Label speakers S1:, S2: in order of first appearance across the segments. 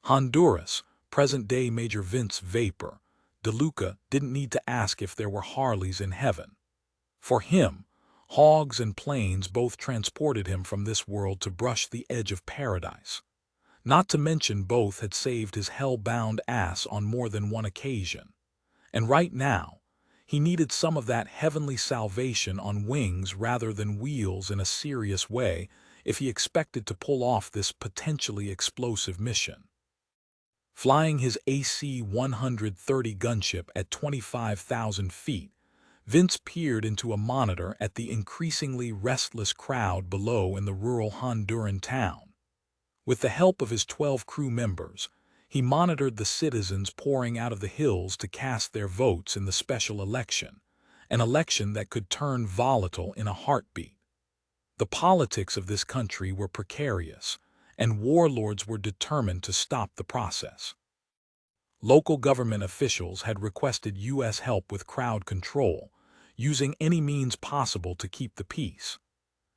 S1: Honduras, present-day Major Vince Vapor, DeLuca didn't need to ask if there were Harleys in heaven. For him, hogs and planes both transported him from this world to brush the edge of paradise. Not to mention both had saved his hell-bound ass on more than one occasion. And right now, he needed some of that heavenly salvation on wings rather than wheels in a serious way if he expected to pull off this potentially explosive mission. Flying his AC-130 gunship at 25,000 feet, Vince peered into a monitor at the increasingly restless crowd below in the rural Honduran town. With the help of his 12 crew members, he monitored the citizens pouring out of the hills to cast their votes in the special election, an election that could turn volatile in a heartbeat. The politics of this country were precarious, and warlords were determined to stop the process. Local government officials had requested U.S. help with crowd control, using any means possible to keep the peace.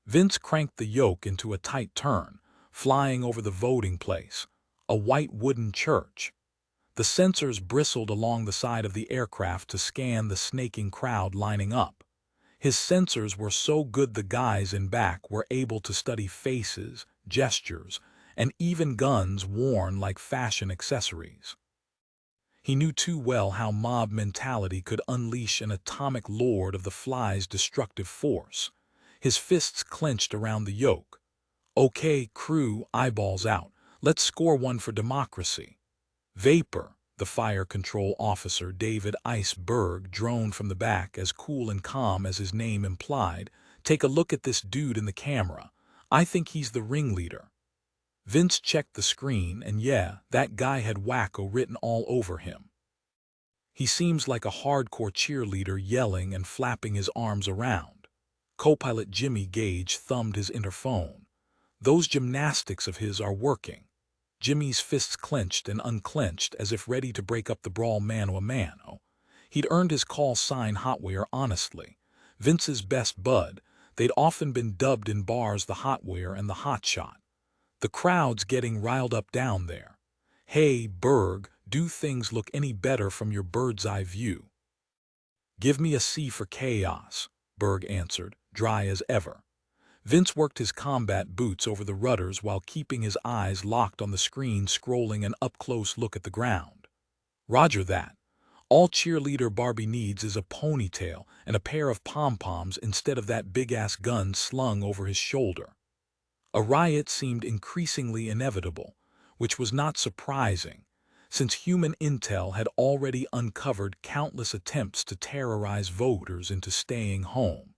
S1: Vince cranked the yoke into a tight turn, flying over the voting place, a white wooden church. The sensors bristled along the side of the aircraft to scan the snaking crowd lining up. His sensors were so good the guys in back were able to study faces, gestures, and even guns worn like fashion accessories. He knew too well how mob mentality could unleash an atomic lord of the fly's destructive force. His fists clenched around the yoke. "Okay, crew, eyeballs out. Let's score one for democracy." Vapor, the fire control officer David Iceberg, droned from the back as cool and calm as his name implied. "Take a look at this dude in the camera. I think he's the ringleader." Vince checked the screen, and yeah, that guy had wacko written all over him. "He seems like a hardcore cheerleader yelling and flapping his arms around." Co-pilot Jimmy Gage thumbed his interphone. "Those gymnastics of his are working." Jimmy's fists clenched and unclenched as if ready to break up the brawl mano a mano. He'd earned his call sign Hotwire honestly. Vince's best bud, they'd often been dubbed in bars the Hotwire and the Hotshot. The crowd's getting riled up down there. "Hey, Berg, do things look any better from your bird's-eye view?" "Give me a C for chaos," Berg answered, dry as ever. Vince worked his combat boots over the rudders while keeping his eyes locked on the screen scrolling an up-close look at the ground. "Roger that. All cheerleader Barbie needs is a ponytail and a pair of pom-poms instead of that big-ass gun slung over his shoulder." A riot seemed increasingly inevitable, which was not surprising, since human intel had already uncovered countless attempts to terrorize voters into staying home.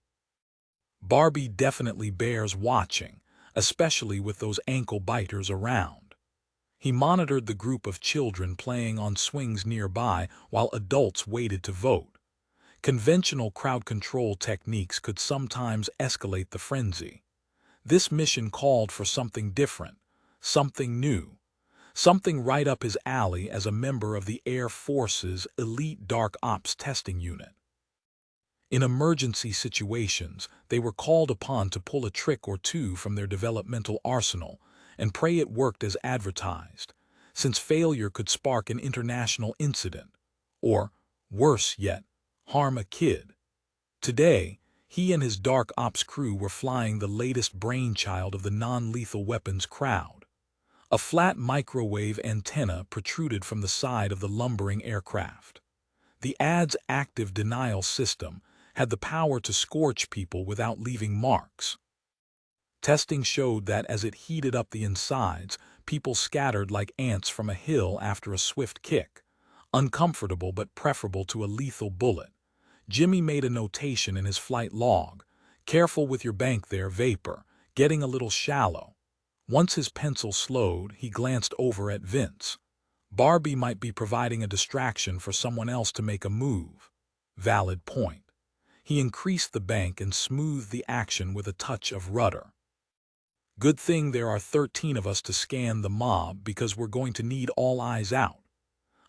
S1: Barbie definitely bears watching, especially with those ankle biters around. He monitored the group of children playing on swings nearby while adults waited to vote. Conventional crowd control techniques could sometimes escalate the frenzy. This mission called for something different, something new, something right up his alley as a member of the Air Force's elite Dark Ops testing unit. In emergency situations, they were called upon to pull a trick or two from their developmental arsenal and pray it worked as advertised, since failure could spark an international incident, or, worse yet, harm a kid. Today, he and his Dark Ops crew were flying the latest brainchild of the non-lethal weapons crowd. A flat microwave antenna protruded from the side of the lumbering aircraft. The ad's active denial system had the power to scorch people without leaving marks. Testing showed that as it heated up the insides, people scattered like ants from a hill after a swift kick. Uncomfortable but preferable to a lethal bullet. Jimmy made a notation in his flight log. "Careful with your bank there, Vapor. Getting a little shallow." Once his pencil slowed, he glanced over at Vince. Barbie might be providing a distraction for someone else to make a move. Valid point. He increased the bank and smoothed the action with a touch of rudder. "Good thing there are 13 of us to scan the mob because we're going to need all eyes out."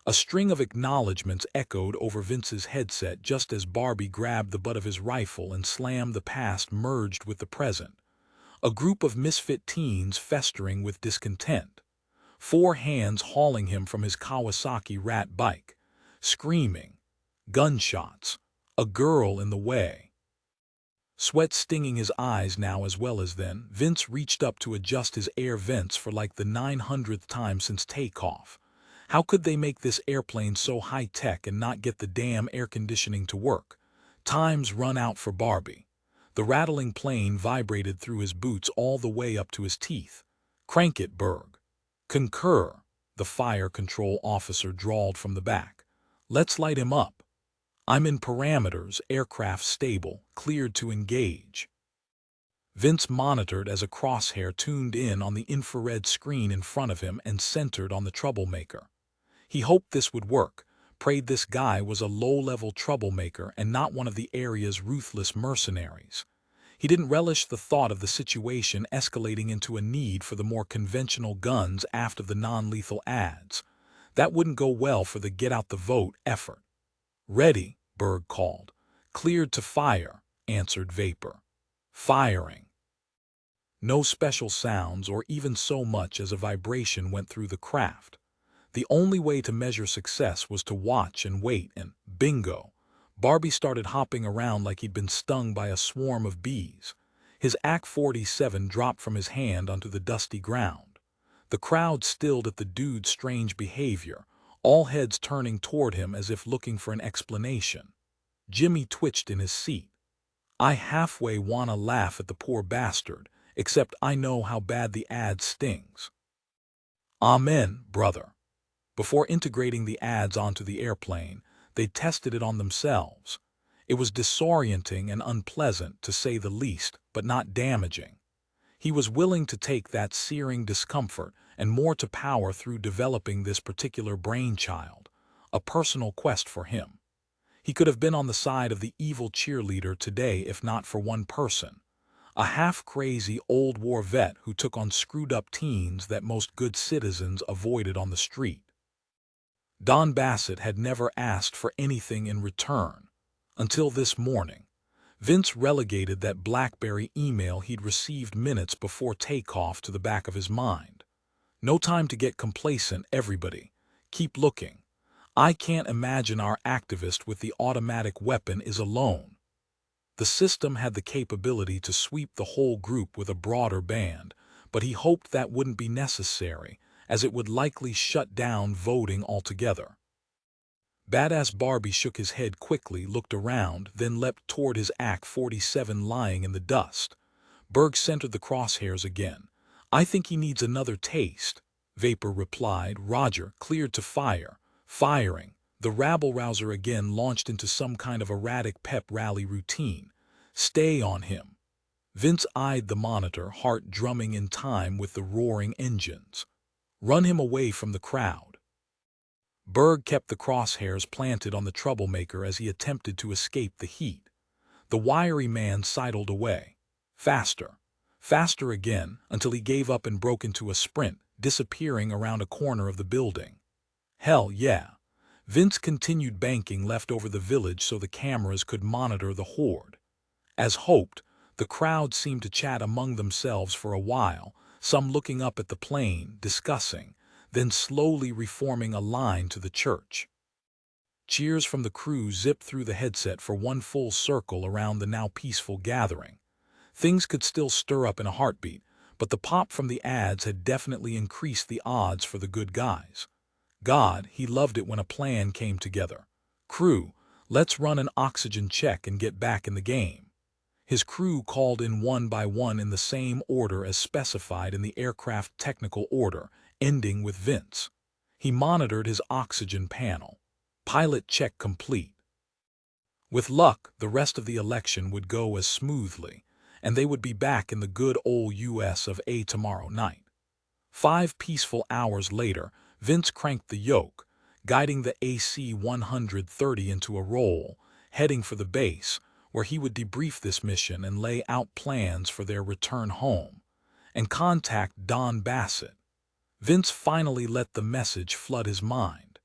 S1: A string of acknowledgments echoed over Vince's headset just as Barbie grabbed the butt of his rifle and slammed the past merged with the present. A group of misfit teens festering with discontent. 4 hands hauling him from his Kawasaki rat bike. Screaming. Gunshots. A girl in the way. Sweat stinging his eyes now as well as then, Vince reached up to adjust his air vents for like the 900th time since takeoff. How could they make this airplane so high-tech and not get the damn air conditioning to work? Time's run out for Barbie. The rattling plane vibrated through his boots all the way up to his teeth. "Crank it, Berg." "Concur," the fire control officer drawled from the back. "Let's light him up." "I'm in parameters, aircraft stable, cleared to engage." Vince monitored as a crosshair tuned in on the infrared screen in front of him and centered on the troublemaker. He hoped this would work, prayed this guy was a low-level troublemaker and not one of the area's ruthless mercenaries. He didn't relish the thought of the situation escalating into a need for the more conventional guns after the non-lethal ads. That wouldn't go well for the get-out-the-vote effort. "Ready," Berg called. "Cleared to fire," answered Vapor. Firing. No special sounds or even so much as a vibration went through the craft. The only way to measure success was to watch and wait, and bingo! Barbie started hopping around like he'd been stung by a swarm of bees. His AK-47 dropped from his hand onto the dusty ground. The crowd stilled at the dude's strange behavior, all heads turning toward him as if looking for an explanation. Jimmy twitched in his seat. "I halfway wanna laugh at the poor bastard, except I know how bad the ad stings." "Amen, brother." Before integrating the ads onto the airplane, they tested it on themselves. It was disorienting and unpleasant, to say the least, but not damaging. He was willing to take that searing discomfort and more to power through developing this particular brainchild, a personal quest for him. He could have been on the side of the evil cheerleader today if not for one person. A half-crazy old war vet who took on screwed-up teens that most good citizens avoided on the street. Don Bassett had never asked for anything in return. Until this morning. Vince relegated that BlackBerry email he'd received minutes before takeoff to the back of his mind. No time to get complacent, everybody. Keep looking. I can't imagine our activist with the automatic weapon is alone. The system had the capability to sweep the whole group with a broader band, but he hoped that wouldn't be necessary, as it would likely shut down voting altogether. Badass Barbie shook his head quickly, looked around, then leapt toward his AK-47 lying in the dust. Berg centered the crosshairs again. "I think he needs another taste." Vapor replied. "Roger, cleared to fire." Firing. The rabble-rouser again launched into some kind of erratic pep rally routine. "Stay on him." Vince eyed the monitor, heart drumming in time with the roaring engines. "Run him away from the crowd." Berg kept the crosshairs planted on the troublemaker as he attempted to escape the heat. The wiry man sidled away. Faster. Faster again, until he gave up and broke into a sprint, disappearing around a corner of the building. Hell yeah. Vince continued banking left over the village so the cameras could monitor the horde. As hoped, the crowd seemed to chat among themselves for a while, some looking up at the plane, discussing, then slowly reforming a line to the church. Cheers from the crew zipped through the headset for one full circle around the now peaceful gathering. Things could still stir up in a heartbeat, but the pop from the ads had definitely increased the odds for the good guys. God, he loved it when a plan came together. "Crew, let's run an oxygen check and get back in the game." His crew called in one by one in the same order as specified in the aircraft technical order, ending with Vince. He monitored his oxygen panel. Pilot check complete. With luck, the rest of the election would go as smoothly, and they would be back in the good old US of A tomorrow night. 5 peaceful hours later, Vince cranked the yoke, guiding the AC-130 into a roll, heading for the base, where he would debrief this mission and lay out plans for their return home, and contact Don Bassett. Vince finally let the message flood his mind.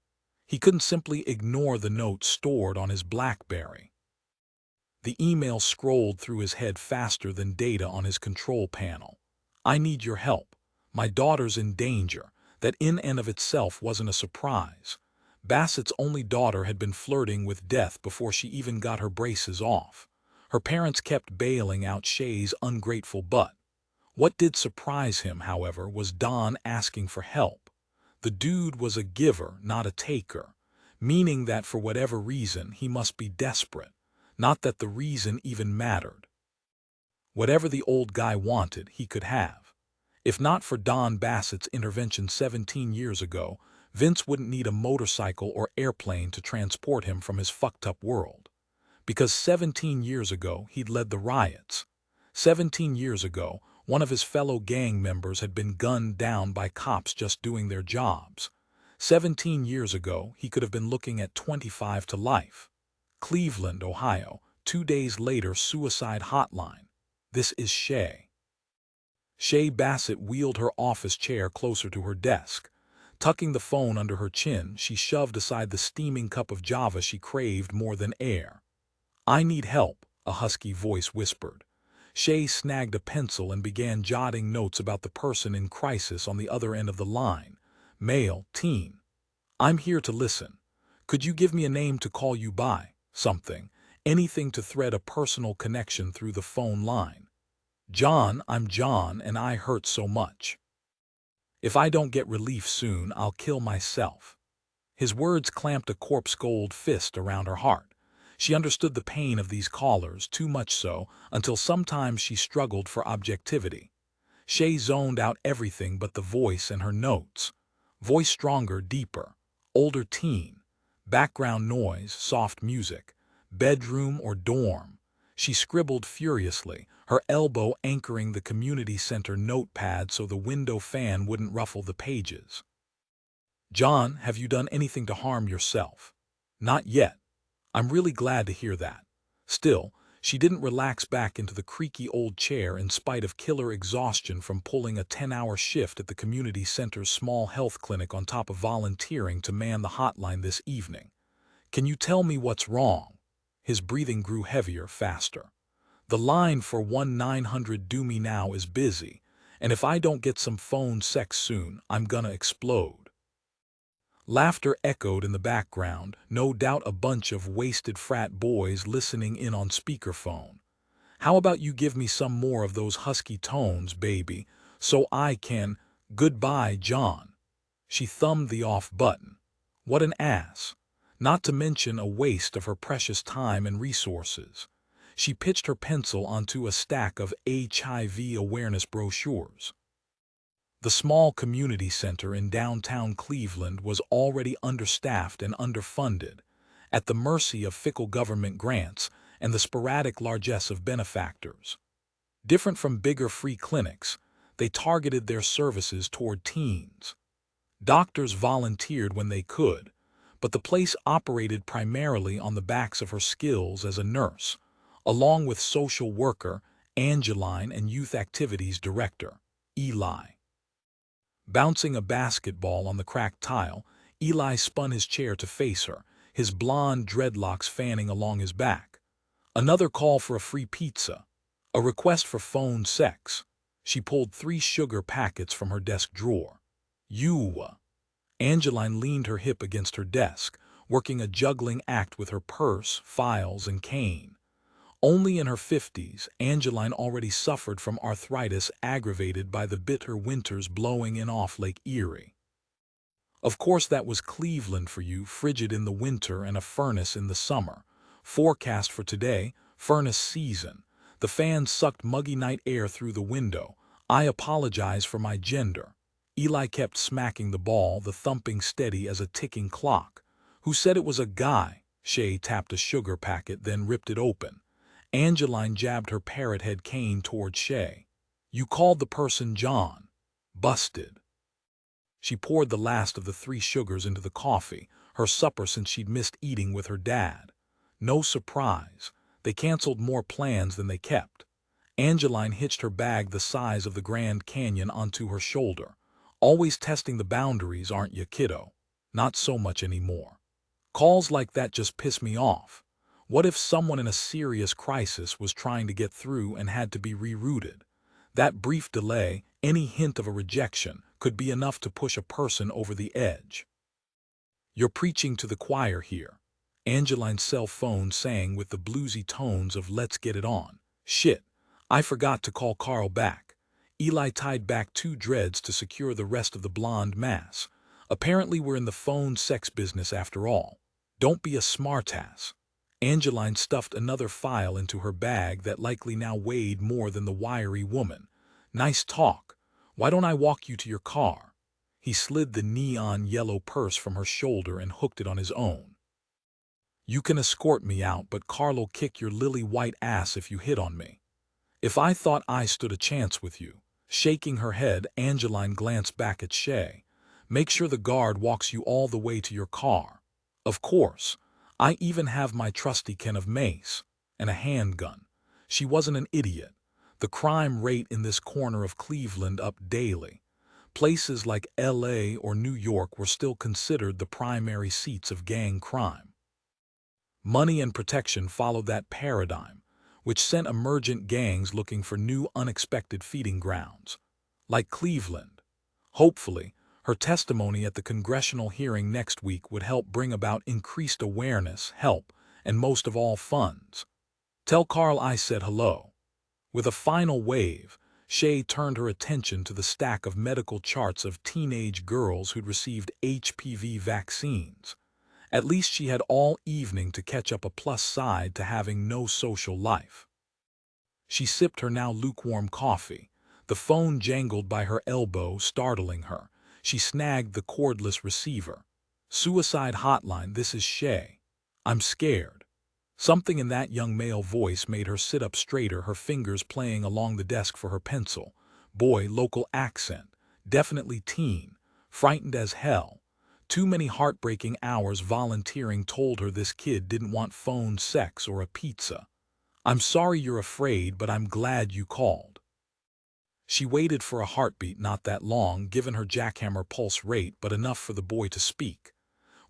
S1: He couldn't simply ignore the note stored on his BlackBerry. The email scrolled through his head faster than data on his control panel. "I need your help. My daughter's in danger. That in and of itself wasn't a surprise. Bassett's only daughter had been flirting with death before she even got her braces off. Her parents kept bailing out Shay's ungrateful butt. What did surprise him, however, was Don asking for help. The dude was a giver, not a taker, meaning that for whatever reason he must be desperate, not that the reason even mattered. Whatever the old guy wanted, he could have. If not for Don Bassett's intervention 17 years ago, Vince wouldn't need a motorcycle or airplane to transport him from his fucked-up world. Because 17 years ago, he'd led the riots. 17 years ago, one of his fellow gang members had been gunned down by cops just doing their jobs. 17 years ago, he could have been looking at 25 to life. Cleveland, Ohio, 2 days later, suicide hotline. This is Shay. Shay Bassett wheeled her office chair closer to her desk. Tucking the phone under her chin, she shoved aside the steaming cup of java she craved more than air. "I need help," a husky voice whispered. Shay snagged a pencil and began jotting notes about the person in crisis on the other end of the line. Male, teen. "I'm here to listen. Could you give me a name to call you by? Something. Anything to thread a personal connection through the phone line." "John, I'm John, and I hurt so much. If I don't get relief soon, I'll kill myself." His words clamped a corpse-gold fist around her heart. She understood the pain of these callers, too much so, until sometimes she struggled for objectivity. Shay zoned out everything but the voice and her notes. Voice stronger, deeper. Older teen. Background noise, soft music. Bedroom or dorm. She scribbled furiously, her elbow anchoring the community center notepad so the window fan wouldn't ruffle the pages. "John, have you done anything to harm yourself?" "Not yet." "I'm really glad to hear that." Still, she didn't relax back into the creaky old chair in spite of killer exhaustion from pulling a 10-hour shift at the community center's small health clinic on top of volunteering to man the hotline this evening. "Can you tell me what's wrong?" His breathing grew heavier, faster. "The line for 1-900 Do Me Now is busy, and if I don't get some phone sex soon, I'm gonna explode." Laughter echoed in the background, no doubt a bunch of wasted frat boys listening in on speakerphone. "How about you give me some more of those husky tones, baby, so I can—" "Goodbye, John." She thumbed the off button. What an ass. Not to mention a waste of her precious time and resources. She pitched her pencil onto a stack of HIV awareness brochures. The small community center in downtown Cleveland was already understaffed and underfunded, at the mercy of fickle government grants and the sporadic largesse of benefactors. Different from bigger free clinics, they targeted their services toward teens. Doctors volunteered when they could, but the place operated primarily on the backs of her skills as a nurse, along with social worker, Angeline, and youth activities director, Eli. Bouncing a basketball on the cracked tile, Eli spun his chair to face her, his blonde dreadlocks fanning along his back. Another call for a free pizza. A request for phone sex. She pulled 3 sugar packets from her desk drawer. "You." Angeline leaned her hip against her desk, working a juggling act with her purse, files, and cane. Only in her 50s, Angeline already suffered from arthritis aggravated by the bitter winters blowing in off Lake Erie. Of course that was Cleveland for you, frigid in the winter and a furnace in the summer. Forecast for today, furnace season. The fan sucked muggy night air through the window. "I apologize for my gender." Eli kept smacking the ball, the thumping steady as a ticking clock. "Who said it was a guy?" Shay tapped a sugar packet, then ripped it open. Angeline jabbed her parrot head cane toward Shay. "You called the person John." "Busted." She poured the last of the 3 sugars into the coffee, her supper since she'd missed eating with her dad. No surprise. They canceled more plans than they kept. Angeline hitched her bag the size of the Grand Canyon onto her shoulder. "Always testing the boundaries, aren't you, kiddo?" "Not so much anymore. Calls like that just piss me off. What if someone in a serious crisis was trying to get through and had to be rerouted? That brief delay, any hint of a rejection, could be enough to push a person over the edge. "You're preaching to the choir here," Angeline's cell phone sang with the bluesy tones of "Let's get it on." "Shit, I forgot to call Carl back." Eli tied back 2 dreads to secure the rest of the blonde mass. "Apparently we're in the phone sex business after all. Don't be a smartass." Angeline stuffed another file into her bag that likely now weighed more than the wiry woman. "Nice talk. Why don't I walk you to your car?" He slid the neon yellow purse from her shoulder and hooked it on his own. "You can escort me out, but Carl'll kick your lily-white ass if you hit on me." "If I thought I stood a chance with you." Shaking her head, Angeline glanced back at Shay. "Make sure the guard walks you all the way to your car." "Of course. I even have my trusty can of mace. And a handgun." She wasn't an idiot. The crime rate in this corner of Cleveland up daily. Places like LA or New York were still considered the primary seats of gang crime. Money and protection followed that paradigm, which sent emergent gangs looking for new unexpected feeding grounds. Like Cleveland. Hopefully, her testimony at the congressional hearing next week would help bring about increased awareness, help, and most of all funds. "Tell Carl I said hello." With a final wave, Shay turned her attention to the stack of medical charts of teenage girls who'd received HPV vaccines. At least she had all evening to catch up a plus side to having no social life. She sipped her now lukewarm coffee. The phone jangled by her elbow, startling her. She snagged the cordless receiver. "Suicide hotline, this is Shay. I'm scared." Something in that young male voice made her sit up straighter, her fingers playing along the desk for her pencil. Boy, local accent. Definitely teen. Frightened as hell. Too many heartbreaking hours volunteering told her this kid didn't want phone sex or a pizza. "I'm sorry you're afraid, but I'm glad you called." She waited for a heartbeat, not that long given her jackhammer pulse rate, but enough for the boy to speak.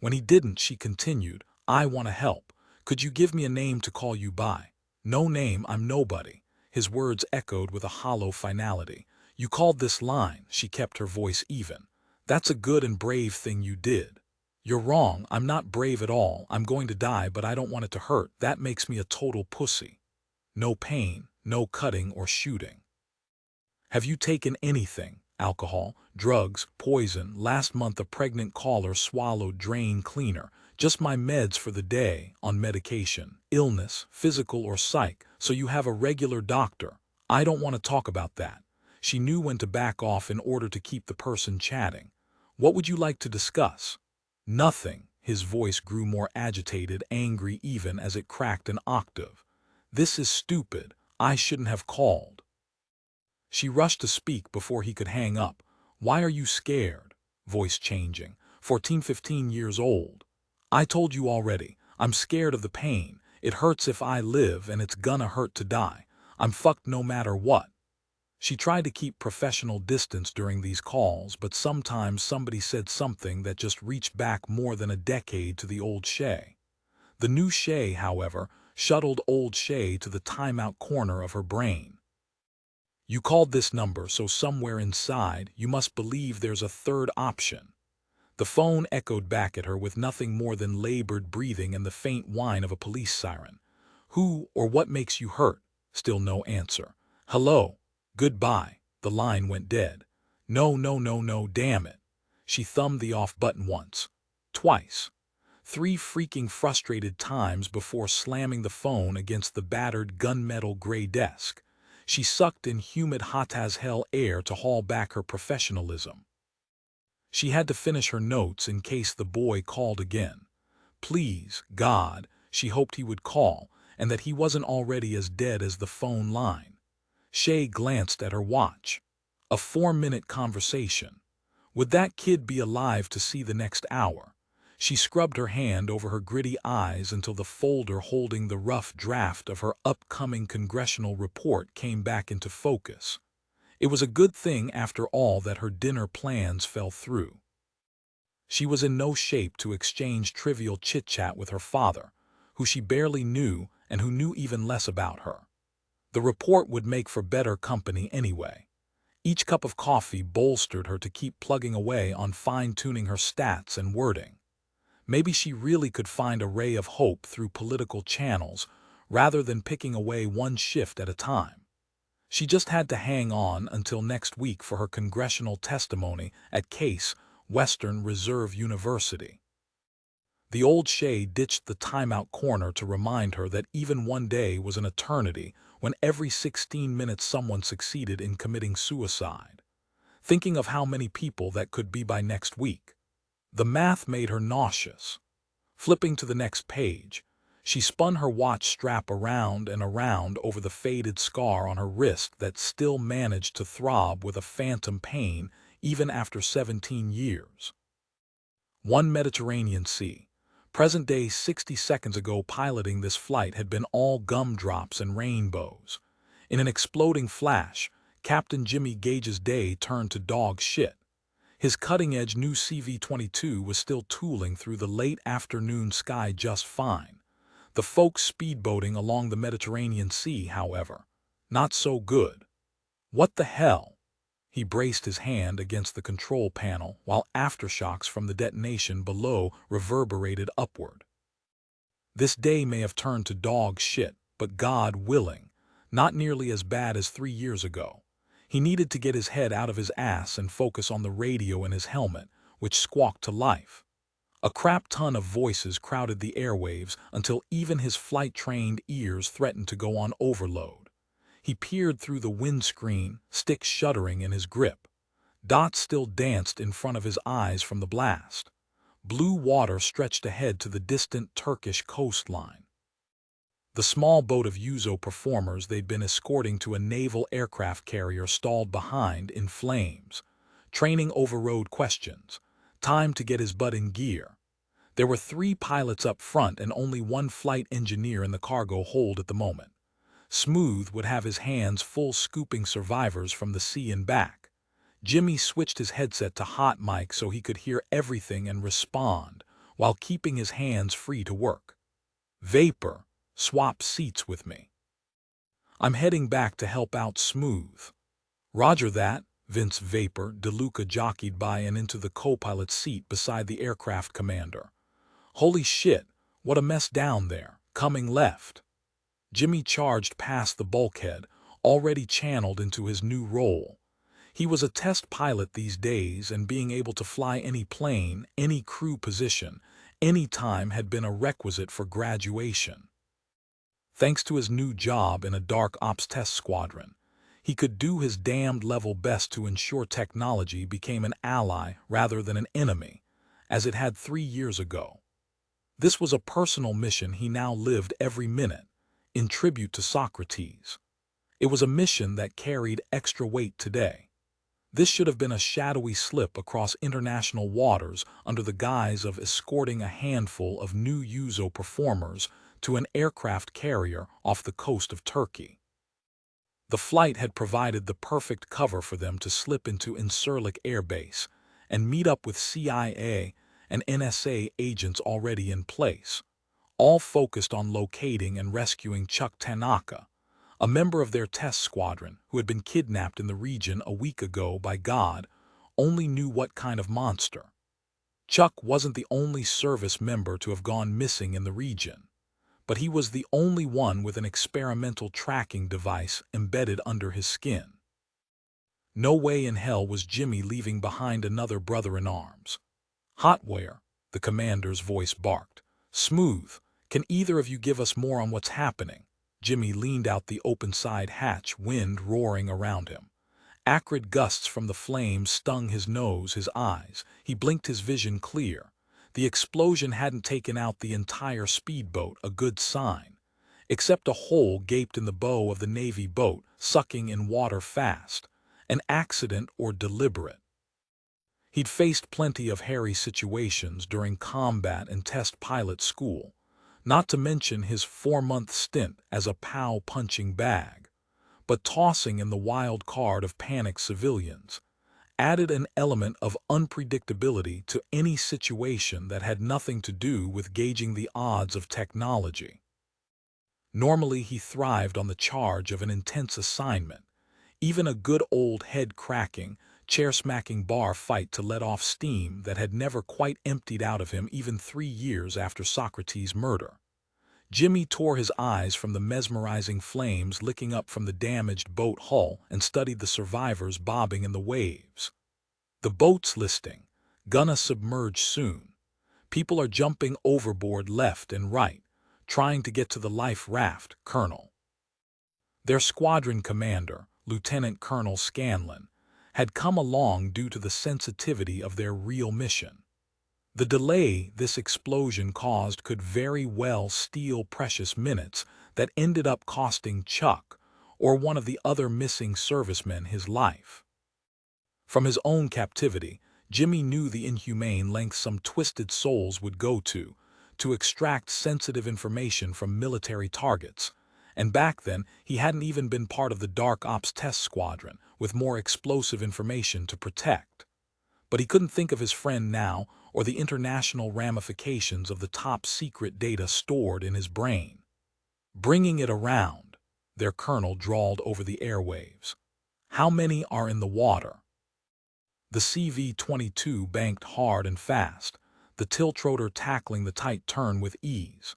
S1: When he didn't, she continued, "I want to help. Could you give me a name to call you by?" "No name, I'm nobody." His words echoed with a hollow finality. "You called this line." She kept her voice even. "That's a good and brave thing you did." "You're wrong, I'm not brave at all. I'm going to die, but I don't want it to hurt. That makes me a total pussy." "No pain, no cutting or shooting." "Have you taken anything? Alcohol, drugs, poison?" "Last month a pregnant caller swallowed drain cleaner. Just my meds for the day, on medication." "Illness, physical or psych, so you have a regular doctor." "I don't want to talk about that." She knew when to back off in order to keep the person chatting. "What would you like to discuss?" "Nothing." His voice grew more agitated, angry even as it cracked an octave. "This is stupid. I shouldn't have called." She rushed to speak before he could hang up. "Why are you scared?" Voice changing. 14, 15 years old. "I told you already. I'm scared of the pain. It hurts if I live, and it's gonna hurt to die. I'm fucked no matter what." She tried to keep professional distance during these calls, but sometimes somebody said something that just reached back more than a decade to the old Shay. The new Shay, however, shuttled old Shay to the timeout corner of her brain. "You called this number, so somewhere inside, you must believe there's a third option." The phone echoed back at her with nothing more than labored breathing and the faint whine of a police siren. "Who or what makes you hurt?" Still no answer. "Hello? Goodbye." The line went dead. "No, no, no, no, damn it." She thumbed the off button once. Twice. 3 freaking frustrated times before slamming the phone against the battered gunmetal gray desk. She sucked in humid hot-as-hell air to haul back her professionalism. She had to finish her notes in case the boy called again. Please, God, she hoped he would call, and that he wasn't already as dead as the phone line. Shay glanced at her watch. A 4-minute conversation. Would that kid be alive to see the next hour? She scrubbed her hand over her gritty eyes until the folder holding the rough draft of her upcoming congressional report came back into focus. It was a good thing, after all, that her dinner plans fell through. She was in no shape to exchange trivial chit-chat with her father, who she barely knew and who knew even less about her. The report would make for better company anyway. Each cup of coffee bolstered her to keep plugging away on fine-tuning her stats and wording. Maybe she really could find a ray of hope through political channels rather than picking away one shift at a time. She just had to hang on until next week for her congressional testimony at Case Western Reserve University. The old Shay ditched the timeout corner to remind her that even one day was an eternity when every 16 minutes someone succeeded in committing suicide. Thinking of how many people that could be by next week, the math made her nauseous. Flipping to the next page, she spun her watch strap around and around over the faded scar on her wrist that still managed to throb with a phantom pain even after 17 years. One Mediterranean Sea. Present day 60 seconds ago piloting this flight had been all gumdrops and rainbows. In an exploding flash, Captain Jimmy Gage's day turned to dog shit. His cutting-edge new CV-22 was still tooling through the late afternoon sky just fine. The folks speedboating along the Mediterranean Sea, however, not so good. What the hell? He braced his hand against the control panel while aftershocks from the detonation below reverberated upward. This day may have turned to dog shit, but God willing, not nearly as bad as 3 years ago. He needed to get his head out of his ass and focus on the radio in his helmet, which squawked to life. A crap ton of voices crowded the airwaves until even his flight-trained ears threatened to go on overload. He peered through the windscreen, stick shuddering in his grip. Dots still danced in front of his eyes from the blast. Blue water stretched ahead to the distant Turkish coastline. The small boat of Uzo performers they'd been escorting to a naval aircraft carrier stalled behind in flames. Training overrode questions. Time to get his butt in gear. There were 3 pilots up front and only 1 flight engineer in the cargo hold at the moment. Smooth would have his hands full scooping survivors from the sea and back. Jimmy switched his headset to hot mic so he could hear everything and respond, while keeping his hands free to work. Vapor, swap seats with me. I'm heading back to help out Smooth. Roger that, Vince Vapor DeLuca jockeyed by and into the co-pilot's seat beside the aircraft commander. Holy shit, what a mess down there, coming left. Jimmy charged past the bulkhead, already channeled into his new role. He was a test pilot these days, and being able to fly any plane, any crew position, any time had been a requisite for graduation. Thanks to his new job in a dark ops test squadron, he could do his damned level best to ensure technology became an ally rather than an enemy, as it had 3 years ago. This was a personal mission he now lived every minute, in tribute to Socrates. It was a mission that carried extra weight today. This should have been a shadowy slip across international waters under the guise of escorting a handful of new Uzo performers to an aircraft carrier off the coast of Turkey. The flight had provided the perfect cover for them to slip into Incirlik Air Base and meet up with CIA and NSA agents already in place, all focused on locating and rescuing Chuck Tanaka, a member of their test squadron who had been kidnapped in the region a week ago by God only knew what kind of monster. Chuck wasn't the only service member to have gone missing in the region, but he was the only one with an experimental tracking device embedded under his skin. No way in hell was Jimmy leaving behind another brother-in-arms. Hotware, the commander's voice barked. Smooth, can either of you give us more on what's happening? Jimmy leaned out the open side hatch, wind roaring around him. Acrid gusts from the flames stung his nose, his eyes. He blinked, his vision clear. The explosion hadn't taken out the entire speedboat, a good sign, except a hole gaped in the bow of the Navy boat, sucking in water fast. An accident or deliberate? He'd faced plenty of hairy situations during combat and test pilot school, not to mention his 4-month stint as a POW punching bag. But tossing in the wild card of panicked civilians added an element of unpredictability to any situation that had nothing to do with gauging the odds of technology. Normally he thrived on the charge of an intense assignment, Even a good old head-cracking, chair-smacking bar fight to let off steam that had never quite emptied out of him even 3 years after Socrates' murder. Jimmy tore his eyes from the mesmerizing flames licking up from the damaged boat hull and studied the survivors bobbing in the waves. The boat's listing, "Gonna submerge soon." People are jumping overboard left and right, trying to get to the life raft, Colonel. Their squadron commander, Lieutenant Colonel Scanlon, had come along due to the sensitivity of their real mission. The delay this explosion caused could very well steal precious minutes that ended up costing Chuck, or one of the other missing servicemen, his life. From his own captivity, Jimmy knew the inhumane lengths some twisted souls would go to extract sensitive information from military targets, and back then he hadn't even been part of the Dark Ops test squadron with more explosive information to protect. But he couldn't think of his friend now or the international ramifications of the top-secret data stored in his brain. "Bringing it around," their colonel drawled over the airwaves. "How many are in the water?" The CV-22 banked hard and fast, the tiltrotor tackling the tight turn with ease.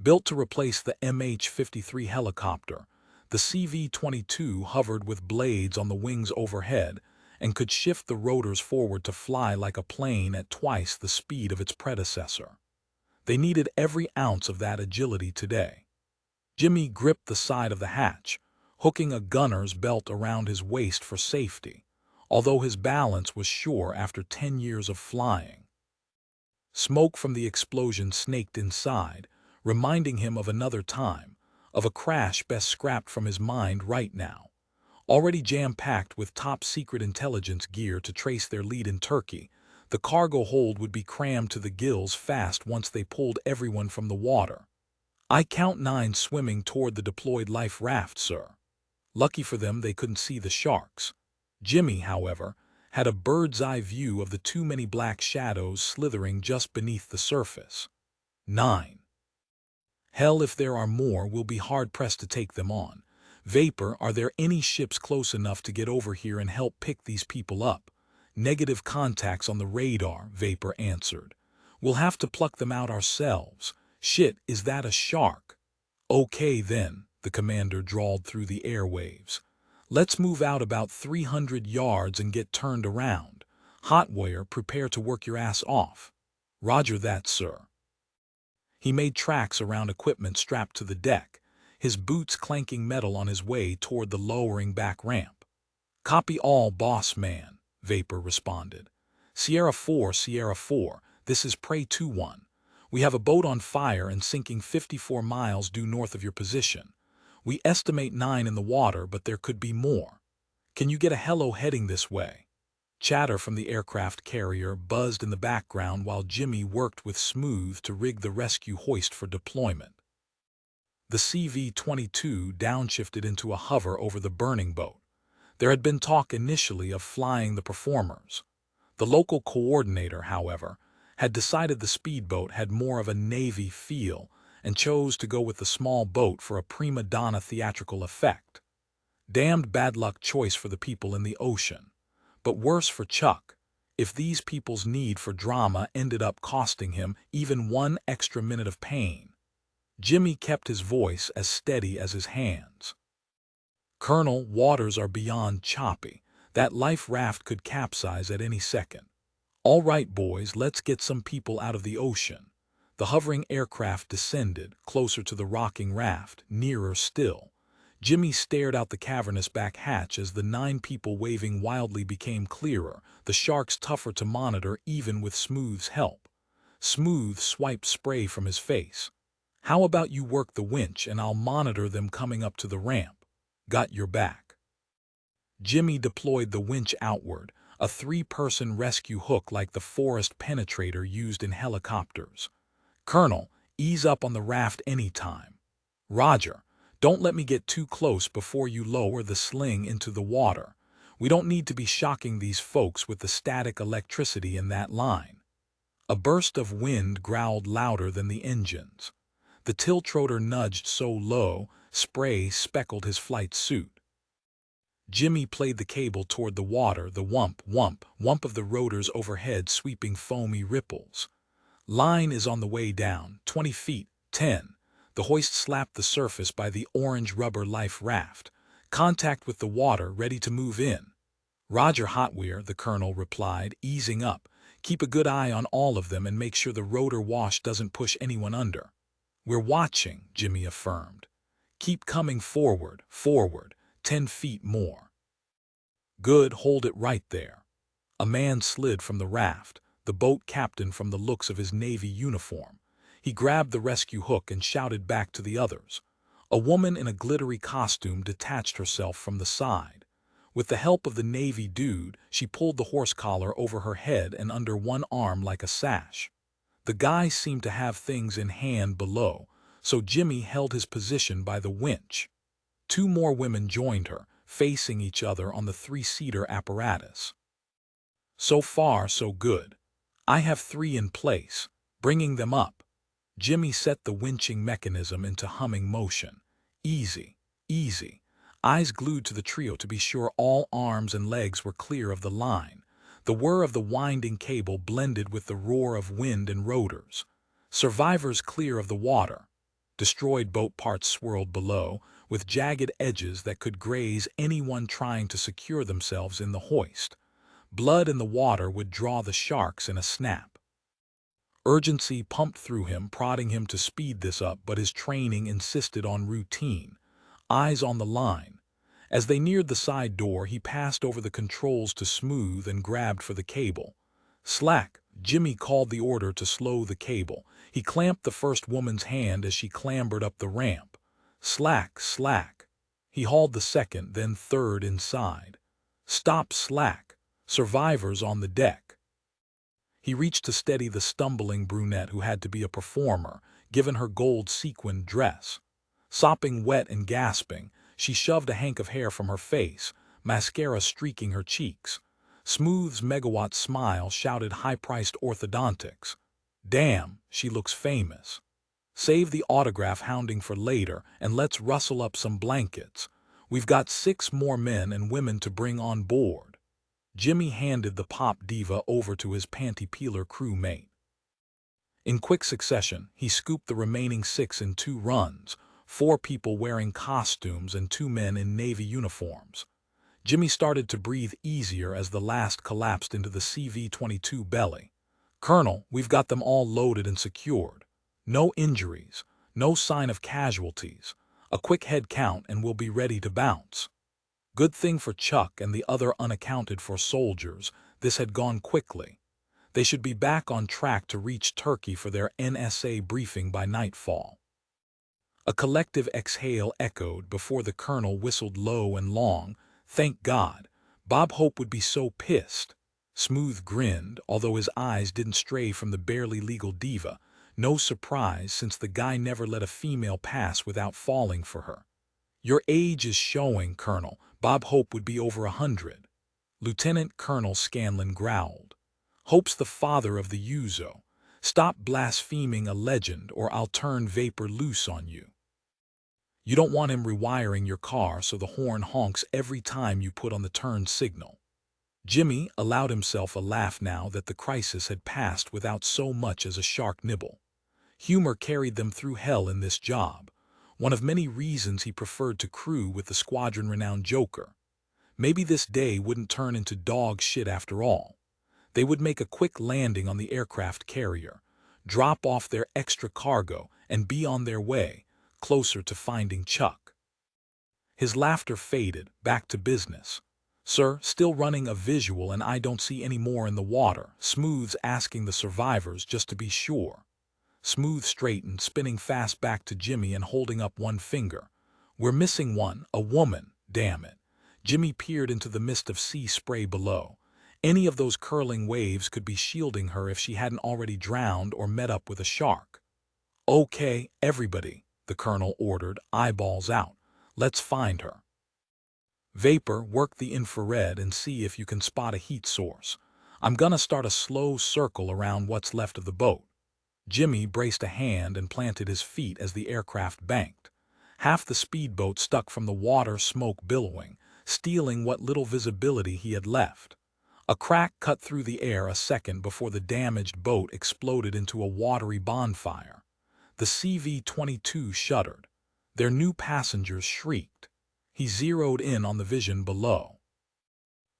S1: Built to replace the MH-53 helicopter, the CV-22 hovered with blades on the wings overhead and could shift the rotors forward to fly like a plane at twice the speed of its predecessor. They needed every ounce of that agility today. Jimmy gripped the side of the hatch, hooking a gunner's belt around his waist for safety, although his balance was sure after 10 years of flying. Smoke from the explosion snaked inside, reminding him of another time, of a crash best scrapped from his mind right now. Already jam-packed with top-secret intelligence gear to trace their lead in Turkey, the cargo hold would be crammed to the gills fast once they pulled everyone from the water. "I count 9 swimming toward the deployed life raft, sir." Lucky for them they couldn't see the sharks. Jimmy, however, had a bird's-eye view of the too many black shadows slithering just beneath the surface. 9. Hell, if there are more, we'll be hard-pressed to take them on. Vapor, are there any ships close enough to get over here and help pick these people up? Negative contacts on the radar, Vapor answered. We'll have to pluck them out ourselves. Shit, is that a shark? Okay then, the commander drawled through the airwaves. Let's move out about 300 yards and get turned around. Hotwire, prepare to work your ass off. Roger that, sir. He made tracks around equipment strapped to the deck, his boots clanking metal on his way toward the lowering back ramp. "Copy all, boss man," Vapor responded. Sierra 4, this is Prey 2-1. We have a boat on fire and sinking 54 miles due north of your position. We estimate 9 in the water, but there could be more. Can you get a helo heading this way? Chatter from the aircraft carrier buzzed in the background while Jimmy worked with Smooth to rig the rescue hoist for deployment. The CV-22 downshifted into a hover over the burning boat. There had been talk initially of flying the performers. The local coordinator, however, had decided the speedboat had more of a Navy feel and chose to go with the small boat for a prima donna theatrical effect. Damned bad luck choice for the people in the ocean. But worse for Chuck, if these people's need for drama ended up costing him even 1 extra minute of pain. Jimmy kept his voice as steady as his hands. "Colonel, waters are beyond choppy. That life raft could capsize at any second. All right, boys, let's get some people out of the ocean." The hovering aircraft descended, closer to the rocking raft, nearer still. Jimmy stared out the cavernous back hatch as the 9 people waving wildly became clearer, the sharks tougher to monitor even with Smooth's help. Smooth swiped spray from his face. "How about you work the winch and I'll monitor them coming up to the ramp? Got your back." Jimmy deployed the winch outward, a 3-person rescue hook like the forest penetrator used in helicopters. "Colonel, ease up on the raft anytime." "Roger. Don't let me get too close before you lower the sling into the water. We don't need to be shocking these folks with the static electricity in that line." A burst of wind growled louder than the engines. The tiltrotor nudged so low, spray speckled his flight suit. Jimmy played the cable toward the water, the whump, whump, whump of the rotors overhead sweeping foamy ripples. Line is on the way down, 20 feet, 10. The hoist slapped the surface by the orange rubber life raft. Contact with the water, ready to move in. Roger Hotweir, the colonel replied, easing up. Keep a good eye on all of them and make sure the rotor wash doesn't push anyone under. We're watching, Jimmy affirmed. Keep coming forward, forward, 10 feet more. Good, hold it right there. A man slid from the raft, the boat captain from the looks of his Navy uniform. He grabbed the rescue hook and shouted back to the others. A woman in a glittery costume detached herself from the side. With the help of the Navy dude, she pulled the horse collar over her head and under one arm like a sash. The guy seemed to have things in hand below, so Jimmy held his position by the winch. Two more women joined her, facing each other on the three-seater apparatus. So far, so good. I have 3 in place, bringing them up. Jimmy set the winching mechanism into humming motion. Easy, easy. Eyes glued to the trio to be sure all arms and legs were clear of the line. The whir of the winding cable blended with the roar of wind and rotors. Survivors clear of the water. Destroyed boat parts swirled below, with jagged edges that could graze anyone trying to secure themselves in the hoist. Blood in the water would draw the sharks in a snap. Urgency pumped through him, prodding him to speed this up, but his training insisted on routine. Eyes on the line. As they neared the side door, he passed over the controls to Smooth and grabbed for the cable. Slack. Jimmy called the order to slow the cable. He clamped the first woman's hand as she clambered up the ramp. Slack, slack. He hauled the second, then third inside. Stop, slack. Survivors on the deck. He reached to steady the stumbling brunette who had to be a performer, given her gold sequined dress. Sopping wet and gasping, she shoved a hank of hair from her face, mascara streaking her cheeks. Smooth's megawatt smile shouted high-priced orthodontics. Damn, she looks famous. Save the autograph hounding for later, and let's rustle up some blankets. We've got 6 more men and women to bring on board. Jimmy handed the pop diva over to his panty-peeler crewmate. In quick succession, he scooped the remaining 6 in 2 runs, 4 people wearing costumes and 2 men in Navy uniforms. Jimmy started to breathe easier as the last collapsed into the CV-22 belly. Colonel, we've got them all loaded and secured. No injuries, no sign of casualties. A quick head count and we'll be ready to bounce. Good thing for Chuck and the other unaccounted-for soldiers, this had gone quickly. They should be back on track to reach Turkey for their NSA briefing by nightfall. A collective exhale echoed before the colonel whistled low and long. Thank God. Bob Hope would be so pissed. Smooth grinned, although his eyes didn't stray from the barely legal diva. No surprise, since the guy never let a female pass without falling for her. Your age is showing, Colonel. Bob Hope would be over 100. Lieutenant Colonel Scanlon growled. Hope's the father of the Uzo. Stop blaspheming a legend or I'll turn vapor loose on you. You don't want him rewiring your car so the horn honks every time you put on the turn signal. Jimmy allowed himself a laugh now that the crisis had passed without so much as a shark nibble. Humor carried them through hell in this job, one of many reasons he preferred to crew with the squadron-renowned Joker. Maybe this day wouldn't turn into dog shit after all. They would make a quick landing on the aircraft carrier, drop off their extra cargo, and be on their way, closer to finding Chuck. His laughter faded, back to business. Sir, still running a visual and I don't see any more in the water. Smooth's asking the survivors just to be sure. Smooth straightened, spinning fast back to Jimmy and holding up one finger. We're missing one, a woman, damn it. Jimmy peered into the mist of sea spray below. Any of those curling waves could be shielding her if she hadn't already drowned or met up with a shark. Okay, everybody, the colonel ordered, eyeballs out. Let's find her. Vapor, work the infrared and see if you can spot a heat source. I'm gonna start a slow circle around what's left of the boat. Jimmy braced a hand and planted his feet as the aircraft banked. Half the speedboat stuck from the water, smoke billowing. stealing what little visibility he had left. A crack cut through the air a second before the damaged boat exploded into a watery bonfire. The CV-22 shuddered. Their new passengers shrieked. He zeroed in on the vision below.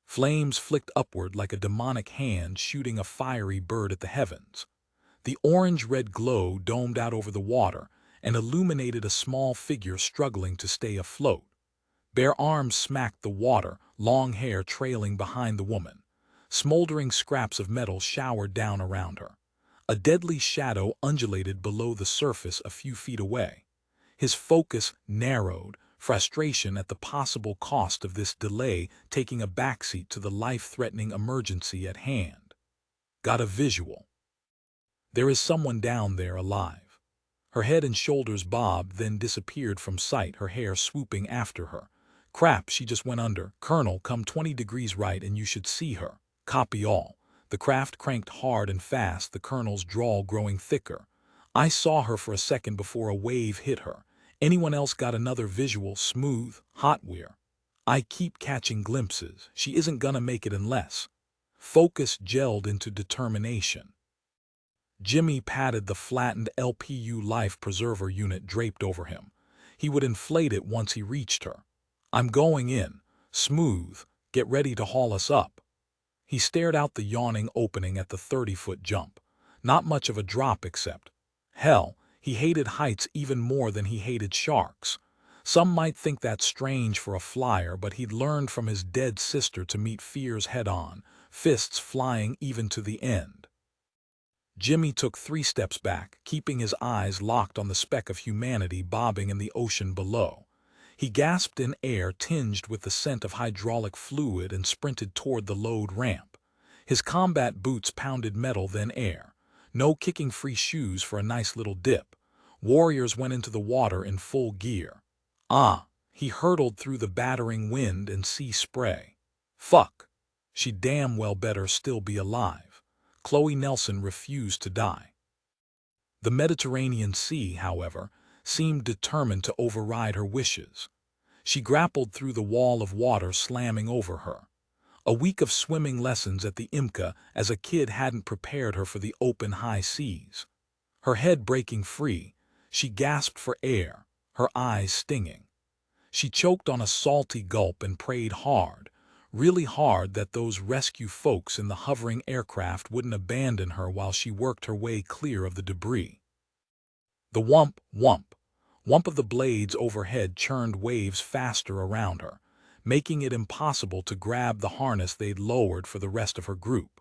S1: Flames flicked upward like a demonic hand shooting a fiery bird at the heavens. The orange-red glow domed out over the water and illuminated a small figure struggling to stay afloat. Bare arms smacked the water, long hair trailing behind the woman. Smoldering scraps of metal showered down around her. A deadly shadow undulated below the surface a few feet away. His focus narrowed, frustration at the possible cost of this delay taking a backseat to the life-threatening emergency at hand. Got a visual. There is someone down there alive. Her head and shoulders bobbed, then disappeared from sight, her hair swooping after her. Crap, she just went under. Colonel, come 20 degrees right and you should see her. Copy all. The craft cranked hard and fast, the colonel's drawl growing thicker. I saw her for a second before a wave hit her. Anyone else got another visual? Smooth, hot weir. I keep catching glimpses. She isn't gonna make it unless. Focus gelled into determination. Jimmy patted the flattened LPU life preserver unit draped over him. He would inflate it once he reached her. I'm going in. Smooth. Get ready to haul us up. He stared out the yawning opening at the 30-foot jump. Not much of a drop except. Hell, he hated heights even more than he hated sharks. Some might think that strange for a flyer, but he'd learned from his dead sister to meet fears head-on, fists flying even to the end. Jimmy took 3 steps back, keeping his eyes locked on the speck of humanity bobbing in the ocean below. He gasped in air tinged with the scent of hydraulic fluid and sprinted toward the load ramp. His combat boots pounded metal then air. No kicking free shoes for a nice little dip. Warriors went into the water in full gear. He hurtled through the battering wind and sea spray. Fuck. She damn well better still be alive. Chloe Nelson refused to die. The Mediterranean Sea, however, seemed determined to override her wishes. She grappled through the wall of water slamming over her. A week of swimming lessons at the IMCA as a kid hadn't prepared her for the open high seas. Her head breaking free, she gasped for air, her eyes stinging. She choked on a salty gulp and prayed hard, really hard, that those rescue folks in the hovering aircraft wouldn't abandon her while she worked her way clear of the debris. The whump, whump. Whump of the blades overhead churned waves faster around her, making it impossible to grab the harness they'd lowered for the rest of her group.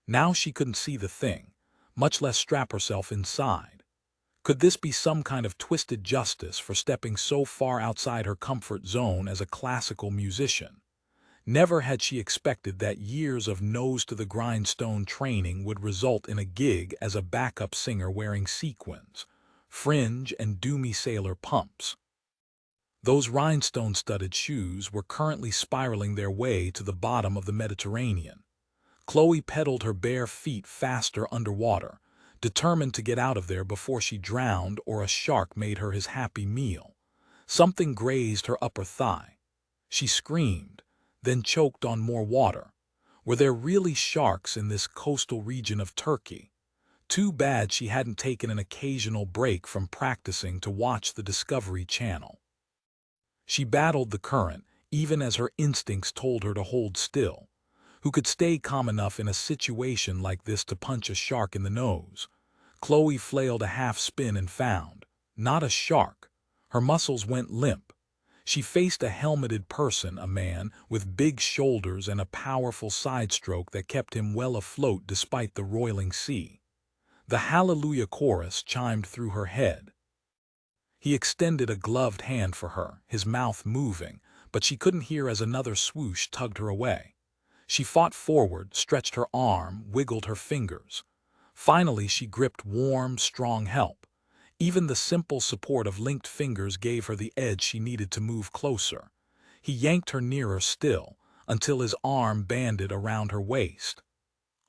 S1: Now she couldn't see the thing, much less strap herself inside. Could this be some kind of twisted justice for stepping so far outside her comfort zone as a classical musician? Never had she expected that years of nose-to-the-grindstone training would result in a gig as a backup singer wearing sequins, fringe, and doomy sailor pumps. Those rhinestone-studded shoes were currently spiraling their way to the bottom of the Mediterranean. Chloe pedaled her bare feet faster underwater, determined to get out of there before she drowned or a shark made her his happy meal. Something grazed her upper thigh. She screamed, then choked on more water. Were there really sharks in this coastal region of Turkey? Too bad she hadn't taken an occasional break from practicing to watch the Discovery Channel. She battled the current, even as her instincts told her to hold still. Who could stay calm enough in a situation like this to punch a shark in the nose? Chloe flailed a half spin and found, not a shark. Her muscles went limp. She faced a helmeted person, a man with big shoulders and a powerful side stroke that kept him well afloat despite the roiling sea. The Hallelujah chorus chimed through her head. He extended a gloved hand for her, his mouth moving, but she couldn't hear as another swoosh tugged her away. She fought forward, stretched her arm, wiggled her fingers. Finally, she gripped warm, strong help. Even the simple support of linked fingers gave her the edge she needed to move closer. He yanked her nearer still, until his arm banded around her waist.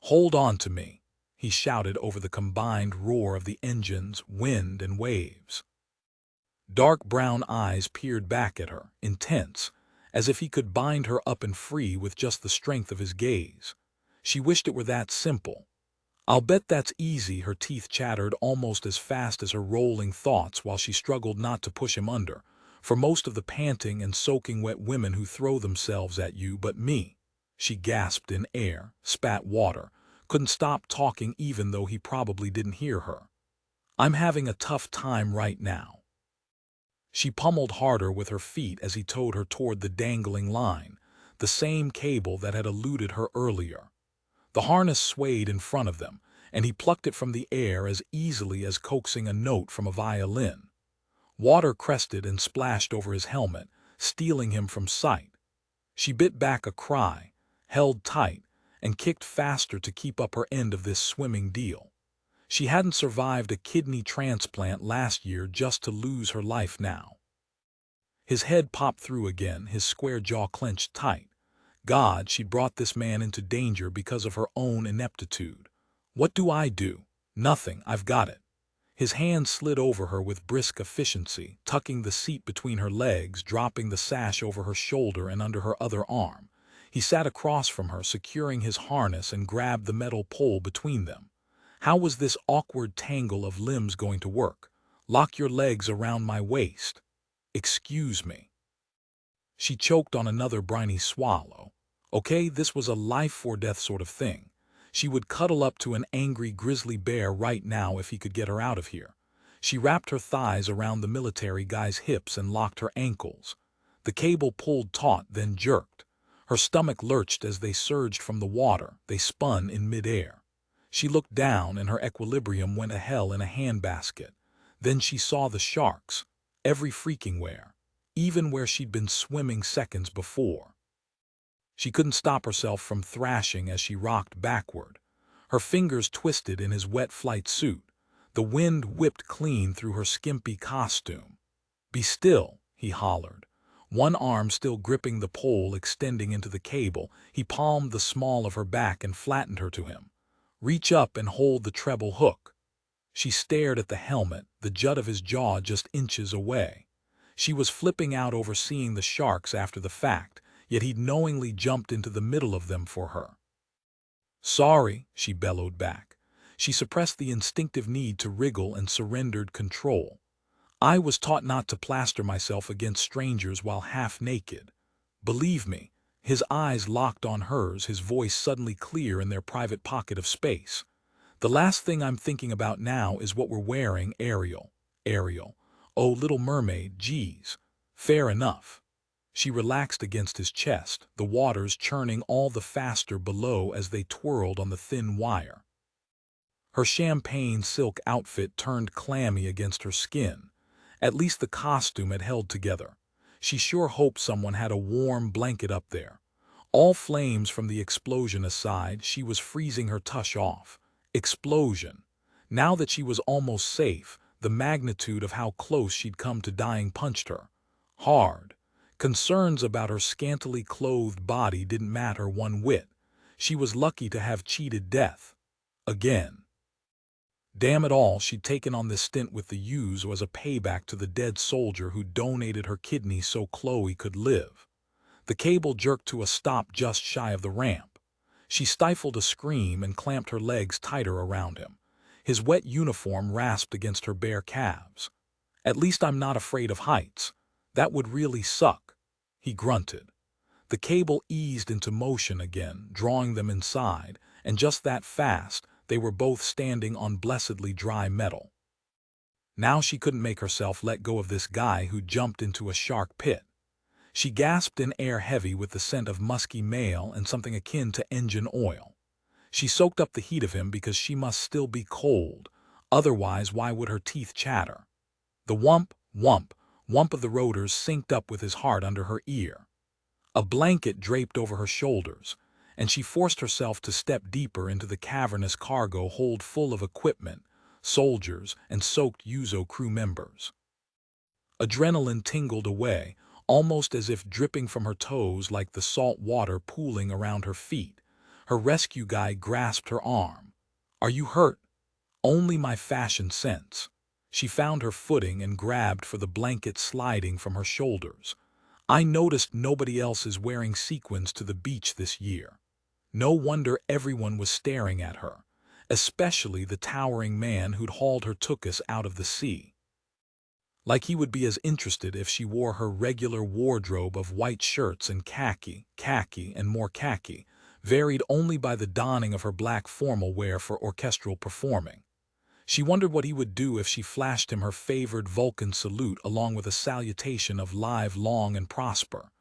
S1: "Hold on to me," he shouted over the combined roar of the engines, wind, and waves. Dark brown eyes peered back at her, intense, as if he could bind her up and free with just the strength of his gaze. She wished it were that simple. "I'll bet that's easy," her teeth chattered almost as fast as her rolling thoughts while she struggled not to push him under. "For most of the panting and soaking wet women who throw themselves at you, but me." She gasped in air, spat water, couldn't stop talking even though he probably didn't hear her. "I'm having a tough time right now." She pummeled harder with her feet as he towed her toward the dangling line, the same cable that had eluded her earlier. The harness swayed in front of them, and he plucked it from the air as easily as coaxing a note from a violin. Water crested and splashed over his helmet, stealing him from sight. She bit back a cry, held tight, and kicked faster to keep up her end of this swimming deal. She hadn't survived a kidney transplant last year just to lose her life now. His head popped through again, his square jaw clenched tight. God, she'd brought this man into danger because of her own ineptitude. "What do I do?" "Nothing, I've got it." His hand slid over her with brisk efficiency, tucking the seat between her legs, dropping the sash over her shoulder and under her other arm. He sat across from her, securing his harness, and grabbed the metal pole between them. How was this awkward tangle of limbs going to work? "Lock your legs around my waist." "Excuse me." She choked on another briny swallow. Okay, this was a life-or-death sort of thing. She would cuddle up to an angry grizzly bear right now if he could get her out of here. She wrapped her thighs around the military guy's hips and locked her ankles. The cable pulled taut, then jerked. Her stomach lurched as they surged from the water. They spun in midair. She looked down and her equilibrium went to hell in a handbasket. Then she saw the sharks, every freaking where, even where she'd been swimming seconds before. She couldn't stop herself from thrashing as she rocked backward. Her fingers twisted in his wet flight suit. The wind whipped clean through her skimpy costume. "Be still," he hollered. One arm still gripping the pole extending into the cable, he palmed the small of her back and flattened her to him. "Reach up and hold the treble hook." She stared at the helmet, the jut of his jaw just inches away. She was flipping out over seeing the sharks after the fact, yet he'd knowingly jumped into the middle of them for her. "Sorry," she bellowed back. She suppressed the instinctive need to wriggle and surrendered control. "I was taught not to plaster myself against strangers while half naked. Believe me." His eyes locked on hers, his voice suddenly clear in their private pocket of space. "The last thing I'm thinking about now is what we're wearing, Ariel." "Ariel. Oh, Little Mermaid, geez." "Fair enough." She relaxed against his chest, the waters churning all the faster below as they twirled on the thin wire. Her champagne silk outfit turned clammy against her skin. At least the costume had held together. She sure hoped someone had a warm blanket up there. All flames from the explosion aside, she was freezing her tush off. Explosion. Now that she was almost safe, the magnitude of how close she'd come to dying punched her hard. Concerns about her scantily clothed body didn't matter one whit. She was lucky to have cheated death. Again. Damn it all, she'd taken on this stint with the U's as a payback to the dead soldier who donated her kidney so Chloe could live. The cable jerked to a stop just shy of the ramp. She stifled a scream and clamped her legs tighter around him. His wet uniform rasped against her bare calves. "At least I'm not afraid of heights. That would really suck." He grunted. The cable eased into motion again, drawing them inside, and just that fast, they were both standing on blessedly dry metal. Now she couldn't make herself let go of this guy who jumped into a shark pit. She gasped in air heavy with the scent of musky male and something akin to engine oil. She soaked up the heat of him because she must still be cold, otherwise why would her teeth chatter? The whump, whump, whump of the rotors synced up with his heart under her ear. A blanket draped over her shoulders, and she forced herself to step deeper into the cavernous cargo hold full of equipment, soldiers, and soaked Uzo crew members. Adrenaline tingled away, almost as if dripping from her toes like the salt water pooling around her feet. Her rescue guy grasped her arm. "Are you hurt?" "Only my fashion sense." She found her footing and grabbed for the blanket sliding from her shoulders. I noticed nobody else is wearing sequins to the beach this year. No wonder everyone was staring at her, especially the towering man who'd hauled her tuchus out of the sea. Like he would be as interested if she wore her regular wardrobe of white shirts and khaki, and more khaki, varied only by the donning of her black formal wear for orchestral performing. She wondered what he would do if she flashed him her favored Vulcan salute along with a salutation of live long and prosper.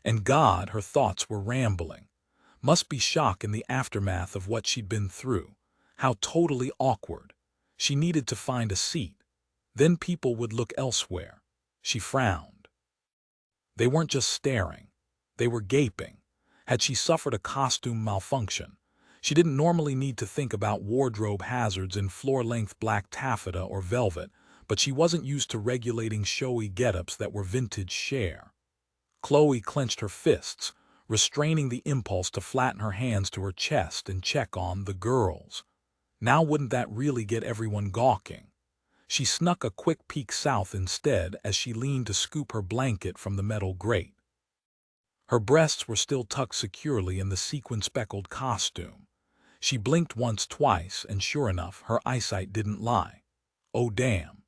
S1: And God, her thoughts were rambling. Must be shock in the aftermath of what she'd been through. How totally awkward. She needed to find a seat. Then people would look elsewhere. She frowned. They weren't just staring. They were gaping. Had she suffered a costume malfunction? She didn't normally need to think about wardrobe hazards in floor-length black taffeta or velvet, but she wasn't used to regulating showy get-ups that were vintage Cher. Chloe clenched her fists, restraining the impulse to flatten her hands to her chest and check on the girls. Now wouldn't that really get everyone gawking? She snuck a quick peek south instead as she leaned to scoop her blanket from the metal grate. Her breasts were still tucked securely in the sequin-speckled costume. She blinked once, twice, and sure enough, her eyesight didn't lie. Oh damn.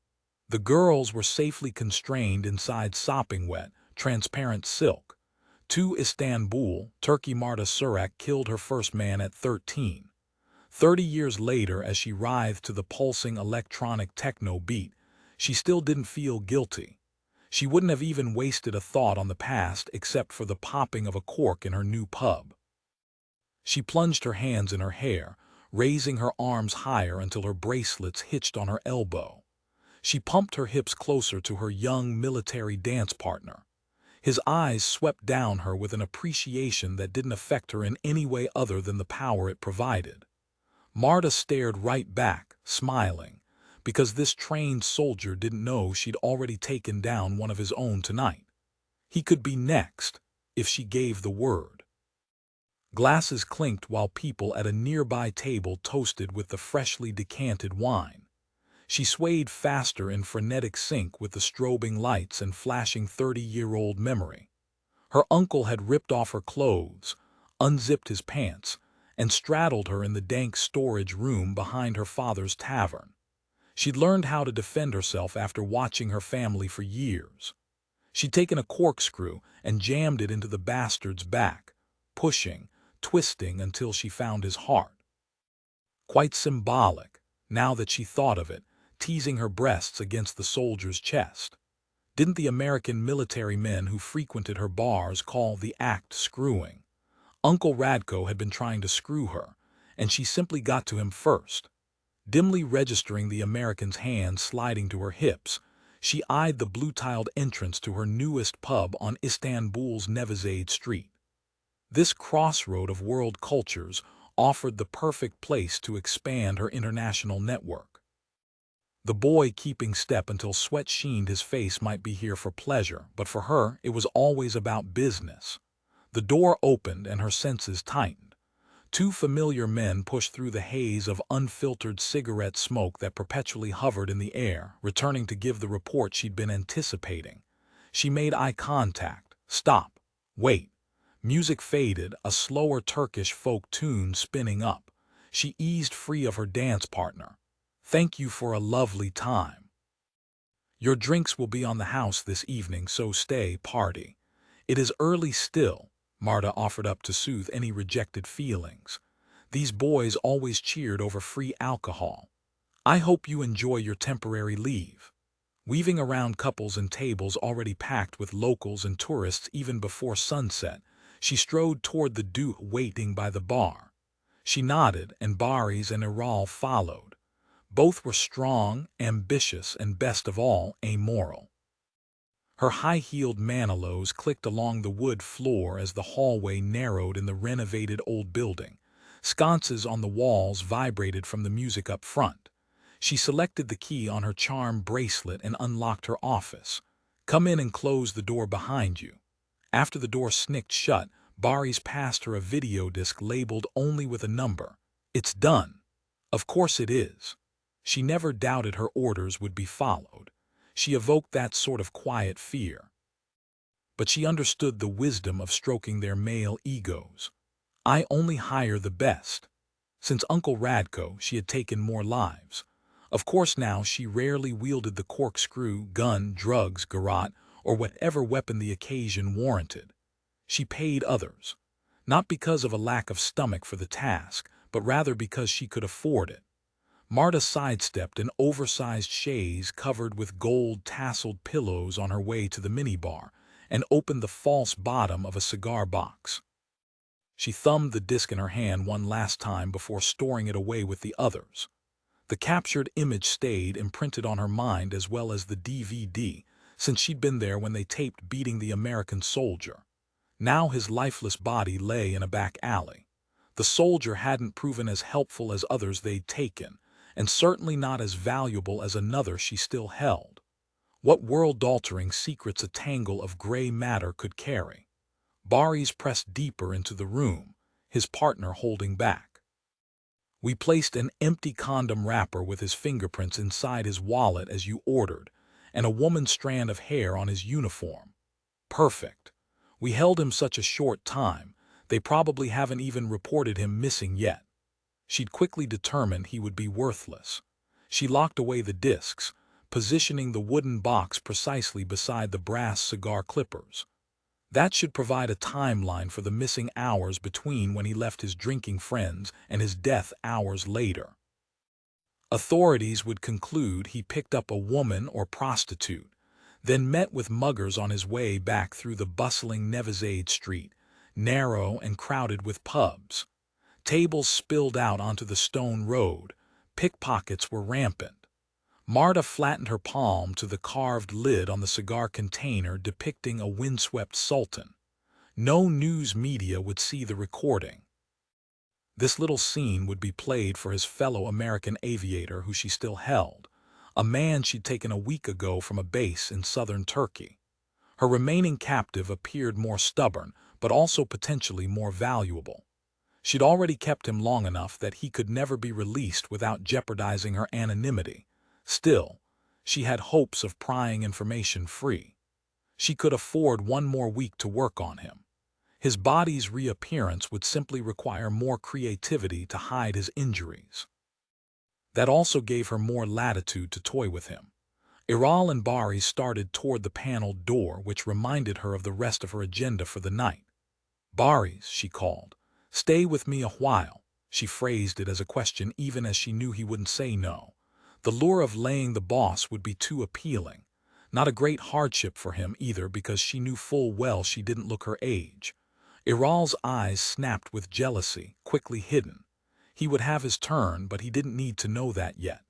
S1: The girls were safely constrained inside sopping wet, transparent silk. 2 Istanbul, Turkey. Marta Surak killed her first man at 13. 30 years later, as she writhed to the pulsing electronic techno beat, she still didn't feel guilty. She wouldn't have even wasted a thought on the past except for the popping of a cork in her new pub. She plunged her hands in her hair, raising her arms higher until her bracelets hitched on her elbow. She pumped her hips closer to her young military dance partner. His eyes swept down her with an appreciation that didn't affect her in any way other than the power it provided. Marta stared right back, smiling, because this trained soldier didn't know she'd already taken down one of his own tonight. He could be next, if she gave the word. Glasses clinked while people at a nearby table toasted with the freshly decanted wine. She swayed faster in frenetic sync with the strobing lights and flashing 30-year-old memory. Her uncle had ripped off her clothes, unzipped his pants, and straddled her in the dank storage room behind her father's tavern. She'd learned how to defend herself after watching her family for years. She'd taken a corkscrew and jammed it into the bastard's back, pushing, twisting until she found his heart. Quite symbolic, now that she thought of it, teasing her breasts against the soldier's chest. Didn't the American military men who frequented her bars call the act screwing? Uncle Radko had been trying to screw her, and she simply got to him first. Dimly registering the American's hands sliding to her hips, she eyed the blue-tiled entrance to her newest pub on Istanbul's Nevizade Street. This crossroad of world cultures offered the perfect place to expand her international network. The boy keeping step until sweat sheened his face might be here for pleasure, but for her it was always about business. The door opened and her senses tightened. 2 familiar men pushed through the haze of unfiltered cigarette smoke that perpetually hovered in the air, returning to give the report she'd been anticipating. She made eye contact. Stop. Wait. Music faded, a slower Turkish folk tune spinning up. She eased free of her dance partner. Thank you for a lovely time. Your drinks will be on the house this evening, so stay, party. It is early still, Marta offered up to soothe any rejected feelings. These boys always cheered over free alcohol. I hope you enjoy your temporary leave. Weaving around couples and tables already packed with locals and tourists even before sunset, she strode toward the dude waiting by the bar. She nodded, and Baris and Iral followed. Both were strong, ambitious, and best of all, amoral. Her high-heeled Manilows clicked along the wood floor as the hallway narrowed in the renovated old building. Sconces on the walls vibrated from the music up front. She selected the key on her charm bracelet and unlocked her office. Come in and close the door behind you. After the door snicked shut, Baris passed her a video disc labeled only with a number. It's done. Of course it is. She never doubted her orders would be followed. She evoked that sort of quiet fear. but she understood the wisdom of stroking their male egos. I only hire the best. Since Uncle Radko, she had taken more lives. Of course now she rarely wielded the corkscrew, gun, drugs, garrote, or whatever weapon the occasion warranted. She paid others, not because of a lack of stomach for the task, but rather because she could afford it. Marta sidestepped an oversized chaise covered with gold-tasseled pillows on her way to the minibar and opened the false bottom of a cigar box. She thumbed the disc in her hand one last time before storing it away with the others. The captured image stayed imprinted on her mind as well as the DVD, since she'd been there when they taped Beating the American Soldier. Now his lifeless body lay in a back alley. The soldier hadn't proven as helpful as others they'd taken, and certainly not as valuable as another she still held. What world-altering secrets a tangle of gray matter could carry? Boris pressed deeper into the room, his partner holding back. We placed an empty condom wrapper with his fingerprints inside his wallet as you ordered, and a woman's strand of hair on his uniform. Perfect. We held him such a short time, they probably haven't even reported him missing yet. She'd quickly determined he would be worthless. She locked away the discs, positioning the wooden box precisely beside the brass cigar clippers. That should provide a timeline for the missing hours between when he left his drinking friends and his death hours later. Authorities would conclude he picked up a woman or prostitute, then met with muggers on his way back through the bustling Nevezade Street, narrow and crowded with pubs. Tables spilled out onto the stone road. Pickpockets were rampant. Marta flattened her palm to the carved lid on the cigar container depicting a windswept sultan. No news media would see the recording. This little scene would be played for his fellow American aviator who she still held, a man she'd taken a week ago from a base in southern Turkey. Her remaining captive appeared more stubborn, but also potentially more valuable. She'd already kept him long enough that he could never be released without jeopardizing her anonymity. Still, she had hopes of prying information free. She could afford one more week to work on him. His body's reappearance would simply require more creativity to hide his injuries. That also gave her more latitude to toy with him. Iral and Bari started toward the paneled door, which reminded her of the rest of her agenda for the night. "Baris," she called. "Stay with me a while." She phrased it as a question even as she knew he wouldn't say no. The lure of laying the boss would be too appealing. Not a great hardship for him either, because she knew full well she didn't look her age. Iral's eyes snapped with jealousy, quickly hidden. He would have his turn, but he didn't need to know that yet.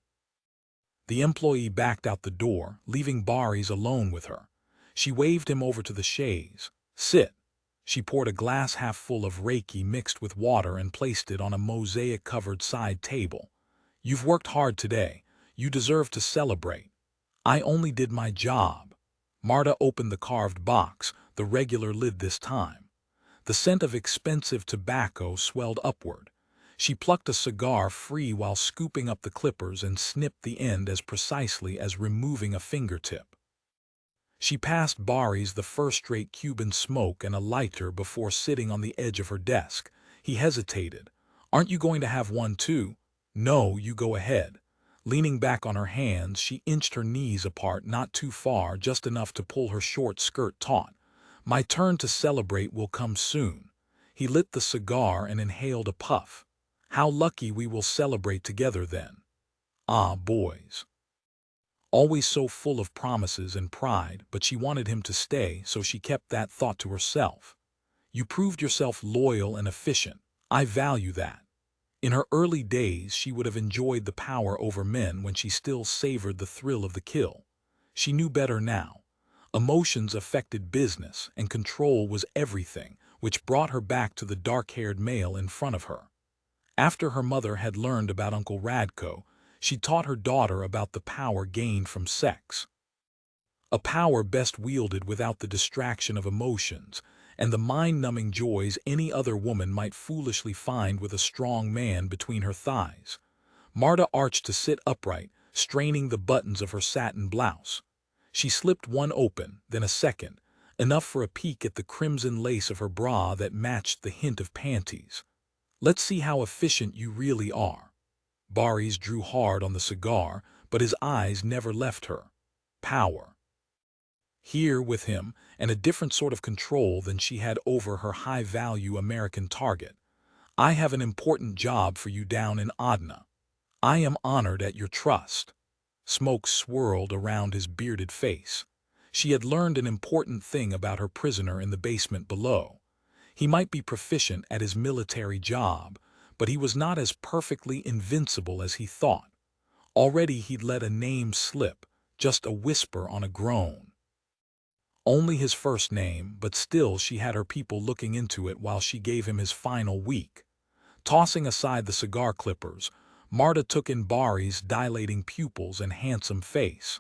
S1: The employee backed out the door, leaving Baris alone with her. She waved him over to the chaise. "Sit." She poured a glass half full of Reiki mixed with water and placed it on a mosaic-covered side table. "You've worked hard today. You deserve to celebrate." "I only did my job." Marta opened the carved box, the regular lid this time. The scent of expensive tobacco swelled upward. She plucked a cigar free while scooping up the clippers and snipped the end as precisely as removing a fingertip. She passed Baris the first-rate Cuban smoke and a lighter before sitting on the edge of her desk. He hesitated. "Aren't you going to have one too?" "No, you go ahead." Leaning back on her hands, she inched her knees apart not too far, just enough to pull her short skirt taut. "My turn to celebrate will come soon." He lit the cigar and inhaled a puff. "How lucky we will celebrate together then." Ah, boys. Always so full of promises and pride, but she wanted him to stay, so she kept that thought to herself. "You proved yourself loyal and efficient. I value that." In her early days, she would have enjoyed the power over men when she still savored the thrill of the kill. She knew better now. Emotions affected business, and control was everything, which brought her back to the dark-haired male in front of her. After her mother had learned about Uncle Radko, she taught her daughter about the power gained from sex. A power best wielded without the distraction of emotions, and the mind-numbing joys any other woman might foolishly find with a strong man between her thighs. Marta arched to sit upright, straining the buttons of her satin blouse. She slipped one open, then a second, enough for a peek at the crimson lace of her bra that matched the hint of panties. "Let's see how efficient you really are." Barry's drew hard on the cigar, but his eyes never left her. Power. Here with him, and a different sort of control than she had over her high-value American target. "I have an important job for you down in Adna. I am honored at your trust." Smoke swirled around his bearded face. She had learned an important thing about her prisoner in the basement below. He might be proficient at his military job, but he was not as perfectly invincible as he thought. Already he'd let a name slip, just a whisper on a groan. Only his first name, but still she had her people looking into it while she gave him his final week. Tossing aside the cigar clippers, Marta took in Barry's dilating pupils and handsome face.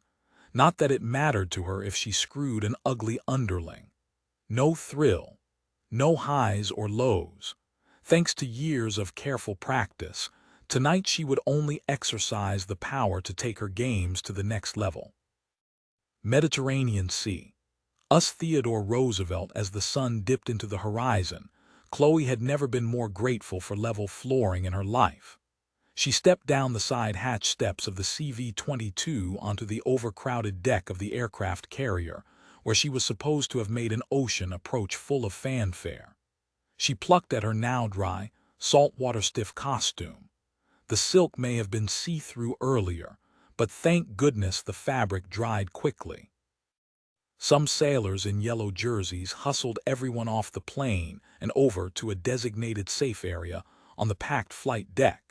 S1: Not that it mattered to her if she screwed an ugly underling. No thrill. No highs or lows. Thanks to years of careful practice, tonight she would only exercise the power to take her games to the next level. Mediterranean Sea. Us Theodore Roosevelt. As the sun dipped into the horizon, Chloe had never been more grateful for level flooring in her life. She stepped down the side hatch steps of the CV-22 onto the overcrowded deck of the aircraft carrier, where she was supposed to have made an ocean approach full of fanfare. She plucked at her now dry, saltwater-stiff costume. The silk may have been see-through earlier, but thank goodness the fabric dried quickly. Some sailors in yellow jerseys hustled everyone off the plane and over to a designated safe area on the packed flight deck.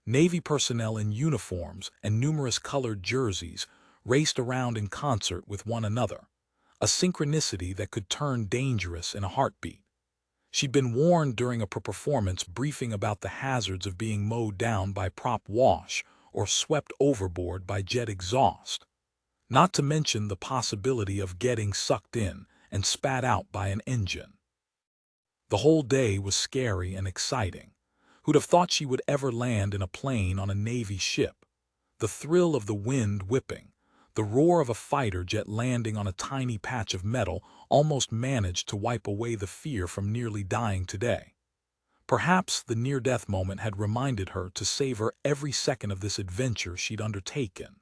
S1: Navy personnel in uniforms and numerous colored jerseys raced around in concert with one another, a synchronicity that could turn dangerous in a heartbeat. She'd been warned during a performance briefing about the hazards of being mowed down by prop wash or swept overboard by jet exhaust, not to mention the possibility of getting sucked in and spat out by an engine. The whole day was scary and exciting. Who'd have thought she would ever land in a plane on a Navy ship? The thrill of the wind whipping, the roar of a fighter jet landing on a tiny patch of metal almost managed to wipe away the fear from nearly dying today. Perhaps the near-death moment had reminded her to savor every second of this adventure she'd undertaken.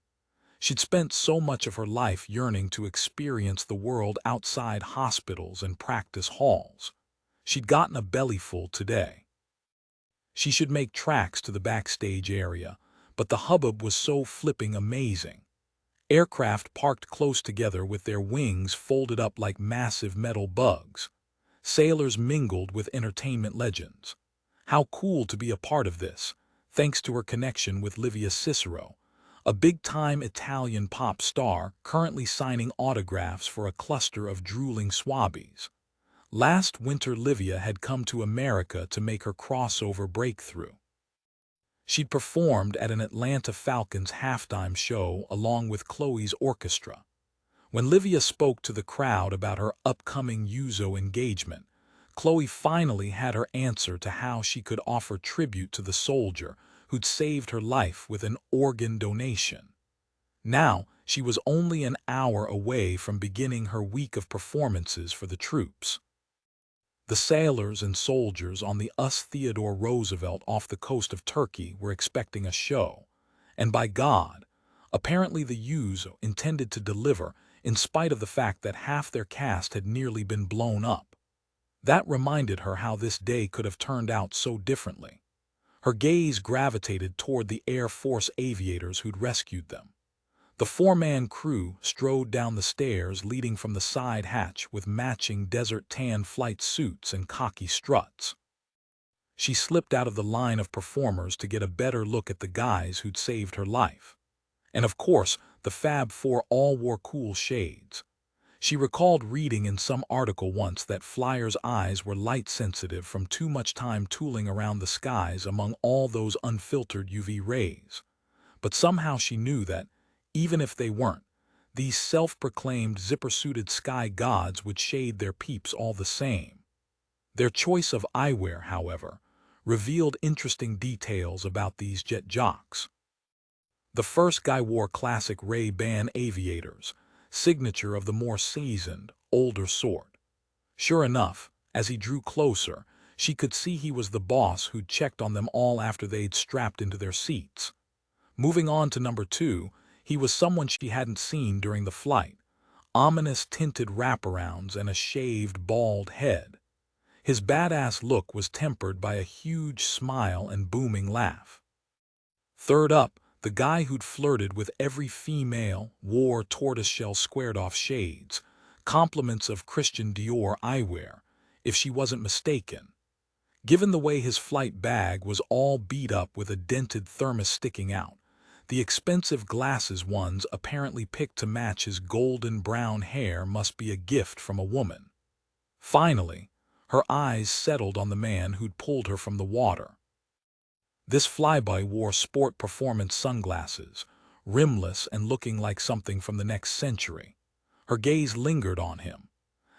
S1: She'd spent so much of her life yearning to experience the world outside hospitals and practice halls. She'd gotten a bellyful today. She should make tracks to the backstage area, but the hubbub was so flipping amazing. Aircraft parked close together with their wings folded up like massive metal bugs. Sailors mingled with entertainment legends. How cool to be a part of this, thanks to her connection with Livia Cicero, a big-time Italian pop star currently signing autographs for a cluster of drooling swabbies. Last winter Livia had come to America to make her crossover breakthrough. She'd performed at an Atlanta Falcons halftime show along with Chloe's orchestra. When Livia spoke to the crowd about her upcoming Yuzo engagement, Chloe finally had her answer to how she could offer tribute to the soldier who'd saved her life with an organ donation. Now, she was only an hour away from beginning her week of performances for the troops. The sailors and soldiers on the US Theodore Roosevelt off the coast of Turkey were expecting a show, and by God, apparently the Yuzo intended to deliver in spite of the fact that half their cast had nearly been blown up. That reminded her how this day could have turned out so differently. Her gaze gravitated toward the Air Force aviators who'd rescued them. The four-man crew strode down the stairs leading from the side hatch with matching desert tan flight suits and cocky struts. She slipped out of the line of performers to get a better look at the guys who'd saved her life. And of course, the Fab Four all wore cool shades. She recalled reading in some article once that flyers' eyes were light-sensitive from too much time tooling around the skies among all those unfiltered UV rays. But somehow she knew that, even if they weren't, these self-proclaimed zipper-suited sky gods would shade their peeps all the same. Their choice of eyewear, however, revealed interesting details about these jet jocks. The first guy wore classic Ray-Ban aviators, signature of the more seasoned, older sort. Sure enough, as he drew closer, she could see he was the boss who'd checked on them all after they'd strapped into their seats. Moving on to number 2, he was someone she hadn't seen during the flight. Ominous tinted wraparounds and a shaved, bald head. His badass look was tempered by a huge smile and booming laugh. Third up, the guy who'd flirted with every female, wore tortoiseshell squared-off shades, compliments of Christian Dior eyewear, if she wasn't mistaken. Given the way his flight bag was all beat up with a dented thermos sticking out, the expensive glasses ones apparently picked to match his golden brown hair must be a gift from a woman. Finally, her eyes settled on the man who'd pulled her from the water. This flyboy wore sport performance sunglasses, rimless and looking like something from the next century. Her gaze lingered on him.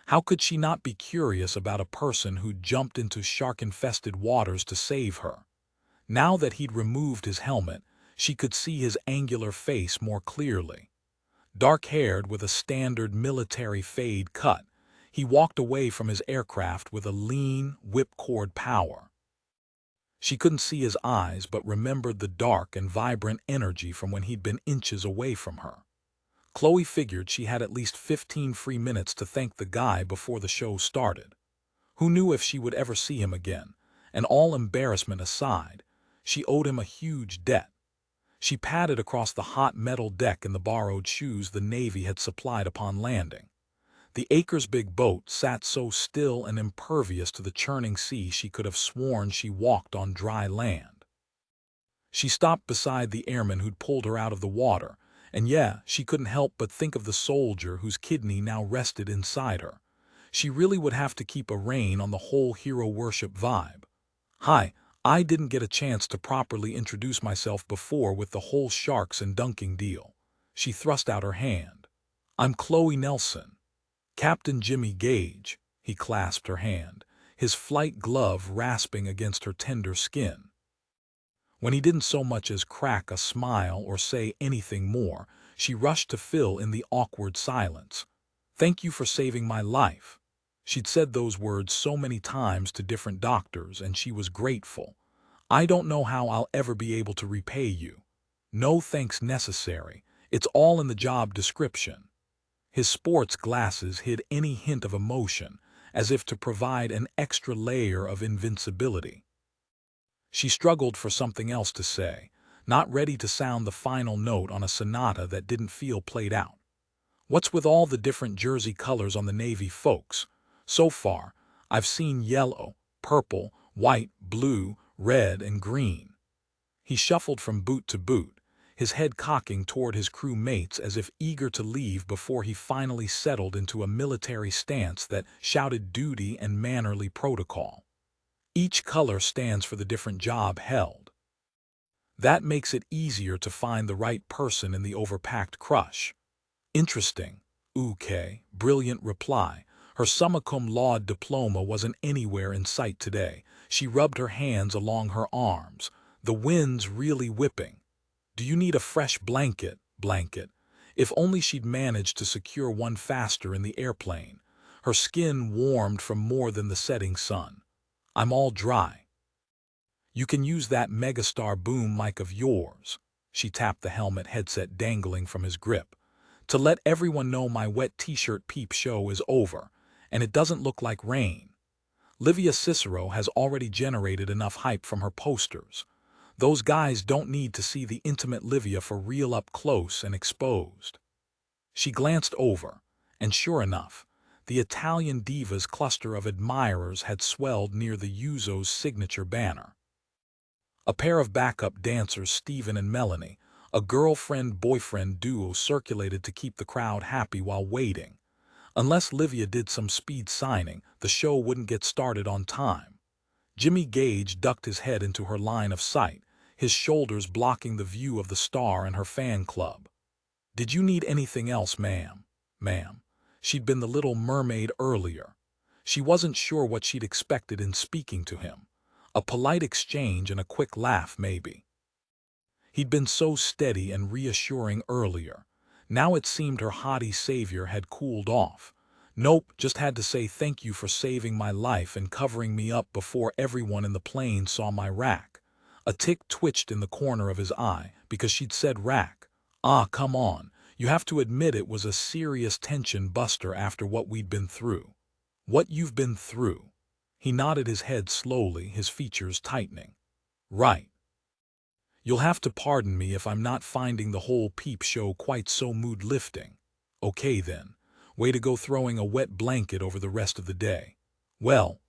S1: How could she not be curious about a person who'd jumped into shark-infested waters to save her? Now that he'd removed his helmet, she could see his angular face more clearly. Dark-haired with a standard military fade cut, he walked away from his aircraft with a lean, whipcord power. She couldn't see his eyes but remembered the dark and vibrant energy from when he'd been inches away from her. Chloe figured she had at least 15 free minutes to thank the guy before the show started. Who knew if she would ever see him again, and all embarrassment aside, she owed him a huge debt. She padded across the hot metal deck in the borrowed shoes the Navy had supplied upon landing. The acres-big boat sat so still and impervious to the churning sea she could have sworn she walked on dry land. She stopped beside the airman who'd pulled her out of the water, and yeah, she couldn't help but think of the soldier whose kidney now rested inside her. She really would have to keep a rein on the whole hero worship vibe. Hi, I didn't get a chance to properly introduce myself before with the whole sharks and dunking deal. She thrust out her hand. I'm Chloe Nelson. Captain Jimmy Gage. He clasped her hand, his flight glove rasping against her tender skin. When he didn't so much as crack a smile or say anything more, she rushed to fill in the awkward silence. Thank you for saving my life. She'd said those words so many times to different doctors, and she was grateful. I don't know how I'll ever be able to repay you. No thanks necessary. It's all in the job description. His sports glasses hid any hint of emotion, as if to provide an extra layer of invincibility. She struggled for something else to say, not ready to sound the final note on a sonata that didn't feel played out. What's with all the different jersey colors on the Navy folks? So far, I've seen yellow, purple, white, blue, red, and green. He shuffled from boot to boot, his head cocking toward his crew mates as if eager to leave before he finally settled into a military stance that shouted duty and mannerly protocol. Each color stands for the different job held. That makes it easier to find the right person in the overpacked crush. Interesting. Okay, brilliant reply. Her summa cum laude diploma wasn't anywhere in sight today. She rubbed her hands along her arms. The wind's really whipping. Do you need a fresh blanket? If only she'd managed to secure one faster in the airplane. Her skin warmed from more than the setting sun. I'm all dry. You can use that megastar boom mic of yours. She tapped the helmet headset dangling from his grip. To let everyone know my wet t-shirt peep show is over, and it doesn't look like rain. Livia Cicero has already generated enough hype from her posters. Those guys don't need to see the intimate Livia for real up close and exposed. She glanced over, and sure enough, the Italian diva's cluster of admirers had swelled near the Uzo's signature banner. A pair of backup dancers, Stephen and Melanie, a girlfriend-boyfriend duo, circulated to keep the crowd happy while waiting. Unless Livia did some speed signing, the show wouldn't get started on time. Jimmy Gage ducked his head into her line of sight, his shoulders blocking the view of the star and her fan club. Did you need anything else, ma'am? She'd been the Little Mermaid earlier. She wasn't sure what she'd expected in speaking to him. A polite exchange and a quick laugh, maybe. He'd been so steady and reassuring earlier. Now it seemed her haughty savior had cooled off. Nope, just had to say thank you for saving my life and covering me up before everyone in the plane saw my rack. A tick twitched in the corner of his eye because she'd said rack. Ah, come on. You have to admit it was a serious tension buster after what we'd been through. What you've been through. He nodded his head slowly, his features tightening. Right. You'll have to pardon me if I'm not finding the whole peep show quite so mood-lifting. Okay then. Way to go throwing a wet blanket over the rest of the day. Well,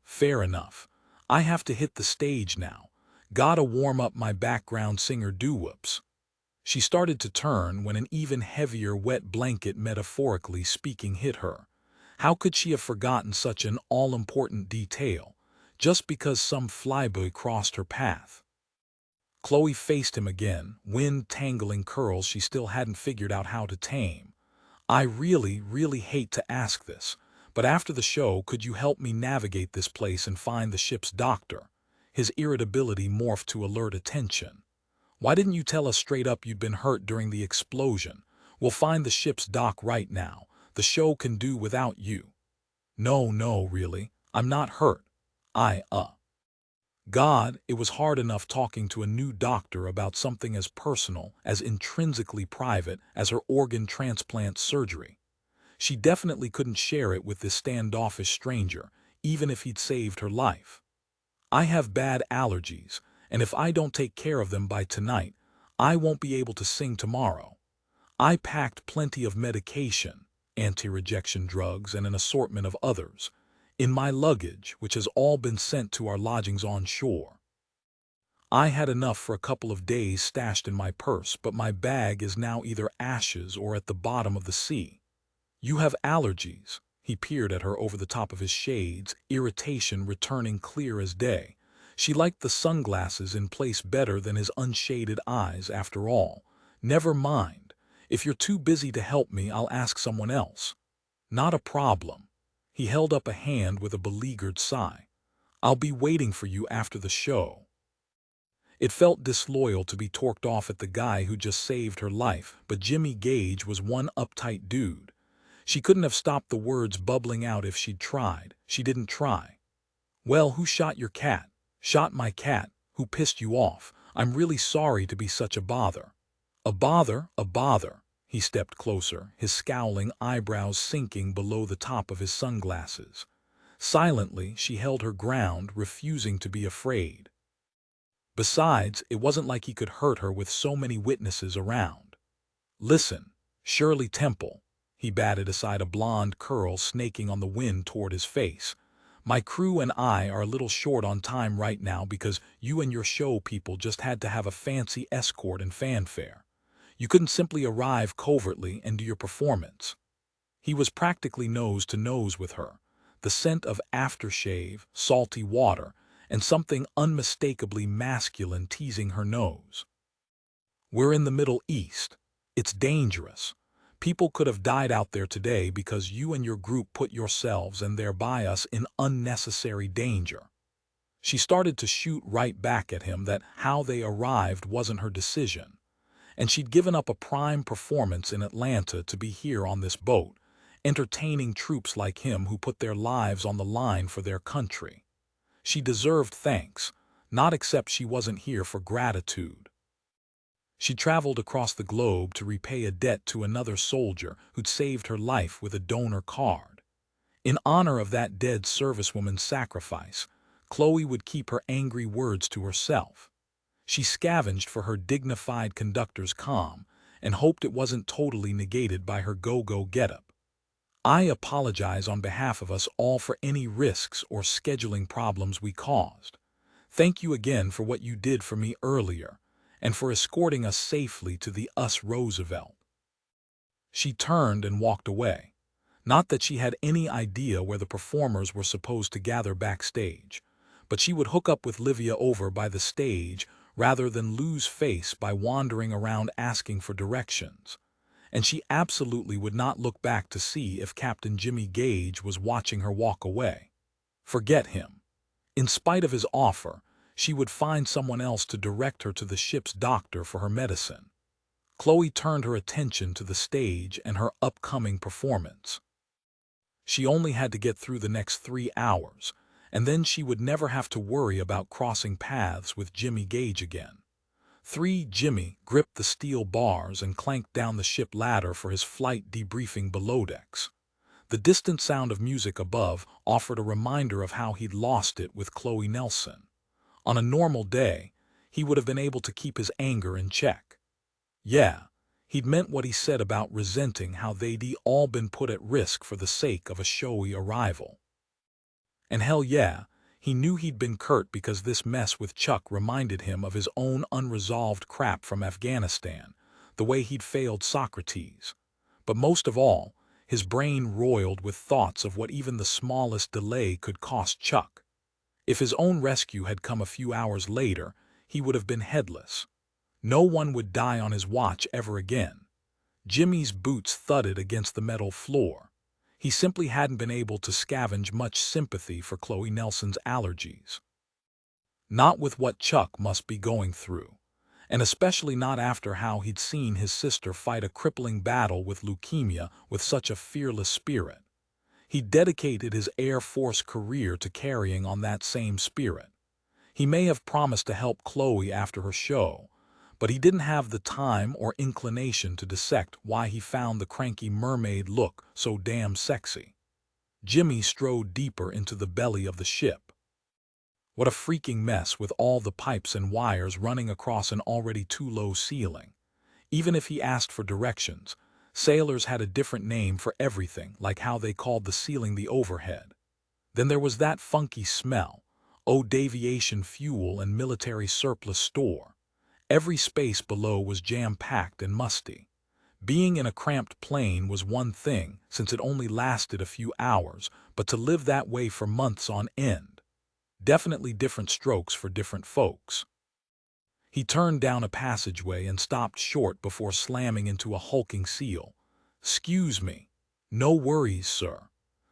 S1: fair enough. I have to hit the stage now. Gotta warm up my background singer doo-woops. She started to turn when an even heavier wet blanket, metaphorically speaking, hit her. How could she have forgotten such an all-important detail, just because some flyboy crossed her path? Chloe faced him again, wind-tangling curls she still hadn't figured out how to tame. I really, really hate to ask this, but after the show, could you help me navigate this place and find the ship's doctor? His irritability morphed to alert attention. Why didn't you tell us straight up you'd been hurt during the explosion? We'll find the ship's doc right now. The show can do without you. No, really. I'm not hurt. God, it was hard enough talking to a new doctor about something as personal, as intrinsically private as her organ transplant surgery. She definitely couldn't share it with this standoffish stranger, even if he'd saved her life. I have bad allergies, and if I don't take care of them by tonight, I won't be able to sing tomorrow. I packed plenty of medication, anti-rejection drugs, and an assortment of others in my luggage, which has all been sent to our lodgings on shore. I had enough for a couple of days stashed in my purse, but my bag is now either ashes or at the bottom of the sea. You have allergies. He peered at her over the top of his shades, irritation returning clear as day. She liked the sunglasses in place better than his unshaded eyes, after all. Never mind. If you're too busy to help me, I'll ask someone else. Not a problem. He held up a hand with a beleaguered sigh. I'll be waiting for you after the show. It felt disloyal to be torqued off at the guy who just saved her life, but Jimmy Gage was one uptight dude. She couldn't have stopped the words bubbling out if she'd tried. She didn't try. Well, who shot your cat? Shot my cat. Who pissed you off? I'm really sorry to be such a bother. A bother? A bother. He stepped closer, his scowling eyebrows sinking below the top of his sunglasses. Silently, she held her ground, refusing to be afraid. Besides, it wasn't like he could hurt her with so many witnesses around. Listen, Shirley Temple. He batted aside a blonde curl snaking on the wind toward his face. My crew and I are a little short on time right now because you and your show people just had to have a fancy escort and fanfare. You couldn't simply arrive covertly and do your performance. He was practically nose to nose with her, the scent of aftershave, salty water, and something unmistakably masculine teasing her nose. We're in the Middle East. It's dangerous. People could have died out there today because you and your group put yourselves and thereby us in unnecessary danger. She started to shoot right back at him that how they arrived wasn't her decision. And she'd given up a prime performance in Atlanta to be here on this boat, entertaining troops like him who put their lives on the line for their country. She deserved thanks, not except she wasn't here for gratitude. She traveled across the globe to repay a debt to another soldier who'd saved her life with a donor card. In honor of that dead servicewoman's sacrifice, Chloe would keep her angry words to herself. She scavenged for her dignified conductor's calm and hoped it wasn't totally negated by her go-go getup. I apologize on behalf of us all for any risks or scheduling problems we caused. Thank you again for what you did for me earlier and for escorting us safely to the US Roosevelt. She turned and walked away. Not that she had any idea where the performers were supposed to gather backstage, but she would hook up with Livia over by the stage rather than lose face by wandering around asking for directions. And she absolutely would not look back to see if Captain Jimmy Gage was watching her walk away. Forget him. In spite of his offer, she would find someone else to direct her to the ship's doctor for her medicine. Chloe turned her attention to the stage and her upcoming performance. She only had to get through the next 3 hours, and then she would never have to worry about crossing paths with Jimmy Gage again. Jimmy gripped the steel bars and clanked down the ship ladder for his flight debriefing below decks. The distant sound of music above offered a reminder of how he'd lost it with Chloe Nelson. On a normal day, he would have been able to keep his anger in check. Yeah, he'd meant what he said about resenting how they'd all been put at risk for the sake of a showy arrival. And hell yeah, he knew he'd been curt because this mess with Chuck reminded him of his own unresolved crap from Afghanistan, the way he'd failed Socrates. But most of all, his brain roiled with thoughts of what even the smallest delay could cost Chuck. If his own rescue had come a few hours later, he would have been headless. No one would die on his watch ever again. Jimmy's boots thudded against the metal floor. He simply hadn't been able to scavenge much sympathy for Chloe Nelson's allergies. Not with what Chuck must be going through, and especially not after how he'd seen his sister fight a crippling battle with leukemia with such a fearless spirit. He dedicated his Air Force career to carrying on that same spirit. He may have promised to help Chloe after her show, but he didn't have the time or inclination to dissect why he found the cranky mermaid look so damn sexy. Jimmy strode deeper into the belly of the ship. What a freaking mess with all the pipes and wires running across an already too low ceiling. Even if he asked for directions, sailors had a different name for everything, like how they called the ceiling the overhead. Then there was that funky smell, aviation fuel and military surplus store. Every space below was jam-packed and musty. Being in a cramped plane was one thing, since it only lasted a few hours, but to live that way for months on end. Definitely different strokes for different folks. He turned down a passageway and stopped short before slamming into a hulking seal. "Excuse me." "No worries, sir."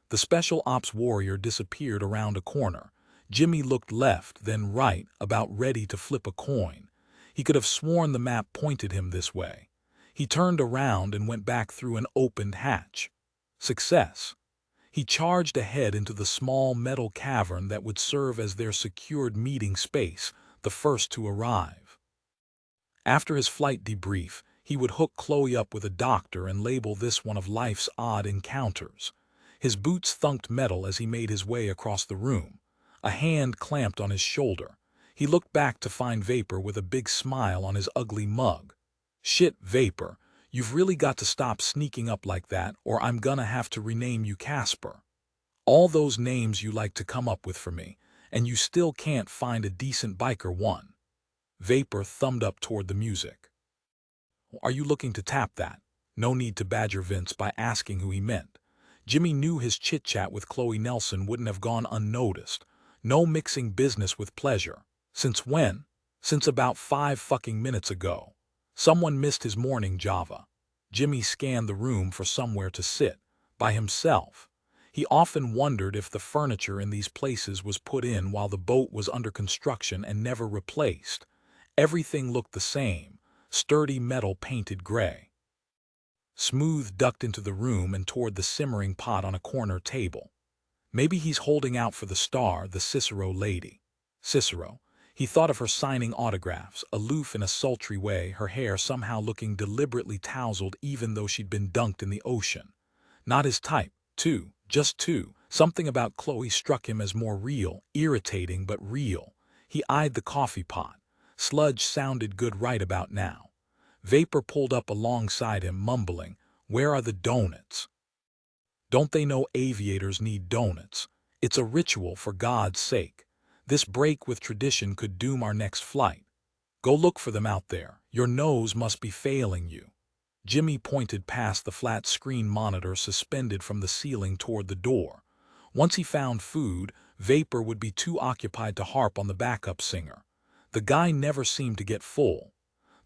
S1: The special ops warrior disappeared around a corner. Jimmy looked left, then right, about ready to flip a coin. He could have sworn the map pointed him this way. He turned around and went back through an opened hatch. Success. He charged ahead into the small metal cavern that would serve as their secured meeting space, the first to arrive. After his flight debrief, he would hook Chloe up with a doctor and label this one of life's odd encounters. His boots thunked metal as he made his way across the room. A hand clamped on his shoulder. He looked back to find Vapor with a big smile on his ugly mug. "Shit, Vapor, you've really got to stop sneaking up like that, or I'm gonna have to rename you Casper. All those names you like to come up with for me, and you still can't find a decent biker one." Vapor thumbed up toward the music. "Are you looking to tap that?" No need to badger Vince by asking who he meant. Jimmy knew his chit-chat with Chloe Nelson wouldn't have gone unnoticed. No mixing business with pleasure. Since when? Since about 5 fucking minutes ago. Someone missed his morning Java. Jimmy scanned the room for somewhere to sit, by himself. He often wondered if the furniture in these places was put in while the boat was under construction and never replaced. Everything looked the same, sturdy metal painted gray. Smooth ducked into the room and toward the simmering pot on a corner table. Maybe he's holding out for the star, the Cicero lady. Cicero. He thought of her signing autographs, aloof in a sultry way, her hair somehow looking deliberately tousled even though she'd been dunked in the ocean. Not his type, too, just too. Something about Chloe struck him as more real, irritating but real. He eyed the coffee pot. Sludge sounded good right about now. Vapor pulled up alongside him, mumbling, "Where are the donuts?" Don't they know aviators need donuts? It's a ritual, for God's sake. This break with tradition could doom our next flight. Go look for them out there. Your nose must be failing you. Jimmy pointed past the flat screen monitor suspended from the ceiling toward the door. Once he found food, Vapor would be too occupied to harp on the backup singer. The guy never seemed to get full.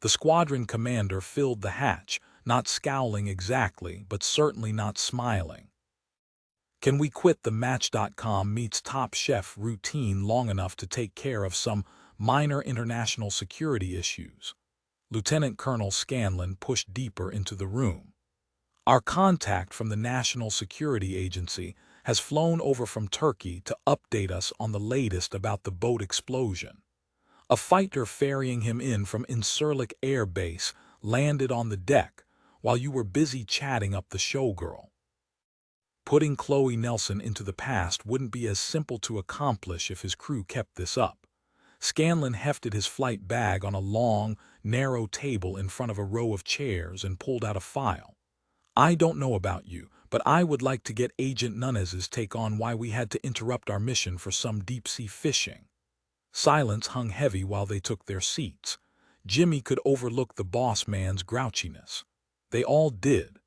S1: The squadron commander filled the hatch, not scowling exactly, but certainly not smiling. Can we quit the Match.com meets Top Chef routine long enough to take care of some minor international security issues? Lieutenant Colonel Scanlon pushed deeper into the room. Our contact from the National Security Agency has flown over from Turkey to update us on the latest about the boat explosion. A fighter ferrying him in from Incirlik Air Base landed on the deck while you were busy chatting up the showgirl. Putting Chloe Nelson into the past wouldn't be as simple to accomplish if his crew kept this up. Scanlon hefted his flight bag on a long, narrow table in front of a row of chairs and pulled out a file. I don't know about you, but I would like to get Agent Nunez's take on why we had to interrupt our mission for some deep-sea fishing. Silence hung heavy while they took their seats. Jimmy could overlook the boss man's grouchiness. They all did.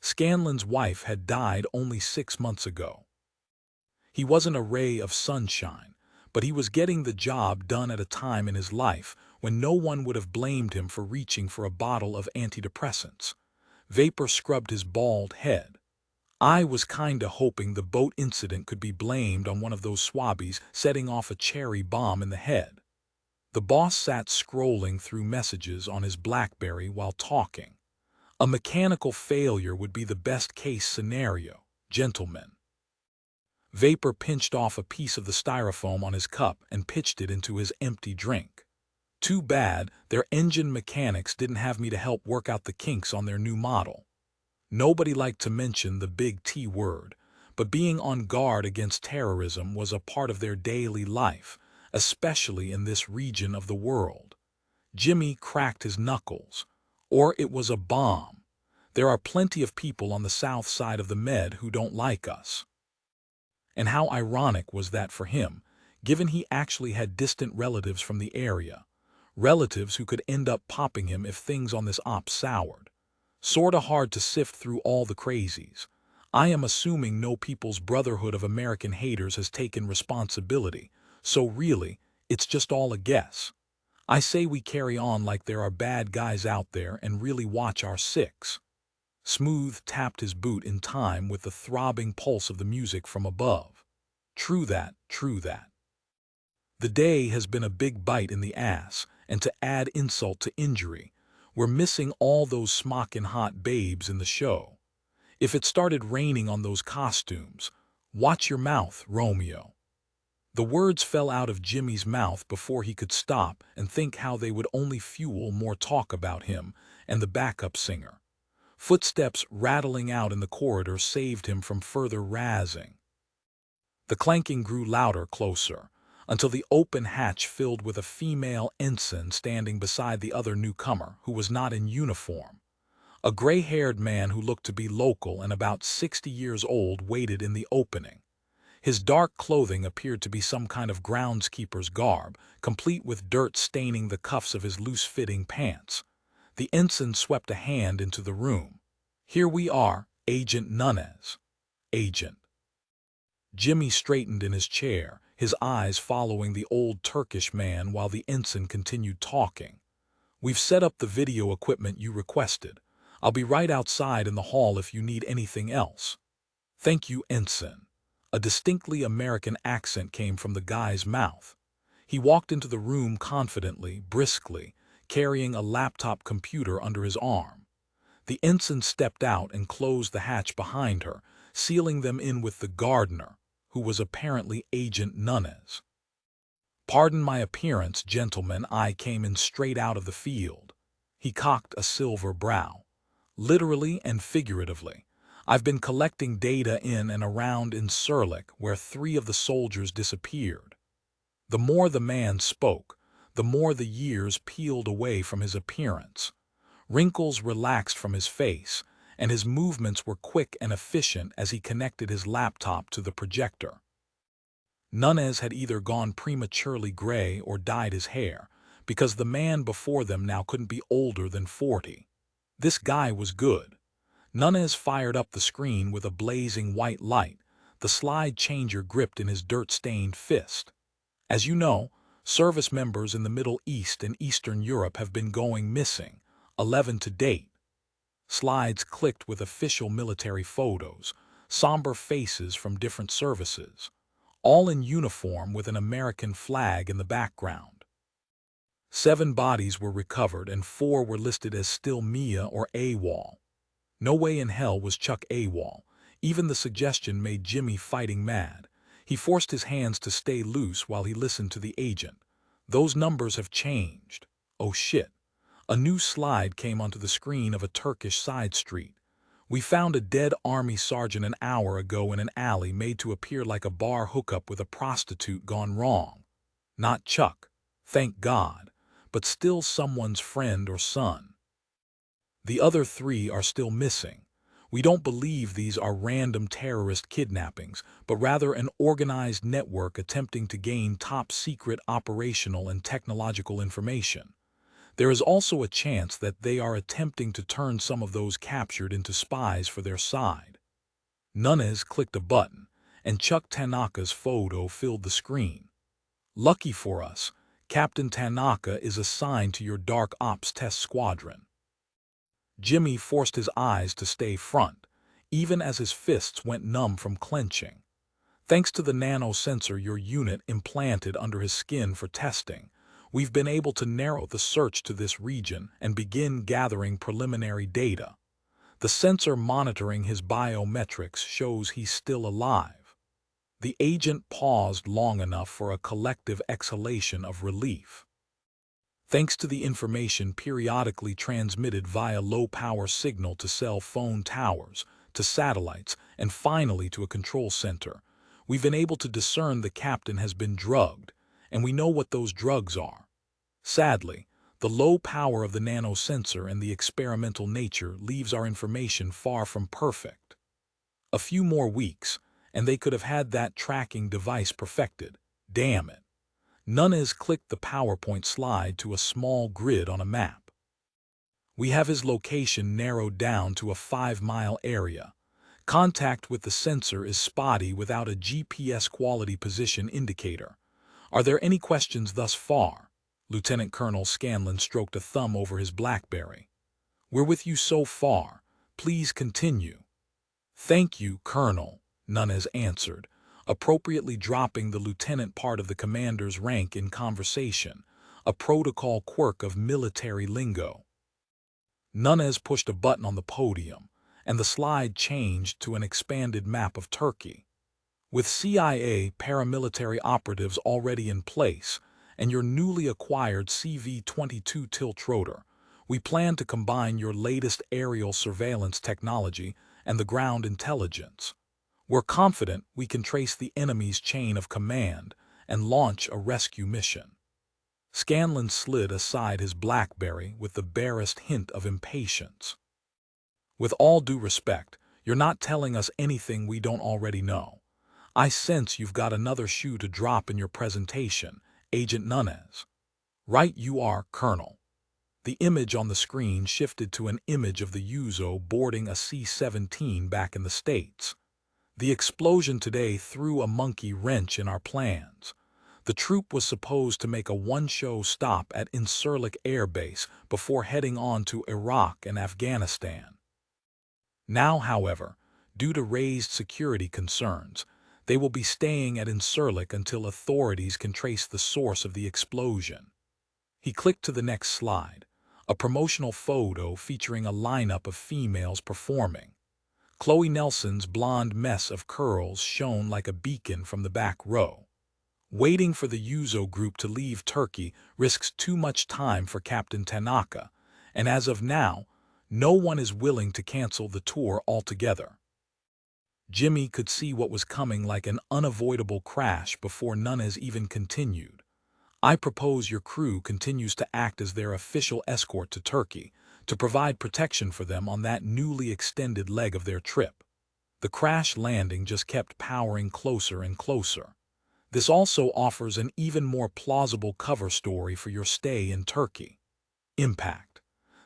S1: Scanlon's wife had died only 6 months ago. He wasn't a ray of sunshine, but he was getting the job done at a time in his life when no one would have blamed him for reaching for a bottle of antidepressants. Vapor scrubbed his bald head. I was kinda hoping the boat incident could be blamed on one of those swabbies setting off a cherry bomb in the head. The boss sat scrolling through messages on his BlackBerry while talking. A mechanical failure would be the best-case scenario, gentlemen. Vapor pinched off a piece of the styrofoam on his cup and pitched it into his empty drink. Too bad their engine mechanics didn't have me to help work out the kinks on their new model. Nobody liked to mention the big T word, but being on guard against terrorism was a part of their daily life, especially in this region of the world. Jimmy cracked his knuckles. Or it was a bomb. There are plenty of people on the south side of the Med who don't like us. And how ironic was that for him, given he actually had distant relatives from the area. Relatives who could end up popping him if things on this op soured. Sorta hard to sift through all the crazies. I am assuming no People's Brotherhood of American Haters has taken responsibility, so really, it's just all a guess. I say we carry on like there are bad guys out there and really watch our six. Smooth tapped his boot in time with the throbbing pulse of the music from above. True that, true that. The day has been a big bite in the ass, and to add insult to injury, we're missing all those smockin' hot babes in the show. If it started raining on those costumes, watch your mouth, Romeo. The words fell out of Jimmy's mouth before he could stop and think how they would only fuel more talk about him and the backup singer. Footsteps rattling out in the corridor saved him from further razzing. The clanking grew louder, closer, until the open hatch filled with a female ensign standing beside the other newcomer, who was not in uniform. A gray-haired man who looked to be local and about 60 years old waited in the opening. His dark clothing appeared to be some kind of groundskeeper's garb, complete with dirt staining the cuffs of his loose-fitting pants. The ensign swept a hand into the room. Here we are, Agent Nunez. Agent. Jimmy straightened in his chair, his eyes following the old Turkish man while the ensign continued talking. We've set up the video equipment you requested. I'll be right outside in the hall if you need anything else. Thank you, ensign. A distinctly American accent came from the guy's mouth. He walked into the room confidently, briskly, carrying a laptop computer under his arm. The ensign stepped out and closed the hatch behind her, sealing them in with the gardener, who was apparently Agent Nunez. Pardon my appearance, gentlemen, I came in straight out of the field. He cocked a silver brow. Literally and figuratively. I've been collecting data in and around Incirlik, where 3 of the soldiers disappeared. The more the man spoke, the more the years peeled away from his appearance. Wrinkles relaxed from his face, and his movements were quick and efficient as he connected his laptop to the projector. Nunez had either gone prematurely gray or dyed his hair, because the man before them now couldn't be older than 40. This guy was good. Nunez fired up the screen with a blazing white light, the slide changer gripped in his dirt-stained fist. As you know, service members in the Middle East and Eastern Europe have been going missing, 11 to date. Slides clicked with official military photos, somber faces from different services, all in uniform with an American flag in the background. 7 bodies were recovered and 4 were listed as still MIA or AWOL. No way in hell was Chuck AWOL. Even the suggestion made Jimmy fighting mad. He forced his hands to stay loose while he listened to the agent. Those numbers have changed. Oh shit. A new slide came onto the screen of a Turkish side street. We found a dead army sergeant an hour ago in an alley made to appear like a bar hookup with a prostitute gone wrong. Not Chuck, thank God, but still someone's friend or son. The other 3 are still missing. We don't believe these are random terrorist kidnappings, but rather an organized network attempting to gain top-secret operational and technological information. There is also a chance that they are attempting to turn some of those captured into spies for their side. Nunes clicked a button, and Chuck Tanaka's photo filled the screen. Lucky for us, Captain Tanaka is assigned to your Dark Ops test squadron. Jimmy forced his eyes to stay front, even as his fists went numb from clenching. Thanks to the nano-sensor your unit implanted under his skin for testing, we've been able to narrow the search to this region and begin gathering preliminary data. The sensor monitoring his biometrics shows he's still alive. The agent paused long enough for a collective exhalation of relief. Thanks to the information periodically transmitted via low-power signal to cell phone towers, to satellites, and finally to a control center, we've been able to discern the captain has been drugged, and we know what those drugs are. Sadly, the low power of the nanosensor and the experimental nature leaves our information far from perfect. A few more weeks, and they could have had that tracking device perfected. Damn it. Nunes clicked the PowerPoint slide to a small grid on a map. We have his location narrowed down to a 5-mile area. Contact with the sensor is spotty without a GPS quality position indicator. Are there any questions thus far? Lieutenant Colonel Scanlon stroked a thumb over his BlackBerry. We're with you so far. Please continue. Thank you, Colonel, Nunes answered, appropriately dropping the lieutenant part of the commander's rank in conversation, a protocol quirk of military lingo. Nunes pushed a button on the podium, and the slide changed to an expanded map of Turkey. With CIA paramilitary operatives already in place, and your newly acquired CV-22 tiltrotor, we plan to combine your latest aerial surveillance technology and the ground intelligence. We're confident we can trace the enemy's chain of command and launch a rescue mission. Scanlon slid aside his BlackBerry with the barest hint of impatience. With all due respect, you're not telling us anything we don't already know. I sense you've got another shoe to drop in your presentation, Agent Nunes. Right you are, Colonel. The image on the screen shifted to an image of the Uzo boarding a C-17 back in the States. The explosion today threw a monkey wrench in our plans. The troop was supposed to make a one-show stop at Incirlik Air Base before heading on to Iraq and Afghanistan. Now, however, due to raised security concerns, they will be staying at Incirlik until authorities can trace the source of the explosion. He clicked to the next slide, a promotional photo featuring a lineup of females performing. Chloe Nelson's blonde mess of curls shone like a beacon from the back row. Waiting for the Uzo group to leave Turkey risks too much time for Captain Tanaka, and as of now, no one is willing to cancel the tour altogether. Jimmy could see what was coming like an unavoidable crash before Nunes even continued. I propose your crew continues to act as their official escort to Turkey, to provide protection for them on that newly extended leg of their trip. The crash landing just kept powering closer and closer. This also offers an even more plausible cover story for your stay in Turkey. Impact.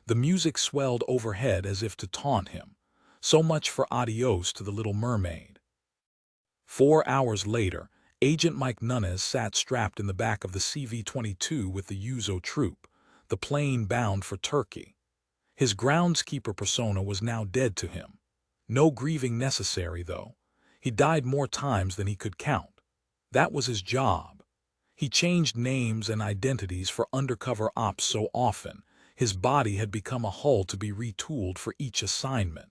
S1: The music swelled overhead as if to taunt him. So much for adios to the Little Mermaid. 4 hours later, Agent Mike Nunes sat strapped in the back of the CV-22 with the Uzo troop, the plane bound for Turkey. His groundskeeper persona was now dead to him. No grieving necessary, though. He died more times than he could count. That was his job. He changed names and identities for undercover ops so often, his body had become a hull to be retooled for each assignment.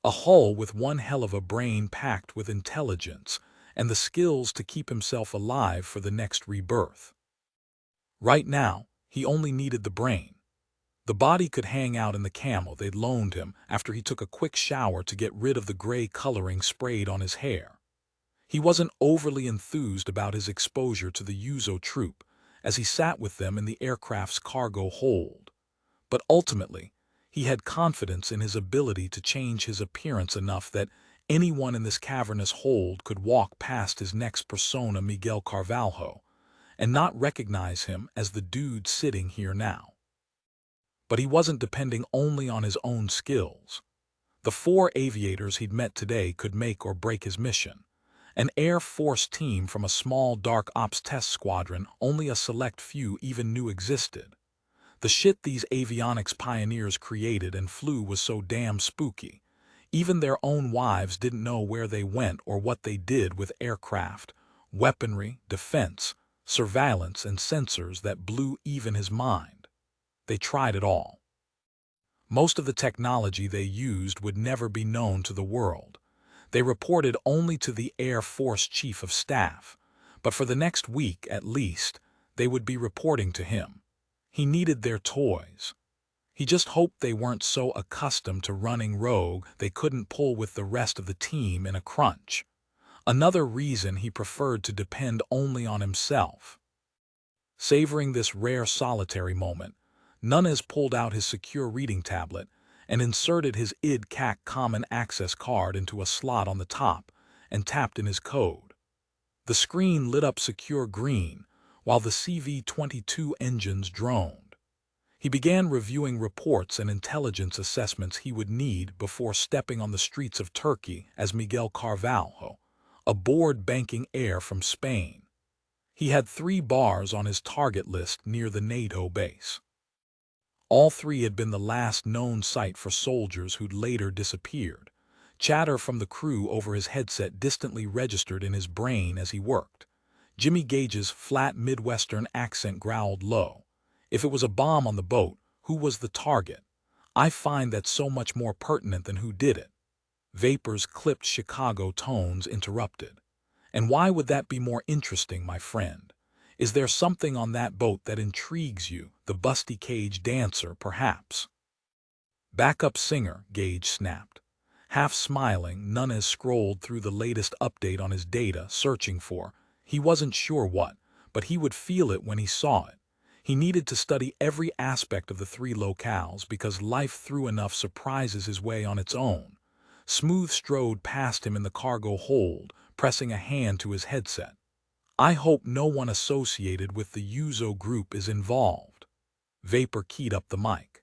S1: A hull with one hell of a brain packed with intelligence and the skills to keep himself alive for the next rebirth. Right now, he only needed the brain. The body could hang out in the camel they'd loaned him after he took a quick shower to get rid of the gray coloring sprayed on his hair. He wasn't overly enthused about his exposure to the Yuzo troop as he sat with them in the aircraft's cargo hold. But ultimately, he had confidence in his ability to change his appearance enough that anyone in this cavernous hold could walk past his next persona, Miguel Carvalho, and not recognize him as the dude sitting here now. But he wasn't depending only on his own skills. The 4 aviators he'd met today could make or break his mission. An Air Force team from a small dark ops test squadron only a select few even knew existed. The shit these avionics pioneers created and flew was so damn spooky. Even their own wives didn't know where they went or what they did with aircraft, weaponry, defense, surveillance, and sensors that blew even his mind. They tried it all. Most of the technology they used would never be known to the world. They reported only to the Air Force Chief of Staff, but for the next week at least, they would be reporting to him. He needed their toys. He just hoped they weren't so accustomed to running rogue they couldn't pull with the rest of the team in a crunch. Another reason he preferred to depend only on himself. Savoring this rare solitary moment, Nunez pulled out his secure reading tablet and inserted his ID-CAC common access card into a slot on the top and tapped in his code. The screen lit up secure green while the CV-22 engines droned. He began reviewing reports and intelligence assessments he would need before stepping on the streets of Turkey as Miguel Carvalho, aboard banking air from Spain. He had 3 bars on his target list near the NATO base. All 3 had been the last known site for soldiers who'd later disappeared. Chatter from the crew over his headset distantly registered in his brain as he worked. Jimmy Gage's flat Midwestern accent growled low. If it was a bomb on the boat, who was the target? I find that so much more pertinent than who did it. Vapor's clipped Chicago tones interrupted. And why would that be more interesting, my friend? Is there something on that boat that intrigues you, the busty cage dancer, perhaps? Backup singer, Gage snapped. Half smiling, Nunez scrolled through the latest update on his data, searching for, he wasn't sure what, but he would feel it when he saw it. He needed to study every aspect of the 3 locales because life threw enough surprises his way on its own. Smooth strode past him in the cargo hold, pressing a hand to his headset. I hope no one associated with the Yuzo group is involved. Vapor keyed up the mic.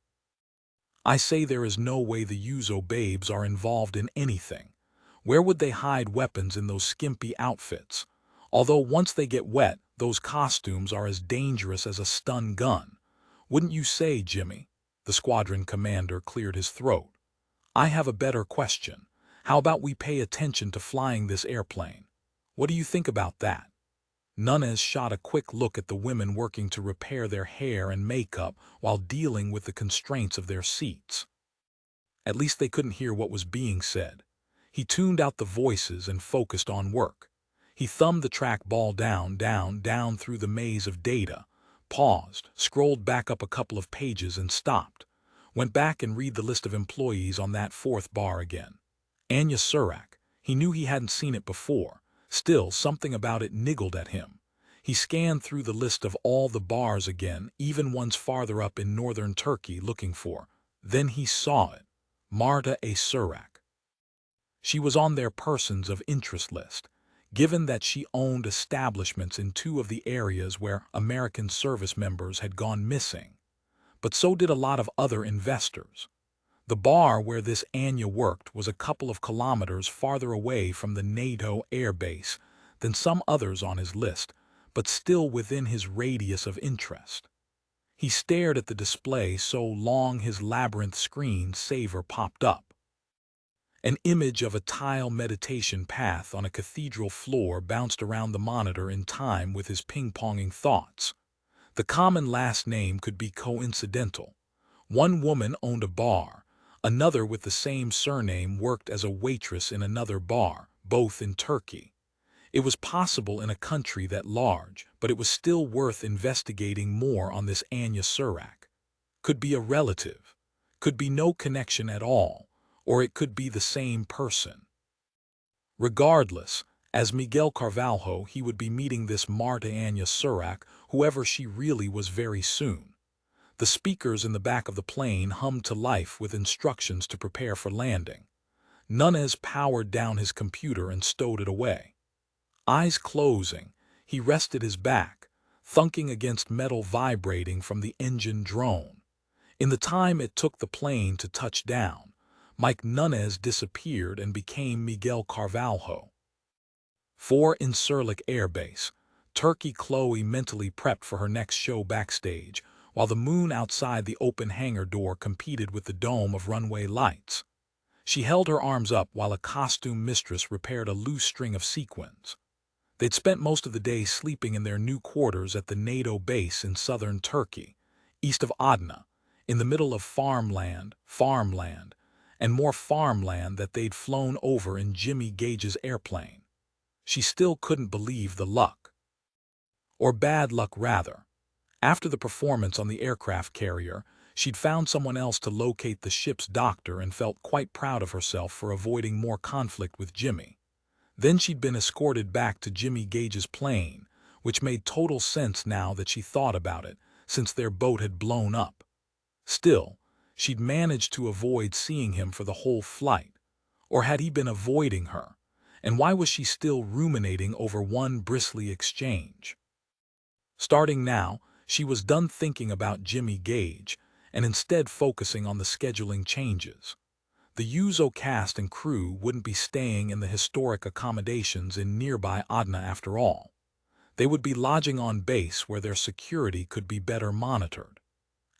S1: I say there is no way the Yuzo babes are involved in anything. Where would they hide weapons in those skimpy outfits? Although once they get wet, those costumes are as dangerous as a stun gun. Wouldn't you say, Jimmy? The squadron commander cleared his throat. I have a better question. How about we pay attention to flying this airplane? What do you think about that? Nunez shot a quick look at the women working to repair their hair and makeup while dealing with the constraints of their seats. At least they couldn't hear what was being said. He tuned out the voices and focused on work. He thumbed the trackball down through the maze of data, paused, scrolled back up a couple of pages and stopped. Went back and read the list of employees on that 4th bar again. Anya Surak. He knew he hadn't seen it before. Still, something about it niggled at him. He scanned through the list of all the bars again, even ones farther up in northern Turkey, looking for. Then he saw it. Marta A. Surak. She was on their persons of interest list, given that she owned establishments in 2 of the areas where American service members had gone missing. But so did a lot of other investors. The bar where this Anya worked was a couple of kilometers farther away from the NATO air base than some others on his list, but still within his radius of interest. He stared at the display so long his labyrinth screen saver popped up. An image of a tile meditation path on a cathedral floor bounced around the monitor in time with his ping-ponging thoughts. The common last name could be coincidental. One woman owned a bar, Another with the same surname worked as a waitress in another bar, both in Turkey. It was possible in a country that large, but it was still worth investigating more on this Anya Surak. Could be a relative, could be no connection at all, or it could be the same person. Regardless, as Miguel Carvalho, he would be meeting this Marta Anya Surak, whoever she really was, very soon. The speakers in the back of the plane hummed to life with instructions to prepare for landing. Nunez powered down his computer and stowed it away. Eyes closing, he rested his back, thunking against metal vibrating from the engine drone. In the time it took the plane to touch down, Mike Nunez disappeared and became Miguel Carvalho. 4 in Incirlik Air Base, Turkey. Chloe mentally prepped for her next show backstage, while the moon outside the open hangar door competed with the dome of runway lights. She held her arms up while a costume mistress repaired a loose string of sequins. They'd spent most of the day sleeping in their new quarters at the NATO base in southern Turkey, east of Adana, in the middle of farmland, and more farmland that they'd flown over in Jimmy Gage's airplane. She still couldn't believe the luck. Or bad luck, rather. After the performance on the aircraft carrier, she'd found someone else to locate the ship's doctor and felt quite proud of herself for avoiding more conflict with Jimmy. Then she'd been escorted back to Jimmy Gage's plane, which made total sense now that she thought about it, since their boat had blown up. Still, she'd managed to avoid seeing him for the whole flight. Or had he been avoiding her? And why was she still ruminating over one bristly exchange? Starting now, she was done thinking about Jimmy Gage, and instead focusing on the scheduling changes. The Yuzo cast and crew wouldn't be staying in the historic accommodations in nearby Adana after all. They would be lodging on base where their security could be better monitored.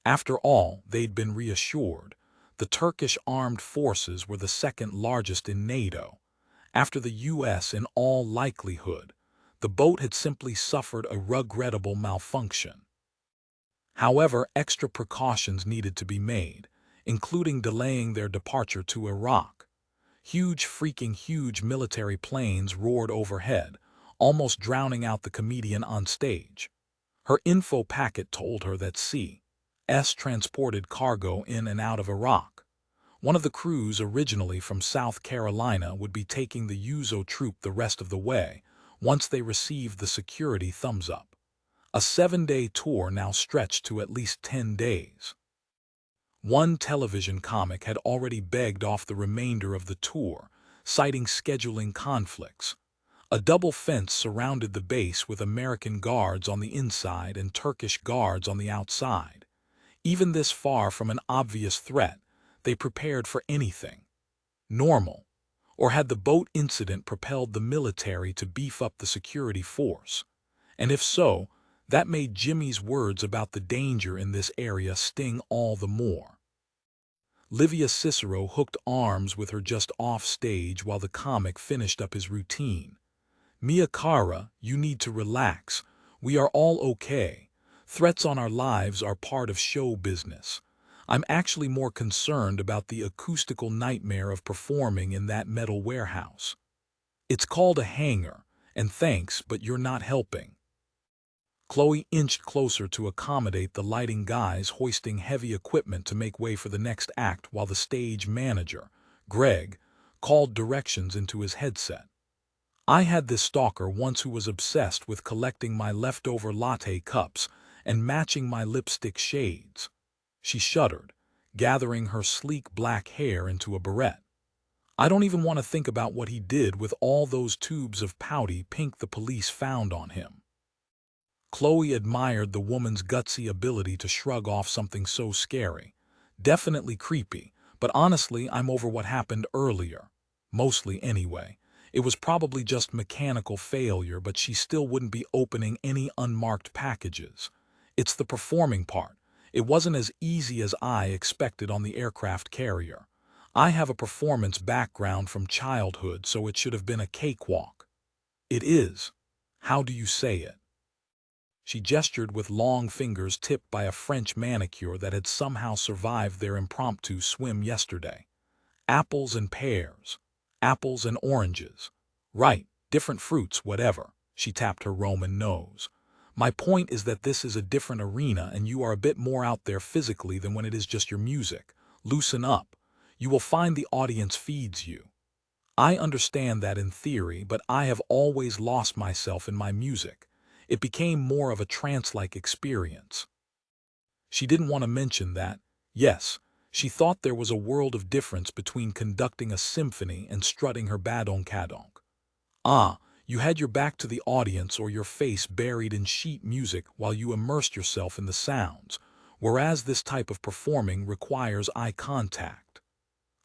S1: After all, they'd been reassured. The Turkish armed forces were the second largest in NATO. After the U.S., in all likelihood, the boat had simply suffered a regrettable malfunction. However, extra precautions needed to be made, including delaying their departure to Iraq. Huge military planes roared overhead, almost drowning out the comedian on stage. Her info packet told her that C.S. transported cargo in and out of Iraq. One of the crews, originally from South Carolina, would be taking the Yuzo troop the rest of the way, once they received the security thumbs up. A 7-day tour now stretched to at least 10 days. One television comic had already begged off the remainder of the tour, citing scheduling conflicts. A double fence surrounded the base with American guards on the inside and Turkish guards on the outside. Even this far from an obvious threat, they prepared for anything. Normal. Or had the boat incident propelled the military to beef up the security force? And if so, that made Jimmy's words about the danger in this area sting all the more. Livia Cicero hooked arms with her just off stage while the comic finished up his routine. "Mia cara, you need to relax. We are all okay. Threats on our lives are part of show business. I'm actually more concerned about the acoustical nightmare of performing in that metal warehouse. It's called a hangar, and thanks, but you're not helping." Chloe inched closer to accommodate the lighting guys hoisting heavy equipment to make way for the next act while the stage manager, Greg, called directions into his headset. "I had this stalker once who was obsessed with collecting my leftover latte cups and matching my lipstick shades." She shuddered, gathering her sleek black hair into a barrette. "I don't even want to think about what he did with all those tubes of pouty pink the police found on him." Chloe admired the woman's gutsy ability to shrug off something so scary. "Definitely creepy, but honestly, I'm over what happened earlier. Mostly anyway. It was probably just mechanical failure, but she still wouldn't be opening any unmarked packages. It's the performing part. It wasn't as easy as I expected on the aircraft carrier. I have a performance background from childhood, so it should have been a cakewalk." "It is. How do you say it?" She gestured with long fingers tipped by a French manicure that had somehow survived their impromptu swim yesterday. Apples and pears. Apples and oranges. Right, different fruits, whatever. She tapped her Roman nose. My point is that this is a different arena and you are a bit more out there physically than when it is just your music. Loosen up. You will find the audience feeds you. I understand that in theory, but I have always lost myself in my music. It became more of a trance-like experience. She didn't want to mention that, yes, she thought there was a world of difference between conducting a symphony and strutting her badonkadonk. Ah, you had your back to the audience or your face buried in sheet music while you immersed yourself in the sounds, whereas this type of performing requires eye contact.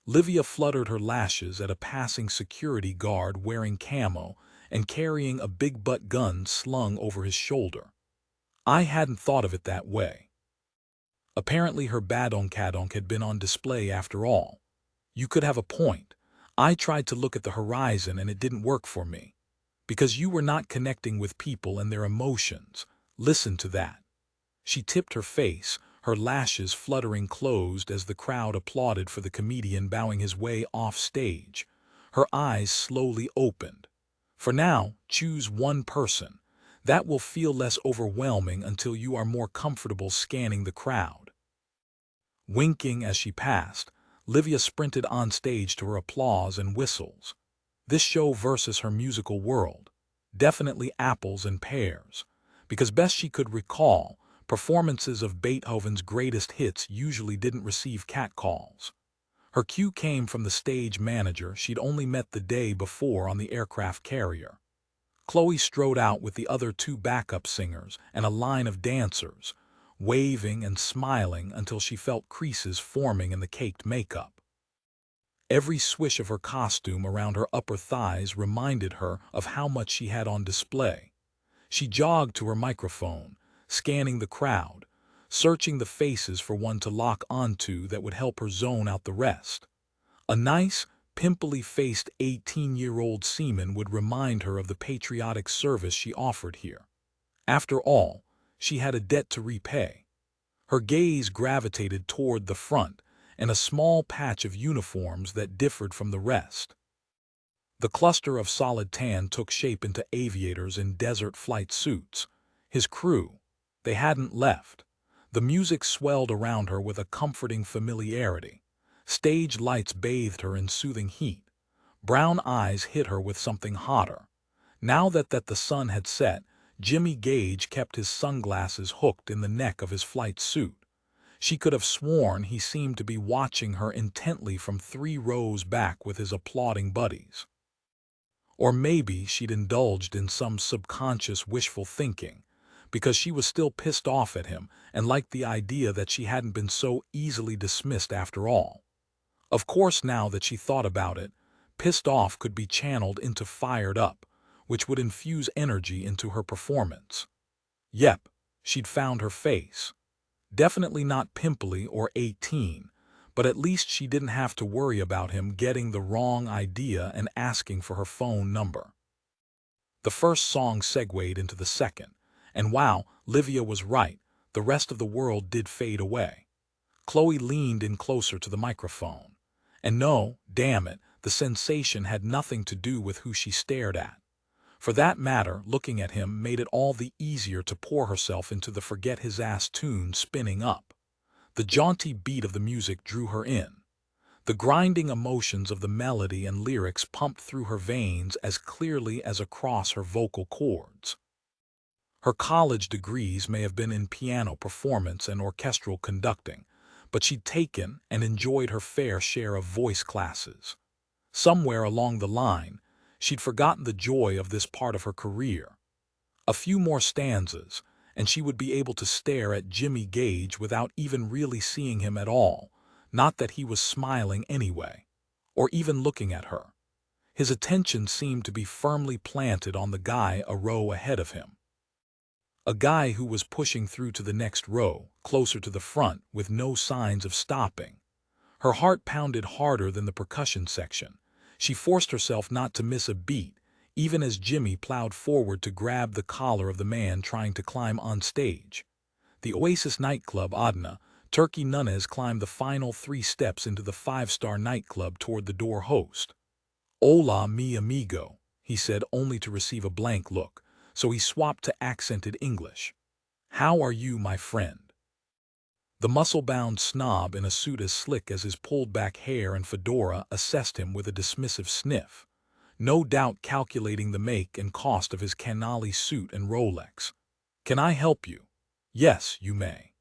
S1: Livia fluttered her lashes at a passing security guard wearing camo and carrying a big butt gun slung over his shoulder. I hadn't thought of it that way. Apparently her badonkadonk had been on display after all. You could have a point. I tried to look at the horizon and it didn't work for me. Because you were not connecting with people and their emotions. Listen to that. She tipped her face, her lashes fluttering closed as the crowd applauded for the comedian bowing his way off stage. Her eyes slowly opened. For now, choose one person. That will feel less overwhelming until you are more comfortable scanning the crowd. Winking as she passed, Livia sprinted on stage to her applause and whistles. This show versus her musical world. Definitely apples and pears. Because best she could recall, performances of Beethoven's greatest hits usually didn't receive catcalls. Her cue came from the stage manager she'd only met the day before on the aircraft carrier. Chloe strode out with the other two backup singers and a line of dancers, waving and smiling until she felt creases forming in the caked makeup. Every swish of her costume around her upper thighs reminded her of how much she had on display. She jogged to her microphone, scanning the crowd, searching the faces for one to lock onto that would help her zone out the rest. A nice, pimply-faced 18-year-old seaman would remind her of the patriotic service she offered here. After all, she had a debt to repay. Her gaze gravitated toward the front and a small patch of uniforms that differed from the rest. The cluster of solid tan took shape into aviators in desert flight suits. His crew. They hadn't left. The music swelled around her with a comforting familiarity. Stage lights bathed her in soothing heat. Brown eyes hit her with something hotter. Now that the sun had set, Jimmy Gage kept his sunglasses hooked in the neck of his flight suit. She could have sworn he seemed to be watching her intently from 3 rows back with his applauding buddies. Or maybe she'd indulged in some subconscious wishful thinking, because she was still pissed off at him and liked the idea that she hadn't been so easily dismissed after all. Of course, now that she thought about it, pissed off could be channeled into fired up, which would infuse energy into her performance. Yep, she'd found her face. Definitely not pimply or 18, but at least she didn't have to worry about him getting the wrong idea and asking for her phone number. The first song segued into the second, and wow, Livia was right, the rest of the world did fade away. Chloe leaned in closer to the microphone. And no, damn it, the sensation had nothing to do with who she stared at. For that matter, looking at him made it all the easier to pour herself into the forget-his-ass tune spinning up. The jaunty beat of the music drew her in. The grinding emotions of the melody and lyrics pumped through her veins as clearly as across her vocal cords. Her college degrees may have been in piano performance and orchestral conducting, but she'd taken and enjoyed her fair share of voice classes. Somewhere along the line, she'd forgotten the joy of this part of her career. A few more stanzas, and she would be able to stare at Jimmy Gage without even really seeing him at all, not that he was smiling anyway, or even looking at her. His attention seemed to be firmly planted on the guy a row ahead of him. A guy who was pushing through to the next row, closer to the front, with no signs of stopping. Her heart pounded harder than the percussion section. She forced herself not to miss a beat, even as Jimmy plowed forward to grab the collar of the man trying to climb on stage. The Oasis nightclub Adna, Turkey Nunez climbed the final 3 steps into the 5-star nightclub toward the door host. "Hola, mi amigo," he said, only to receive a blank look, so he swapped to accented English. "How are you, my friend?" The muscle-bound snob in a suit as slick as his pulled-back hair and fedora assessed him with a dismissive sniff, no doubt calculating the make and cost of his canali suit and Rolex. "Can I help you?" "Yes, you may."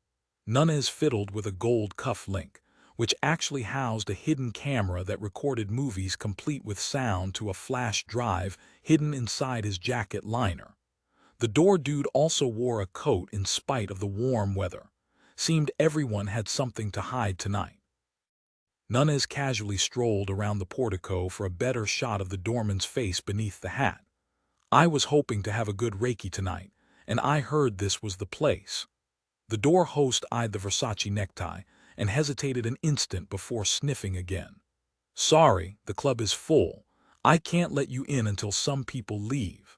S1: Nunez fiddled with a gold cuff link, which actually housed a hidden camera that recorded movies complete with sound to a flash drive hidden inside his jacket liner. The door dude also wore a coat in spite of the warm weather. Seemed everyone had something to hide tonight. Nunez casually strolled around the portico for a better shot of the doorman's face beneath the hat. "I was hoping to have a good Reiki tonight, and I heard this was the place." The door host eyed the Versace necktie and hesitated an instant before sniffing again. "Sorry, the club is full. I can't let you in until some people leave."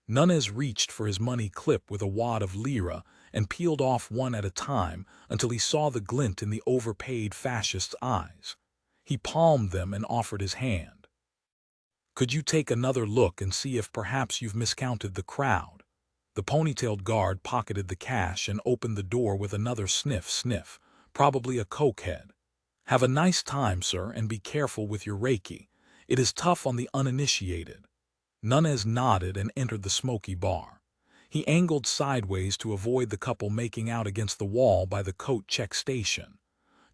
S1: Nunez reached for his money clip with a wad of lira and peeled off one at a time until he saw the glint in the overpaid fascist's eyes. He palmed them and offered his hand. "Could you take another look and see if perhaps you've miscounted the crowd?" The ponytailed guard pocketed the cash and opened the door with another sniff, probably a cokehead. "Have a nice time, sir, and be careful with your Reiki. It is tough on the uninitiated." Nunez nodded and entered the smoky bar. He angled sideways to avoid the couple making out against the wall by the coat check station.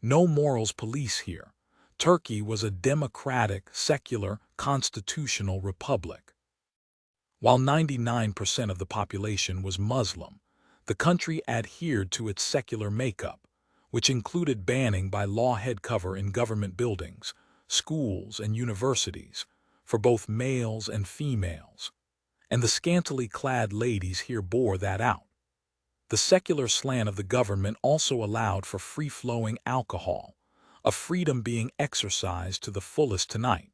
S1: No morals police here. Turkey was a democratic, secular, constitutional republic. While 99% of the population was Muslim, the country adhered to its secular makeup, which included banning by law head cover in government buildings, schools, and universities, for both males and females. And the scantily clad ladies here bore that out. The secular slant of the government also allowed for free-flowing alcohol, a freedom being exercised to the fullest tonight,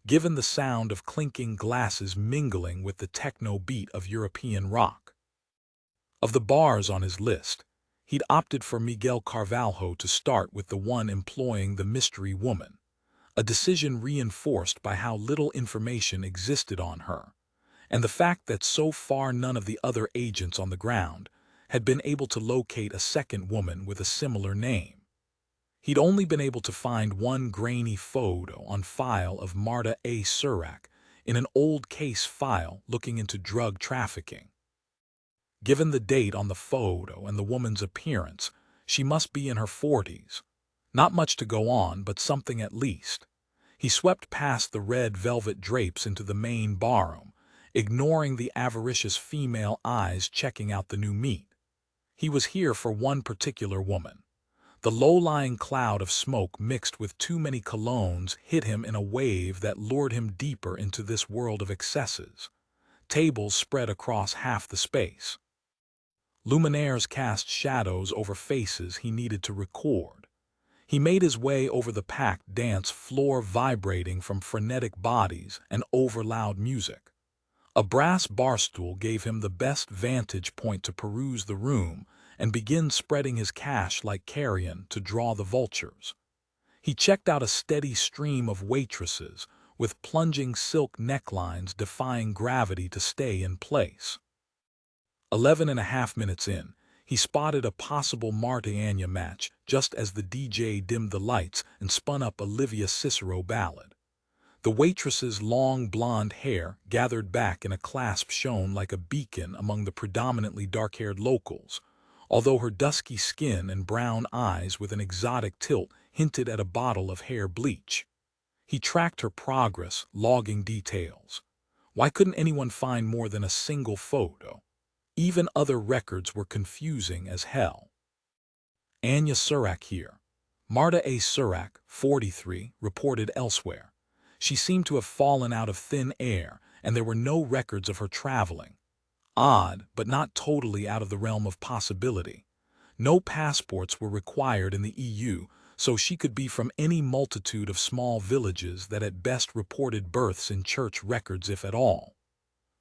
S1: given the sound of clinking glasses mingling with the techno beat of European rock. Of the bars on his list, he'd opted for Miguel Carvalho to start with the one employing the mystery woman, a decision reinforced by how little information existed on her, and the fact that so far none of the other agents on the ground had been able to locate a second woman with a similar name. He'd only been able to find one grainy photo on file of Marta A. Surak in an old case file looking into drug trafficking. Given the date on the photo and the woman's appearance, she must be in her 40s. Not much to go on, but something at least. He swept past the red velvet drapes into the main barroom, ignoring the avaricious female eyes checking out the new meat. He was here for one particular woman. The low-lying cloud of smoke mixed with too many colognes hit him in a wave that lured him deeper into this world of excesses. Tables spread across half the space. Luminaires cast shadows over faces he needed to record. He made his way over the packed dance floor vibrating from frenetic bodies and overloud music. A brass barstool gave him the best vantage point to peruse the room and begin spreading his cash like carrion to draw the vultures. He checked out a steady stream of waitresses with plunging silk necklines defying gravity to stay in place. 11.5 minutes in, he spotted a possible Marta Anya match just as the DJ dimmed the lights and spun up Olivia Cicero ballad. The waitress's long blonde hair gathered back in a clasp shone like a beacon among the predominantly dark-haired locals, although her dusky skin and brown eyes with an exotic tilt hinted at a bottle of hair bleach. He tracked her progress, logging details. Why couldn't anyone find more than a single photo? Even other records were confusing as hell. Anya Surak here. Marta A. Surak, 43, reported elsewhere. She seemed to have fallen out of thin air, and there were no records of her traveling. Odd, but not totally out of the realm of possibility. No passports were required in the EU, so she could be from any multitude of small villages that at best reported births in church records if at all.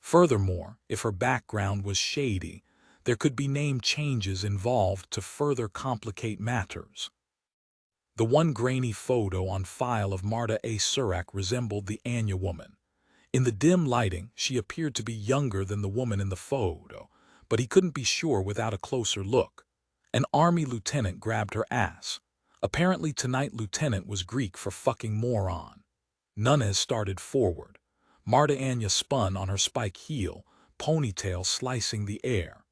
S1: Furthermore, if her background was shady, there could be name changes involved to further complicate matters. The one grainy photo on file of Marta A. Surak resembled the Anya woman. In the dim lighting, she appeared to be younger than the woman in the photo, but he couldn't be sure without a closer look. An army lieutenant grabbed her ass. Apparently tonight lieutenant was Greek for fucking moron. Nunez started forward. Marta Anya spun on her spike heel, ponytail slicing the air.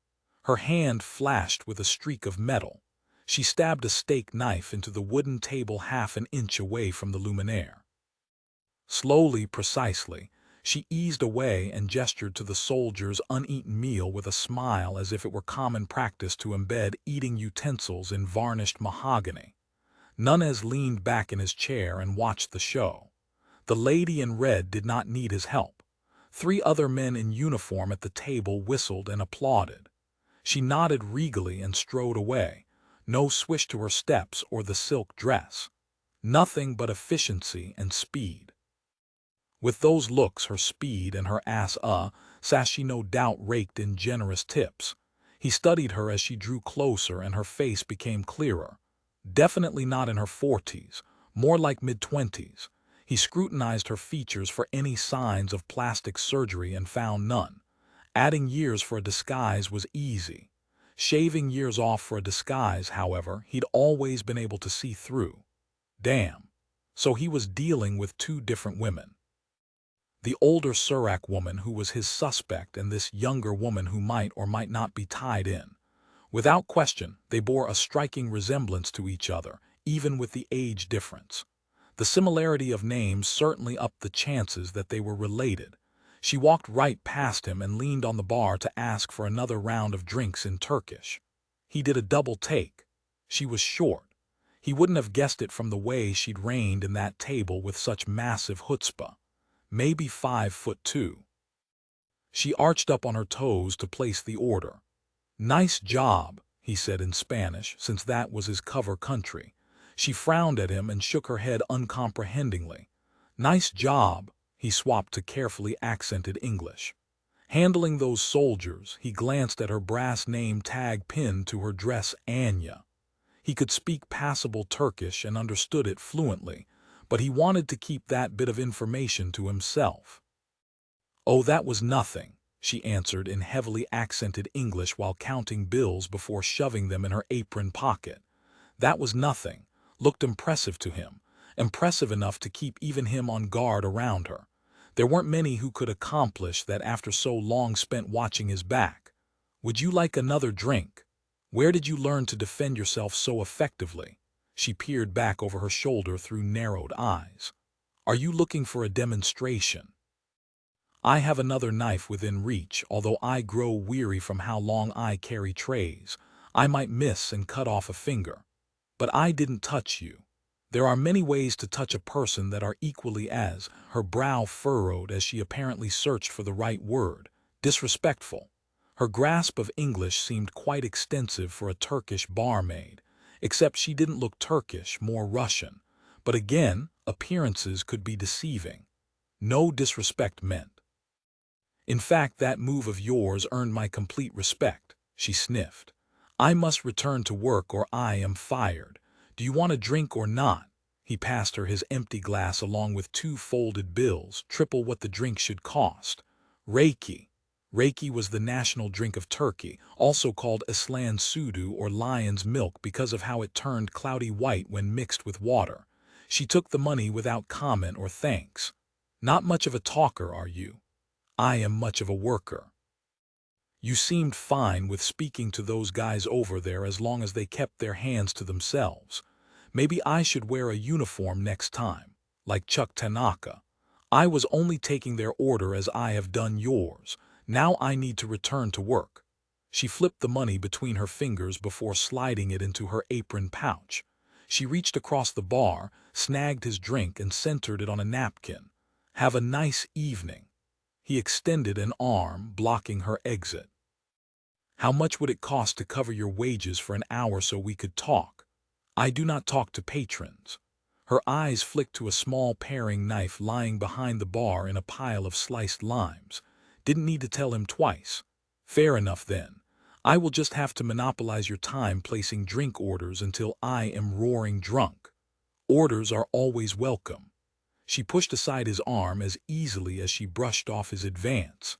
S1: Her hand flashed with a streak of metal. She stabbed a steak knife into the wooden table half an inch away from the luminaire. Slowly, precisely, she eased away and gestured to the soldier's uneaten meal with a smile as if it were common practice to embed eating utensils in varnished mahogany. Nunez leaned back in his chair and watched the show. The lady in red did not need his help. 3 other men in uniform at the table whistled and applauded. She nodded regally and strode away. No swish to her steps or the silk dress. Nothing but efficiency and speed. With those looks, her speed, and her ass sass she no doubt raked in generous tips. He studied her as she drew closer and her face became clearer. Definitely not in her 40s, more like mid-20s. He scrutinized her features for any signs of plastic surgery and found none. Adding years for a disguise was easy. Shaving years off for a disguise, however, he'd always been able to see through. Damn. So he was dealing with 2 different women. The older Surak woman who was his suspect and this younger woman who might or might not be tied in. Without question, they bore a striking resemblance to each other, even with the age difference. The similarity of names certainly upped the chances that they were related. She walked right past him and leaned on the bar to ask for another round of drinks in Turkish. He did a double take. She was short. He wouldn't have guessed it from the way she'd reigned in that table with such massive chutzpah. Maybe 5'2". She arched up on her toes to place the order. "Nice job," he said in Spanish, since that was his cover country. She frowned at him and shook her head uncomprehendingly. "Nice job," he swapped to carefully accented English. Handling those soldiers, he glanced at her brass name tag pinned to her dress, Anya. He could speak passable Turkish and understood it fluently, but he wanted to keep that bit of information to himself. "Oh, that was nothing," she answered in heavily accented English while counting bills before shoving them in her apron pocket. That was nothing. Looked impressive to him. Impressive enough to keep even him on guard around her. There weren't many who could accomplish that after so long spent watching his back. "Would you like another drink? Where did you learn to defend yourself so effectively?" She peered back over her shoulder through narrowed eyes. "Are you looking for a demonstration?" "I have another knife within reach, although I grow weary from how long I carry trays. I might miss and cut off a finger. But I didn't touch you. There are many ways to touch a person that are equally as," her brow furrowed as she apparently searched for the right word, "disrespectful." Her grasp of English seemed quite extensive for a Turkish barmaid, except she didn't look Turkish, more Russian. But again, appearances could be deceiving. No disrespect meant. "In fact, that move of yours earned my complete respect," she sniffed. "I must return to work or I am fired. Do you want a drink or not?" He passed her his empty glass along with 2 folded bills, triple what the drink should cost. Reiki. Reiki was the national drink of Turkey, also called Aslan Sudu or lion's milk because of how it turned cloudy white when mixed with water. She took the money without comment or thanks. "Not much of a talker, are you?" "I am much of a worker." "You seemed fine with speaking to those guys over there as long as they kept their hands to themselves. Maybe I should wear a uniform next time, like Chuck Tanaka. I was only taking their order as I have done yours. Now I need to return to work." She flipped the money between her fingers before sliding it into her apron pouch. She reached across the bar, snagged his drink and centered it on a napkin. "Have a nice evening." He extended an arm, blocking her exit. "How much would it cost to cover your wages for an hour so we could talk?" "I do not talk to patrons." Her eyes flicked to a small paring knife lying behind the bar in a pile of sliced limes. Didn't need to tell him twice. Fair enough then. I will just have to monopolize your time placing drink orders until I am roaring drunk. Orders are always welcome. She pushed aside his arm as easily as she brushed off his advance.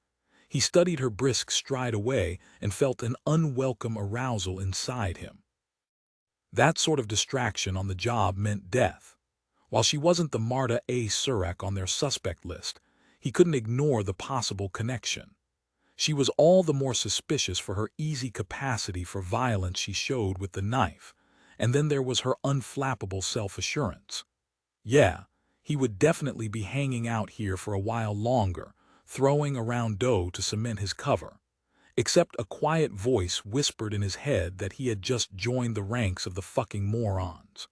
S1: He studied her brisk stride away and felt an unwelcome arousal inside him. That sort of distraction on the job meant death. While she wasn't the Marta A. Surak on their suspect list, he couldn't ignore the possible connection. She was all the more suspicious for her easy capacity for violence she showed with the knife, and then there was her unflappable self-assurance. Yeah, he would definitely be hanging out here for a while longer, throwing around dough to cement his cover. Except a quiet voice whispered in his head that he had just joined the ranks of the fucking morons.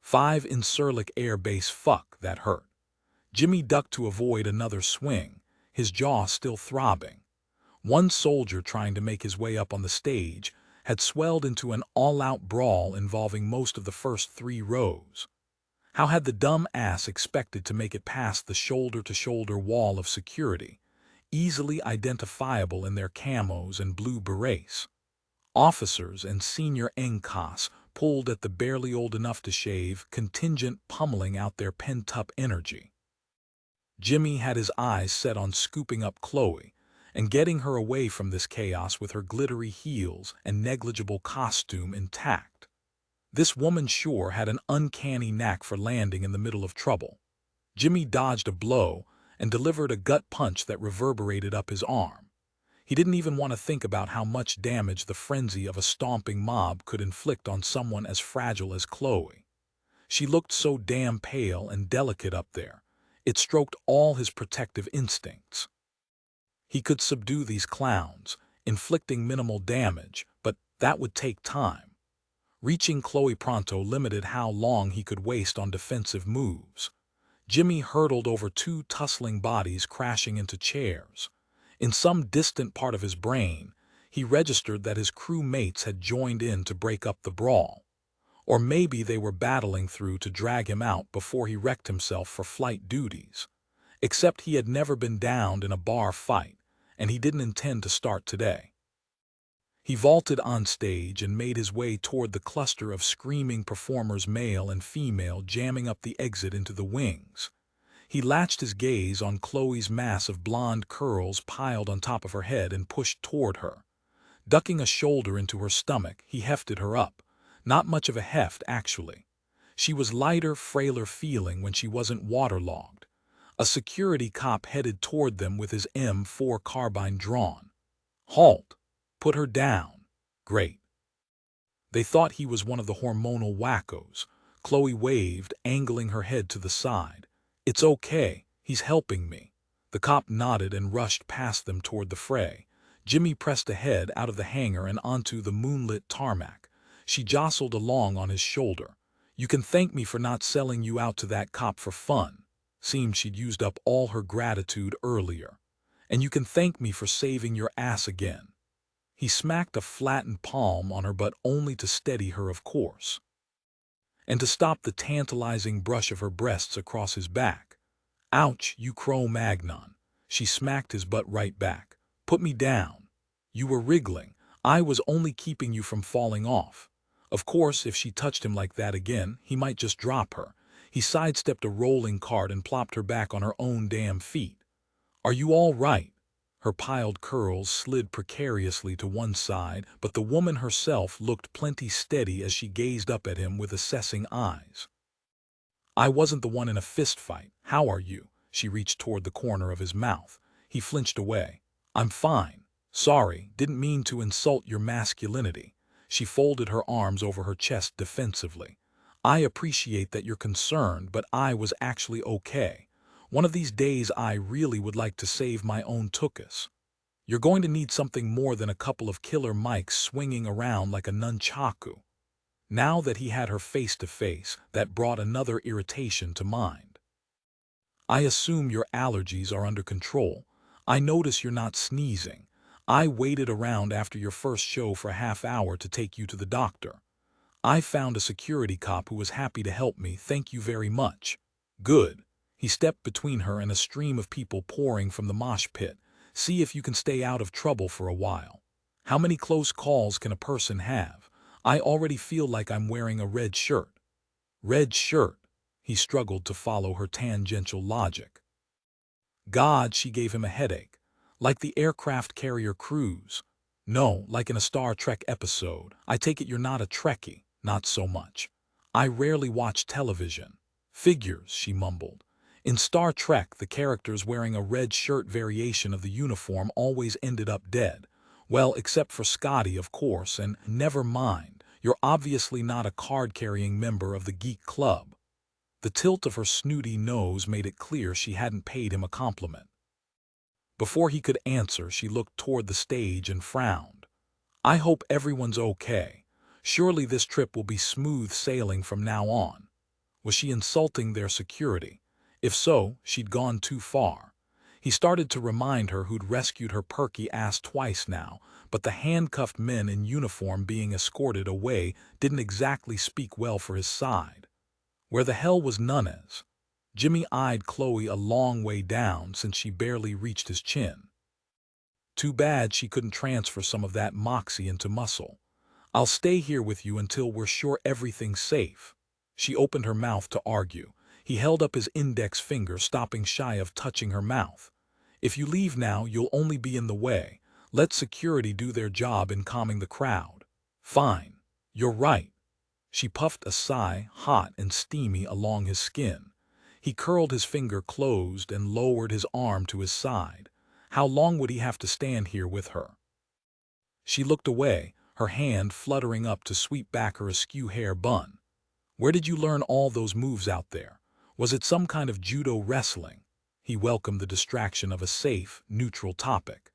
S1: 5 in Sirlik Air Base. Fuck, that hurt. Jimmy ducked to avoid another swing, his jaw still throbbing. One soldier trying to make his way up on the stage had swelled into an all-out brawl involving most of the first 3 rows. How had the dumb ass expected to make it past the shoulder-to-shoulder wall of security, easily identifiable in their camos and blue berets? Officers and senior NCOS pulled at the barely old enough to shave contingent, pummeling out their pent-up energy. Jimmy had his eyes set on scooping up Chloe and getting her away from this chaos with her glittery heels and negligible costume intact. This woman sure had an uncanny knack for landing in the middle of trouble. Jimmy dodged a blow and delivered a gut punch that reverberated up his arm. He didn't even want to think about how much damage the frenzy of a stomping mob could inflict on someone as fragile as Chloe. She looked so damn pale and delicate up there. It stroked all his protective instincts. He could subdue these clowns, inflicting minimal damage, but that would take time. Reaching Chloe pronto limited how long he could waste on defensive moves. Jimmy hurtled over 2 tussling bodies crashing into chairs. In some distant part of his brain, he registered that his crew mates had joined in to break up the brawl. Or maybe they were battling through to drag him out before he wrecked himself for flight duties. Except he had never been downed in a bar fight, and he didn't intend to start today. He vaulted on stage and made his way toward the cluster of screaming performers, male and female, jamming up the exit into the wings. He latched his gaze on Chloe's mass of blonde curls piled on top of her head and pushed toward her. Ducking a shoulder into her stomach, he hefted her up. Not much of a heft, actually. She was lighter, frailer feeling when she wasn't waterlogged. A security cop headed toward them with his M4 carbine drawn. Halt! Put her down. Great. They thought he was one of the hormonal wackos. Chloe waved, angling her head to the side. It's okay, he's helping me. The cop nodded and rushed past them toward the fray. Jimmy pressed ahead out of the hangar and onto the moonlit tarmac. She jostled along on his shoulder. You can thank me for not selling you out to that cop for fun. Seemed she'd used up all her gratitude earlier. And you can thank me for saving your ass again. He smacked a flattened palm on her, but only to steady her, of course. And to stop the tantalizing brush of her breasts across his back. Ouch, you Cro-Magnon. She smacked his butt right back. Put me down. You were wriggling. I was only keeping you from falling off. Of course, if she touched him like that again, he might just drop her. He sidestepped a rolling cart and plopped her back on her own damn feet. Are you all right? Her piled curls slid precariously to one side, but the woman herself looked plenty steady as she gazed up at him with assessing eyes. I wasn't the one in a fist fight. How are you? She reached toward the corner of his mouth. He flinched away. I'm fine. Sorry, didn't mean to insult your masculinity. She folded her arms over her chest defensively. I appreciate that you're concerned, but I was actually okay. One of these days I really would like to save my own tuchus. You're going to need something more than a couple of killer mics swinging around like a nunchaku. Now that he had her face to face, that brought another irritation to mind. I assume your allergies are under control. I notice you're not sneezing. I waited around after your first show for a half hour to take you to the doctor. I found a security cop who was happy to help me. Thank you very much. Good. He stepped between her and a stream of people pouring from the mosh pit, See if you can stay out of trouble for a while. How many close calls can a person have? I already feel like I'm wearing a red shirt. Red shirt. He struggled to follow her tangential logic. God, she gave him a headache. Like the aircraft carrier crews. No, like in a Star Trek episode. I take it you're not a Trekkie. Not so much. I rarely watch television. Figures, she mumbled. In Star Trek, the characters wearing a red shirt variation of the uniform always ended up dead. Well, except for Scotty, of course, and never mind. You're obviously not a card-carrying member of the Geek Club. The tilt of her snooty nose made it clear she hadn't paid him a compliment. Before he could answer, she looked toward the stage and frowned. I hope everyone's okay. Surely this trip will be smooth sailing from now on. Was she insulting their security? If so, she'd gone too far. He started to remind her who'd rescued her perky ass twice now, but the handcuffed men in uniform being escorted away didn't exactly speak well for his side. Where the hell was Nunez? Jimmy eyed Chloe a long way down since she barely reached his chin. Too bad she couldn't transfer some of that moxie into muscle. I'll stay here with you until we're sure everything's safe. She opened her mouth to argue. He held up his index finger, stopping shy of touching her mouth. If you leave now, you'll only be in the way. Let security do their job in calming the crowd. Fine. You're right. She puffed a sigh, hot and steamy, along his skin. He curled his finger closed and lowered his arm to his side. How long would he have to stand here with her? She looked away, her hand fluttering up to sweep back her askew hair bun. Where did you learn all those moves out there? Was it some kind of judo wrestling? He welcomed the distraction of a safe, neutral topic.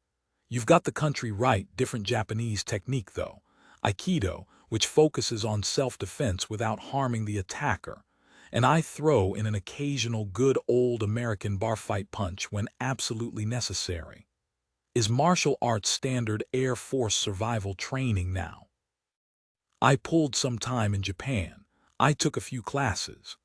S1: You've got the country right, different Japanese technique though. Aikido, which focuses on self-defense without harming the attacker. And I throw in an occasional good old American bar fight punch when absolutely necessary. Is martial arts standard Air Force survival training now? I pulled some time in Japan. I took a few classes.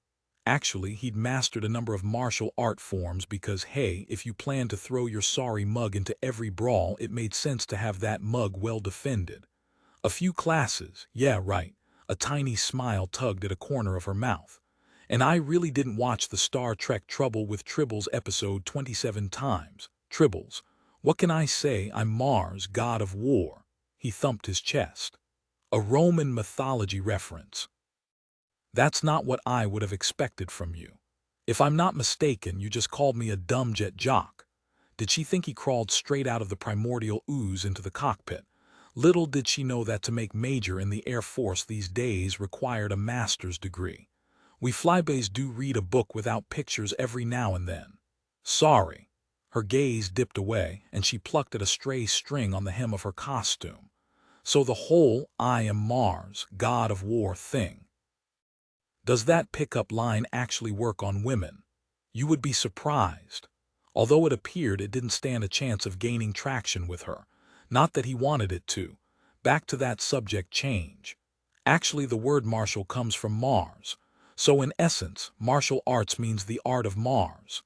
S1: Actually, he'd mastered a number of martial art forms because, hey, if you plan to throw your sorry mug into every brawl, it made sense to have that mug well defended. A few classes, yeah, right. A tiny smile tugged at a corner of her mouth. And I really didn't watch the Star Trek Trouble with Tribbles episode 27 times. Tribbles. What can I say? I'm Mars, god of war. He thumped his chest. A Roman mythology reference. That's not what I would have expected from you. If I'm not mistaken, you just called me a dumb jet-jock. Did she think he crawled straight out of the primordial ooze into the cockpit? Little did she know that to make major in the Air Force these days required a master's degree. We flybys do read a book without pictures every now and then. Sorry. Her gaze dipped away, and she plucked at a stray string on the hem of her costume. So the whole I am Mars, god of war thing. Does that pickup line actually work on women? You would be surprised. Although it appeared it didn't stand a chance of gaining traction with her. Not that he wanted it to. Back to that subject change. Actually, the word martial comes from Mars. So in essence, martial arts means the art of Mars.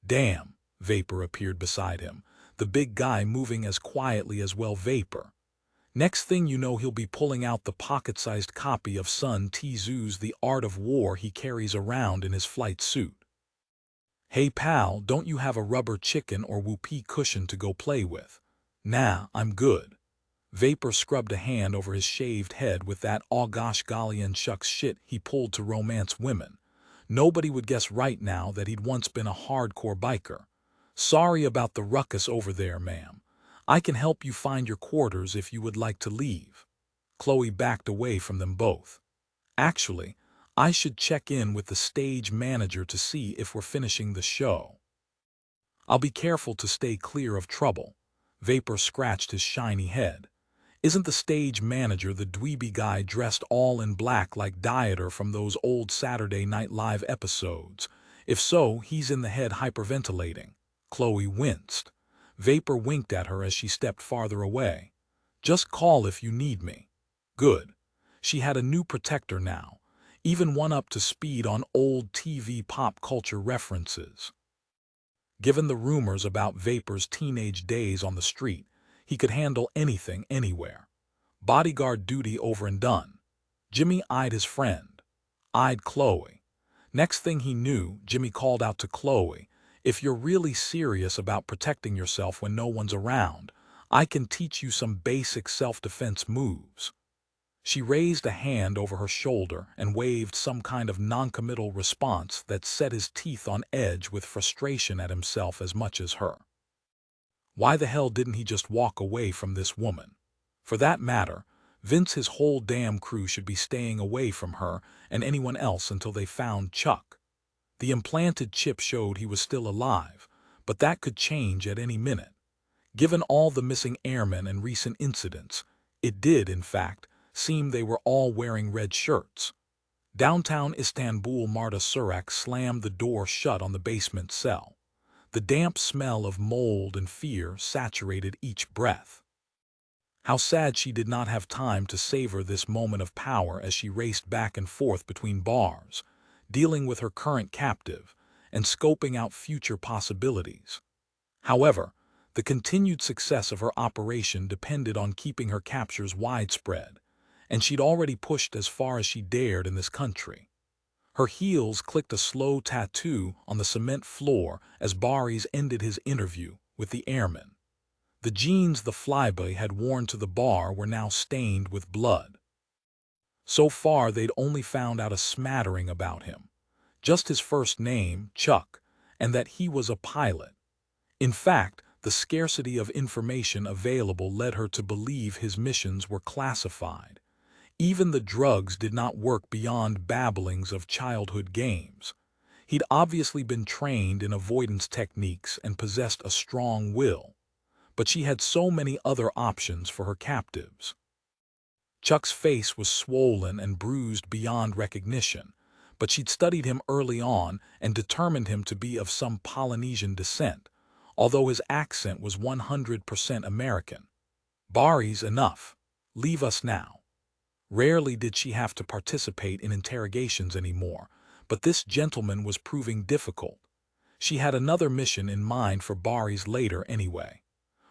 S1: Damn, Vapor appeared beside him, the big guy moving as quietly as well Vapor. Next thing you know, he'll be pulling out the pocket-sized copy of Sun Tzu's The Art of War he carries around in his flight suit. Hey pal, don't you have a rubber chicken or whoopee cushion to go play with? Nah, I'm good. Vapor scrubbed a hand over his shaved head with that "aw gosh golly and shucks" shit he pulled to romance women. Nobody would guess right now that he'd once been a hardcore biker. Sorry about the ruckus over there, ma'am. I can help you find your quarters if you would like to leave. Chloe backed away from them both. Actually, I should check in with the stage manager to see if we're finishing the show. I'll be careful to stay clear of trouble. Vapor scratched his shiny head. Isn't the stage manager the dweeby guy dressed all in black like Dieter from those old Saturday Night Live episodes? If so, he's in the head hyperventilating. Chloe winced. Vapor winked at her as she stepped farther away. Just call if you need me. Good. She had a new protector now, even one up to speed on old TV pop culture references. Given the rumors about Vapor's teenage days on the street, he could handle anything anywhere. Bodyguard duty over and done. Jimmy eyed his friend, eyed Chloe. Next thing he knew, Jimmy called out to Chloe, "If you're really serious about protecting yourself when no one's around, I can teach you some basic self-defense moves." She raised a hand over her shoulder and waved some kind of noncommittal response that set his teeth on edge with frustration at himself as much as her. Why the hell didn't he just walk away from this woman? For that matter, his whole damn crew should be staying away from her and anyone else until they found Chuck. The implanted chip showed he was still alive, but that could change at any minute. Given all the missing airmen and recent incidents, it did, in fact, seem they were all wearing red shirts. Downtown Istanbul, Marta Surak slammed the door shut on the basement cell. The damp smell of mold and fear saturated each breath. How sad she did not have time to savor this moment of power as she raced back and forth between bars, dealing with her current captive and scoping out future possibilities. However, the continued success of her operation depended on keeping her captures widespread, and she'd already pushed as far as she dared in this country. Her heels clicked a slow tattoo on the cement floor as Baris ended his interview with the airman. The jeans the flyboy had worn to the bar were now stained with blood. So far, they'd only found out a smattering about him. Just his first name, Chuck, and that he was a pilot. In fact, the scarcity of information available led her to believe his missions were classified. Even the drugs did not work beyond babblings of childhood games. He'd obviously been trained in avoidance techniques and possessed a strong will. But she had so many other options for her captives. Chuck's face was swollen and bruised beyond recognition, but she'd studied him early on and determined him to be of some Polynesian descent, although his accent was 100% American. "Baris, enough. Leave us now." Rarely did she have to participate in interrogations anymore, but this gentleman was proving difficult. She had another mission in mind for Baris later anyway.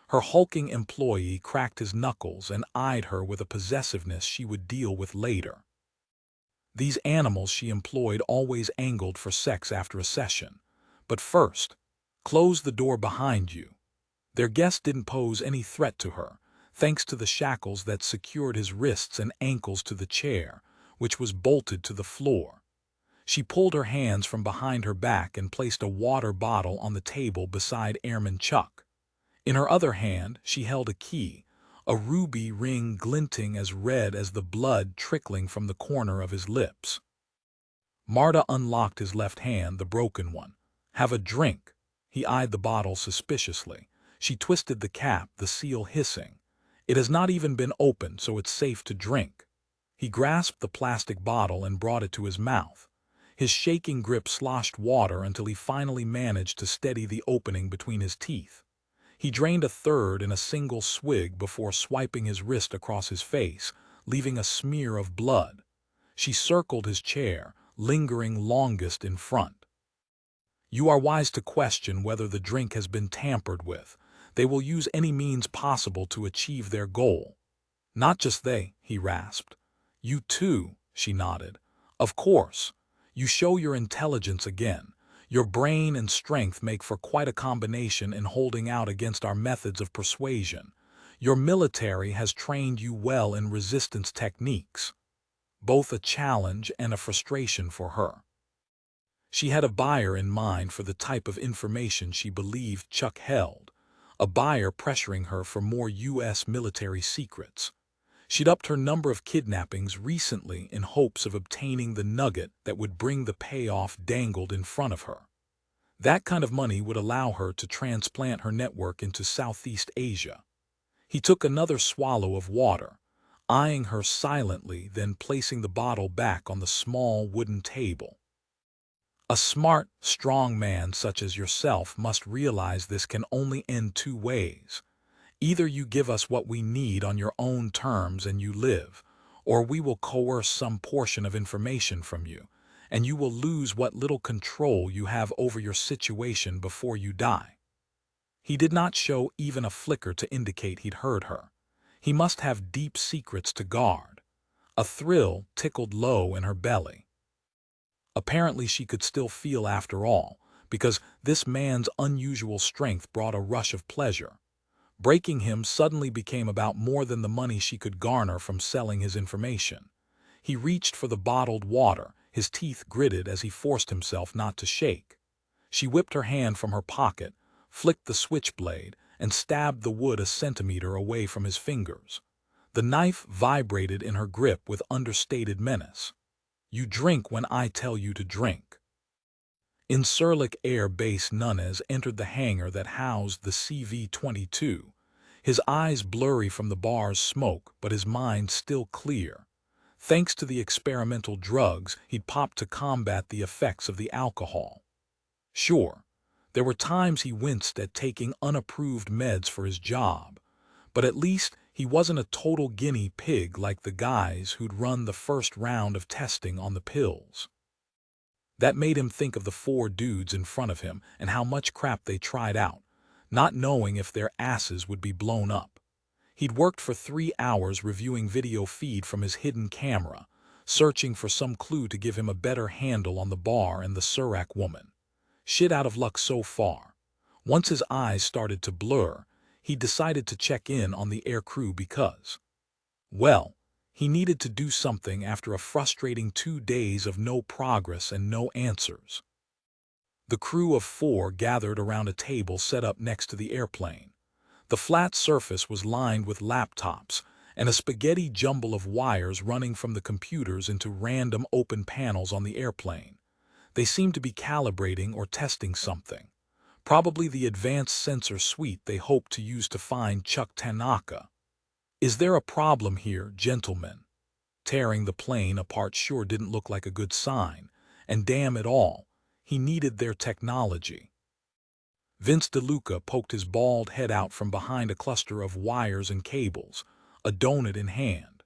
S1: Her hulking employee cracked his knuckles and eyed her with a possessiveness she would deal with later. These animals she employed always angled for sex after a session. But first, close the door behind you. Their guest didn't pose any threat to her, thanks to the shackles that secured his wrists and ankles to the chair, which was bolted to the floor. She pulled her hands from behind her back and placed a water bottle on the table beside Airman Chuck. In her other hand, she held a key, a ruby ring glinting as red as the blood trickling from the corner of his lips. Marta unlocked his left hand, the broken one. "Have a drink." He eyed the bottle suspiciously. She twisted the cap, the seal hissing. "It has not even been opened, so it's safe to drink." He grasped the plastic bottle and brought it to his mouth. His shaking grip sloshed water until he finally managed to steady the opening between his teeth. He drained a third in a single swig before swiping his wrist across his face, leaving a smear of blood. She circled his chair, lingering longest in front. "You are wise to question whether the drink has been tampered with. They will use any means possible to achieve their goal." "Not just they," he rasped. "You too," she nodded. "Of course. You show your intelligence again. Your brain and strength make for quite a combination in holding out against our methods of persuasion. Your military has trained you well in resistance techniques." Both a challenge and a frustration for her. She had a buyer in mind for the type of information she believed Chuck held, a buyer pressuring her for more U.S. military secrets. She'd upped her number of kidnappings recently in hopes of obtaining the nugget that would bring the payoff dangled in front of her. That kind of money would allow her to transplant her network into Southeast Asia. He took another swallow of water, eyeing her silently, then placing the bottle back on the small wooden table. "A smart, strong man such as yourself must realize this can only end two ways. Either you give us what we need on your own terms and you live, or we will coerce some portion of information from you, and you will lose what little control you have over your situation before you die." He did not show even a flicker to indicate he'd heard her. He must have deep secrets to guard. A thrill tickled low in her belly. Apparently she could still feel after all, because this man's unusual strength brought a rush of pleasure. Breaking him suddenly became about more than the money she could garner from selling his information. He reached for the bottled water, his teeth gritted as he forced himself not to shake. She whipped her hand from her pocket, flicked the switchblade, and stabbed the wood a centimeter away from his fingers. The knife vibrated in her grip with understated menace. "You drink when I tell you to drink." In Sirlik Air Base, Nunes entered the hangar that housed the CV-22, his eyes blurry from the bar's smoke but his mind still clear. Thanks to the experimental drugs he'd popped to combat the effects of the alcohol. Sure, there were times he winced at taking unapproved meds for his job, but at least he wasn't a total guinea pig like the guys who'd run the first round of testing on the pills. That made him think of the 4 dudes in front of him and how much crap they tried out, not knowing if their asses would be blown up. He'd worked for 3 hours reviewing video feed from his hidden camera, searching for some clue to give him a better handle on the bar and the Surak woman. Shit out of luck so far. Once his eyes started to blur, he decided to check in on the air crew because, well, he needed to do something after a frustrating 2 days of no progress and no answers. The crew of 4 gathered around a table set up next to the airplane. The flat surface was lined with laptops and a spaghetti jumble of wires running from the computers into random open panels on the airplane. They seemed to be calibrating or testing something. Probably the advanced sensor suite they hoped to use to find Chuck Tanaka. "Is there a problem here, gentlemen?" Tearing the plane apart sure didn't look like a good sign, and damn it all, he needed their technology. Vince DeLuca poked his bald head out from behind a cluster of wires and cables, a donut in hand.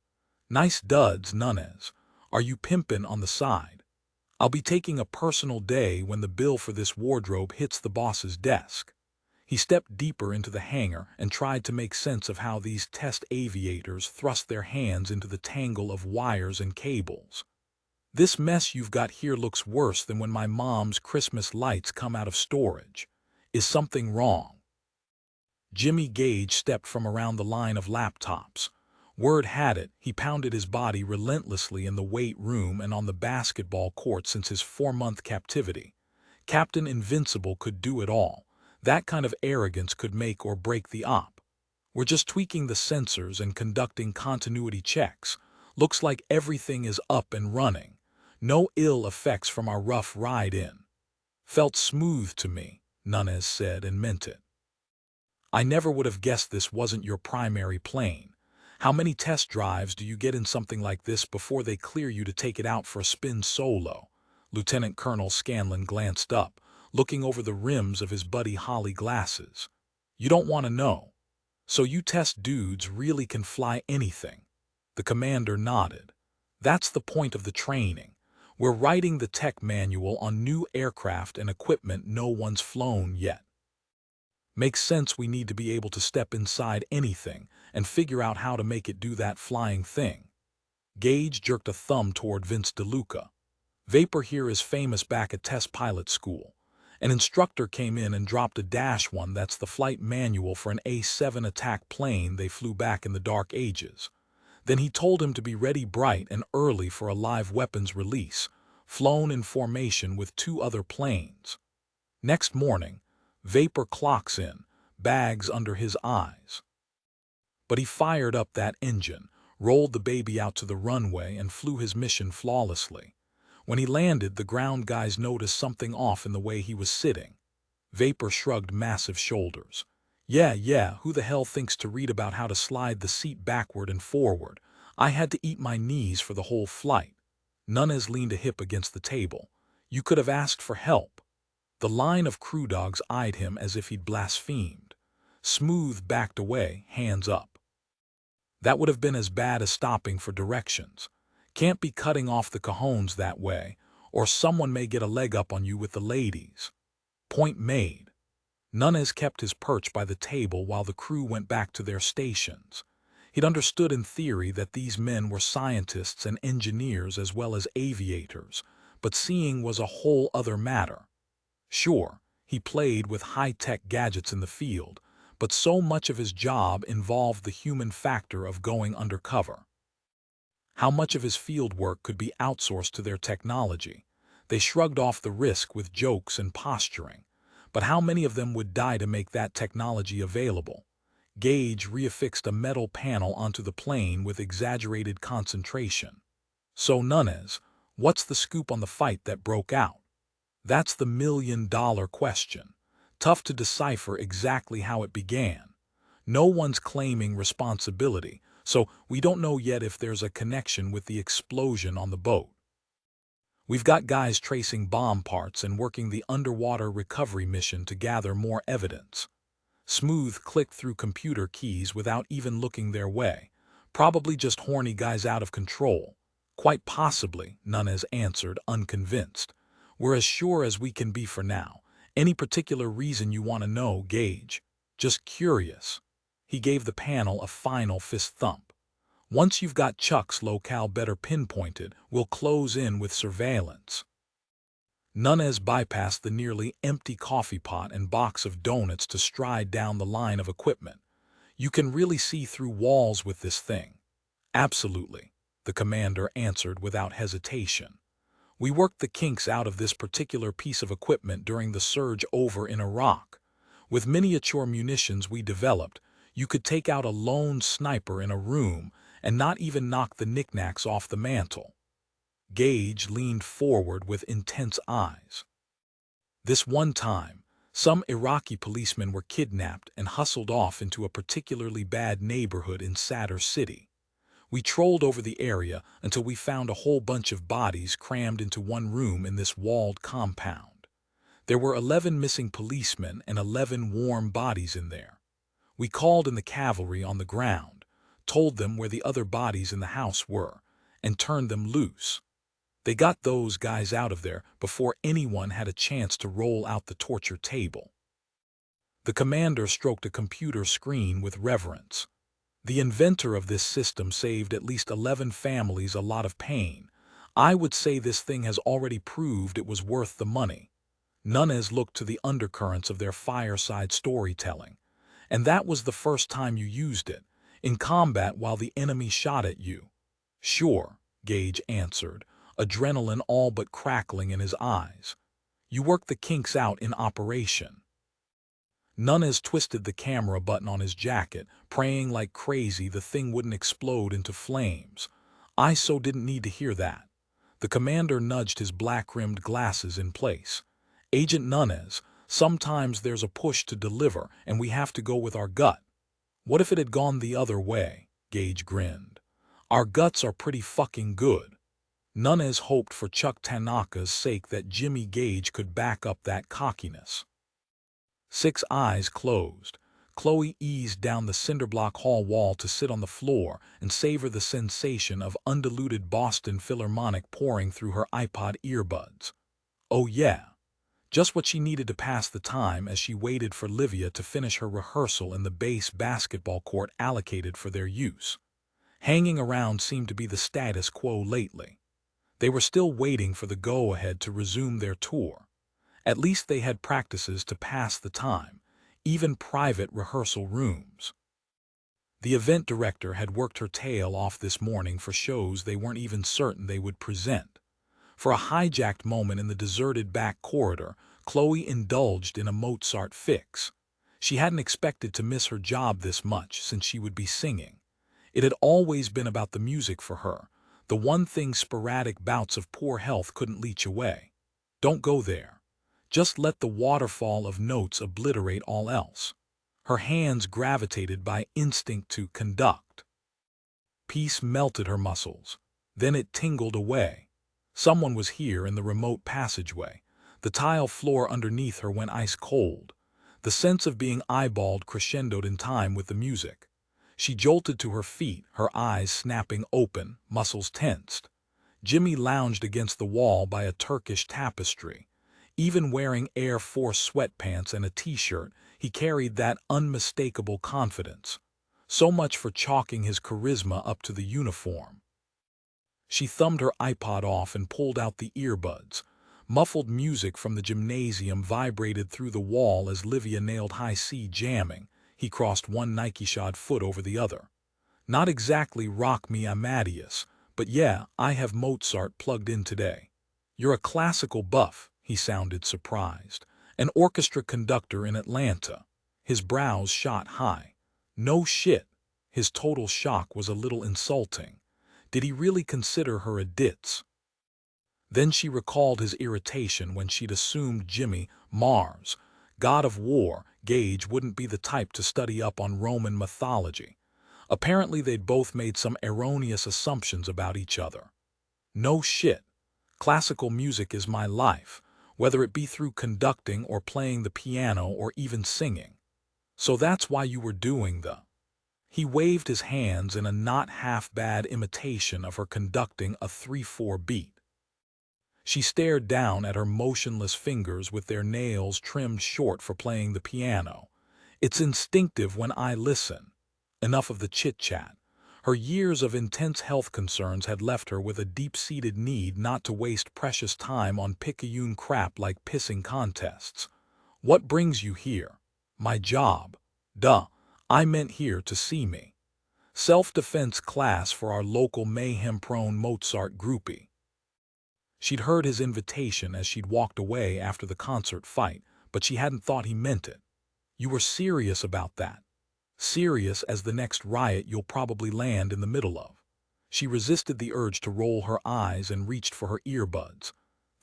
S1: "Nice duds, Nunes. Are you pimpin' on the side? I'll be taking a personal day when the bill for this wardrobe hits the boss's desk." He stepped deeper into the hangar and tried to make sense of how these test aviators thrust their hands into the tangle of wires and cables. "This mess you've got here looks worse than when my mom's Christmas lights come out of storage. Is something wrong?" Jimmy Gage stepped from around the line of laptops. Word had it, he pounded his body relentlessly in the weight room and on the basketball court since his 4-month captivity. Captain Invincible could do it all. That kind of arrogance could make or break the op. "We're just tweaking the sensors and conducting continuity checks. Looks like everything is up and running. No ill effects from our rough ride in." "Felt smooth to me," Nunes said, and meant it. "I never would have guessed this wasn't your primary plane. How many test drives do you get in something like this before they clear you to take it out for a spin solo?" Lieutenant Colonel Scanlon glanced up, looking over the rims of his Buddy Holly glasses. "You don't want to know. So you test dudes really can fly anything?" The commander nodded. "That's the point of the training. We're writing the tech manual on new aircraft and equipment no one's flown yet. Makes sense we need to be able to step inside anything and figure out how to make it do that flying thing." Gage jerked a thumb toward Vince DeLuca. "Vapor here is famous back at test pilot school. An instructor came in and dropped a -1 that's the flight manual for an A-7 attack plane they flew back in the dark ages. Then he told him to be ready bright and early for a live weapons release, flown in formation with 2 other planes. Next morning, Vapor clocks in, bags under his eyes. But he fired up that engine, rolled the baby out to the runway, and flew his mission flawlessly. When he landed, the ground guys noticed something off in the way he was sitting. Vapor shrugged massive shoulders. Yeah, who the hell thinks to read about how to slide the seat backward and forward? I had to eat my knees for the whole flight." Nunes leaned a hip against the table. "You could have asked for help." The line of crew dogs eyed him as if he'd blasphemed. Smooth backed away, hands up. "That would have been as bad as stopping for directions. Can't be cutting off the cajones that way, or someone may get a leg up on you with the ladies. Point made. Nunez kept his perch by the table while the crew went back to their stations. He'd understood in theory that these men were scientists and engineers as well as aviators, but seeing was a whole other matter. Sure, he played with high-tech gadgets in the field, but so much of his job involved the human factor of going undercover. How much of his field work could be outsourced to their technology? They shrugged off the risk with jokes and posturing. But how many of them would die to make that technology available? Gage reaffixed a metal panel onto the plane with exaggerated concentration. So Nunez, what's the scoop on the fight that broke out? That's the million-dollar question. Tough to decipher exactly how it began. No one's claiming responsibility, so we don't know yet if there's a connection with the explosion on the boat. We've got guys tracing bomb parts and working the underwater recovery mission to gather more evidence. Smooth clicked through computer keys without even looking their way. Probably just horny guys out of control. Quite possibly, Nunez answered, unconvinced. We're as sure as we can be for now. Any particular reason you want to know, Gage? Just curious. He gave the panel a final fist thump. Once you've got Chuck's locale better pinpointed, we'll close in with surveillance. Nunez bypassed the nearly empty coffee pot and box of donuts to stride down the line of equipment. You can really see through walls with this thing. Absolutely, the commander answered without hesitation. We worked the kinks out of this particular piece of equipment during the surge over in Iraq. With miniature munitions we developed, you could take out a lone sniper in a room and not even knock the knickknacks off the mantel. Gage leaned forward with intense eyes. This one time, some Iraqi policemen were kidnapped and hustled off into a particularly bad neighborhood in Sadr City. We trolled over the area until we found a whole bunch of bodies crammed into one room in this walled compound. There were 11 missing policemen and 11 warm bodies in there. We called in the cavalry on the ground, told them where the other bodies in the house were, and turned them loose. They got those guys out of there before anyone had a chance to roll out the torture table. The commander stroked a computer screen with reverence. The inventor of this system saved at least 11 families a lot of pain. I would say this thing has already proved it was worth the money. Nunez looked to the undercurrents of their fireside storytelling. And that was the first time you used it, in combat while the enemy shot at you. Sure, Gage answered, adrenaline all but crackling in his eyes. You worked the kinks out in operation. Nunez twisted the camera button on his jacket, praying like crazy the thing wouldn't explode into flames. I so didn't need to hear that. The commander nudged his black-rimmed glasses in place. Agent Nunez, sometimes there's a push to deliver and we have to go with our gut. What if it had gone the other way? Gage grinned. Our guts are pretty fucking good. Nunez hoped for Chuck Tanaka's sake that Jimmy Gage could back up that cockiness. 6 eyes closed. Chloe eased down the cinderblock hall wall to sit on the floor and savor the sensation of undiluted Boston Philharmonic pouring through her iPod earbuds. Oh yeah. Just what she needed to pass the time as she waited for Livia to finish her rehearsal in the base basketball court allocated for their use. Hanging around seemed to be the status quo lately. They were still waiting for the go-ahead to resume their tour. At least they had practices to pass the time, even private rehearsal rooms. The event director had worked her tail off this morning for shows they weren't even certain they would present. For a hijacked moment in the deserted back corridor, Chloe indulged in a Mozart fix. She hadn't expected to miss her job this much since she would be singing. It had always been about the music for her, the one thing sporadic bouts of poor health couldn't leach away. Don't go there. Just let the waterfall of notes obliterate all else. Her hands gravitated by instinct to conduct. Peace melted her muscles. Then it tingled away. Someone was here in the remote passageway. The tile floor underneath her went ice cold. The sense of being eyeballed crescendoed in time with the music. She jolted to her feet, her eyes snapping open, muscles tensed. Jimmy lounged against the wall by a Turkish tapestry. Even wearing Air Force sweatpants and a t-shirt, he carried that unmistakable confidence. So much for chalking his charisma up to the uniform. She thumbed her iPod off and pulled out the earbuds. Muffled music from the gymnasium vibrated through the wall as Livia nailed High C jamming. He crossed one Nike-shod foot over the other. Not exactly Rock Me Amadeus, but yeah, I have Mozart plugged in today. You're a classical buff, he sounded surprised. An orchestra conductor in Atlanta. His brows shot high. No shit. His total shock was a little insulting. Did he really consider her a ditz? Then she recalled his irritation when she'd assumed Jimmy, Mars, god of war, Gage wouldn't be the type to study up on Roman mythology. Apparently they'd both made some erroneous assumptions about each other. No shit. Classical music is my life, whether it be through conducting or playing the piano or even singing. So that's why you were doing the... He waved his hands in a not half-bad imitation of her conducting a 3/4 beat. She stared down at her motionless fingers with their nails trimmed short for playing the piano. It's instinctive when I listen. Enough of the chit-chat. Her years of intense health concerns had left her with a deep-seated need not to waste precious time on picayune crap like pissing contests. What brings you here? My job. Duh, I meant here to see me. Self-defense class for our local mayhem-prone Mozart groupie. She'd heard his invitation as she'd walked away after the concert fight, but she hadn't thought he meant it. You were serious about that. Serious as the next riot you'll probably land in the middle of. She resisted the urge to roll her eyes and reached for her earbuds.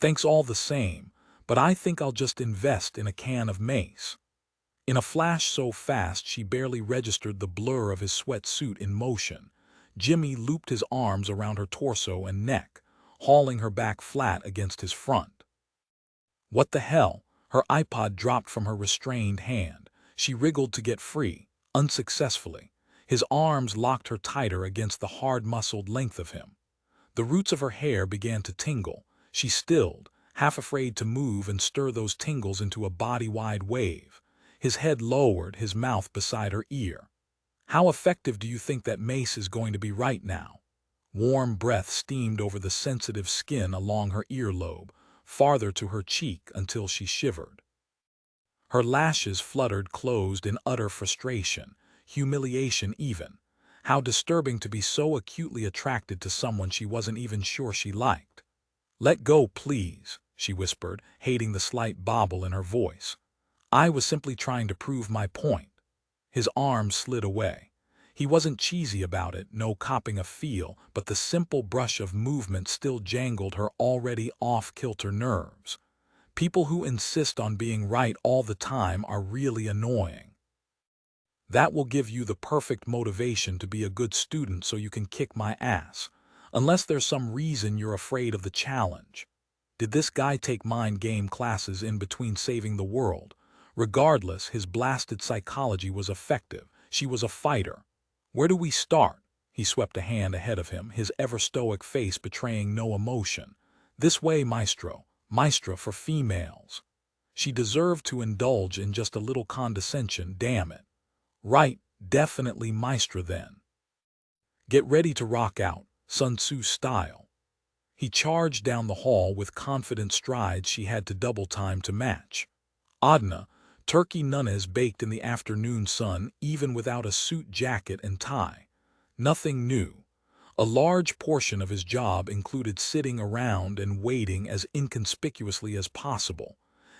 S1: Thanks all the same, but I think I'll just invest in a can of mace. In a flash so fast she barely registered the blur of his sweatsuit in motion, Jimmy looped his arms around her torso and neck, hauling her back flat against his front. What the hell? Her iPod dropped from her restrained hand. She wriggled to get free, unsuccessfully. His arms locked her tighter against the hard-muscled length of him. The roots of her hair began to tingle. She stilled, half afraid to move and stir those tingles into a body-wide wave. His head lowered, his mouth beside her ear. How effective do you think that mace is going to be right now? Warm breath steamed over the sensitive skin along her earlobe, farther to her cheek until she shivered. Her lashes fluttered closed in utter frustration, humiliation even. How disturbing to be so acutely attracted to someone she wasn't even sure she liked. Let go, please, she whispered, hating the slight bobble in her voice. I was simply trying to prove my point. His arm slid away. He wasn't cheesy about it, no copping a feel, but the simple brush of movement still jangled her already off-kilter nerves. People who insist on being right all the time are really annoying. That will give you the perfect motivation to be a good student so you can kick my ass, unless there's some reason you're afraid of the challenge. Did this guy take mind game classes in between saving the world? Regardless, his blasted psychology was effective. She was a fighter. Where do we start? He swept a hand ahead of him, his ever-stoic face betraying no emotion. This way, maestro. Maestra for females. She deserved to indulge in just a little condescension, damn it. Right, definitely maestra then. Get ready to rock out, Sun Tzu style. He charged down the hall with confident strides she had to double time to match. Adna, turkey nunez baked in the afternoon sun even without a suit jacket and tie. Nothing new. A large portion of his job included sitting around and waiting as inconspicuously as possible.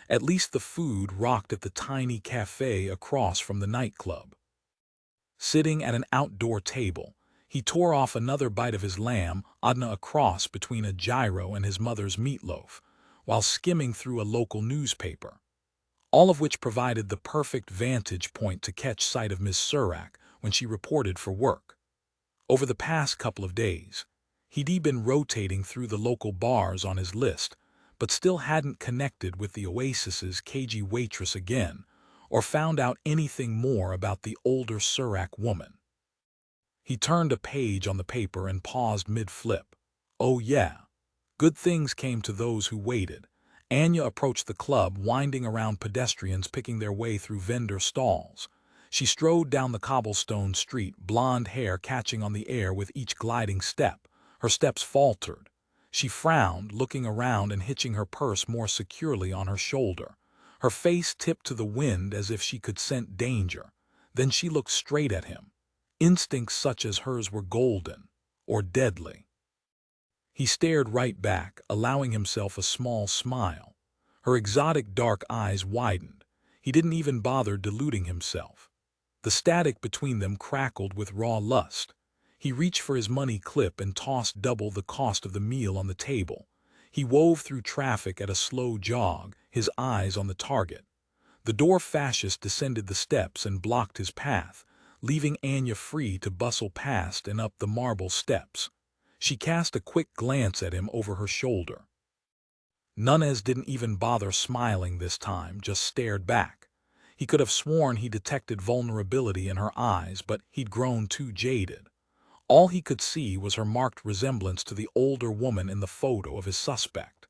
S1: At least the food rocked at the tiny cafe across from the nightclub. Sitting at an outdoor table, he tore off another bite of his lamb, Adna a cross between a gyro and his mother's meatloaf, while skimming through a local newspaper. All of which provided the perfect vantage point to catch sight of Miss Surak when she reported for work. Over the past couple of days, he'd been rotating through the local bars on his list, but still hadn't connected with the Oasis's cagey waitress again, or found out anything more about the older Surak woman. He turned a page on the paper and paused mid-flip. Oh yeah, Good things came to those who waited. Anya approached the club, winding around pedestrians picking their way through vendor stalls. She strode down the cobblestone street, blonde hair catching on the air with each gliding step. Her steps faltered. She frowned, looking around and hitching her purse more securely on her shoulder. Her face tipped to the wind as if she could scent danger. Then she looked straight at him. Instincts such as hers were golden, or deadly. He stared right back, allowing himself a small smile. Her exotic dark eyes widened. He didn't even bother deluding himself. The static between them crackled with raw lust. He reached for his money clip and tossed double the cost of the meal on the table. He wove through traffic at a slow jog, his eyes on the target. The dwarf fascist descended the steps and blocked his path, leaving Anya free to bustle past and up the marble steps. She cast a quick glance at him over her shoulder. Nunez didn't even bother smiling this time, just stared back. He could have sworn he detected vulnerability in her eyes, but he'd grown too jaded. All he could see was her marked resemblance to the older woman in the photo of his suspect.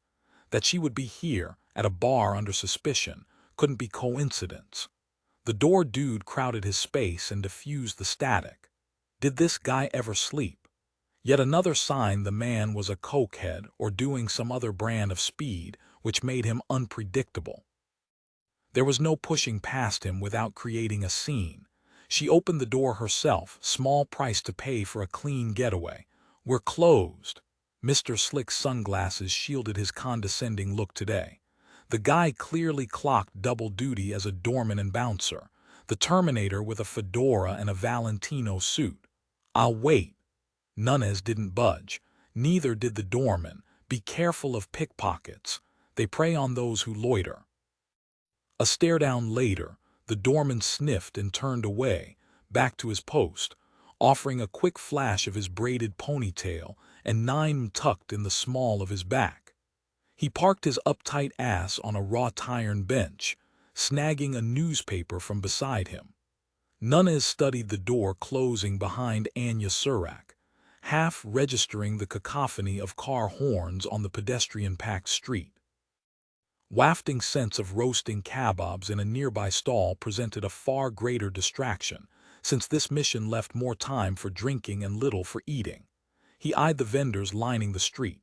S1: That she would be here, at a bar under suspicion, couldn't be coincidence. The door dude crowded his space and diffused the static. Did this guy ever sleep? Yet another sign the man was a cokehead or doing some other brand of speed, which made him unpredictable. There was no pushing past him without creating a scene. She opened the door herself, small price to pay for a clean getaway. "We're closed." Mr. Slick's sunglasses shielded his condescending look today. The guy clearly clocked double duty as a doorman and bouncer, the Terminator with a fedora and a Valentino suit. "I'll wait." Nunez didn't budge. Neither did the doorman. Be careful of pickpockets. They prey on those who loiter. A stare down later, the doorman sniffed and turned away, back to his post, offering a quick flash of his braided ponytail and 9 tucked in the small of his back. He parked his uptight ass on a wrought iron bench, snagging a newspaper from beside him. Nunez studied the door closing behind Anya Surak, half registering the cacophony of car horns on the pedestrian-packed street. Wafting scents of roasting kebabs in a nearby stall presented a far greater distraction, since this mission left more time for drinking and little for eating. He eyed the vendors lining the street.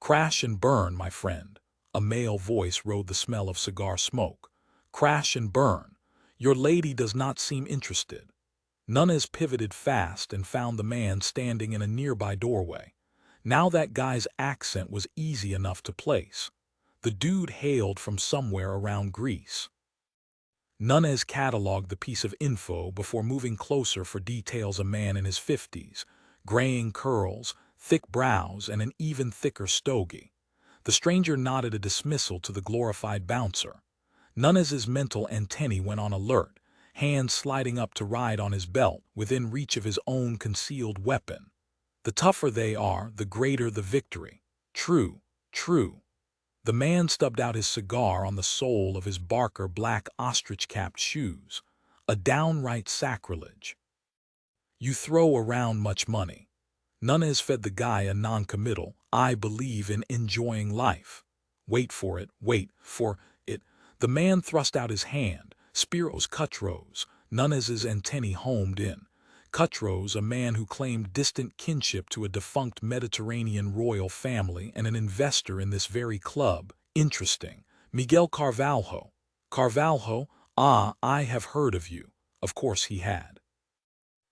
S1: "Crash and burn, my friend." A male voice rode the smell of cigar smoke. "Crash and burn. Your lady does not seem interested." Nunez pivoted fast and found the man standing in a nearby doorway. Now that guy's accent was easy enough to place. The dude hailed from somewhere around Greece. Nunez cataloged the piece of info before moving closer for details. A man in his 50s, graying curls, thick brows, and an even thicker stogie. The stranger nodded a dismissal to the glorified bouncer. Nunez's mental antennae went on alert, hands sliding up to ride on his belt, within reach of his own concealed weapon. The tougher they are, the greater the victory. True, true. The man stubbed out his cigar on the sole of his Barker black ostrich-capped shoes. A downright sacrilege. "You throw around much money." Nunez fed the guy a non-committal. "I believe in enjoying life." Wait for it. The man thrust out his hand. Spiros Cutros. Nunez's antennae homed in. Cutros, a man who claimed distant kinship to a defunct Mediterranean royal family and an investor in this very club. Interesting. Miguel Carvalho. Carvalho? Ah, I have heard of you. Of course he had.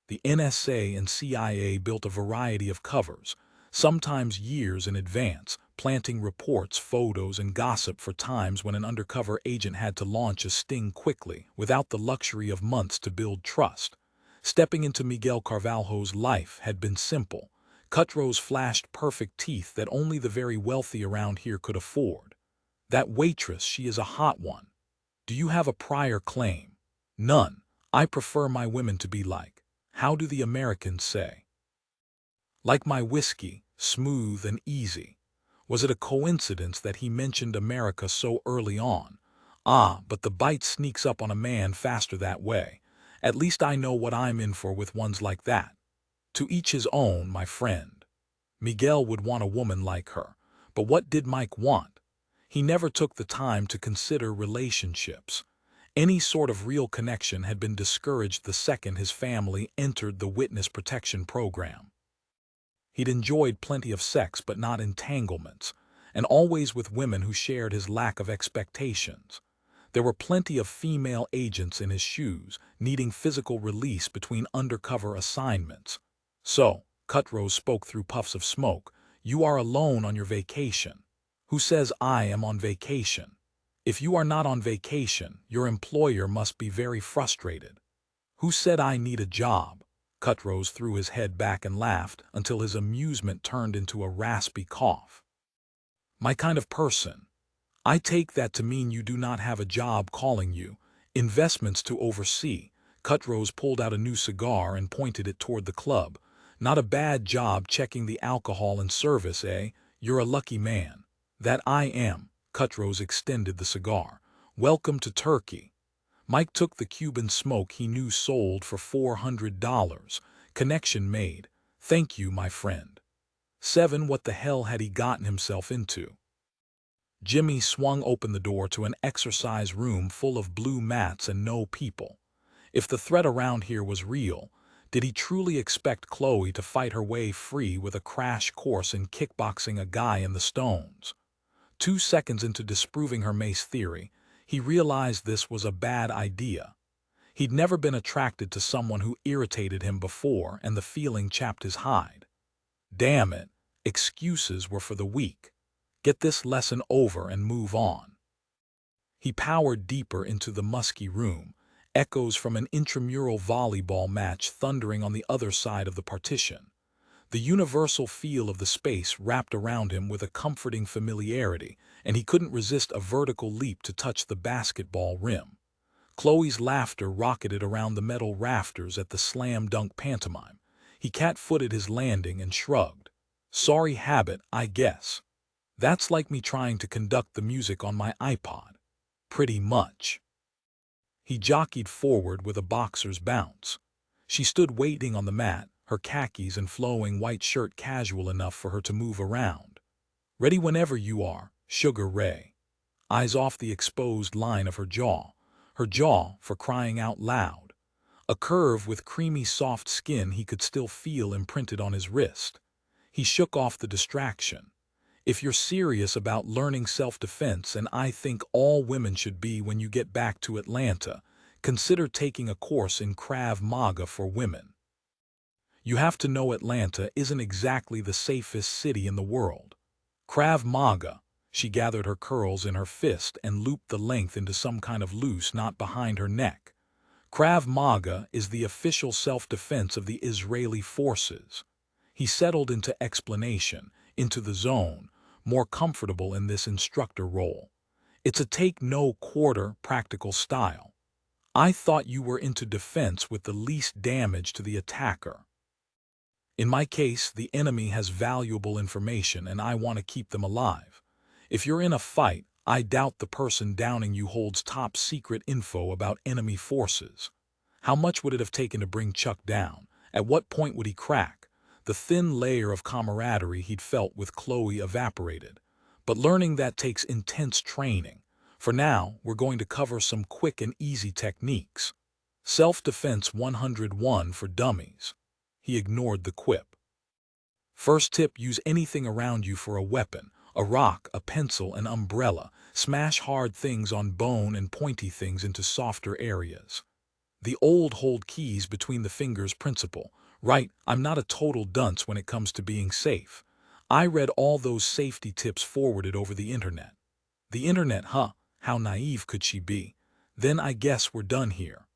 S1: The NSA and CIA built a variety of covers, sometimes years in advance, planting reports, photos, and gossip for times when an undercover agent had to launch a sting quickly, without the luxury of months to build trust. Stepping into Miguel Carvalho's life had been simple. Cutros flashed perfect teeth that only the very wealthy around here could afford. "That waitress, she is a hot one. Do you have a prior claim?" "None. I prefer my women to be like, how do the Americans say? Like my whiskey, smooth and easy." Was it a coincidence that he mentioned America so early on? Ah, but the bite sneaks up on a man faster that way. At least I know what I'm in for with ones like that. To each his own, my friend. Miguel would want a woman like her, But what did Mike want? He never took the time to consider relationships. Any sort of real connection had been discouraged the second his family entered the witness protection program. He'd enjoyed plenty of sex but not entanglements, and always with women who shared his lack of expectations. There were plenty of female agents in his shoes, needing physical release between undercover assignments. So, Cutrose spoke through puffs of smoke, you are alone on your vacation. Who says I am on vacation? If you are not on vacation, your employer must be very frustrated. Who said I need a job? Cutrose threw his head back and laughed until his amusement turned into a raspy cough. My kind of person. I take that to mean you do not have a job calling you. Investments to oversee. Cutrose pulled out a new cigar and pointed it toward the club. Not a bad job checking the alcohol and service, eh? You're a lucky man. That I am. Cutrose extended the cigar. Welcome to Turkey. Mike took the Cuban smoke he knew sold for $400. Connection made. Thank you, my friend. 7. What the hell had he gotten himself into? Jimmy swung open the door to an exercise room full of blue mats and no people. If the threat around here was real, did he truly expect Chloe to fight her way free with a crash course in kickboxing a guy in the stones? 2 seconds into disproving her mace theory, he realized this was a bad idea. He'd never been attracted to someone who irritated him before, and the feeling chapped his hide. Damn it, excuses were for the weak. Get this lesson over and move on. He powered deeper into the musky room, echoes from an intramural volleyball match thundering on the other side of the partition. The universal feel of the space wrapped around him with a comforting familiarity, and he couldn't resist a vertical leap to touch the basketball rim. Chloe's laughter rocketed around the metal rafters at the slam-dunk pantomime. He cat-footed his landing and shrugged. Sorry habit, I guess. That's like me trying to conduct the music on my iPod. Pretty much. He jockeyed forward with a boxer's bounce. She stood waiting on the mat, her khakis and flowing white shirt casual enough for her to move around. Ready whenever you are, Sugar Ray. Eyes off the exposed line of her jaw, for crying out loud. A curve with creamy soft skin he could still feel imprinted on his wrist. He shook off the distraction. If you're serious about learning self-defense, and I think all women should be when you get back to Atlanta, consider taking a course in Krav Maga for women. You have to know Atlanta isn't exactly the safest city in the world. Krav Maga, she gathered her curls in her fist and looped the length into some kind of loose knot behind her neck. Krav Maga is the official self-defense of the Israeli forces. He settled into explanation, into the zone, more comfortable in this instructor role. It's a take-no-quarter practical style. I thought you were into defense with the least damage to the attacker. In my case, the enemy has valuable information and I want to keep them alive. If you're in a fight, I doubt the person downing you holds top-secret info about enemy forces. How much would it have taken to bring Chuck down? At what point would he crack? The thin layer of camaraderie he'd felt with Chloe evaporated. But learning that takes intense training. For now, we're going to cover some quick and easy techniques. Self-defense 101 for dummies. He ignored the quip. First tip, use anything around you for a weapon. A rock, a pencil, an umbrella. Smash hard things on bone and pointy things into softer areas. The old hold keys between the fingers principle. Right, I'm not a total dunce when it comes to being safe. I read all those safety tips forwarded over the internet. The internet, huh? How naive could she be? Then I guess we're done here.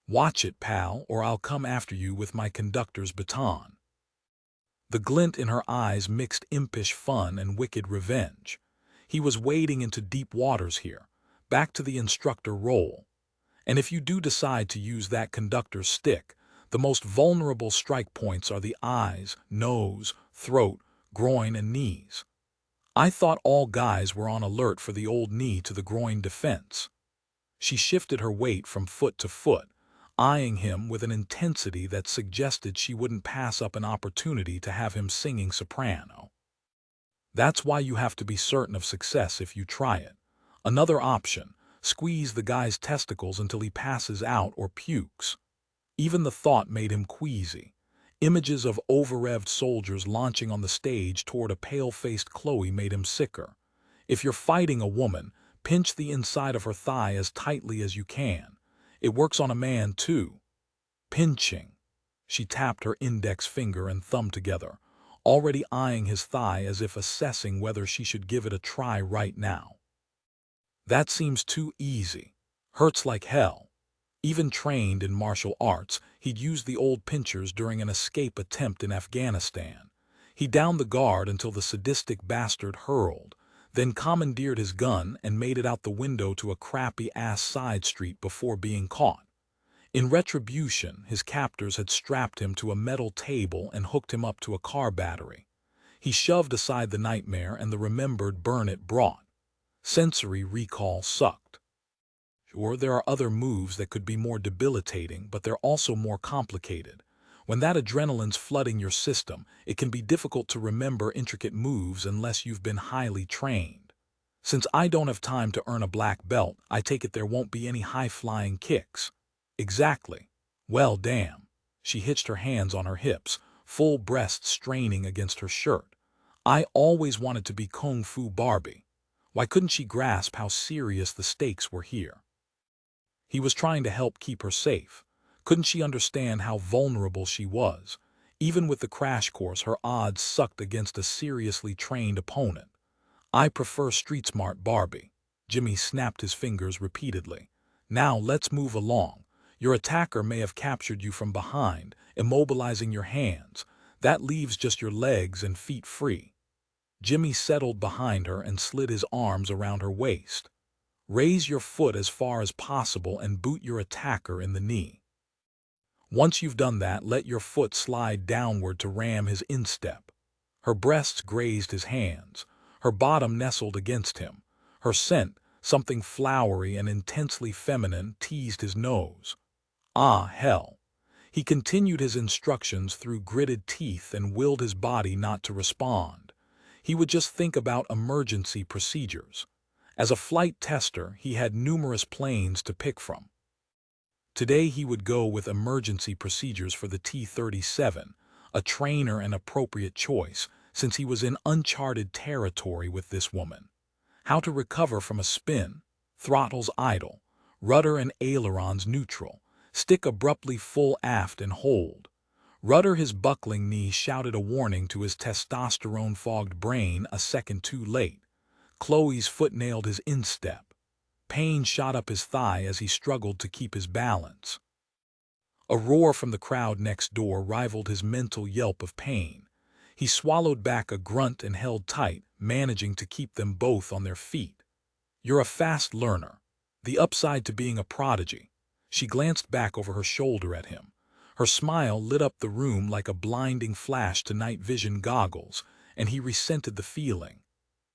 S1: Watch it, pal, or I'll come after you with my conductor's baton. The glint in her eyes mixed impish fun and wicked revenge. He was wading into deep waters here, back to the instructor role. And if you do decide to use that conductor's stick, the most vulnerable strike points are the eyes, nose, throat, groin, and knees. I thought all guys were on alert for the old knee to the groin defense. She shifted her weight from foot to foot, eyeing him with an intensity that suggested she wouldn't pass up an opportunity to have him singing soprano. That's why you have to be certain of success if you try it. Another option, squeeze the guy's testicles until he passes out or pukes. Even the thought made him queasy. Images of over-revved soldiers launching on the stage toward a pale-faced Chloe made him sicker. If you're fighting a woman, pinch the inside of her thigh as tightly as you can. It works on a man, too. Pinching. She tapped her index finger and thumb together, already eyeing his thigh as if assessing whether she should give it a try right now. That seems too easy. Hurts like hell. Even trained in martial arts, he'd used the old pinchers during an escape attempt in Afghanistan. He downed the guard until the sadistic bastard hurled, then commandeered his gun and made it out the window to a crappy-ass side street before being caught. In retribution, his captors had strapped him to a metal table and hooked him up to a car battery. He shoved aside the nightmare and the remembered burn it brought. Sensory recall sucked. Sure, there are other moves that could be more debilitating, but they're also more complicated. When that adrenaline's flooding your system, it can be difficult to remember intricate moves unless you've been highly trained. Since I don't have time to earn a black belt, I take it there won't be any high-flying kicks. Exactly. Well, damn. She hitched her hands on her hips, full breasts straining against her shirt. I always wanted to be Kung Fu Barbie. Why couldn't she grasp how serious the stakes were here? He was trying to help keep her safe. Couldn't she understand how vulnerable she was? Even with the crash course, her odds sucked against a seriously trained opponent. I prefer street-smart Barbie. Jimmy snapped his fingers repeatedly. Now let's move along. Your attacker may have captured you from behind, immobilizing your hands. That leaves just your legs and feet free. Jimmy settled behind her and slid his arms around her waist. Raise your foot as far as possible and boot your attacker in the knee. Once you've done that, let your foot slide downward to ram his instep. Her breasts grazed his hands. Her bottom nestled against him. Her scent, something flowery and intensely feminine, teased his nose. Ah, hell. He continued his instructions through gritted teeth and willed his body not to respond. He would just think about emergency procedures. As a flight tester, he had numerous planes to pick from. Today he would go with emergency procedures for the T-37, a trainer and appropriate choice, since he was in uncharted territory with this woman. How to recover from a spin, throttles idle, rudder and ailerons neutral, stick abruptly full aft and hold. Rudder, his buckling knee shouted a warning to his testosterone-fogged brain a second too late. Chloe's foot nailed his instep. Pain shot up his thigh as he struggled to keep his balance. A roar from the crowd next door rivaled his mental yelp of pain. He swallowed back a grunt and held tight, managing to keep them both on their feet. You're a fast learner. The upside to being a prodigy. She glanced back over her shoulder at him. Her smile lit up the room like a blinding flash to night vision goggles, and he resented the feeling.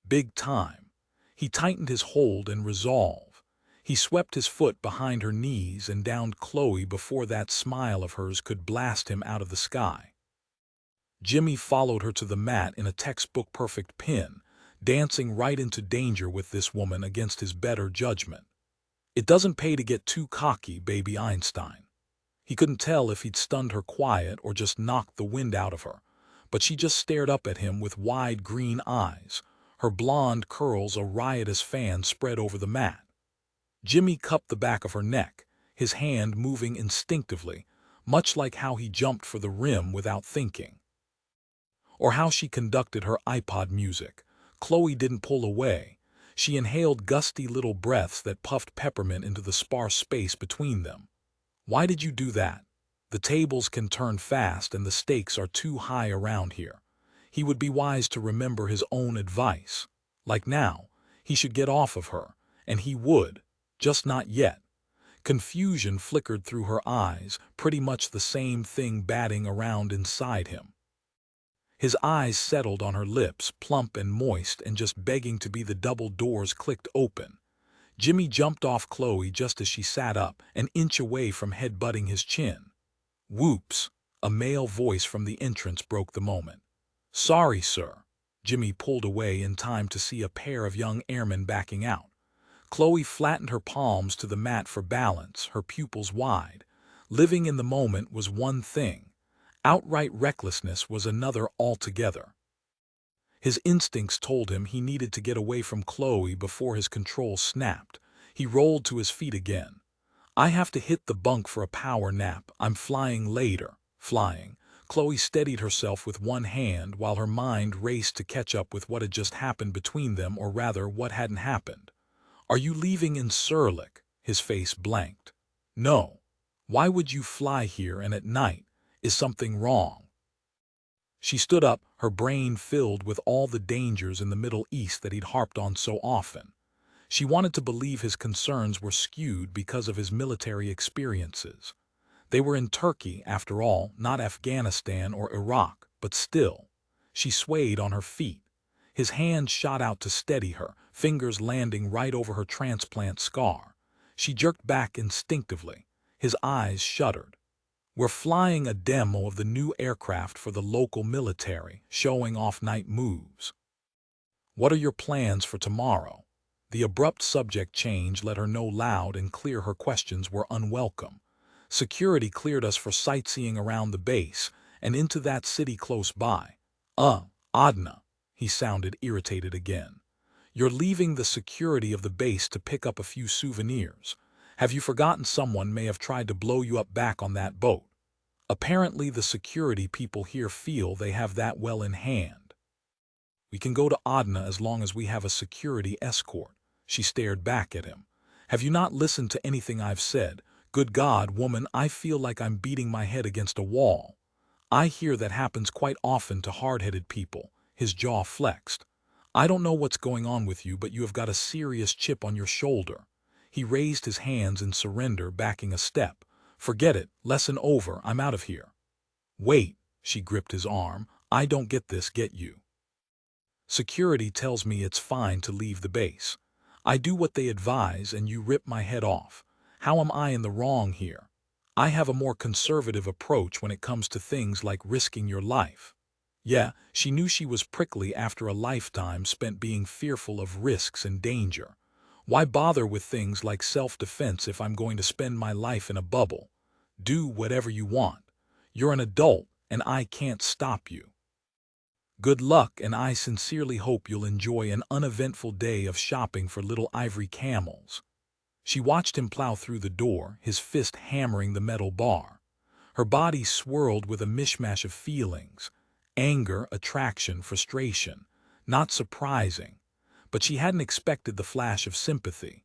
S1: Big time. He tightened his hold and resolve. He swept his foot behind her knees and downed Chloe before that smile of hers could blast him out of the sky. Jimmy followed her to the mat in a textbook-perfect pin, dancing right into danger with this woman against his better judgment. It doesn't pay to get too cocky, baby Einstein. He couldn't tell if he'd stunned her quiet or just knocked the wind out of her, but she just stared up at him with wide green eyes, her blonde curls a riotous fan spread over the mat. Jimmy cupped the back of her neck, his hand moving instinctively, much like how he jumped for the rim without thinking. Or how she conducted her iPod music. Chloe didn't pull away. She inhaled gusty little breaths that puffed peppermint into the sparse space between them. Why did you do that? The tables can turn fast and the stakes are too high around here. He would be wise to remember his own advice. Like now, he should get off of her, and he would, just not yet. Confusion flickered through her eyes, pretty much the same thing batting around inside him. His eyes settled on her lips, plump and moist and just begging to be the double doors clicked open. Jimmy jumped off Chloe just as she sat up, an inch away from headbutting his chin. Whoops! A male voice from the entrance broke the moment. Sorry, sir. Jimmy pulled away in time to see a pair of young airmen backing out. Chloe flattened her palms to the mat for balance, her pupils wide. Living in the moment was one thing. Outright recklessness was another altogether. His instincts told him he needed to get away from Chloe before his control snapped. He rolled to his feet again. I have to hit the bunk for a power nap. I'm flying later. Flying. Chloe steadied herself with one hand while her mind raced to catch up with what had just happened between them, or rather, what hadn't happened. Are you leaving in Surlik? His face blanked. No. Why would you fly here and at night? Is something wrong? She stood up, her brain filled with all the dangers in the Middle East that he'd harped on so often. She wanted to believe his concerns were skewed because of his military experiences. They were in Turkey, after all, not Afghanistan or Iraq, but still. She swayed on her feet. His hand shot out to steady her, fingers landing right over her transplant scar. She jerked back instinctively. His eyes shuddered. We're flying a demo of the new aircraft for the local military, showing off night moves. What are your plans for tomorrow? The abrupt subject change let her know loud and clear her questions were unwelcome. Security cleared us for sightseeing around the base and into that city close by. Adna. He sounded irritated again. You're leaving the security of the base to pick up a few souvenirs. Have you forgotten someone may have tried to blow you up back on that boat? Apparently the security people here feel they have that well in hand. We can go to Adna as long as we have a security escort. She stared back at him. Have you not listened to anything I've said? Good God, woman, I feel like I'm beating my head against a wall. I hear that happens quite often to hard-headed people. His jaw flexed. I don't know what's going on with you, but you have got a serious chip on your shoulder. He raised his hands in surrender, backing a step. Forget it. Lesson over. I'm out of here. Wait. She gripped his arm. I don't get this, get you. Security tells me it's fine to leave the base. I do what they advise and you rip my head off. How am I in the wrong here? I have a more conservative approach when it comes to things like risking your life. Yeah, she knew she was prickly after a lifetime spent being fearful of risks and danger. Why bother with things like self-defense if I'm going to spend my life in a bubble? Do whatever you want. You're an adult, and I can't stop you. Good luck, and I sincerely hope you'll enjoy an uneventful day of shopping for little ivory camels. She watched him plow through the door, his fist hammering the metal bar. Her body swirled with a mishmash of feelings. Anger, attraction, frustration. Not surprising. But she hadn't expected the flash of sympathy.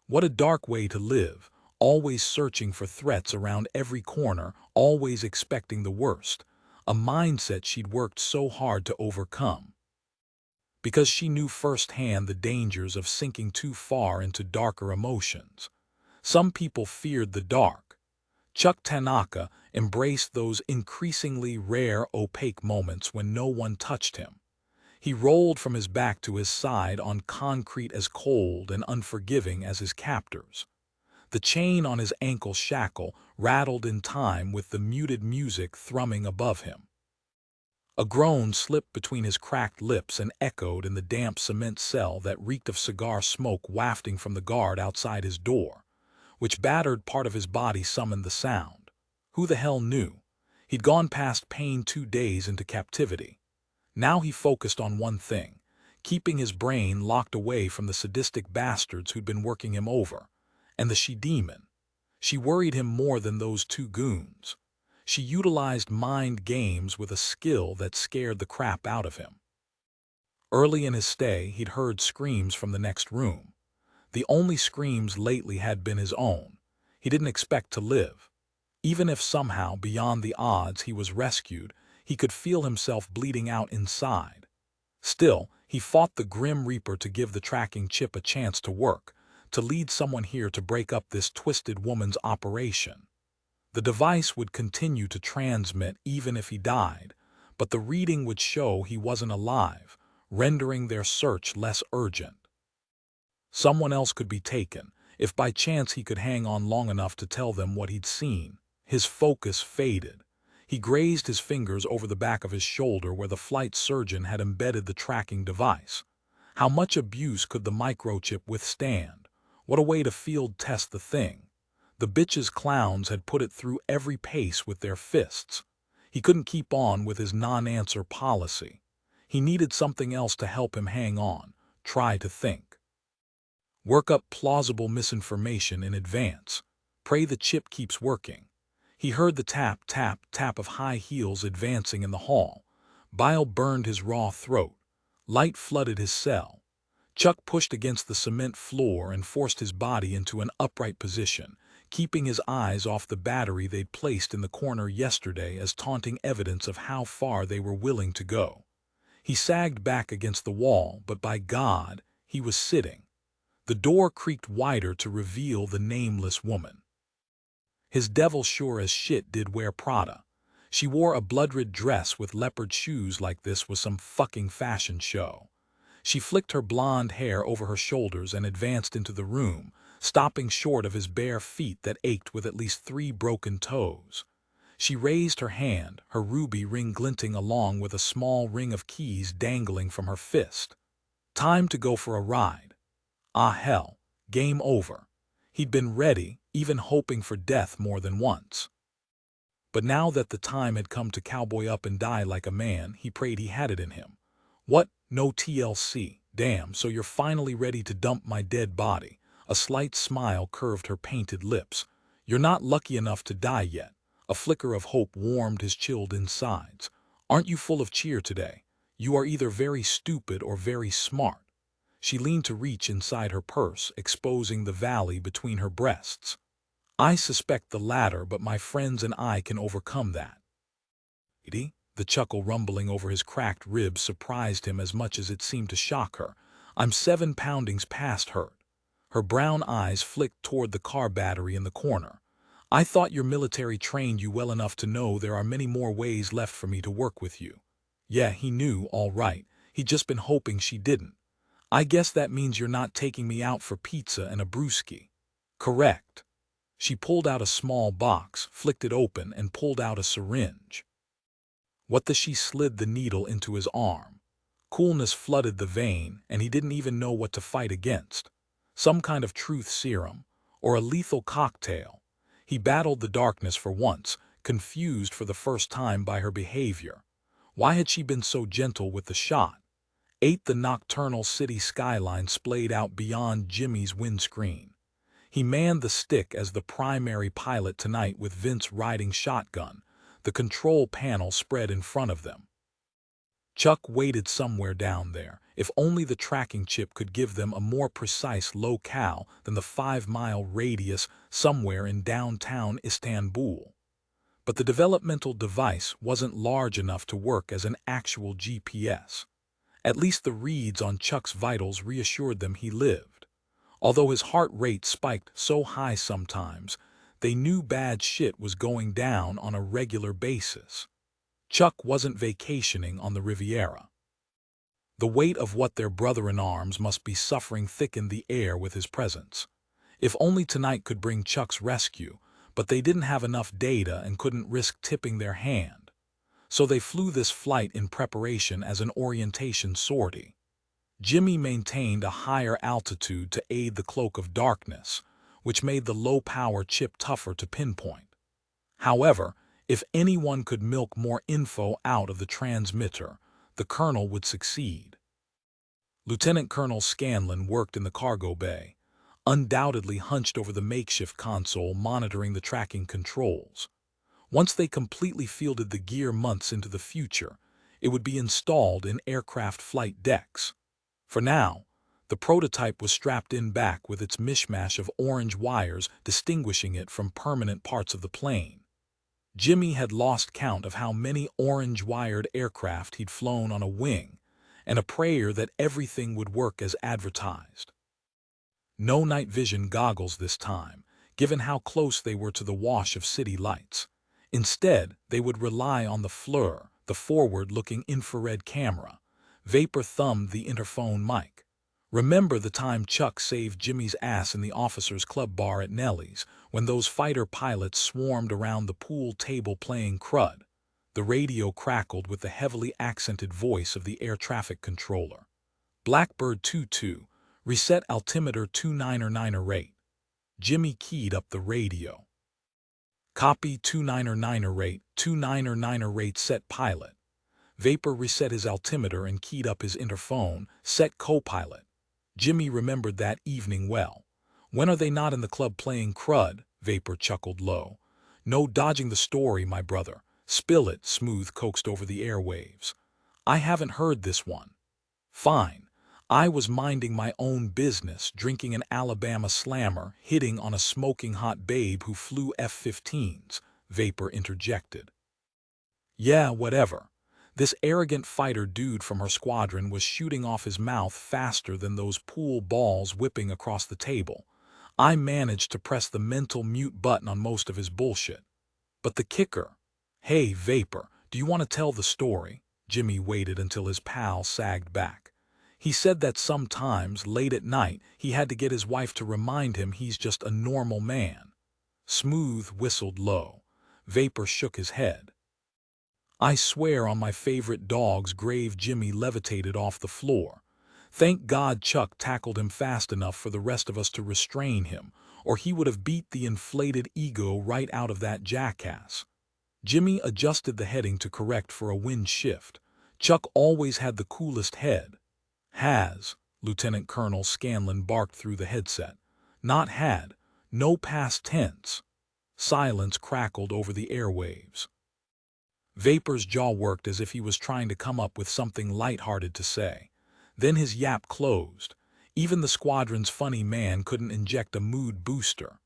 S1: What a dark way to live, always searching for threats around every corner, always expecting the worst. A mindset she'd worked so hard to overcome. Because she knew firsthand the dangers of sinking too far into darker emotions. Some people feared the dark. Chuck Tanaka embraced those increasingly rare, opaque moments when no one touched him. He rolled from his back to his side on concrete as cold and unforgiving as his captors. The chain on his ankle shackle rattled in time with the muted music thrumming above him. A groan slipped between his cracked lips and echoed in the damp cement cell that reeked of cigar smoke wafting from the guard outside his door. Which battered part of his body summoned the sound. Who the hell knew? He'd gone past pain 2 days into captivity. Now he focused on one thing, keeping his brain locked away from the sadistic bastards who'd been working him over. And the she-demon. She worried him more than those 2 goons. She utilized mind games with a skill that scared the crap out of him. Early in his stay, he'd heard screams from the next room. The only screams lately had been his own. He didn't expect to live. Even if somehow, beyond the odds, he was rescued, he could feel himself bleeding out inside. Still, he fought the Grim Reaper to give the tracking chip a chance to work, to lead someone here to break up this twisted woman's operation. The device would continue to transmit even if he died, but the reading would show he wasn't alive, rendering their search less urgent. Someone else could be taken, if by chance he could hang on long enough to tell them what he'd seen. His focus faded. He grazed his fingers over the back of his shoulder where the flight surgeon had embedded the tracking device. How much abuse could the microchip withstand? What a way to field test the thing. The bitch's clowns had put it through every pace with their fists. He couldn't keep on with his non-answer policy. He needed something else to help him hang on, try to think. Work up plausible misinformation in advance. Pray the chip keeps working. He heard the tap, tap, tap of high heels advancing in the hall. Bile burned his raw throat. Light flooded his cell. Chuck pushed against the cement floor and forced his body into an upright position, keeping his eyes off the battery they'd placed in the corner yesterday as taunting evidence of how far they were willing to go. He sagged back against the wall, but by God, he was sitting. The door creaked wider to reveal the nameless woman. His devil sure as shit did wear Prada. She wore a blood-red dress with leopard shoes like this was some fucking fashion show. She flicked her blonde hair over her shoulders and advanced into the room, stopping short of his bare feet that ached with at least 3 broken toes. She raised her hand, her ruby ring glinting along with a small ring of keys dangling from her fist. Time to go for a ride. Ah hell, game over. He'd been ready, even hoping for death more than once. But now that the time had come to cowboy up and die like a man, he prayed he had it in him. What? No TLC. Damn, so you're finally ready to dump my dead body. A slight smile curved her painted lips. You're not lucky enough to die yet. A flicker of hope warmed his chilled insides. Aren't you full of cheer today? You are either very stupid or very smart. She leaned to reach inside her purse, exposing the valley between her breasts. I suspect the latter, but my friends and I can overcome that. The chuckle rumbling over his cracked ribs surprised him as much as it seemed to shock her. I'm 7 poundings past hurt. Her brown eyes flicked toward the car battery in the corner. I thought your military trained you well enough to know there are many more ways left for me to work with you. Yeah, he knew, all right. He'd just been hoping she didn't. I guess that means you're not taking me out for pizza and a brewski. Correct. She pulled out a small box, flicked it open, and pulled out a syringe. She slid the needle into his arm. Coolness flooded the vein, and he didn't even know what to fight against. Some kind of truth serum, or a lethal cocktail. He battled the darkness for once, confused for the first time by her behavior. Why had she been so gentle with the shot? The nocturnal city skyline splayed out beyond Jimmy's windscreen. He manned the stick as the primary pilot tonight with Vince riding shotgun, the control panel spread in front of them. Chuck waited somewhere down there. If only the tracking chip could give them a more precise locale than the 5-mile radius somewhere in downtown Istanbul. But the developmental device wasn't large enough to work as an actual GPS. At least the reads on Chuck's vitals reassured them he lived. Although his heart rate spiked so high sometimes, they knew bad shit was going down on a regular basis. Chuck wasn't vacationing on the Riviera. The weight of what their brother-in-arms must be suffering thickened the air with his presence. If only tonight could bring Chuck's rescue, but they didn't have enough data and couldn't risk tipping their hand. So they flew this flight in preparation as an orientation sortie. Jimmy maintained a higher altitude to aid the cloak of darkness, which made the low-power chip tougher to pinpoint. However, if anyone could milk more info out of the transmitter, the colonel would succeed. Lieutenant Colonel Scanlon worked in the cargo bay, undoubtedly hunched over the makeshift console monitoring the tracking controls. Once they completely fielded the gear months into the future, it would be installed in aircraft flight decks. For now, the prototype was strapped in back with its mishmash of orange wires distinguishing it from permanent parts of the plane. Jimmy had lost count of how many orange-wired aircraft he'd flown on a wing, and a prayer that everything would work as advertised. No night vision goggles this time, given how close they were to the wash of city lights. Instead, they would rely on the FLIR, the forward-looking infrared camera. Vapor thumbed the interphone mic. Remember the time Chuck saved Jimmy's ass in the officers' club bar at Nellie's, when those fighter pilots swarmed around the pool table playing crud? The radio crackled with the heavily accented voice of the air traffic controller. Blackbird 22, reset altimeter 299er rate. Jimmy keyed up the radio. Copy 299er rate, 299er rate set pilot. Vapor reset his altimeter and keyed up his interphone, set co-pilot. Jimmy remembered that evening well. When are they not in the club playing crud? Vapor chuckled low. No dodging the story, my brother. Spill it, Smooth coaxed over the airwaves. I haven't heard this one. Fine. I was minding my own business, drinking an Alabama slammer, hitting on a smoking hot babe who flew F-15s, Vapor interjected. Yeah, whatever. This arrogant fighter dude from her squadron was shooting off his mouth faster than those pool balls whipping across the table. I managed to press the mental mute button on most of his bullshit. But the kicker... Hey, Vapor, do you want to tell the story? Jimmy waited until his pal sagged back. He said that sometimes, late at night, he had to get his wife to remind him he's just a normal man. Smooth whistled low. Vapor shook his head. I swear on my favorite dog's grave, Jimmy levitated off the floor. Thank God Chuck tackled him fast enough for the rest of us to restrain him, or he would have beat the inflated ego right out of that jackass. Jimmy adjusted the heading to correct for a wind shift. Chuck always had the coolest head. Has, Lieutenant Colonel Scanlon barked through the headset. Not had. No past tense. Silence crackled over the airwaves. Vapor's jaw worked as if he was trying to come up with something lighthearted to say. Then his yap closed. Even the squadron's funny man couldn't inject a mood booster.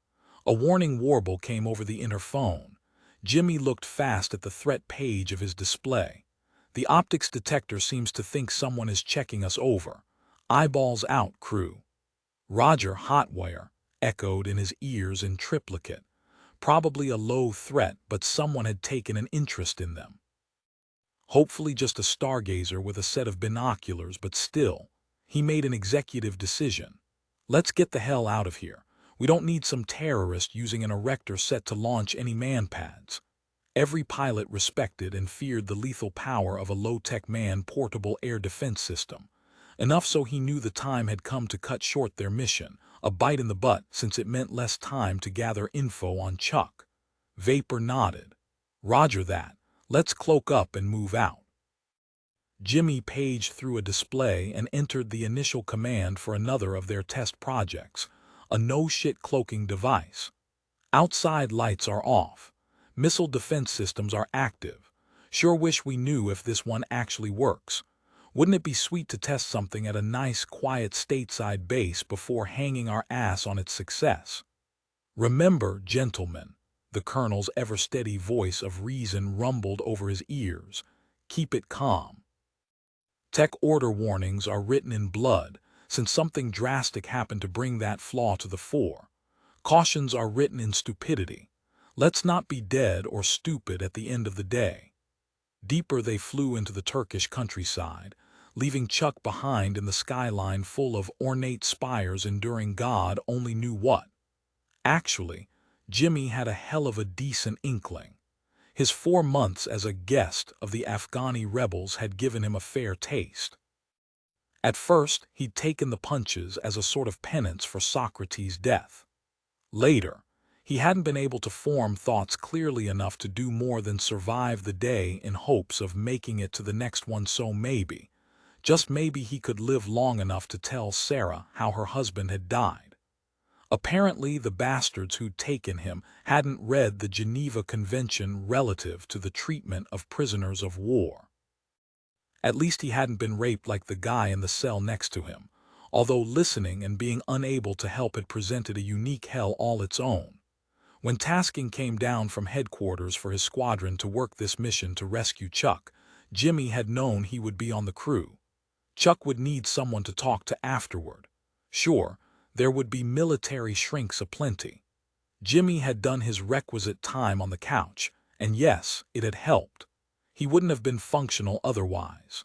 S1: A warning warble came over the interphone. Jimmy looked fast at the threat page of his display. The optics detector seems to think someone is checking us over. Eyeballs out, crew. Roger, Hotwire, echoed in his ears in triplicate. Probably a low threat, but someone had taken an interest in them. Hopefully just a stargazer with a set of binoculars, but still, he made an executive decision. Let's get the hell out of here. We don't need some terrorist using an erector set to launch any manpads. Every pilot respected and feared the lethal power of a low-tech man portable air defense system. Enough so he knew the time had come to cut short their mission, a bite in the butt since it meant less time to gather info on Chuck. Vapor nodded. Roger that. Let's cloak up and move out. Jimmy paged through a display and entered the initial command for another of their test projects, a no-shit cloaking device. Outside lights are off. Missile defense systems are active. Sure wish we knew if this one actually works. Wouldn't it be sweet to test something at a nice, quiet stateside base before hanging our ass on its success? Remember, gentlemen, the colonel's ever-steady voice of reason rumbled over his ears. Keep it calm. Tech order warnings are written in blood, since something drastic happened to bring that flaw to the fore. Cautions are written in stupidity. Let's not be dead or stupid at the end of the day. Deeper they flew into the Turkish countryside, leaving Chuck behind in the skyline full of ornate spires enduring God only knew what. Actually, Jimmy had a hell of a decent inkling. His 4 months as a guest of the Afghani rebels had given him a fair taste. At first, he'd taken the punches as a sort of penance for Socrates' death. Later, he hadn't been able to form thoughts clearly enough to do more than survive the day in hopes of making it to the next one, so maybe, just maybe, he could live long enough to tell Sarah how her husband had died. Apparently, the bastards who'd taken him hadn't read the Geneva Convention relative to the treatment of prisoners of war. At least he hadn't been raped like the guy in the cell next to him, although listening and being unable to help had presented a unique hell all its own. When tasking came down from headquarters for his squadron to work this mission to rescue Chuck, Jimmy had known he would be on the crew. Chuck would need someone to talk to afterward. Sure, there would be military shrinks aplenty. Jimmy had done his requisite time on the couch, and yes, it had helped. He wouldn't have been functional otherwise.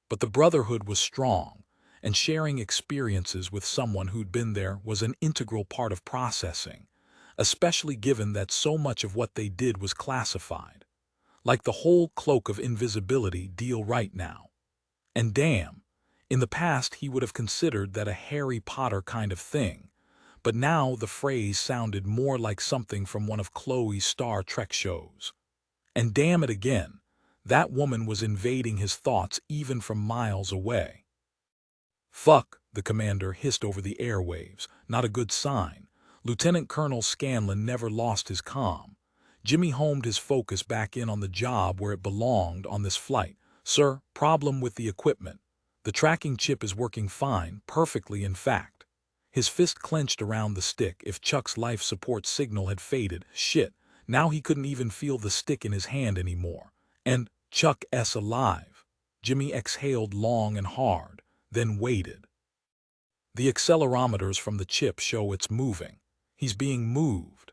S1: But the brotherhood was strong, and sharing experiences with someone who'd been there was an integral part of processing, especially given that so much of what they did was classified. like the whole cloak of invisibility deal right now. And damn, in the past he would have considered that a Harry Potter kind of thing, but now the phrase sounded more like something from one of Chloe's Star Trek shows. And damn it again, that woman was invading his thoughts even from miles away. "Fuck," the commander hissed over the airwaves, not a good sign. Lieutenant Colonel Scanlon never lost his calm. Jimmy homed his focus back in on the job where it belonged on this flight. "Sir, problem with the equipment. The tracking chip is working fine, perfectly in fact." His fist clenched around the stick. If Chuck's life support signal had faded, shit, now he couldn't even feel the stick in his hand anymore. And Chuck's alive. Jimmy exhaled long and hard, then waited. The accelerometers from the chip show it's moving. He's being moved.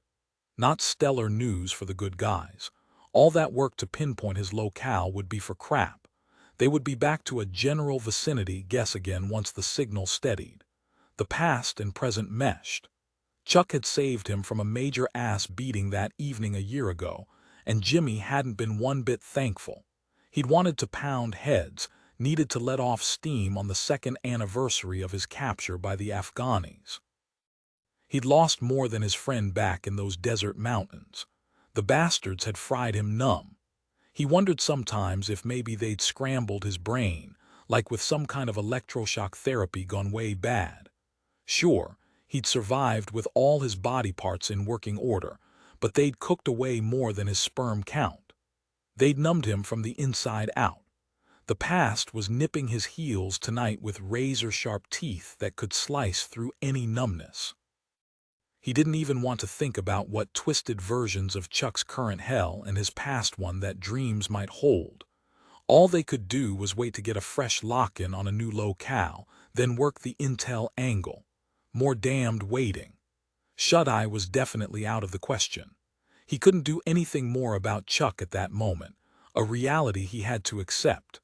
S1: Not stellar news for the good guys. All that work to pinpoint his locale would be for crap. They would be back to a general vicinity guess again once the signal steadied. The past and present meshed. Chuck had saved him from a major ass beating that evening a year ago, and Jimmy hadn't been one bit thankful. He'd wanted to pound heads, needed to let off steam on the second anniversary of his capture by the Afghanis. He'd lost more than his friend back in those desert mountains. The bastards had fried him numb. He wondered sometimes if maybe they'd scrambled his brain, like with some kind of electroshock therapy gone way bad. Sure, he'd survived with all his body parts in working order, but they'd cooked away more than his sperm count. They'd numbed him from the inside out. The past was nipping his heels tonight with razor-sharp teeth that could slice through any numbness. He didn't even want to think about what twisted versions of Chuck's current hell and his past one that dreams might hold. All they could do was wait to get a fresh lock-in on a new locale, then work the intel angle. More damned waiting. Shut-eye was definitely out of the question. He couldn't do anything more about Chuck at that moment, a reality he had to accept.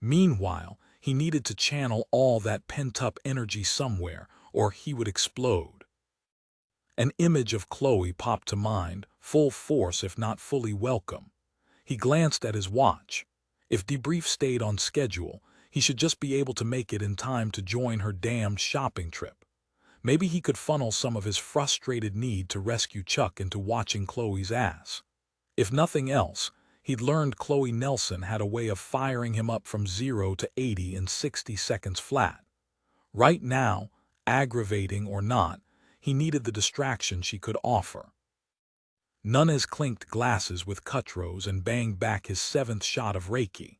S1: Meanwhile, he needed to channel all that pent-up energy somewhere, or he would explode. An image of Chloe popped to mind, full force if not fully welcome. He glanced at his watch. If debrief stayed on schedule, he should just be able to make it in time to join her damned shopping trip. Maybe he could funnel some of his frustrated need to rescue Chuck into watching Chloe's ass. If nothing else, he'd learned Chloe Nelson had a way of firing him up from 0 to 80 in 60 seconds flat. Right now, aggravating or not, he needed the distraction she could offer. Nunes clinked glasses with Cutros and banged back his 7th shot of Reiki.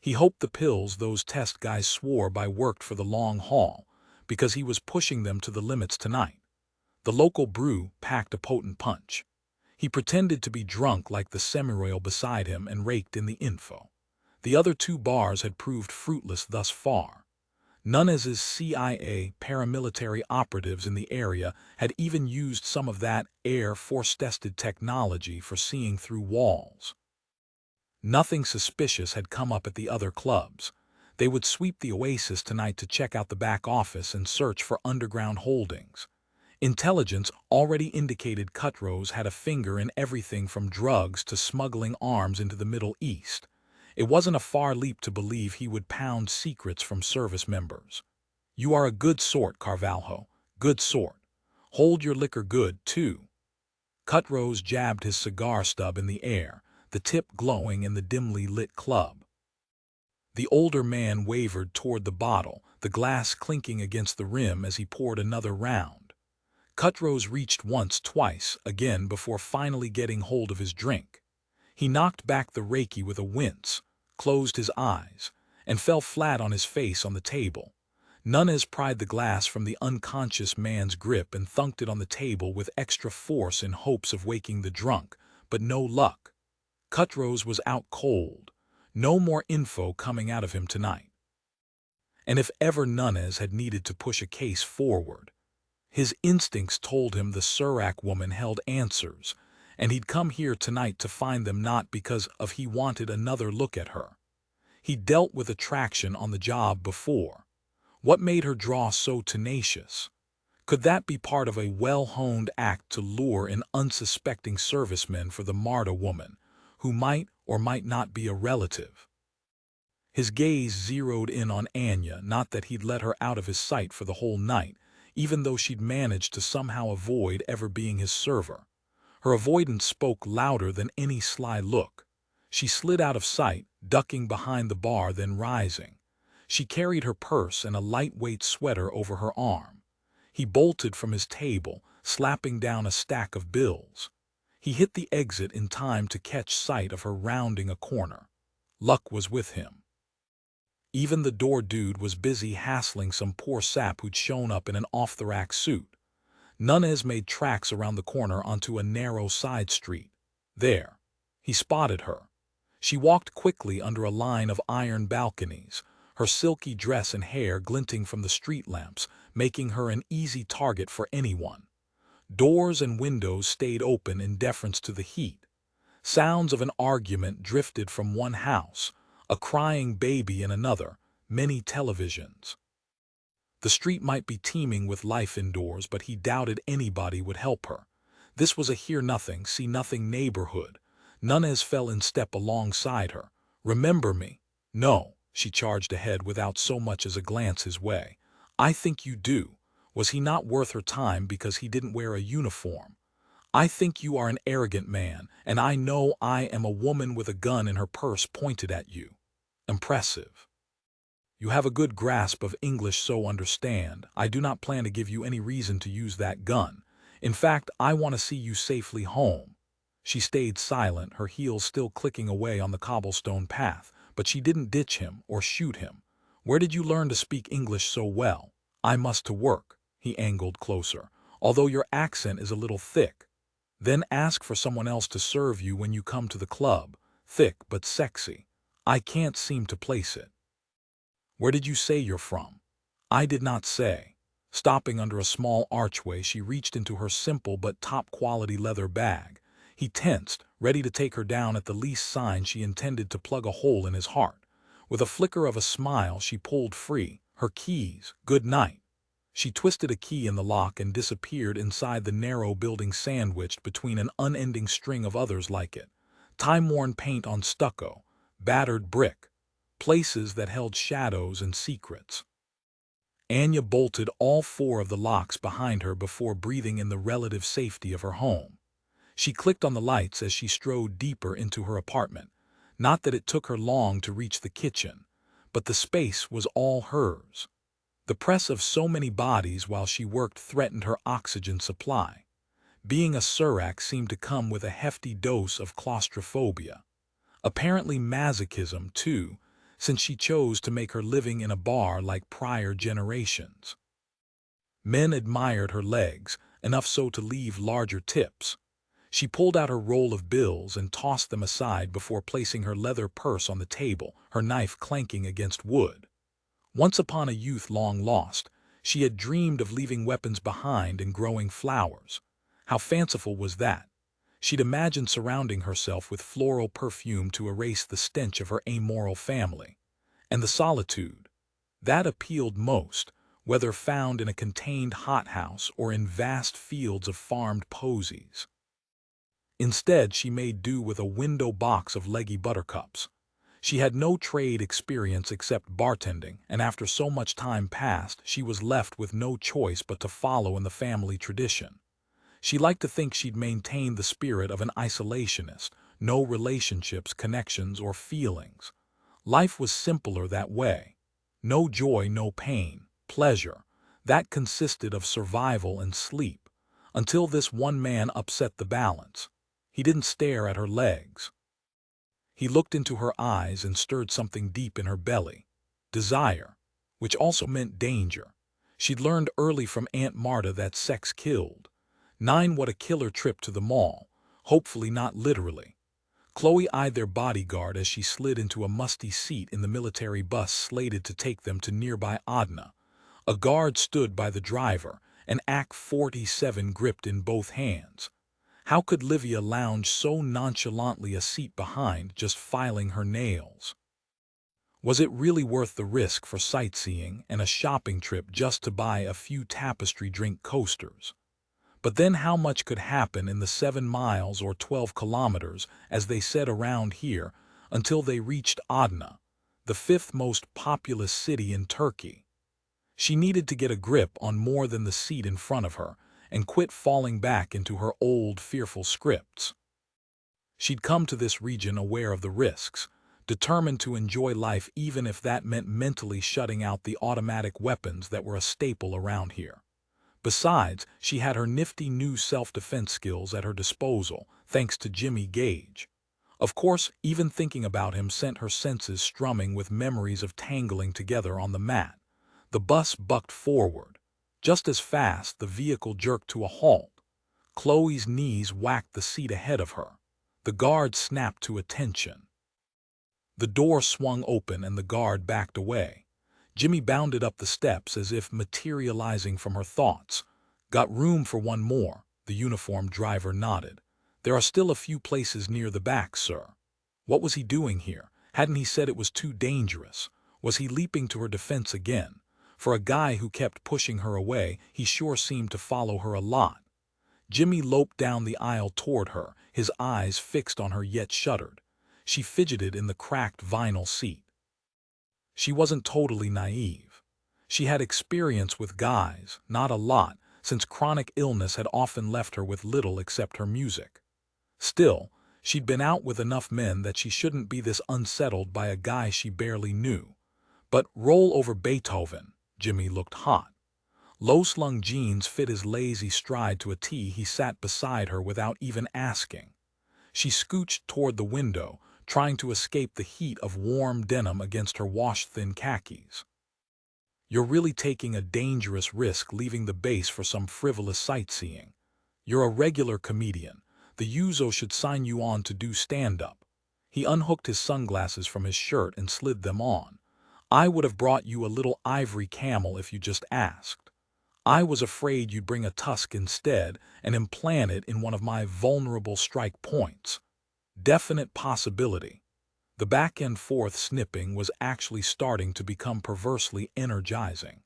S1: He hoped the pills those test guys swore by worked for the long haul, because he was pushing them to the limits tonight. The local brew packed a potent punch. He pretended to be drunk like the semi-royal beside him and raked in the info. The other 2 bars had proved fruitless thus far. Nunes's CIA paramilitary operatives in the area had even used some of that Air Force-tested technology for seeing through walls. Nothing suspicious had come up at the other clubs. They would sweep the Oasis tonight to check out the back office and search for underground holdings. Intelligence already indicated Cutros had a finger in everything from drugs to smuggling arms into the Middle East. It wasn't a far leap to believe he would pound secrets from service members. "You are a good sort, Carvalho. Good sort. Hold your liquor good, too." Cutros jabbed his cigar stub in the air, the tip glowing in the dimly lit club. The older man wavered toward the bottle, the glass clinking against the rim as he poured another round. Cutros reached once, twice, again before finally getting hold of his drink. He knocked back the Reiki with a wince, closed his eyes, and fell flat on his face on the table. Nunes pried the glass from the unconscious man's grip and thunked it on the table with extra force in hopes of waking the drunk, but no luck. Cutros was out cold. No more info coming out of him tonight. And if ever Nunes had needed to push a case forward, his instincts told him the Surak woman held answers, and he'd come here tonight to find them, not because of he wanted another look at her. He'd dealt with attraction on the job before. What made her draw so tenacious? Could that be part of a well-honed act to lure in unsuspecting servicemen for the Marta woman, who might or might not be a relative. His gaze zeroed in on Anya, not that he'd let her out of his sight for the whole night, even though she'd managed to somehow avoid ever being his server. Her avoidance spoke louder than any sly look. She slid out of sight, ducking behind the bar, then rising. She carried her purse and a lightweight sweater over her arm. He bolted from his table, slapping down a stack of bills. He hit the exit in time to catch sight of her rounding a corner. Luck was with him. Even the door dude was busy hassling some poor sap who'd shown up in an off-the-rack suit. Nunez made tracks around the corner onto a narrow side street. There. He spotted her. She walked quickly under a line of iron balconies, her silky dress and hair glinting from the street lamps, making her an easy target for anyone. Doors and windows stayed open in deference to the heat. Sounds of an argument drifted from one house, a crying baby in another, many televisions. The street might be teeming with life indoors, but he doubted anybody would help her. This was a hear-nothing, see-nothing neighborhood. Nunez fell in step alongside her. "Remember me?" "No," she charged ahead without so much as a glance his way. "I think you do." Was he not worth her time because he didn't wear a uniform? "I think you are an arrogant man, and I know I am a woman with a gun in her purse pointed at you." Impressive. "You have a good grasp of English, so understand. I do not plan to give you any reason to use that gun. In fact, I want to see you safely home." She stayed silent, her heels still clicking away on the cobblestone path, but she didn't ditch him or shoot him. "Where did you learn to speak English so well?" "I must to work." He angled closer. "Although your accent is a little thick." "Then ask for someone else to serve you when you come to the club." "Thick but sexy. I can't seem to place it." "Where did you say you're from?" "I did not say." Stopping under a small archway, she reached into her simple but top-quality leather bag. He tensed, ready to take her down at the least sign she intended to plug a hole in his heart. With a flicker of a smile, she pulled free. Her keys. "Good night." She twisted a key in the lock and disappeared inside the narrow building sandwiched between an unending string of others like it. Time-worn paint on stucco, battered brick, places that held shadows and secrets. Anya bolted all 4 of the locks behind her before breathing in the relative safety of her home. She clicked on the lights as she strode deeper into her apartment. Not that it took her long to reach the kitchen, but the space was all hers. The press of so many bodies while she worked threatened her oxygen supply. Being a Surak seemed to come with a hefty dose of claustrophobia. Apparently masochism, too, since she chose to make her living in a bar like prior generations. Men admired her legs, enough so to leave larger tips. She pulled out her roll of bills and tossed them aside before placing her leather purse on the table, her knife clanking against wood. Once upon a youth long lost, she had dreamed of leaving weapons behind and growing flowers. How fanciful was that? She'd imagined surrounding herself with floral perfume to erase the stench of her amoral family. And the solitude. That appealed most, whether found in a contained hothouse or in vast fields of farmed posies. Instead, she made do with a window box of leggy buttercups. She had no trade experience except bartending, and after so much time passed, she was left with no choice but to follow in the family tradition. She liked to think she'd maintained the spirit of an isolationist, no relationships, connections, or feelings. Life was simpler that way. No joy, no pain, pleasure. That consisted of survival and sleep. Until this one man upset the balance. He didn't stare at her legs. He looked into her eyes and stirred something deep in her belly. Desire, which also meant danger. She'd learned early from Aunt Marta that sex killed. 9 What a killer trip to the mall, hopefully not literally. Chloe eyed their bodyguard as she slid into a musty seat in the military bus slated to take them to nearby Adna. A guard stood by the driver, an AK-47 gripped in both hands. How could Livia lounge so nonchalantly a seat behind, just filing her nails? Was it really worth the risk for sightseeing and a shopping trip just to buy a few tapestry drink coasters? But then how much could happen in the 7 miles or 12 kilometers, as they said around here, until they reached Adana, the 5th most populous city in Turkey? She needed to get a grip on more than the seat in front of her and quit falling back into her old fearful scripts. She'd come to this region aware of the risks, determined to enjoy life even if that meant mentally shutting out the automatic weapons that were a staple around here. Besides, she had her nifty new self-defense skills at her disposal, thanks to Jimmy Gage. Of course, even thinking about him sent her senses strumming with memories of tangling together on the mat. The bus bucked forward. Just as fast, the vehicle jerked to a halt. Chloe's knees whacked the seat ahead of her. The guard snapped to attention. The door swung open and the guard backed away. Jimmy bounded up the steps as if materializing from her thoughts. "Got room for one more," the uniformed driver nodded. "There are still a few places near the back, sir." What was he doing here? Hadn't he said it was too dangerous? Was he leaping to her defense again? For a guy who kept pushing her away, he sure seemed to follow her a lot. Jimmy loped down the aisle toward her, his eyes fixed on her yet shuddered. She fidgeted in the cracked vinyl seat. She wasn't totally naive. She had experience with guys, not a lot, since chronic illness had often left her with little except her music. Still, she'd been out with enough men that she shouldn't be this unsettled by a guy she barely knew. But roll over Beethoven. Jimmy looked hot. Low-slung jeans fit his lazy stride to a T. He sat beside her without even asking. She scooched toward the window, trying to escape the heat of warm denim against her wash-thin khakis. "You're really taking a dangerous risk leaving the base for some frivolous sightseeing. You're a regular comedian. The Yuzo should sign you on to do stand-up." He unhooked his sunglasses from his shirt and slid them on. "I would have brought you a little ivory camel if you just asked. I was afraid you'd bring a tusk instead and implant it in one of my vulnerable strike points." Definite possibility. The back-and-forth snipping was actually starting to become perversely energizing.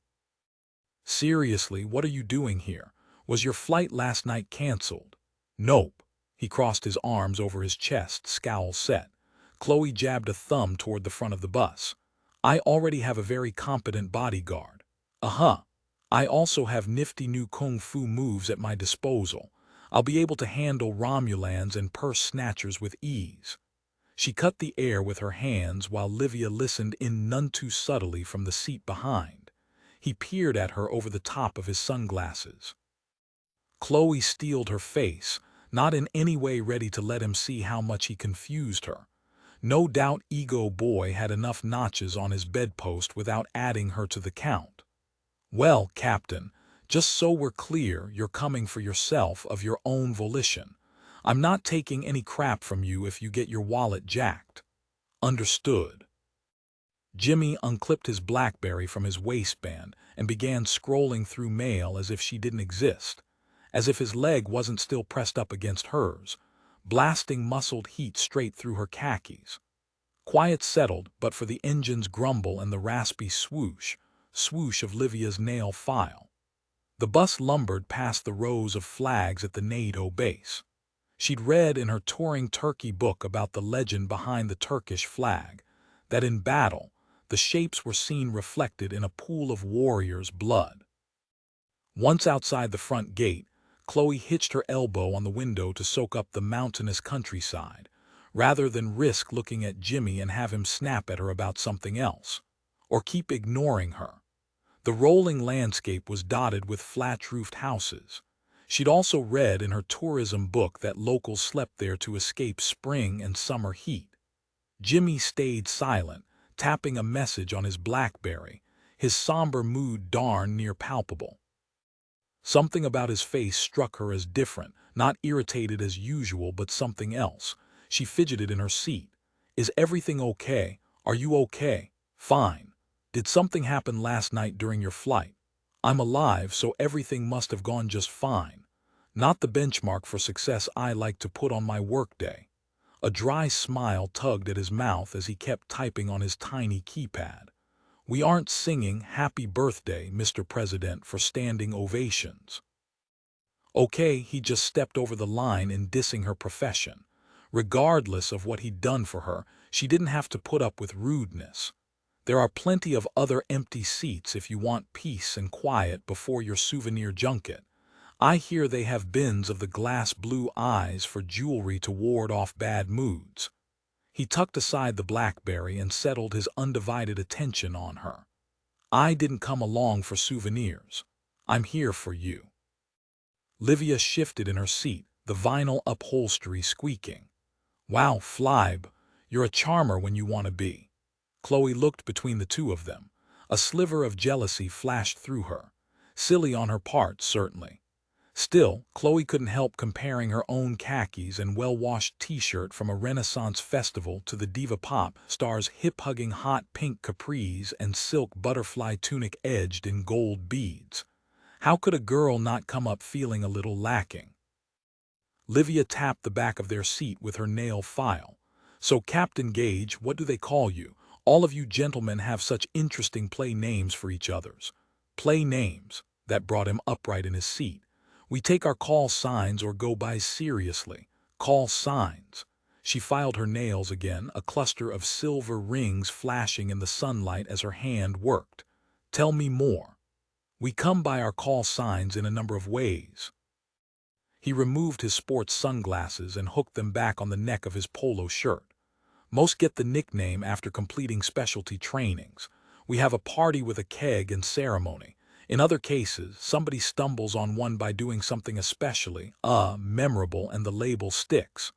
S1: "Seriously, what are you doing here? Was your flight last night canceled?" "Nope." He crossed his arms over his chest, scowl set. Chloe jabbed a thumb toward the front of the bus. "I already have a very competent bodyguard. Uh-huh. I also have nifty new kung fu moves at my disposal. I'll be able to handle Romulans and purse snatchers with ease." She cut the air with her hands while Livia listened in none too subtly from the seat behind. He peered at her over the top of his sunglasses. Chloe steeled her face, not in any way ready to let him see how much he confused her. No doubt Ego Boy had enough notches on his bedpost without adding her to the count. "Well, Captain, just so we're clear, you're coming for yourself of your own volition. I'm not taking any crap from you if you get your wallet jacked." "Understood." Jimmy unclipped his BlackBerry from his waistband and began scrolling through mail as if she didn't exist, as if his leg wasn't still pressed up against hers, blasting muscled heat straight through her khakis. Quiet settled but for the engine's grumble and the raspy swoosh of Livia's nail file. The bus lumbered past the rows of flags at the NATO base. She'd read in her touring Turkey book about the legend behind the Turkish flag, that in battle, the shapes were seen reflected in a pool of warriors' blood. Once outside the front gate, Chloe hitched her elbow on the window to soak up the mountainous countryside, rather than risk looking at Jimmy and have him snap at her about something else, or keep ignoring her. The rolling landscape was dotted with flat-roofed houses. She'd also read in her tourism book that locals slept there to escape spring and summer heat. Jimmy stayed silent, tapping a message on his BlackBerry, his somber mood darn near palpable. Something about his face struck her as different, not irritated as usual, but something else. She fidgeted in her seat. "Is everything okay? Are you okay?" "Fine. Did something happen last night during your flight?" "I'm alive, so everything must have gone just fine. Not the benchmark for success I like to put on my workday." A dry smile tugged at his mouth as he kept typing on his tiny keypad. "We aren't singing Happy Birthday, Mr. President, for standing ovations." Okay, he just stepped over the line in dissing her profession. Regardless of what he'd done for her, she didn't have to put up with rudeness. There are plenty of other empty seats if you want peace and quiet before your souvenir junket. I hear they have bins of the glass blue eyes for jewelry to ward off bad moods. He tucked aside the BlackBerry and settled his undivided attention on her. I didn't come along for souvenirs. I'm here for you. Livia shifted in her seat, the vinyl upholstery squeaking. Wow, Flybe, you're a charmer when you want to be. Chloe looked between the two of them. A sliver of jealousy flashed through her. Silly on her part, certainly. Still, Chloe couldn't help comparing her own khakis and well-washed t-shirt from a Renaissance festival to the diva pop star's hip-hugging hot pink capris and silk butterfly tunic edged in gold beads. How could a girl not come up feeling a little lacking? Livia tapped the back of their seat with her nail file. So, Captain Gage, what do they call you? All of you gentlemen have such interesting play names for each others. Play names. That brought him upright in his seat. We take our call signs or go by seriously. Call signs. She filed her nails again, a cluster of silver rings flashing in the sunlight as her hand worked. Tell me more. We come by our call signs in a number of ways. He removed his sports sunglasses and hooked them back on the neck of his polo shirt. Most get the nickname after completing specialty trainings. We have a party with a keg and ceremony. In other cases, somebody stumbles on one by doing something especially, memorable, and the label sticks.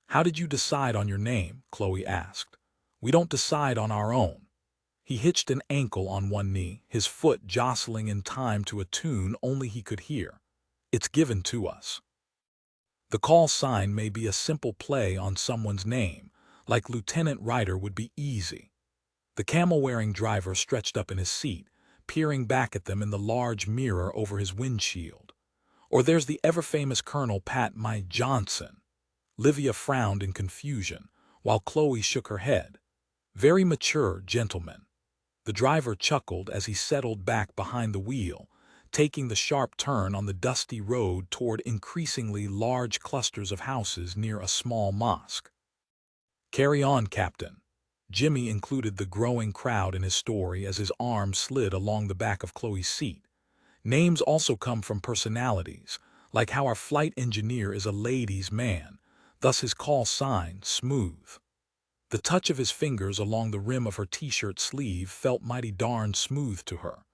S1: How did you decide on your name? Chloe asked. We don't decide on our own. He hitched an ankle on one knee, his foot jostling in time to a tune only he could hear. It's given to us. The call sign may be a simple play on someone's name, like Lieutenant Ryder would be easy. The camel-wearing driver stretched up in his seat, peering back at them in the large mirror over his windshield. Or there's the ever-famous Colonel Pat My Johnson. Livia frowned in confusion, while Chloe shook her head. Very mature, gentlemen. The driver chuckled as he settled back behind the wheel, taking the sharp turn on the dusty road toward increasingly large clusters of houses near a small mosque. Carry on, Captain. Jimmy included the growing crowd in his story as his arm slid along the back of Chloe's seat. Names also come from personalities, like how our flight engineer is a ladies' man, thus his call sign, Smooth. The touch of his fingers along the rim of her t-shirt sleeve felt mighty darn smooth to her.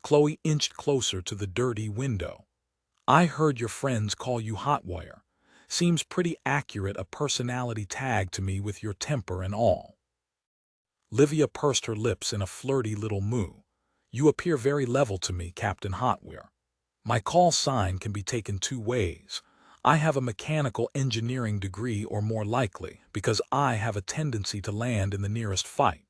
S1: Chloe inched closer to the dirty window. I heard your friends call you Hotwire. Seems pretty accurate, a personality tag to me with your temper and all. Livia pursed her lips in a flirty little moo. You appear very level to me, Captain Hotwire. My call sign can be taken two ways. I have a mechanical engineering degree, or more likely, because I have a tendency to land in the nearest fight.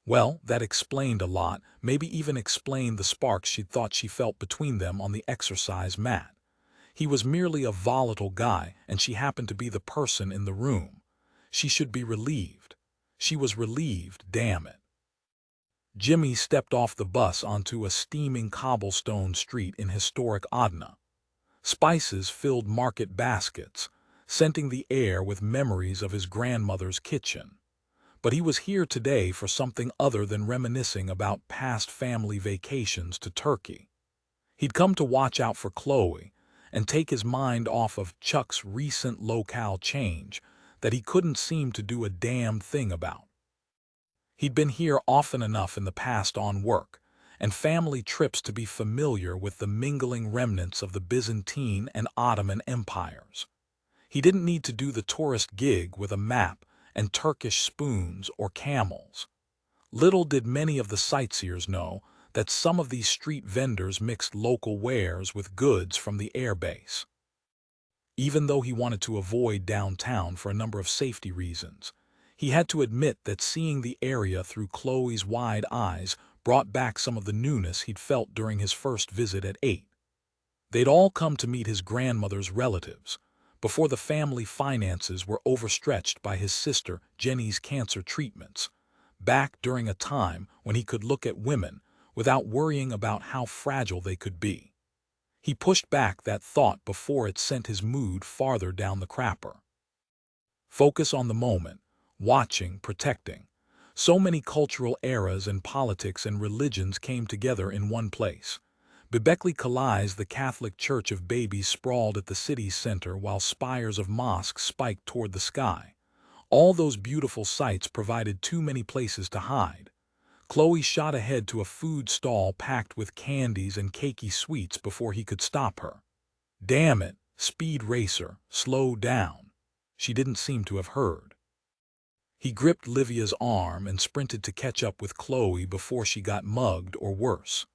S1: Well, that explained a lot, maybe even explained the sparks she thought she felt between them on the exercise mat. He was merely a volatile guy, and she happened to be the person in the room. She should be relieved. She was relieved, damn it. Jimmy stepped off the bus onto a steaming cobblestone street in historic Adna. Spices filled market baskets, scenting the air with memories of his grandmother's kitchen. But he was here today for something other than reminiscing about past family vacations to Turkey. He'd come to watch out for Chloe and take his mind off of Chuck's recent locale change that he couldn't seem to do a damn thing about. He'd been here often enough in the past on work and family trips to be familiar with the mingling remnants of the Byzantine and Ottoman empires. He didn't need to do the tourist gig with a map and Turkish spoons or camels. Little did many of the sightseers know that some of these street vendors mixed local wares with goods from the airbase. Even though he wanted to avoid downtown for a number of safety reasons, he had to admit that seeing the area through Chloe's wide eyes brought back some of the newness he'd felt during his first visit at 8. They'd all come to meet his grandmother's relatives, before the family finances were overstretched by his sister Jenny's cancer treatments, back during a time when he could look at women without worrying about how fragile they could be. He pushed back that thought before it sent his mood farther down the crapper. Focus on the moment, watching, protecting. So many cultural eras and politics and religions came together in one place. Bebekli Kalai's the Catholic Church of Babies sprawled at the city's center while spires of mosques spiked toward the sky. All those beautiful sights provided too many places to hide. Chloe shot ahead to a food stall packed with candies and cakey sweets before he could stop her. Damn it, speed racer, slow down. She didn't seem to have heard. He gripped Livia's arm and sprinted to catch up with Chloe before she got mugged or worse.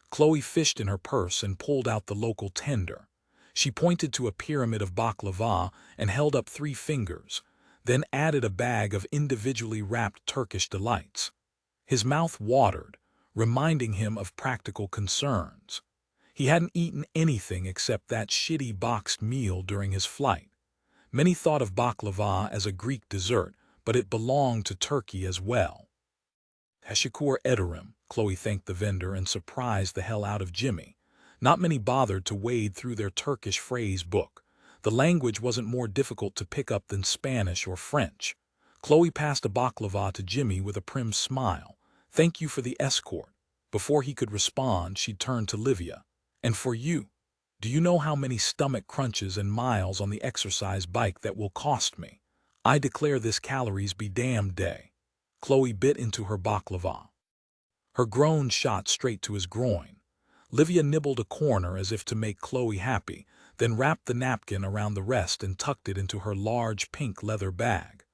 S1: Chloe fished in her purse and pulled out the local tender. She pointed to a pyramid of baklava and held up 3 fingers, then added a bag of individually wrapped Turkish delights. His mouth watered, reminding him of practical concerns. He hadn't eaten anything except that shitty boxed meal during his flight. Many thought of baklava as a Greek dessert, but it belonged to Turkey as well. Teşekkür ederim, Chloe thanked the vendor and surprised the hell out of Jimmy. Not many bothered to wade through their Turkish phrase book. The language wasn't more difficult to pick up than Spanish or French. Chloe passed a baklava to Jimmy with a prim smile. Thank you for the escort. Before he could respond, she turned to Livia. And for you, do you know how many stomach crunches and miles on the exercise bike that will cost me? I declare this calories be damned day. Chloe bit into her baklava. Her groan shot straight to his groin. Livia nibbled a corner as if to make Chloe happy, then wrapped the napkin around the rest and tucked it into her large pink leather bag.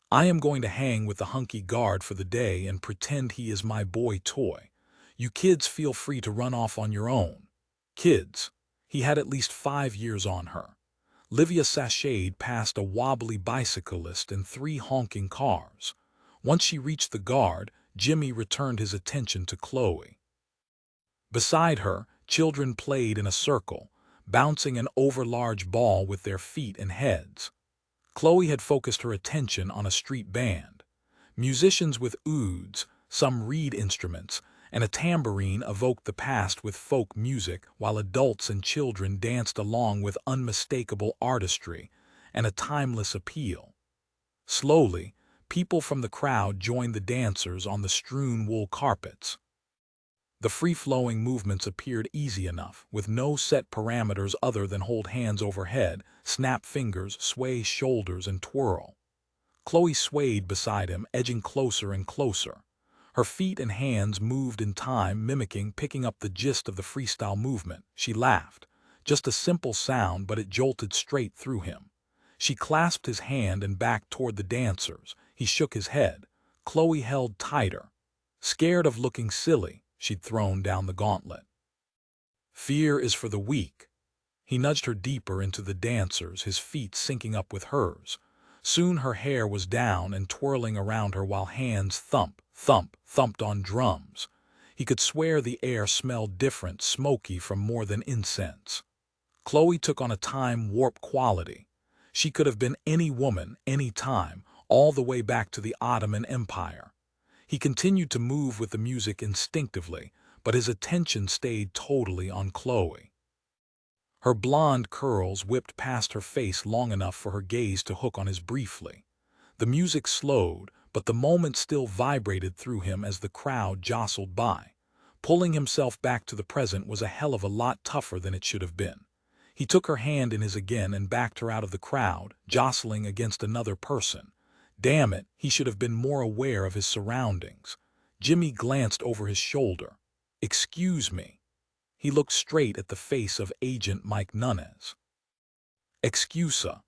S1: I am going to hang with the hunky guard for the day and pretend he is my boy toy. You kids feel free to run off on your own. Kids. He had at least 5 years on her. Livia sashayed past a wobbly bicyclist and 3 honking cars. Once she reached the guard, Jimmy returned his attention to Chloe. Beside her, children played in a circle, bouncing an overlarge ball with their feet and heads. Chloe had focused her attention on a street band. Musicians with ouds, some reed instruments, and a tambourine evoked the past with folk music, while adults and children danced along with unmistakable artistry and a timeless appeal. Slowly, people from the crowd joined the dancers on the strewn wool carpets. The free-flowing movements appeared easy enough, with no set parameters other than hold hands overhead, snap fingers, sway shoulders, and twirl. Chloe swayed beside him, edging closer and closer. Her feet and hands moved in time, picking up the gist of the freestyle movement. She laughed. Just a simple sound, but it jolted straight through him. She clasped his hand and backed toward the dancers. He shook his head. Chloe held tighter. Scared of looking silly, she'd thrown down the gauntlet. Fear is for the weak. He nudged her deeper into the dancers, his feet syncing up with hers. Soon her hair was down and twirling around her while hands thumped on drums. He could swear the air smelled different, smoky from more than incense. Chloe took on a time-warp quality. She could have been any woman, any time, all the way back to the Ottoman Empire. He continued to move with the music instinctively, but his attention stayed totally on Chloe. Her blonde curls whipped past her face long enough for her gaze to hook on his briefly. The music slowed, but the moment still vibrated through him as the crowd jostled by. Pulling himself back to the present was a hell of a lot tougher than it should have been. He took her hand in his again and backed her out of the crowd, jostling against another person. Damn it, he should have been more aware of his surroundings. Jimmy glanced over his shoulder. "Excuse me." He looked straight at the face of Agent Mike Nunes. "Excusa."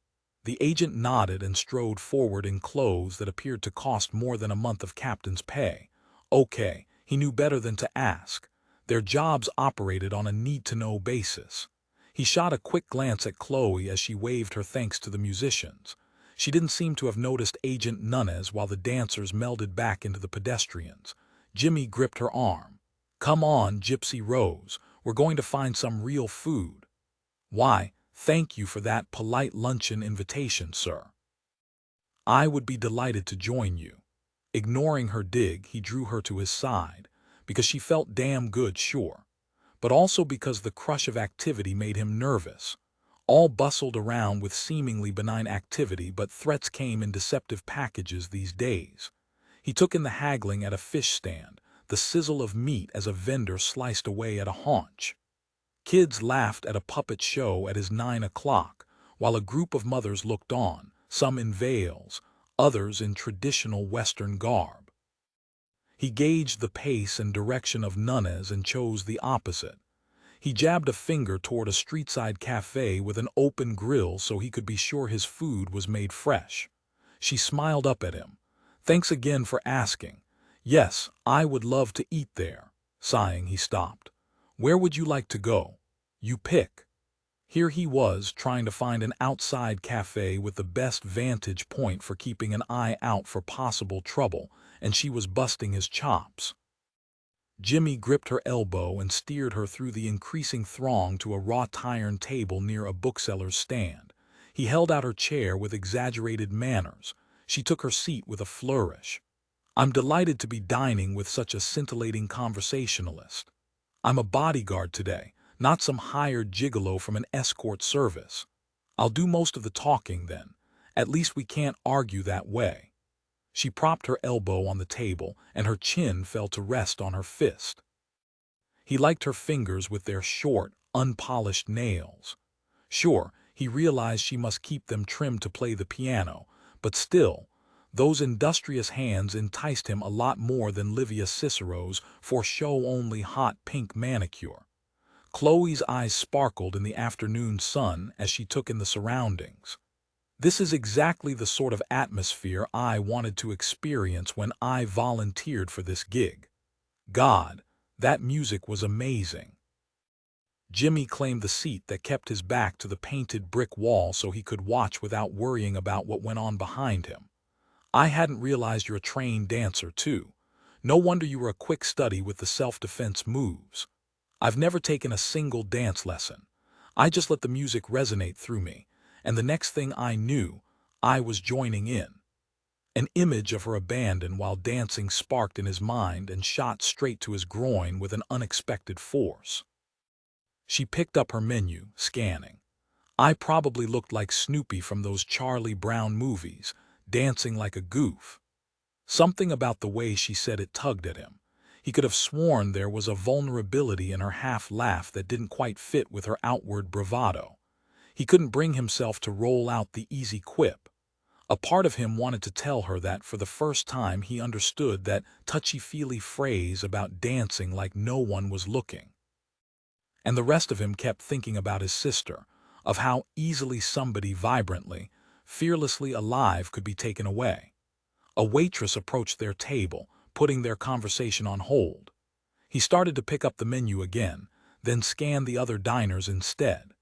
S1: The agent nodded and strode forward in clothes that appeared to cost more than a month of captain's pay. Okay, he knew better than to ask. Their jobs operated on a need-to-know basis. He shot a quick glance at Chloe as she waved her thanks to the musicians. She didn't seem to have noticed Agent Nunes while the dancers melded back into the pedestrians. Jimmy gripped her arm. "Come on, Gypsy Rose. We're going to find some real food." "Why, thank you for that polite luncheon invitation, sir. I would be delighted to join you." Ignoring her dig, he drew her to his side, because she felt damn good, sure. but also because the crush of activity made him nervous. All bustled around with seemingly benign activity, but threats came in deceptive packages these days. He took in the haggling at a fish stand, the sizzle of meat as a vendor sliced away at a haunch. Kids laughed at a puppet show at his 9 o'clock, while a group of mothers looked on, some in veils, others in traditional Western garb. He gauged the pace and direction of Nunez and chose the opposite. He jabbed a finger toward a street-side cafe with an open grill so he could be sure his food was made fresh. She smiled up at him. "Thanks again for asking. Yes, I would love to eat there." Sighing, he stopped. "Where would you like to go? You pick." Here he was, trying to find an outside cafe with the best vantage point for keeping an eye out for possible trouble, and she was busting his chops. Jimmy gripped her elbow and steered her through the increasing throng to a wrought-iron table near a bookseller's stand. He held out her chair with exaggerated manners. She took her seat with a flourish. "I'm delighted to be dining with such a scintillating conversationalist. I'm a bodyguard today, not some hired gigolo from an escort service. I'll do most of the talking then. At least we can't argue that way." She propped her elbow on the table, and her chin fell to rest on her fist. He liked her fingers with their short, unpolished nails. Sure, he realized she must keep them trimmed to play the piano, but still, those industrious hands enticed him a lot more than Livia Cicero's for show-only hot pink manicure. Chloe's eyes sparkled in the afternoon sun as she took in the surroundings. "This is exactly the sort of atmosphere I wanted to experience when I volunteered for this gig. God, that music was amazing." Jimmy claimed the seat that kept his back to the painted brick wall so he could watch without worrying about what went on behind him. "I hadn't realized you're a trained dancer, too. No wonder you were a quick study with the self-defense moves. I've never taken a single dance lesson. I just let the music resonate through me, and the next thing I knew, I was joining in." An image of her abandon while dancing sparked in his mind and shot straight to his groin with an unexpected force. She picked up her menu, scanning. "I probably looked like Snoopy from those Charlie Brown movies, dancing like a goof." Something about the way she said it tugged at him. He could have sworn there was a vulnerability in her half-laugh that didn't quite fit with her outward bravado. He couldn't bring himself to roll out the easy quip. A part of him wanted to tell her that for the first time he understood that touchy-feely phrase about dancing like no one was looking. And the rest of him kept thinking about his sister, of how easily somebody vibrantly, fearlessly alive could be taken away. A waitress approached their table, putting their conversation on hold. He started to pick up the menu again, then scan the other diners instead.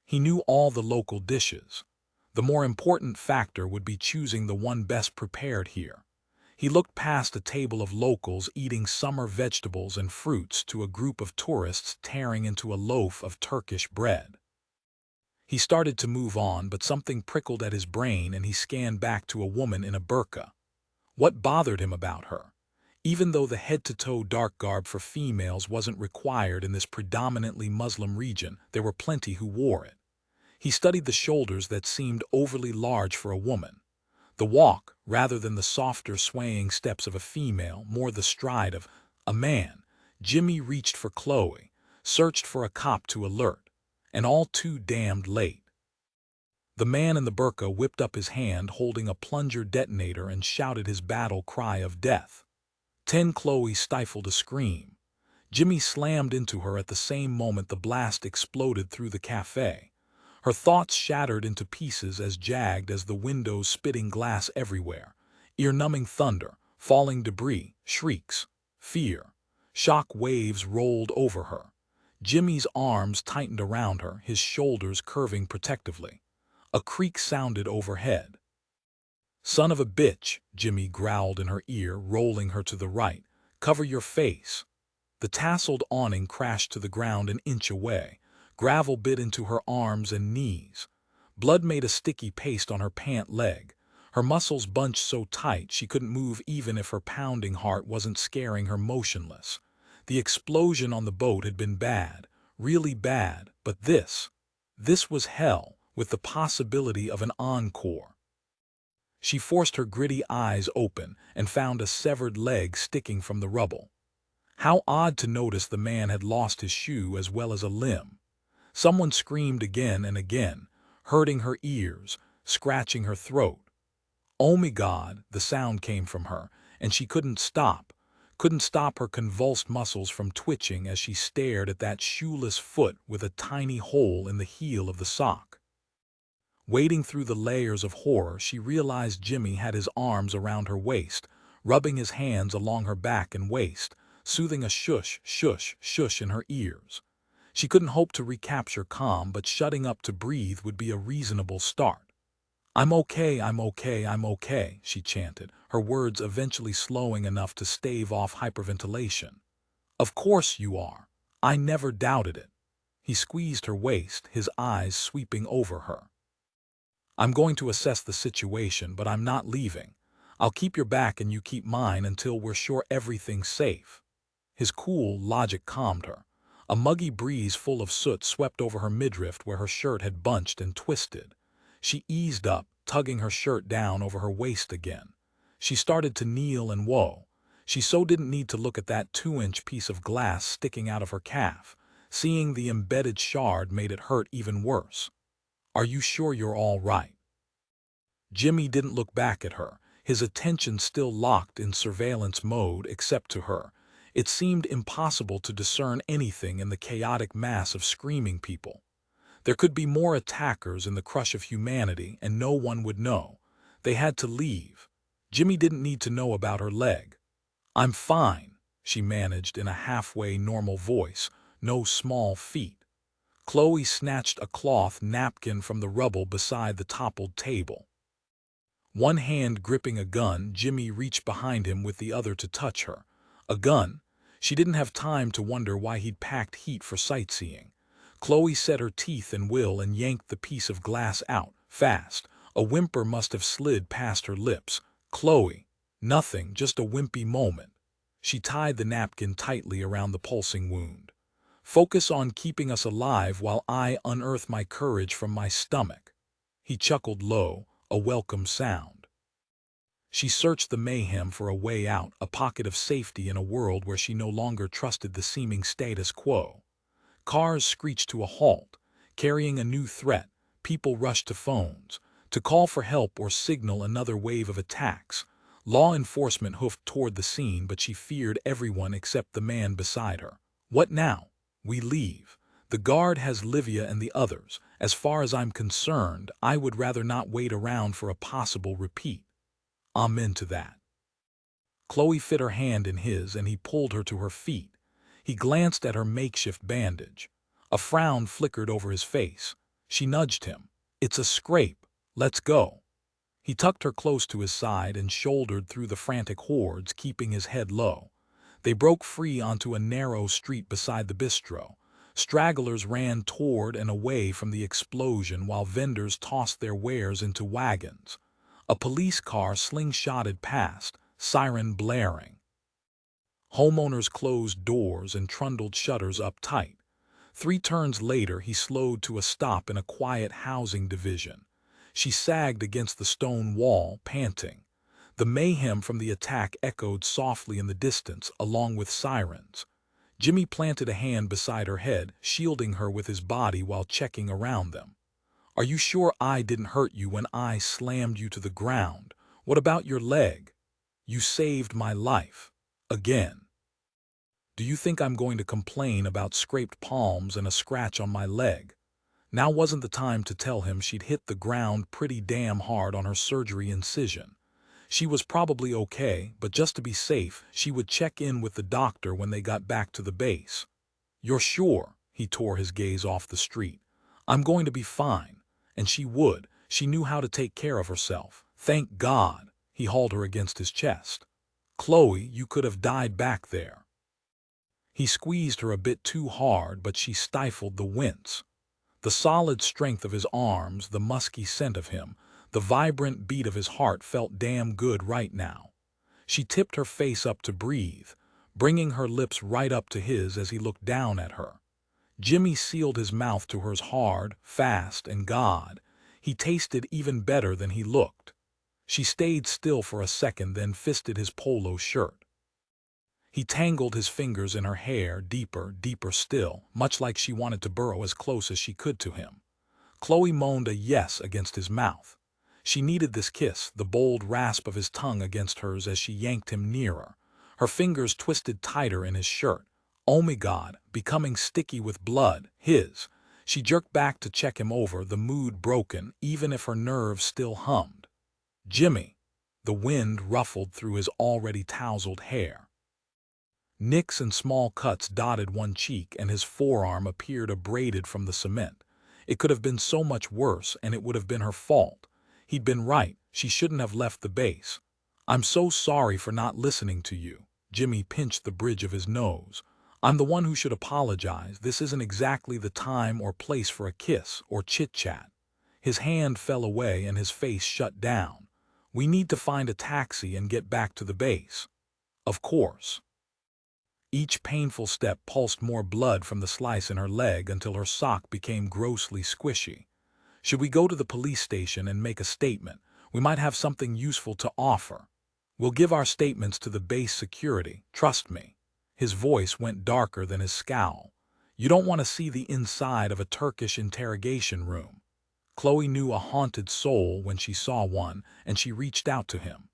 S1: He knew all the local dishes. The more important factor would be choosing the one best prepared here. He looked past a table of locals eating summer vegetables and fruits to a group of tourists tearing into a loaf of Turkish bread. He started to move on, but something prickled at his brain and he scanned back to a woman in a burqa. What bothered him about her? Even though the head-to-toe dark garb for females wasn't required in this predominantly Muslim region, there were plenty who wore it. He studied the shoulders that seemed overly large for a woman. The walk, rather than the softer swaying steps of a female, more the stride of a man. Jimmy reached for Chloe, searched for a cop to alert, and all too damned late. The man in the burqa whipped up his hand holding a plunger detonator and shouted his battle cry of death. Chloe stifled a scream. Jimmy slammed into her at the same moment the blast exploded through the cafe. Her thoughts shattered into pieces as jagged as the windows, spitting glass everywhere. Ear-numbing thunder, falling debris, shrieks, fear. Shock waves rolled over her. Jimmy's arms tightened around her, his shoulders curving protectively. A creak sounded overhead. "Son of a bitch," Jimmy growled in her ear, rolling her to the right. "Cover your face." The tasseled awning crashed to the ground an inch away. Gravel bit into her arms and knees. Blood made a sticky paste on her pant leg. Her muscles bunched so tight she couldn't move even if her pounding heart wasn't scaring her motionless. The explosion on the boat had been bad, really bad, but this was hell, with the possibility of an encore. She forced her gritty eyes open and found a severed leg sticking from the rubble. How odd to notice the man had lost his shoe as well as a limb. Someone screamed again and again, hurting her ears, scratching her throat. Oh my God, the sound came from her, and she couldn't stop her convulsed muscles from twitching as she stared at that shoeless foot with a tiny hole in the heel of the sock. Wading through the layers of horror, she realized Jimmy had his arms around her waist, rubbing his hands along her back and waist, soothing a shush, shush, shush in her ears. She couldn't hope to recapture calm, but shutting up to breathe would be a reasonable start. I'm okay, I'm okay, I'm okay, she chanted, her words eventually slowing enough to stave off hyperventilation. Of course you are. I never doubted it. He squeezed her waist, his eyes sweeping over her. I'm going to assess the situation, but I'm not leaving. I'll keep your back and you keep mine until we're sure everything's safe. His cool logic calmed her. A muggy breeze full of soot swept over her midriff where her shirt had bunched and twisted. She eased up, tugging her shirt down over her waist again. She started to kneel and whoa. She so didn't need to look at that 2-inch piece of glass sticking out of her calf. Seeing the embedded shard made it hurt even worse. Are you sure you're all right? Jimmy didn't look back at her, his attention still locked in surveillance mode except to her. It seemed impossible to discern anything in the chaotic mass of screaming people. There could be more attackers in the crush of humanity, and no one would know. They had to leave. Jimmy didn't need to know about her leg. I'm fine, she managed in a halfway normal voice, no small feat. Chloe snatched a cloth napkin from the rubble beside the toppled table. One hand gripping a gun, Jimmy reached behind him with the other to touch her. A gun? She didn't have time to wonder why he'd packed heat for sightseeing. Chloe set her teeth in will and yanked the piece of glass out, fast. A whimper must have slid past her lips. Chloe. Nothing, just a wimpy moment. She tied the napkin tightly around the pulsing wound. Focus on keeping us alive while I unearth my courage from my stomach. He chuckled low, a welcome sound. She searched the mayhem for a way out, a pocket of safety in a world where she no longer trusted the seeming status quo. Cars screeched to a halt, carrying a new threat. People rushed to phones, to call for help or signal another wave of attacks. Law enforcement hoofed toward the scene, but she feared everyone except the man beside her. What now? We leave. The guard has Livia and the others. As far as I'm concerned, I would rather not wait around for a possible repeat. Amen to that. Chloe fit her hand in his and he pulled her to her feet. He glanced at her makeshift bandage. A frown flickered over his face. She nudged him. It's a scrape. Let's go. He tucked her close to his side and shouldered through the frantic hordes, keeping his head low. They broke free onto a narrow street beside the bistro. Stragglers ran toward and away from the explosion while vendors tossed their wares into wagons. A police car slingshotted past, siren blaring. Homeowners closed doors and trundled shutters up tight. 3 turns later, he slowed to a stop in a quiet housing division. She sagged against the stone wall, panting. The mayhem from the attack echoed softly in the distance, along with sirens. Jimmy planted a hand beside her head, shielding her with his body while checking around them. Are you sure I didn't hurt you when I slammed you to the ground? What about your leg? You saved my life. Again. Do you think I'm going to complain about scraped palms and a scratch on my leg? Now wasn't the time to tell him she'd hit the ground pretty damn hard on her surgery incision. She was probably okay, but just to be safe, she would check in with the doctor when they got back to the base. You're sure? He tore his gaze off the street. I'm going to be fine. And she would. She knew how to take care of herself. Thank God. He hauled her against his chest. Chloe, you could have died back there. He squeezed her a bit too hard, but she stifled the wince. The solid strength of his arms, the musky scent of him, the vibrant beat of his heart felt damn good right now. She tipped her face up to breathe, bringing her lips right up to his as he looked down at her. Jimmy sealed his mouth to hers hard, fast, and God, he tasted even better than he looked. She stayed still for a second, then fisted his polo shirt. He tangled his fingers in her hair, deeper, deeper still, much like she wanted to burrow as close as she could to him. Chloe moaned a yes against his mouth. She needed this kiss, the bold rasp of his tongue against hers as she yanked him nearer. Her fingers twisted tighter in his shirt. Oh my God, becoming sticky with blood, his. She jerked back to check him over, the mood broken, even if her nerves still hummed. Jimmy. The wind ruffled through his already tousled hair. Nicks and small cuts dotted one cheek, and his forearm appeared abraded from the cement. It could have been so much worse, and it would have been her fault. He'd been right, she shouldn't have left the base. I'm so sorry for not listening to you. Jimmy pinched the bridge of his nose. I'm the one who should apologize. This isn't exactly the time or place for a kiss or chit-chat. His hand fell away and his face shut down. We need to find a taxi and get back to the base. Of course. Each painful step pulsed more blood from the slice in her leg until her sock became grossly squishy. Should we go to the police station and make a statement? We might have something useful to offer. We'll give our statements to the base security, trust me. His voice went darker than his scowl. You don't want to see the inside of a Turkish interrogation room. Chloe knew a haunted soul when she saw one, and she reached out to him.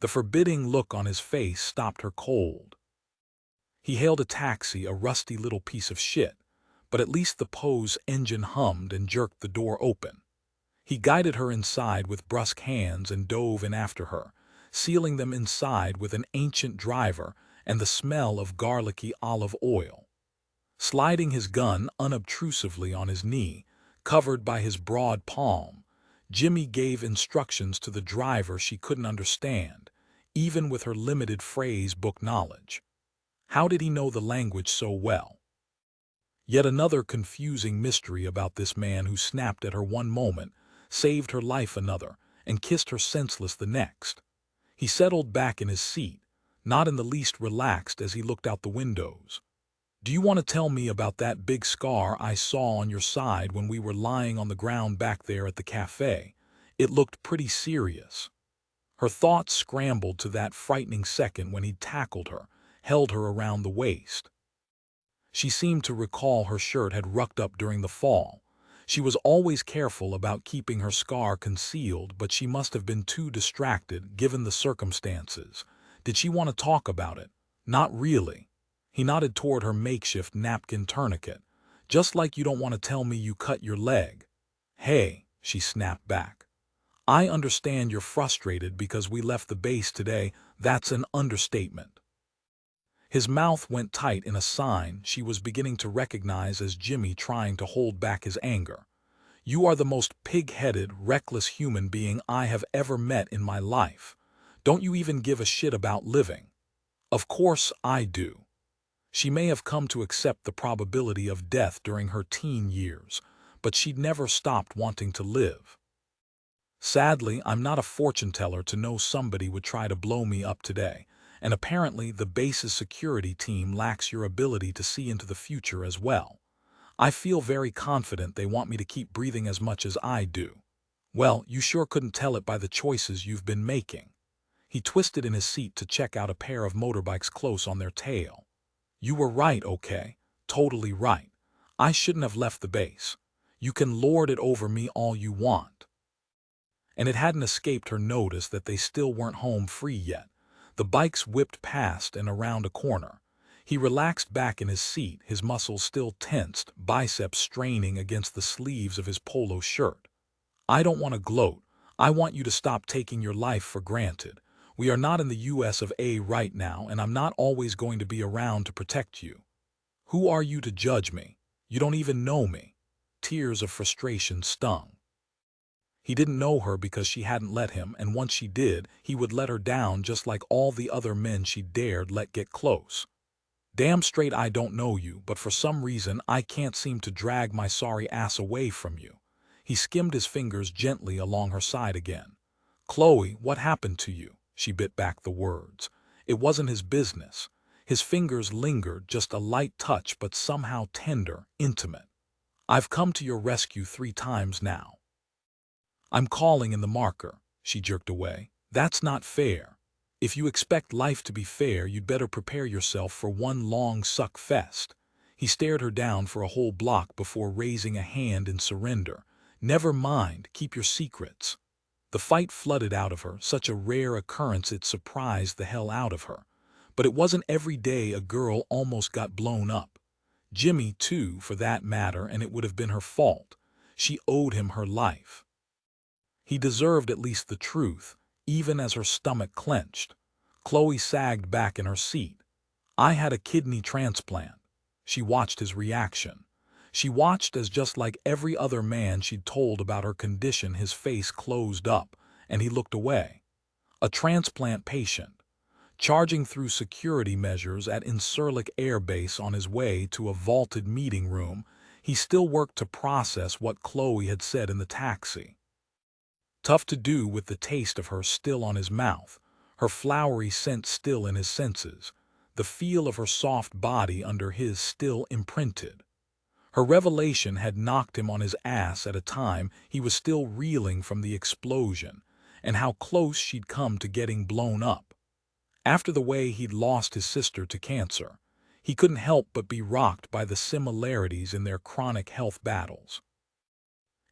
S1: The forbidding look on his face stopped her cold. He hailed a taxi, a rusty little piece of shit, but at least the Poe's engine hummed and jerked the door open. He guided her inside with brusque hands and dove in after her, sealing them inside with an ancient driver and the smell of garlicky olive oil. Sliding his gun unobtrusively on his knee, covered by his broad palm, Jimmy gave instructions to the driver she couldn't understand, even with her limited phrase book knowledge. How did he know the language so well? Yet another confusing mystery about this man who snapped at her one moment, saved her life another, and kissed her senseless the next. He settled back in his seat, not in the least relaxed as he looked out the windows. Do you want to tell me about that big scar I saw on your side when we were lying on the ground back there at the cafe? It looked pretty serious. Her thoughts scrambled to that frightening second when he tackled her, held her around the waist. She seemed to recall her shirt had rucked up during the fall. She was always careful about keeping her scar concealed, but she must have been too distracted given the circumstances. Did she want to talk about it? Not really. He nodded toward her makeshift napkin tourniquet. Just like you don't want to tell me you cut your leg. Hey, she snapped back. I understand you're frustrated because we left the base today. That's an understatement. His mouth went tight in a sign she was beginning to recognize as Jimmy trying to hold back his anger. You are the most pig-headed, reckless human being I have ever met in my life. Don't you even give a shit about living? Of course I do. She may have come to accept the probability of death during her teen years, but she'd never stopped wanting to live. Sadly, I'm not a fortune teller to know somebody would try to blow me up today, and apparently the base's security team lacks your ability to see into the future as well. I feel very confident they want me to keep breathing as much as I do. Well, you sure couldn't tell it by the choices you've been making. He twisted in his seat to check out a pair of motorbikes close on their tail. You were right, okay? Totally right. I shouldn't have left the base. You can lord it over me all you want. And it hadn't escaped her notice that they still weren't home free yet. The bikes whipped past and around a corner. He relaxed back in his seat, his muscles still tensed, biceps straining against the sleeves of his polo shirt. I don't want to gloat. I want you to stop taking your life for granted. We are not in the US of A right now, and I'm not always going to be around to protect you. Who are you to judge me? You don't even know me. Tears of frustration stung. He didn't know her because she hadn't let him, and once she did, he would let her down just like all the other men she dared let get close. Damn straight I don't know you, but for some reason I can't seem to drag my sorry ass away from you. He skimmed his fingers gently along her side again. Chloe, what happened to you? She bit back the words. It wasn't his business. His fingers lingered, just a light touch but somehow tender, intimate. "I've come to your rescue 3 times now. I'm calling in the marker," she jerked away. "That's not fair. If you expect life to be fair, you'd better prepare yourself for one long suck fest." He stared her down for a whole block before raising a hand in surrender. "Never mind, keep your secrets." The fight flooded out of her, such a rare occurrence it surprised the hell out of her. But it wasn't every day a girl almost got blown up. Jimmy, too, for that matter, and it would have been her fault. She owed him her life. He deserved at least the truth, even as her stomach clenched. Chloe sagged back in her seat. "I had a kidney transplant." She watched his reaction. She watched as, just like every other man she'd told about her condition, his face closed up, and he looked away. A transplant patient, charging through security measures at Incirlik Air Base on his way to a vaulted meeting room, he still worked to process what Chloe had said in the taxi. Tough to do with the taste of her still on his mouth, her flowery scent still in his senses, the feel of her soft body under his still imprinted. Her revelation had knocked him on his ass at a time he was still reeling from the explosion, and how close she'd come to getting blown up. After the way he'd lost his sister to cancer, he couldn't help but be rocked by the similarities in their chronic health battles.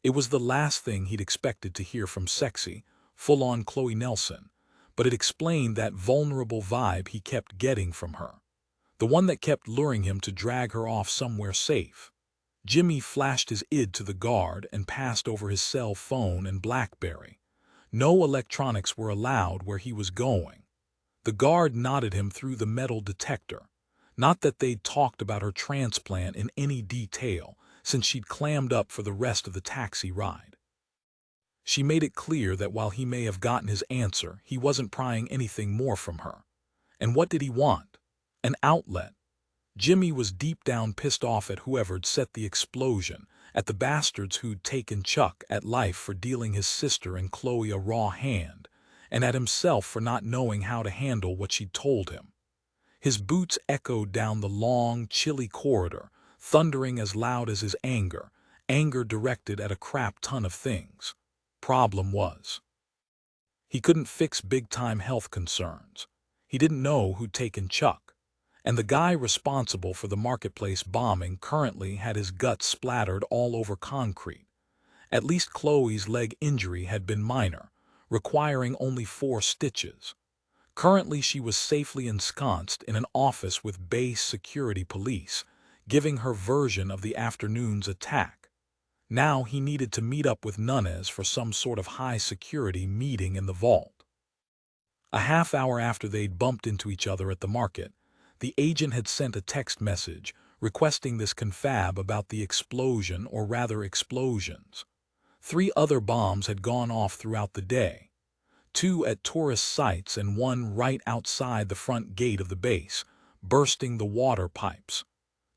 S1: It was the last thing he'd expected to hear from sexy, full-on Chloe Nelson, but it explained that vulnerable vibe he kept getting from her, the one that kept luring him to drag her off somewhere safe. Jimmy flashed his ID to the guard and passed over his cell phone and BlackBerry. No electronics were allowed where he was going. The guard nodded him through the metal detector. Not that they'd talked about her transplant in any detail, since she'd clammed up for the rest of the taxi ride. She made it clear that while he may have gotten his answer, he wasn't prying anything more from her. And what did he want? An outlet. Jimmy was deep down pissed off at whoever'd set the explosion, at the bastards who'd taken Chuck at life for dealing his sister and Chloe a raw hand, and at himself for not knowing how to handle what she'd told him. His boots echoed down the long, chilly corridor, thundering as loud as his anger directed at a crap ton of things. Problem was, he couldn't fix big-time health concerns. He didn't know who'd taken Chuck, and the guy responsible for the marketplace bombing currently had his guts splattered all over concrete. At least Chloe's leg injury had been minor, requiring only 4 stitches. Currently she was safely ensconced in an office with base security police, giving her version of the afternoon's attack. Now he needed to meet up with Nunez for some sort of high-security meeting in the vault. A half hour after they'd bumped into each other at the market, the agent had sent a text message requesting this confab about the explosion, or rather explosions. 3 other bombs had gone off throughout the day. 2 at tourist sites and 1 right outside the front gate of the base, bursting the water pipes.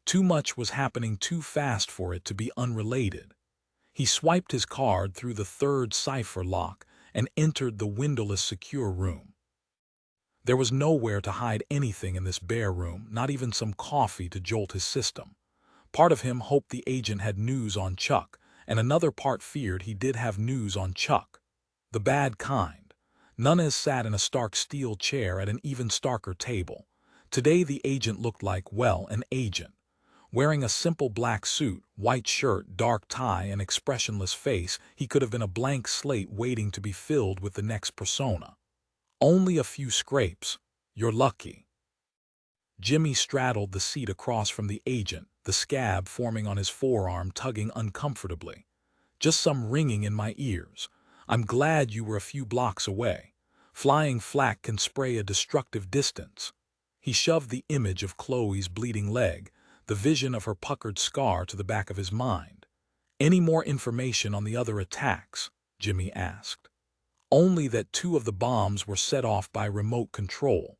S1: Too much was happening too fast for it to be unrelated. He swiped his card through the 3rd cipher lock and entered the windowless secure room. There was nowhere to hide anything in this bare room, not even some coffee to jolt his system. Part of him hoped the agent had news on Chuck, and another part feared he did have news on Chuck. The bad kind. Nunez sat in a stark steel chair at an even starker table. Today the agent looked like, well, an agent. Wearing a simple black suit, white shirt, dark tie, and expressionless face, he could have been a blank slate waiting to be filled with the next persona. Only a few scrapes. You're lucky. Jimmy straddled the seat across from the agent, the scab forming on his forearm tugging uncomfortably. Just some ringing in my ears. I'm glad you were a few blocks away. Flying flak can spray a destructive distance. He shoved the image of Chloe's bleeding leg, the vision of her puckered scar, to the back of his mind. Any more information on the other attacks? Jimmy asked. Only that 2 of the bombs were set off by remote control.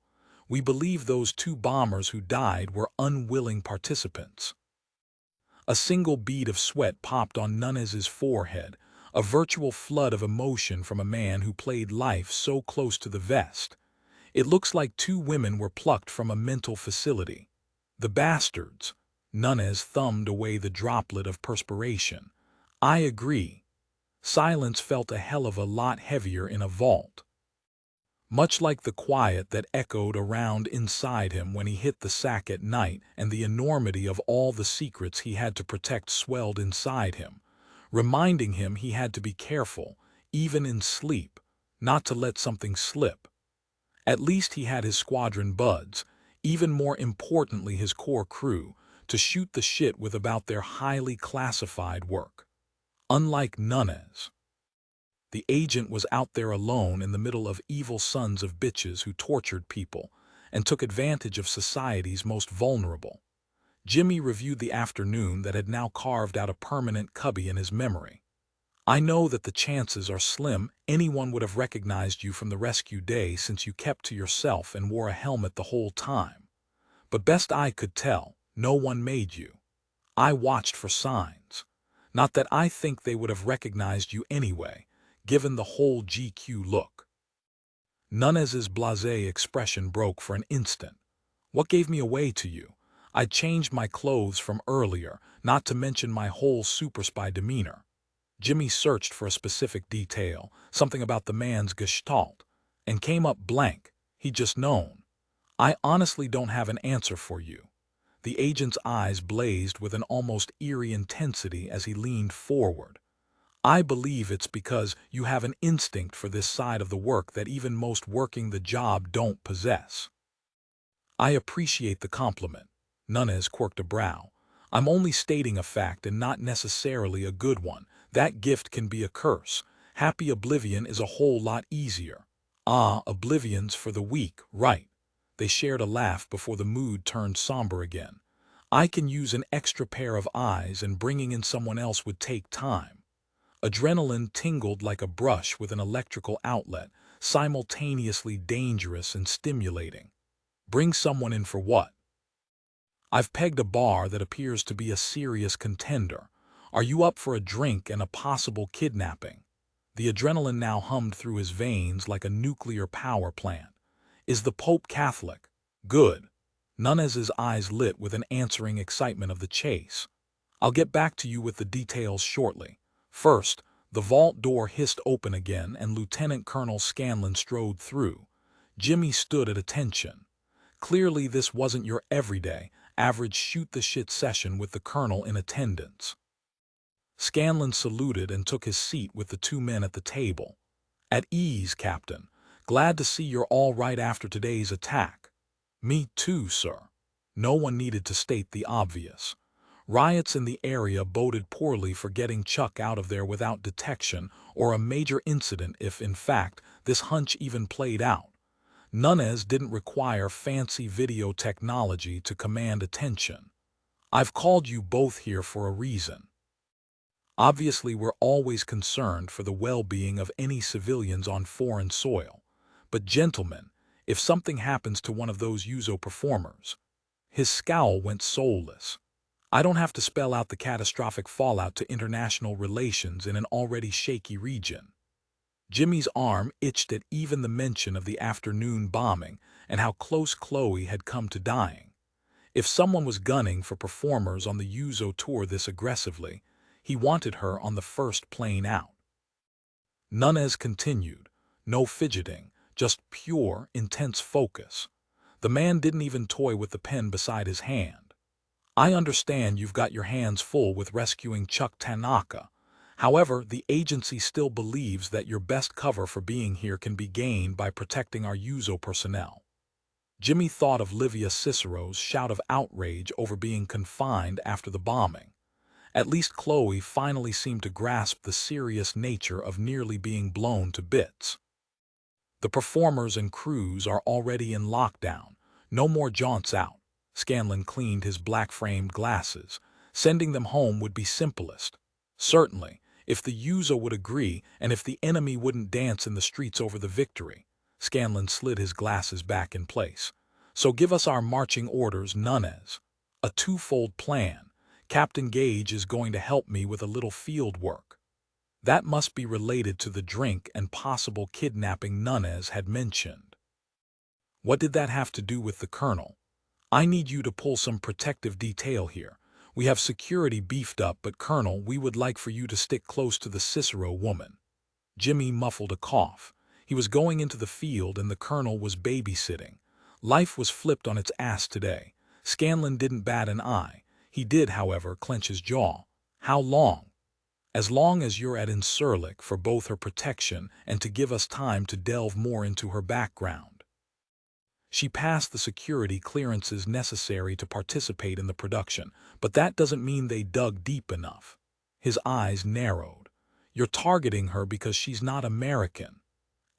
S1: We believe those 2 bombers who died were unwilling participants. A single bead of sweat popped on Nunez's forehead, a virtual flood of emotion from a man who played life so close to the vest. It looks like two women were plucked from a mental facility. The bastards. Nunez thumbed away the droplet of perspiration. I agree. Silence felt a hell of a lot heavier in a vault. Much like the quiet that echoed around inside him when he hit the sack at night, and the enormity of all the secrets he had to protect swelled inside him, reminding him he had to be careful, even in sleep, not to let something slip. At least he had his squadron buds, even more importantly his core crew, to shoot the shit with about their highly classified work. Unlike Nunez, the agent was out there alone in the middle of evil sons of bitches who tortured people and took advantage of society's most vulnerable. Jimmy reviewed the afternoon that had now carved out a permanent cubby in his memory. I know that the chances are slim anyone would have recognized you from the rescue day since you kept to yourself and wore a helmet the whole time. But best I could tell, no one made you. I watched for signs. Not that I think they would have recognized you anyway, given the whole GQ look. Nunez's blasé expression broke for an instant. What gave me away to you? I'd changed my clothes from earlier, not to mention my whole super spy demeanor. Jimmy searched for a specific detail, something about the man's gestalt, and came up blank. He'd just known. I honestly don't have an answer for you. The agent's eyes blazed with an almost eerie intensity as he leaned forward. I believe it's because you have an instinct for this side of the work that even most working the job don't possess. I appreciate the compliment. Nunez quirked a brow. I'm only stating a fact and not necessarily a good one. That gift can be a curse. Happy oblivion is a whole lot easier. Ah, oblivion's for the weak, right? They shared a laugh before the mood turned somber again. I can use an extra pair of eyes, and bringing in someone else would take time. Adrenaline tingled like a brush with an electrical outlet, simultaneously dangerous and stimulating. Bring someone in for what? I've pegged a bar that appears to be a serious contender. Are you up for a drink and a possible kidnapping? The adrenaline now hummed through his veins like a nuclear power plant. Is the Pope Catholic? Good. Nunez's eyes lit with an answering excitement of the chase. I'll get back to you with the details shortly. First, the vault door hissed open again and Lieutenant Colonel Scanlon strode through. Jimmy stood at attention. Clearly this wasn't your everyday, average shoot-the-shit session with the colonel in attendance. Scanlon saluted and took his seat with the two men at the table. At ease, Captain. Glad to see you're all right after today's attack. Me too, sir. No one needed to state the obvious. Riots in the area boded poorly for getting Chuck out of there without detection or a major incident if, in fact, this hunch even played out. Nunez didn't require fancy video technology to command attention. I've called you both here for a reason. Obviously, we're always concerned for the well-being of any civilians on foreign soil. But gentlemen, if something happens to one of those Uzo performers, his scowl went soulless. I don't have to spell out the catastrophic fallout to international relations in an already shaky region. Jimmy's arm itched at even the mention of the afternoon bombing and how close Chloe had come to dying. If someone was gunning for performers on the Uzo tour this aggressively, he wanted her on the first plane out. Nunez continued, no fidgeting, just pure, intense focus. The man didn't even toy with the pen beside his hand. I understand you've got your hands full with rescuing Chuck Tanaka. However, the agency still believes that your best cover for being here can be gained by protecting our Uzo personnel. Jimmy thought of Livia Cicero's shout of outrage over being confined after the bombing. At least Chloe finally seemed to grasp the serious nature of nearly being blown to bits. The performers and crews are already in lockdown. No more jaunts out. Scanlon cleaned his black-framed glasses. Sending them home would be simplest. Certainly, if the Uzo would agree and if the enemy wouldn't dance in the streets over the victory. Scanlon slid his glasses back in place. So give us our marching orders, Nunez. A twofold plan. Captain Gage is going to help me with a little field work. That must be related to the drink and possible kidnapping Nunez had mentioned. What did that have to do with the colonel? I need you to pull some protective detail here. We have security beefed up, but Colonel, we would like for you to stick close to the Cicero woman. Jimmy muffled a cough. He was going into the field and the colonel was babysitting. Life was flipped on its ass today. Scanlon didn't bat an eye. He did, however, clench his jaw. How long? As long as you're at Incirlik for both her protection and to give us time to delve more into her background. She passed the security clearances necessary to participate in the production, but that doesn't mean they dug deep enough. His eyes narrowed. You're targeting her because she's not American.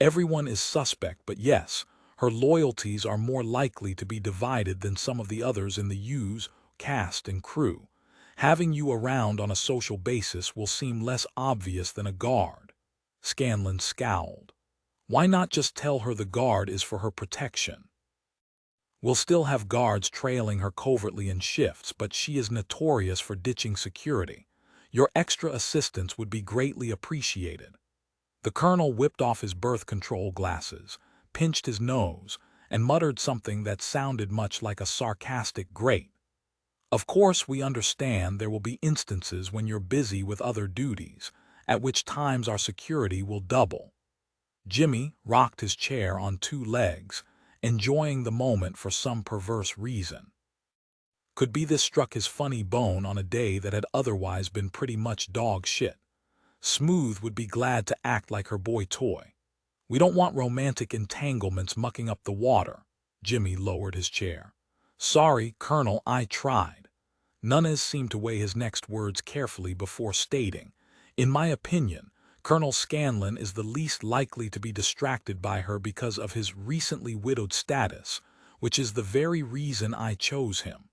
S1: Everyone is suspect, but yes, her loyalties are more likely to be divided than some of the others in the U's cast and crew. Having you around on a social basis will seem less obvious than a guard. Scanlon scowled. Why not just tell her the guard is for her protection? We'll still have guards trailing her covertly in shifts, but she is notorious for ditching security. Your extra assistance would be greatly appreciated. The colonel whipped off his birth control glasses, pinched his nose, and muttered something that sounded much like a sarcastic grate. Of course, we understand there will be instances when you're busy with other duties, at which times our security will double. Jimmy rocked his chair on two legs, enjoying the moment for some perverse reason. Could be this struck his funny bone on a day that had otherwise been pretty much dog shit. Smooth would be glad to act like her boy toy. We don't want romantic entanglements mucking up the water. Jimmy lowered his chair. Sorry, Colonel, I tried. Nunes seemed to weigh his next words carefully before stating, in my opinion, Colonel Scanlon is the least likely to be distracted by her because of his recently widowed status, which is the very reason I chose him.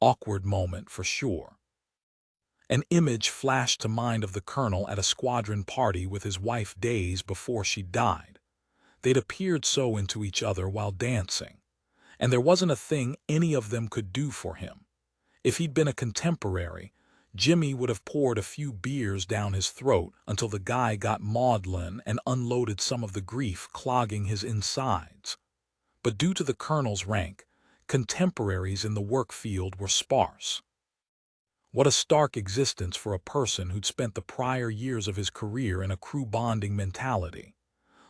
S1: Awkward moment for sure. An image flashed to mind of the colonel at a squadron party with his wife days before she died. They'd appeared so into each other while dancing, and there wasn't a thing any of them could do for him. If he'd been a contemporary, Jimmy would have poured a few beers down his throat until the guy got maudlin and unloaded some of the grief clogging his insides. But due to the colonel's rank, contemporaries in the work field were sparse. What a stark existence for a person who'd spent the prior years of his career in a crew bonding mentality.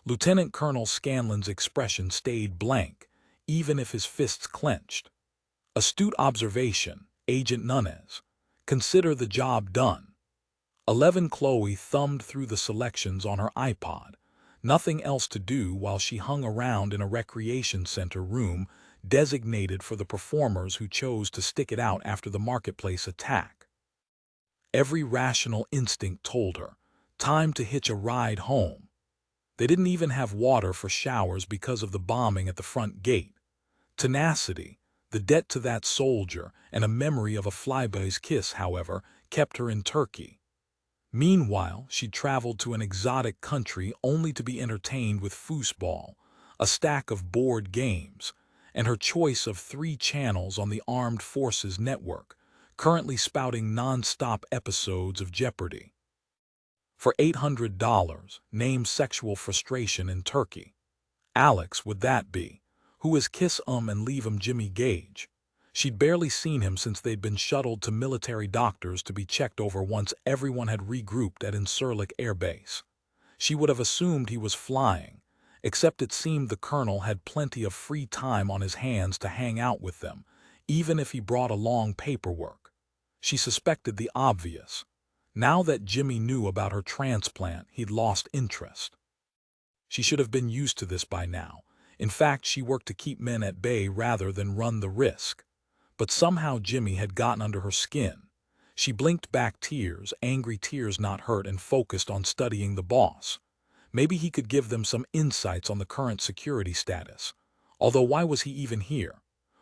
S1: Lieutenant Colonel Scanlon's expression stayed blank, even if his fists clenched. Astute observation, Agent Nunes. Consider the job done. 11 Chloe thumbed through the selections on her iPod, nothing else to do while she hung around in a recreation center room designated for the performers who chose to stick it out after the marketplace attack. Every rational instinct told her, time to hitch a ride home. They didn't even have water for showers because of the bombing at the front gate. Tenacity, the debt to that soldier, and a memory of a flyboy's kiss, however, kept her in Turkey. Meanwhile, she'd traveled to an exotic country only to be entertained with foosball, a stack of board games, and her choice of 3 channels on the Armed Forces Network, currently spouting non-stop episodes of Jeopardy! For $800, name sexual frustration in Turkey. Alex would that be, who is kiss and leave Jimmy Gage. She'd barely seen him since they'd been shuttled to military doctors to be checked over once everyone had regrouped at Incirlik Air Base. She would have assumed he was flying, except it seemed the colonel had plenty of free time on his hands to hang out with them, even if he brought along paperwork. She suspected the obvious. Now that Jimmy knew about her transplant, he'd lost interest. She should have been used to this by now. In fact, she worked to keep men at bay rather than run the risk. But somehow Jimmy had gotten under her skin. She blinked back tears, angry tears not hurt, and focused on studying the boss. Maybe he could give them some insights on the current security status. Although why was he even here?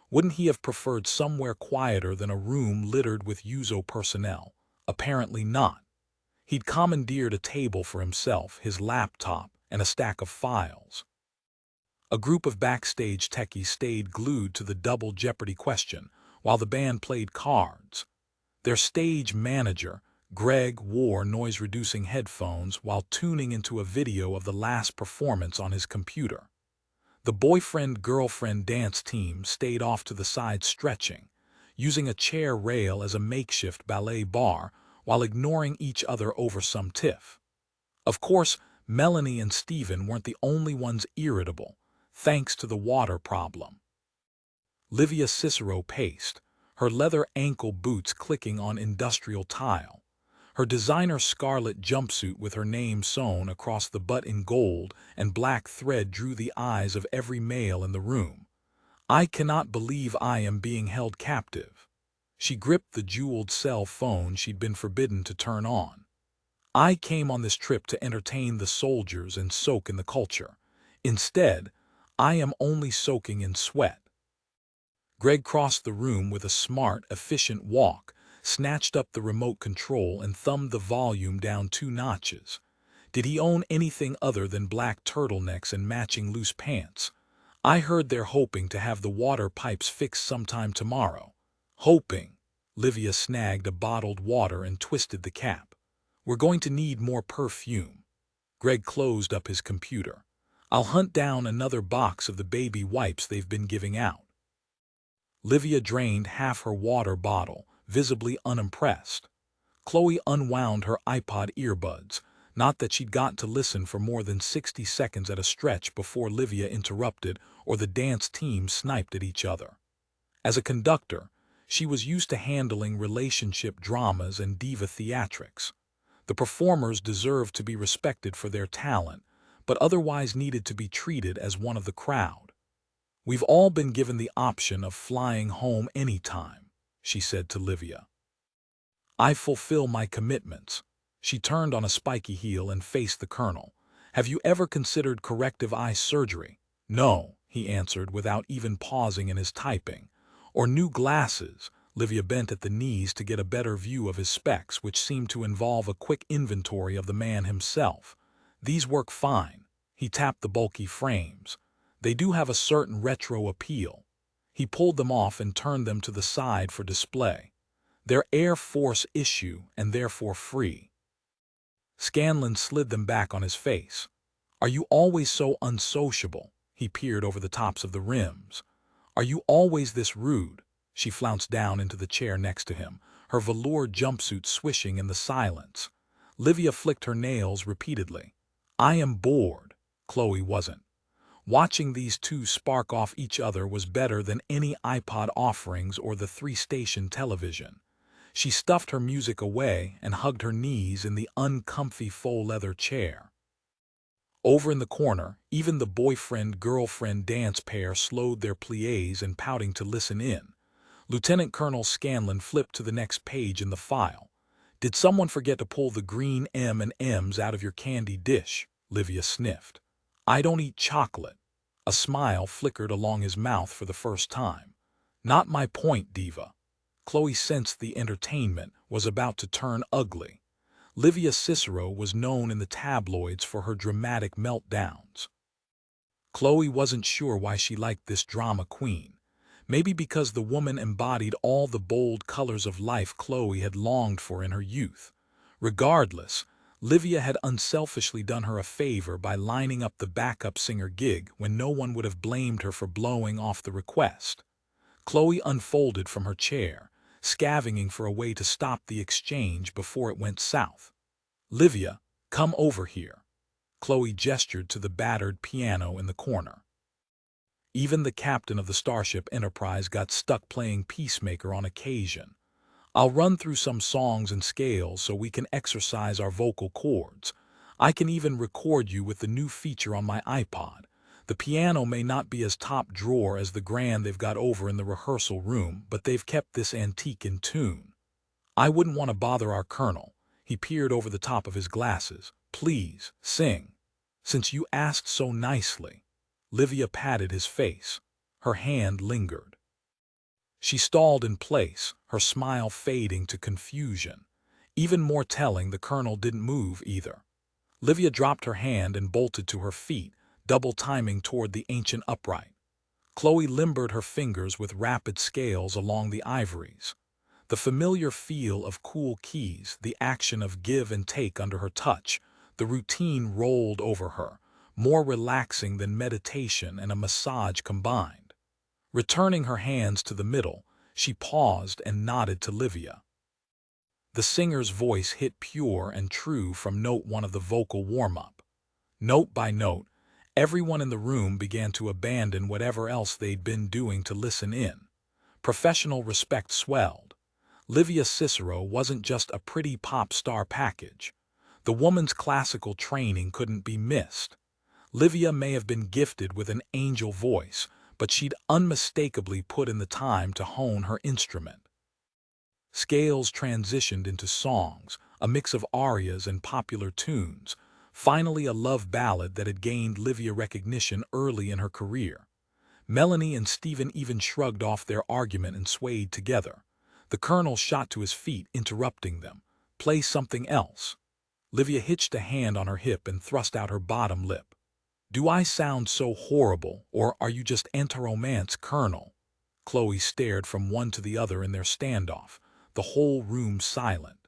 S1: Wouldn't he have preferred somewhere quieter than a room littered with USO personnel? Apparently not. He'd commandeered a table for himself, his laptop, and a stack of files. A group of backstage techies stayed glued to the double Jeopardy question while the band played cards. Their stage manager, Greg, wore noise-reducing headphones while tuning into a video of the last performance on his computer. The boyfriend-girlfriend dance team stayed off to the side stretching, using a chair rail as a makeshift ballet bar while ignoring each other over some tiff. Of course, Melanie and Stephen weren't the only ones irritable, thanks to the water problem. Livia Cicero paced, her leather ankle boots clicking on industrial tile. Her designer scarlet jumpsuit with her name sewn across the butt in gold and black thread drew the eyes of every male in the room. I cannot believe I am being held captive. She gripped the jeweled cell phone she'd been forbidden to turn on. I came on this trip to entertain the soldiers and soak in the culture. Instead, I am only soaking in sweat. Greg crossed the room with a smart, efficient walk, snatched up the remote control and thumbed the volume down 2 notches. Did he own anything other than black turtlenecks and matching loose pants? I heard they're hoping to have the water pipes fixed sometime tomorrow. Hoping. Livia snagged a bottled water and twisted the cap. We're going to need more perfume. Greg closed up his computer. I'll hunt down another box of the baby wipes they've been giving out. Livia drained half her water bottle, visibly unimpressed. Chloe unwound her iPod earbuds, not that she'd got to listen for more than 60 seconds at a stretch before Livia interrupted or the dance team sniped at each other. As a conductor, she was used to handling relationship dramas and diva theatrics. The performers deserved to be respected for their talent, but otherwise needed to be treated as one of the crowd. We've all been given the option of flying home anytime, she said to Livia. I fulfill my commitments. She turned on a spiky heel and faced the colonel. Have you ever considered corrective eye surgery? No, he answered without even pausing in his typing. Or new glasses. Livia bent at the knees to get a better view of his specs, which seemed to involve a quick inventory of the man himself. These work fine. He tapped the bulky frames. They do have a certain retro appeal. He pulled them off and turned them to the side for display. They're Air Force issue and therefore free. Scanlon slid them back on his face. Are you always so unsociable? He peered over the tops of the rims. Are you always this rude? She flounced down into the chair next to him, her velour jumpsuit swishing in the silence. Livia flicked her nails repeatedly. I am bored. Chloe wasn't. Watching these two spark off each other was better than any iPod offerings or the 3-station television. She stuffed her music away and hugged her knees in the uncomfy faux leather chair. Over in the corner, even the boyfriend-girlfriend dance pair slowed their pliés and pouting to listen in. Lieutenant Colonel Scanlon flipped to the next page in the file. Did someone forget to pull the green M&Ms out of your candy dish? Livia sniffed. I don't eat chocolate. A smile flickered along his mouth for the first time. Not my point, diva. Chloe sensed the entertainment was about to turn ugly. Livia Cicero was known in the tabloids for her dramatic meltdowns. Chloe wasn't sure why she liked this drama queen. Maybe because the woman embodied all the bold colors of life Chloe had longed for in her youth. Regardless, Livia had unselfishly done her a favor by lining up the backup singer gig when no one would have blamed her for blowing off the request. Chloe unfolded from her chair, scavenging for a way to stop the exchange before it went south. Livia, come over here. Chloe gestured to the battered piano in the corner. Even the captain of the Starship Enterprise got stuck playing peacemaker on occasion. I'll run through some songs and scales so we can exercise our vocal cords. I can even record you with the new feature on my iPod. The piano may not be as top drawer as the grand they've got over in the rehearsal room, but they've kept this antique in tune. I wouldn't want to bother our colonel. He peered over the top of his glasses. Please, sing. Since you asked so nicely. Livia patted his face. Her hand lingered. She stalled in place, her smile fading to confusion. Even more telling, the colonel didn't move either. Livia dropped her hand and bolted to her feet, double timing toward the ancient upright. Chloe limbered her fingers with rapid scales along the ivories. The familiar feel of cool keys, the action of give and take under her touch, the routine rolled over her, more relaxing than meditation and a massage combined. Returning her hands to the middle, she paused and nodded to Livia. The singer's voice hit pure and true from note one of the vocal warm-up. Note by note, everyone in the room began to abandon whatever else they'd been doing to listen in. Professional respect swelled. Livia Cicero wasn't just a pretty pop star package. The woman's classical training couldn't be missed. Livia may have been gifted with an angel voice, but she'd unmistakably put in the time to hone her instrument. Scales transitioned into songs, a mix of arias and popular tunes, finally a love ballad that had gained Livia recognition early in her career. Melanie and Stephen even shrugged off their argument and swayed together. The colonel shot to his feet, interrupting them. "Play something else." Livia hitched a hand on her hip and thrust out her bottom lip. "Do I sound so horrible, or are you just anti-romance, Colonel?" Chloe stared from one to the other in their standoff, the whole room silent.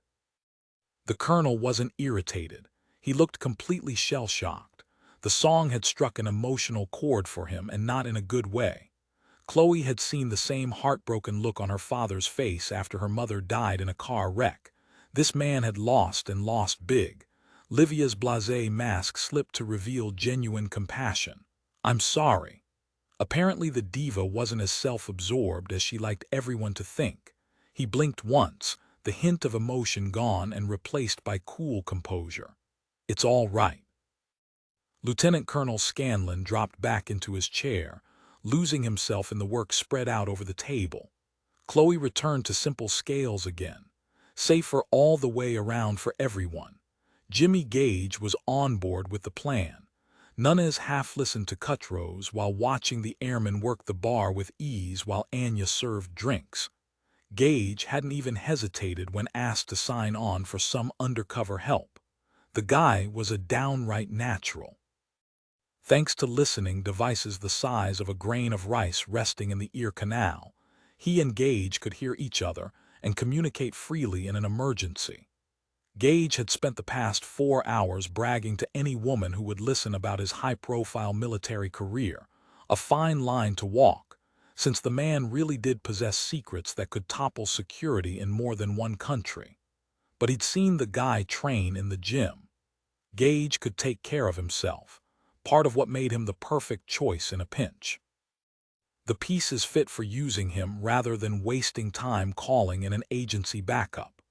S1: The colonel wasn't irritated. He looked completely shell-shocked. The song had struck an emotional chord for him, and not in a good way. Chloe had seen the same heartbroken look on her father's face after her mother died in a car wreck. This man had lost, and lost big. Livia's blasé mask slipped to reveal genuine compassion. "I'm sorry." Apparently the diva wasn't as self-absorbed as she liked everyone to think. He blinked once, the hint of emotion gone and replaced by cool composure. "It's all right." Lieutenant Colonel Scanlon dropped back into his chair, losing himself in the work spread out over the table. Chloe returned to simple scales again, safer all the way around for everyone. Jimmy Gage was on board with the plan. Nunez half listened to Cuttrose while watching the airmen work the bar with ease while Anya served drinks. Gage hadn't even hesitated when asked to sign on for some undercover help. The guy was a downright natural. Thanks to listening devices the size of a grain of rice resting in the ear canal, he and Gage could hear each other and communicate freely in an emergency. Gage had spent the past 4 hours bragging to any woman who would listen about his high-profile military career, a fine line to walk, since the man really did possess secrets that could topple security in more than one country. But he'd seen the guy train in the gym. Gage could take care of himself, part of what made him the perfect choice in a pinch. The pieces fit for using him rather than wasting time calling in an agency backup.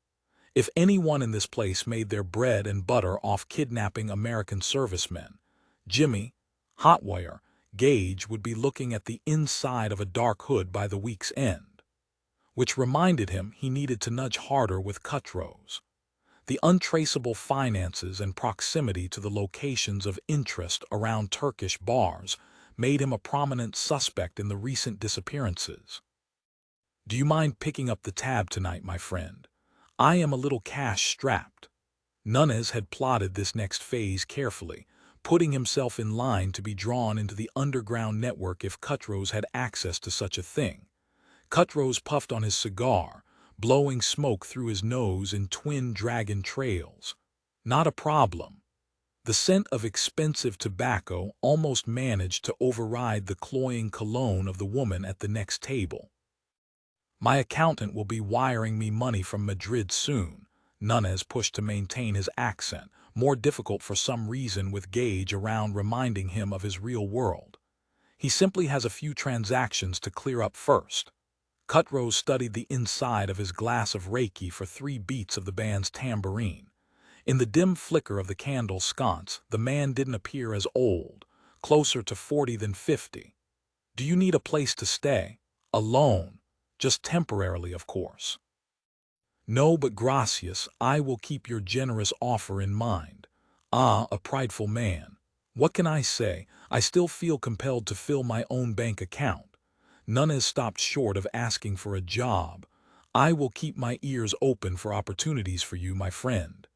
S1: If anyone in this place made their bread and butter off kidnapping American servicemen, Jimmy, Hotwire, Gage would be looking at the inside of a dark hood by the week's end. Which reminded him he needed to nudge harder with Cuttrose. The untraceable finances and proximity to the locations of interest around Turkish bars made him a prominent suspect in the recent disappearances. "Do you mind picking up the tab tonight, my friend? I am a little cash-strapped." Nunez had plotted this next phase carefully, putting himself in line to be drawn into the underground network if Cuttrose had access to such a thing. Cuttrose puffed on his cigar, blowing smoke through his nose in twin dragon trails. "Not a problem." The scent of expensive tobacco almost managed to override the cloying cologne of the woman at the next table. "My accountant will be wiring me money from Madrid soon." Nunez pushed to maintain his accent, more difficult for some reason with Gage around reminding him of his real world. "He simply has a few transactions to clear up first." Cuttrose studied the inside of his glass of Reiki for 3 beats of the band's tambourine. In the dim flicker of the candle sconce, the man didn't appear as old, closer to 40 than 50. "Do you need a place to stay?" "Alone. Just temporarily, of course." "No, but gracias, I will keep your generous offer in mind." "Ah, a prideful man. What can I say? I still feel compelled to fill my own bank account." Nunez stopped short of asking for a job. "I will keep my ears open for opportunities for you, my friend."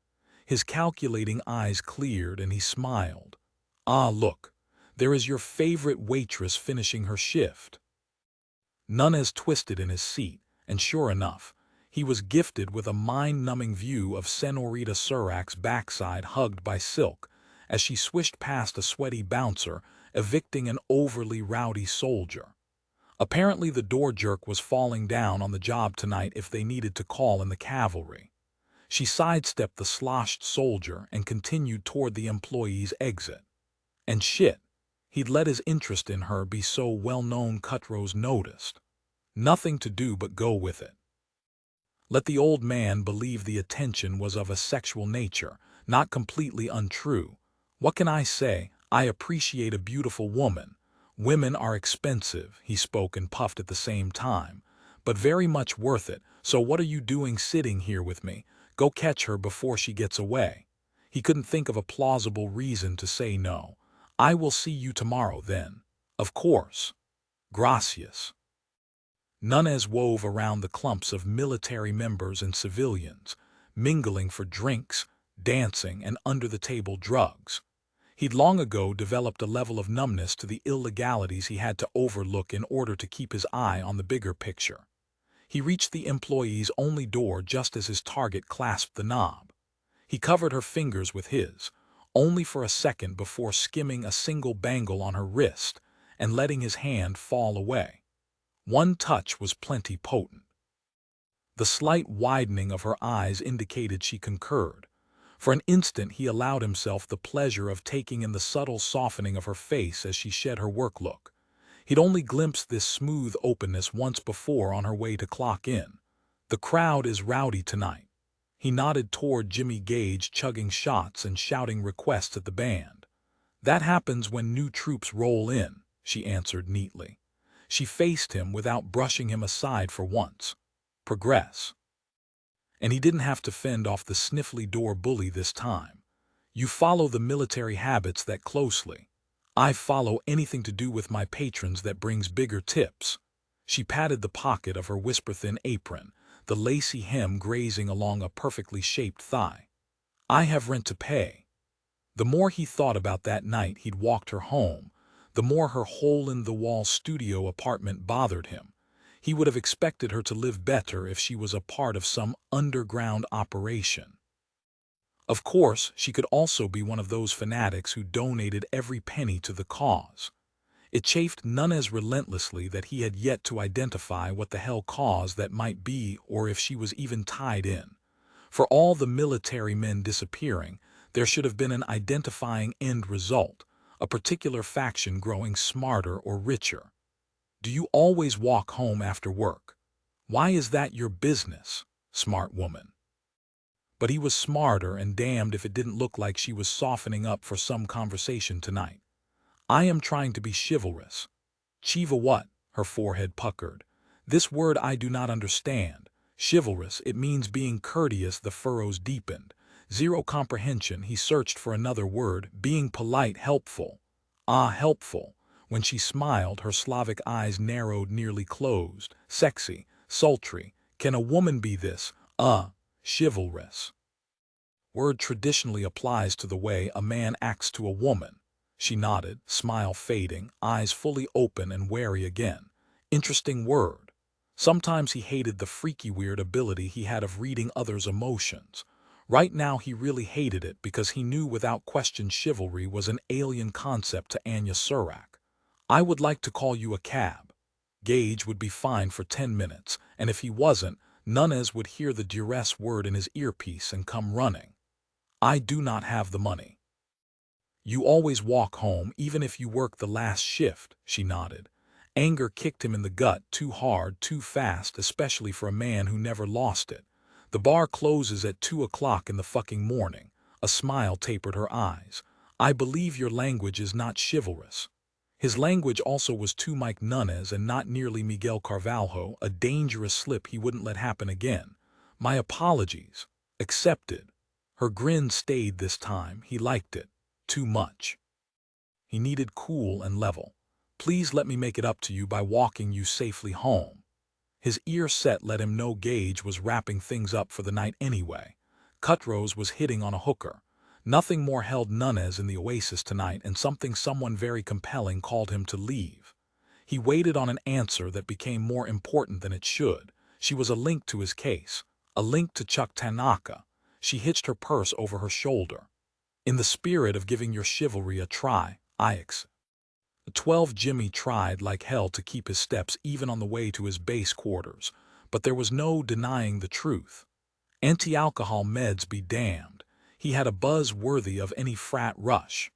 S1: His calculating eyes cleared and he smiled. "Ah, look, there is your favorite waitress finishing her shift." Nunez twisted in his seat, and sure enough, he was gifted with a mind-numbing view of Senorita Surak's backside hugged by silk, as she swished past a sweaty bouncer, evicting an overly rowdy soldier. Apparently the door jerk was falling down on the job tonight if they needed to call in the cavalry. She sidestepped the sloshed soldier and continued toward the employee's exit. And shit, he'd let his interest in her be so well-known Cuttrose noticed. Nothing to do but go with it. Let the old man believe the attention was of a sexual nature, not completely untrue. What can I say? I appreciate a beautiful woman. Women are expensive, he spoke and puffed at the same time, but very much worth it. So what are you doing sitting here with me? Go catch her before she gets away. He couldn't think of a plausible reason to say no. I will see you tomorrow then. Of course. Gracias. Nunes wove around the clumps of military members and civilians, mingling for drinks, dancing, and under-the-table drugs. He'd long ago developed a level of numbness to the illegalities he had to overlook in order to keep his eye on the bigger picture. He reached the employee's only door just as his target clasped the knob. He covered her fingers with his, only for a second before skimming a single bangle on her wrist and letting his hand fall away. One touch was plenty potent. The slight widening of her eyes indicated she concurred. For an instant he allowed himself the pleasure of taking in the subtle softening of her face as she shed her work look. He'd only glimpsed this smooth openness once before on her way to clock in. The crowd is rowdy tonight. He nodded toward Jimmy Gage chugging shots and shouting requests at the band. That happens when new troops roll in, she answered neatly. She faced him without brushing him aside for once. Progress. And he didn't have to fend off the sniffly door bully this time. You follow the military habits that closely. I follow anything to do with my patrons that brings bigger tips. She patted the pocket of her whisper-thin apron, the lacy hem grazing along a perfectly shaped thigh. I have rent to pay. The more he thought about that night he'd walked her home, the more her hole-in-the-wall studio apartment bothered him. He would have expected her to live better if she was a part of some underground operation. Of course, she could also be one of those fanatics who donated every penny to the cause. It chafed Nunes relentlessly that he had yet to identify what the hell cause that might be or if she was even tied in. For all the military men disappearing, there should have been an identifying end result, a particular faction growing smarter or richer. Do you always walk home after work? Why is that your business, smart woman? But he was smarter and damned if it didn't look like she was softening up for some conversation tonight. I am trying to be chivalrous. Chiva what? Her forehead puckered. This word I do not understand. Chivalrous, it means being courteous. The furrows deepened. Zero comprehension, he searched for another word. Being polite, helpful. Ah, helpful. When she smiled, her Slavic eyes narrowed, nearly closed. Sexy, sultry. Can a woman be this? Chivalrous. Word traditionally applies to the way a man acts to a woman. She nodded, smile fading, eyes fully open and wary again. Interesting word. Sometimes he hated the freaky weird ability he had of reading others' emotions. Right now he really hated it because he knew without question chivalry was an alien concept to Anya Surak. I would like to call you a cab. Gage would be fine for 10 minutes, and if he wasn't, Nunes would hear the duress word in his earpiece and come running. I do not have the money. You always walk home even if you work the last shift, she nodded. Anger kicked him in the gut, too hard, too fast, especially for a man who never lost it. The bar closes at 2 o'clock in the fucking morning. A smile tapered her eyes. I believe your language is not chivalrous. His language also was too Mike Nunes and not nearly Miguel Carvalho, a dangerous slip he wouldn't let happen again. My apologies. Accepted. Her grin stayed this time. He liked it. Too much. He needed cool and level. Please let me make it up to you by walking you safely home. His ear set let him know Gage was wrapping things up for the night anyway. Cuttrose was hitting on a hooker. Nothing more held Nunes in the oasis tonight, and someone very compelling called him to leave. He waited on an answer that became more important than it should. She was a link to his case, a link to Chuck Tanaka. She hitched her purse over her shoulder. In the spirit of giving your chivalry a try, Ix. The 12 Jimmy tried like hell to keep his steps even on the way to his base quarters, but there was no denying the truth. Anti-alcohol meds be damned. He had a buzz worthy of any frat rush.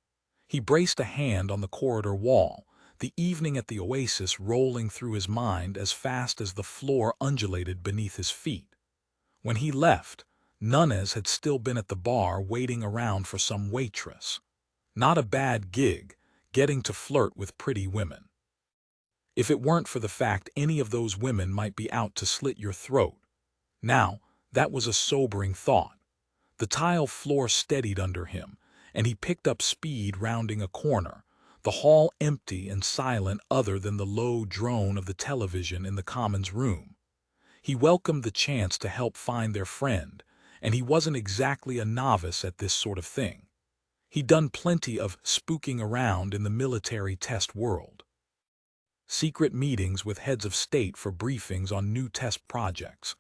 S1: He braced a hand on the corridor wall, the evening at the Oasis rolling through his mind as fast as the floor undulated beneath his feet. When he left, Nunez had still been at the bar waiting around for some waitress. Not a bad gig, getting to flirt with pretty women. If it weren't for the fact any of those women might be out to slit your throat. Now, that was a sobering thought. The tile floor steadied under him, and he picked up speed rounding a corner, the hall empty and silent other than the low drone of the television in the commons room. He welcomed the chance to help find their friend, and he wasn't exactly a novice at this sort of thing. He'd done plenty of spooking around in the military test world. Secret meetings with heads of state for briefings on new test projects,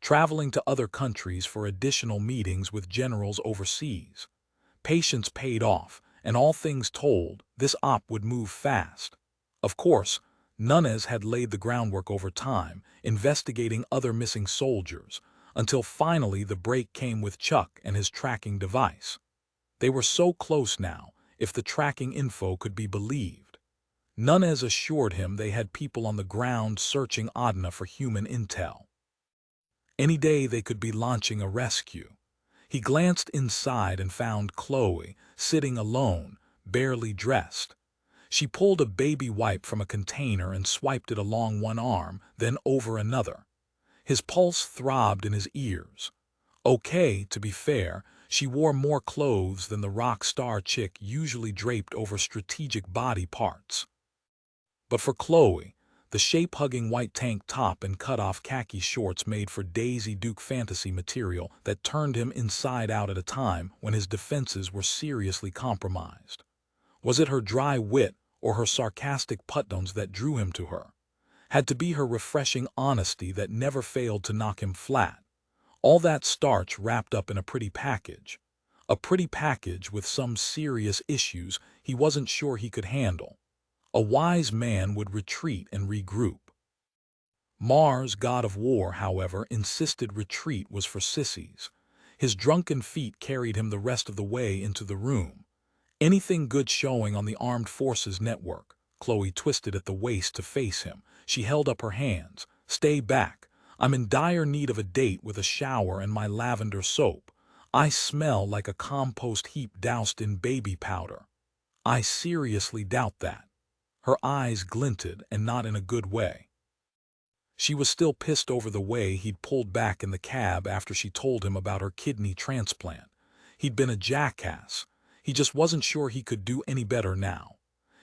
S1: traveling to other countries for additional meetings with generals overseas. Patience paid off, and all things told, this op would move fast. Of course, Nunez had laid the groundwork over time, investigating other missing soldiers, until finally the break came with Chuck and his tracking device. They were so close now, if the tracking info could be believed. Nunez assured him they had people on the ground searching Adna for human intel. Any day they could be launching a rescue. He glanced inside and found Chloe, sitting alone, barely dressed. She pulled a baby wipe from a container and swiped it along one arm, then over another. His pulse throbbed in his ears. Okay, to be fair, she wore more clothes than the rock star chick usually draped over strategic body parts. But for Chloe, the shape-hugging white tank top and cut-off khaki shorts made for Daisy Duke fantasy material that turned him inside out at a time when his defenses were seriously compromised. Was it her dry wit or her sarcastic put-downs that drew him to her? Had to be her refreshing honesty that never failed to knock him flat. All that starch wrapped up in a pretty package. A pretty package with some serious issues he wasn't sure he could handle. A wise man would retreat and regroup. Mars, god of war, however, insisted retreat was for sissies. His drunken feet carried him the rest of the way into the room. Anything good showing on the Armed Forces network. Chloe twisted at the waist to face him. She held up her hands. Stay back. I'm in dire need of a date with a shower and my lavender soap. I smell like a compost heap doused in baby powder. I seriously doubt that. Her eyes glinted, and not in a good way. She was still pissed over the way he'd pulled back in the cab after she told him about her kidney transplant. He'd been a jackass. He just wasn't sure he could do any better now.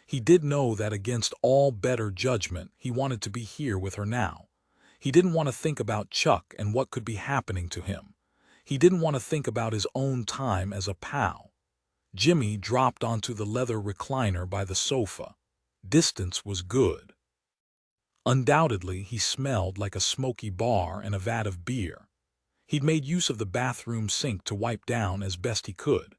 S1: He did know that against all better judgment, he wanted to be here with her now. He didn't want to think about Chuck and what could be happening to him. He didn't want to think about his own time as a pal. Jimmy dropped onto the leather recliner by the sofa. Distance was good. Undoubtedly, he smelled like a smoky bar and a vat of beer. He'd made use of the bathroom sink to wipe down as best he could.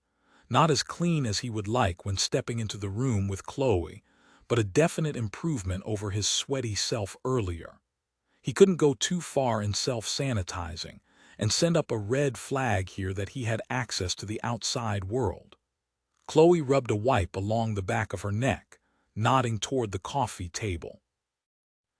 S1: Not as clean as he would like when stepping into the room with Chloe, but a definite improvement over his sweaty self earlier. He couldn't go too far in self-sanitizing and send up a red flag here that he had access to the outside world. Chloe rubbed a wipe along the back of her neck, nodding toward the coffee table.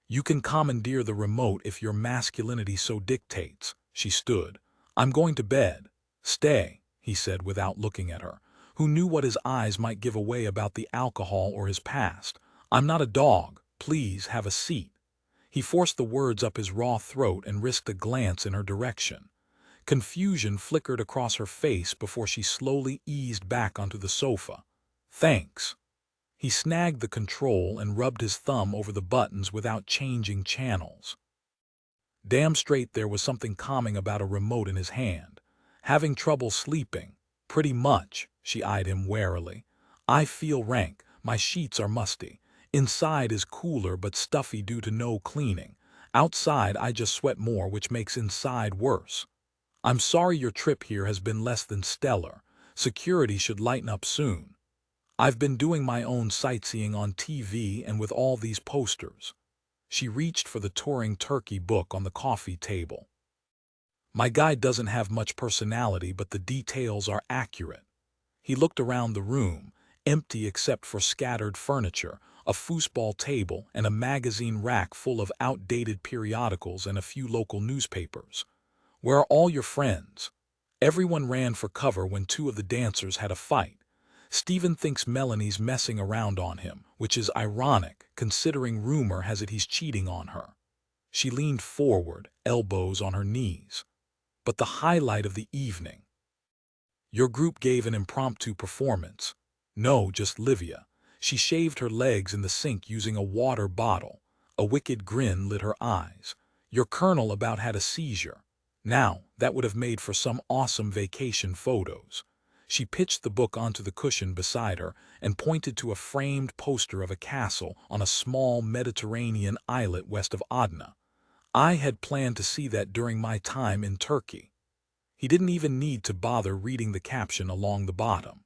S1: You can commandeer the remote if your masculinity so dictates. She stood. I'm going to bed. Stay, he said without looking at her, who knew what his eyes might give away about the alcohol or his past. I'm not a dog. Please have a seat. He forced the words up his raw throat and risked a glance in her direction. Confusion flickered across her face before she slowly eased back onto the sofa. Thanks. He snagged the control and rubbed his thumb over the buttons without changing channels. Damn straight there was something calming about a remote in his hand. Having trouble sleeping? Pretty much, she eyed him warily. I feel rank. My sheets are musty. Inside is cooler but stuffy due to no cleaning. Outside I just sweat more, which makes inside worse. I'm sorry your trip here has been less than stellar. Security should lighten up soon. I've been doing my own sightseeing on TV and with all these posters. She reached for the touring turkey book on the coffee table. My guide doesn't have much personality, but the details are accurate. He looked around the room, empty except for scattered furniture, a foosball table, and a magazine rack full of outdated periodicals and a few local newspapers. Where are all your friends? Everyone ran for cover when two of the dancers had a fight. Stephen thinks Melanie's messing around on him, which is ironic, considering rumor has it he's cheating on her. She leaned forward, elbows on her knees. But the highlight of the evening. Your group gave an impromptu performance. No, just Livia. She shaved her legs in the sink using a water bottle. A wicked grin lit her eyes. Your colonel about had a seizure. Now, that would have made for some awesome vacation photos. She pitched the book onto the cushion beside her and pointed to a framed poster of a castle on a small Mediterranean islet west of Adana. I had planned to see that during my time in Turkey. He didn't even need to bother reading the caption along the bottom.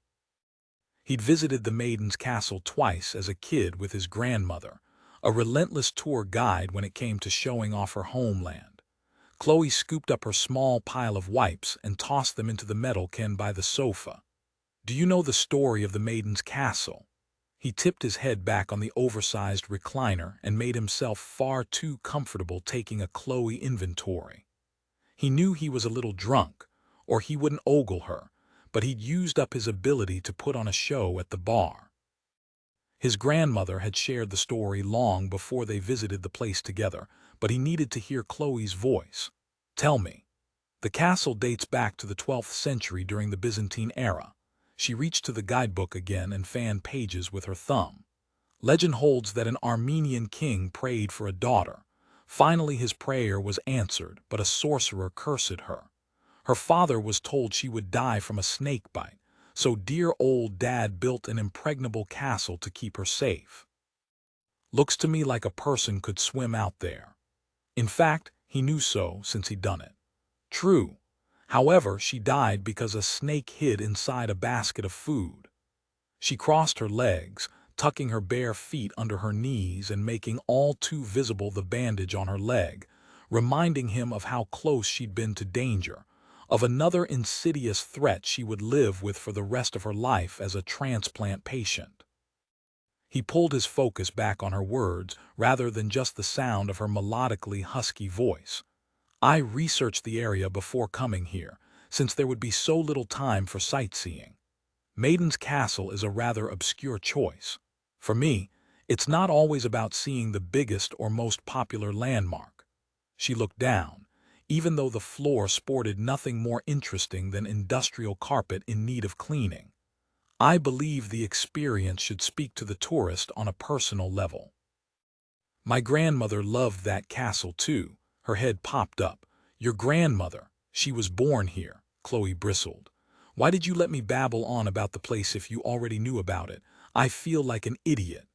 S1: He'd visited the maiden's castle twice as a kid with his grandmother, a relentless tour guide when it came to showing off her homeland. Chloe scooped up her small pile of wipes and tossed them into the metal can by the sofa. Do you know the story of the maiden's castle? He tipped his head back on the oversized recliner and made himself far too comfortable taking a Chloe inventory. He knew he was a little drunk, or he wouldn't ogle her, but he'd used up his ability to put on a show at the bar. His grandmother had shared the story long before they visited the place together, but he needed to hear Chloe's voice. Tell me. The castle dates back to the 12th century during the Byzantine era. She reached to the guidebook again and fanned pages with her thumb. Legend holds that an Armenian king prayed for a daughter. Finally his prayer was answered, but a sorcerer cursed her. Her father was told she would die from a snake bite, so dear old dad built an impregnable castle to keep her safe. Looks to me like a person could swim out there. In fact, he knew so since he'd done it. True. However, she died because a snake hid inside a basket of food. She crossed her legs, tucking her bare feet under her knees and making all too visible the bandage on her leg, reminding him of how close she'd been to danger, of another insidious threat she would live with for the rest of her life as a transplant patient. He pulled his focus back on her words rather than just the sound of her melodically husky voice. I researched the area before coming here, since there would be so little time for sightseeing. Maiden's Castle is a rather obscure choice. For me, it's not always about seeing the biggest or most popular landmark. She looked down, even though the floor sported nothing more interesting than industrial carpet in need of cleaning. I believe the experience should speak to the tourist on a personal level. My grandmother loved that castle too. Her head popped up. Your grandmother, she was born here, Chloe bristled. Why did you let me babble on about the place if you already knew about it? I feel like an idiot.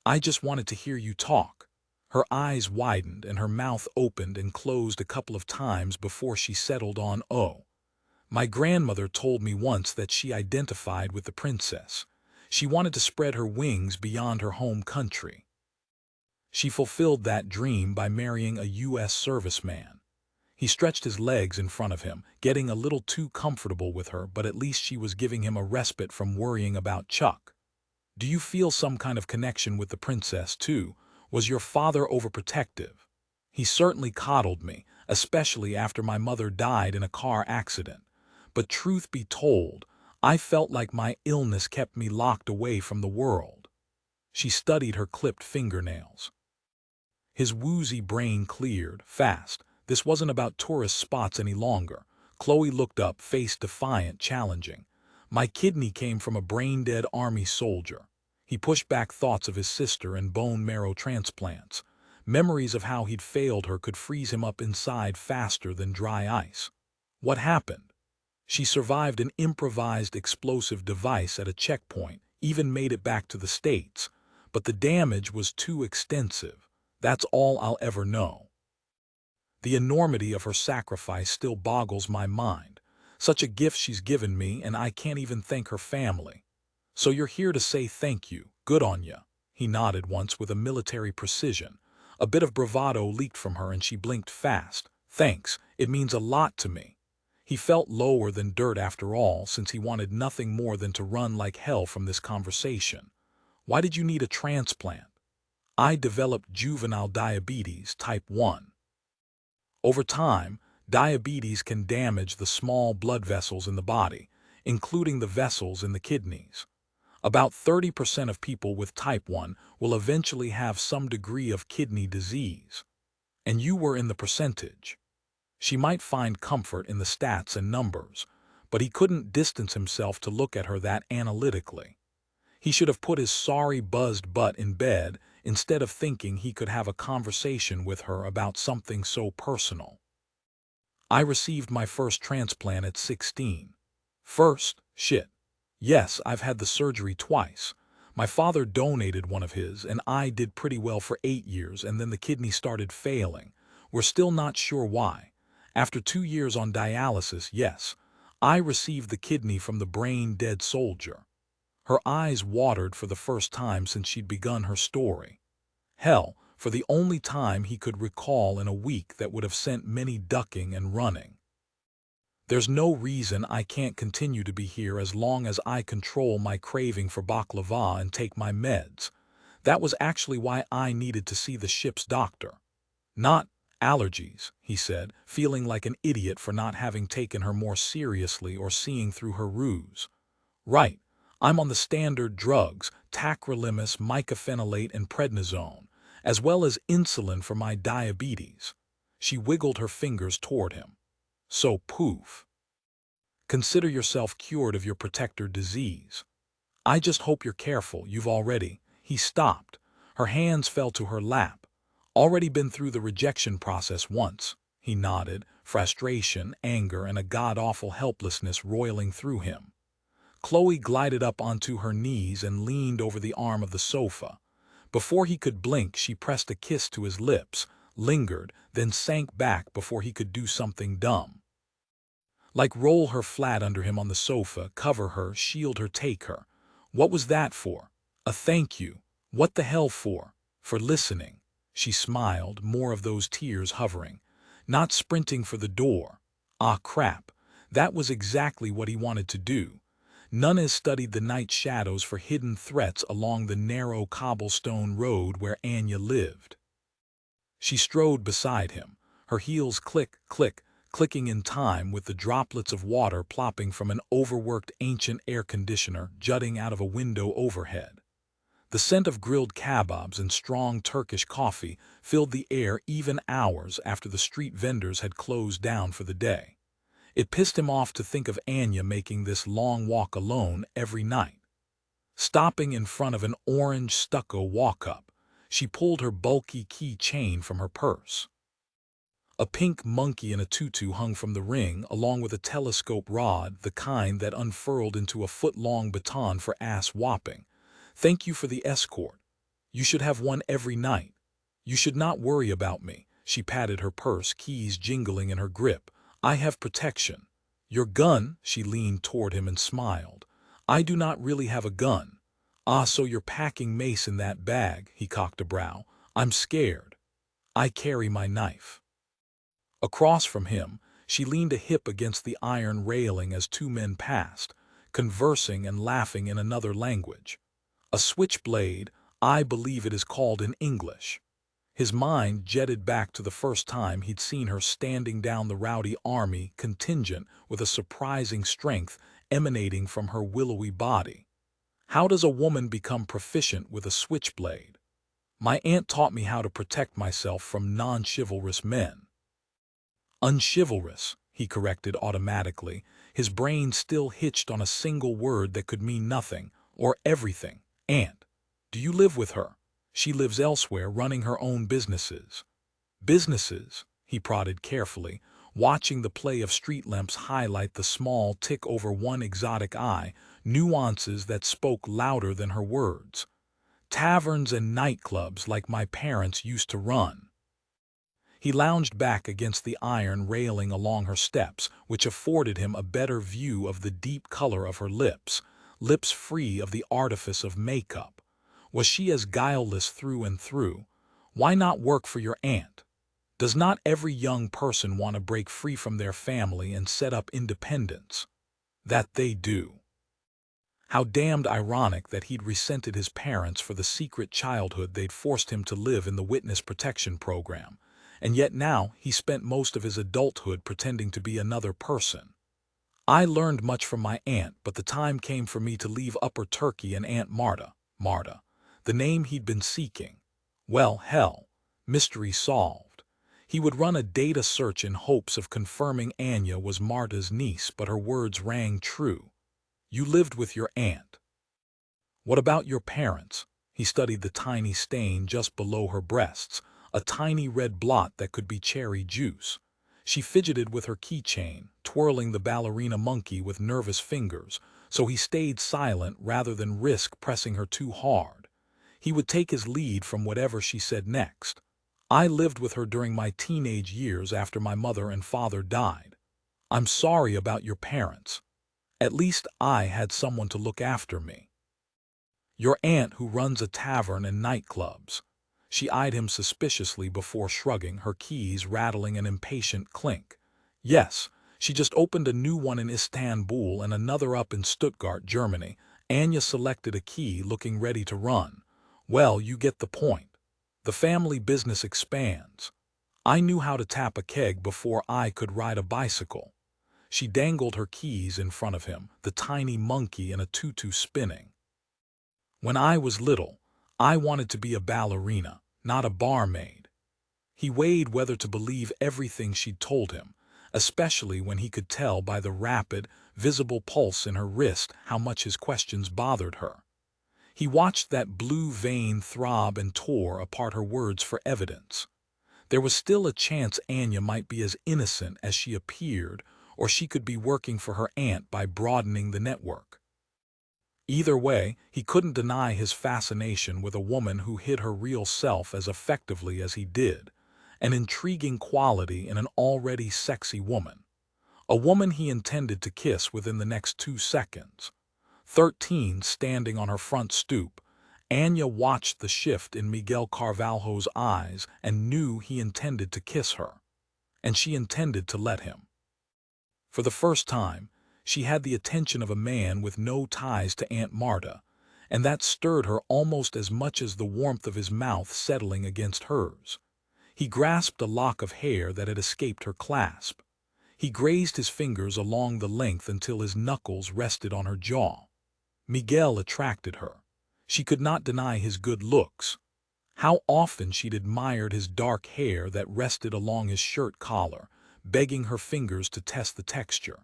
S1: I just wanted to hear you talk. Her eyes widened and her mouth opened and closed a couple of times before she settled on oh. My grandmother told me once that she identified with the princess. She wanted to spread her wings beyond her home country. She fulfilled that dream by marrying a U.S. serviceman. He stretched his legs in front of him, getting a little too comfortable with her, but at least she was giving him a respite from worrying about Chuck. Do you feel some kind of connection with the princess, too? Was your father overprotective? He certainly coddled me, especially after my mother died in a car accident. But truth be told, I felt like my illness kept me locked away from the world. She studied her clipped fingernails. His woozy brain cleared, fast. This wasn't about tourist spots any longer. Chloe looked up, face defiant, challenging. My kidney came from a brain-dead army soldier. He pushed back thoughts of his sister and bone marrow transplants. Memories of how he'd failed her could freeze him up inside faster than dry ice. What happened? She survived an improvised explosive device at a checkpoint, even made it back to the States. But the damage was too extensive. That's all I'll ever know. The enormity of her sacrifice still boggles my mind. Such a gift she's given me, and I can't even thank her family. So you're here to say thank you. Good on ya." He nodded once with a military precision. A bit of bravado leaked from her and she blinked fast. "Thanks, it means a lot to me." He felt lower than dirt after all, since he wanted nothing more than to run like hell from this conversation. "Why did you need a transplant?" "I developed juvenile diabetes type 1. Over time, diabetes can damage the small blood vessels in the body, including the vessels in the kidneys. About 30% of people with type 1 will eventually have some degree of kidney disease. And you were in the percentage." She might find comfort in the stats and numbers, but he couldn't distance himself to look at her that analytically. He should have put his sorry buzzed butt in bed instead of thinking he could have a conversation with her about something so personal. "I received my first transplant at 16. First? Shit. Yes, I've had the surgery twice. My father donated one of his, and I did pretty well for 8 years, and then the kidney started failing. We're still not sure why. After 2 years on dialysis, yes, I received the kidney from the brain-dead soldier." Her eyes watered for the first time since she'd begun her story. Hell, for the only time he could recall in a week that would have sent many ducking and running. "There's no reason I can't continue to be here as long as I control my craving for baklava and take my meds. That was actually why I needed to see the ship's doctor." "Not allergies," he said, feeling like an idiot for not having taken her more seriously or seeing through her ruse. "Right. I'm on the standard drugs, tacrolimus, mycophenolate, and prednisone, as well as insulin for my diabetes." She wiggled her fingers toward him. "So poof. Consider yourself cured of your protector disease. I just hope you're careful. You've already—" He stopped. Her hands fell to her lap. "Already been through the rejection process once." He nodded, frustration, anger, and a god-awful helplessness roiling through him. Chloe glided up onto her knees and leaned over the arm of the sofa. Before he could blink, she pressed a kiss to his lips, lingered, then sank back before he could do something dumb. Like roll her flat under him on the sofa, cover her, shield her, take her. What was that for? A thank you. What the hell for? For listening. She smiled, more of those tears hovering. Not sprinting for the door. Ah, crap. That was exactly what he wanted to do. Nunez studied the night shadows for hidden threats along the narrow cobblestone road where Anya lived. She strode beside him, her heels click, click, clicking in time with the droplets of water plopping from an overworked ancient air conditioner jutting out of a window overhead. The scent of grilled kebabs and strong Turkish coffee filled the air even hours after the street vendors had closed down for the day. It pissed him off to think of Anya making this long walk alone every night. Stopping in front of an orange stucco walk-up, she pulled her bulky key chain from her purse. A pink monkey in a tutu hung from the ring, along with a telescope rod, the kind that unfurled into a foot-long baton for ass-whopping. "Thank you for the escort. You should have one every night. You should not worry about me." She patted her purse, keys jingling in her grip. "I have protection." "Your gun?" She leaned toward him and smiled. "I do not really have a gun." "Ah, so you're packing mace in that bag." He cocked a brow. "I'm scared." "I carry my knife." Across from him, she leaned a hip against the iron railing as two men passed, conversing and laughing in another language. "A switchblade, I believe it is called in English." His mind jetted back to the first time he'd seen her standing down the rowdy army contingent with a surprising strength emanating from her willowy body. How does a woman become proficient with a switchblade? "My aunt taught me how to protect myself from non-chivalrous men." "Unchivalrous," he corrected automatically, his brain still hitched on a single word that could mean nothing, or everything. "Aunt. Do you live with her?" "She lives elsewhere, running her own businesses." "Businesses?" He prodded carefully, watching the play of street lamps highlight the small tick over one exotic eye, nuances that spoke louder than her words. "Taverns and nightclubs like my parents used to run." He lounged back against the iron railing along her steps, which afforded him a better view of the deep color of her lips, lips free of the artifice of makeup. Was she as guileless through and through? Why not work for your aunt? Does not every young person want to break free from their family and set up independence? That they do. How damned ironic that he'd resented his parents for the secret childhood they'd forced him to live in the witness protection program, and yet now he spent most of his adulthood pretending to be another person. I learned much from my aunt, but the time came for me to leave Upper Turkey and Aunt Marta, the name he'd been seeking. Well, hell, mystery solved. He would run a data search in hopes of confirming Anya was Marta's niece, but her words rang true. You lived with your aunt. What about your parents? He studied the tiny stain just below her breasts, a tiny red blot that could be cherry juice. She fidgeted with her keychain, twirling the ballerina monkey with nervous fingers, so he stayed silent rather than risk pressing her too hard. He would take his lead from whatever she said next. I lived with her during my teenage years after my mother and father died. I'm sorry about your parents. At least I had someone to look after me. Your aunt who runs a tavern and nightclubs. She eyed him suspiciously before shrugging, her keys rattling an impatient clink. Yes, she just opened a new one in Istanbul and another up in Stuttgart, Germany. Anya selected a key, looking ready to run. Well, you get the point. The family business expands. I knew how to tap a keg before I could ride a bicycle. She dangled her keys in front of him, the tiny monkey in a tutu spinning. When I was little, I wanted to be a ballerina, not a barmaid. He weighed whether to believe everything she'd told him, especially when he could tell by the rapid, visible pulse in her wrist how much his questions bothered her. He watched that blue vein throb and tore apart her words for evidence. There was still a chance Anya might be as innocent as she appeared, or she could be working for her aunt by broadening the network. Either way, he couldn't deny his fascination with a woman who hid her real self as effectively as he did, an intriguing quality in an already sexy woman. A woman he intended to kiss within the next 2 seconds. 13, standing on her front stoop, Anya watched the shift in Miguel Carvalho's eyes and knew he intended to kiss her. And she intended to let him. For the first time, she had the attention of a man with no ties to Aunt Marta, and that stirred her almost as much as the warmth of his mouth settling against hers. He grasped a lock of hair that had escaped her clasp. He grazed his fingers along the length until his knuckles rested on her jaw. Miguel attracted her. She could not deny his good looks. How often she'd admired his dark hair that rested along his shirt collar, begging her fingers to test the texture.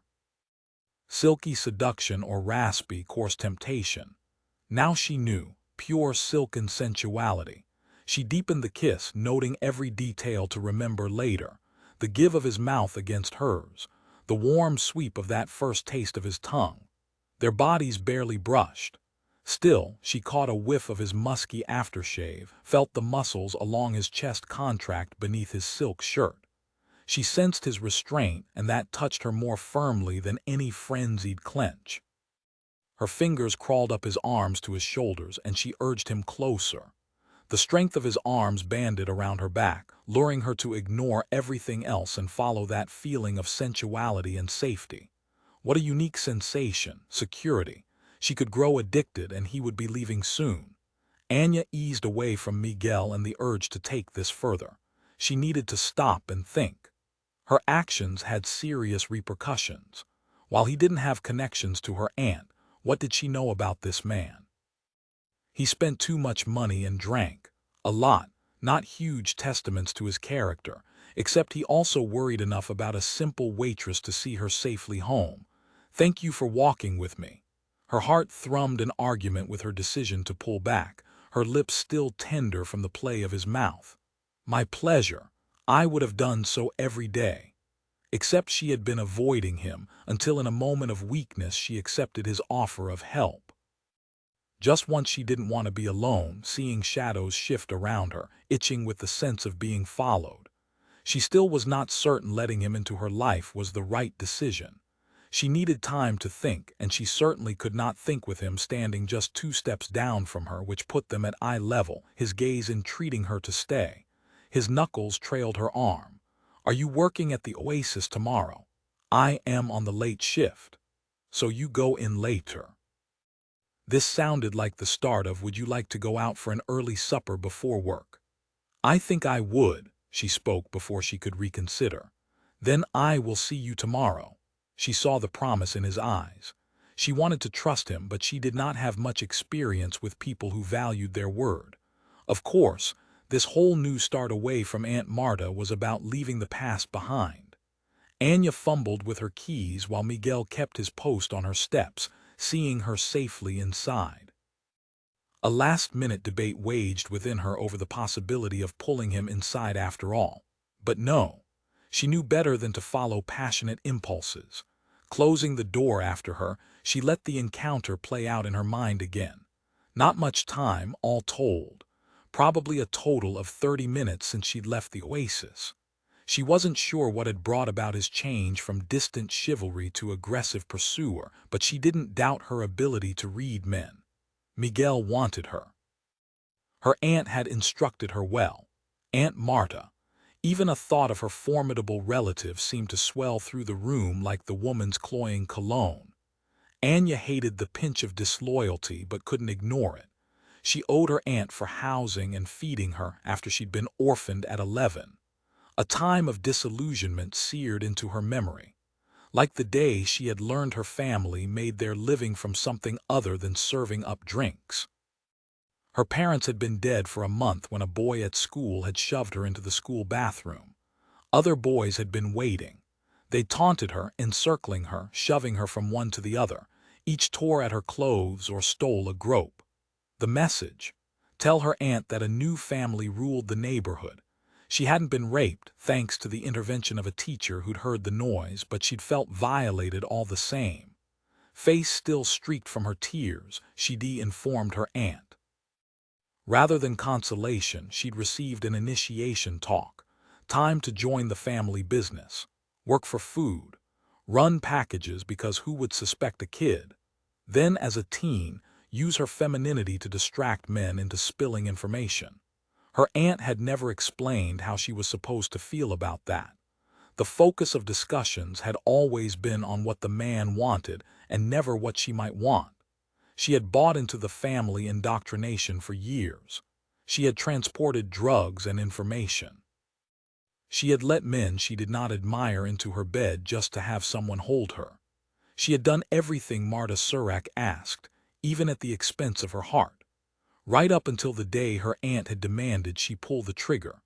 S1: Silky seduction or raspy, coarse temptation. Now she knew, pure silken sensuality. She deepened the kiss, noting every detail to remember later. The give of his mouth against hers, the warm sweep of that first taste of his tongue. Their bodies barely brushed. Still, she caught a whiff of his musky aftershave, felt the muscles along his chest contract beneath his silk shirt. She sensed his restraint, and that touched her more firmly than any frenzied clench. Her fingers crawled up his arms to his shoulders, and she urged him closer. The strength of his arms banded around her back, luring her to ignore everything else and follow that feeling of sensuality and safety. What a unique sensation, security. She could grow addicted, and he would be leaving soon. Anya eased away from Miguel and the urge to take this further. She needed to stop and think. Her actions had serious repercussions. While he didn't have connections to her aunt, what did she know about this man? He spent too much money and drank. A lot, not huge testaments to his character, except he also worried enough about a simple waitress to see her safely home. Thank you for walking with me. Her heart thrummed in argument with her decision to pull back, her lips still tender from the play of his mouth. My pleasure. I would have done so every day. Except she had been avoiding him until in a moment of weakness she accepted his offer of help. Just once she didn't want to be alone, seeing shadows shift around her, itching with the sense of being followed. She still was not certain letting him into her life was the right decision. She needed time to think, and she certainly could not think with him standing just 2 steps down from her, which put them at eye level, his gaze entreating her to stay. His knuckles trailed her arm. "Are you working at the Oasis tomorrow?" "I am on the late shift." "So you go in later." This sounded like the start of "Would you like to go out for an early supper before work?" "I think I would," she spoke before she could reconsider. "Then I will see you tomorrow." She saw the promise in his eyes. She wanted to trust him, but she did not have much experience with people who valued their word. Of course, this whole new start away from Aunt Marta was about leaving the past behind. Anya fumbled with her keys while Miguel kept his post on her steps, seeing her safely inside. A last-minute debate waged within her over the possibility of pulling him inside after all. But no, she knew better than to follow passionate impulses. Closing the door after her, she let the encounter play out in her mind again. Not much time, all told. Probably a total of 30 minutes since she'd left the Oasis. She wasn't sure what had brought about his change from distant chivalry to aggressive pursuer, but she didn't doubt her ability to read men. Miguel wanted her. Her aunt had instructed her well. Aunt Marta. Even a thought of her formidable relative seemed to swell through the room like the woman's cloying cologne. Anya hated the pinch of disloyalty but couldn't ignore it. She owed her aunt for housing and feeding her after she'd been orphaned at 11. A time of disillusionment seared into her memory. Like the day she had learned her family made their living from something other than serving up drinks. Her parents had been dead for a month when a boy at school had shoved her into the school bathroom. Other boys had been waiting. They taunted her, encircling her, shoving her from one to the other. Each tore at her clothes or stole a grope. The message: tell her aunt that a new family ruled the neighborhood. She hadn't been raped, thanks to the intervention of a teacher who'd heard the noise, but she'd felt violated all the same. Face still streaked from her tears, she informed her aunt. Rather than consolation, she'd received an initiation talk. Time to join the family business. Work for food. Run packages because who would suspect a kid? Then, as a teen, use her femininity to distract men into spilling information. Her aunt had never explained how she was supposed to feel about that. The focus of discussions had always been on what the man wanted and never what she might want. She had bought into the family indoctrination for years. She had transported drugs and information. She had let men she did not admire into her bed just to have someone hold her. She had done everything Marta Surak asked, even at the expense of her heart. Right up until the day her aunt had demanded she pull the trigger.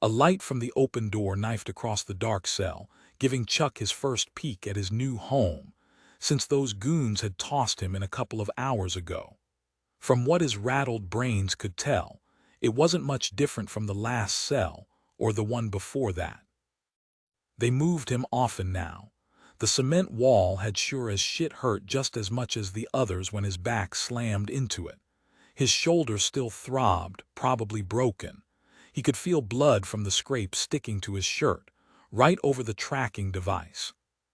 S1: A light from the open door knifed across the dark cell, giving Chuck his first peek at his new home, since those goons had tossed him in a couple of hours ago. From what his rattled brains could tell, it wasn't much different from the last cell or the one before that. They moved him often now. The cement wall had sure as shit hurt just as much as the others when his back slammed into it. His shoulder still throbbed, probably broken. He could feel blood from the scrape sticking to his shirt, right over the tracking device.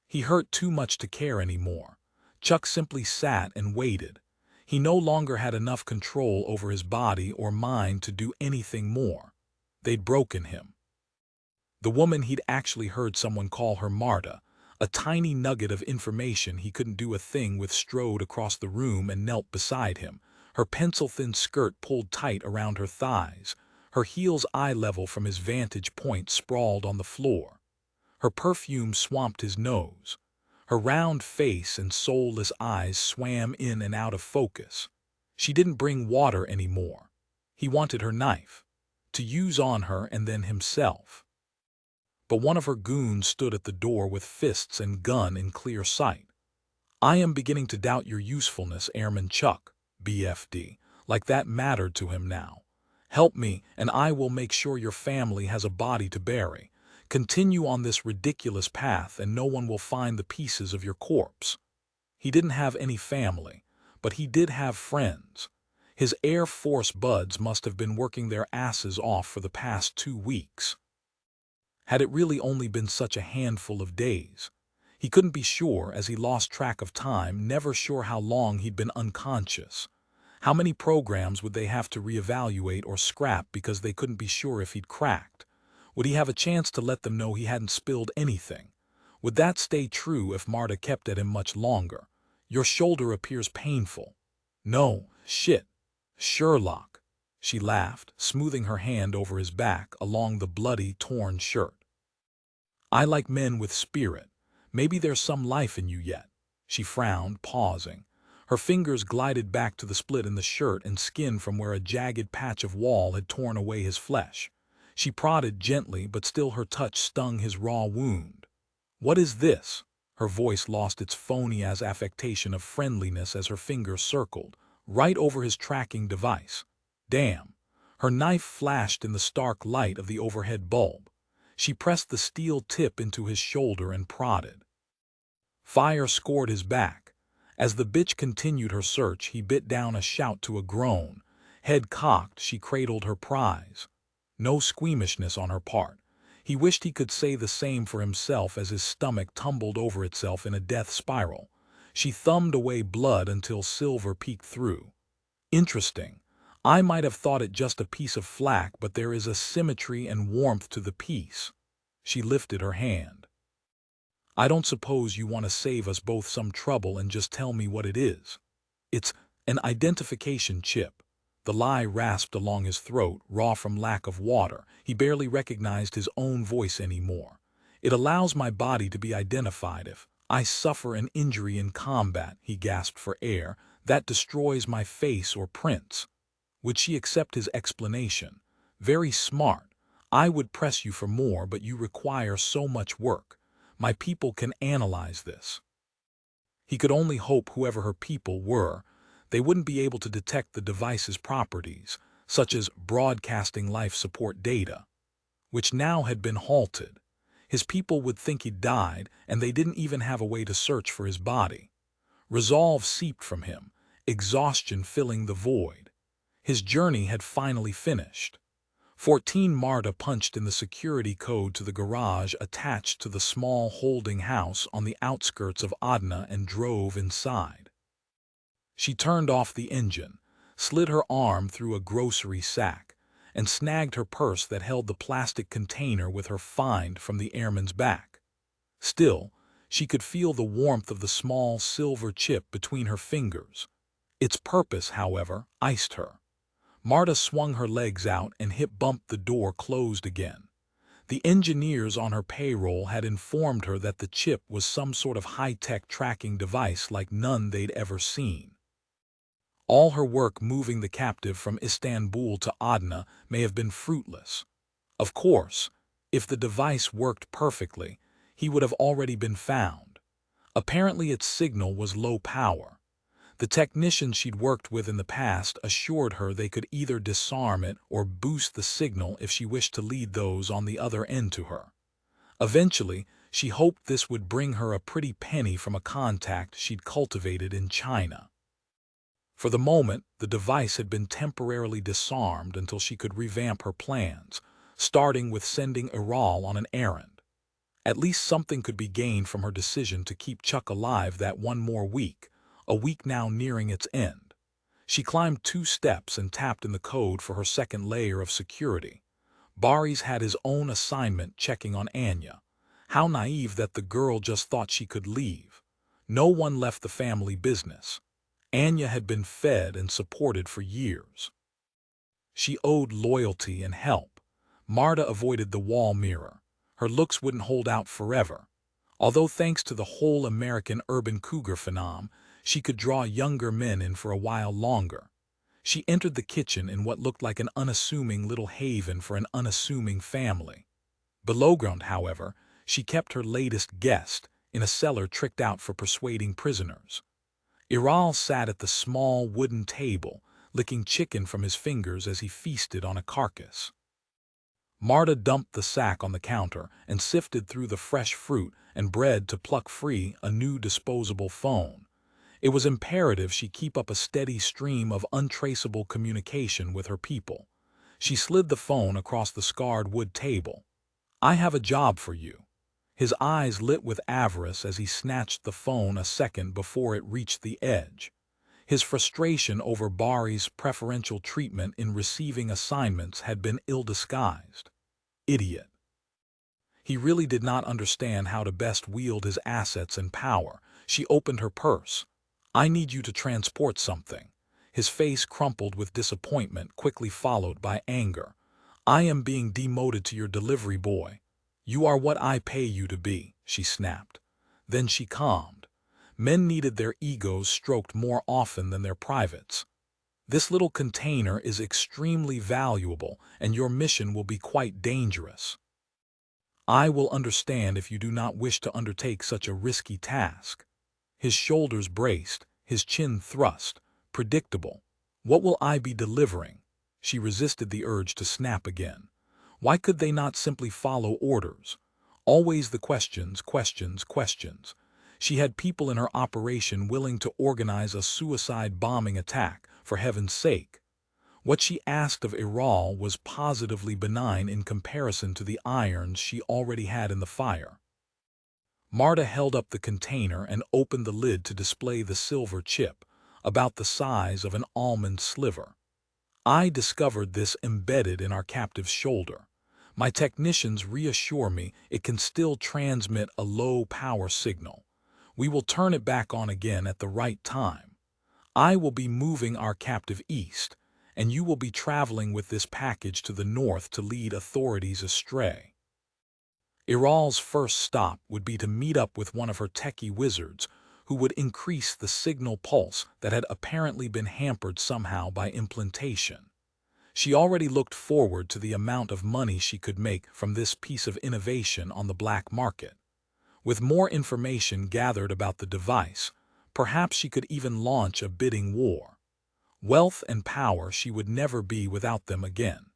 S1: He hurt too much to care anymore. Chuck simply sat and waited. He no longer had enough control over his body or mind to do anything more. They'd broken him. The woman he'd actually heard someone call her Marta, a tiny nugget of information he couldn't do a thing with, strode across the room and knelt beside him, her pencil-thin skirt pulled tight around her thighs, her heels eye-level from his vantage point sprawled on the floor. Her perfume swamped his nose. Her round face and soulless eyes swam in and out of focus. She didn't bring water anymore. He wanted her knife, to use on her and then himself. But one of her goons stood at the door with fists and gun in clear sight. "I am beginning to doubt your usefulness, Airman Chuck, BFD," like that mattered to him now. "Help me, and I will make sure your family has a body to bury. Continue on this ridiculous path and no one will find the pieces of your corpse." He didn't have any family, but he did have friends. His Air Force buds must have been working their asses off for the past 2 weeks. Had it really only been such a handful of days? He couldn't be sure as he lost track of time, never sure how long he'd been unconscious. How many programs would they have to reevaluate or scrap because they couldn't be sure if he'd cracked? Would he have a chance to let them know he hadn't spilled anything? Would that stay true if Marta kept at him much longer? Your shoulder appears painful. No, shit. Sherlock. She laughed, smoothing her hand over his back along the bloody, torn shirt. I like men with spirit. Maybe there's some life in you yet. She frowned, pausing. Her fingers glided back to the split in the shirt and skin from where a jagged patch of wall had torn away his flesh. She prodded gently, but still her touch stung his raw wound. What is this? Her voice lost its phony-as affectation of friendliness as her finger circled, right over his tracking device. Damn. Her knife flashed in the stark light of the overhead bulb. She pressed the steel tip into his shoulder and prodded. Fire scored his back. As the bitch continued her search, he bit down a shout to a groan. Head cocked, she cradled her prize. No squeamishness on her part. He wished he could say the same for himself as his stomach tumbled over itself in a death spiral. She thumbed away blood until silver peeked through. Interesting. I might have thought it just a piece of flak, but there is a symmetry and warmth to the piece. She lifted her hand. I don't suppose you want to save us both some trouble and just tell me what it is. It's an identification chip. The lie rasped along his throat, raw from lack of water. He barely recognized his own voice anymore. It allows my body to be identified if I suffer an injury in combat, he gasped for air. That destroys my face or prints. Would she accept his explanation? Very smart. I would press you for more, but you require so much work. My people can analyze this. He could only hope whoever her people were, they wouldn't be able to detect the device's properties, such as broadcasting life support data, which now had been halted. His people would think he'd died, and they didn't even have a way to search for his body. Resolve seeped from him, exhaustion filling the void. His journey had finally finished. 14 Marta punched in the security code to the garage attached to the small holding house on the outskirts of Adna and drove inside. She turned off the engine, slid her arm through a grocery sack, and snagged her purse that held the plastic container with her find from the airman's back. Still, she could feel the warmth of the small silver chip between her fingers. Its purpose, however, iced her. Marta swung her legs out and hip-bumped the door closed again. The engineers on her payroll had informed her that the chip was some sort of high-tech tracking device like none they'd ever seen. All her work moving the captive from Istanbul to Adna may have been fruitless. Of course, if the device worked perfectly, he would have already been found. Apparently its signal was low power. The technicians she'd worked with in the past assured her they could either disarm it or boost the signal if she wished to lead those on the other end to her. Eventually, she hoped this would bring her a pretty penny from a contact she'd cultivated in China. For the moment, the device had been temporarily disarmed until she could revamp her plans, starting with sending Iral on an errand. At least something could be gained from her decision to keep Chuck alive that one more week, a week now nearing its end. She climbed 2 steps and tapped in the code for her second layer of security. Bari's had his own assignment checking on Anya. How naive that the girl just thought she could leave. No one left the family business. Anya had been fed and supported for years. She owed loyalty and help. Marta avoided the wall mirror. Her looks wouldn't hold out forever. Although thanks to the whole American urban cougar phenom, she could draw younger men in for a while longer. She entered the kitchen in what looked like an unassuming little haven for an unassuming family. Below ground, however, she kept her latest guest in a cellar tricked out for persuading prisoners. Iral sat at the small wooden table, licking chicken from his fingers as he feasted on a carcass. Marta dumped the sack on the counter and sifted through the fresh fruit and bread to pluck free a new disposable phone. It was imperative she keep up a steady stream of untraceable communication with her people. She slid the phone across the scarred wood table. I have a job for you." His eyes lit with avarice as he snatched the phone a second before it reached the edge. His frustration over Bari's preferential treatment in receiving assignments had been ill-disguised. Idiot. He really did not understand how to best wield his assets and power. She opened her purse. "I need you to transport something." His face crumpled with disappointment, quickly followed by anger. "I am being demoted to your delivery boy." "You are what I pay you to be," she snapped. Then she calmed. Men needed their egos stroked more often than their privates. "This little container is extremely valuable, and your mission will be quite dangerous. I will understand if you do not wish to undertake such a risky task." His shoulders braced, his chin thrust. Predictable. "What will I be delivering?" She resisted the urge to snap again. Why could they not simply follow orders? Always the questions, questions, questions. She had people in her operation willing to organize a suicide bombing attack, for heaven's sake. What she asked of Iral was positively benign in comparison to the irons she already had in the fire. Marta held up the container and opened the lid to display the silver chip, about the size of an almond sliver. "I discovered this embedded in our captive's shoulder. My technicians reassure me it can still transmit a low-power signal. We will turn it back on again at the right time. I will be moving our captive east, and you will be traveling with this package to the north to lead authorities astray." Iral's first stop would be to meet up with one of her techie wizards, who would increase the signal pulse that had apparently been hampered somehow by implantation. She already looked forward to the amount of money she could make from this piece of innovation on the black market. With more information gathered about the device, perhaps she could even launch a bidding war. Wealth and power, she would never be without them again.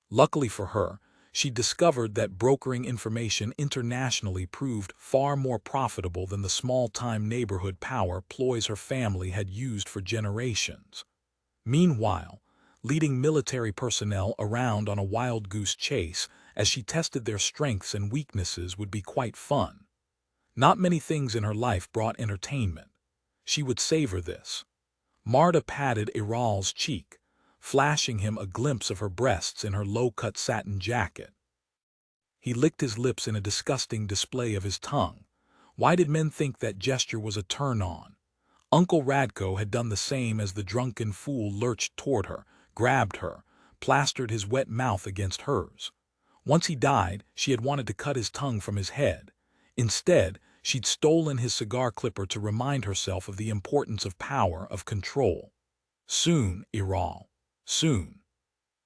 S1: Luckily for her, she discovered that brokering information internationally proved far more profitable than the small-time neighborhood power ploys her family had used for generations. Meanwhile, leading military personnel around on a wild goose chase as she tested their strengths and weaknesses would be quite fun. Not many things in her life brought entertainment. She would savor this. Marta patted Iral's cheek, flashing him a glimpse of her breasts in her low-cut satin jacket. He licked his lips in a disgusting display of his tongue. Why did men think that gesture was a turn-on? Uncle Radko had done the same as the drunken fool lurched toward her, grabbed her, plastered his wet mouth against hers. Once he died, she had wanted to cut his tongue from his head. Instead, she'd stolen his cigar clipper to remind herself of the importance of power, of control. Soon, Iral. Soon.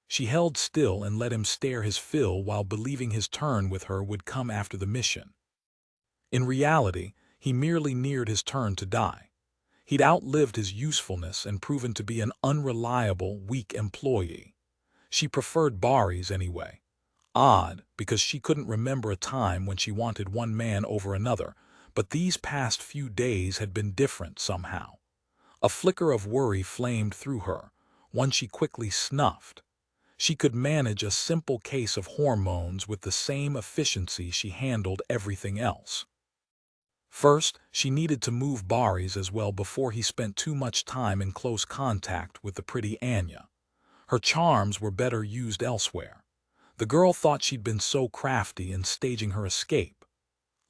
S1: She held still and let him stare his fill while believing his turn with her would come after the mission. In reality, he merely neared his turn to die. He'd outlived his usefulness and proven to be an unreliable, weak employee. She preferred Bari's anyway. Odd, because she couldn't remember a time when she wanted one man over another, but these past few days had been different somehow. A flicker of worry flamed through her, one she quickly snuffed. She could manage a simple case of hormones with the same efficiency she handled everything else. First, she needed to move Bari's as well before he spent too much time in close contact with the pretty Anya. Her charms were better used elsewhere. The girl thought she'd been so crafty in staging her escape.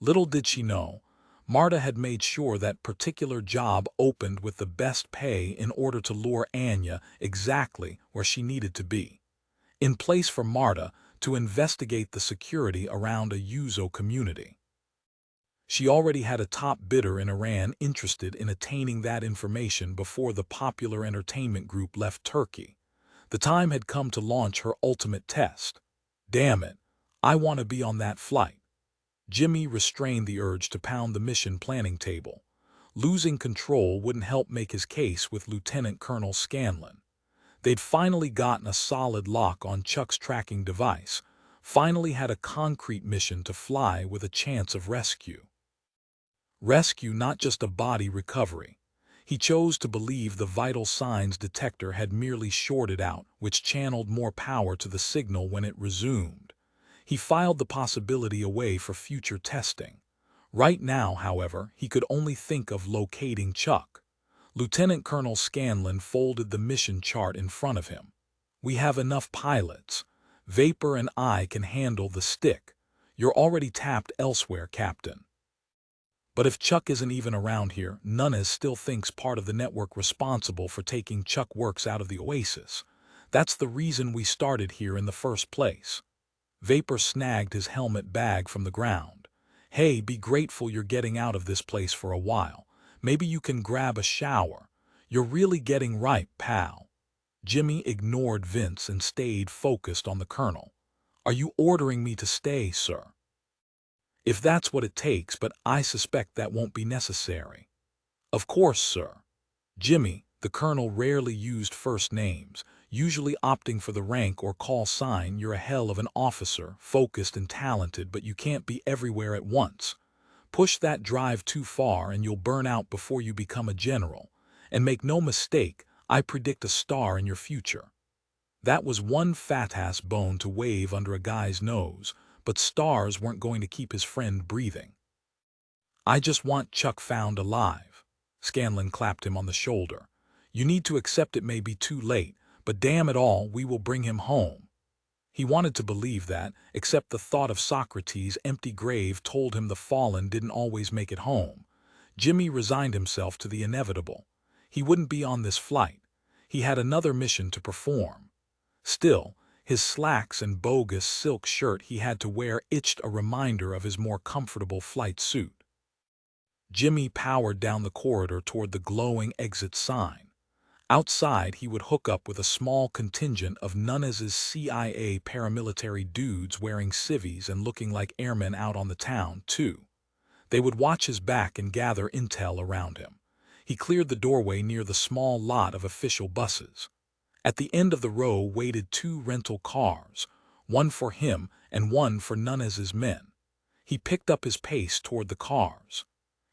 S1: Little did she know, Marta had made sure that particular job opened with the best pay in order to lure Anya exactly where she needed to be. In place for Marta to investigate the security around a Yuzo community. She already had a top bidder in Iran interested in attaining that information before the popular entertainment group left Turkey. The time had come to launch her ultimate test. Damn it, I want to be on that flight. Jimmy restrained the urge to pound the mission planning table. Losing control wouldn't help make his case with Lieutenant Colonel Scanlon. They'd finally gotten a solid lock on Chuck's tracking device, finally had a concrete mission to fly with a chance of rescue. Rescue, not just a body recovery. He chose to believe the vital signs detector had merely shorted out, which channeled more power to the signal when it resumed. He filed the possibility away for future testing. Right now, however, he could only think of locating Chuck. Lieutenant Colonel Scanlon folded the mission chart in front of him. "We have enough pilots. Vapor and I can handle the stick. You're already tapped elsewhere, Captain." But if Chuck isn't even around here, Nunes still thinks part of the network responsible for taking Chuck works out of the Oasis. That's the reason we started here in the first place. Vapor snagged his helmet bag from the ground. "Hey, be grateful you're getting out of this place for a while. Maybe you can grab a shower. You're really getting ripe, pal." Jimmy ignored Vince and stayed focused on the colonel. "Are you ordering me to stay, sir?" "If that's what it takes, but I suspect that won't be necessary." "Of course, sir." Jimmy, the colonel, rarely used first names, usually opting for the rank or call sign. "You're a hell of an officer, focused and talented, but you can't be everywhere at once. Push that drive too far and you'll burn out before you become a general. And make no mistake, I predict a star in your future." That was one fat-ass bone to wave under a guy's nose, but stars weren't going to keep his friend breathing. "I just want Chuck found alive." Scanlon clapped him on the shoulder. "You need to accept it may be too late, but damn it all, we will bring him home." He wanted to believe that, except the thought of Socrates' empty grave told him the fallen didn't always make it home. Jimmy resigned himself to the inevitable. He wouldn't be on this flight. He had another mission to perform. Still, his slacks and bogus silk shirt he had to wear itched a reminder of his more comfortable flight suit. Jimmy powered down the corridor toward the glowing exit sign. Outside, he would hook up with a small contingent of Nunes's CIA paramilitary dudes wearing civvies and looking like airmen out on the town, too. They would watch his back and gather intel around him. He cleared the doorway near the small lot of official buses. At the end of the row waited 2 rental cars, one for him and one for Nunes's men. He picked up his pace toward the cars.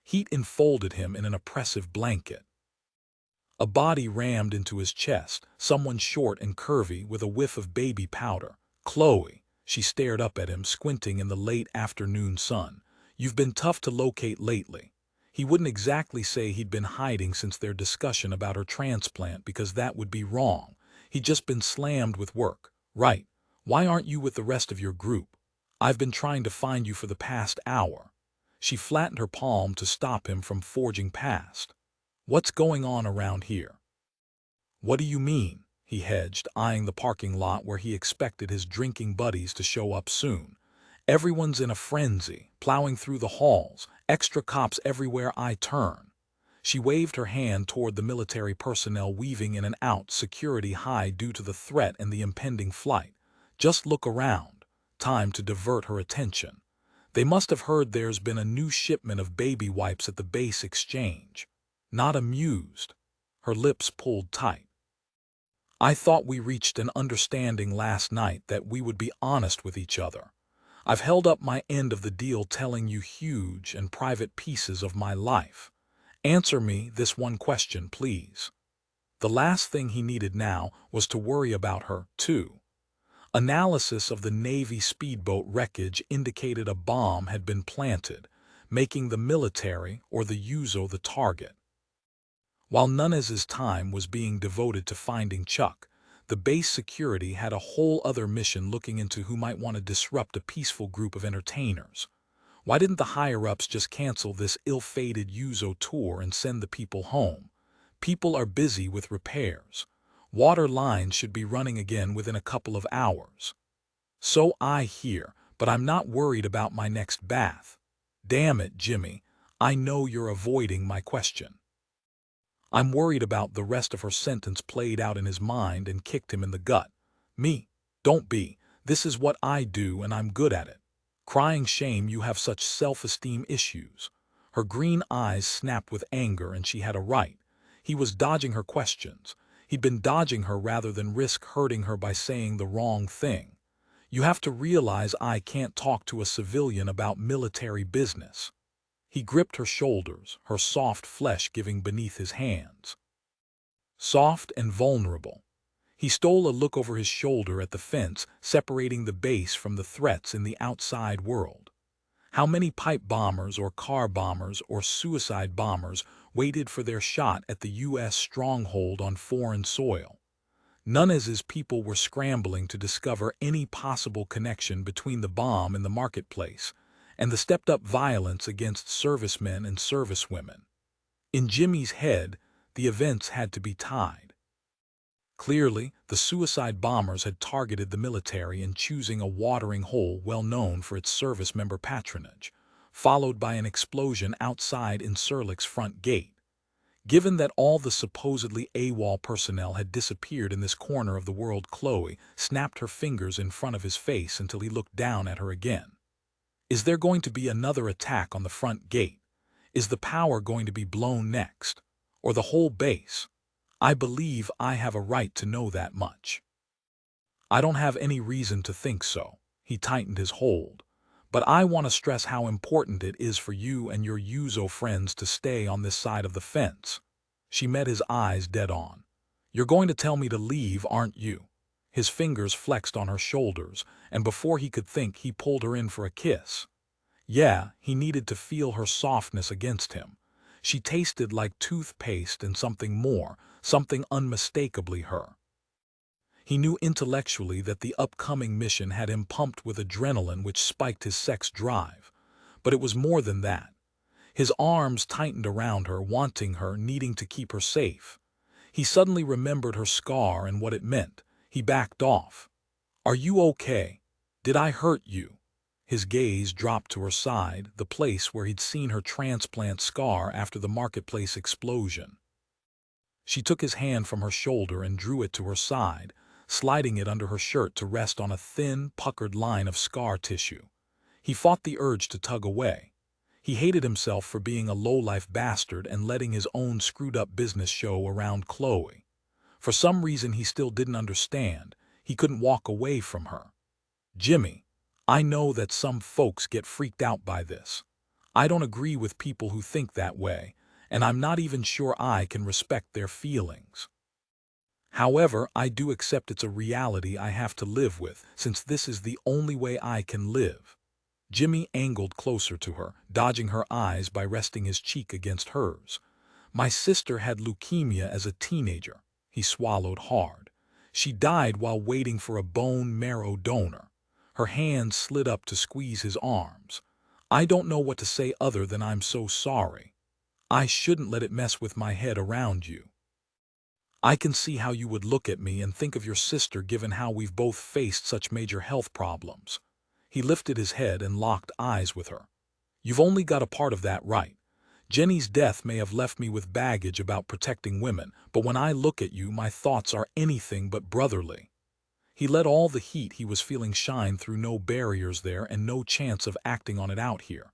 S1: Heat enfolded him in an oppressive blanket. A body rammed into his chest, someone short and curvy with a whiff of baby powder. "Chloe," she stared up at him, squinting in the late afternoon sun. "You've been tough to locate lately." He wouldn't exactly say he'd been hiding since their discussion about her transplant, because that would be wrong. He'd just been slammed with work. "Right. Why aren't you with the rest of your group? I've been trying to find you for the past hour." She flattened her palm to stop him from forging past. "What's going on around here?" "What do you mean?" he hedged, eyeing the parking lot where he expected his drinking buddies to show up soon. "Everyone's in a frenzy, plowing through the halls, extra cops everywhere I turn." She waved her hand toward the military personnel weaving in and out, security high due to the threat and the impending flight. "Just look around." Time to divert her attention. "They must have heard there's been a new shipment of baby wipes at the base exchange." Not amused. Her lips pulled tight. "I thought we reached an understanding last night that we would be honest with each other. I've held up my end of the deal telling you huge and private pieces of my life. Answer me this one question, please." The last thing he needed now was to worry about her, too. Analysis of the Navy speedboat wreckage indicated a bomb had been planted, making the military or the Uzo the target. While Nunes's time was being devoted to finding Chuck, the base security had a whole other mission looking into who might want to disrupt a peaceful group of entertainers. Why didn't the higher-ups just cancel this ill-fated Uzo tour and send the people home? People are busy with repairs. Water lines should be running again within a couple of hours. "So I hear, but I'm not worried about my next bath." "Damn it, Jimmy, I know you're avoiding my question." "I'm worried about." The rest of her sentence played out in his mind and kicked him in the gut. "Me? Don't be. This is what I do and I'm good at it." "Crying shame you have such self-esteem issues." Her green eyes snapped with anger, and she had a right. He was dodging her questions. He'd been dodging her rather than risk hurting her by saying the wrong thing. "You have to realize I can't talk to a civilian about military business." He gripped her shoulders, her soft flesh giving beneath his hands. Soft and vulnerable. He stole a look over his shoulder at the fence separating the base from the threats in the outside world. How many pipe bombers or car bombers or suicide bombers waited for their shot at the U.S. stronghold on foreign soil? None, as his people were scrambling to discover any possible connection between the bomb in the marketplace and the stepped-up violence against servicemen and servicewomen. In Jimmy's head, the events had to be tied. Clearly, the suicide bombers had targeted the military in choosing a watering hole well known for its service member patronage, followed by an explosion outside Incirlic's front gate. Given that all the supposedly AWOL personnel had disappeared in this corner of the world, Chloe snapped her fingers in front of his face until he looked down at her again. Is there going to be another attack on the front gate? Is the power going to be blown next? Or the whole base? I believe I have a right to know that much. I don't have any reason to think so. He tightened his hold. But I want to stress how important it is for you and your Yuzo friends to stay on this side of the fence. She met his eyes dead on. You're going to tell me to leave, aren't you? His fingers flexed on her shoulders, and before he could think, he pulled her in for a kiss. Yeah, he needed to feel her softness against him. She tasted like toothpaste and something more, something unmistakably her. He knew intellectually that the upcoming mission had him pumped with adrenaline which spiked his sex drive. But it was more than that. His arms tightened around her, wanting her, needing to keep her safe. He suddenly remembered her scar and what it meant. He backed off. Are you okay? Did I hurt you? His gaze dropped to her side, the place where he'd seen her transplant scar after the marketplace explosion. She took his hand from her shoulder and drew it to her side, sliding it under her shirt to rest on a thin, puckered line of scar tissue. He fought the urge to tug away. He hated himself for being a low-life bastard and letting his own screwed-up business show around Chloe. For some reason he still didn't understand. He couldn't walk away from her. Jimmy, I know that some folks get freaked out by this. I don't agree with people who think that way, and I'm not even sure I can respect their feelings. However, I do accept it's a reality I have to live with, since this is the only way I can live. Jimmy angled closer to her, dodging her eyes by resting his cheek against hers. My sister had leukemia as a teenager. He swallowed hard. She died while waiting for a bone marrow donor. Her hands slid up to squeeze his arms. I don't know what to say other than I'm so sorry. I shouldn't let it mess with my head around you. I can see how you would look at me and think of your sister given how we've both faced such major health problems. He lifted his head and locked eyes with her. You've only got a part of that right. Jenny's death may have left me with baggage about protecting women, but when I look at you, my thoughts are anything but brotherly. He let all the heat he was feeling shine through, no barriers there and no chance of acting on it out here.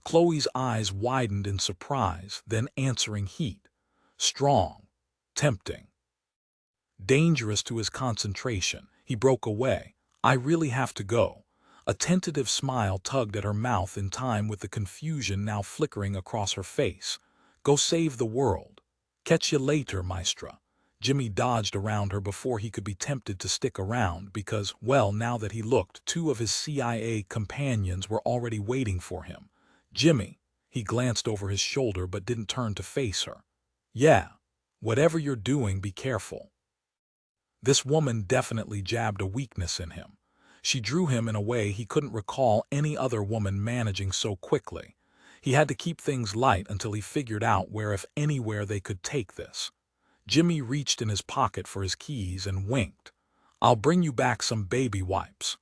S1: Chloe's eyes widened in surprise, then answering heat. Strong. Tempting. Dangerous to his concentration. He broke away. I really have to go. A tentative smile tugged at her mouth in time with the confusion now flickering across her face. Go save the world. Catch you later, Maestra. Jimmy dodged around her before he could be tempted to stick around because, well, now that he looked, two of his CIA companions were already waiting for him. Jimmy. He glanced over his shoulder but didn't turn to face her. Yeah. Whatever you're doing, be careful. This woman definitely jabbed a weakness in him. She drew him in a way he couldn't recall any other woman managing so quickly. He had to keep things light until he figured out where, if anywhere, they could take this. Jimmy reached in his pocket for his keys and winked. I'll bring you back some baby wipes.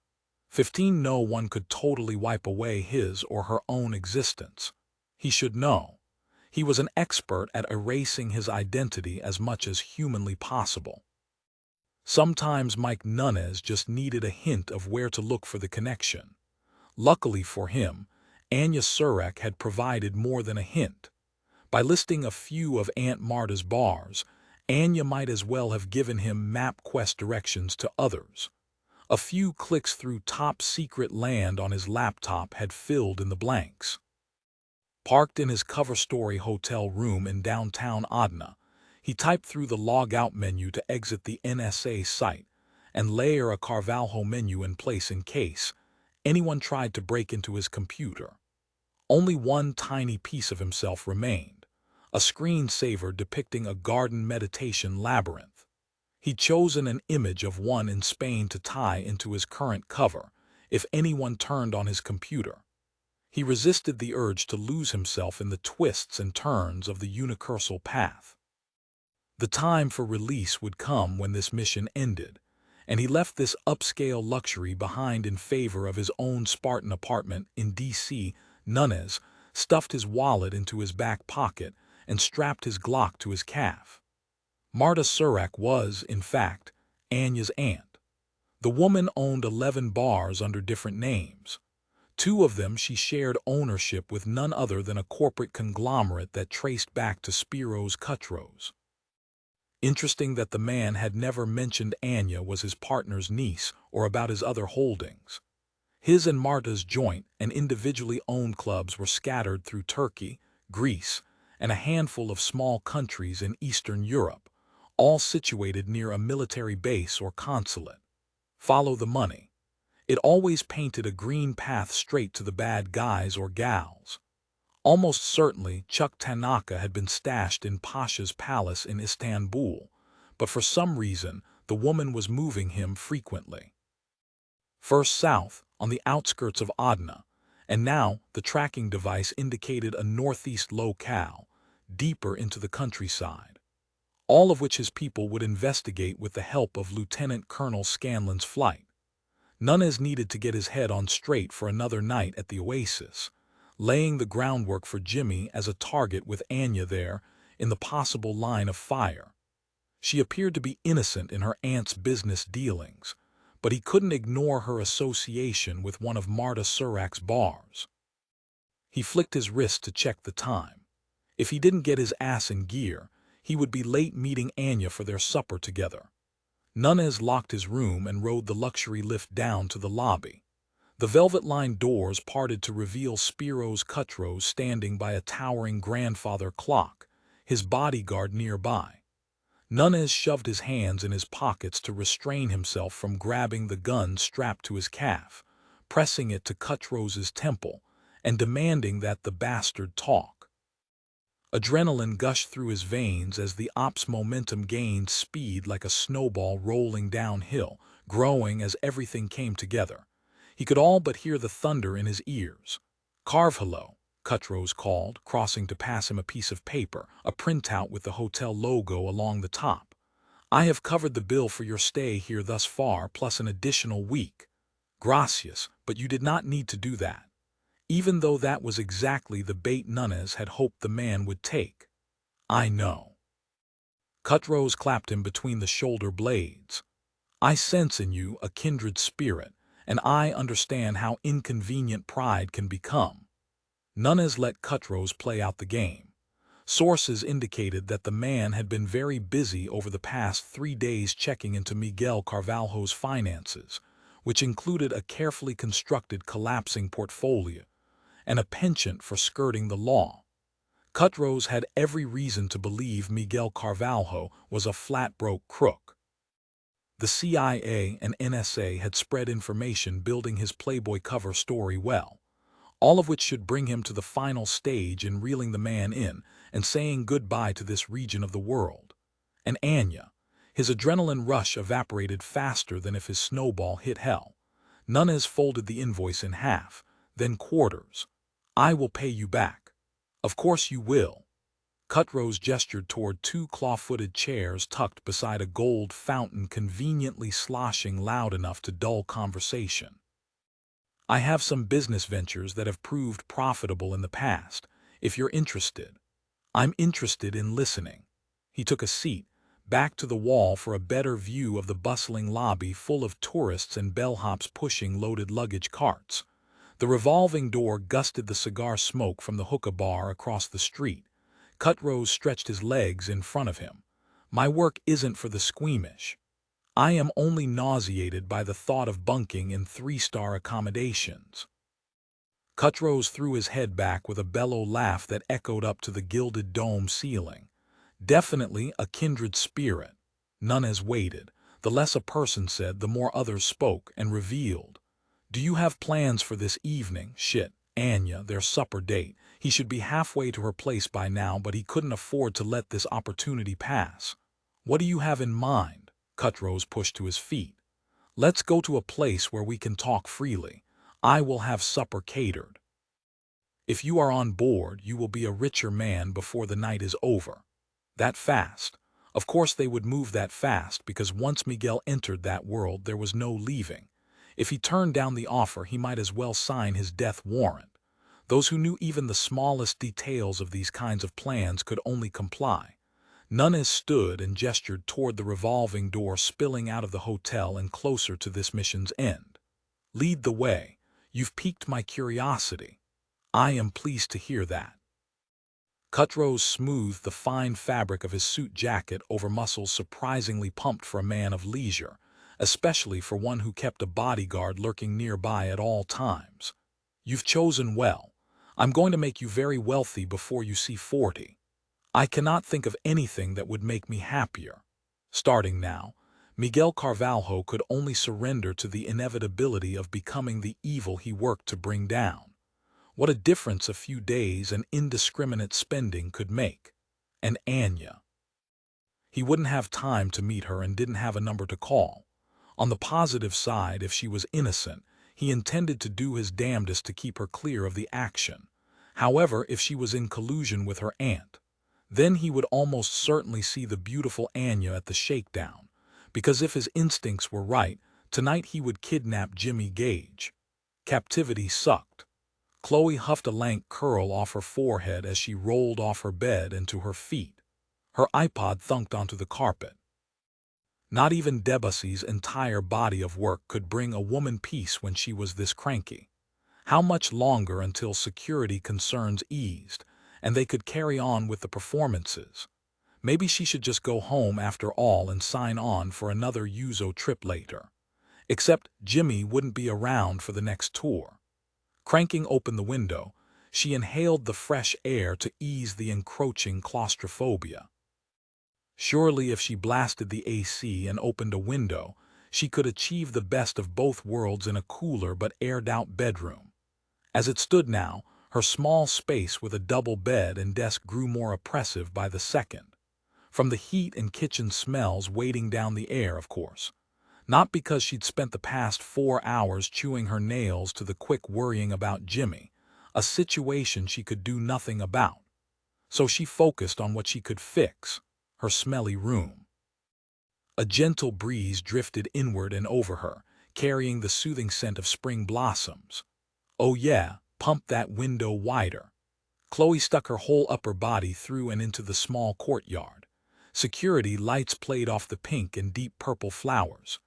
S1: 15. No one could totally wipe away his or her own existence. He should know. He was an expert at erasing his identity as much as humanly possible. Sometimes Mike Nunes just needed a hint of where to look for the connection. Luckily for him, Anya Surek had provided more than a hint. By listing a few of Aunt Marta's bars, Anya might as well have given him MapQuest directions to others. A few clicks through top-secret land on his laptop had filled in the blanks. Parked in his cover-story hotel room in downtown Adna, He typed through the log out menu to exit the NSA site and layer a Carvalho menu in place in case anyone tried to break into his computer. Only one tiny piece of himself remained, a screensaver depicting a garden meditation labyrinth. He'd chosen an image of one in Spain to tie into his current cover if anyone turned on his computer. He resisted the urge to lose himself in the twists and turns of the unicursal path. The time for release would come when this mission ended, and he left this upscale luxury behind in favor of his own Spartan apartment in D.C. Nunez stuffed his wallet into his back pocket and strapped his Glock to his calf. Marta Surak was, in fact, Anya's aunt. The woman owned 11 bars under different names. 2 of them she shared ownership with none other than a corporate conglomerate that traced back to Spiros Cutros. Interesting that the man had never mentioned Anya was his partner's niece or about his other holdings. His and Marta's joint and individually owned clubs were scattered through Turkey, Greece, and a handful of small countries in Eastern Europe, all situated near a military base or consulate. Follow the money. It always painted a green path straight to the bad guys or gals. Almost certainly, Chuck Tanaka had been stashed in Pasha's palace in Istanbul, but for some reason, the woman was moving him frequently. First south, on the outskirts of Adana, and now the tracking device indicated a northeast locale, deeper into the countryside. All of which his people would investigate with the help of Lieutenant Colonel Scanlon's flight. Nunez needed to get his head on straight for another night at the Oasis, laying the groundwork for Jimmy as a target with Anya there in the possible line of fire. She appeared to be innocent in her aunt's business dealings, but he couldn't ignore her association with one of Marta Surak's bars. He flicked his wrist to check the time. If he didn't get his ass in gear, he would be late meeting Anya for their supper together. Nunez locked his room and rode the luxury lift down to the lobby. The velvet-lined doors parted to reveal Spiros Cutros standing by a towering grandfather clock, his bodyguard nearby. Nunez shoved his hands in his pockets to restrain himself from grabbing the gun strapped to his calf, pressing it to Cutros's temple, and demanding that the bastard talk. Adrenaline gushed through his veins as the ops momentum gained speed like a snowball rolling downhill, growing as everything came together. He could all but hear the thunder in his ears. "Carvalho," Cutros called, crossing to pass him a piece of paper, a printout with the hotel logo along the top. "I have covered the bill for your stay here thus far, plus an additional week." "Gracias, but you did not need to do that." Even though that was exactly the bait Nunez had hoped the man would take. "I know." Cutros clapped him between the shoulder blades. "I sense in you a kindred spirit, and I understand how inconvenient pride can become." Nunez let Cutros play out the game. Sources indicated that the man had been very busy over the past 3 days checking into Miguel Carvalho's finances, which included a carefully constructed collapsing portfolio and a penchant for skirting the law. Cutros had every reason to believe Miguel Carvalho was a flat-broke crook. The CIA and NSA had spread information building his Playboy cover story well, all of which should bring him to the final stage in reeling the man in and saying goodbye to this region of the world. And Anya, his adrenaline rush evaporated faster than if his snowball hit hell. Nunez folded the invoice in half, then quarters. "I will pay you back." "Of course you will." Cutros gestured toward 2 claw-footed chairs tucked beside a gold fountain conveniently sloshing loud enough to dull conversation. "I have some business ventures that have proved profitable in the past, if you're interested." "I'm interested in listening." He took a seat, back to the wall for a better view of the bustling lobby full of tourists and bellhops pushing loaded luggage carts. The revolving door gusted the cigar smoke from the hookah bar across the street. Cutros stretched his legs in front of him. "My work isn't for the squeamish. I am only nauseated by the thought of bunking in 3-star accommodations." Cutros threw his head back with a bellow laugh that echoed up to the gilded dome ceiling. Definitely a kindred spirit. None as waited. The less a person said, the more others spoke and revealed. Do you have plans for this evening? Shit, Anya, their supper date. He should be halfway to her place by now, but he couldn't afford to let this opportunity pass. What do you have in mind? Cuttrose pushed to his feet. Let's go to a place where we can talk freely. I will have supper catered. If you are on board, you will be a richer man before the night is over. That fast. Of course they would move that fast, because once Miguel entered that world there was no leaving. If he turned down the offer, he might as well sign his death warrant. Those who knew even the smallest details of these kinds of plans could only comply. Nunez stood and gestured toward the revolving door spilling out of the hotel and closer to this mission's end. Lead the way. You've piqued my curiosity. I am pleased to hear that. Cuttrose smoothed the fine fabric of his suit jacket over muscles surprisingly pumped for a man of leisure, especially for one who kept a bodyguard lurking nearby at all times. You've chosen well. I'm going to make you very wealthy before you see 40. I cannot think of anything that would make me happier. Starting now, Miguel Carvalho could only surrender to the inevitability of becoming the evil he worked to bring down. What a difference a few days and indiscriminate spending could make. And Anya. He wouldn't have time to meet her and didn't have a number to call. On the positive side, if she was innocent, he intended to do his damnedest to keep her clear of the action. However, if she was in collusion with her aunt, then he would almost certainly see the beautiful Anya at the shakedown, because if his instincts were right, tonight he would kidnap Jimmy Gage. Captivity sucked. Chloe huffed a lank curl off her forehead as she rolled off her bed and to her feet. Her iPod thunked onto the carpet. Not even Debussy's entire body of work could bring a woman peace when she was this cranky. How much longer until security concerns eased, and they could carry on with the performances? Maybe she should just go home after all and sign on for another Yuzo trip later. Except Jimmy wouldn't be around for the next tour. Cranking open the window, she inhaled the fresh air to ease the encroaching claustrophobia. Surely if she blasted the AC and opened a window, she could achieve the best of both worlds in a cooler but aired-out bedroom. As it stood now, her small space with a double bed and desk grew more oppressive by the second. From the heat and kitchen smells weighting down the air, of course. Not because she'd spent the past 4 hours chewing her nails to the quick worrying about Jimmy, a situation she could do nothing about. So she focused on what she could fix, her smelly room. A gentle breeze drifted inward and over her, carrying the soothing scent of spring blossoms. Oh yeah, pump that window wider. Chloe stuck her whole upper body through and into the small courtyard. Security lights played off the pink and deep purple flowers.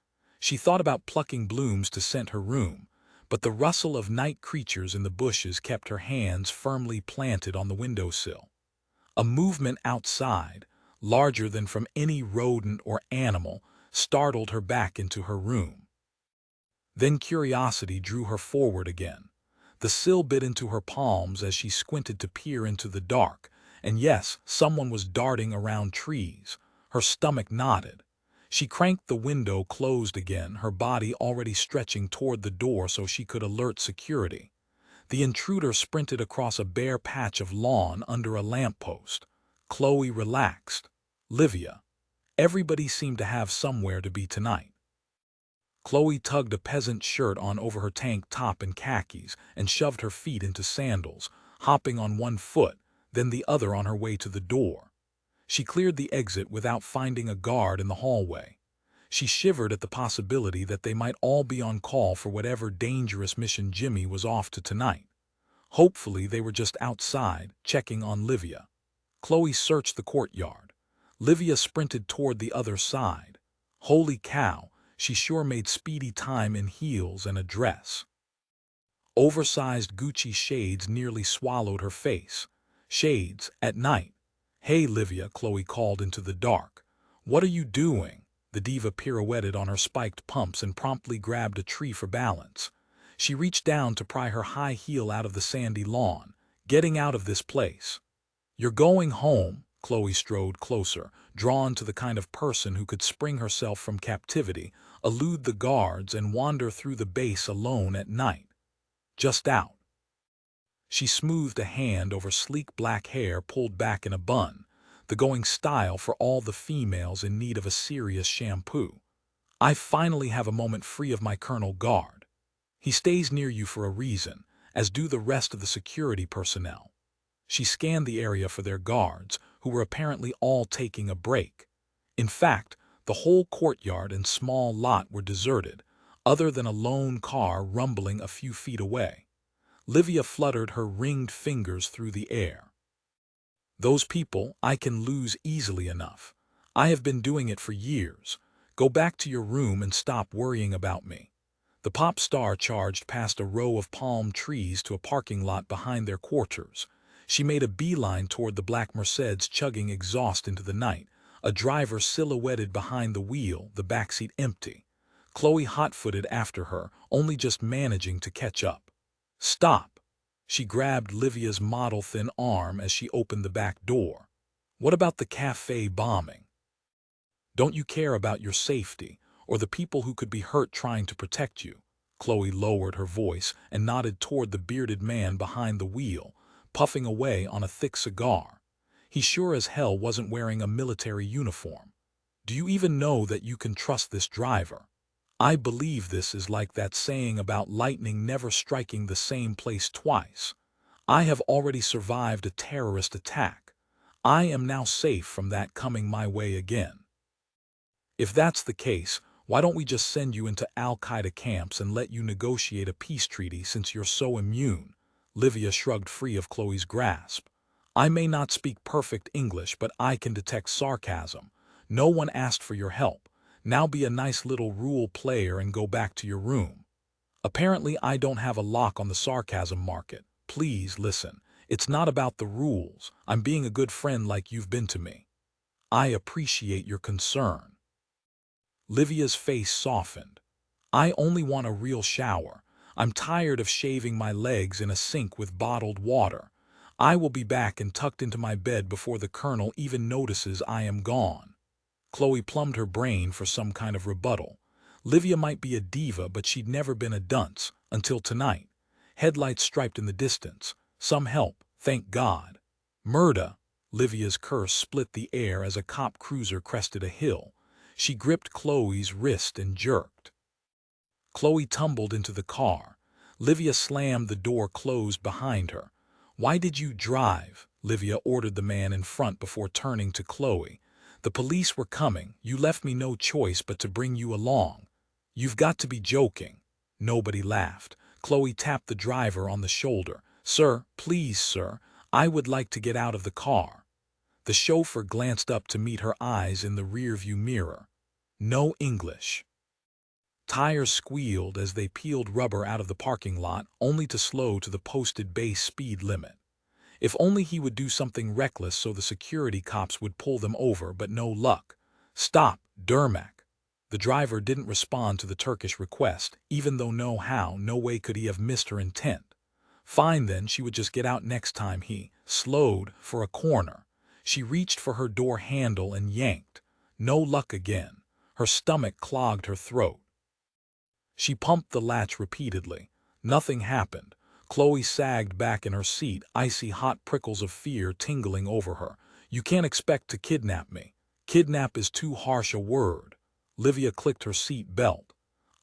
S1: She thought about plucking blooms to scent her room, but the rustle of night creatures in the bushes kept her hands firmly planted on the windowsill. A movement outside, larger than from any rodent or animal, startled her back into her room. Then curiosity drew her forward again. The sill bit into her palms as she squinted to peer into the dark, and yes, someone was darting around trees. Her stomach knotted. She cranked the window closed again, her body already stretching toward the door so she could alert security. The intruder sprinted across a bare patch of lawn under a lamppost. Chloe relaxed. Livia. Everybody seemed to have somewhere to be tonight. Chloe tugged a peasant shirt on over her tank top and khakis and shoved her feet into sandals, hopping on one foot, then the other on her way to the door. She cleared the exit without finding a guard in the hallway. She shivered at the possibility that they might all be on call for whatever dangerous mission Jimmy was off to tonight. Hopefully they were just outside, checking on Livia. Chloe searched the courtyard. Livia sprinted toward the other side. Holy cow, she sure made speedy time in heels and a dress. Oversized Gucci shades nearly swallowed her face. Shades, at night. Hey, Livia, Chloe called into the dark. What are you doing? The diva pirouetted on her spiked pumps and promptly grabbed a tree for balance. She reached down to pry her high heel out of the sandy lawn. Getting out of this place. You're going home, Chloe strode closer, drawn to the kind of person who could spring herself from captivity, elude the guards, and wander through the base alone at night. Just out. She smoothed a hand over sleek black hair pulled back in a bun, the going style for all the females in need of a serious shampoo. I finally have a moment free of my Colonel Guard. He stays near you for a reason, as do the rest of the security personnel. She scanned the area for their guards, who were apparently all taking a break. In fact, the whole courtyard and small lot were deserted, other than a lone car rumbling a few feet away. Livia fluttered her ringed fingers through the air. Those people I can lose easily enough. I have been doing it for years. Go back to your room and stop worrying about me. The pop star charged past a row of palm trees to a parking lot behind their quarters. She made a beeline toward the black Mercedes chugging exhaust into the night, a driver silhouetted behind the wheel, the backseat empty. Chloe hot-footed after her, only just managing to catch up. Stop! She grabbed Livia's model-thin arm as she opened the back door. What about the cafe bombing? Don't you care about your safety, or the people who could be hurt trying to protect you? Chloe lowered her voice and nodded toward the bearded man behind the wheel, puffing away on a thick cigar. He sure as hell wasn't wearing a military uniform. Do you even know that you can trust this driver? I believe this is like that saying about lightning never striking the same place twice. I have already survived a terrorist attack. I am now safe from that coming my way again. If that's the case, why don't we just send you into Al-Qaeda camps and let you negotiate a peace treaty since you're so immune? Livia shrugged free of Chloe's grasp. I may not speak perfect English, but I can detect sarcasm. No one asked for your help. Now be a nice little rule player and go back to your room. Apparently I don't have a lock on the sarcasm market. Please listen. It's not about the rules. I'm being a good friend like you've been to me. I appreciate your concern. Livia's face softened. I only want a real shower. I'm tired of shaving my legs in a sink with bottled water. I will be back and tucked into my bed before the Colonel even notices I am gone. Chloe plumbed her brain for some kind of rebuttal. Livia might be a diva, but she'd never been a dunce, until tonight. Headlights striped in the distance. Some help, thank God. Murda! Livia's curse split the air as a cop cruiser crested a hill. She gripped Chloe's wrist and jerked. Chloe tumbled into the car. Livia slammed the door closed behind her. Why did you drive? Livia ordered the man in front before turning to Chloe. The police were coming. You left me no choice but to bring you along. You've got to be joking. Nobody laughed. Chloe tapped the driver on the shoulder. Sir, please, sir, I would like to get out of the car. The chauffeur glanced up to meet her eyes in the rearview mirror. No English. Tires squealed as they peeled rubber out of the parking lot, only to slow to the posted base speed limit. If only he would do something reckless so the security cops would pull them over, but no luck. Stop, Dermak. The driver didn't respond to the Turkish request, even though no way could he have missed her intent. Fine then, she would just get out next time he slowed for a corner. She reached for her door handle and yanked. No luck again. Her stomach clogged her throat. She pumped the latch repeatedly. Nothing happened. Chloe sagged back in her seat, icy hot prickles of fear tingling over her. You can't expect to kidnap me. Kidnap is too harsh a word. Livia clicked her seat belt.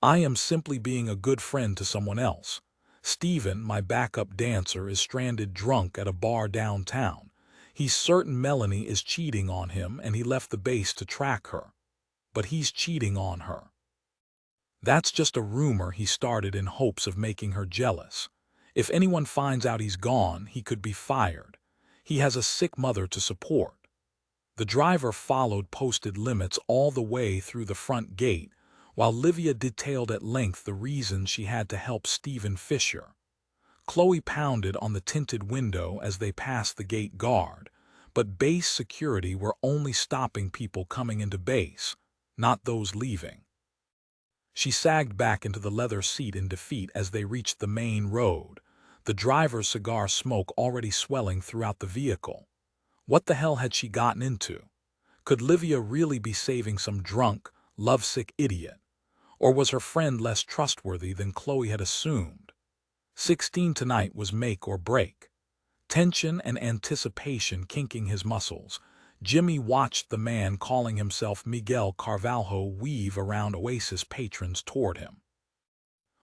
S1: I am simply being a good friend to someone else. Stephen, my backup dancer, is stranded drunk at a bar downtown. He's certain Melanie is cheating on him and he left the base to track her. But he's cheating on her. That's just a rumor he started in hopes of making her jealous. If anyone finds out he's gone, he could be fired. He has a sick mother to support. The driver followed posted limits all the way through the front gate, while Livia detailed at length the reasons she had to help Stephen Fisher. Chloe pounded on the tinted window as they passed the gate guard, but base security were only stopping people coming into base, not those leaving. She sagged back into the leather seat in defeat as they reached the main road, the driver's cigar smoke already swelling throughout the vehicle. What the hell had she gotten into? Could Livia really be saving some drunk, lovesick idiot? Or was her friend less trustworthy than Chloe had assumed? 16 tonight was make or break. Tension and anticipation kinking his muscles, Jimmy watched the man calling himself Miguel Carvalho weave around Oasis patrons toward him.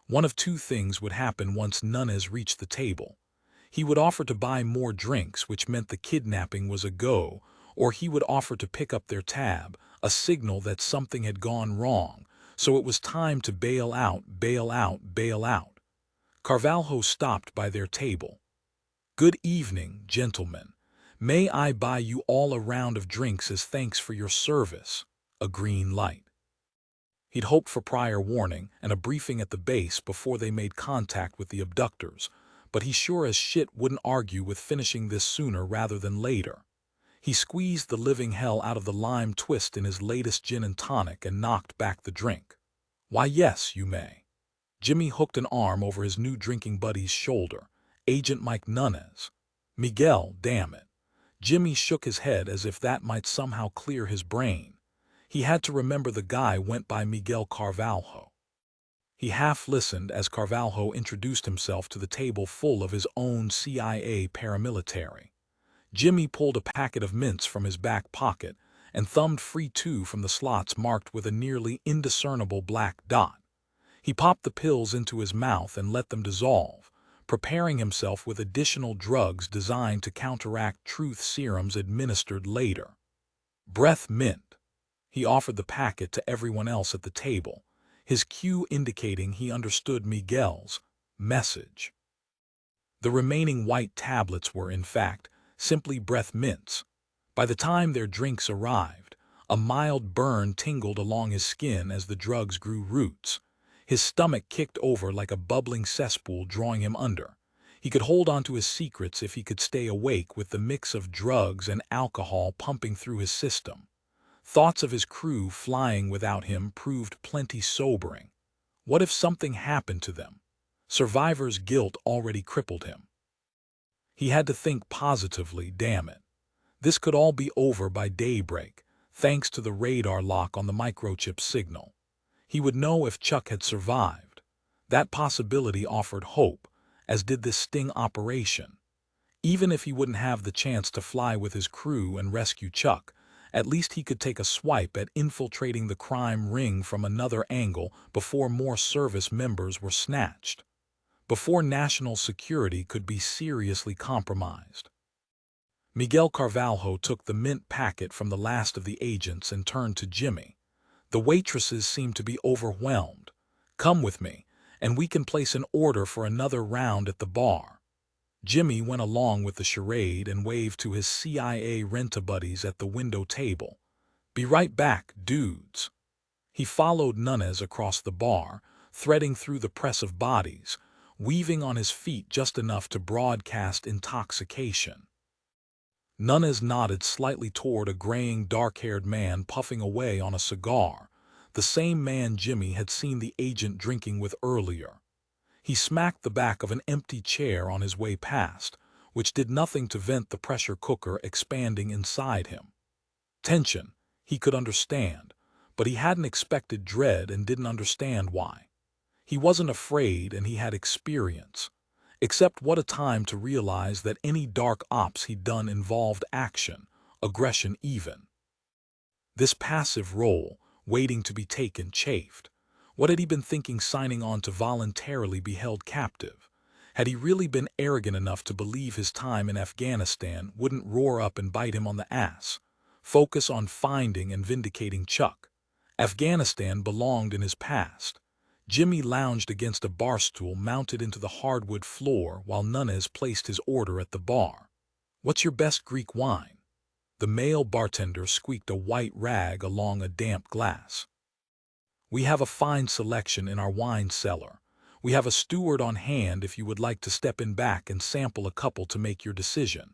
S1: One of two things would happen once Nunes reached the table. He would offer to buy more drinks, which meant the kidnapping was a go, or he would offer to pick up their tab, a signal that something had gone wrong, so it was time to bail out, bail out, bail out. Carvalho stopped by their table. "Good evening, gentlemen. May I buy you all a round of drinks as thanks for your service?" A green light. He'd hoped for prior warning and a briefing at the base before they made contact with the abductors, but he sure as shit wouldn't argue with finishing this sooner rather than later. He squeezed the living hell out of the lime twist in his latest gin and tonic and knocked back the drink. "Why, yes, you may." Jimmy hooked an arm over his new drinking buddy's shoulder. "Agent Mike Nunes." "Miguel, damn it." Jimmy shook his head as if that might somehow clear his brain. He had to remember the guy went by Miguel Carvalho. He half-listened as Carvalho introduced himself to the table full of his own CIA paramilitary. Jimmy pulled a packet of mints from his back pocket and thumbed free 2 from the slots marked with a nearly indiscernible black dot. He popped the pills into his mouth and let them dissolve, preparing himself with additional drugs designed to counteract truth serums administered later. Breath mint. He offered the packet to everyone else at the table, his cue indicating he understood Miguel's message. The remaining white tablets were, in fact, simply breath mints. By the time their drinks arrived, a mild burn tingled along his skin as the drugs grew roots. His stomach kicked over like a bubbling cesspool, drawing him under. He could hold on to his secrets if he could stay awake with the mix of drugs and alcohol pumping through his system. Thoughts of his crew flying without him proved plenty sobering. What if something happened to them? Survivor's guilt already crippled him. He had to think positively, damn it. This could all be over by daybreak, thanks to the radar lock on the microchip signal. He would know if Chuck had survived. That possibility offered hope, as did this sting operation. Even if he wouldn't have the chance to fly with his crew and rescue Chuck, at least he could take a swipe at infiltrating the crime ring from another angle before more service members were snatched. Before national security could be seriously compromised. Miguel Carvalho took the mint packet from the last of the agents and turned to Jimmy. "The waitresses seem to be overwhelmed. Come with me, and we can place an order for another round at the bar." Jimmy went along with the charade and waved to his CIA rent-a-buddies at the window table. "Be right back, dudes." He followed Nunes across the bar, threading through the press of bodies, weaving on his feet just enough to broadcast intoxication. Nunes nodded slightly toward a graying, dark-haired man puffing away on a cigar, the same man Jimmy had seen the agent drinking with earlier. He smacked the back of an empty chair on his way past, which did nothing to vent the pressure cooker expanding inside him. Tension, he could understand, but he hadn't expected dread and didn't understand why. He wasn't afraid and he had experience. Except what a time to realize that any dark ops he'd done involved action, aggression even. This passive role, waiting to be taken, chafed. What had he been thinking signing on to voluntarily be held captive? Had he really been arrogant enough to believe his time in Afghanistan wouldn't roar up and bite him on the ass? Focus on finding and vindicating Chuck. Afghanistan belonged in his past. Jimmy lounged against a barstool mounted into the hardwood floor while Nunes placed his order at the bar. "What's your best Greek wine?" The male bartender squeaked a white rag along a damp glass. "We have a fine selection in our wine cellar. We have a steward on hand if you would like to step in back and sample a couple to make your decision."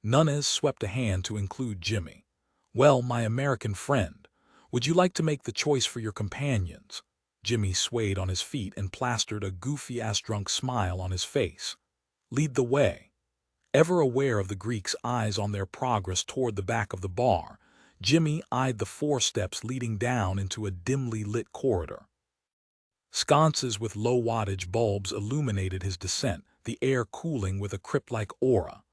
S1: Nunes swept a hand to include Jimmy. "Well, my American friend, would you like to make the choice for your companions?" Jimmy swayed on his feet and plastered a goofy-ass drunk smile on his face. "Lead the way." Ever aware of the Greeks' eyes on their progress toward the back of the bar, Jimmy eyed the 4 steps leading down into a dimly lit corridor. Sconces with low-wattage bulbs illuminated his descent, the air cooling with a crypt-like aura.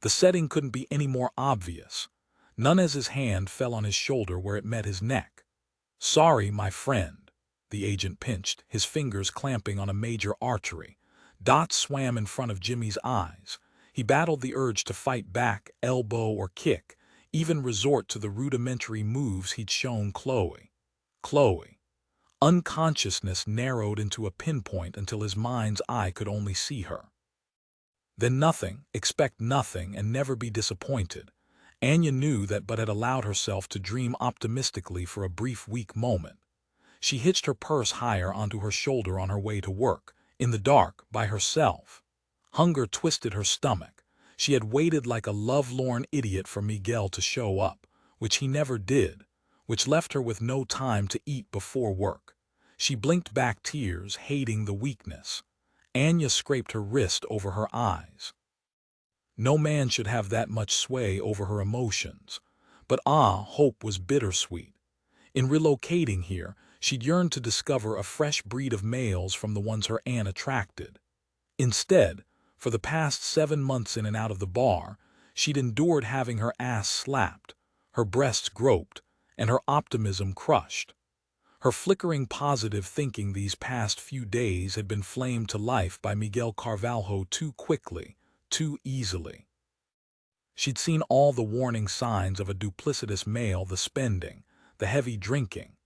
S1: The setting couldn't be any more obvious. None as his hand fell on his shoulder where it met his neck. "Sorry, my friend," the agent pinched, his fingers clamping on a major artery. Dots swam in front of Jimmy's eyes. He battled the urge to fight back, elbow or kick, even resort to the rudimentary moves he'd shown Chloe. Unconsciousness narrowed into a pinpoint until his mind's eye could only see her. Then nothing, expect nothing, and never be disappointed. Anya knew that but had allowed herself to dream optimistically for a brief weak moment. She hitched her purse higher onto her shoulder on her way to work, in the dark, by herself. Hunger twisted her stomach. She had waited like a lovelorn idiot for Miguel to show up, which he never did, which left her with no time to eat before work. She blinked back tears, hating the weakness. Anya scraped her wrist over her eyes. No man should have that much sway over her emotions. But hope was bittersweet. In relocating here, she'd yearned to discover a fresh breed of males from the ones her aunt attracted. Instead, for the past 7 months in and out of the bar, she'd endured having her ass slapped, her breasts groped, and her optimism crushed. Her flickering positive thinking these past few days had been flamed to life by Miguel Carvalho too quickly, too easily. She'd seen all the warning signs of a duplicitous male: the spending, the heavy drinking.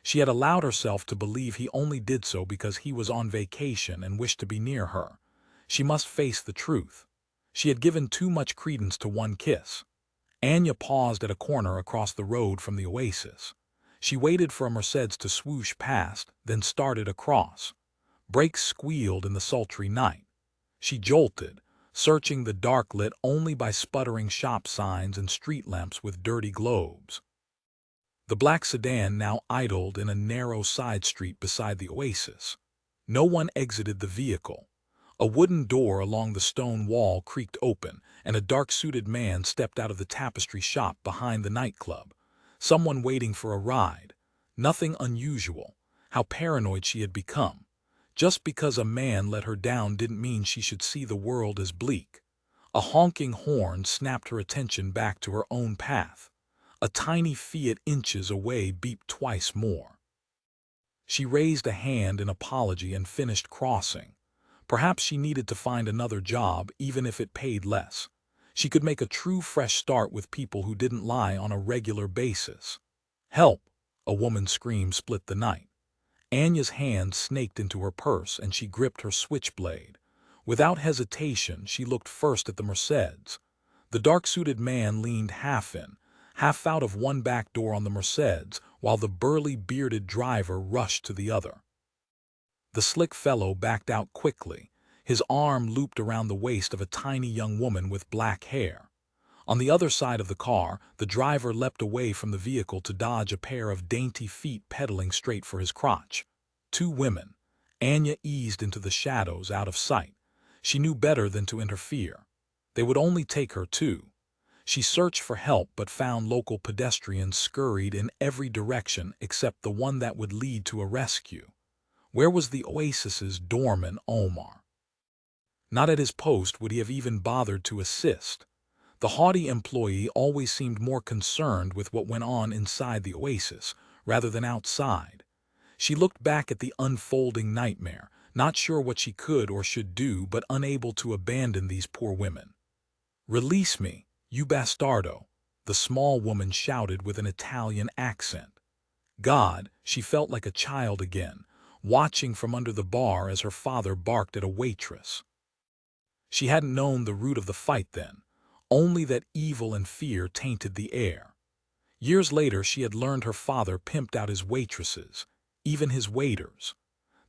S1: She had allowed herself to believe he only did so because he was on vacation and wished to be near her. She must face the truth. She had given too much credence to one kiss. Anya paused at a corner across the road from the Oasis. She waited for a Mercedes to swoosh past, then started across. Brakes squealed in the sultry night. She jolted, searching the dark lit only by sputtering shop signs and street lamps with dirty globes. The black sedan now idled in a narrow side street beside the Oasis. No one exited the vehicle. A wooden door along the stone wall creaked open, and a dark-suited man stepped out of the tapestry shop behind the nightclub. Someone waiting for a ride. Nothing unusual. How paranoid she had become. Just because a man let her down didn't mean she should see the world as bleak. A honking horn snapped her attention back to her own path. A tiny Fiat inches away beeped twice more. She raised a hand in apology and finished crossing. Perhaps she needed to find another job, even if it paid less. She could make a true fresh start with people who didn't lie on a regular basis. "Help!" a woman's scream split the night. Anya's hand snaked into her purse and she gripped her switchblade. Without hesitation, she looked first at the Mercedes. The dark-suited man leaned half in, half out of one back door on the Mercedes, while the burly bearded driver rushed to the other. The slick fellow backed out quickly, his arm looped around the waist of a tiny young woman with black hair. On the other side of the car, the driver leapt away from the vehicle to dodge a pair of dainty feet pedaling straight for his crotch. 2 women. Anya eased into the shadows, out of sight. She knew better than to interfere. They would only take her too. She searched for help but found local pedestrians scurried in every direction except the one that would lead to a rescue. Where was the Oasis's doorman, Omar? Not at his post would he have even bothered to assist. The haughty employee always seemed more concerned with what went on inside the Oasis rather than outside. She looked back at the unfolding nightmare, not sure what she could or should do, but unable to abandon these poor women. "Release me, you bastardo," the small woman shouted with an Italian accent. God, she felt like a child again, watching from under the bar as her father barked at a waitress. She hadn't known the root of the fight then, only that evil and fear tainted the air. Years later she had learned her father pimped out his waitresses, even his waiters.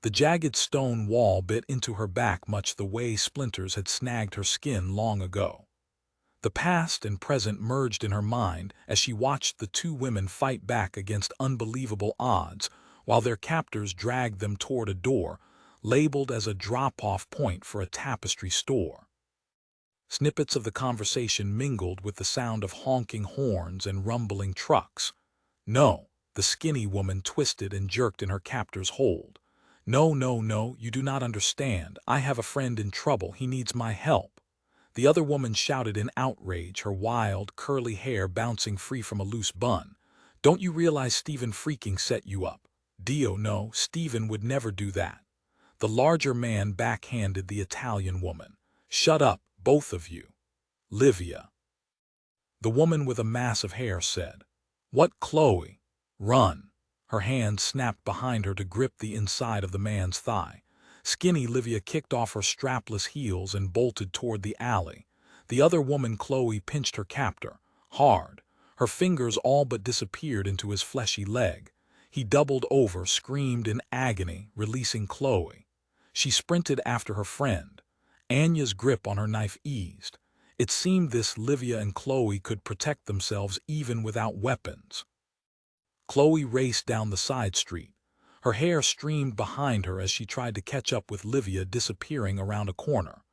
S1: The jagged stone wall bit into her back much the way splinters had snagged her skin long ago. The past and present merged in her mind as she watched the 2 women fight back against unbelievable odds while their captors dragged them toward a door labeled as a drop-off point for a tapestry store. Snippets of the conversation mingled with the sound of honking horns and rumbling trucks. "No," the skinny woman twisted and jerked in her captor's hold. "No, no, no, you do not understand. I have a friend in trouble. He needs my help." The other woman shouted in outrage, her wild, curly hair bouncing free from a loose bun. "Don't you realize Stephen freaking set you up?" "Dio, no, Stephen would never do that." The larger man backhanded the Italian woman. "Shut up, both of you." "Livia," the woman with a mass of hair said. "What, Chloe? Run." Her hand snapped behind her to grip the inside of the man's thigh. Skinny Livia kicked off her strapless heels and bolted toward the alley. The other woman, Chloe, pinched her captor hard. Her fingers all but disappeared into his fleshy leg. He doubled over, screamed in agony, releasing Chloe. She sprinted after her friend. Anya's grip on her knife eased. It seemed this Livia and Chloe could protect themselves even without weapons. Chloe raced down the side street. Her hair streamed behind her as she tried to catch up with Livia disappearing around a corner.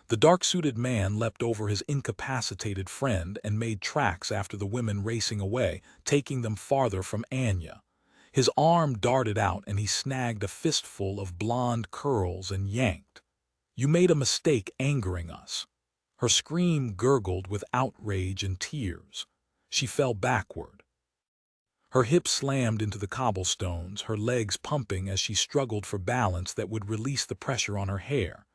S1: The dark-suited man leapt over his incapacitated friend and made tracks after the women racing away, taking them farther from Anya. His arm darted out and he snagged a fistful of blonde curls and yanked. "You made a mistake angering us." Her scream gurgled with outrage and tears. She fell backward. Her hips slammed into the cobblestones, her legs pumping as she struggled for balance that would release the pressure on her hair.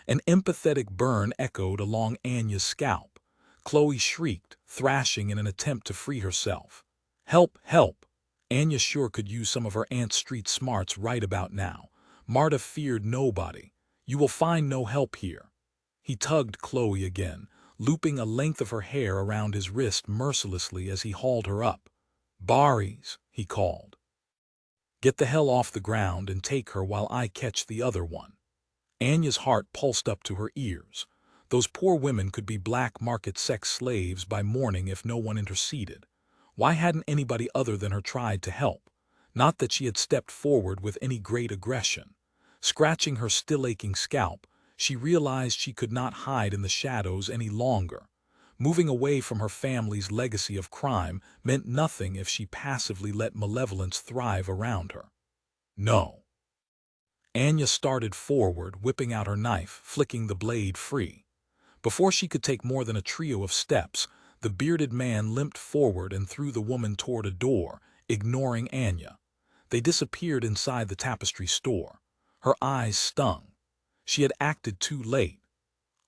S1: An empathetic burn echoed along Anya's scalp. Chloe shrieked, thrashing in an attempt to free herself. "Help, help!" Anya sure could use some of her Aunt Street smarts right about now. Marta feared nobody. "You will find no help here." He tugged Chloe again, looping a length of her hair around his wrist mercilessly as he hauled her up. "Baris," he called. "Get the hell off the ground and take her while I catch the other one." Anya's heart pulsed up to her ears. Those poor women could be black market sex slaves by morning if no one interceded. Why hadn't anybody other than her tried to help? Not that she had stepped forward with any great aggression. Scratching her still-aching scalp, she realized she could not hide in the shadows any longer. Moving away from her family's legacy of crime meant nothing if she passively let malevolence thrive around her. No. Anya started forward, whipping out her knife, flicking the blade free. Before she could take more than a trio of steps, the bearded man limped forward and threw the woman toward a door, ignoring Anya. They disappeared inside the tapestry store. Her eyes stung. She had acted too late.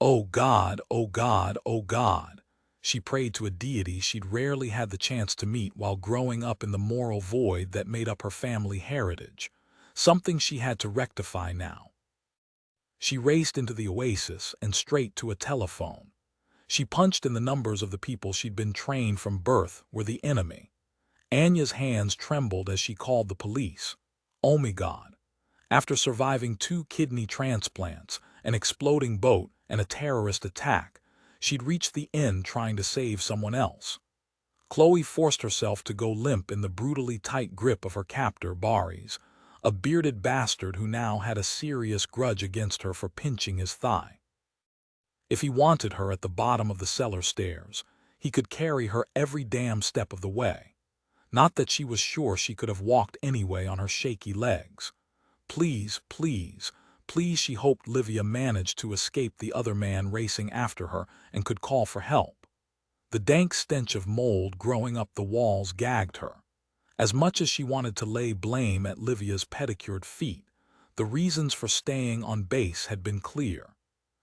S1: "Oh God, oh God, oh God." She prayed to a deity she'd rarely had the chance to meet while growing up in the moral void that made up her family heritage. Something she had to rectify now. She raced into the oasis and straight to a telephone. She punched in the numbers of the people she'd been trained from birth were the enemy. Anya's hands trembled as she called the police. Oh my God. After surviving 2 kidney transplants, an exploding boat, and a terrorist attack, she'd reached the end trying to save someone else. Chloe forced herself to go limp in the brutally tight grip of her captor, Baris, a bearded bastard who now had a serious grudge against her for pinching his thigh. If he wanted her at the bottom of the cellar stairs, he could carry her every damn step of the way. Not that she was sure she could have walked anyway on her shaky legs. Please, please, please, she hoped Livia managed to escape the other man racing after her and could call for help. The dank stench of mold growing up the walls gagged her. As much as she wanted to lay blame at Livia's pedicured feet, the reasons for staying on base had been clear.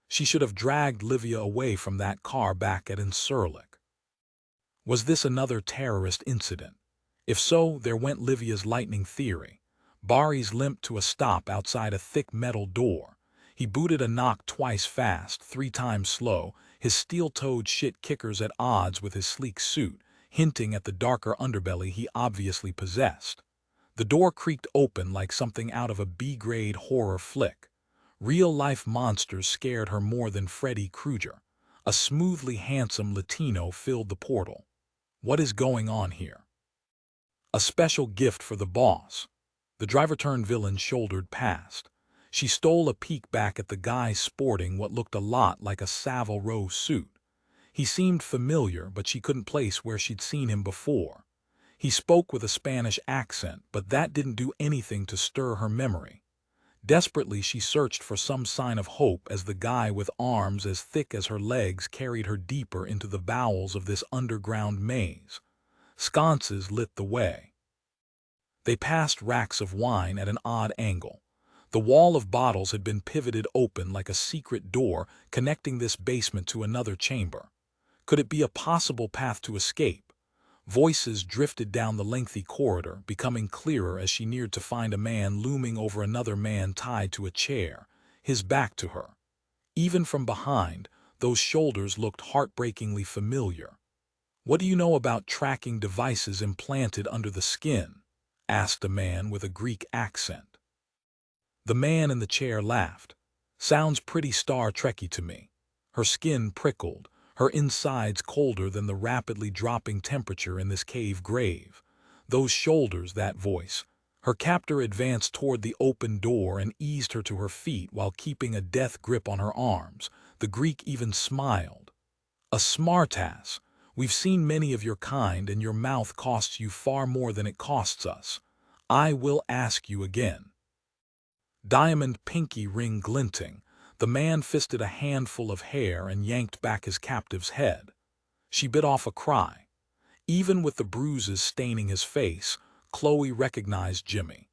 S1: She should have dragged Livia away from that car back at Incirlik. Was this another terrorist incident? If so, there went Livia's lightning theory. Baris limped to a stop outside a thick metal door. He booted a knock twice fast, 3 times slow, his steel-toed shit kickers at odds with his sleek suit, hinting at the darker underbelly he obviously possessed. The door creaked open like something out of a B-grade horror flick. Real-life monsters scared her more than Freddy Krueger. A smoothly handsome Latino filled the portal. What is going on here? A special gift for the boss. The driver-turned-villain shouldered past. She stole a peek back at the guy sporting what looked a lot like a Savile Row suit. He seemed familiar, but she couldn't place where she'd seen him before. He spoke with a Spanish accent, but that didn't do anything to stir her memory. Desperately, she searched for some sign of hope as the guy with arms as thick as her legs carried her deeper into the bowels of this underground maze. Sconces lit the way. They passed racks of wine at an odd angle. The wall of bottles had been pivoted open like a secret door connecting this basement to another chamber. Could it be a possible path to escape? Voices drifted down the lengthy corridor, becoming clearer as she neared to find a man looming over another man tied to a chair, his back to her. Even from behind, those shoulders looked heartbreakingly familiar. "What do you know about tracking devices implanted under the skin?" asked a man with a Greek accent. The man in the chair laughed. "Sounds pretty Star Trekky to me." Her skin prickled, her insides colder than the rapidly dropping temperature in this cave grave. Those shoulders, that voice. Her captor advanced toward the open door and eased her to her feet while keeping a death grip on her arms. The Greek even smiled. "A smartass. We've seen many of your kind, and your mouth costs you far more than it costs us. I will ask you again." Diamond pinky ring glinting, the man fisted a handful of hair and yanked back his captive's head. She bit off a cry. Even with the bruises staining his face, Chloe recognized Jimmy.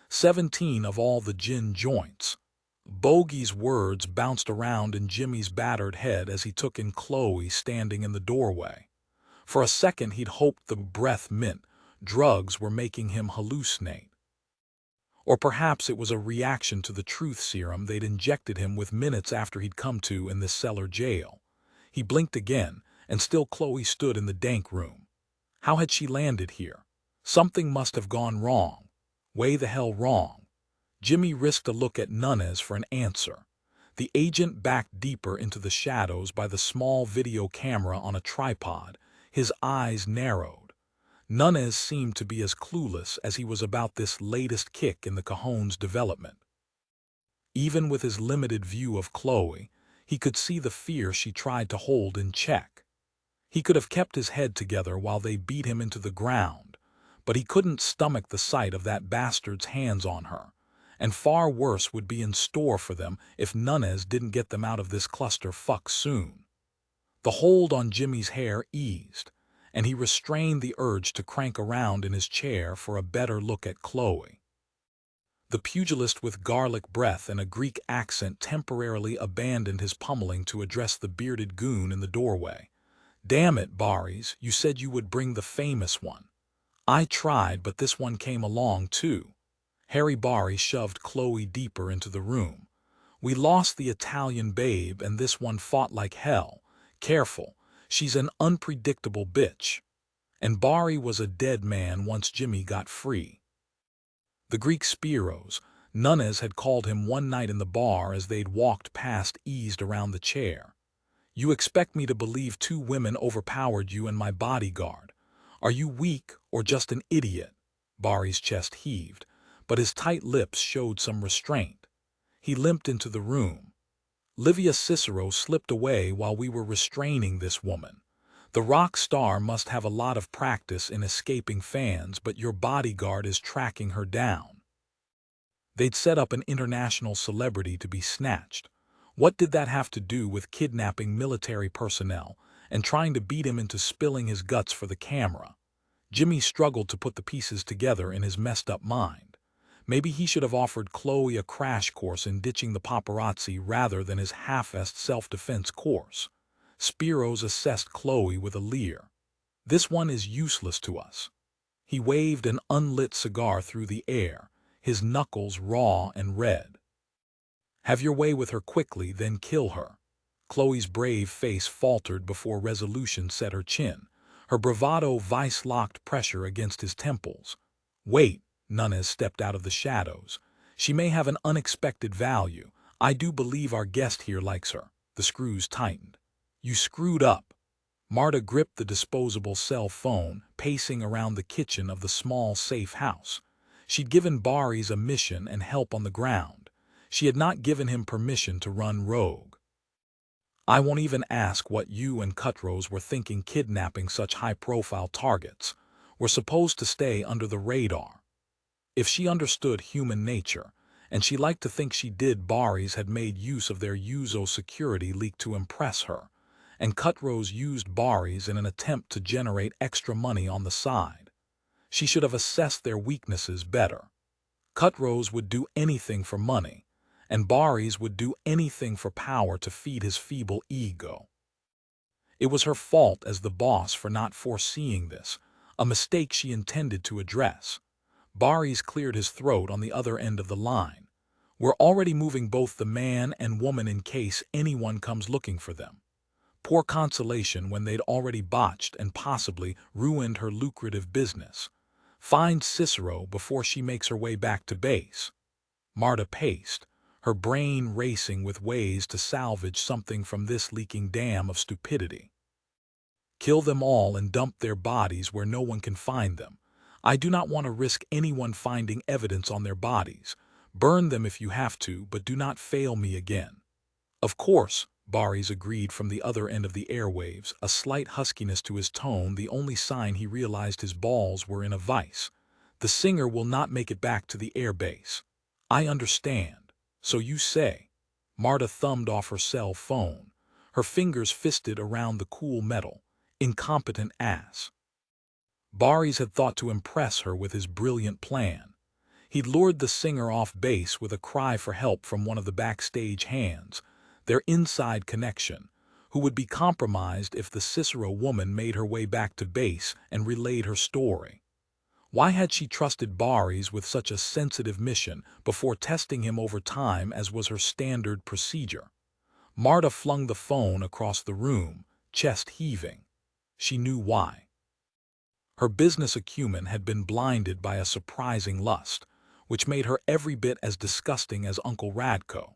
S1: 17 of all the gin joints. Bogey's words bounced around in Jimmy's battered head as he took in Chloe standing in the doorway. For a second he'd hoped the breath meant drugs were making him hallucinate. Or perhaps it was a reaction to the truth serum they'd injected him with minutes after he'd come to in this cellar jail. He blinked again, and still Chloe stood in the dank room. How had she landed here? Something must have gone wrong. Way the hell wrong. Jimmy risked a look at Nunez for an answer. The agent backed deeper into the shadows by the small video camera on a tripod, his eyes narrowed. Nunez seemed to be as clueless as he was about this latest kick in the Cajon's development. Even with his limited view of Chloe, he could see the fear she tried to hold in check. He could have kept his head together while they beat him into the ground, but he couldn't stomach the sight of that bastard's hands on her, and far worse would be in store for them if Nunez didn't get them out of this clusterfuck soon. The hold on Jimmy's hair eased, and he restrained the urge to crank around in his chair for a better look at Chloe. The pugilist with garlic breath and a Greek accent temporarily abandoned his pummeling to address the bearded goon in the doorway. "Damn it, Baris, you said you would bring the famous one." "I tried, but this one came along too." Harry Bari shoved Chloe deeper into the room. "We lost the Italian babe, and this one fought like hell. Careful. She's an unpredictable bitch." And Bari was a dead man once Jimmy got free. The Greek Spiros, Nunez had called him one night in the bar as they'd walked past, eased around the chair. "You expect me to believe 2 women overpowered you and my bodyguard? Are you weak or just an idiot?" Bari's chest heaved, but his tight lips showed some restraint. He limped into the room. "Livia Cicero slipped away while we were restraining this woman. The rock star must have a lot of practice in escaping fans, but your bodyguard is tracking her down." They'd set up an international celebrity to be snatched. What did that have to do with kidnapping military personnel and trying to beat him into spilling his guts for the camera? Jimmy struggled to put the pieces together in his messed-up mind. Maybe he should have offered Chloe a crash course in ditching the paparazzi rather than his half-assed self-defense course. Spiros assessed Chloe with a leer. "This one is useless to us." He waved an unlit cigar through the air, his knuckles raw and red. "Have your way with her quickly, then kill her." Chloe's brave face faltered before resolution set her chin. Her bravado vice-locked pressure against his temples. "Wait." Nunez stepped out of the shadows. "She may have an unexpected value. I do believe our guest here likes her." The screws tightened. "You screwed up." Marta gripped the disposable cell phone, pacing around the kitchen of the small, safe house. She'd given Baris a mission and help on the ground. She had not given him permission to run rogue. "I won't even ask what you and Cuttrose were thinking kidnapping such high-profile targets. We're supposed to stay under the radar." If she understood human nature, and she liked to think she did, Baris had made use of their Yuzo security leak to impress her, and Cuttrose used Baris in an attempt to generate extra money on the side. She should have assessed their weaknesses better. Cuttrose would do anything for money, and Baris would do anything for power to feed his feeble ego. It was her fault as the boss for not foreseeing this, a mistake she intended to address. Baris cleared his throat on the other end of the line. "We're already moving both the man and woman in case anyone comes looking for them." Poor consolation when they'd already botched and possibly ruined her lucrative business. Find Cicero before she makes her way back to base. Marta paced, her brain racing with ways to salvage something from this leaking dam of stupidity. "Kill them all and dump their bodies where no one can find them. I do not want to risk anyone finding evidence on their bodies. Burn them if you have to, but do not fail me again." "Of course," Baris agreed from the other end of the airwaves, a slight huskiness to his tone, the only sign he realized his balls were in a vice. "The singer will not make it back to the airbase." "I understand. So you say." Marta thumbed off her cell phone, her fingers fisted around the cool metal. "Incompetent ass." Baris had thought to impress her with his brilliant plan. He'd lured the singer off base with a cry for help from one of the backstage hands, their inside connection, who would be compromised if the Cicero woman made her way back to base and relayed her story. Why had she trusted Baris with such a sensitive mission before testing him over time as was her standard procedure? Marta flung the phone across the room, chest heaving. She knew why. Her business acumen had been blinded by a surprising lust, which made her every bit as disgusting as Uncle Radko.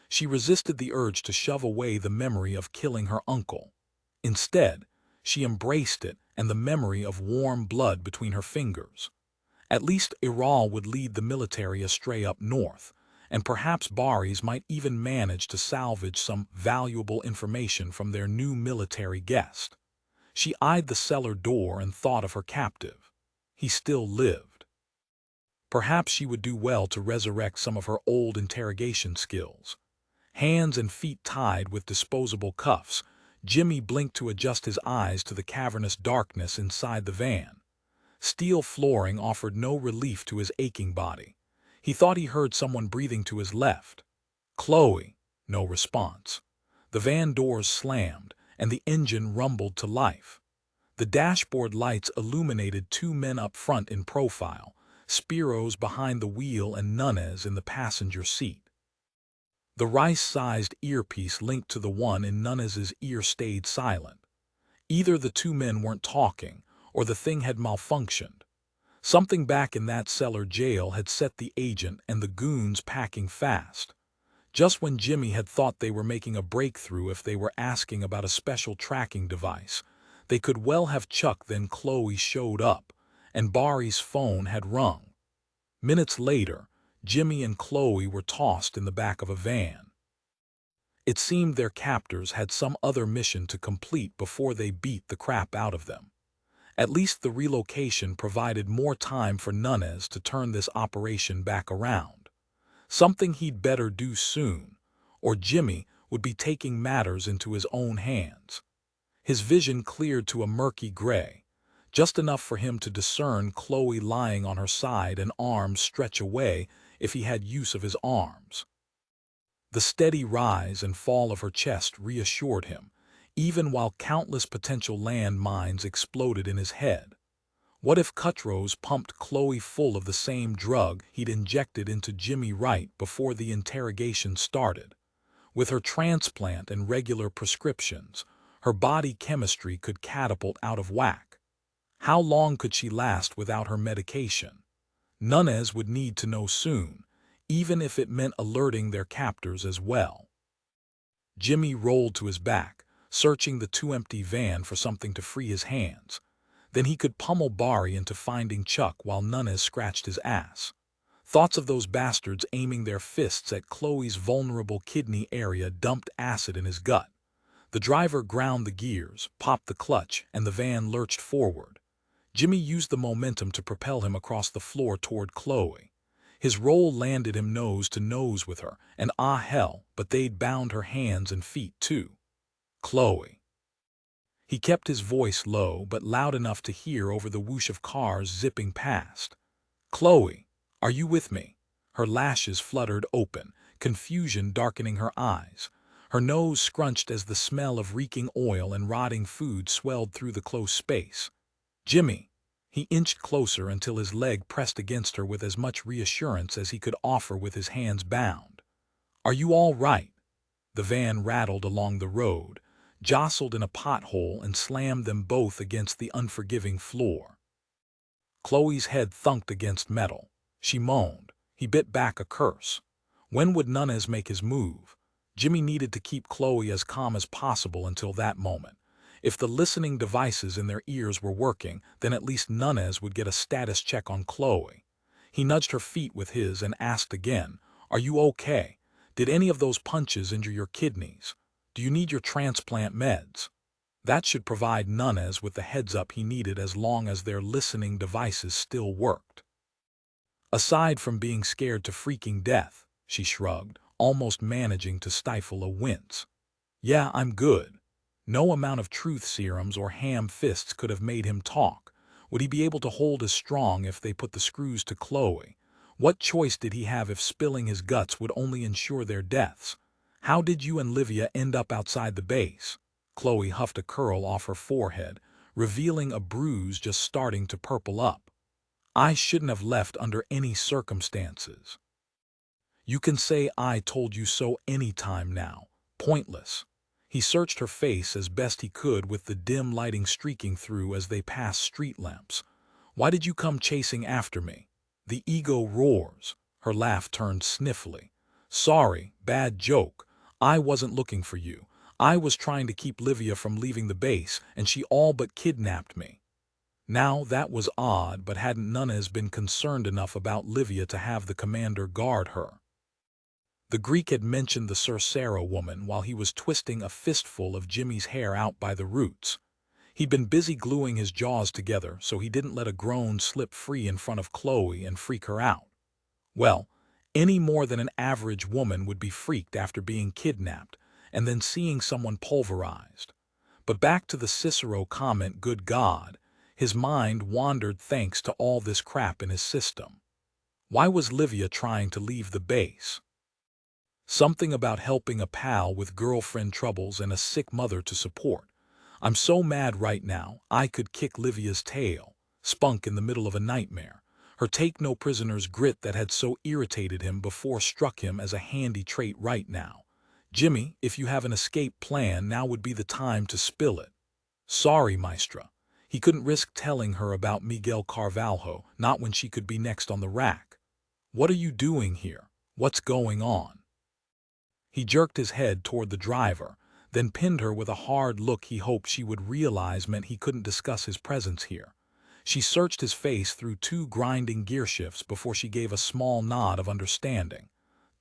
S1: She resisted the urge to shove away the memory of killing her uncle. Instead, she embraced it and the memory of warm blood between her fingers. At least Iral would lead the military astray up north, and perhaps Baris might even manage to salvage some valuable information from their new military guest. She eyed the cellar door and thought of her captive. He still lived. Perhaps she would do well to resurrect some of her old interrogation skills. Hands and feet tied with disposable cuffs, Jimmy blinked to adjust his eyes to the cavernous darkness inside the van. Steel flooring offered no relief to his aching body. He thought he heard someone breathing to his left. "Chloe." No response. The van doors slammed, and the engine rumbled to life. The dashboard lights illuminated two men up front in profile, Spiros behind the wheel and Nunez in the passenger seat. The rice-sized earpiece linked to the one in Nunez's ear stayed silent. Either the two men weren't talking, or the thing had malfunctioned. Something back in that cellar jail had set the agent and the goons packing fast. Just when Jimmy had thought they were making a breakthrough if they were asking about a special tracking device, they could well have chucked. Then Chloe showed up, and Baris' phone had rung. Minutes later, Jimmy and Chloe were tossed in the back of a van. It seemed their captors had some other mission to complete before they beat the crap out of them. At least the relocation provided more time for Nunez to turn this operation back around. Something he'd better do soon, or Jimmy would be taking matters into his own hands. His vision cleared to a murky gray, just enough for him to discern Chloe lying on her side and arms stretch away if he had use of his arms. The steady rise and fall of her chest reassured him, even while countless potential landmines exploded in his head. What if Cuttrose pumped Chloe full of the same drug he'd injected into Jimmy right before the interrogation started? With her transplant and regular prescriptions, her body chemistry could catapult out of whack. How long could she last without her medication? Nunez would need to know soon, even if it meant alerting their captors as well. Jimmy rolled to his back, searching the too-empty van for something to free his hands. Then he could pummel Bari into finding Chuck while Nunez scratched his ass. Thoughts of those bastards aiming their fists at Chloe's vulnerable kidney area dumped acid in his gut. The driver ground the gears, popped the clutch, and the van lurched forward. Jimmy used the momentum to propel him across the floor toward Chloe. His roll landed him nose to nose with her, and ah hell, but they'd bound her hands and feet too. Chloe. He kept his voice low but loud enough to hear over the whoosh of cars zipping past. Chloe, are you with me? Her lashes fluttered open, confusion darkening her eyes. Her nose scrunched as the smell of reeking oil and rotting food swelled through the close space. Jimmy. He inched closer until his leg pressed against her with as much reassurance as he could offer with his hands bound. Are you all right? The van rattled along the road, jostled in a pothole, and slammed them both against the unforgiving floor. Chloe's head thunked against metal. She moaned. He bit back a curse. When would Nunez make his move? Jimmy needed to keep Chloe as calm as possible until that moment. If the listening devices in their ears were working, then at least Nunez would get a status check on Chloe. He nudged her feet with his and asked again, "Are you okay? Did any of those punches injure your kidneys? Do you need your transplant meds?" That should provide Nunez with the heads-up he needed as long as their listening devices still worked. Aside from being scared to freaking death, she shrugged, almost managing to stifle a wince. Yeah, I'm good. No amount of truth serums or ham fists could have made him talk. Would he be able to hold as strong if they put the screws to Chloe? What choice did he have if spilling his guts would only ensure their deaths? How did you and Livia end up outside the base? Chloe huffed a curl off her forehead, revealing a bruise just starting to purple up. I shouldn't have left under any circumstances. You can say I told you so any time now. Pointless. He searched her face as best he could with the dim lighting streaking through as they passed street lamps. Why did you come chasing after me? The ego roars. Her laugh turned sniffly. Sorry, bad joke. I wasn't looking for you. I was trying to keep Livia from leaving the base, and she all but kidnapped me. Now that was odd, but hadn't Nunez been concerned enough about Livia to have the commander guard her? The Greek had mentioned the Sarah woman while he was twisting a fistful of Jimmy's hair out by the roots. He'd been busy gluing his jaws together so he didn't let a groan slip free in front of Chloe and freak her out. Well, any more than an average woman would be freaked after being kidnapped and then seeing someone pulverized. But back to the Cicero comment, good God, his mind wandered thanks to all this crap in his system. Why was Livia trying to leave the base? Something about helping a pal with girlfriend troubles and a sick mother to support. I'm so mad right now, I could kick Livia's tail. Spunk in the middle of a nightmare. Her take-no-prisoners grit that had so irritated him before struck him as a handy trait right now. Jimmy, if you have an escape plan, now would be the time to spill it. Sorry, Maestra. He couldn't risk telling her about Miguel Carvalho, not when she could be next on the rack. What are you doing here? What's going on? He jerked his head toward the driver, then pinned her with a hard look he hoped she would realize meant he couldn't discuss his presence here. She searched his face through 2 grinding gear shifts before she gave a small nod of understanding.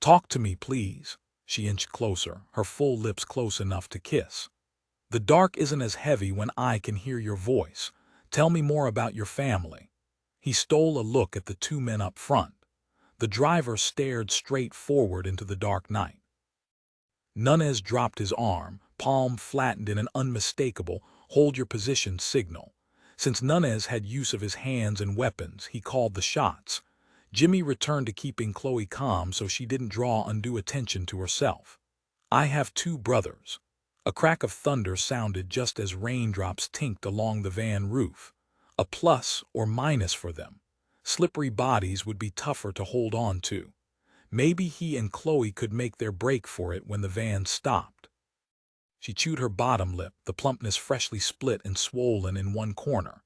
S1: Talk to me, please. She inched closer, her full lips close enough to kiss. The dark isn't as heavy when I can hear your voice. Tell me more about your family. He stole a look at the 2 men up front. The driver stared straight forward into the dark night. Nunez dropped his arm, palm flattened in an unmistakable hold your position signal. Since Nunez had use of his hands and weapons, he called the shots. Jimmy returned to keeping Chloe calm so she didn't draw undue attention to herself. I have 2 brothers. A crack of thunder sounded just as raindrops tinked along the van roof. A plus or minus for them. Slippery bodies would be tougher to hold on to. Maybe he and Chloe could make their break for it when the van stopped. She chewed her bottom lip, the plumpness freshly split and swollen in one corner.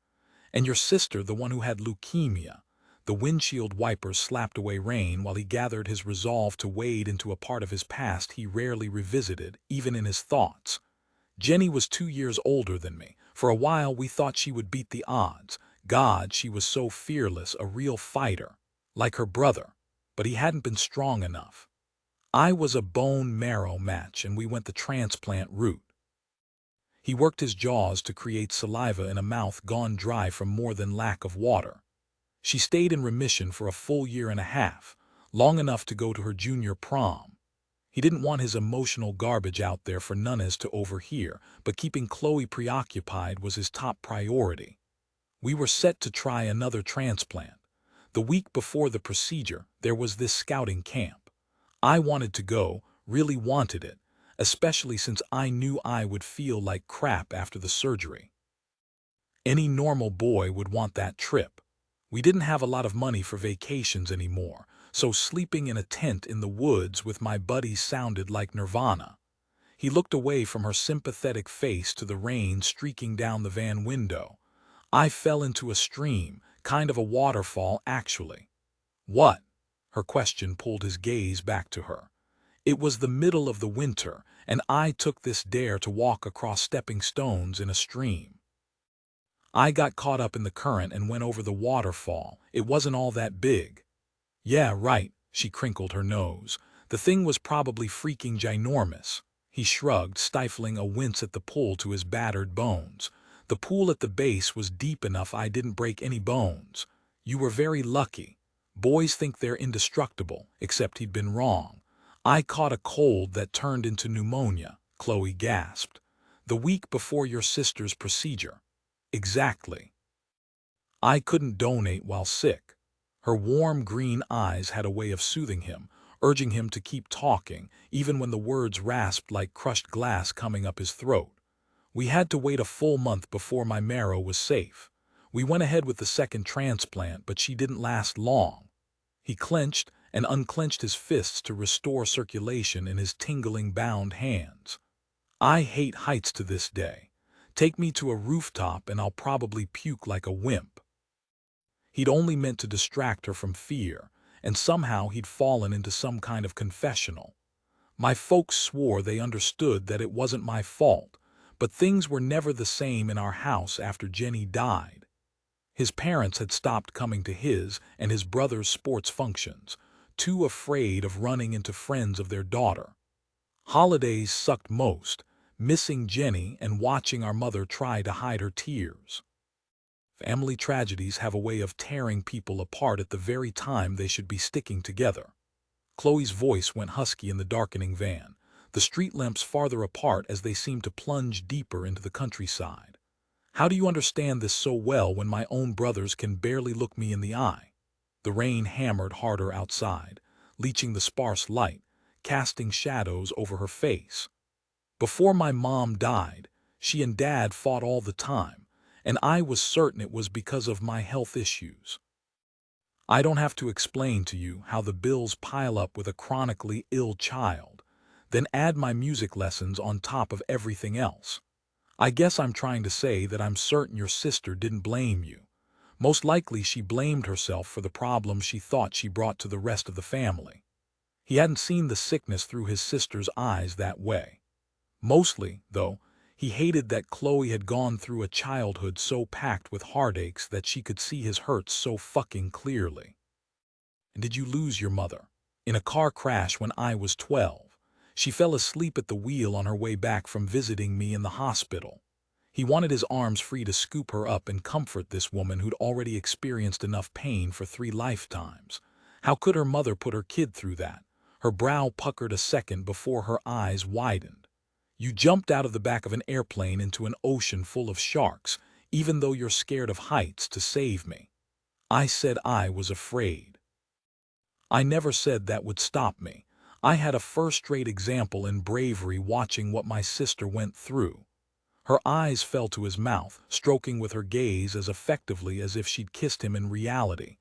S1: And your sister, the one who had leukemia. The windshield wipers slapped away rain while he gathered his resolve to wade into a part of his past he rarely revisited, even in his thoughts. Jenny was 2 years older than me. For a while we thought she would beat the odds. God, she was so fearless, a real fighter. Like her brother. but he hadn't been strong enough. I was a bone marrow match, and we went the transplant route. He worked his jaws to create saliva in a mouth gone dry from more than lack of water. She stayed in remission for a full year and a half, long enough to go to her junior prom. He didn't want his emotional garbage out there for Nunes to overhear, but keeping Chloe preoccupied was his top priority. We were set to try another transplant. The week before the procedure, there was this scouting camp. I wanted to go, really wanted it, especially since I knew I would feel like crap after the surgery. Any normal boy would want that trip. We didn't have a lot of money for vacations anymore, so sleeping in a tent in the woods with my buddies sounded like nirvana. He looked away from her sympathetic face to the rain streaking down the van window. I fell into a stream, kind of a waterfall actually. What? Her question pulled his gaze back to her. It was the middle of the winter, and I took this dare to walk across stepping stones in a stream. I got caught up in the current and went over the waterfall. It wasn't all that big. Yeah, right, she crinkled her nose. The thing was probably freaking ginormous. He shrugged, stifling a wince at the pull to his battered bones. The pool at the base was deep enough I didn't break any bones. You were very lucky. Boys think they're indestructible, except he'd been wrong. I caught a cold that turned into pneumonia, Chloe gasped. The week before your sister's procedure. Exactly. I couldn't donate while sick. Her warm green eyes had a way of soothing him, urging him to keep talking, even when the words rasped like crushed glass coming up his throat. We had to wait a full month before my marrow was safe. We went ahead with the second transplant, but she didn't last long. He clenched and unclenched his fists to restore circulation in his tingling, bound hands. I hate heights to this day. Take me to a rooftop and I'll probably puke like a wimp. He'd only meant to distract her from fear, and somehow he'd fallen into some kind of confessional. My folks swore they understood that it wasn't my fault, but things were never the same in our house after Jenny died. His parents had stopped coming to his and his brother's sports functions, too afraid of running into friends of their daughter. Holidays sucked most, missing Jenny and watching our mother try to hide her tears. Family tragedies have a way of tearing people apart at the very time they should be sticking together. Chloe's voice went husky in the darkening van, the street lamps farther apart as they seemed to plunge deeper into the countryside. How do you understand this so well when my own brothers can barely look me in the eye? The rain hammered harder outside, leaching the sparse light, casting shadows over her face. Before my mom died, she and Dad fought all the time, and I was certain it was because of my health issues. I don't have to explain to you how the bills pile up with a chronically ill child, then add my music lessons on top of everything else. I guess I'm trying to say that I'm certain your sister didn't blame you. Most likely she blamed herself for the problems she thought she brought to the rest of the family. He hadn't seen the sickness through his sister's eyes that way. Mostly, though, he hated that Chloe had gone through a childhood so packed with heartaches that she could see his hurts so fucking clearly. And did you lose your mother? In a car crash when I was 12. She fell asleep at the wheel on her way back from visiting me in the hospital. He wanted his arms free to scoop her up and comfort this woman who'd already experienced enough pain for 3 lifetimes. How could her mother put her kid through that? Her brow puckered a second before her eyes widened. You jumped out of the back of an airplane into an ocean full of sharks, even though you're scared of heights, to save me. I said I was afraid. I never said that would stop me. I had a first-rate example in bravery watching what my sister went through. Her eyes fell to his mouth, stroking with her gaze as effectively as if she'd kissed him in reality.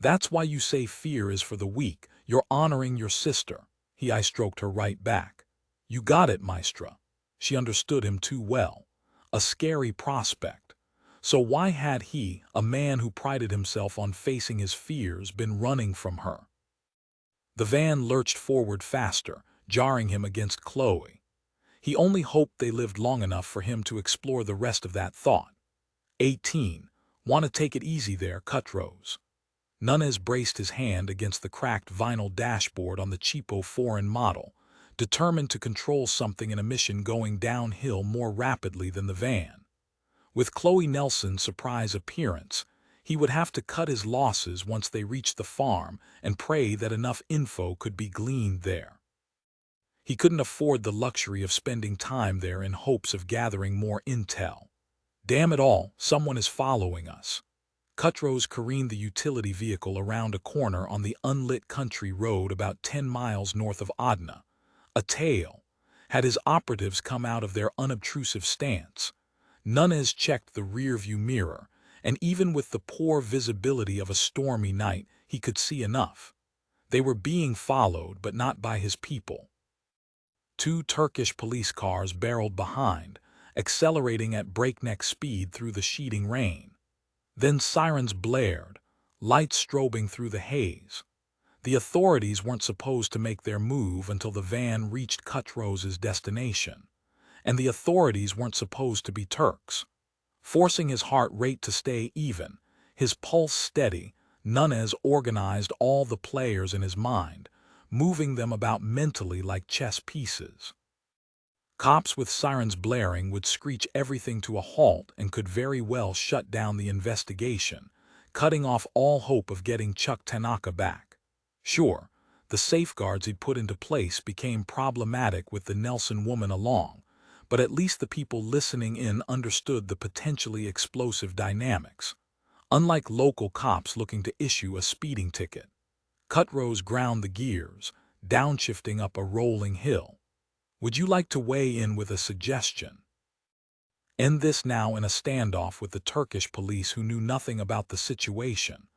S1: That's why you say fear is for the weak. You're honoring your sister. I stroked her right back. You got it, Maestra. She understood him too well. A scary prospect. So why had he, a man who prided himself on facing his fears, been running from her? The van lurched forward faster, jarring him against Chloe. He only hoped they lived long enough for him to explore the rest of that thought. 18. Want to take it easy there, Cutros. Nunez braced his hand against the cracked vinyl dashboard on the cheapo foreign model, determined to control something in a mission going downhill more rapidly than the van. With Chloe Nelson's surprise appearance, he would have to cut his losses once they reached the farm and pray that enough info could be gleaned there. He couldn't afford the luxury of spending time there in hopes of gathering more intel. Damn it all, someone is following us. Cuttrose careened the utility vehicle around a corner on the unlit country road about 10 miles north of Adna. A tail. Had his operatives come out of their unobtrusive stance. Nunez checked the rearview mirror, and even with the poor visibility of a stormy night, he could see enough. They were being followed, but not by his people. 2 Turkish police cars barreled behind, accelerating at breakneck speed through the sheeting rain. Then sirens blared, lights strobing through the haze. The authorities weren't supposed to make their move until the van reached Cuttrose's destination. And the authorities weren't supposed to be Turks. Forcing his heart rate to stay even, his pulse steady, Nunez organized all the players in his mind, moving them about mentally like chess pieces. Cops with sirens blaring would screech everything to a halt and could very well shut down the investigation, cutting off all hope of getting Chuck Tanaka back. Sure, the safeguards he'd put into place became problematic with the Nelson woman along, but at least the people listening in understood the potentially explosive dynamics. Unlike local cops looking to issue a speeding ticket, Cuttrose ground the gears, downshifting up a rolling hill. Would you like to weigh in with a suggestion? End this now in a standoff with the Turkish police who knew nothing about the situation,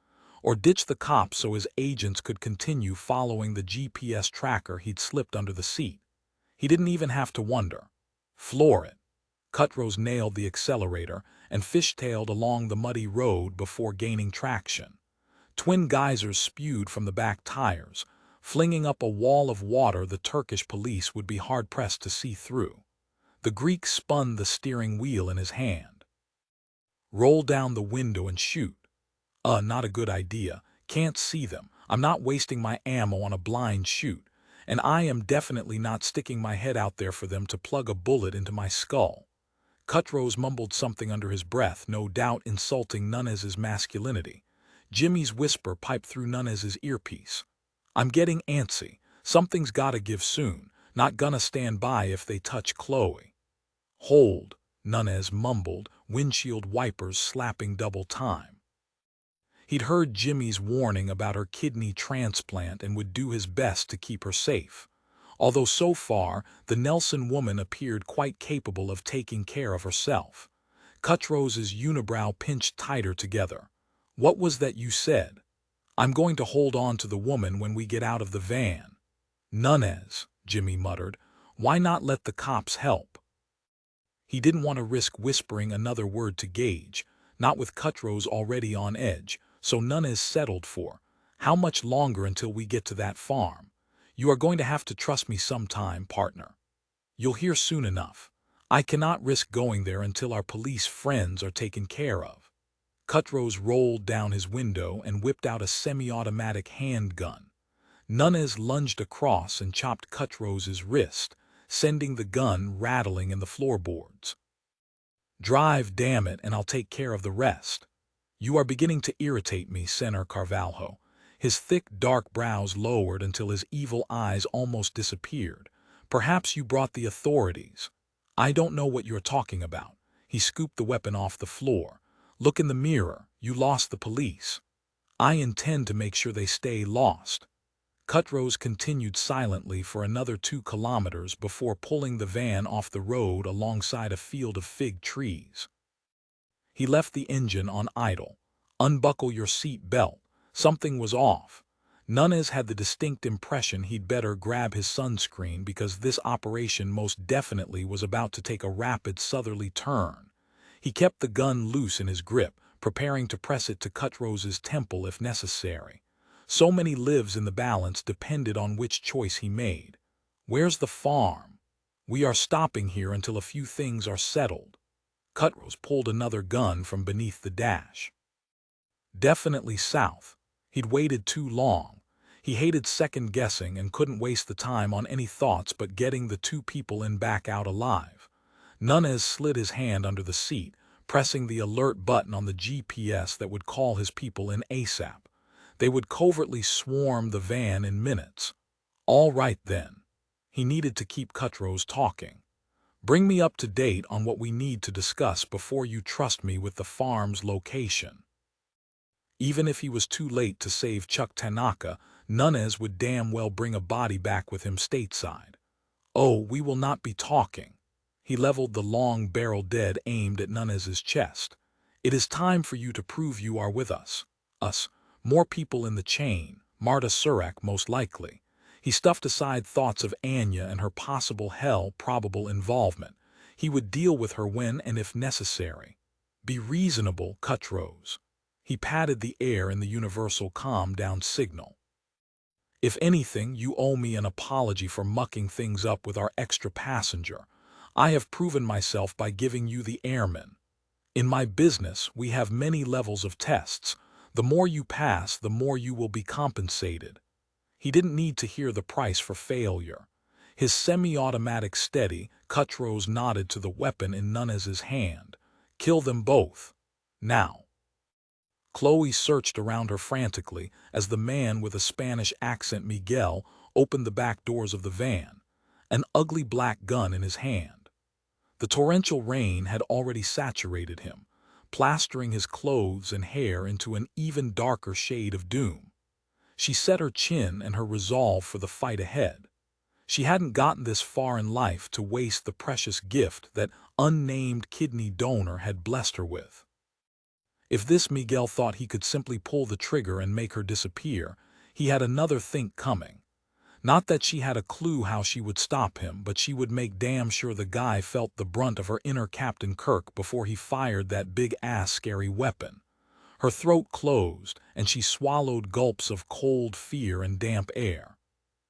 S1: or ditch the cops so his agents could continue following the GPS tracker he'd slipped under the seat. He didn't even have to wonder. Floor it. Cuttrose nailed the accelerator and fishtailed along the muddy road before gaining traction. Twin geysers spewed from the back tires, flinging up a wall of water the Turkish police would be hard-pressed to see through. The Greek spun the steering wheel in his hand. Roll down the window and shoot. Not a good idea. Can't see them. I'm not wasting my ammo on a blind shoot, and I am definitely not sticking my head out there for them to plug a bullet into my skull. Cuttrose mumbled something under his breath, no doubt insulting Nunez's masculinity. Jimmy's whisper piped through Nunez's earpiece. I'm getting antsy. Something's gotta give soon. Not gonna stand by if they touch Chloe. Hold, Nunez mumbled, windshield wipers slapping double time. He'd heard Jimmy's warning about her kidney transplant and would do his best to keep her safe. Although so far, the Nelson woman appeared quite capable of taking care of herself. Cuttrose's unibrow pinched tighter together. What was that you said? I'm going to hold on to the woman when we get out of the van. Nunez, Jimmy muttered. Why not let the cops help? He didn't want to risk whispering another word to Gage, not with Cuttrose already on edge, so Nunez settled for, how much longer until we get to that farm? You are going to have to trust me sometime, partner. You'll hear soon enough. I cannot risk going there until our police friends are taken care of. Cuttrose rolled down his window and whipped out a semi-automatic handgun. Nunez lunged across and chopped Cuttrose's wrist, sending the gun rattling in the floorboards. Drive, damn it, and I'll take care of the rest. You are beginning to irritate me, Senator Carvalho. His thick, dark brows lowered until his evil eyes almost disappeared. Perhaps you brought the authorities. I don't know what you're talking about. He scooped the weapon off the floor. Look in the mirror. You lost the police. I intend to make sure they stay lost. Cuttrose continued silently for another 2 kilometers before pulling the van off the road alongside a field of fig trees. He left the engine on idle. Unbuckle your seat belt. Something was off. Nunez had the distinct impression he'd better grab his sunscreen because this operation most definitely was about to take a rapid southerly turn. He kept the gun loose in his grip, preparing to press it to Cuttrose's temple if necessary. So many lives in the balance depended on which choice he made. Where's the farm? We are stopping here until a few things are settled. Cuttrose pulled another gun from beneath the dash. Definitely south. He'd waited too long. He hated second-guessing and couldn't waste the time on any thoughts but getting the two people in back out alive. Nunez slid his hand under the seat, pressing the alert button on the GPS that would call his people in ASAP. They would covertly swarm the van in minutes. All right then. He needed to keep Cuttrose talking. Bring me up to date on what we need to discuss before you trust me with the farm's location. Even if he was too late to save Chuck Tanaka, Nunez would damn well bring a body back with him stateside. Oh, we will not be talking. He leveled the long-barreled dead aimed at Nunez's chest. It is time for you to prove you are with us. Us. More people in the chain. Marta Surak most likely. He stuffed aside thoughts of Anya and her possible probable involvement. He would deal with her when and if necessary. Be reasonable, Cuttrose. He patted the air in the universal calm-down signal. If anything, you owe me an apology for mucking things up with our extra passenger. I have proven myself by giving you the airman. In my business, we have many levels of tests. The more you pass, the more you will be compensated. He didn't need to hear the price for failure. His semi-automatic steady, Cuttrose nodded to the weapon in Nunez's hand. Kill them both. Now. Chloe searched around her frantically as the man with a Spanish accent, Miguel, opened the back doors of the van, an ugly black gun in his hand. The torrential rain had already saturated him, plastering his clothes and hair into an even darker shade of doom. She set her chin and her resolve for the fight ahead. She hadn't gotten this far in life to waste the precious gift that unnamed kidney donor had blessed her with. If this Miguel thought he could simply pull the trigger and make her disappear, he had another think coming. Not that she had a clue how she would stop him, but she would make damn sure the guy felt the brunt of her inner Captain Kirk before he fired that big-ass scary weapon. Her throat closed, and she swallowed gulps of cold fear and damp air.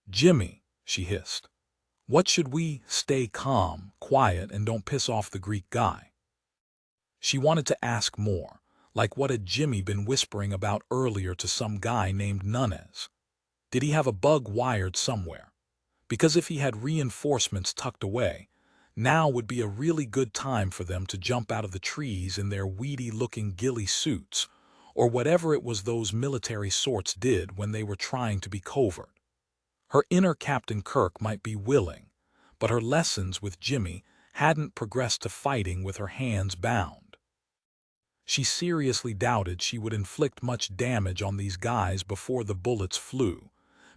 S1: "Jimmy," she hissed. "What should we stay calm, quiet, and don't piss off the Greek guy?" She wanted to ask more, like what had Jimmy been whispering about earlier to some guy named Nunez? Did he have a bug wired somewhere? Because if he had reinforcements tucked away, now would be a really good time for them to jump out of the trees in their weedy-looking ghillie suits, or whatever it was those military sorts did when they were trying to be covert. Her inner Captain Kirk might be willing, but her lessons with Jimmy hadn't progressed to fighting with her hands bound. She seriously doubted she would inflict much damage on these guys before the bullets flew.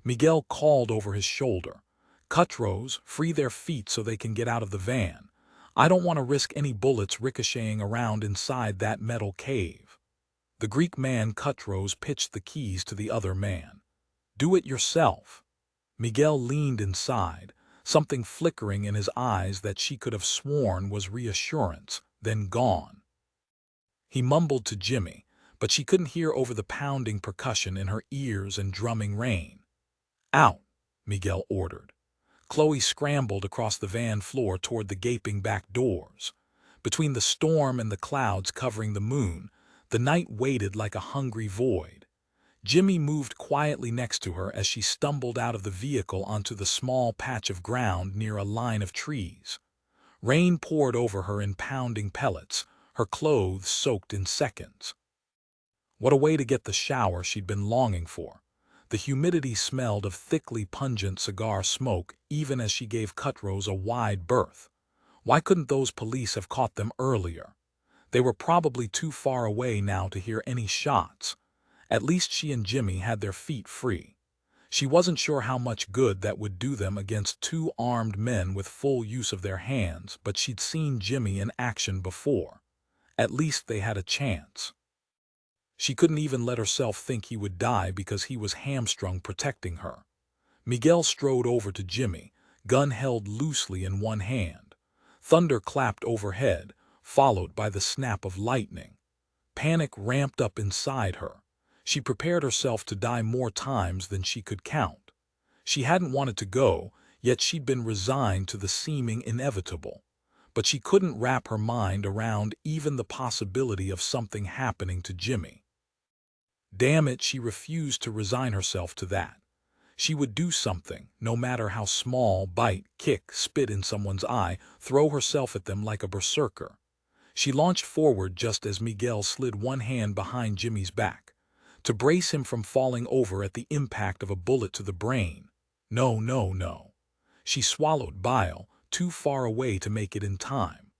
S1: Miguel called over his shoulder, "Cuttrose, free their feet so they can get out of the van. I don't want to risk any bullets ricocheting around inside that metal cave." The Greek man Cuttrose pitched the keys to the other man. "Do it yourself." Miguel leaned inside, something flickering in his eyes that she could have sworn was reassurance, then gone. He mumbled to Jimmy, but she couldn't hear over the pounding percussion in her ears and drumming rain. "Out," Miguel ordered. Chloe scrambled across the van floor toward the gaping back doors. Between the storm and the clouds covering the moon, the night waited like a hungry void. Jimmy moved quietly next to her as she stumbled out of the vehicle onto the small patch of ground near a line of trees. Rain poured over her in pounding pellets, her clothes soaked in seconds. What a way to get the shower she'd been longing for. The humidity smelled of thickly pungent cigar smoke even as she gave Cuttrose a wide berth. Why couldn't those police have caught them earlier? They were probably too far away now to hear any shots. At least she and Jimmy had their feet free. She wasn't sure how much good that would do them against two armed men with full use of their hands, but she'd seen Jimmy in action before. At least they had a chance. She couldn't even let herself think he would die because he was hamstrung protecting her. Miguel strode over to Jimmy, gun held loosely in one hand. Thunder clapped overhead, followed by the snap of lightning. Panic ramped up inside her. She prepared herself to die more times than she could count. She hadn't wanted to go, yet she'd been resigned to the seeming inevitable. But she couldn't wrap her mind around even the possibility of something happening to Jimmy. Damn it, she refused to resign herself to that. She would do something, no matter how small, bite, kick, spit in someone's eye, throw herself at them like a berserker. She launched forward just as Miguel slid one hand behind Jimmy's back, to brace him from falling over at the impact of a bullet to the brain. No, no, no. She swallowed bile, too far away to make it in time.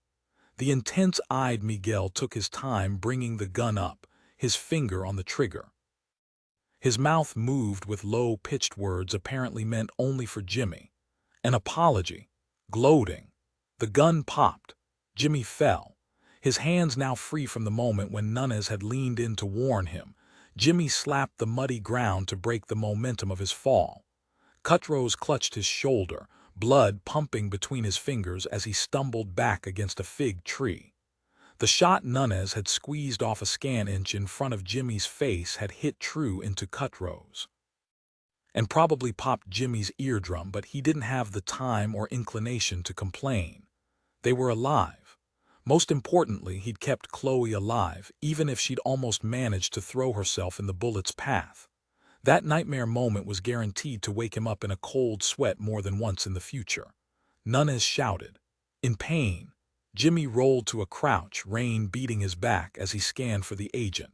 S1: The intense-eyed Miguel took his time bringing the gun up, his finger on the trigger. His mouth moved with low-pitched words apparently meant only for Jimmy. An apology. Gloating. The gun popped. Jimmy fell. His hands now free from the moment when Nunes had leaned in to warn him. Jimmy slapped the muddy ground to break the momentum of his fall. Cuttrose clutched his shoulder, blood pumping between his fingers as he stumbled back against a fig tree. The shot Nunes had squeezed off a scan inch in front of Jimmy's face had hit true into Cuttrose, and probably popped Jimmy's eardrum, but he didn't have the time or inclination to complain. They were alive. Most importantly, he'd kept Chloe alive, even if she'd almost managed to throw herself in the bullet's path. That nightmare moment was guaranteed to wake him up in a cold sweat more than once in the future. Nunes shouted. In pain, Jimmy rolled to a crouch, rain beating his back as he scanned for the agent.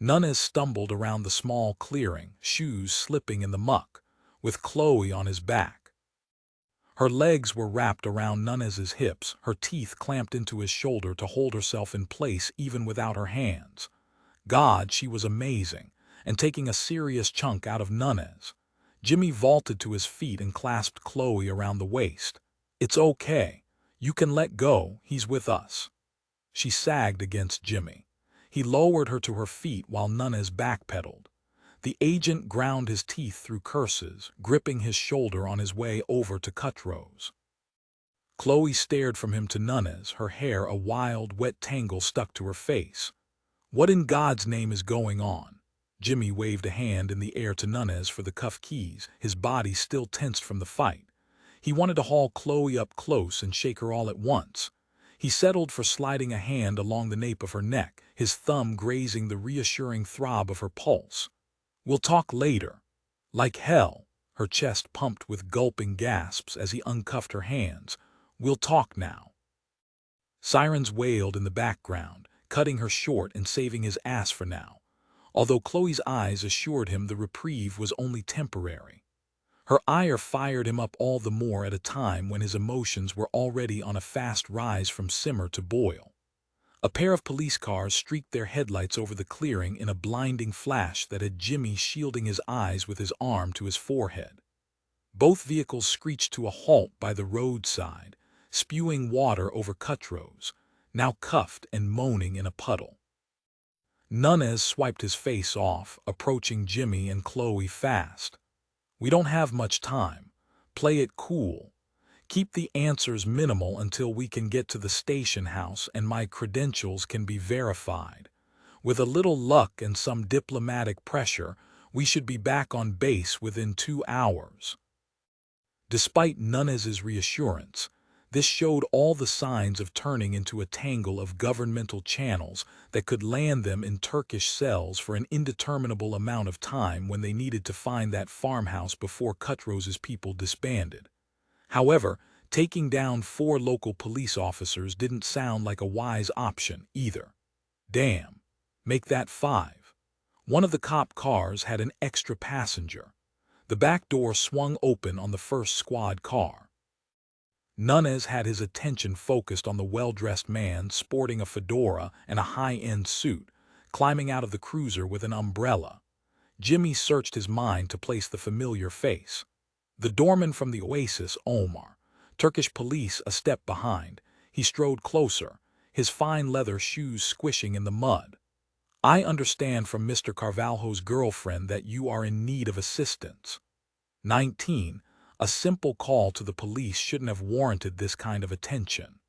S1: Nunes stumbled around the small clearing, shoes slipping in the muck, with Chloe on his back. Her legs were wrapped around Nunes's hips, her teeth clamped into his shoulder to hold herself in place even without her hands. God, she was amazing, and taking a serious chunk out of Nunes. Jimmy vaulted to his feet and clasped Chloe around the waist. It's okay. You can let go, he's with us. She sagged against Jimmy. He lowered her to her feet while Nunes backpedaled. The agent ground his teeth through curses, gripping his shoulder on his way over to Cuttrose. Chloe stared from him to Nunes, her hair a wild, wet tangle stuck to her face. What in God's name is going on? Jimmy waved a hand in the air to Nunes for the cuff keys, his body still tensed from the fight. He wanted to haul Chloe up close and shake her all at once. He settled for sliding a hand along the nape of her neck, his thumb grazing the reassuring throb of her pulse. We'll talk later. Like hell, her chest pumped with gulping gasps as he uncuffed her hands. We'll talk now. Sirens wailed in the background, cutting her short and saving his ass for now, although Chloe's eyes assured him the reprieve was only temporary. Her ire fired him up all the more at a time when his emotions were already on a fast rise from simmer to boil. A pair of police cars streaked their headlights over the clearing in a blinding flash that had Jimmy shielding his eyes with his arm to his forehead. Both vehicles screeched to a halt by the roadside, spewing water over Cuttrose, now cuffed and moaning in a puddle. Nunes swiped his face off, approaching Jimmy and Chloe fast. We don't have much time. Play it cool. Keep the answers minimal until we can get to the station house and my credentials can be verified. With a little luck and some diplomatic pressure, we should be back on base within 2 hours. Despite Nunes's reassurance, this showed all the signs of turning into a tangle of governmental channels that could land them in Turkish cells for an indeterminable amount of time when they needed to find that farmhouse before Cuttrose's people disbanded. However, taking down 4 local police officers didn't sound like a wise option either. Damn, make that 5. One of the cop cars had an extra passenger. The back door swung open on the first squad car. Nunes had his attention focused on the well-dressed man sporting a fedora and a high-end suit, climbing out of the cruiser with an umbrella. Jimmy searched his mind to place the familiar face. The doorman from the Oasis, Omar. Turkish police a step behind. He strode closer, his fine leather shoes squishing in the mud. I understand from Mr. Carvalho's girlfriend that you are in need of assistance. 19. A simple call to the police shouldn't have warranted this kind of attention.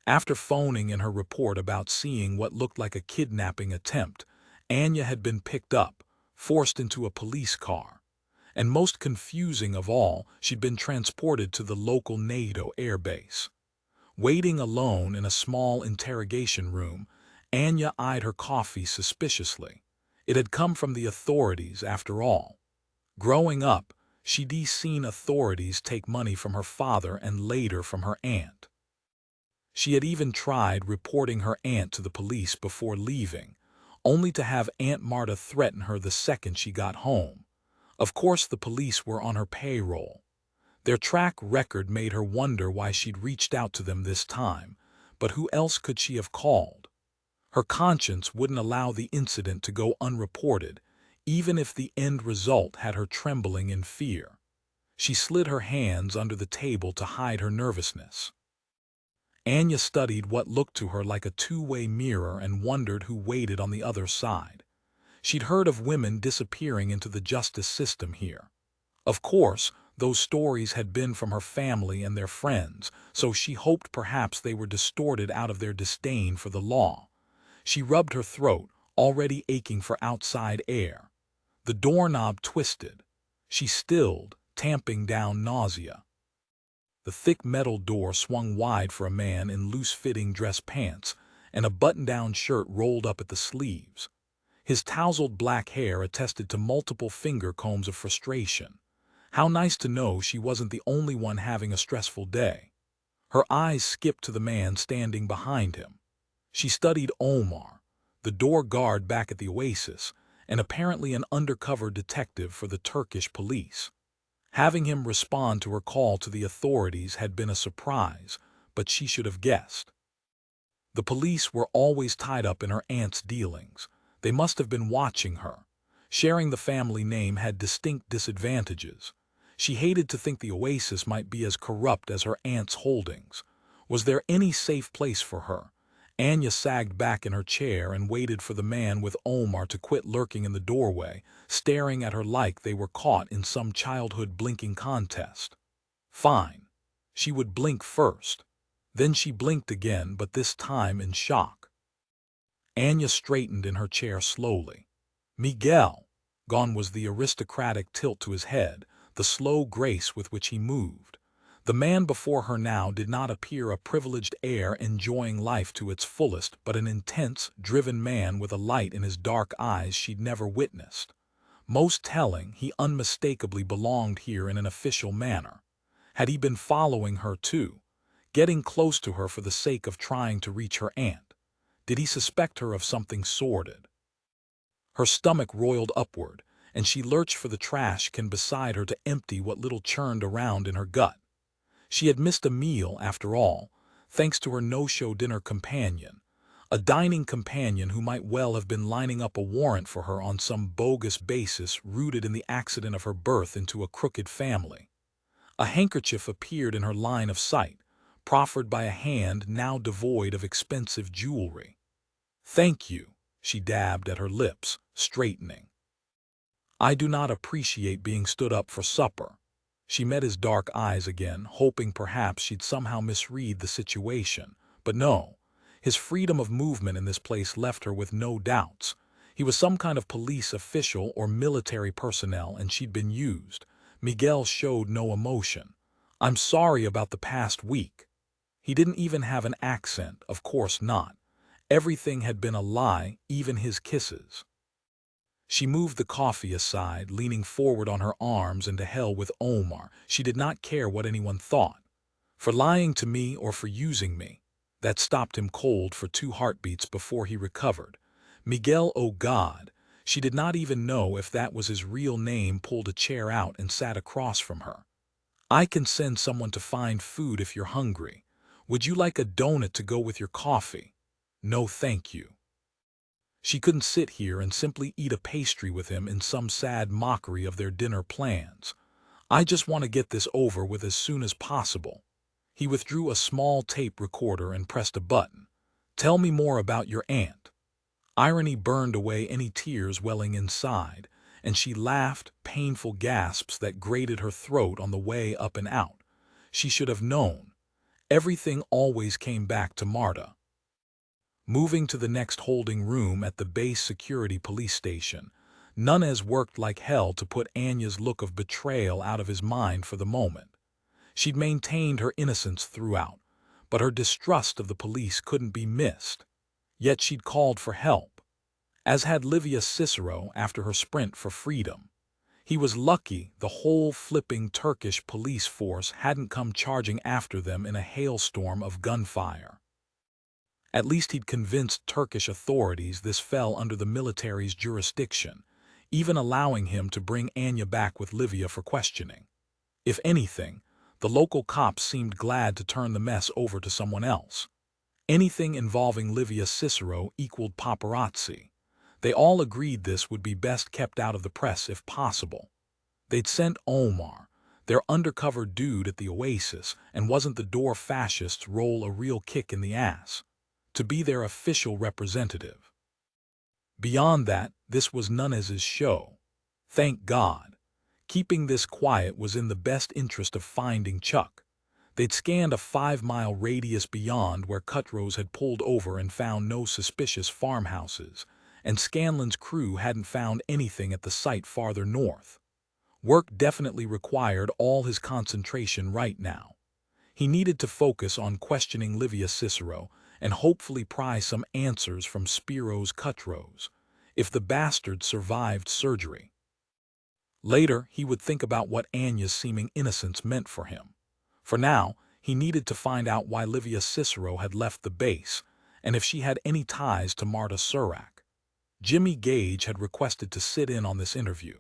S1: After phoning in her report about seeing what looked like a kidnapping attempt, Anya had been picked up, forced into a police car. And most confusing of all, she'd been transported to the local NATO airbase. Waiting alone in a small interrogation room, Anya eyed her coffee suspiciously. It had come from the authorities, after all. Growing up, she'd seen authorities take money from her father and later from her aunt. She had even tried reporting her aunt to the police before leaving, only to have Aunt Marta threaten her the second she got home. Of course, the police were on her payroll. Their track record made her wonder why she'd reached out to them this time, but who else could she have called? Her conscience wouldn't allow the incident to go unreported, even if the end result had her trembling in fear. She slid her hands under the table to hide her nervousness. Anya studied what looked to her like a two-way mirror and wondered who waited on the other side. She'd heard of women disappearing into the justice system here. Of course, those stories had been from her family and their friends, so she hoped perhaps they were distorted out of their disdain for the law. She rubbed her throat, already aching for outside air. The doorknob twisted. She stilled, tamping down nausea. The thick metal door swung wide for a man in loose-fitting dress pants and a button-down shirt rolled up at the sleeves. His tousled black hair attested to multiple finger combs of frustration. How nice to know she wasn't the only one having a stressful day. Her eyes skipped to the man standing behind him. She studied Omar, the door guard back at the Oasis, and apparently an undercover detective for the Turkish police. Having him respond to her call to the authorities had been a surprise, but she should have guessed. The police were always tied up in her aunt's dealings. They must have been watching her. Sharing the family name had distinct disadvantages. She hated to think the Oasis might be as corrupt as her aunt's holdings. Was there any safe place for her? Anya sagged back in her chair and waited for the man with Omar to quit lurking in the doorway, staring at her like they were caught in some childhood blinking contest. Fine. She would blink first. Then she blinked again, but this time in shock. Anya straightened in her chair slowly. Miguel. Gone was the aristocratic tilt to his head, the slow grace with which he moved. The man before her now did not appear a privileged heir enjoying life to its fullest, but an intense, driven man with a light in his dark eyes she'd never witnessed. Most telling, he unmistakably belonged here in an official manner. Had he been following her too, getting close to her for the sake of trying to reach her aunt? Did he suspect her of something sordid? Her stomach roiled upward, and she lurched for the trash can beside her to empty what little churned around in her gut. She had missed a meal, after all, thanks to her no-show dinner companion, a dining companion who might well have been lining up a warrant for her on some bogus basis rooted in the accident of her birth into a crooked family. A handkerchief appeared in her line of sight, proffered by a hand now devoid of expensive jewelry. "Thank you," she dabbed at her lips, straightening. "I do not appreciate being stood up for supper." She met his dark eyes again, hoping perhaps she'd somehow misread the situation. But no, his freedom of movement in this place left her with no doubts. He was some kind of police official or military personnel, and she'd been used. Miguel showed no emotion. "I'm sorry about the past week." He didn't even have an accent, of course not. Everything had been a lie, even his kisses. She moved the coffee aside, leaning forward on her arms, and to hell with Omar. She did not care what anyone thought. For lying to me or for using me. That stopped him cold for 2 heartbeats before he recovered. Miguel, oh God, she did not even know if that was his real name, pulled a chair out and sat across from her. "I can send someone to find food if you're hungry. Would you like a donut to go with your coffee?" "No, thank you." She couldn't sit here and simply eat a pastry with him in some sad mockery of their dinner plans. "I just want to get this over with as soon as possible." He withdrew a small tape recorder and pressed a button. "Tell me more about your aunt." Irony burned away any tears welling inside, and she laughed, painful gasps that grated her throat on the way up and out. She should have known. Everything always came back to Marta. Moving to the next holding room at the base security police station, Nunez worked like hell to put Anya's look of betrayal out of his mind for the moment. She'd maintained her innocence throughout, but her distrust of the police couldn't be missed. Yet she'd called for help. as had Livia Cicero after her sprint for freedom. He was lucky the whole flipping Turkish police force hadn't come charging after them in a hailstorm of gunfire. At least he'd convinced Turkish authorities this fell under the military's jurisdiction, even allowing him to bring Anya back with Livia for questioning. If anything, the local cops seemed glad to turn the mess over to someone else. Anything involving Livia Cicero equaled paparazzi. They all agreed this would be best kept out of the press if possible. They'd sent Omar, their undercover dude at the Oasis, and wasn't the door fascists roll a real kick in the ass, to be their official representative. Beyond that, this was Nunez's show. Thank God. Keeping this quiet was in the best interest of finding Chuck. They'd scanned a 5-mile radius beyond where Cuttrose had pulled over and found no suspicious farmhouses, and Scanlon's crew hadn't found anything at the site farther north. Work definitely required all his concentration right now. He needed to focus on questioning Livia Cicero and hopefully pry some answers from Spiro's Cuttrose, if the bastard survived surgery. Later, he would think about what Anya's seeming innocence meant for him. For now, he needed to find out why Livia Cicero had left the base, and if she had any ties to Marta Surak. Jimmy Gage had requested to sit in on this interview.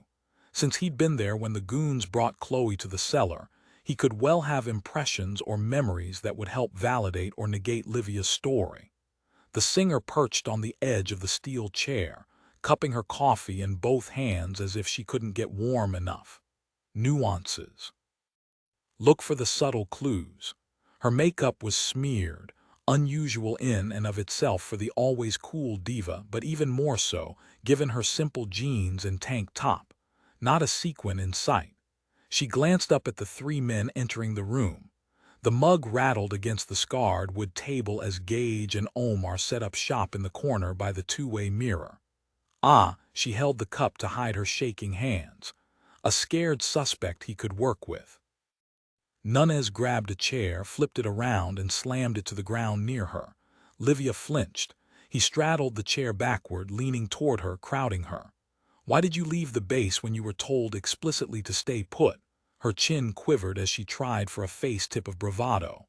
S1: Since he'd been there when the goons brought Chloe to the cellar, he could well have impressions or memories that would help validate or negate Livia's story. The singer perched on the edge of the steel chair, cupping her coffee in both hands as if she couldn't get warm enough. Nuances. Look for the subtle clues. Her makeup was smeared, unusual in and of itself for the always cool diva, but even more so, given her simple jeans and tank top. Not a sequin in sight. She glanced up at the 3 men entering the room. The mug rattled against the scarred wood table as Gage and Omar set up shop in the corner by the 2-way mirror. She held the cup to hide her shaking hands. A scared suspect he could work with. Nunez grabbed a chair, flipped it around, and slammed it to the ground near her. Livia flinched. He straddled the chair backward, leaning toward her, crowding her. Why did you leave the base when you were told explicitly to stay put? Her chin quivered as she tried for a face tip of bravado.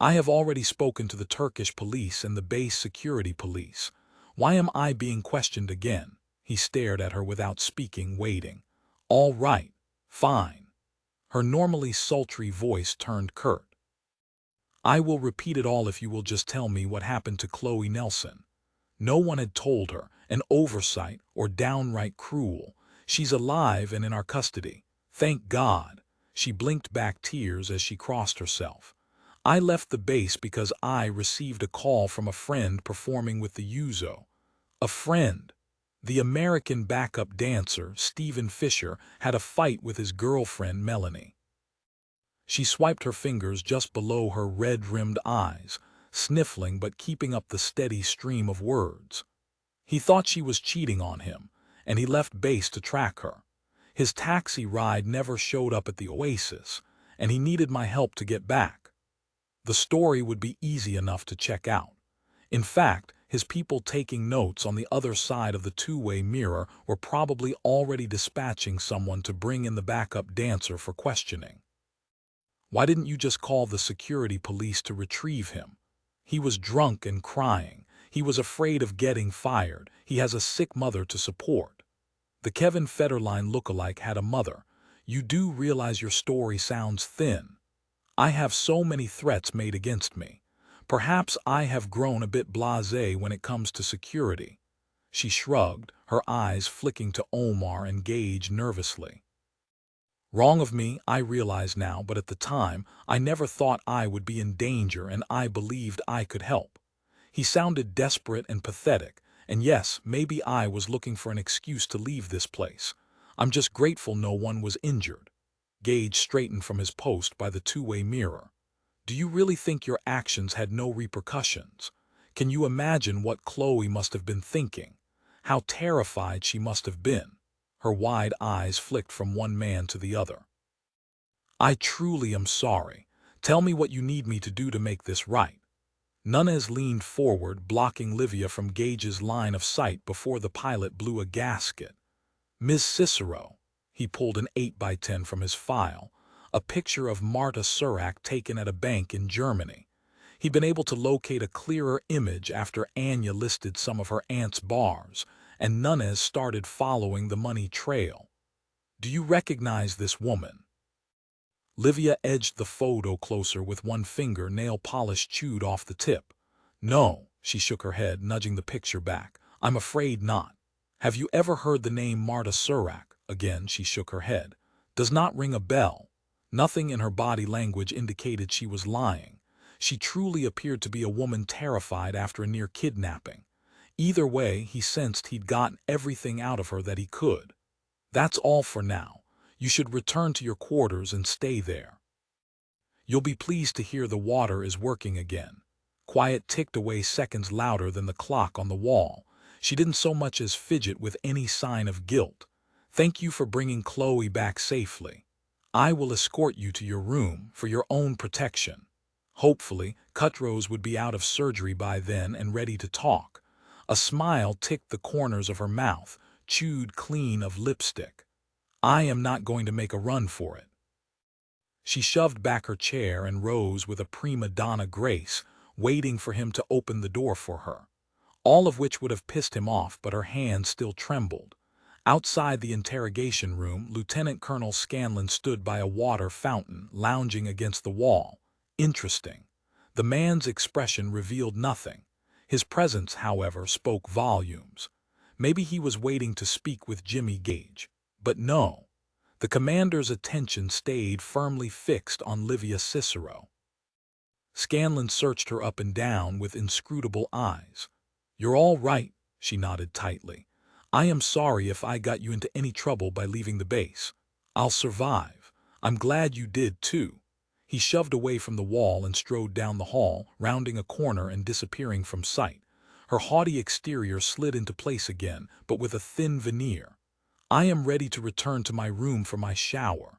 S1: I have already spoken to the Turkish police and the base security police. Why am I being questioned again? He stared at her without speaking, waiting. All right, fine. Her normally sultry voice turned curt. I will repeat it all if you will just tell me what happened to Chloe Nelson. No one had told her, an oversight or downright cruel. She's alive and in our custody. Thank God. She blinked back tears as she crossed herself. I left the base because I received a call from a friend performing with the Uzo. A friend. The American backup dancer, Stephen Fisher, had a fight with his girlfriend, Melanie. She swiped her fingers just below her red-rimmed eyes, sniffling but keeping up the steady stream of words. He thought she was cheating on him, and he left base to track her. His taxi ride never showed up at the Oasis, and he needed my help to get back. The story would be easy enough to check out. In fact, his people taking notes on the other side of the 2-way mirror were probably already dispatching someone to bring in the backup dancer for questioning. Why didn't you just call the security police to retrieve him? He was drunk and crying. He was afraid of getting fired. He has a sick mother to support. The Kevin Federline lookalike had a mother. You do realize your story sounds thin. I have so many threats made against me. Perhaps I have grown a bit blasé when it comes to security. She shrugged, her eyes flicking to Omar and Gage nervously. Wrong of me, I realize now, but at the time, I never thought I would be in danger and I believed I could help. He sounded desperate and pathetic, and yes, maybe I was looking for an excuse to leave this place. I'm just grateful no one was injured. Gage straightened from his post by the 2-way mirror. Do you really think your actions had no repercussions? Can you imagine what Chloe must have been thinking? How terrified she must have been. Her wide eyes flicked from one man to the other. I truly am sorry. Tell me what you need me to do to make this right. Nunez leaned forward, blocking Livia from Gage's line of sight before the pilot blew a gasket. Ms. Cicero. He pulled an 8x10 from his file, a picture of Marta Surak taken at a bank in Germany. He'd been able to locate a clearer image after Anya listed some of her aunt's bars, and Nunez started following the money trail. Do you recognize this woman? Livia edged the photo closer with one finger, nail polish chewed off the tip. No, she shook her head, nudging the picture back. I'm afraid not. Have you ever heard the name Marta Surak? Again, she shook her head. Does not ring a bell. Nothing in her body language indicated she was lying. She truly appeared to be a woman terrified after a near kidnapping. Either way, he sensed he'd gotten everything out of her that he could. That's all for now. You should return to your quarters and stay there. You'll be pleased to hear the water is working again. Quiet ticked away seconds louder than the clock on the wall. She didn't so much as fidget with any sign of guilt. Thank you for bringing Chloe back safely. I will escort you to your room for your own protection. Hopefully, Cutrose would be out of surgery by then and ready to talk. A smile ticked the corners of her mouth, chewed clean of lipstick. I am not going to make a run for it. She shoved back her chair and rose with a prima donna grace, waiting for him to open the door for her. All of which would have pissed him off, but her hand still trembled. Outside the interrogation room, Lieutenant Colonel Scanlon stood by a water fountain, lounging against the wall. Interesting. The man's expression revealed nothing. His presence, however, spoke volumes. Maybe he was waiting to speak with Jimmy Gage. But no. The commander's attention stayed firmly fixed on Livia Cicero. Scanlon searched her up and down with inscrutable eyes. You're all right, she nodded tightly. I am sorry if I got you into any trouble by leaving the base. I'll survive. I'm glad you did, too. He shoved away from the wall and strode down the hall, rounding a corner and disappearing from sight. Her haughty exterior slid into place again, but with a thin veneer. I am ready to return to my room for my shower.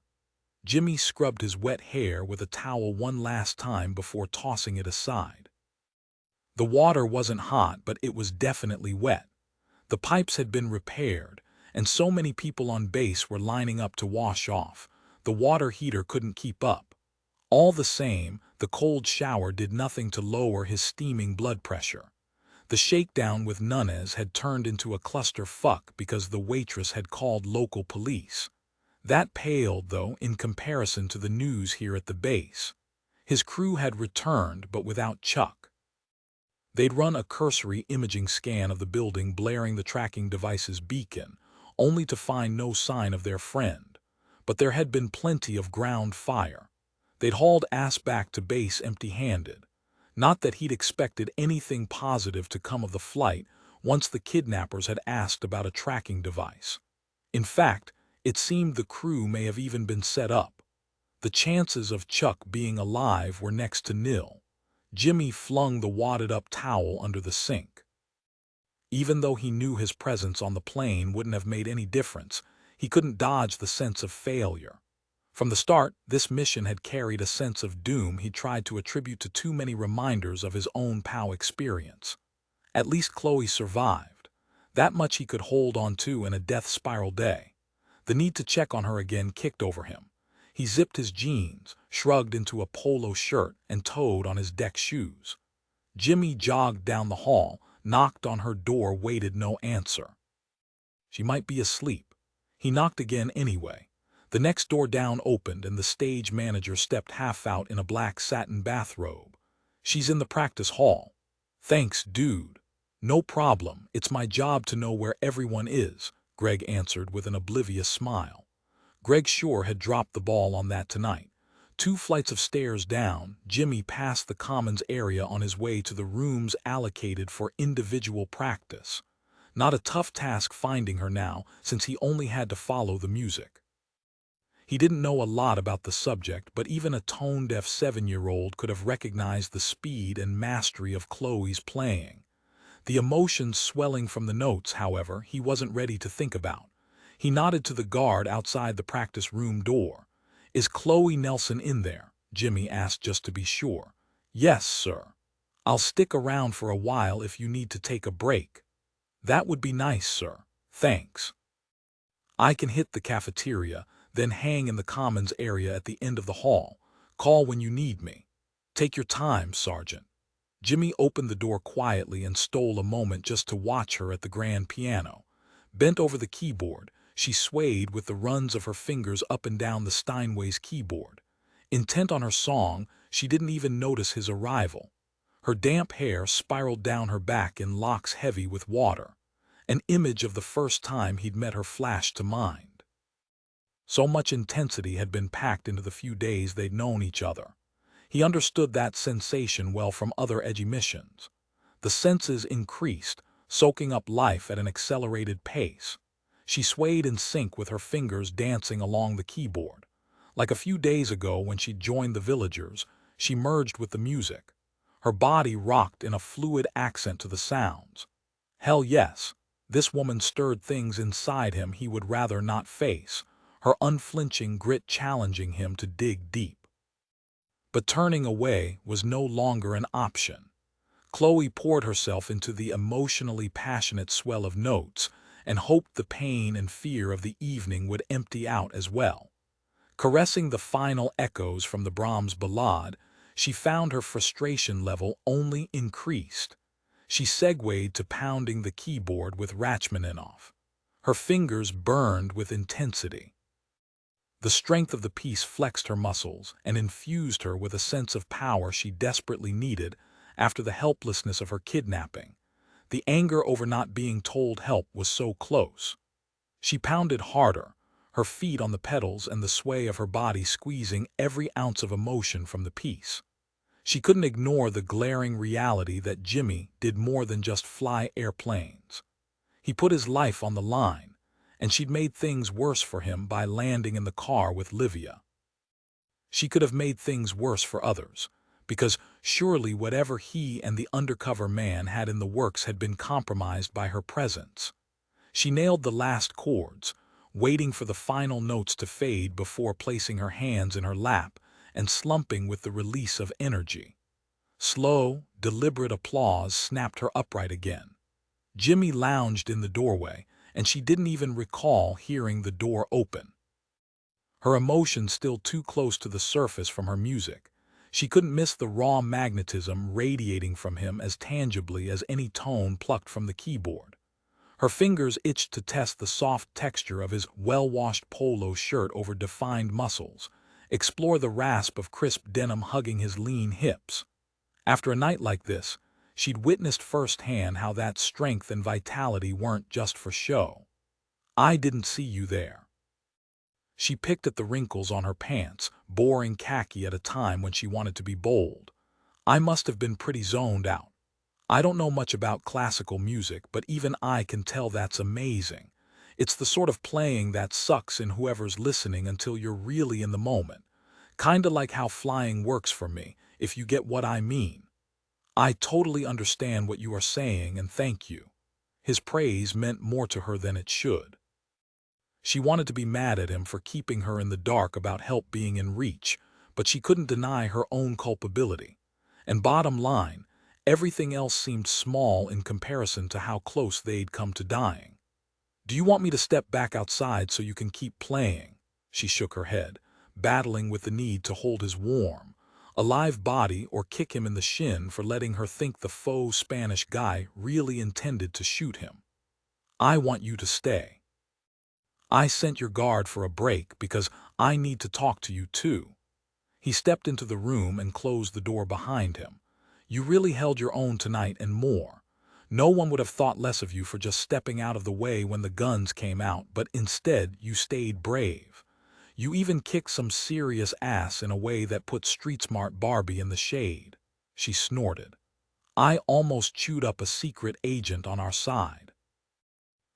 S1: Jimmy scrubbed his wet hair with a towel one last time before tossing it aside. The water wasn't hot, but it was definitely wet. The pipes had been repaired, and so many people on base were lining up to wash off. The water heater couldn't keep up. All the same, the cold shower did nothing to lower his steaming blood pressure. The shakedown with Nunez had turned into a clusterfuck because the waitress had called local police. That paled, though, in comparison to the news here at the base. His crew had returned, but without Chuck. They'd run a cursory imaging scan of the building, blaring the tracking device's beacon, only to find no sign of their friend. But there had been plenty of ground fire. They'd hauled ass back to base empty-handed. Not that he'd expected anything positive to come of the flight once the kidnappers had asked about a tracking device. In fact, it seemed the crew may have even been set up. The chances of Chuck being alive were next to nil. Jimmy flung the wadded-up towel under the sink. Even though he knew his presence on the plane wouldn't have made any difference, he couldn't dodge the sense of failure. From the start, this mission had carried a sense of doom he tried to attribute to too many reminders of his own POW experience. At least Chloe survived. That much he could hold on to in a death spiral day. The need to check on her again kicked over him. He zipped his jeans, shrugged into a polo shirt, and toed on his deck shoes. Jimmy jogged down the hall, knocked on her door, waited no answer. She might be asleep. He knocked again anyway. The next door down opened and the stage manager stepped half out in a black satin bathrobe. She's in the practice hall. Thanks, dude. No problem. It's my job to know where everyone is, Greg answered with an oblivious smile. Greg sure had dropped the ball on that tonight. 2 flights of stairs down, Jimmy passed the commons area on his way to the rooms allocated for individual practice. Not a tough task finding her now, since he only had to follow the music. He didn't know a lot about the subject, but even a tone-deaf 7-year-old could have recognized the speed and mastery of Chloe's playing. The emotions swelling from the notes, however, he wasn't ready to think about. He nodded to the guard outside the practice room door. Is Chloe Nelson in there? Jimmy asked just to be sure. Yes, sir. I'll stick around for a while if you need to take a break. That would be nice, sir. Thanks. I can hit the cafeteria, then hang in the commons area at the end of the hall. Call when you need me. Take your time, Sergeant. Jimmy opened the door quietly and stole a moment just to watch her at the grand piano. Bent over the keyboard, she swayed with the runs of her fingers up and down the Steinway's keyboard. Intent on her song, she didn't even notice his arrival. Her damp hair spiraled down her back in locks heavy with water. An image of the first time he'd met her flashed to mind. So much intensity had been packed into the few days they'd known each other. He understood that sensation well from other edgy missions. The senses increased, soaking up life at an accelerated pace. She swayed in sync with her fingers dancing along the keyboard. Like a few days ago when she joined the villagers, she merged with the music. Her body rocked in a fluid accent to the sounds. Hell yes, this woman stirred things inside him he would rather not face, her unflinching grit challenging him to dig deep. But turning away was no longer an option. Chloe poured herself into the emotionally passionate swell of notes and hoped the pain and fear of the evening would empty out as well. Caressing the final echoes from the Brahms ballade, she found her frustration level only increased. She segued to pounding the keyboard with Rachmaninoff. Her fingers burned with intensity. The strength of the piece flexed her muscles and infused her with a sense of power she desperately needed after the helplessness of her kidnapping. The anger over not being told help was so close. She pounded harder, her feet on the pedals and the sway of her body squeezing every ounce of emotion from the piece. She couldn't ignore the glaring reality that Jimmy did more than just fly airplanes. He put his life on the line, and she'd made things worse for him by landing in the car with Livia. She could have made things worse for others, because surely whatever he and the undercover man had in the works had been compromised by her presence. She nailed the last chords, waiting for the final notes to fade before placing her hands in her lap and slumping with the release of energy. Slow, deliberate applause snapped her upright again. Jimmy lounged in the doorway, and she didn't even recall hearing the door open. Her emotions still too close to the surface from her music, she couldn't miss the raw magnetism radiating from him as tangibly as any tone plucked from the keyboard. Her fingers itched to test the soft texture of his well-washed polo shirt over defined muscles, explore the rasp of crisp denim hugging his lean hips. After a night like this, she'd witnessed firsthand how that strength and vitality weren't just for show. I didn't see you there. She picked at the wrinkles on her pants, boring khaki at a time when she wanted to be bold. I must have been pretty zoned out. I don't know much about classical music, but even I can tell that's amazing. It's the sort of playing that sucks in whoever's listening until you're really in the moment. Kinda like how flying works for me, if you get what I mean. I totally understand what you are saying and thank you. His praise meant more to her than it should. She wanted to be mad at him for keeping her in the dark about help being in reach, but she couldn't deny her own culpability. And bottom line, everything else seemed small in comparison to how close they'd come to dying. Do you want me to step back outside so you can keep playing? She shook her head, battling with the need to hold his warm, alive body or kick him in the shin for letting her think the faux Spanish guy really intended to shoot him. I want you to stay. I sent your guard for a break because I need to talk to you too. He stepped into the room and closed the door behind him. You really held your own tonight and more. No one would have thought less of you for just stepping out of the way when the guns came out, but instead you stayed brave. You even kicked some serious ass in a way that put street-smart Barbie in the shade. She snorted. I almost chewed up a secret agent on our side.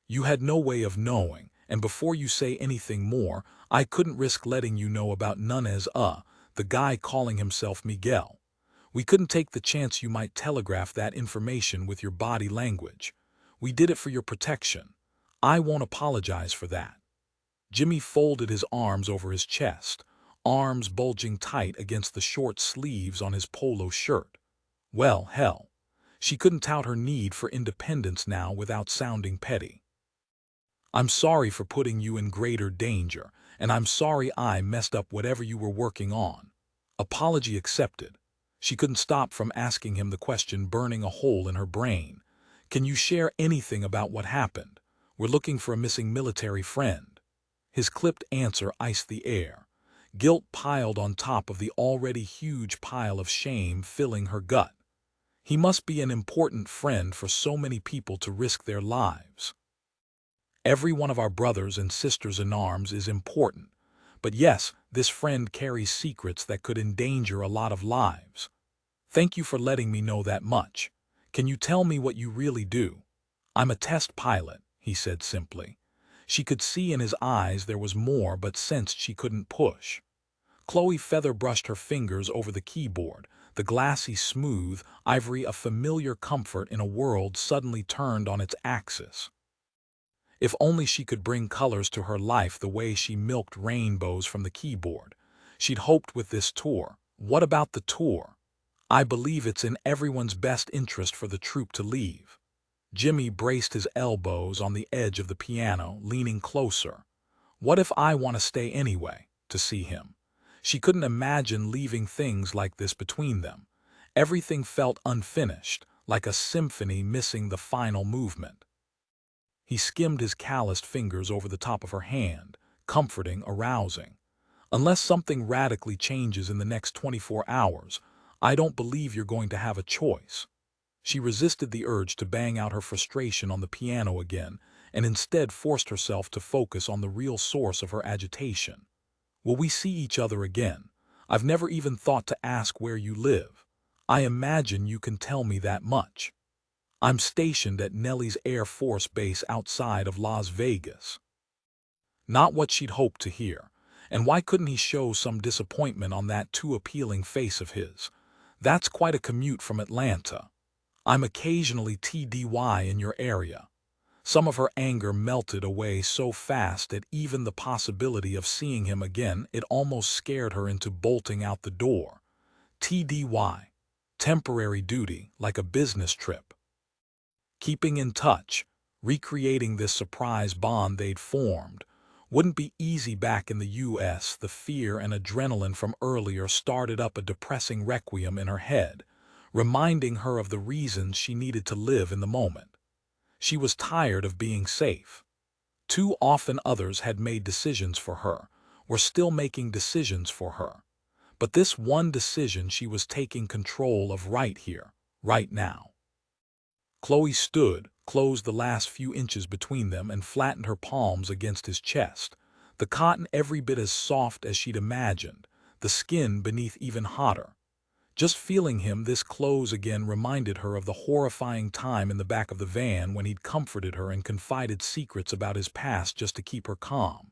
S1: You had no way of knowing, and before you say anything more, I couldn't risk letting you know about Nunez, the guy calling himself Miguel. We couldn't take the chance you might telegraph that information with your body language. We did it for your protection. I won't apologize for that. Jimmy folded his arms over his chest, arms bulging tight against the short sleeves on his polo shirt. Well, hell. She couldn't tout her need for independence now without sounding petty. I'm sorry for putting you in greater danger, and I'm sorry I messed up whatever you were working on. Apology accepted. She couldn't stop from asking him the question burning a hole in her brain. Can you share anything about what happened? We're looking for a missing military friend. His clipped answer iced the air. Guilt piled on top of the already huge pile of shame filling her gut. He must be an important friend for so many people to risk their lives. Every one of our brothers and sisters in arms is important, but yes, this friend carries secrets that could endanger a lot of lives. Thank you for letting me know that much. Can you tell me what you really do? I'm a test pilot, he said simply. She could see in his eyes there was more but sensed she couldn't push. Chloe feather brushed her fingers over the keyboard, the glassy smooth ivory a familiar comfort in a world suddenly turned on its axis. If only she could bring colors to her life the way she milked rainbows from the keyboard. She'd hoped with this tour. What about the tour? I believe it's in everyone's best interest for the troupe to leave. Jimmy braced his elbows on the edge of the piano, leaning closer. What if I want to stay anyway, to see him? She couldn't imagine leaving things like this between them. Everything felt unfinished, like a symphony missing the final movement. He skimmed his calloused fingers over the top of her hand, comforting, arousing. Unless something radically changes in the next 24 hours, I don't believe you're going to have a choice. She resisted the urge to bang out her frustration on the piano again, and instead forced herself to focus on the real source of her agitation. Will we see each other again? I've never even thought to ask where you live. I imagine you can tell me that much. I'm stationed at Nellie's Air Force Base outside of Las Vegas. Not what she'd hoped to hear. And why couldn't he show some disappointment on that too appealing face of his? That's quite a commute from Atlanta. I'm occasionally TDY in your area. Some of her anger melted away so fast that even the possibility of seeing him again, it almost scared her into bolting out the door. TDY. Temporary duty, like a business trip. Keeping in touch, recreating this surprise bond they'd formed, wouldn't be easy back in the U.S. The fear and adrenaline from earlier started up a depressing requiem in her head, reminding her of the reasons she needed to live in the moment. She was tired of being safe. Too often others had made decisions for her, were still making decisions for her. But this one decision she was taking control of right here, right now. Chloe stood, closed the last few inches between them, and flattened her palms against his chest, the cotton every bit as soft as she'd imagined, the skin beneath even hotter. Just feeling him this close again reminded her of the horrifying time in the back of the van when he'd comforted her and confided secrets about his past just to keep her calm.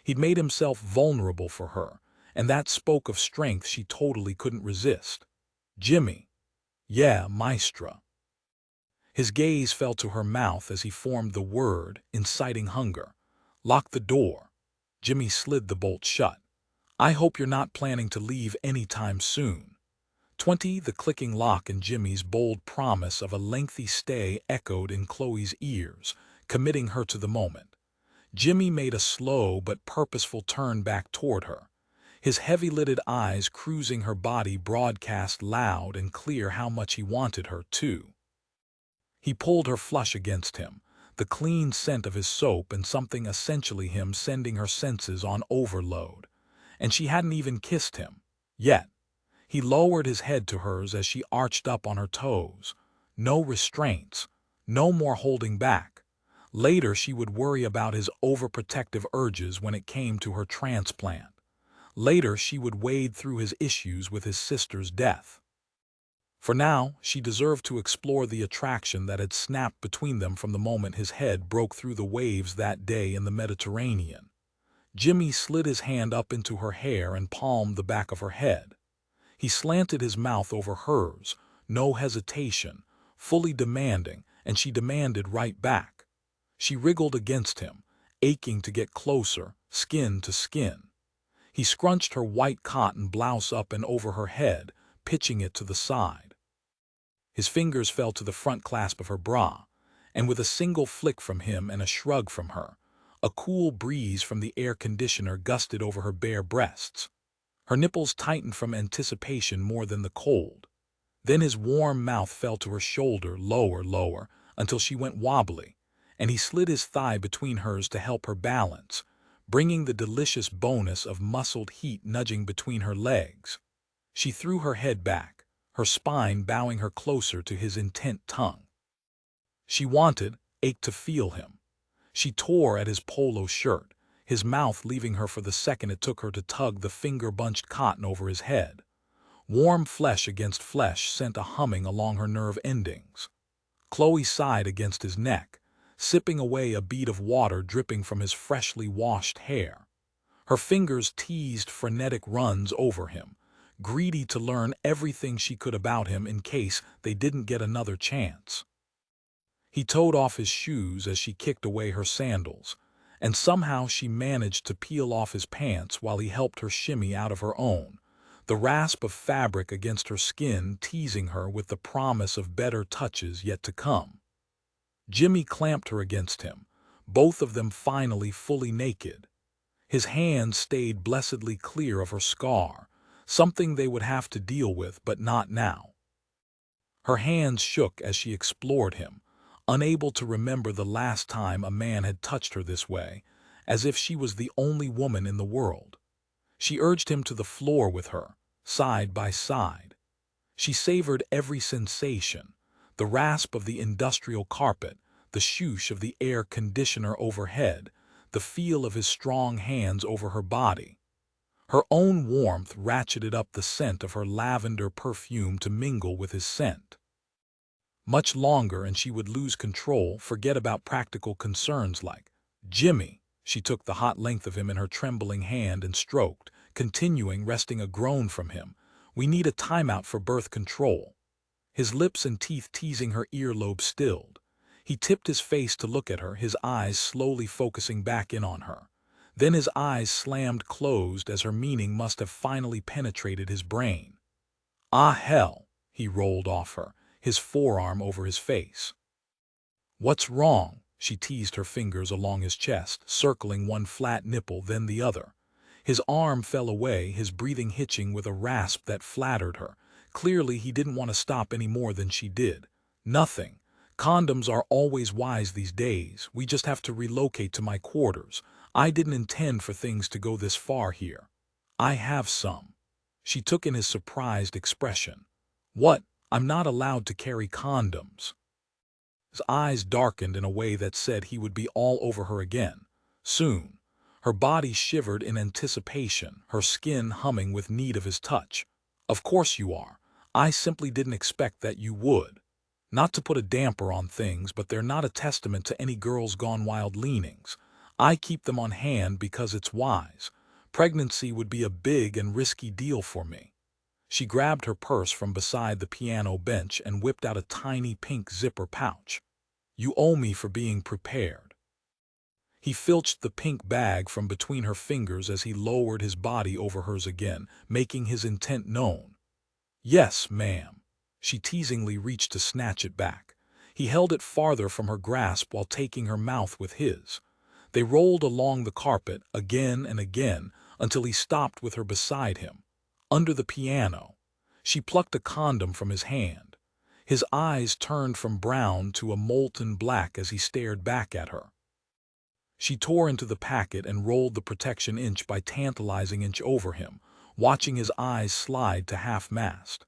S1: He'd made himself vulnerable for her, and that spoke of strength she totally couldn't resist. Jimmy. Yeah, maestra. His gaze fell to her mouth as he formed the word, inciting hunger. Lock the door. Jimmy slid the bolt shut. I hope you're not planning to leave anytime soon. 20. The clicking lock and Jimmy's bold promise of a lengthy stay echoed in Chloe's ears, committing her to the moment. Jimmy made a slow but purposeful turn back toward her. His heavy-lidded eyes cruising her body broadcast loud and clear how much he wanted her, too. He pulled her flush against him, the clean scent of his soap and something essentially him sending her senses on overload. And she hadn't even kissed him. Yet. He lowered his head to hers as she arched up on her toes. No restraints. No more holding back. Later she would worry about his overprotective urges when it came to her transplant. Later she would wade through his issues with his sister's death. For now, she deserved to explore the attraction that had snapped between them from the moment his head broke through the waves that day in the Mediterranean. Jimmy slid his hand up into her hair and palmed the back of her head. He slanted his mouth over hers, no hesitation, fully demanding, and she demanded right back. She wriggled against him, aching to get closer, skin to skin. He scrunched her white cotton blouse up and over her head, pitching it to the side. His fingers fell to the front clasp of her bra, and with a single flick from him and a shrug from her, a cool breeze from the air conditioner gusted over her bare breasts. Her nipples tightened from anticipation more than the cold. Then his warm mouth fell to her shoulder, lower, until she went wobbly, and he slid his thigh between hers to help her balance, bringing the delicious bonus of muscled heat nudging between her legs. She threw her head back, her spine bowing her closer to his intent tongue. She ached to feel him. She tore at his polo shirt, his mouth leaving her for the second it took her to tug the finger-bunched cotton over his head. Warm flesh against flesh sent a humming along her nerve endings. Chloe sighed against his neck, sipping away a bead of water dripping from his freshly washed hair. Her fingers teased frenetic runs over him, greedy to learn everything she could about him in case they didn't get another chance. He toed off his shoes as she kicked away her sandals, and somehow she managed to peel off his pants while he helped her shimmy out of her own, the rasp of fabric against her skin teasing her with the promise of better touches yet to come. Jimmy clamped her against him, both of them finally fully naked. His hands stayed blessedly clear of her scar, something they would have to deal with, but not now. Her hands shook as she explored him, unable to remember the last time a man had touched her this way, as if she was the only woman in the world. She urged him to the floor with her, side by side. She savored every sensation, the rasp of the industrial carpet, the swoosh of the air conditioner overhead, the feel of his strong hands over her body. Her own warmth ratcheted up the scent of her lavender perfume to mingle with his scent. Much longer and she would lose control, forget about practical concerns like, "Jimmy." She took the hot length of him in her trembling hand and stroked, continuing, wresting a groan from him. "We need a timeout for birth control." His lips and teeth teasing her earlobe stilled. He tipped his face to look at her, his eyes slowly focusing back in on her. Then his eyes slammed closed as her meaning must have finally penetrated his brain. "Ah, hell," he rolled off her, his forearm over his face. "What's wrong?" She teased her fingers along his chest, circling one flat nipple, then the other. His arm fell away, his breathing hitching with a rasp that flattered her. Clearly he didn't want to stop any more than she did. "Nothing. Condoms are always wise these days. We just have to relocate to my quarters. I didn't intend for things to go this far here. I have some." She took in his surprised expression. "What? I'm not allowed to carry condoms." His eyes darkened in a way that said he would be all over her again, soon. Her body shivered in anticipation, her skin humming with need of his touch. "Of course you are. I simply didn't expect that you would. Not to put a damper on things, but they're not a testament to any girls gone wild leanings. I keep them on hand because it's wise. Pregnancy would be a big and risky deal for me." She grabbed her purse from beside the piano bench and whipped out a tiny pink zipper pouch. "You owe me for being prepared." He filched the pink bag from between her fingers as he lowered his body over hers again, making his intent known. "Yes, ma'am." She teasingly reached to snatch it back. He held it farther from her grasp while taking her mouth with his. They rolled along the carpet again and again until he stopped with her beside him, under the piano. She plucked a condom from his hand. His eyes turned from brown to a molten black as he stared back at her. She tore into the packet and rolled the protection inch by tantalizing inch over him, watching his eyes slide to half-mast.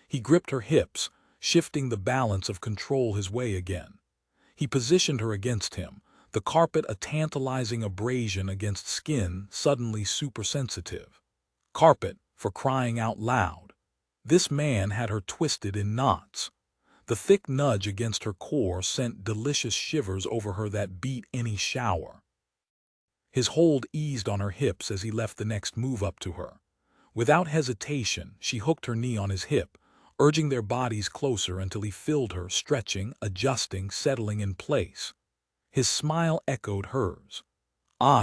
S1: He gripped her hips, shifting the balance of control his way again. He positioned her against him, the carpet a tantalizing abrasion against skin suddenly supersensitive. Carpet, for crying out loud. This man had her twisted in knots. The thick nudge against her core sent delicious shivers over her that beat any shower. His hold eased on her hips as he left the next move up to her. Without hesitation, she hooked her knee on his hip, urging their bodies closer until he filled her, stretching, adjusting, settling in place. His smile echoed hers.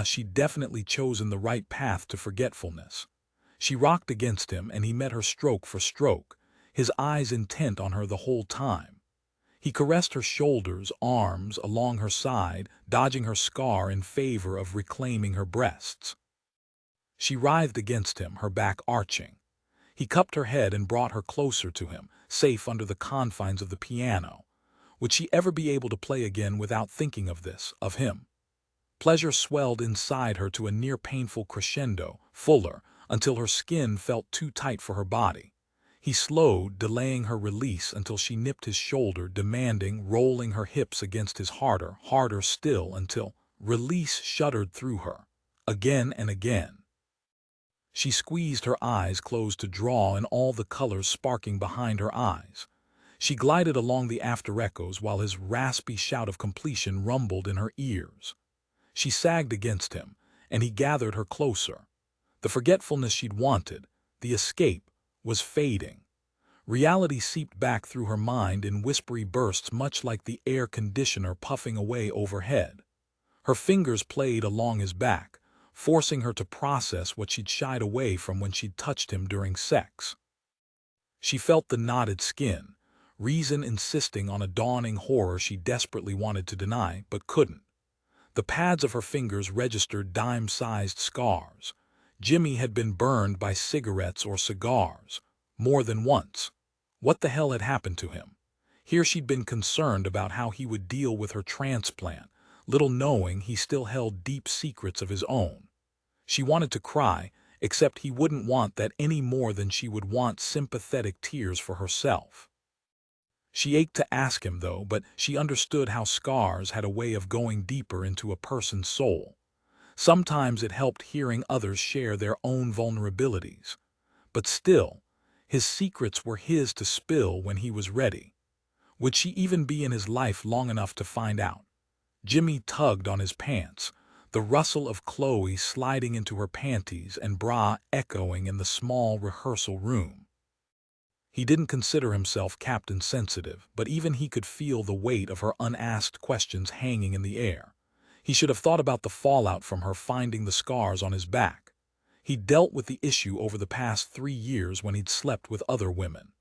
S1: She'd definitely chosen the right path to forgetfulness. She rocked against him and he met her stroke for stroke, his eyes intent on her the whole time. He caressed her shoulders, arms, along her side, dodging her scar in favor of reclaiming her breasts. She writhed against him, her back arching. He cupped her head and brought her closer to him, safe under the confines of the piano. Would she ever be able to play again without thinking of this, of him? Pleasure swelled inside her to a near-painful crescendo, fuller, until her skin felt too tight for her body. He slowed, delaying her release until she nipped his shoulder, demanding, rolling her hips against his harder still, until release shuddered through her. Again and again. She squeezed, her eyes closed to draw in all the colors sparking behind her eyes. She glided along the after echoes while his raspy shout of completion rumbled in her ears. She sagged against him, and he gathered her closer. The forgetfulness she'd wanted, the escape, was fading. Reality seeped back through her mind in whispery bursts, much like the air conditioner puffing away overhead. Her fingers played along his back, forcing her to process what she'd shied away from when she'd touched him during sex. She felt the knotted skin, reason insisting on a dawning horror she desperately wanted to deny but couldn't. The pads of her fingers registered dime-sized scars. Jimmy had been burned by cigarettes or cigars, more than once. What the hell had happened to him? Here she'd been concerned about how he would deal with her transplant, little knowing he still held deep secrets of his own. She wanted to cry, except he wouldn't want that any more than she would want sympathetic tears for herself. She ached to ask him, though, but she understood how scars had a way of going deeper into a person's soul. Sometimes it helped hearing others share their own vulnerabilities. But still, his secrets were his to spill when he was ready. Would she even be in his life long enough to find out? Jimmy tugged on his pants, the rustle of Chloe sliding into her panties and bra echoing in the small rehearsal room. He didn't consider himself Captain Sensitive, but even he could feel the weight of her unasked questions hanging in the air. He should have thought about the fallout from her finding the scars on his back. He'd dealt with the issue over the past 3 years when he'd slept with other women.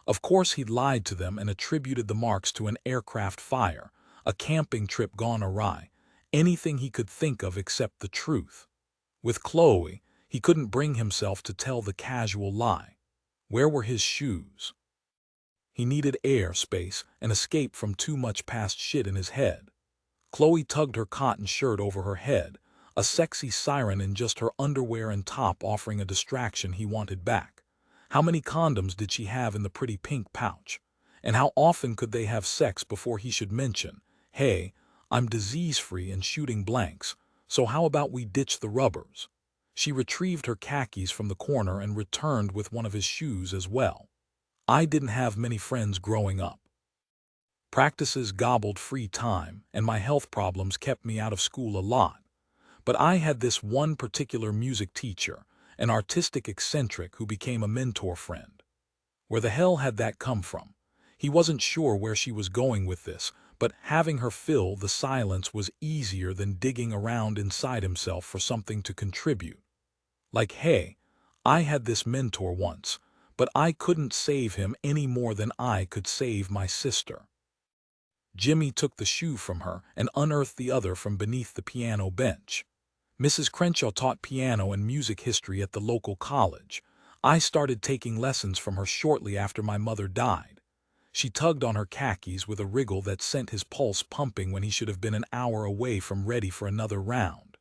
S1: Of course he'd lied to them and attributed the marks to an aircraft fire, a camping trip gone awry, anything he could think of except the truth. With Chloe, he couldn't bring himself to tell the casual lie. Where were his shoes? He needed air, space, an escape from too much past shit in his head. Chloe tugged her cotton shirt over her head, a sexy siren in just her underwear and top offering a distraction he wanted back. How many condoms did she have in the pretty pink pouch? And how often could they have sex before he should mention, "Hey, I'm disease-free and shooting blanks, so how about we ditch the rubbers?" She retrieved her khakis from the corner and returned with one of his shoes as well. I didn't have many friends growing up. Practices gobbled free time, and my health problems kept me out of school a lot. But I had this one particular music teacher, an artistic eccentric who became a mentor friend. Where the hell had that come from? He wasn't sure where she was going with this, but having her fill the silence was easier than digging around inside himself for something to contribute. Like, hey, I had this mentor once, but I couldn't save him any more than I could save my sister. Jimmy took the shoe from her and unearthed the other from beneath the piano bench. Mrs. Crenshaw taught piano and music history at the local college. I started taking lessons from her shortly after my mother died. She tugged on her khakis with a wriggle that sent his pulse pumping when he should have been an hour away from ready for another round.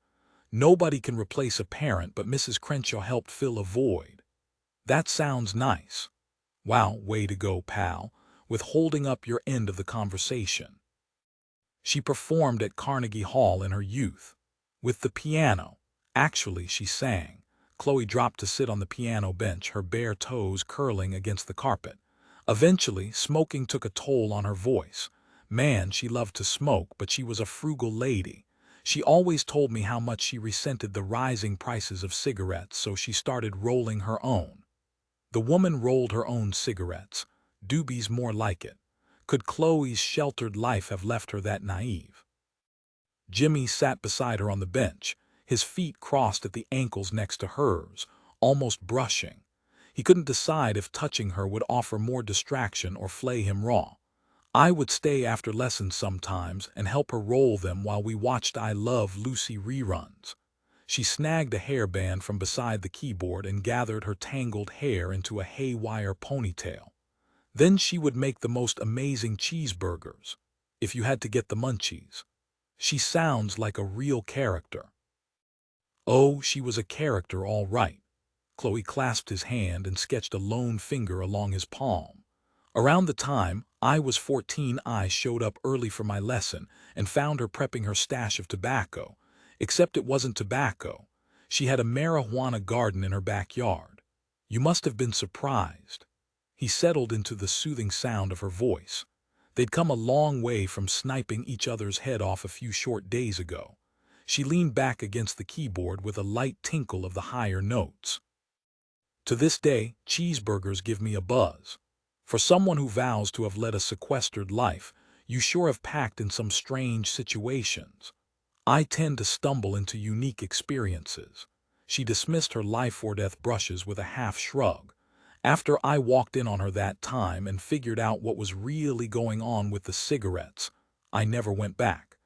S1: Nobody can replace a parent, but Mrs. Crenshaw helped fill a void. That sounds nice. Wow, way to go, pal, with holding up your end of the conversation. She performed at Carnegie Hall in her youth. With the piano. Actually, she sang. Chloe dropped to sit on the piano bench, her bare toes curling against the carpet. Eventually, smoking took a toll on her voice. Man, she loved to smoke, but she was a frugal lady. She always told me how much she resented the rising prices of cigarettes, so she started rolling her own. The woman rolled her own cigarettes. Doobies more like it. Could Chloe's sheltered life have left her that naive? Jimmy sat beside her on the bench, his feet crossed at the ankles next to hers, almost brushing. He couldn't decide if touching her would offer more distraction or flay him raw. I would stay after lessons sometimes and help her roll them while we watched I Love Lucy reruns. She snagged a hairband from beside the keyboard and gathered her tangled hair into a haywire ponytail. Then she would make the most amazing cheeseburgers, if you had to get the munchies. She sounds like a real character. Oh, she was a character all right. Chloe clasped his hand and sketched a lone finger along his palm. Around the time I was 14, I showed up early for my lesson and found her prepping her stash of tobacco, except it wasn't tobacco. She had a marijuana garden in her backyard. You must have been surprised. He settled into the soothing sound of her voice. They'd come a long way from sniping each other's head off a few short days ago. She leaned back against the keyboard with a light tinkle of the higher notes. To this day, cheeseburgers give me a buzz. For someone who vows to have led a sequestered life, you sure have packed in some strange situations. I tend to stumble into unique experiences. She dismissed her life-or-death brushes with a half-shrug. After I walked in on her that time and figured out what was really going on with the cigarettes, I never went back.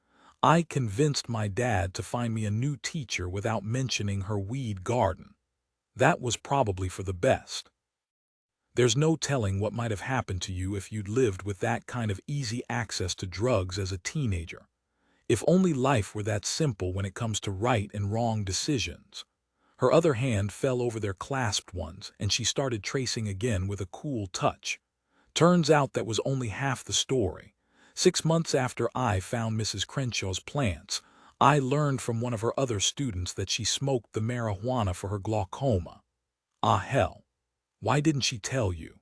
S1: I convinced my dad to find me a new teacher without mentioning her weed garden. That was probably for the best. There's no telling what might have happened to you if you'd lived with that kind of easy access to drugs as a teenager. If only life were that simple when it comes to right and wrong decisions. Her other hand fell over their clasped ones, and she started tracing again with a cool touch. Turns out that was only half the story. 6 months after I found Mrs. Crenshaw's plants, I learned from one of her other students that she smoked the marijuana for her glaucoma. Ah, hell. Why didn't she tell you?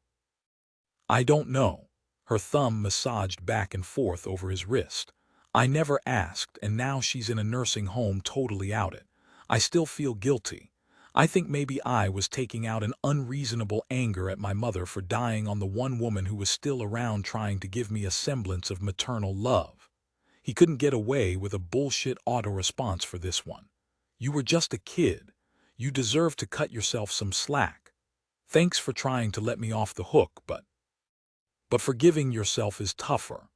S1: I don't know. Her thumb massaged back and forth over his wrist. I never asked, and now she's in a nursing home totally outed. I still feel guilty. I think maybe I was taking out an unreasonable anger at my mother for dying on the one woman who was still around trying to give me a semblance of maternal love. He couldn't get away with a bullshit auto-response for this one. You were just a kid. You deserve to cut yourself some slack. Thanks for trying to let me off the hook, but forgiving yourself is tougher.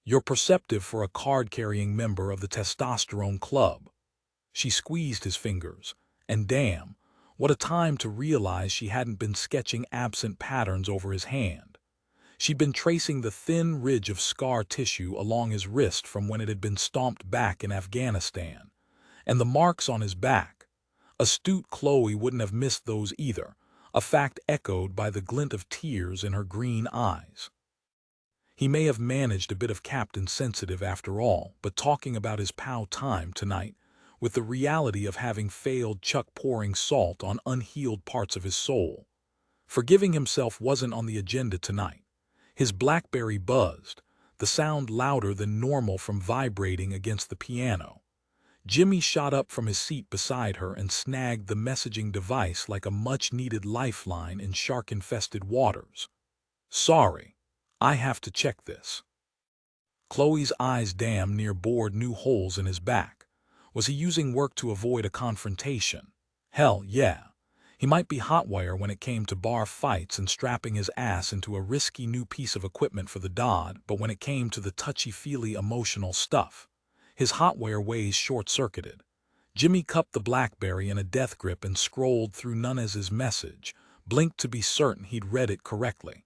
S1: You're perceptive for a card-carrying member of the testosterone club. She squeezed his fingers, and damn, what a time to realize she hadn't been sketching absent patterns over his hand. She'd been tracing the thin ridge of scar tissue along his wrist from when it had been stomped back in Afghanistan, and the marks on his back. Astute Chloe wouldn't have missed those either, a fact echoed by the glint of tears in her green eyes. He may have managed a bit of Captain Sensitive after all, but talking about his pal time tonight, with the reality of having failed Chuck pouring salt on unhealed parts of his soul. Forgiving himself wasn't on the agenda tonight. His BlackBerry buzzed, the sound louder than normal from vibrating against the piano. Jimmy shot up from his seat beside her and snagged the messaging device like a much-needed lifeline in shark-infested waters. Sorry, I have to check this. Chloe's eyes damn near bored new holes in his back. Was he using work to avoid a confrontation? Hell yeah. He might be hotwire when it came to bar fights and strapping his ass into a risky new piece of equipment for the Dodd, but when it came to the touchy-feely emotional stuff, his hotwire ways short-circuited. Jimmy cupped the BlackBerry in a death grip and scrolled through Nunez's message, blinked to be certain he'd read it correctly.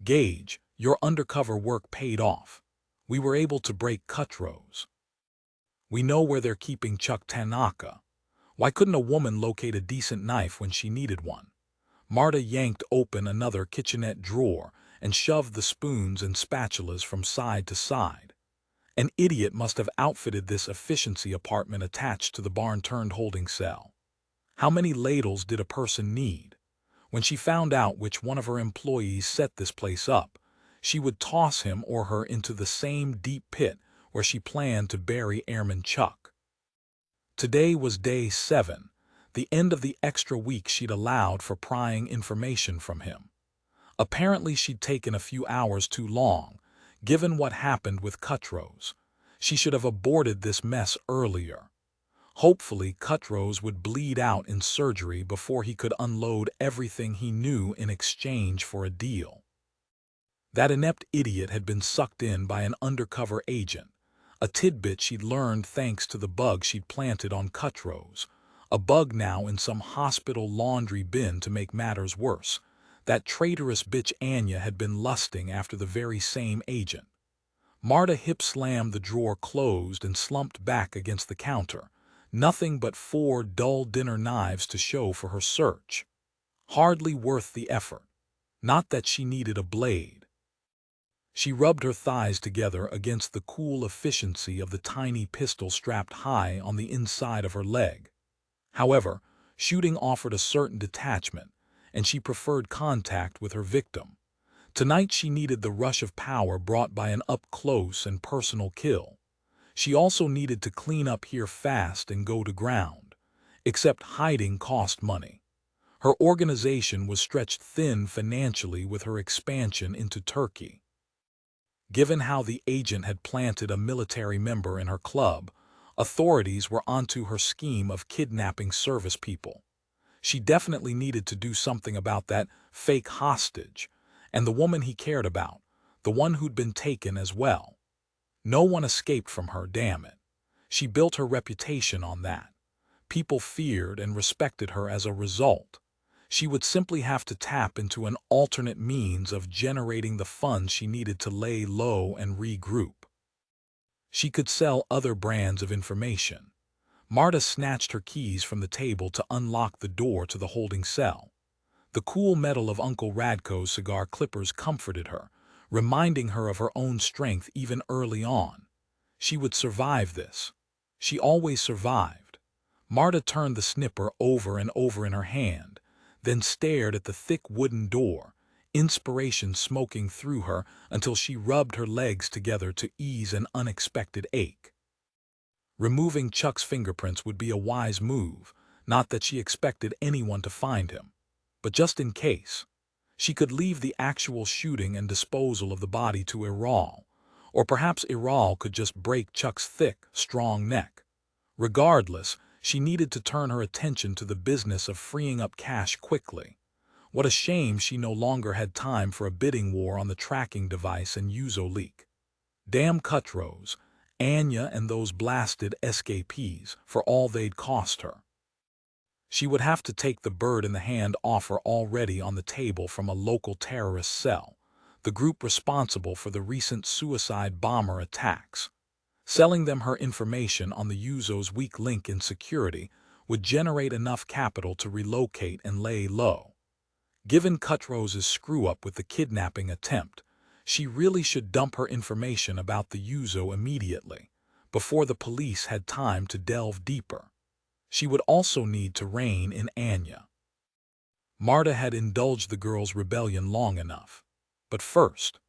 S1: Gage, your undercover work paid off. We were able to break Cutthroats. We know where they're keeping Chuck Tanaka. Why couldn't a woman locate a decent knife when she needed one? Marta yanked open another kitchenette drawer and shoved the spoons and spatulas from side to side. An idiot must have outfitted this efficiency apartment attached to the barn-turned holding cell. How many ladles did a person need? When she found out which one of her employees set this place up, she would toss him or her into the same deep pit where she planned to bury Airman Chuck. Today was day 7, the end of the extra week she'd allowed for prying information from him. Apparently she'd taken a few hours too long, given what happened with Cutthroats. She should have aborted this mess earlier. Hopefully, Cutrose would bleed out in surgery before he could unload everything he knew in exchange for a deal. That inept idiot had been sucked in by an undercover agent, a tidbit she'd learned thanks to the bug she'd planted on Cutrose, a bug now in some hospital laundry bin. To make matters worse, that traitorous bitch Anya had been lusting after the very same agent. Marta hip-slammed the drawer closed and slumped back against the counter, nothing but 4 dull dinner knives to show for her search. Hardly worth the effort. Not that she needed a blade. She rubbed her thighs together against the cool efficiency of the tiny pistol strapped high on the inside of her leg. However, shooting offered a certain detachment, and she preferred contact with her victim. Tonight she needed the rush of power brought by an up-close and personal kill. She also needed to clean up here fast and go to ground. Except hiding cost money. Her organization was stretched thin financially with her expansion into Turkey. Given how the agent had planted a military member in her club, authorities were onto her scheme of kidnapping service people. She definitely needed to do something about that fake hostage, and the woman he cared about, the one who'd been taken as well. No one escaped from her, damn it. She built her reputation on that. People feared and respected her as a result. She would simply have to tap into an alternate means of generating the funds she needed to lay low and regroup. She could sell other brands of information. Marta snatched her keys from the table to unlock the door to the holding cell. The cool metal of Uncle Radko's cigar clippers comforted her, reminding her of her own strength even early on. She would survive this. She always survived. Marta turned the snipper over and over in her hand, then stared at the thick wooden door, inspiration smoking through her until she rubbed her legs together to ease an unexpected ache. Removing Chuck's fingerprints would be a wise move, not that she expected anyone to find him, but just in case. She could leave the actual shooting and disposal of the body to Iral, or perhaps Iral could just break Chuck's thick, strong neck. Regardless, she needed to turn her attention to the business of freeing up cash quickly. What a shame she no longer had time for a bidding war on the tracking device and Uzo leak. Damn Cutrose, Anya and those blasted escapees for all they'd cost her. She would have to take the bird-in-the-hand offer already on the table from a local terrorist cell, the group responsible for the recent suicide bomber attacks. Selling them her information on the Uzo's weak link in security would generate enough capital to relocate and lay low. Given Cutrose's screw-up with the kidnapping attempt, she really should dump her information about the Uzo immediately, before the police had time to delve deeper. She would also need to rein in Anya. Marta had indulged the girl's rebellion long enough. But first,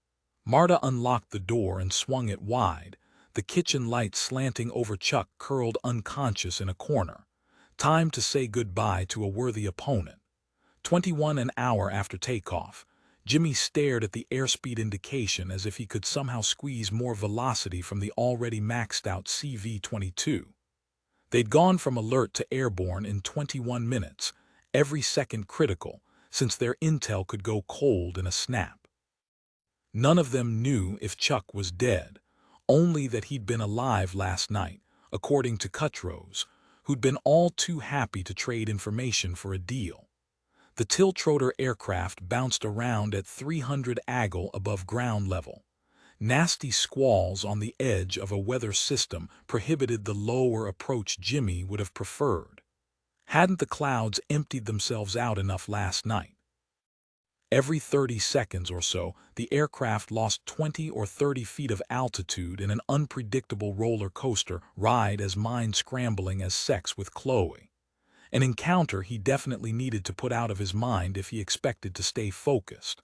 S1: Marta unlocked the door and swung it wide, the kitchen light slanting over Chuck curled unconscious in a corner. Time to say goodbye to a worthy opponent. 21 an hour after takeoff, Jimmy stared at the airspeed indication as if he could somehow squeeze more velocity from the already maxed-out CV-22. They'd gone from alert to airborne in 21 minutes, every second critical, since their intel could go cold in a snap. None of them knew if Chuck was dead, only that he'd been alive last night, according to Cutrose, who'd been all too happy to trade information for a deal. The Tiltrotor aircraft bounced around at 300 AGL above ground level. Nasty squalls on the edge of a weather system prohibited the lower approach Jimmy would have preferred. Hadn't the clouds emptied themselves out enough last night? Every 30 seconds or so, the aircraft lost 20 or 30 feet of altitude in an unpredictable roller coaster ride as mind-scrambling as sex with Chloe. An encounter he definitely needed to put out of his mind if he expected to stay focused.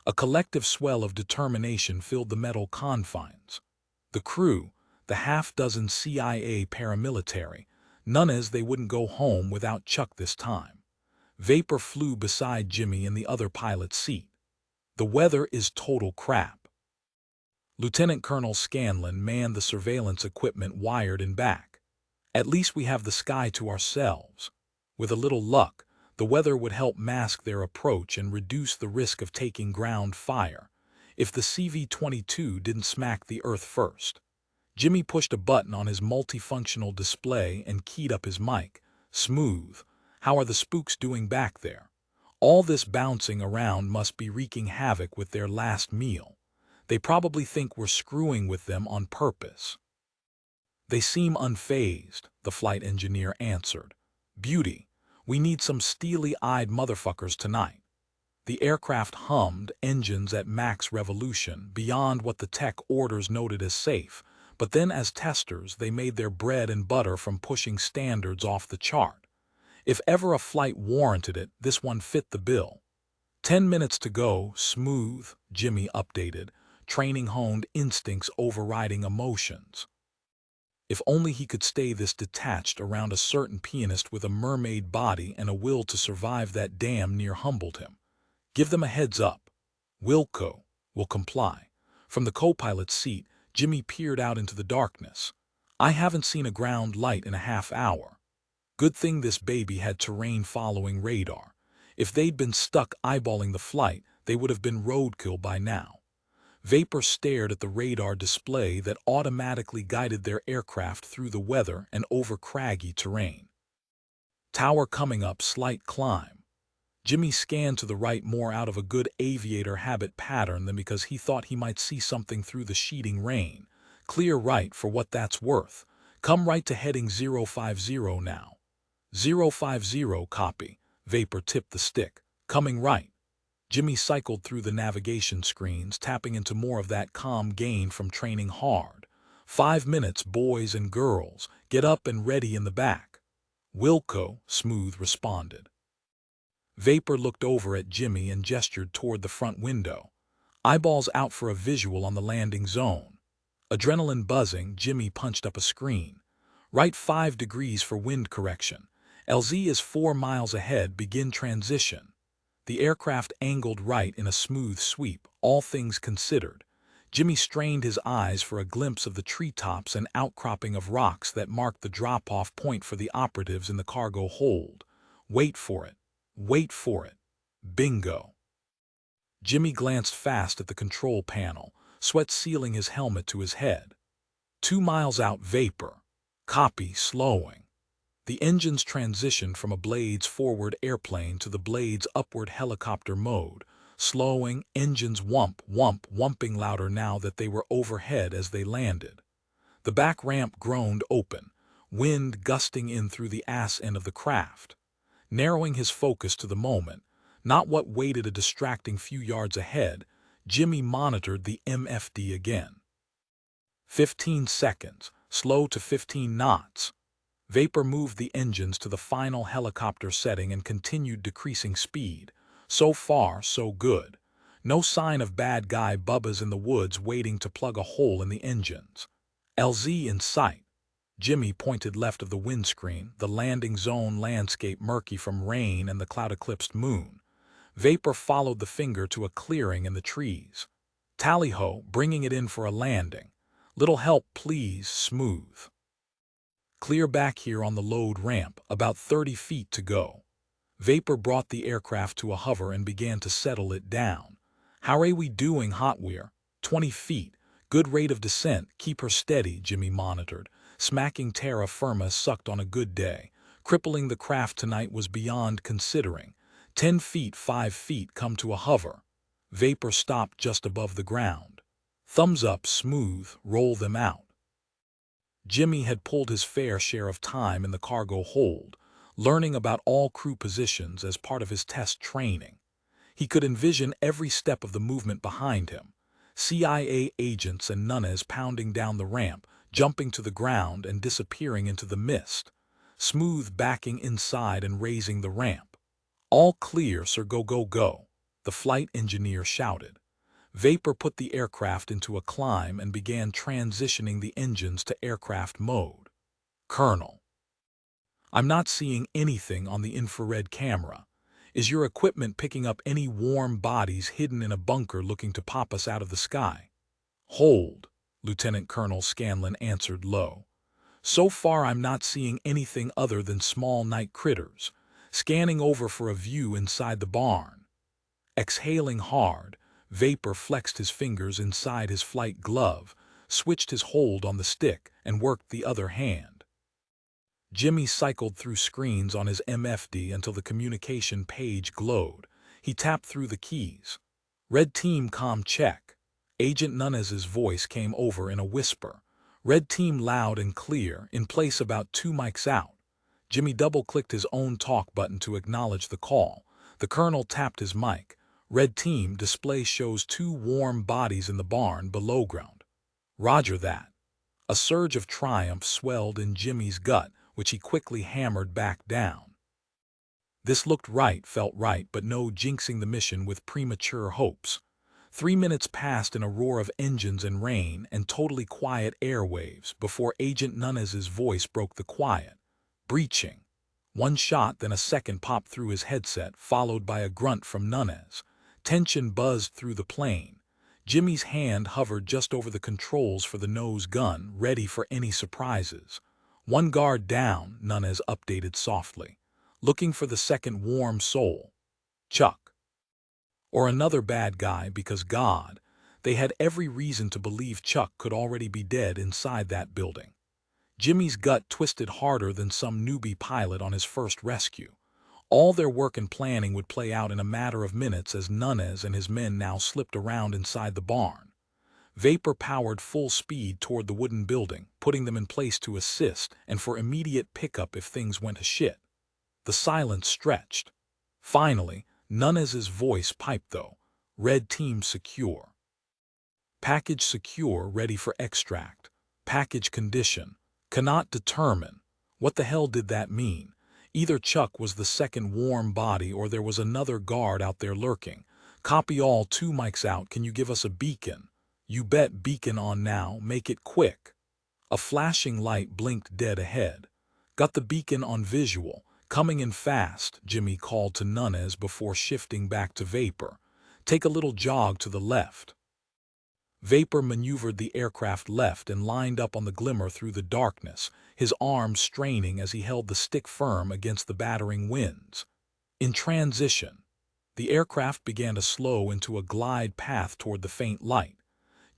S1: A collective swell of determination filled the metal confines. The crew, the half-dozen CIA paramilitary, none as they wouldn't go home without Chuck this time. Vapor flew beside Jimmy in the other pilot's seat. The weather is total crap. Lieutenant Colonel Scanlon manned the surveillance equipment wired in back. At least we have the sky to ourselves. With a little luck, the weather would help mask their approach and reduce the risk of taking ground fire if the CV-22 didn't smack the earth first. Jimmy pushed a button on his multifunctional display and keyed up his mic. Smooth. How are the spooks doing back there? All this bouncing around must be wreaking havoc with their last meal. They probably think we're screwing with them on purpose. They seem unfazed, the flight engineer answered. Beauty. We need some steely-eyed motherfuckers tonight. The aircraft hummed, engines at max revolution, beyond what the tech orders noted as safe, but then as testers they made their bread and butter from pushing standards off the chart. If ever a flight warranted it, this one fit the bill. 10 minutes to go, smooth, Jimmy updated, training-honed instincts overriding emotions. If only he could stay this detached around a certain pianist with a mermaid body and a will to survive that damn near humbled him. Give them a heads up. Wilco will comply. From the co-pilot's seat, Jimmy peered out into the darkness. I haven't seen a ground light in a half hour. Good thing this baby had terrain-following radar. If they'd been stuck eyeballing the flight, they would have been roadkill by now. Vapor stared at the radar display that automatically guided their aircraft through the weather and over craggy terrain. Tower coming up, slight climb. Jimmy scanned to the right more out of a good aviator habit pattern than because he thought he might see something through the sheeting rain. Clear right for what that's worth. Come right to heading 050 now. 050 copy. Vapor tipped the stick. Coming right. Jimmy cycled through the navigation screens, tapping into more of that calm gained from training hard. 5 minutes, boys and girls. Get up and ready in the back. Wilco, Smooth responded. Vapor looked over at Jimmy and gestured toward the front window. Eyeballs out for a visual on the landing zone. Adrenaline buzzing, Jimmy punched up a screen. Right 5 degrees for wind correction. LZ is 4 miles ahead, begin transition. The aircraft angled right in a smooth sweep, all things considered. Jimmy strained his eyes for a glimpse of the treetops and outcropping of rocks that marked the drop-off point for the operatives in the cargo hold. Wait for it. Wait for it. Bingo. Jimmy glanced fast at the control panel, sweat sealing his helmet to his head. 2 miles out, Vapor. Copy, slowing. The engines transitioned from a blades forward airplane to the blades upward helicopter mode, slowing, engines wumping louder now that they were overhead as they landed. The back ramp groaned open, wind gusting in through the ass end of the craft. Narrowing his focus to the moment, not what waited a distracting few yards ahead, Jimmy monitored the MFD again. 15 seconds, slow to 15 knots. Vapor moved the engines to the final helicopter setting and continued decreasing speed. So far, so good. No sign of bad guy Bubba's in the woods waiting to plug a hole in the engines. LZ in sight. Jimmy pointed left of the windscreen, the landing zone landscape murky from rain and the cloud-eclipsed moon. Vapor followed the finger to a clearing in the trees. Tally-ho, bringing it in for a landing. Little help, please, Smooth. Clear back here on the load ramp, about 30 feet to go. Vapor brought the aircraft to a hover and began to settle it down. How are we doing, Hotwire? 20 feet. Good rate of descent. Keep her steady, Jimmy monitored. Smacking terra firma sucked on a good day. Crippling the craft tonight was beyond considering. 10 feet, 5 feet, come to a hover. Vapor stopped just above the ground. Thumbs up, Smooth, roll them out. Jimmy had pulled his fair share of time in the cargo hold, learning about all crew positions as part of his test training. He could envision every step of the movement behind him. CIA agents and nunnas pounding down the ramp, jumping to the ground and disappearing into the mist. Smooth backing inside and raising the ramp. All clear, sir, go, go, go, the flight engineer shouted. Vapor put the aircraft into a climb and began transitioning the engines to aircraft mode. Colonel. I'm not seeing anything on the infrared camera. Is your equipment picking up any warm bodies hidden in a bunker looking to pop us out of the sky? Hold, Lieutenant Colonel Scanlon answered low. So far I'm not seeing anything other than small night critters, scanning over for a view inside the barn. Exhaling hard, Vapor flexed his fingers inside his flight glove, switched his hold on the stick, and worked the other hand. Jimmy cycled through screens on his MFD until the communication page glowed. He tapped through the keys. Red Team comm check. Agent Nunez's voice came over in a whisper. Red Team loud and clear, in place about 2 mics out. Jimmy double-clicked his own talk button to acknowledge the call. The colonel tapped his mic. Red Team display shows 2 warm bodies in the barn below ground. Roger that. A surge of triumph swelled in Jimmy's gut, which he quickly hammered back down. This looked right, felt right, but no jinxing the mission with premature hopes. 3 minutes passed in a roar of engines and rain and totally quiet airwaves before Agent Nunez's voice broke the quiet. Breaching. 1 shot, then a second popped through his headset, followed by a grunt from Nunez. Tension buzzed through the plane. Jimmy's hand hovered just over the controls for the nose gun, ready for any surprises. 1 guard down, Nunez updated softly. Looking for the second warm soul. Chuck. Or another bad guy, because God, they had every reason to believe Chuck could already be dead inside that building. Jimmy's gut twisted harder than some newbie pilot on his first rescue. All their work and planning would play out in a matter of minutes as Nunez and his men now slipped around inside the barn. Vapor powered full speed toward the wooden building, putting them in place to assist and for immediate pickup if things went to shit. The silence stretched. Finally, Nunez's voice piped though. Red Team secure. Package secure, ready for extract. Package condition. Cannot determine. What the hell did that mean? Either Chuck was the second warm body or there was another guard out there lurking. Copy all, 2 mics out. Can you give us a beacon? You bet, beacon on now, make it quick. A flashing light blinked dead ahead. Got the beacon on visual. Coming in fast, Jimmy called to Nunez before shifting back to Vapor. Take a little jog to the left. Vapor maneuvered the aircraft left and lined up on the glimmer through the darkness, his arms straining as he held the stick firm against the battering winds. In transition, the aircraft began to slow into a glide path toward the faint light.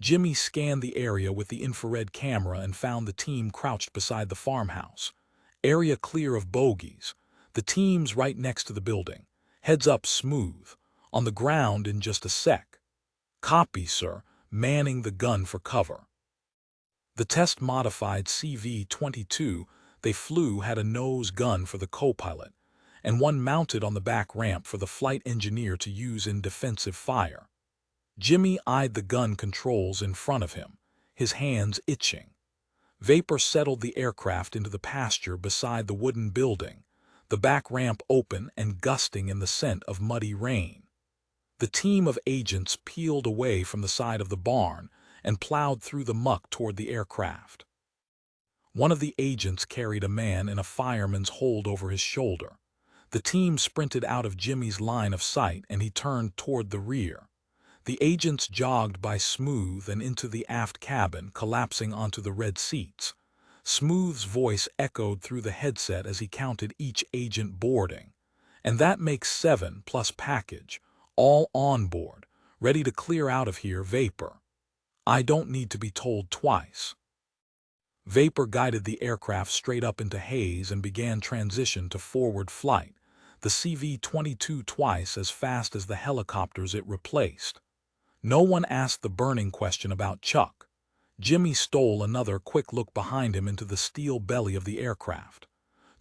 S1: Jimmy scanned the area with the infrared camera and found the team crouched beside the farmhouse. Area clear of bogies. The team's right next to the building. Heads up smooth. On the ground in just a sec. Copy, sir. Manning the gun for cover. The test-modified CV-22 they flew had a nose gun for the co-pilot, and one mounted on the back ramp for the flight engineer to use in defensive fire. Jimmy eyed the gun controls in front of him, his hands itching. Vapor settled the aircraft into the pasture beside the wooden building, the back ramp open and gusting in the scent of muddy rain. The team of agents peeled away from the side of the barn and plowed through the muck toward the aircraft. One of the agents carried a man in a fireman's hold over his shoulder. The team sprinted out of Jimmy's line of sight and he turned toward the rear. The agents jogged by Smooth and into the aft cabin, collapsing onto the red seats. Smooth's voice echoed through the headset as he counted each agent boarding. And that makes 7 plus package. All on board, ready to clear out of here, Vapor. I don't need to be told twice. Vapor guided the aircraft straight up into haze and began transition to forward flight, the CV-22 twice as fast as the helicopters it replaced. No one asked the burning question about Chuck. Jimmy stole another quick look behind him into the steel belly of the aircraft.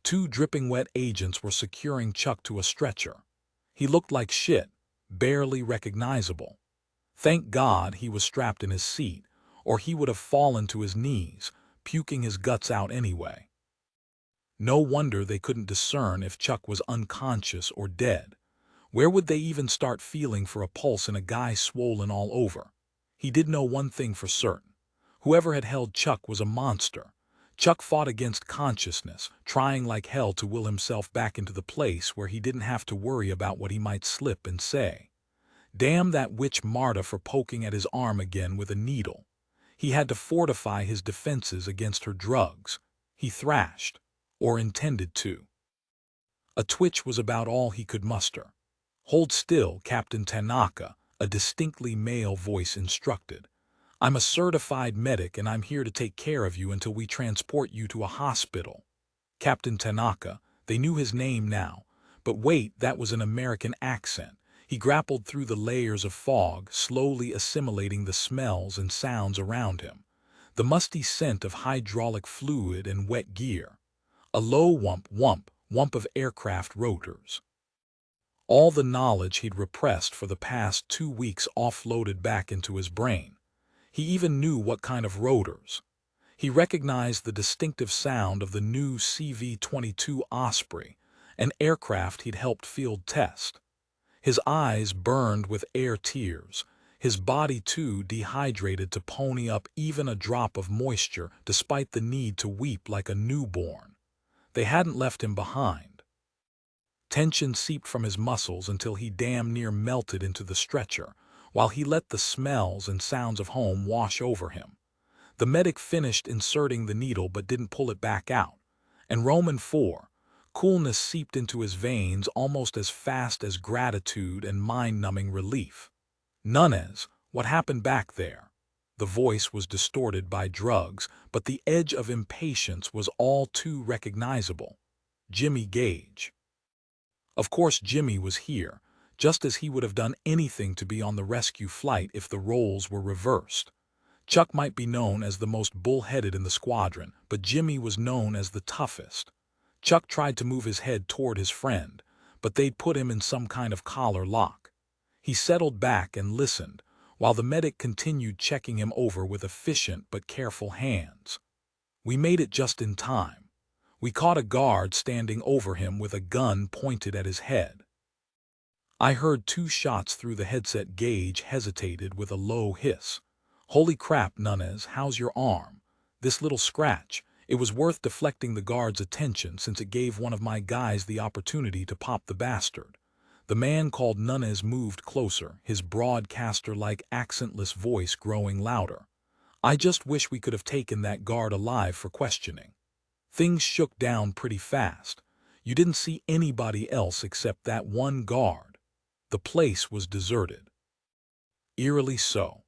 S1: 2 dripping wet agents were securing Chuck to a stretcher. He looked like shit. Barely recognizable. Thank God he was strapped in his seat, or he would have fallen to his knees, puking his guts out anyway. No wonder they couldn't discern if Chuck was unconscious or dead. Where would they even start feeling for a pulse in a guy swollen all over? He did know one thing for certain. Whoever had held Chuck was a monster. Chuck fought against consciousness, trying like hell to will himself back into the place where he didn't have to worry about what he might slip and say. Damn that witch Marta for poking at his arm again with a needle. He had to fortify his defenses against her drugs. he thrashed, or intended to. A twitch was about all he could muster. "Hold still, Captain Tanaka," a distinctly male voice instructed. "I'm a certified medic and I'm here to take care of you until we transport you to a hospital." Captain Tanaka, they knew his name now. But wait, that was an American accent. He grappled through the layers of fog, slowly assimilating the smells and sounds around him. The musty scent of hydraulic fluid and wet gear. A low whump of aircraft rotors. All the knowledge he'd repressed for the past 2 weeks offloaded back into his brain. He even knew what kind of rotors. He recognized the distinctive sound of the new CV-22 Osprey, an aircraft he'd helped field test. His eyes burned with air tears, his body too dehydrated to pony up even a drop of moisture despite the need to weep like a newborn. They hadn't left him behind. Tension seeped from his muscles until he damn near melted into the stretcher, while he let the smells and sounds of home wash over him. The medic finished inserting the needle but didn't pull it back out. And Roman 4, coolness seeped into his veins almost as fast as gratitude and mind-numbing relief. "Nunez, what happened back there?" The voice was distorted by drugs, but the edge of impatience was all too recognizable. Jimmy Gage. Of course Jimmy was here, just as he would have done anything to be on the rescue flight if the roles were reversed. Chuck might be known as the most bull-headed in the squadron, but Jimmy was known as the toughest. Chuck tried to move his head toward his friend, but they'd put him in some kind of collar lock. He settled back and listened, while the medic continued checking him over with efficient but careful hands. "We made it just in time. We caught a guard standing over him with a gun pointed at his head. I heard 2 shots through the headset." Gage hesitated with a low hiss. "Holy crap, Nunez, how's your arm?" "This little scratch. It was worth deflecting the guard's attention since it gave one of my guys the opportunity to pop the bastard." The man called Nunez moved closer, his broadcaster-like accentless voice growing louder. "I just wish we could have taken that guard alive for questioning. Things shook down pretty fast. You didn't see anybody else except that one guard. The place was deserted." Eerily so.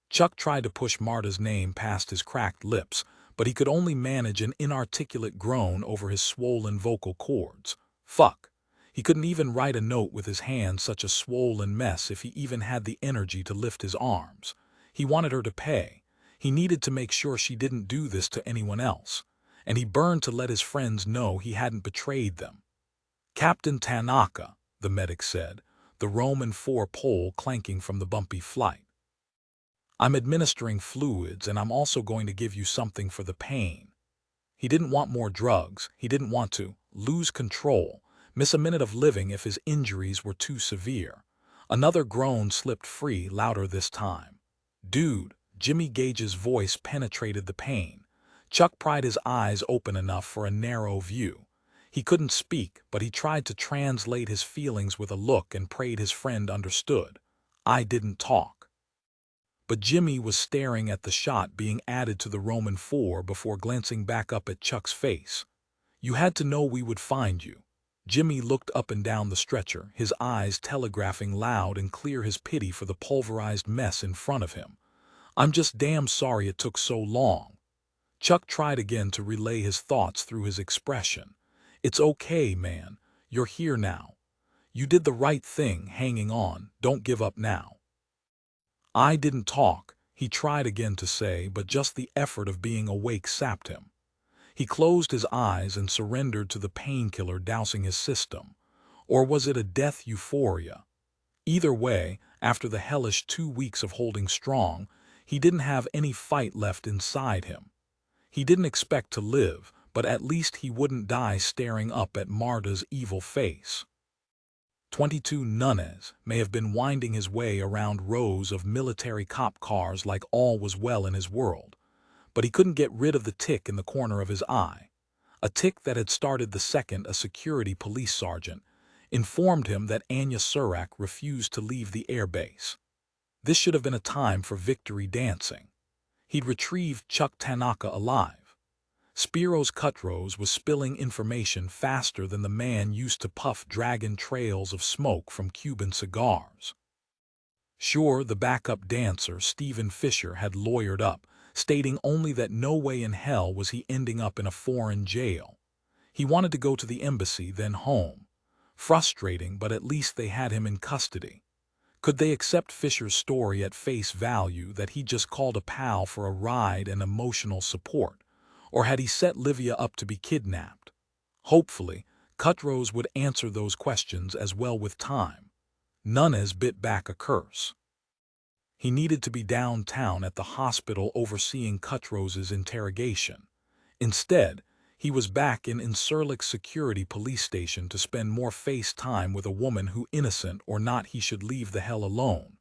S1: Chuck tried to push Marta's name past his cracked lips, but he could only manage an inarticulate groan over his swollen vocal cords. Fuck. He couldn't even write a note with his hands such a swollen mess if he even had the energy to lift his arms. He wanted her to pay. He needed to make sure she didn't do this to anyone else. And he burned to let his friends know he hadn't betrayed them. "Captain Tanaka," the medic said, the Roman 4 pole clanking from the bumpy flight. "I'm administering fluids and I'm also going to give you something for the pain." He didn't want more drugs. He didn't want to lose control, miss a minute of living if his injuries were too severe. Another groan slipped free, louder this time. "Dude," Jimmy Gage's voice penetrated the pain. Chuck pried his eyes open enough for a narrow view. He couldn't speak, but he tried to translate his feelings with a look and prayed his friend understood. "I didn't talk." But Jimmy was staring at the shot being added to the Roman 4 before glancing back up at Chuck's face. "You had to know we would find you." Jimmy looked up and down the stretcher, his eyes telegraphing loud and clear his pity for the pulverized mess in front of him. "I'm just damn sorry it took so long." Chuck tried again to relay his thoughts through his expression. "It's okay, man. You're here now. You did the right thing hanging on. Don't give up now." "I didn't talk," he tried again to say, but just the effort of being awake sapped him. He closed his eyes and surrendered to the painkiller dousing his system. Or was it a death euphoria? Either way, after the hellish 2 weeks of holding strong, he didn't have any fight left inside him. He didn't expect to live, but at least he wouldn't die staring up at Marta's evil face. 22 Nunez may have been winding his way around rows of military cop cars like all was well in his world, but he couldn't get rid of the tick in the corner of his eye. A tick that had started the second a security police sergeant informed him that Anya Surak refused to leave the airbase. This should have been a time for victory dancing. He'd retrieved Chuck Tanaka alive. Spiro's Cutrose was spilling information faster than the man used to puff dragon trails of smoke from Cuban cigars. Sure, the backup dancer, Stephen Fisher, had lawyered up, stating only that no way in hell was he ending up in a foreign jail. He wanted to go to the embassy, then home. Frustrating, but at least they had him in custody. Could they accept Fisher's story at face value that he just called a pal for a ride and emotional support? Or had he set Livia up to be kidnapped? Hopefully, Cutrose would answer those questions as well with time. Nunes bit back a curse. He needed to be downtown at the hospital overseeing Cutrose's interrogation. Instead, he was back in Incirlik Security Police Station to spend more face time with a woman who, innocent or not, he should leave the hell alone.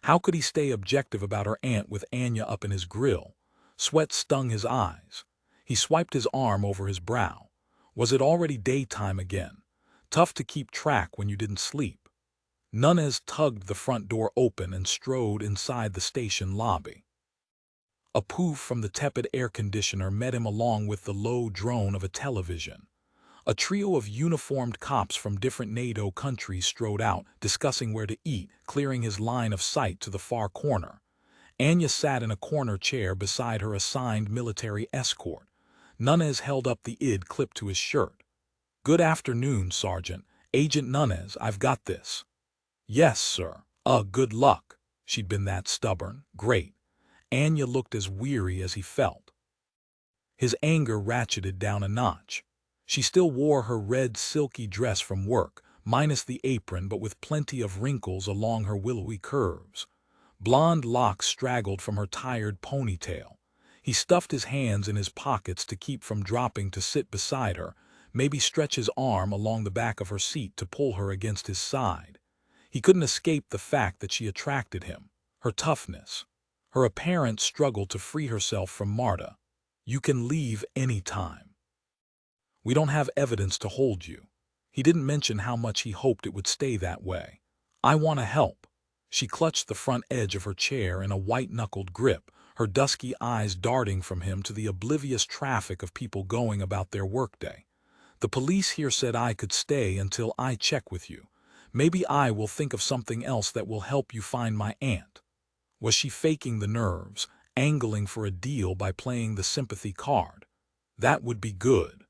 S1: How could he stay objective about her aunt with Anya up in his grill? Sweat stung his eyes. He swiped his arm over his brow. Was it already daytime again? Tough to keep track when you didn't sleep. Nunes tugged the front door open and strode inside the station lobby. A poof from the tepid air conditioner met him along with the low drone of a television. A trio of uniformed cops from different NATO countries strode out, discussing where to eat, clearing his line of sight to the far corner. Anya sat in a corner chair beside her assigned military escort. Nunes held up the ID clipped to his shirt. "Good afternoon, Sergeant. Agent Nunes, I've got this." "Yes, sir. Good luck." She'd been that stubborn. Great. Anya looked as weary as he felt. His anger ratcheted down a notch. She still wore her red silky dress from work, minus the apron but with plenty of wrinkles along her willowy curves. Blonde locks straggled from her tired ponytail. He stuffed his hands in his pockets to keep from dropping to sit beside her, maybe stretch his arm along the back of her seat to pull her against his side. He couldn't escape the fact that she attracted him. Her toughness. Her apparent struggle to free herself from Marta. "You can leave any time. We don't have evidence to hold you." He didn't mention how much he hoped it would stay that way. "I want to help." She clutched the front edge of her chair in a white-knuckled grip, her dusky eyes darting from him to the oblivious traffic of people going about their workday. "The police here said I could stay until I check with you. Maybe I will think of something else that will help you find my aunt." Was she faking the nerves, angling for a deal by playing the sympathy card? That would be good.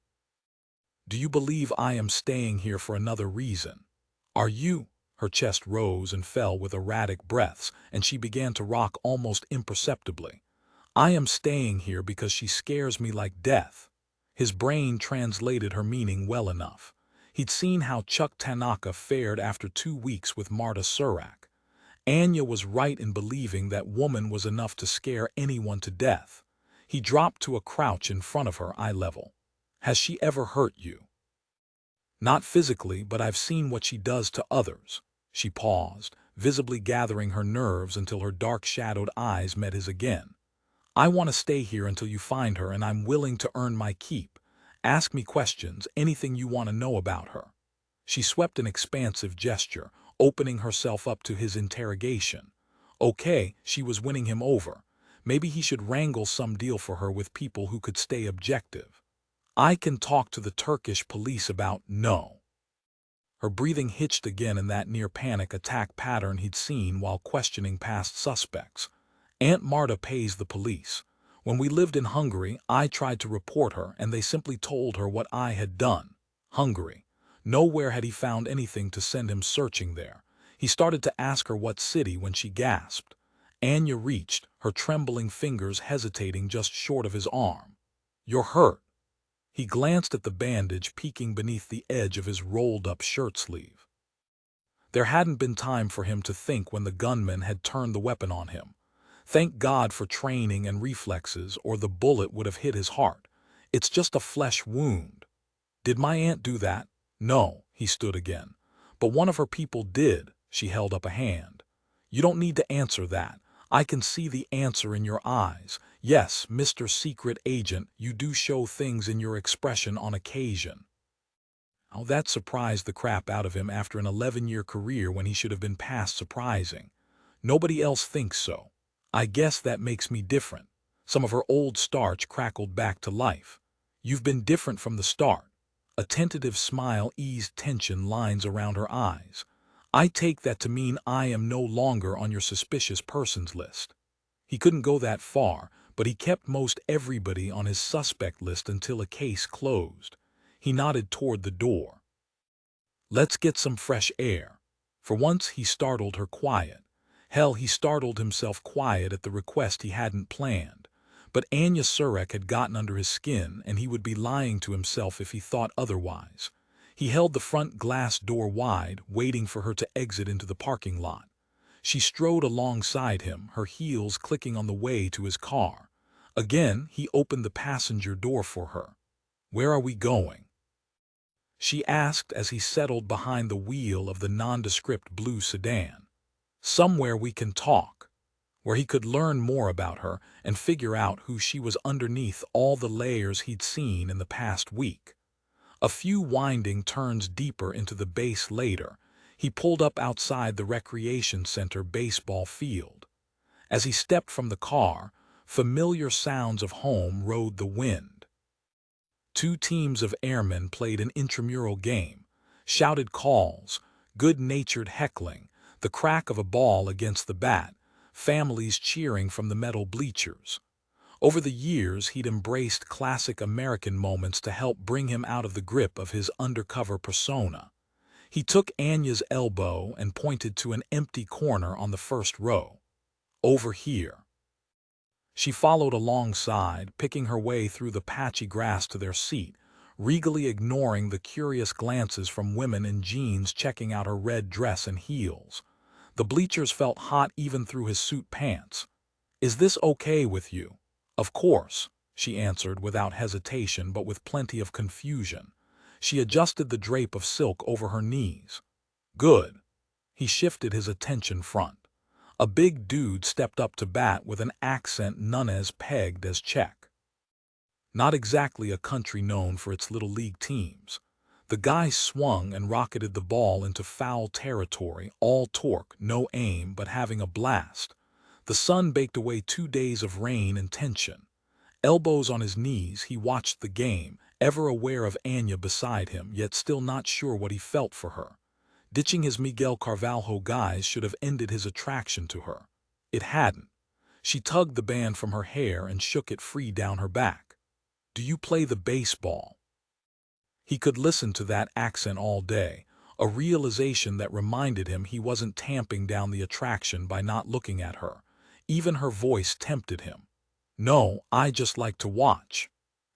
S1: "Do you believe I am staying here for another reason? Are you?" Her chest rose and fell with erratic breaths, and she began to rock almost imperceptibly. "I am staying here because she scares me like death." His brain translated her meaning well enough. He'd seen how Chuck Tanaka fared after 2 weeks with Marta Surak. Anya was right in believing that woman was enough to scare anyone to death. He dropped to a crouch in front of her, eye level. "Has she ever hurt you?" "Not physically, but I've seen what she does to others." She paused, visibly gathering her nerves until her dark-shadowed eyes met his again. "I want to stay here until you find her, and I'm willing to earn my keep. Ask me questions, anything you want to know about her." She swept an expansive gesture, opening herself up to his interrogation. Okay, she was winning him over. Maybe he should wrangle some deal for her with people who could stay objective. "I can talk to the Turkish police about." "No." Her breathing hitched again in that near-panic attack pattern he'd seen while questioning past suspects. "Aunt Marta pays the police. When we lived in Hungary, I tried to report her, and they simply told her what I had done." Hungary. Nowhere had he found anything to send him searching there. He started to ask her what city when she gasped. Anya reached, her trembling fingers hesitating just short of his arm. "You're hurt." He glanced at the bandage peeking beneath the edge of his rolled-up shirt sleeve. There hadn't been time for him to think when the gunman had turned the weapon on him. Thank God for training and reflexes, or the bullet would have hit his heart. "It's just a flesh wound." "Did my aunt do that?" "No." He stood again. "But one of her people did." She held up a hand. "You don't need to answer that. I can see the answer in your eyes. Yes, Mr. Secret Agent, you do show things in your expression on occasion." Oh, that surprised the crap out of him after an 11-year career when he should have been past surprising. "Nobody else thinks so." "I guess that makes me different." Some of her old starch crackled back to life. You've been different from the start. A tentative smile eased tension lines around her eyes. I take that to mean I am no longer on your suspicious persons list. He couldn't go that far, but he kept most everybody on his suspect list until a case closed. He nodded toward the door. Let's get some fresh air. For once he startled her quiet. Hell, he startled himself quiet at the request he hadn't planned. But Anya Surek had gotten under his skin, and he would be lying to himself if he thought otherwise. He held the front glass door wide, waiting for her to exit into the parking lot. She strode alongside him, her heels clicking on the way to his car. Again, he opened the passenger door for her. Where are we going? She asked as he settled behind the wheel of the nondescript blue sedan. Somewhere we can talk, where he could learn more about her and figure out who she was underneath all the layers he'd seen in the past week. A few winding turns deeper into the base later, he pulled up outside the recreation center baseball field. As he stepped from the car, familiar sounds of home rode the wind. Two teams of airmen played an intramural game, shouted calls, good-natured heckling, the crack of a ball against the bat, families cheering from the metal bleachers. Over the years, he'd embraced classic American moments to help bring him out of the grip of his undercover persona. He took Anya's elbow and pointed to an empty corner on the first row. Over here. She followed alongside, picking her way through the patchy grass to their seat, regally ignoring the curious glances from women in jeans checking out her red dress and heels. The bleachers felt hot even through his suit pants. Is this okay with you? Of course, she answered without hesitation but with plenty of confusion. She adjusted the drape of silk over her knees. Good. He shifted his attention front. A big dude stepped up to bat with an accent none as pegged as Czech. Not exactly a country known for its little league teams. The guy swung and rocketed the ball into foul territory, all torque, no aim, but having a blast. The sun baked away 2 days of rain and tension. Elbows on his knees, he watched the game, ever aware of Anya beside him, yet still not sure what he felt for her. Ditching his Miguel Carvalho guise should have ended his attraction to her. It hadn't. She tugged the band from her hair and shook it free down her back. Do you play the baseball? He could listen to that accent all day, a realization that reminded him he wasn't tamping down the attraction by not looking at her. Even her voice tempted him. No, I just like to watch.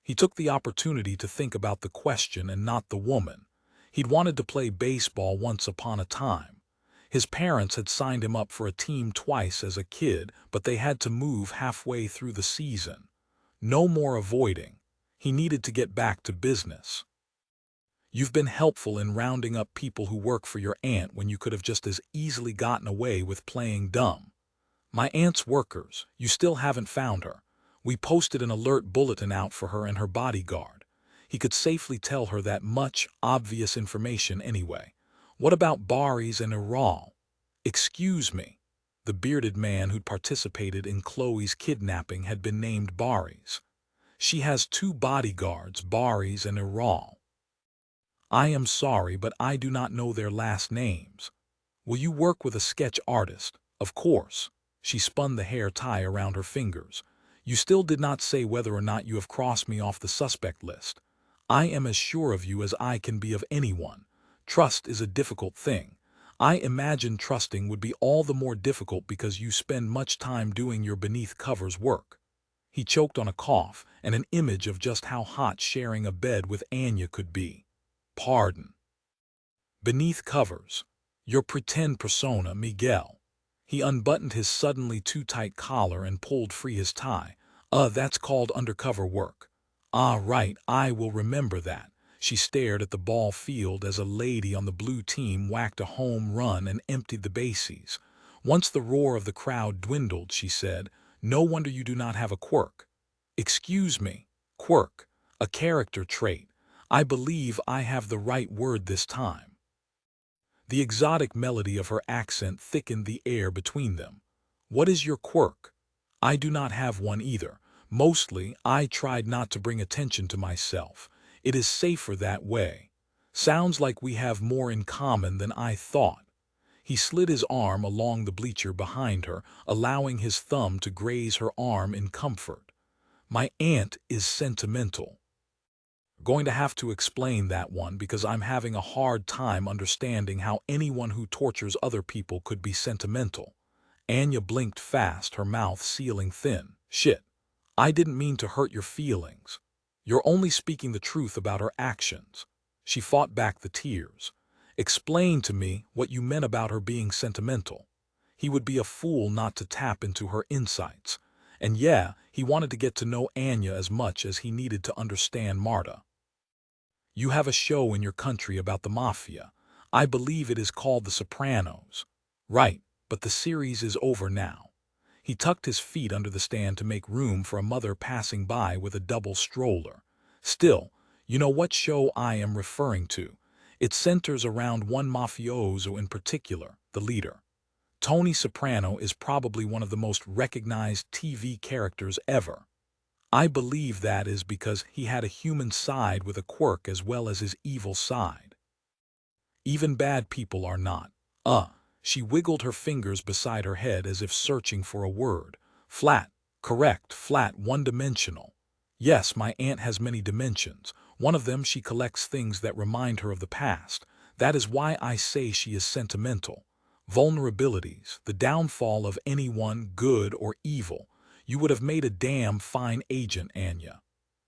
S1: He took the opportunity to think about the question and not the woman. He'd wanted to play baseball once upon a time. His parents had signed him up for a team twice as a kid, but they had to move halfway through the season. No more avoiding. He needed to get back to business. You've been helpful in rounding up people who work for your aunt when you could have just as easily gotten away with playing dumb. My aunt's workers, you still haven't found her. We posted an alert bulletin out for her and her bodyguard. He could safely tell her that much obvious information anyway. What about Baris and Iral? Excuse me. The bearded man who'd participated in Chloe's kidnapping had been named Baris. She has 2 bodyguards, Baris and Iral. I am sorry, but I do not know their last names. Will you work with a sketch artist? Of course. She spun the hair tie around her fingers. You still did not say whether or not you have crossed me off the suspect list. I am as sure of you as I can be of anyone. Trust is a difficult thing. I imagine trusting would be all the more difficult because you spend much time doing your beneath covers work. He choked on a cough and an image of just how hot sharing a bed with Anya could be. Pardon. Beneath covers. Your pretend persona, Miguel. He unbuttoned his suddenly too tight collar and pulled free his tie. That's called undercover work. Ah, right, I will remember that. She stared at the ball field as a lady on the blue team whacked a home run and emptied the bases. Once the roar of the crowd dwindled, she said, No wonder you do not have a quirk. Excuse me, quirk, a character trait. I believe I have the right word this time. The exotic melody of her accent thickened the air between them. What is your quirk? I do not have one either. Mostly, I tried not to bring attention to myself. It is safer that way. Sounds like we have more in common than I thought. He slid his arm along the bleacher behind her, allowing his thumb to graze her arm in comfort. My aunt is sentimental. Going to have to explain that one because I'm having a hard time understanding how anyone who tortures other people could be sentimental. Anya blinked fast, her mouth sealing thin. Shit. I didn't mean to hurt your feelings. You're only speaking the truth about her actions. She fought back the tears. Explain to me what you meant about her being sentimental. He would be a fool not to tap into her insights. And yeah, he wanted to get to know Anya as much as he needed to understand Marta. You have a show in your country about the mafia. I believe it is called The Sopranos. Right, but the series is over now. He tucked his feet under the stand to make room for a mother passing by with a double stroller. Still, you know what show I am referring to. It centers around one mafioso in particular, the leader. Tony Soprano is probably one of the most recognized TV characters ever. I believe that is because he had a human side with a quirk as well as his evil side. Even bad people are not. She wiggled her fingers beside her head as if searching for a word. Flat. Correct, flat, one-dimensional. Yes, my aunt has many dimensions. One of them, she collects things that remind her of the past. That is why I say she is sentimental. Vulnerabilities, the downfall of anyone, good or evil. You would have made a damn fine agent, Anya.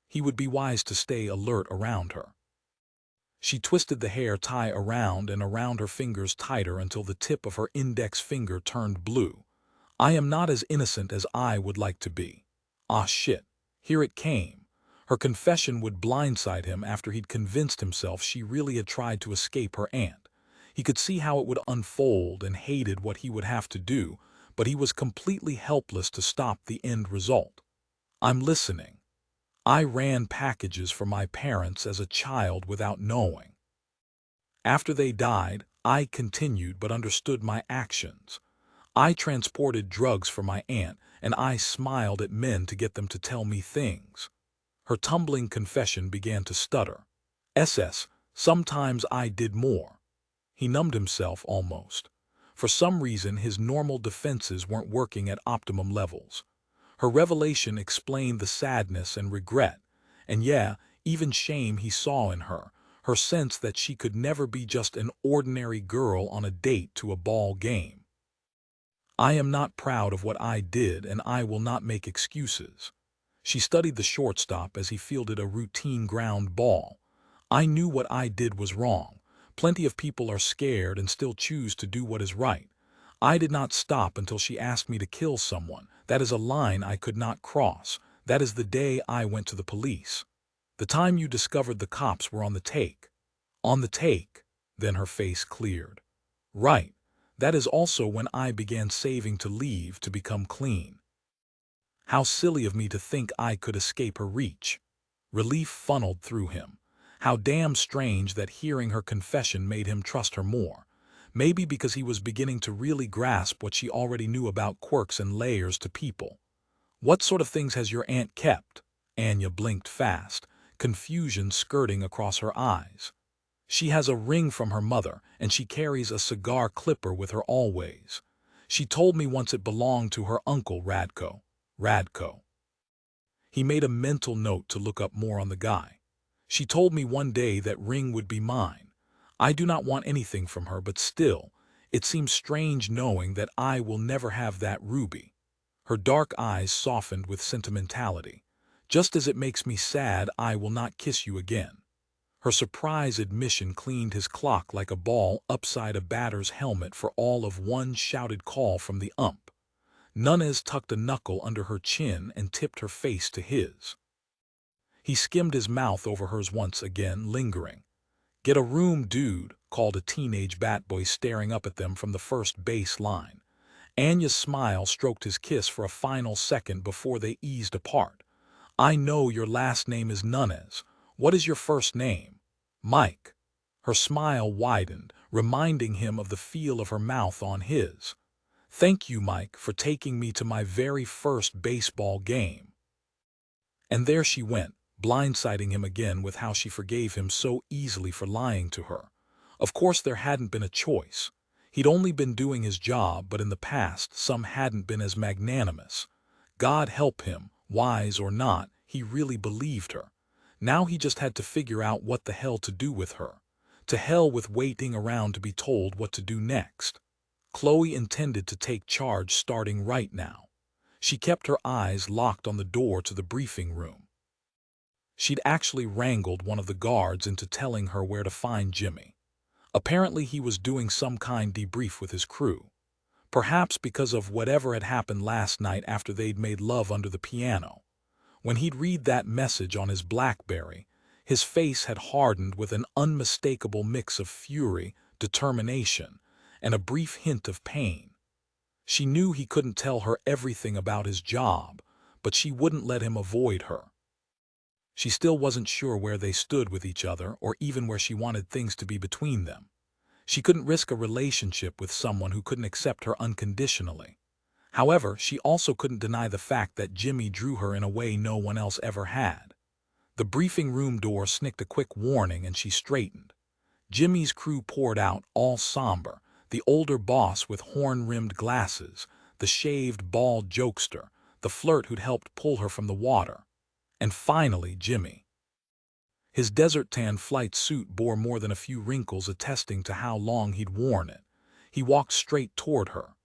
S1: He would be wise to stay alert around her. She twisted the hair tie around and around her fingers tighter until the tip of her index finger turned blue. I am not as innocent as I would like to be. Ah shit, here it came. Her confession would blindside him after he'd convinced himself she really had tried to escape her aunt. He could see how it would unfold and hated what he would have to do, but he was completely helpless to stop the end result. I'm listening. I ran packages for my parents as a child without knowing. After they died, I continued but understood my actions. I transported drugs for my aunt, and I smiled at men to get them to tell me things. Her tumbling confession began to stutter. Sometimes I did more. He numbed himself almost. For some reason, his normal defenses weren't working at optimum levels. Her revelation explained the sadness and regret, and yeah, even shame he saw in her, her sense that she could never be just an ordinary girl on a date to a ball game. I am not proud of what I did, and I will not make excuses. She studied the shortstop as he fielded a routine ground ball. I knew what I did was wrong. Plenty of people are scared and still choose to do what is right. I did not stop until she asked me to kill someone. That is a line I could not cross. That is the day I went to the police. The time you discovered the cops were on the take. On the take. Then her face cleared. Right. That is also when I began saving to leave to become clean. How silly of me to think I could escape her reach. Relief funneled through him. How damn strange that hearing her confession made him trust her more. Maybe because he was beginning to really grasp what she already knew about quirks and layers to people. What sort of things has your aunt kept? Anya blinked fast, confusion skirting across her eyes. She has a ring from her mother, and she carries a cigar clipper with her always. She told me once it belonged to her uncle Radko. Radko. He made a mental note to look up more on the guy. She told me one day that ring would be mine. I do not want anything from her, but still, it seems strange knowing that I will never have that ruby. Her dark eyes softened with sentimentality. Just as it makes me sad I will not kiss you again. Her surprise admission cleaned his clock like a ball upside a batter's helmet for all of one shouted call from the ump. Nunez tucked a knuckle under her chin and tipped her face to his. He skimmed his mouth over hers once again, lingering. Get a room, dude, called a teenage bat boy staring up at them from the first base line. Anya's smile stroked his kiss for a final second before they eased apart. I know your last name is Nunez. What is your first name? Mike. Her smile widened, reminding him of the feel of her mouth on his. Thank you, Mike, for taking me to my very first baseball game. And there she went, blindsiding him again with how she forgave him so easily for lying to her. Of course there hadn't been a choice. He'd only been doing his job, but in the past some hadn't been as magnanimous. God help him, wise or not, he really believed her. Now he just had to figure out what the hell to do with her. To hell with waiting around to be told what to do next. Chloe intended to take charge starting right now. She kept her eyes locked on the door to the briefing room. She'd actually wrangled one of the guards into telling her where to find Jimmy. Apparently he was doing some kind debrief with his crew. Perhaps because of whatever had happened last night after they'd made love under the piano. When he'd read that message on his BlackBerry, his face had hardened with an unmistakable mix of fury, determination, and a brief hint of pain. She knew he couldn't tell her everything about his job, but she wouldn't let him avoid her. She still wasn't sure where they stood with each other or even where she wanted things to be between them. She couldn't risk a relationship with someone who couldn't accept her unconditionally. However, she also couldn't deny the fact that Jimmy drew her in a way no one else ever had. The briefing room door snicked a quick warning and she straightened. Jimmy's crew poured out, all somber, the older boss with horn-rimmed glasses, the shaved, bald jokester, the flirt who'd helped pull her from the water. And finally, Jimmy. His desert-tan flight suit bore more than a few wrinkles attesting to how long he'd worn it. He walked straight toward her.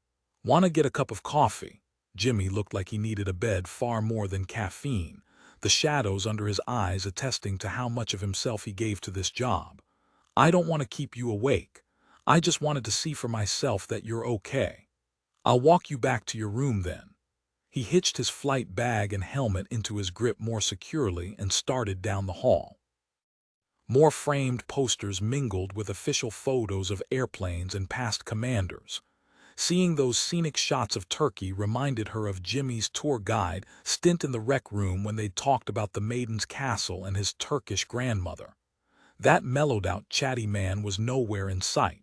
S1: "Wanna get a cup of coffee?" Jimmy looked like he needed a bed far more than caffeine, the shadows under his eyes attesting to how much of himself he gave to this job. "I don't want to keep you awake. I just wanted to see for myself that you're okay. I'll walk you back to your room then." He hitched his flight bag and helmet into his grip more securely and started down the hall. More framed posters mingled with official photos of airplanes and past commanders. Seeing those scenic shots of Turkey reminded her of Jimmy's tour guide stint in the rec room when they talked about the maiden's castle and his Turkish grandmother. That mellowed-out, chatty man was nowhere in sight.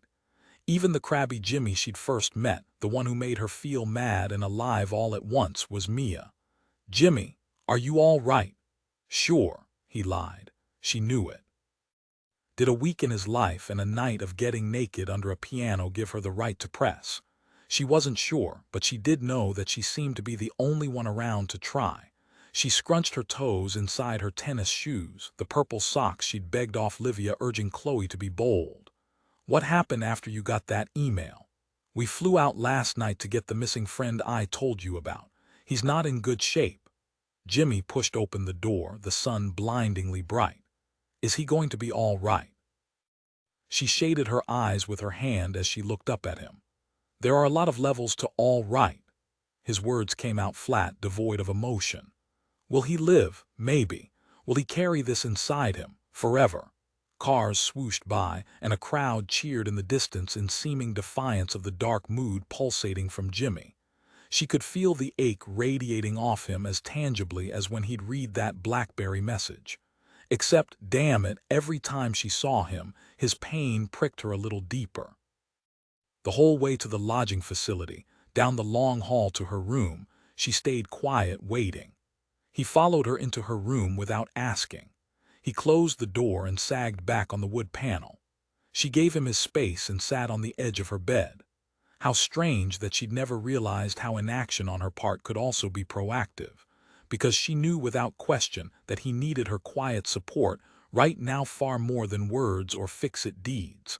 S1: Even the crabby Jimmy she'd first met, the one who made her feel mad and alive all at once, was Mia. "Jimmy, are you all right?" "Sure," he lied. She knew it. Did a week in his life and a night of getting naked under a piano give her the right to press? She wasn't sure, but she did know that she seemed to be the only one around to try. She scrunched her toes inside her tennis shoes, the purple socks she'd begged off Livia, urging Chloe to be bold. "What happened after you got that email?" "We flew out last night to get the missing friend I told you about. He's not in good shape." Jimmy pushed open the door, the sun blindingly bright. "Is he going to be all right?" She shaded her eyes with her hand as she looked up at him. "There are a lot of levels to all right." His words came out flat, devoid of emotion. "Will he live? Maybe. Will he carry this inside him? Forever?" Cars swooshed by, and a crowd cheered in the distance in seeming defiance of the dark mood pulsating from Jimmy. She could feel the ache radiating off him as tangibly as when he'd read that BlackBerry message. Except, damn it, every time she saw him, his pain pricked her a little deeper. The whole way to the lodging facility, down the long hall to her room, she stayed quiet, waiting. He followed her into her room without asking. He closed the door and sagged back on the wood panel. She gave him his space and sat on the edge of her bed. How strange that she'd never realized how inaction on her part could also be proactive, because she knew without question that he needed her quiet support right now far more than words or fix-it deeds.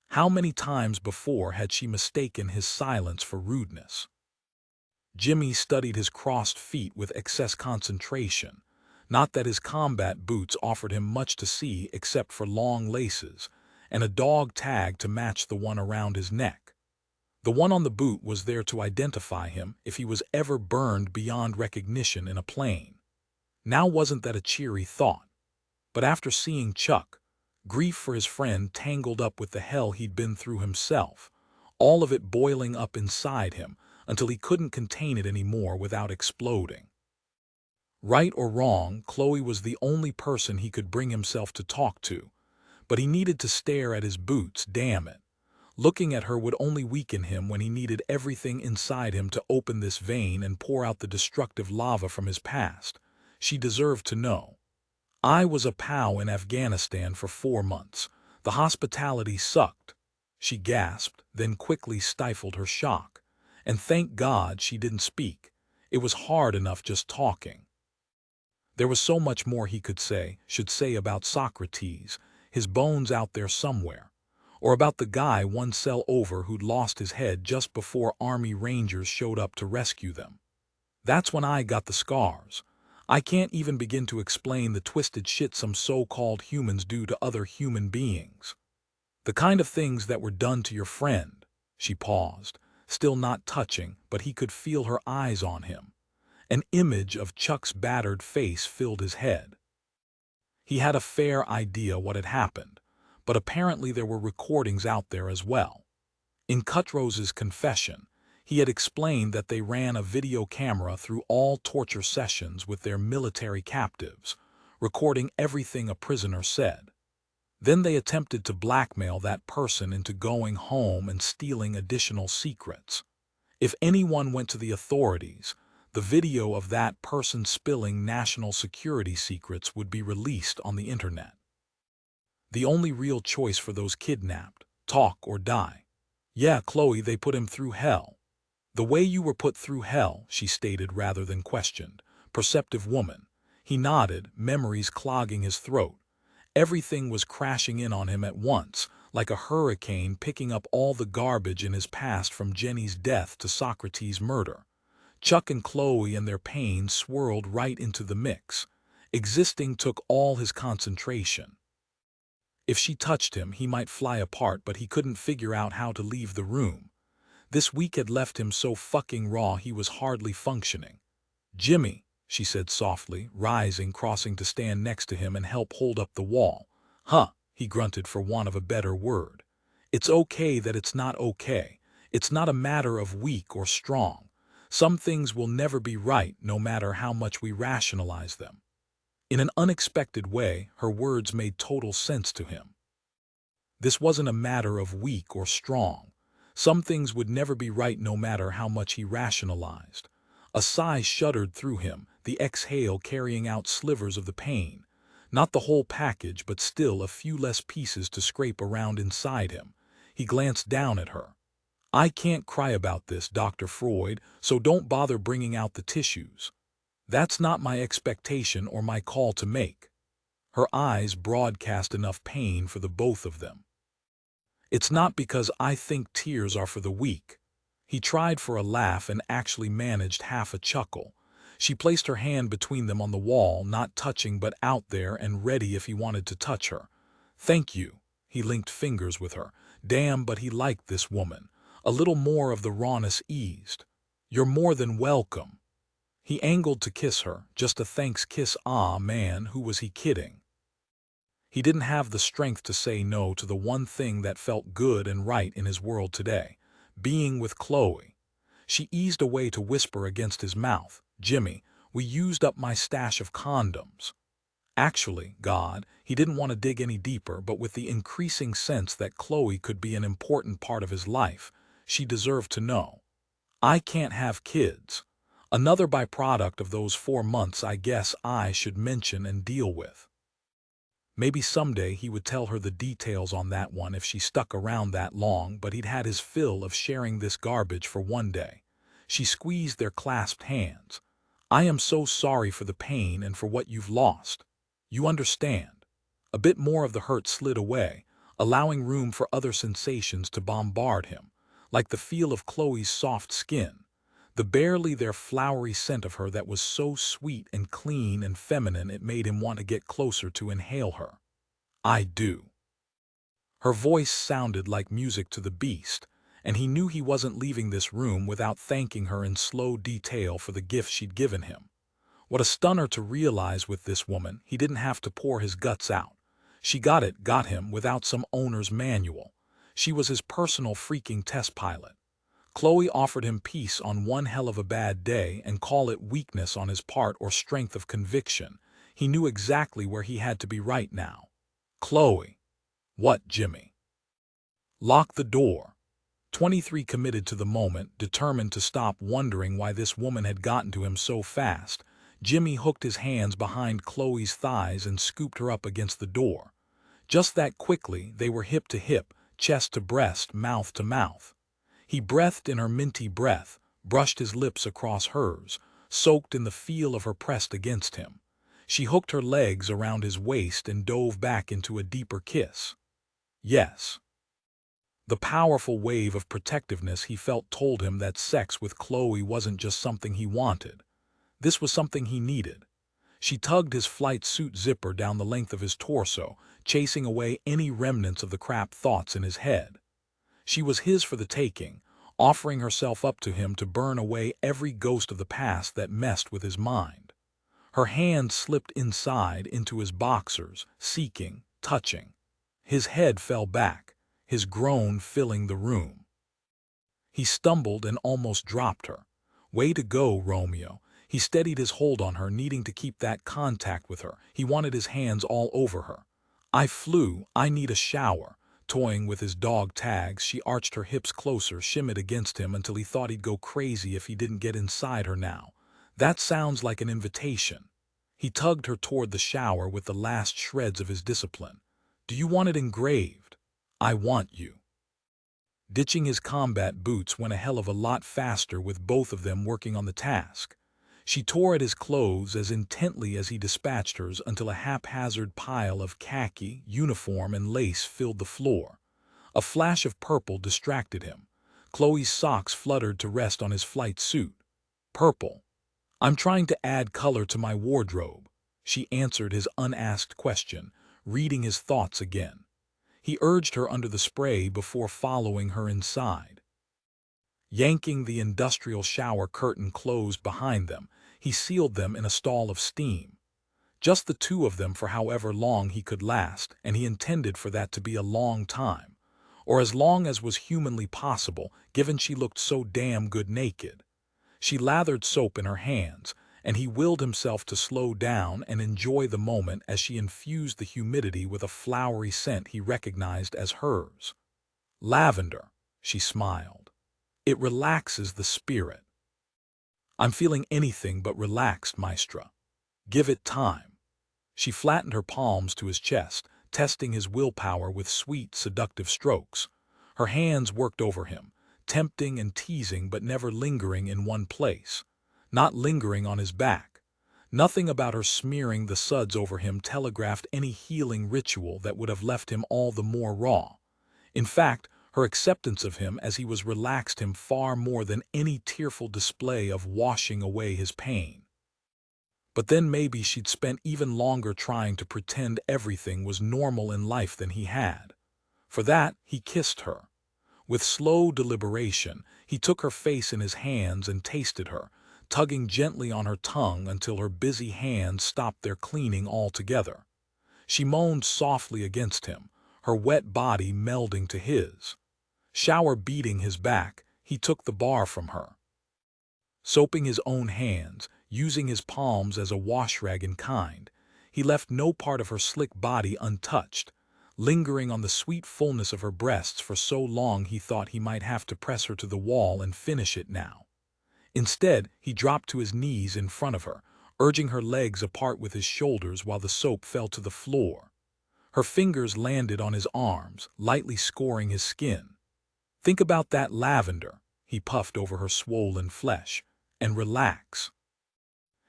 S1: How many times before had she mistaken his silence for rudeness? Jimmy studied his crossed feet with excess concentration. Not that his combat boots offered him much to see except for long laces, and a dog tag to match the one around his neck. The one on the boot was there to identify him if he was ever burned beyond recognition in a plane. Now wasn't that a cheery thought? But after seeing Chuck, grief for his friend tangled up with the hell he'd been through himself, all of it boiling up inside him until he couldn't contain it anymore without exploding. Right or wrong, Chloe was the only person he could bring himself to talk to, but he needed to stare at his boots, damn it. Looking at her would only weaken him when he needed everything inside him to open this vein and pour out the destructive lava from his past. She deserved to know. I was a POW in Afghanistan for 4 months. The hospitality sucked. She gasped, then quickly stifled her shock. And thank God she didn't speak. It was hard enough just talking. There was so much more he should say about Socrates, his bones out there somewhere, or about the guy one cell over who'd lost his head just before Army Rangers showed up to rescue them. That's when I got the scars. I can't even begin to explain the twisted shit some so-called humans do to other human beings. The kind of things that were done to your friend. She paused, still not touching, but he could feel her eyes on him. An image of Chuck's battered face filled his head. He had a fair idea what had happened, but apparently there were recordings out there as well. In Cutrose's confession, he had explained that they ran a video camera through all torture sessions with their military captives, recording everything a prisoner said. Then they attempted to blackmail that person into going home and stealing additional secrets. If anyone went to the authorities, the video of that person spilling national security secrets would be released on the internet. The only real choice for those kidnapped, talk or die. Yeah, Chloe, they put him through hell. The way you were put through hell, she stated rather than questioned. Perceptive woman. He nodded, memories clogging his throat. Everything was crashing in on him at once, like a hurricane picking up all the garbage in his past from Jenny's death to Socrates' murder. Chuck and Chloe and their pain swirled right into the mix. Existing took all his concentration. If she touched him, he might fly apart, but he couldn't figure out how to leave the room. This week had left him so fucking raw he was hardly functioning. Jimmy, she said softly, rising, crossing to stand next to him and help hold up the wall. Huh, he grunted for want of a better word. It's okay that it's not okay. It's not a matter of weak or strong. Some things will never be right, no matter how much we rationalize them. In an unexpected way, her words made total sense to him. This wasn't a matter of weak or strong. Some things would never be right no matter how much he rationalized. A sigh shuddered through him, the exhale carrying out slivers of the pain. Not the whole package, but still a few less pieces to scrape around inside him. He glanced down at her. I can't cry about this, Dr. Freud, so don't bother bringing out the tissues. That's not my expectation or my call to make. Her eyes broadcast enough pain for the both of them. It's not because I think tears are for the weak. He tried for a laugh and actually managed half a chuckle. She placed her hand between them on the wall, not touching but out there and ready if he wanted to touch her. Thank you. He linked fingers with her. Damn, but he liked this woman. A little more of the rawness eased. You're more than welcome. He angled to kiss her, just a thanks kiss. Ah, man, who was he kidding? He didn't have the strength to say no to the one thing that felt good and right in his world today, being with Chloe. She eased away to whisper against his mouth, Jimmy, we used up my stash of condoms. Actually, God, he didn't want to dig any deeper, but with the increasing sense that Chloe could be an important part of his life, she deserved to know. I can't have kids. Another byproduct of those 4 months I guess I should mention and deal with. Maybe someday he would tell her the details on that one if she stuck around that long, but he'd had his fill of sharing this garbage for one day. She squeezed their clasped hands. I am so sorry for the pain and for what you've lost. You understand. A bit more of the hurt slid away, allowing room for other sensations to bombard him, like the feel of Chloe's soft skin, the barely their flowery scent of her that was so sweet and clean and feminine it made him want to get closer to inhale her. I do. Her voice sounded like music to the beast, and he knew he wasn't leaving this room without thanking her in slow detail for the gift she'd given him. What a stunner to realize with this woman, he didn't have to pour his guts out. She got him without some owner's manual. She was his personal freaking test pilot. Chloe offered him peace on one hell of a bad day, and call it weakness on his part or strength of conviction. He knew exactly where he had to be right now. Chloe. What, Jimmy? Lock the door. 23 committed to the moment, determined to stop wondering why this woman had gotten to him so fast. Jimmy hooked his hands behind Chloe's thighs and scooped her up against the door. Just that quickly, they were hip to hip, chest to breast, mouth to mouth. He breathed in her minty breath, brushed his lips across hers, soaked in the feel of her pressed against him. She hooked her legs around his waist and dove back into a deeper kiss. Yes. The powerful wave of protectiveness he felt told him that sex with Chloe wasn't just something he wanted. This was something he needed. She tugged his flight suit zipper down the length of his torso, chasing away any remnants of the crap thoughts in his head. She was his for the taking, offering herself up to him to burn away every ghost of the past that messed with his mind. Her hand slipped inside into his boxers, seeking, touching. His head fell back, his groan filling the room. He stumbled and almost dropped her. "Way to go, Romeo." He steadied his hold on her, needing to keep that contact with her. He wanted his hands all over her. I need a shower." Toying with his dog tags, she arched her hips closer, shimmied against him until he thought he'd go crazy if he didn't get inside her now. "That sounds like an invitation." He tugged her toward the shower with the last shreds of his discipline. "Do you want it engraved?" "I want you." Ditching his combat boots went a hell of a lot faster with both of them working on the task. She tore at his clothes as intently as he dispatched hers until a haphazard pile of khaki, uniform, and lace filled the floor. A flash of purple distracted him. Chloe's socks fluttered to rest on his flight suit. "Purple. I'm trying to add color to my wardrobe," she answered his unasked question, reading his thoughts again. He urged her under the spray before following her inside. Yanking the industrial shower curtain closed behind them, he sealed them in a stall of steam. Just the two of them for however long he could last, and he intended for that to be a long time, or as long as was humanly possible, given she looked so damn good naked. She lathered soap in her hands, and he willed himself to slow down and enjoy the moment as she infused the humidity with a flowery scent he recognized as hers. "Lavender," she smiled. "It relaxes the spirit." "I'm feeling anything but relaxed, Maestra. Give it time." She flattened her palms to his chest, testing his willpower with sweet, seductive strokes. Her hands worked over him, tempting and teasing but never lingering in one place. Not lingering on his back. Nothing about her smearing the suds over him telegraphed any healing ritual that would have left him all the more raw. In fact, her acceptance of him as he was relaxed him far more than any tearful display of washing away his pain. But then maybe she'd spent even longer trying to pretend everything was normal in life than he had. For that, he kissed her. With slow deliberation, he took her face in his hands and tasted her, tugging gently on her tongue until her busy hands stopped their cleaning altogether. She moaned softly against him, her wet body melding to his. Shower beating his back, he took the bar from her. Soaping his own hands, using his palms as a wash-rag in kind, he left no part of her slick body untouched, lingering on the sweet fullness of her breasts for so long he thought he might have to press her to the wall and finish it now. Instead, he dropped to his knees in front of her, urging her legs apart with his shoulders while the soap fell to the floor. Her fingers landed on his arms, lightly scoring his skin. "Think about that lavender," he puffed over her swollen flesh, "and relax."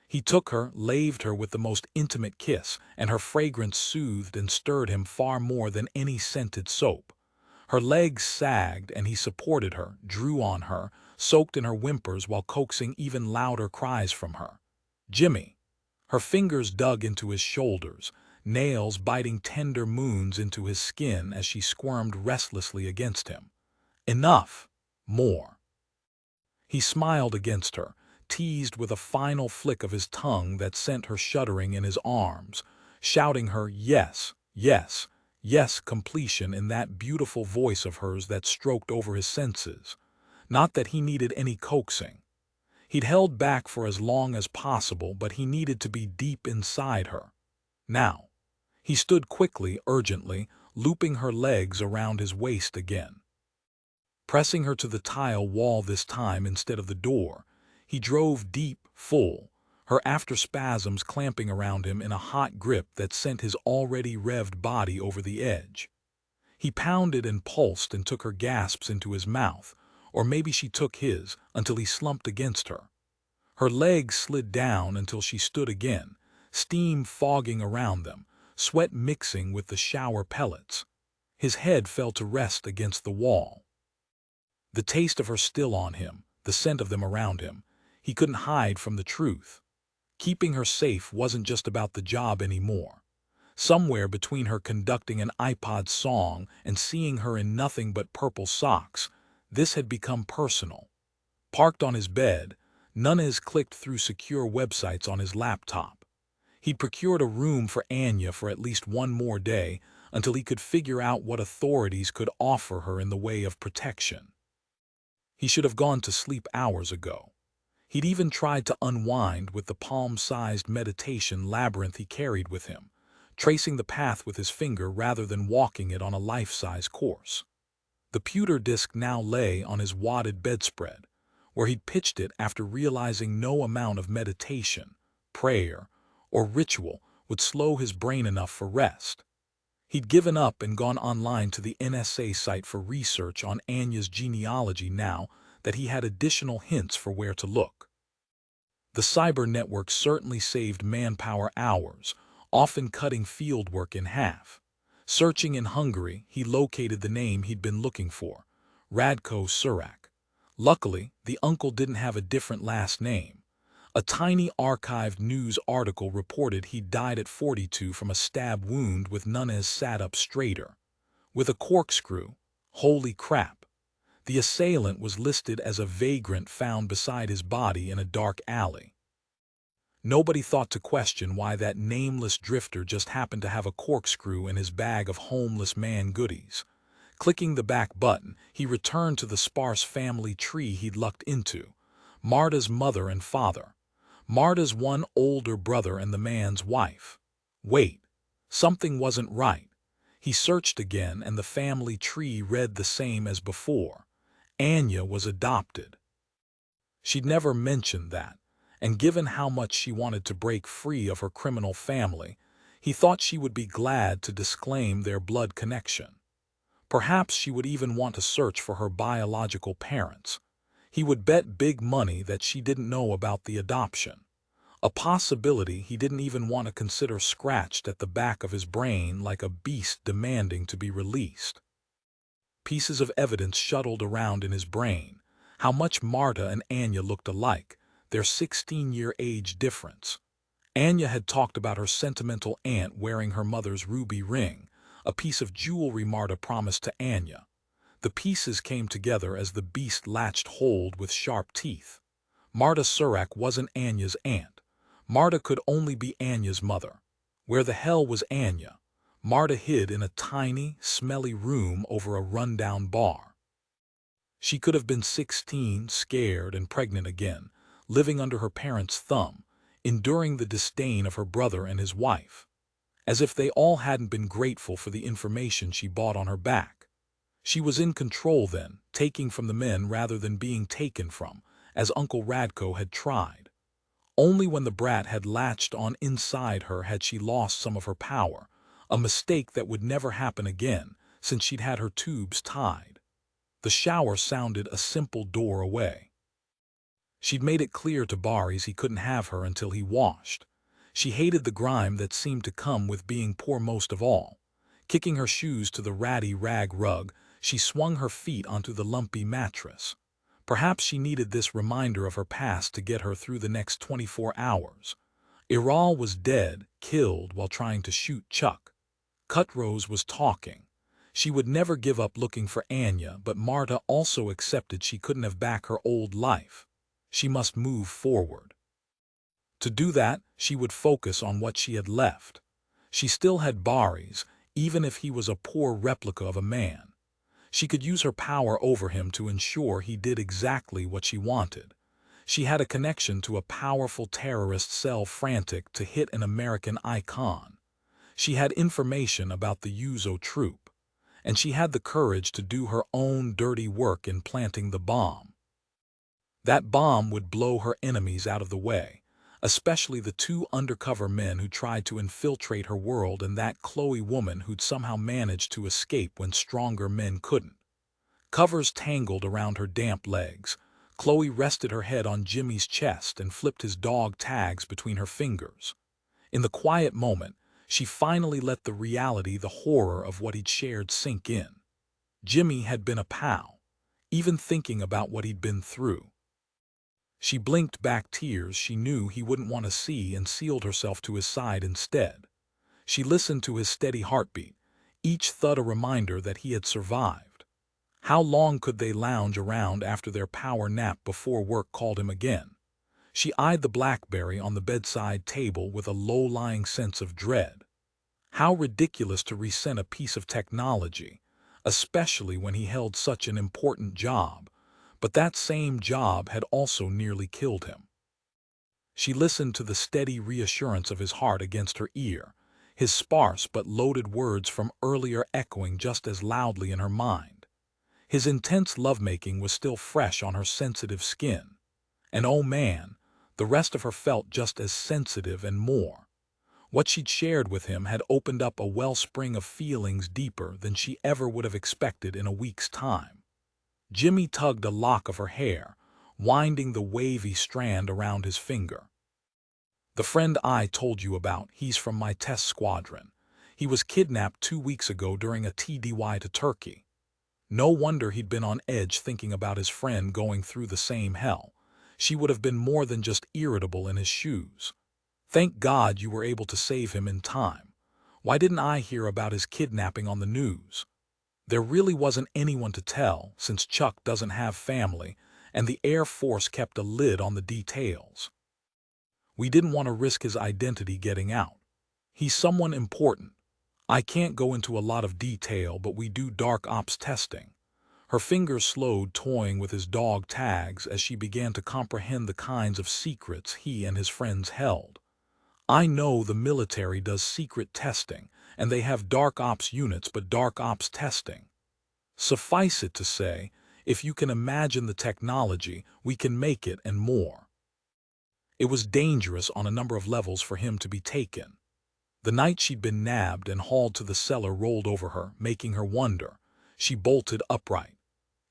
S1: He took her, laved her with the most intimate kiss, and her fragrance soothed and stirred him far more than any scented soap. Her legs sagged and he supported her, drew on her, soaked in her whimpers while coaxing even louder cries from her. "Jimmy." Her fingers dug into his shoulders, nails biting tender moons into his skin as she squirmed restlessly against him. "Enough. More." He smiled against her, teased with a final flick of his tongue that sent her shuddering in his arms, shouting her yes, yes, yes completion in that beautiful voice of hers that stroked over his senses. Not that he needed any coaxing. He'd held back for as long as possible, but he needed to be deep inside her. Now. He stood quickly, urgently, looping her legs around his waist again. Pressing her to the tile wall this time instead of the door, he drove deep, full. her after spasms clamping around him in a hot grip that sent his already revved body over the edge. He pounded and pulsed and took her gasps into his mouth, or maybe she took his, until he slumped against her. Her legs slid down until she stood again, steam fogging around them, sweat mixing with the shower pellets. His head fell to rest against the wall. The taste of her still on him, the scent of them around him. He couldn't hide from the truth. Keeping her safe wasn't just about the job anymore. Somewhere between her conducting an iPod song and seeing her in nothing but purple socks, this had become personal. Parked on his bed, Nunez clicked through secure websites on his laptop. He'd procured a room for Anya for at least one more day until he could figure out what authorities could offer her in the way of protection. He should have gone to sleep hours ago. He'd even tried to unwind with the palm-sized meditation labyrinth he carried with him, tracing the path with his finger rather than walking it on a life-size course. The pewter disc now lay on his wadded bedspread, where he'd pitched it after realizing no amount of meditation, prayer, or ritual would slow his brain enough for rest. He'd given up and gone online to the NSA site for research on Anya's genealogy now that he had additional hints for where to look. The cyber network certainly saved manpower hours, often cutting fieldwork in half. Searching in Hungary, he located the name he'd been looking for, Radko Surak. Luckily, the uncle didn't have a different last name. A tiny archived news article reported he died at 42 from a stab wound with Nunez sat up straighter. With a corkscrew. Holy crap. The assailant was listed as a vagrant found beside his body in a dark alley. Nobody thought to question why that nameless drifter just happened to have a corkscrew in his bag of homeless man goodies. Clicking the back button, he returned to the sparse family tree he'd lucked into. Marta's mother and father. Marta's one older brother and the man's wife. Wait, something wasn't right. He searched again and the family tree read the same as before. Anya was adopted. She'd never mentioned that, and given how much she wanted to break free of her criminal family, he thought she would be glad to disclaim their blood connection. Perhaps she would even want to search for her biological parents. He would bet big money that she didn't know about the adoption. A possibility he didn't even want to consider scratched at the back of his brain like a beast demanding to be released. Pieces of evidence shuttled around in his brain. How much Marta and Anya looked alike, their 16-year age difference. Anya had talked about her sentimental aunt wearing her mother's ruby ring, a piece of jewelry Marta promised to Anya. The pieces came together as the beast latched hold with sharp teeth. Marta Surak wasn't Anya's aunt. Marta could only be Anya's mother. Where the hell was Anya? Marta hid in a tiny, smelly room over a rundown bar. She could have been 16, scared and pregnant again, living under her parents' thumb, enduring the disdain of her brother and his wife. As if they all hadn't been grateful for the information she bought on her back. She was in control then, taking from the men rather than being taken from, as Uncle Radko had tried. Only when the brat had latched on inside her had she lost some of her power, a mistake that would never happen again since she'd had her tubes tied. The shower sounded a simple door away. She'd made it clear to Baris he couldn't have her until he washed. She hated the grime that seemed to come with being poor most of all. Kicking her shoes to the ratty rag rug, she swung her feet onto the lumpy mattress. Perhaps she needed this reminder of her past to get her through the next 24 hours. Iral was dead, killed while trying to shoot Chuck. Cutrose was talking. She would never give up looking for Anya, but Marta also accepted she couldn't have back her old life. She must move forward. To do that, she would focus on what she had left. She still had Baris, even if he was a poor replica of a man. She could use her power over him to ensure he did exactly what she wanted. She had a connection to a powerful terrorist cell frantic to hit an American icon. She had information about the Yuzo troop. And she had the courage to do her own dirty work in planting the bomb. That bomb would blow her enemies out of the way, especially the two undercover men who tried to infiltrate her world and that Chloe woman who'd somehow managed to escape when stronger men couldn't. Covers tangled around her damp legs. Chloe rested her head on Jimmy's chest and flipped his dog tags between her fingers. In the quiet moment, she finally let the reality, the horror of what he'd shared sink in. Jimmy had been a pal, even thinking about what he'd been through. She blinked back tears she knew he wouldn't want to see and sealed herself to his side instead. She listened to his steady heartbeat, each thud a reminder that he had survived. How long could they lounge around after their power nap before work called him again? She eyed the BlackBerry on the bedside table with a low-lying sense of dread. How ridiculous to resent a piece of technology, especially when he held such an important job, but that same job had also nearly killed him. She listened to the steady reassurance of his heart against her ear, his sparse but loaded words from earlier echoing just as loudly in her mind. His intense lovemaking was still fresh on her sensitive skin. And oh man, the rest of her felt just as sensitive and more. What she'd shared with him had opened up a wellspring of feelings deeper than she ever would have expected in a week's time. Jimmy tugged a lock of her hair, winding the wavy strand around his finger. "The friend I told you about, he's from my test squadron. He was kidnapped 2 weeks ago during a TDY to Turkey. No wonder he'd been on edge thinking about his friend going through the same hell. She would have been more than just irritable in his shoes. Thank God you were able to save him in time. Why didn't I hear about his kidnapping on the news? There really wasn't anyone to tell, since Chuck doesn't have family, and the Air Force kept a lid on the details. We didn't want to risk his identity getting out. He's someone important. I can't go into a lot of detail, but we do dark ops testing." Her fingers slowed toying with his dog tags as she began to comprehend the kinds of secrets he and his friends held. "I know the military does secret testing, and they have dark ops units, but dark ops testing. Suffice it to say, if you can imagine the technology, we can make it and more." It was dangerous on a number of levels for him to be taken. The night she'd been nabbed and hauled to the cellar rolled over her, making her wonder. She bolted upright.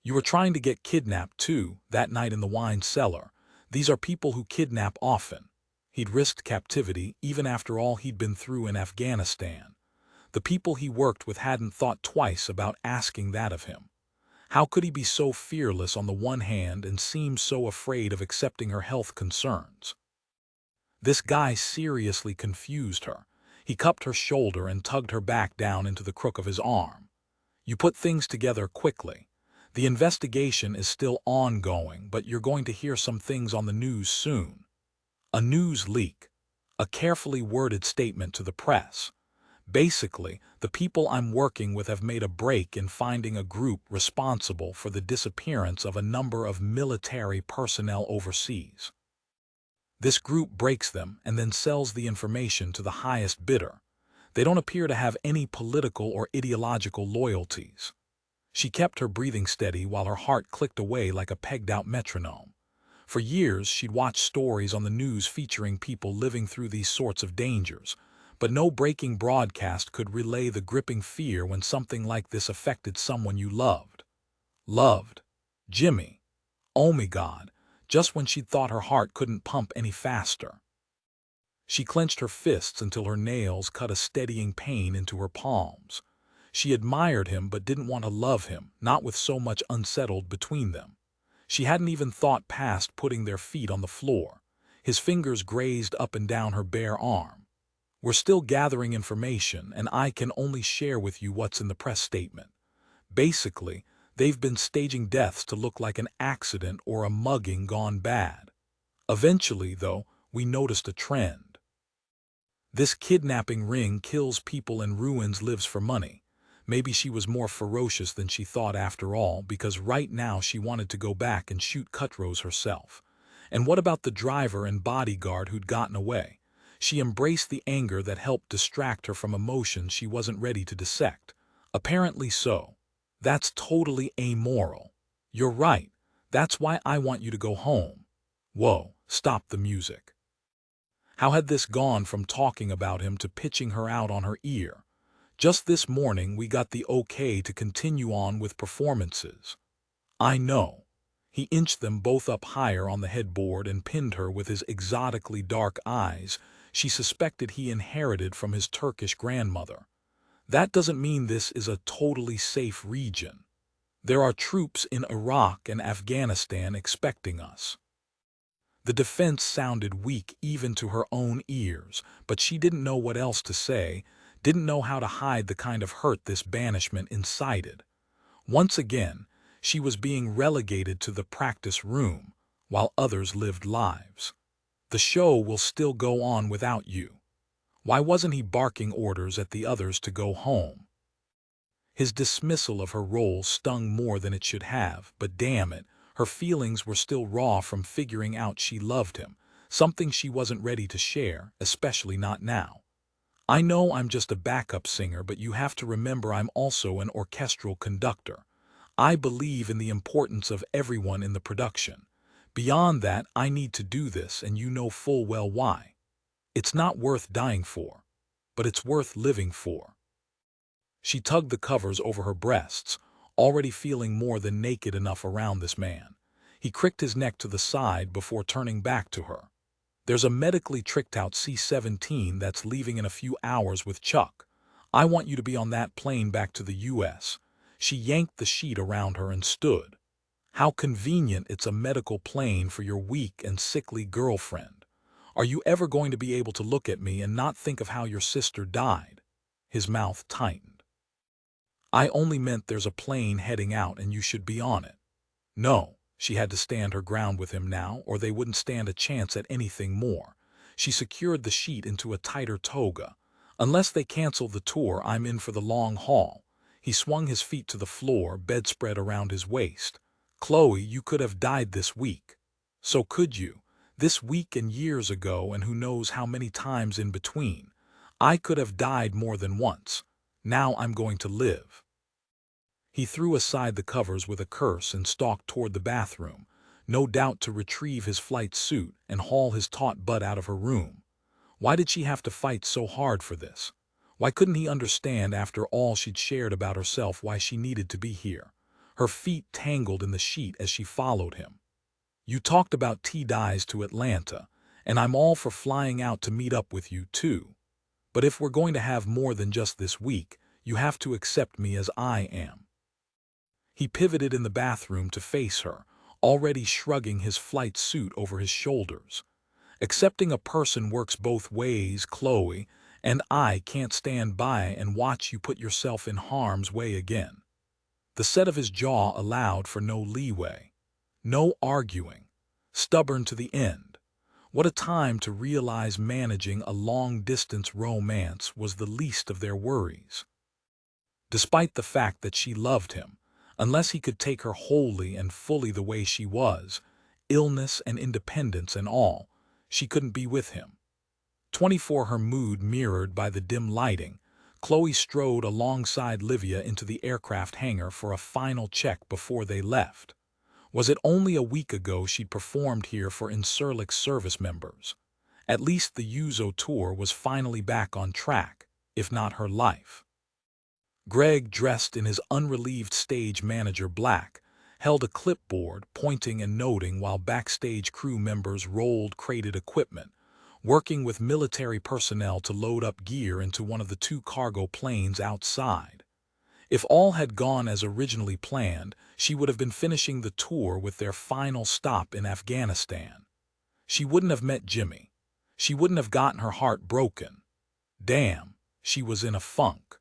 S1: "You were trying to get kidnapped too, that night in the wine cellar. These are people who kidnap often." He'd risked captivity even after all he'd been through in Afghanistan. The people he worked with hadn't thought twice about asking that of him. How could he be so fearless on the one hand and seem so afraid of accepting her health concerns? This guy seriously confused her. He cupped her shoulder and tugged her back down into the crook of his arm. "You put things together quickly. The investigation is still ongoing, but you're going to hear some things on the news soon." A news leak. A carefully worded statement to the press. Basically, the people I'm working with have made a break in finding a group responsible for the disappearance of a number of military personnel overseas. This group breaks them and then sells the information to the highest bidder. They don't appear to have any political or ideological loyalties. She kept her breathing steady while her heart clicked away like a pegged-out metronome. For years, she'd watched stories on the news featuring people living through these sorts of dangers, but no breaking broadcast could relay the gripping fear when something like this affected someone you loved. Loved. Jimmy. Oh my God, just when she'd thought her heart couldn't pump any faster. She clenched her fists until her nails cut a steadying pain into her palms. She admired him but didn't want to love him, not with so much unsettled between them. She hadn't even thought past putting their feet on the floor. His fingers grazed up and down her bare arm. "We're still gathering information, and I can only share with you what's in the press statement. Basically, they've been staging deaths to look like an accident or a mugging gone bad. Eventually, though, we noticed a trend. This kidnapping ring kills people and ruins lives for money. Maybe she was more ferocious than she thought after all, because right now she wanted to go back and shoot cutthroats herself. And what about the driver and bodyguard who'd gotten away? She embraced the anger that helped distract her from emotions she wasn't ready to dissect. Apparently so. That's totally amoral. You're right. That's why I want you to go home." Whoa, stop the music. How had this gone from talking about him to pitching her out on her ear? Just this morning we got the okay to continue on with performances. I know. He inched them both up higher on the headboard and pinned her with his exotically dark eyes she suspected he inherited from his Turkish grandmother. That doesn't mean this is a totally safe region. There are troops in Iraq and Afghanistan expecting us. The defense sounded weak even to her own ears, but she didn't know what else to say, didn't know how to hide the kind of hurt this banishment incited. Once again, she was being relegated to the practice room, while others lived lives. The show will still go on without you. Why wasn't he barking orders at the others to go home? His dismissal of her role stung more than it should have, but damn it, her feelings were still raw from figuring out she loved him, something she wasn't ready to share, especially not now. I know I'm just a backup singer, but you have to remember I'm also an orchestral conductor. I believe in the importance of everyone in the production. Beyond that, I need to do this, and you know full well why. It's not worth dying for, but it's worth living for. She tugged the covers over her breasts, already feeling more than naked enough around this man. He cricked his neck to the side before turning back to her. There's a medically tricked-out C-17 that's leaving in a few hours with Chuck. I want you to be on that plane back to the U.S. She yanked the sheet around her and stood. How convenient it's a medical plane for your weak and sickly girlfriend. Are you ever going to be able to look at me and not think of how your sister died? His mouth tightened. I only meant there's a plane heading out and you should be on it. No, she had to stand her ground with him now, or they wouldn't stand a chance at anything more. She secured the sheet into a tighter toga. Unless they cancel the tour, I'm in for the long haul. He swung his feet to the floor, bedspread around his waist. Chloe, you could have died this week. So could you. This week and years ago, and who knows how many times in between. I could have died more than once. Now I'm going to live. He threw aside the covers with a curse and stalked toward the bathroom, no doubt to retrieve his flight suit and haul his taut butt out of her room. Why did she have to fight so hard for this? Why couldn't he understand after all she'd shared about herself why she needed to be here? Her feet tangled in the sheet as she followed him. You talked about T-dies to Atlanta, and I'm all for flying out to meet up with you too. But if we're going to have more than just this week, you have to accept me as I am. He pivoted in the bathroom to face her, already shrugging his flight suit over his shoulders. Accepting a person works both ways, Chloe, and I can't stand by and watch you put yourself in harm's way again. The set of his jaw allowed for no leeway. No arguing. Stubborn to the end. What a time to realize managing a long-distance romance was the least of their worries. Despite the fact that she loved him, unless he could take her wholly and fully the way she was, illness and independence and all, she couldn't be with him. 24 Her mood mirrored by the dim lighting, Chloe strode alongside Livia into the aircraft hangar for a final check before they left. Was it only a week ago she'd performed here for Incirlic's service members? At least the Yuzo tour was finally back on track, if not her life. Greg, dressed in his unrelieved stage manager black, held a clipboard pointing and noting while backstage crew members rolled crated equipment, working with military personnel to load up gear into one of the 2 cargo planes outside. If all had gone as originally planned, she would have been finishing the tour with their final stop in Afghanistan. She wouldn't have met Jimmy. She wouldn't have gotten her heart broken. Damn, she was in a funk.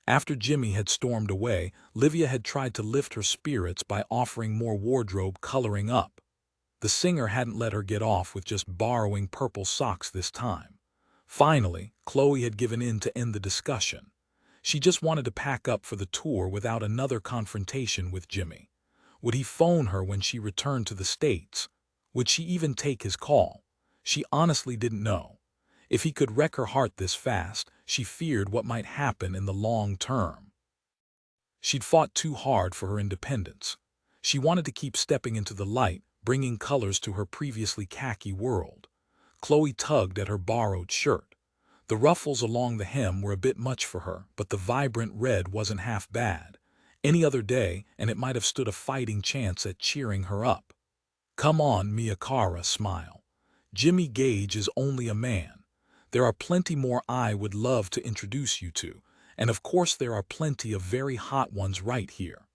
S1: After Jimmy had stormed away, Livia had tried to lift her spirits by offering more wardrobe coloring up. The singer hadn't let her get off with just borrowing purple socks this time. Finally, Chloe had given in to end the discussion. She just wanted to pack up for the tour without another confrontation with Jimmy. Would he phone her when she returned to the States? Would she even take his call? She honestly didn't know. If he could wreck her heart this fast, she feared what might happen in the long term. She'd fought too hard for her independence. She wanted to keep stepping into the light, bringing colors to her previously khaki world. Chloe tugged at her borrowed shirt. The ruffles along the hem were a bit much for her, but the vibrant red wasn't half bad. Any other day, and it might have stood a fighting chance at cheering her up. Come on, Mia Cara, smile. Jimmy Gage is only a man. There are plenty more I would love to introduce you to, and of course there are plenty of very hot ones right here.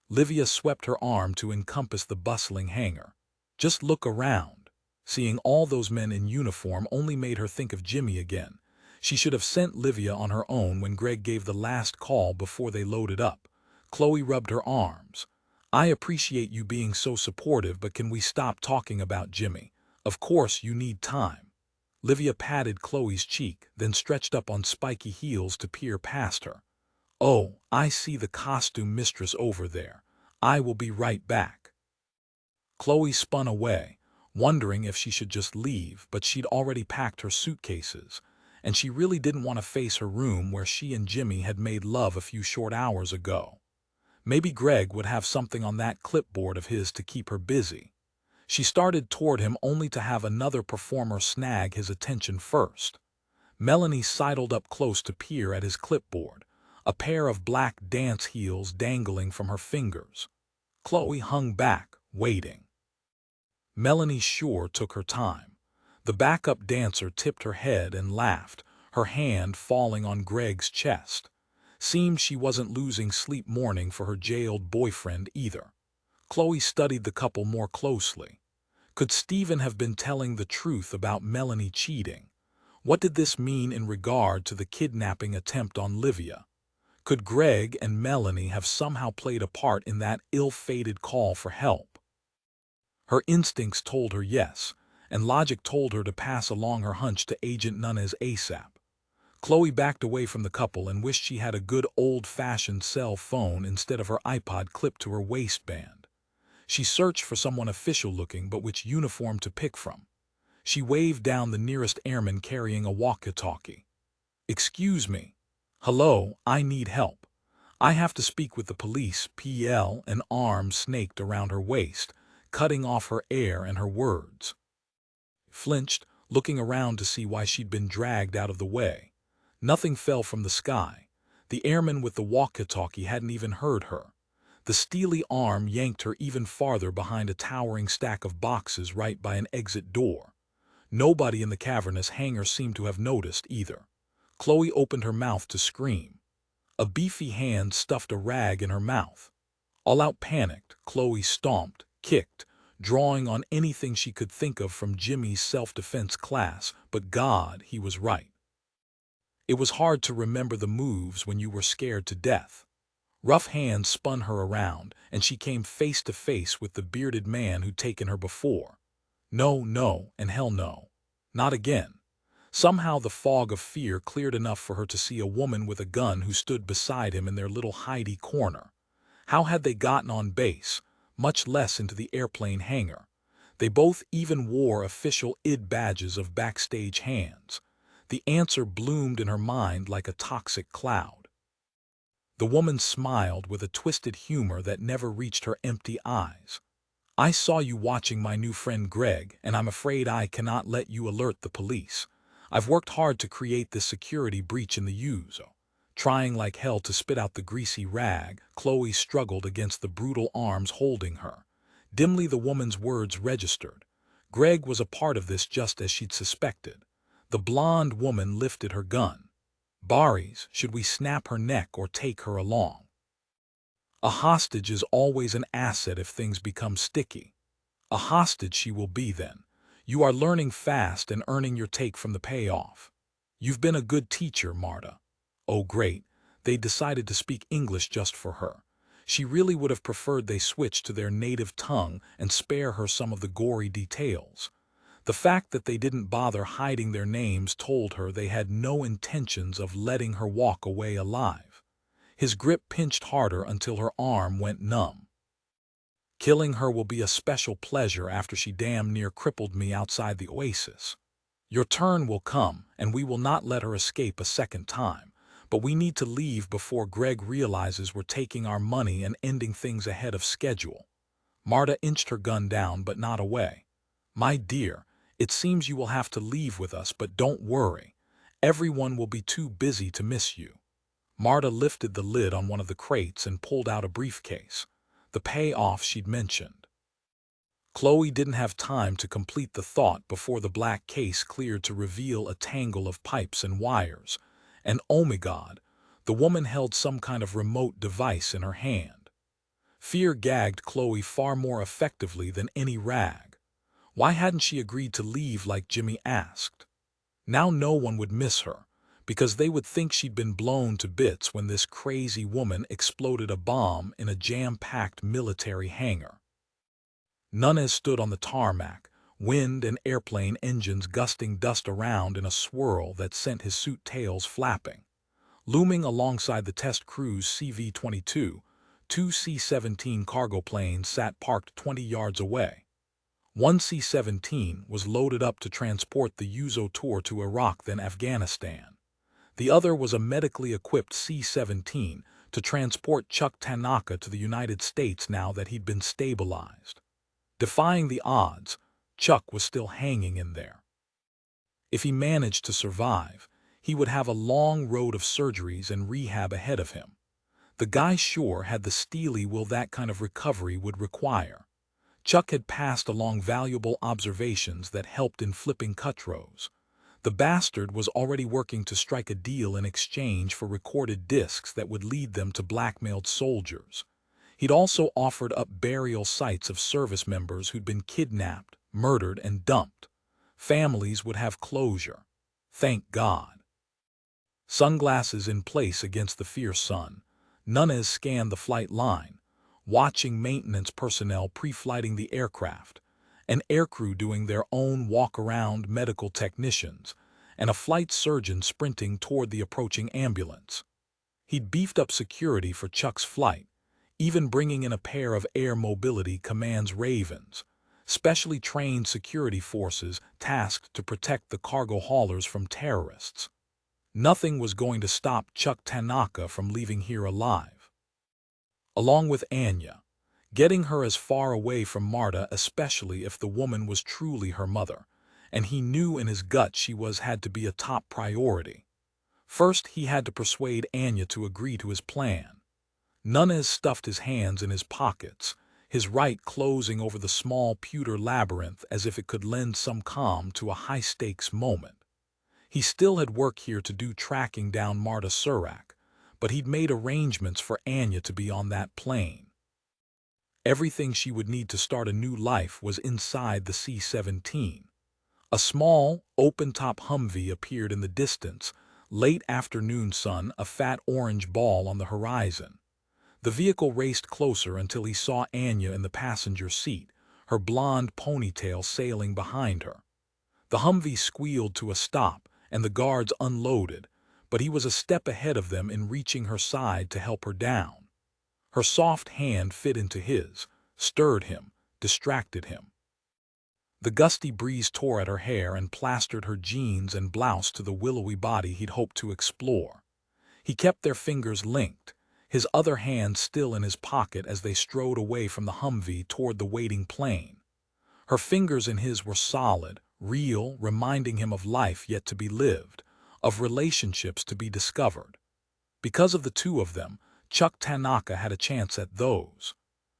S1: Livia swept her arm to encompass the bustling hangar. Just look around. Seeing all those men in uniform only made her think of Jimmy again. She should have sent Livia on her own when Greg gave the last call before they loaded up. Chloe rubbed her arms. I appreciate you being so supportive, but can we stop talking about Jimmy? Of course you need time. Livia patted Chloe's cheek, then stretched up on spiky heels to peer past her. Oh, I see the costume mistress over there. I will be right back. Chloe spun away, wondering if she should just leave, but she'd already packed her suitcases, and she really didn't want to face her room where she and Jimmy had made love a few short hours ago. Maybe Greg would have something on that clipboard of his to keep her busy. She started toward him only to have another performer snag his attention first. Melanie sidled up close to peer at his clipboard, a pair of black dance heels dangling from her fingers. Chloe hung back, waiting. Melanie sure took her time. The backup dancer tipped her head and laughed, her hand falling on Greg's chest. Seemed she wasn't losing sleep mourning for her jailed boyfriend either. Chloe studied the couple more closely. Could Stephen have been telling the truth about Melanie cheating? What did this mean in regard to the kidnapping attempt on Livia? Could Greg and Melanie have somehow played a part in that ill-fated call for help? Her instincts told her yes, and logic told her to pass along her hunch to Agent Nunes ASAP. Chloe backed away from the couple and wished she had a good old-fashioned cell phone instead of her iPod clipped to her waistband. She searched for someone official-looking, but which uniform to pick from. She waved down the nearest airman carrying a walkie-talkie. "Excuse me. Hello, I need help. I have to speak with the police." PL, an arm snaked around her waist, cutting off her air and her words. Flinched, looking around to see why she'd been dragged out of the way. Nothing fell from the sky. The airman with the walkie-talkie hadn't even heard her. The steely arm yanked her even farther behind a towering stack of boxes right by an exit door. Nobody in the cavernous hangar seemed to have noticed either. Chloe opened her mouth to scream. A beefy hand stuffed a rag in her mouth. All out panicked, Chloe stomped, kicked, drawing on anything she could think of from Jimmy's self-defense class, but God, he was right. It was hard to remember the moves when you were scared to death. Rough hands spun her around, and she came face to face with the bearded man who'd taken her before. No, no, and hell no. Not again. Somehow the fog of fear cleared enough for her to see a woman with a gun who stood beside him in their little hidey corner. How had they gotten on base, much less into the airplane hangar? They both even wore official ID badges of backstage hands. The answer bloomed in her mind like a toxic cloud. The woman smiled with a twisted humor that never reached her empty eyes. "I saw you watching my new friend Greg, and I'm afraid I cannot let you alert the police. I've worked hard to create this security breach in the USO." Trying like hell to spit out the greasy rag, Chloe struggled against the brutal arms holding her. Dimly the woman's words registered. Greg was a part of this, just as she'd suspected. The blonde woman lifted her gun. "Barries, should we snap her neck or take her along?" A hostage is always an asset if things become sticky. A hostage she will be then. You are learning fast and earning your take from the payoff. You've been a good teacher, Marta. Oh great, they decided to speak English just for her. She really would have preferred they switch to their native tongue and spare her some of the gory details. The fact that they didn't bother hiding their names told her they had no intentions of letting her walk away alive. His grip pinched harder until her arm went numb. "Killing her will be a special pleasure after she damn near crippled me outside the oasis. Your turn will come, and we will not let her escape a second time. But we need to leave before Greg realizes we're taking our money and ending things ahead of schedule." Marta inched her gun down, but not away. "My dear, It seems you will have to leave with us, but don't worry. Everyone will be too busy to miss you." Marta lifted the lid on one of the crates and pulled out a briefcase, the payoff she'd mentioned. Chloe didn't have time to complete the thought before the black case cleared to reveal a tangle of pipes and wires, and oh my God, the woman held some kind of remote device in her hand. Fear gagged Chloe far more effectively than any rag. Why hadn't she agreed to leave like Jimmy asked? Now no one would miss her, because they would think she'd been blown to bits when this crazy woman exploded a bomb in a jam-packed military hangar. Nunez stood on the tarmac, wind and airplane engines gusting dust around in a swirl that sent his suit tails flapping. Looming alongside the test cruise CV-22, two C-17 cargo planes sat parked 20 yards away. One C-17 was loaded up to transport the Yuzo tour to Iraq then Afghanistan. The other was a medically equipped C-17 to transport Chuck Tanaka to the United States now that he'd been stabilized. Defying the odds, Chuck was still hanging in there. If he managed to survive, he would have a long road of surgeries and rehab ahead of him. The guy sure had the steely will that kind of recovery would require. Chuck had passed along valuable observations that helped in flipping cutthroats. The bastard was already working to strike a deal in exchange for recorded discs that would lead them to blackmailed soldiers. He'd also offered up burial sites of service members who'd been kidnapped, murdered, and dumped. Families would have closure. Thank God. Sunglasses in place against the fierce sun, Nunez scanned the flight line, watching maintenance personnel pre-flighting the aircraft, an aircrew doing their own walk-around medical technicians, and a flight surgeon sprinting toward the approaching ambulance. He'd beefed up security for Chuck's flight, even bringing in a pair of Air Mobility Command's Ravens, specially trained security forces tasked to protect the cargo haulers from terrorists. Nothing was going to stop Chuck Tanaka from leaving here alive. Along with Anya, getting her as far away from Marta, especially if the woman was truly her mother, and he knew in his gut she had to be a top priority. First, he had to persuade Anya to agree to his plan. Nunez stuffed his hands in his pockets, his right closing over the small pewter labyrinth as if it could lend some calm to a high-stakes moment. He still had work here to do tracking down Marta Surak, but he'd made arrangements for Anya to be on that plane. Everything she would need to start a new life was inside the C-17. A small, open-top Humvee appeared in the distance, late afternoon sun, a fat orange ball on the horizon. The vehicle raced closer until he saw Anya in the passenger seat, her blonde ponytail sailing behind her. The Humvee squealed to a stop, and the guards unloaded, but he was a step ahead of them in reaching her side to help her down. Her soft hand fit into his, stirred him, distracted him. The gusty breeze tore at her hair and plastered her jeans and blouse to the willowy body he'd hoped to explore. He kept their fingers linked, his other hand still in his pocket as they strode away from the Humvee toward the waiting plane. Her fingers in his were solid, real, reminding him of life yet to be lived, of relationships to be discovered. Because of the two of them, Chuck Tanaka had a chance at those.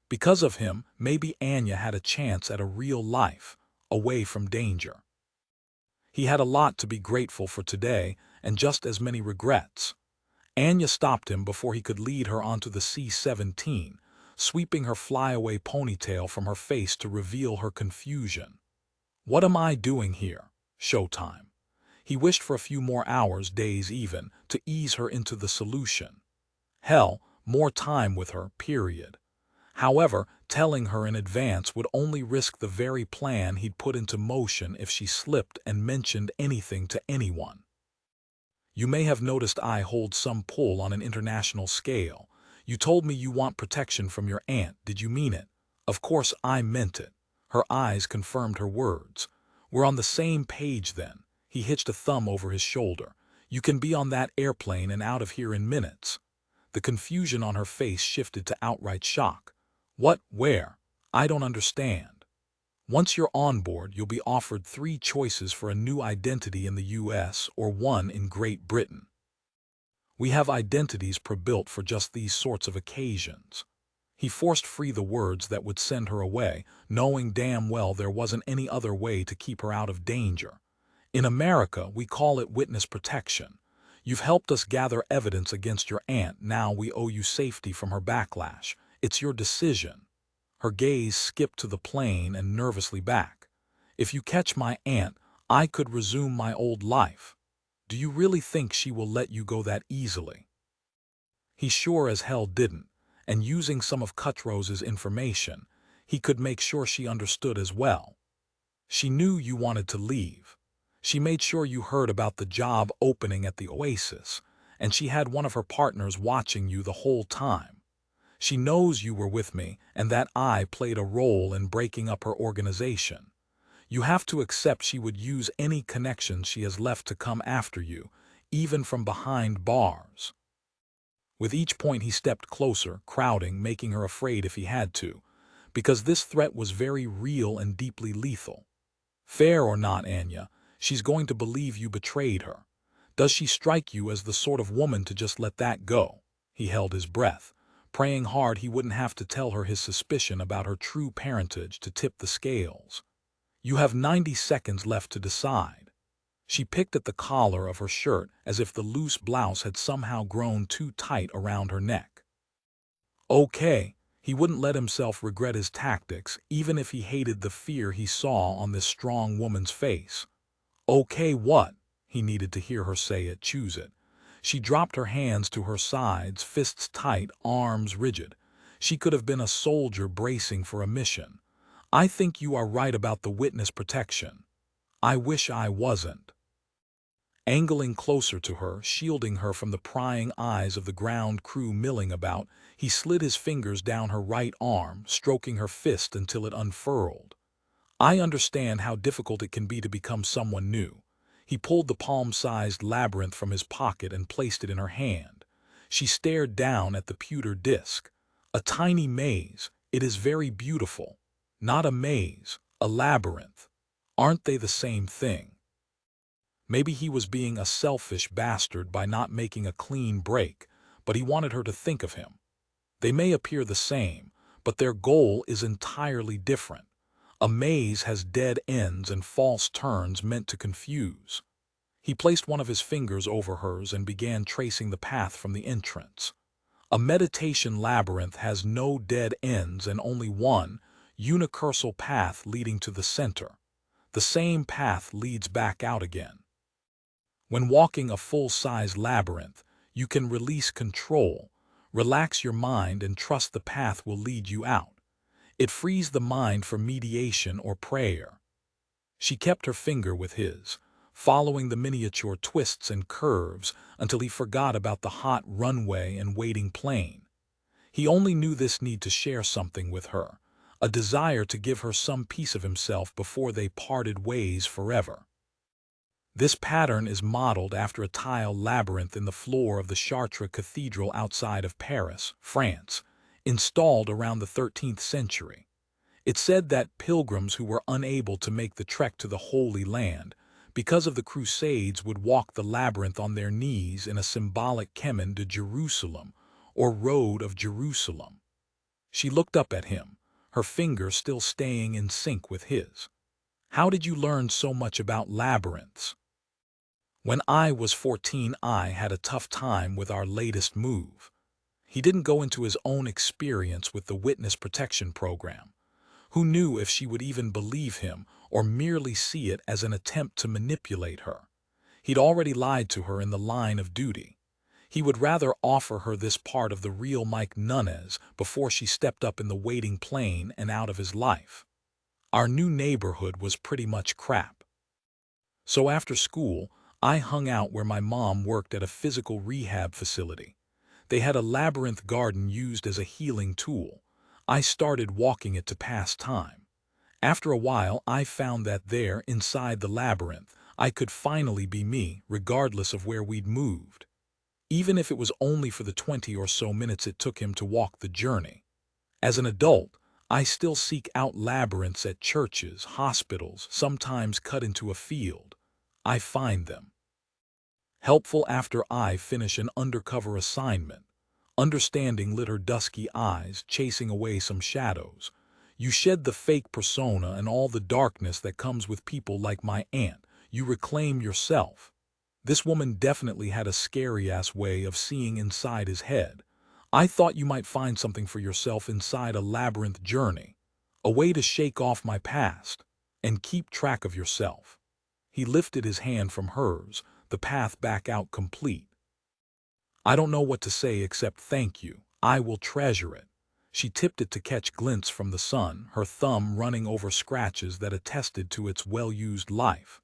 S1: Because of him, maybe Anya had a chance at a real life, away from danger. He had a lot to be grateful for today, and just as many regrets. Anya stopped him before he could lead her onto the C-17, sweeping her flyaway ponytail from her face to reveal her confusion. What am I doing here? Showtime. He wished for a few more hours, days even, to ease her into the solution. Hell, more time with her, period. However, telling her in advance would only risk the very plan he'd put into motion if she slipped and mentioned anything to anyone. You may have noticed I hold some pull on an international scale. You told me you want protection from your aunt. Did you mean it? Of course I meant it. Her eyes confirmed her words. We're on the same page then. He hitched a thumb over his shoulder. You can be on that airplane and out of here in minutes. The confusion on her face shifted to outright shock. What? Where? I don't understand. Once you're on board, you'll be offered 3 choices for a new identity in the US or one in Great Britain. We have identities pre-built for just these sorts of occasions. He forced free the words that would send her away, knowing damn well there wasn't any other way to keep her out of danger. In America, we call it witness protection. You've helped us gather evidence against your aunt, now we owe you safety from her backlash. It's your decision. Her gaze skipped to the plane and nervously back. If you catch my aunt, I could resume my old life. Do you really think she will let you go that easily? He sure as hell didn't, and using some of Cutrose's information, he could make sure she understood as well. She knew you wanted to leave. She made sure you heard about the job opening at the Oasis, and she had one of her partners watching you the whole time. She knows you were with me and that I played a role in breaking up her organization. You have to accept she would use any connections she has left to come after you, even from behind bars. With each point he stepped closer, crowding, making her afraid if he had to, because this threat was very real and deeply lethal. Fair or not, Anya, she's going to believe you betrayed her. Does she strike you as the sort of woman to just let that go? He held his breath, praying hard he wouldn't have to tell her his suspicion about her true parentage to tip the scales. You have 90 seconds left to decide. She picked at the collar of her shirt as if the loose blouse had somehow grown too tight around her neck. Okay, he wouldn't let himself regret his tactics, even if he hated the fear he saw on this strong woman's face. Okay, what? He needed to hear her say it, choose it. She dropped her hands to her sides, fists tight, arms rigid. She could have been a soldier bracing for a mission. I think you are right about the witness protection. I wish I wasn't. Angling closer to her, shielding her from the prying eyes of the ground crew milling about, he slid his fingers down her right arm, stroking her fist until it unfurled. I understand how difficult it can be to become someone new. He pulled the palm-sized labyrinth from his pocket and placed it in her hand. She stared down at the pewter disc. A tiny maze. It is very beautiful. Not a maze, a labyrinth. Aren't they the same thing? Maybe he was being a selfish bastard by not making a clean break, but he wanted her to think of him. They may appear the same, but their goal is entirely different. A maze has dead ends and false turns meant to confuse. He placed one of his fingers over hers and began tracing the path from the entrance. A meditation labyrinth has no dead ends and only one unicursal path leading to the center. The same path leads back out again. When walking a full-size labyrinth, you can release control, relax your mind, and trust the path will lead you out. It frees the mind for mediation or prayer. She kept her finger with his, following the miniature twists and curves until he forgot about the hot runway and waiting plane. He only knew this need to share something with her, a desire to give her some piece of himself before they parted ways forever. This pattern is modeled after a tile labyrinth in the floor of the Chartres Cathedral outside of Paris, France, installed around the 13th century. It said that pilgrims who were unable to make the trek to the Holy Land because of the Crusades would walk the labyrinth on their knees in a symbolic chemin de Jerusalem, or Road of Jerusalem. She looked up at him, her finger still staying in sync with his. How did you learn so much about labyrinths? When I was 14, I had a tough time with our latest move. He didn't go into his own experience with the witness protection program. Who knew if she would even believe him or merely see it as an attempt to manipulate her? He'd already lied to her in the line of duty. He would rather offer her this part of the real Mike Nunez before she stepped up in the waiting plane and out of his life. Our new neighborhood was pretty much crap. So after school, I hung out where my mom worked at a physical rehab facility. They had a labyrinth garden used as a healing tool. I started walking it to pass time. After a while, I found that there, inside the labyrinth, I could finally be me, regardless of where we'd moved. Even if it was only for the 20 or so minutes it took him to walk the journey. As an adult, I still seek out labyrinths at churches, hospitals, sometimes cut into a field. I find them helpful after I finish an undercover assignment. Understanding lit her dusky eyes, chasing away some shadows. You shed the fake persona and all the darkness that comes with people like my aunt. You reclaim yourself. This woman definitely had a scary-ass way of seeing inside his head. I thought you might find something for yourself inside a labyrinth journey. A way to shake off my past and keep track of yourself. He lifted his hand from hers, the path back out complete. I don't know what to say except thank you. I will treasure it. She tipped it to catch glints from the sun, her thumb running over scratches that attested to its well-used life.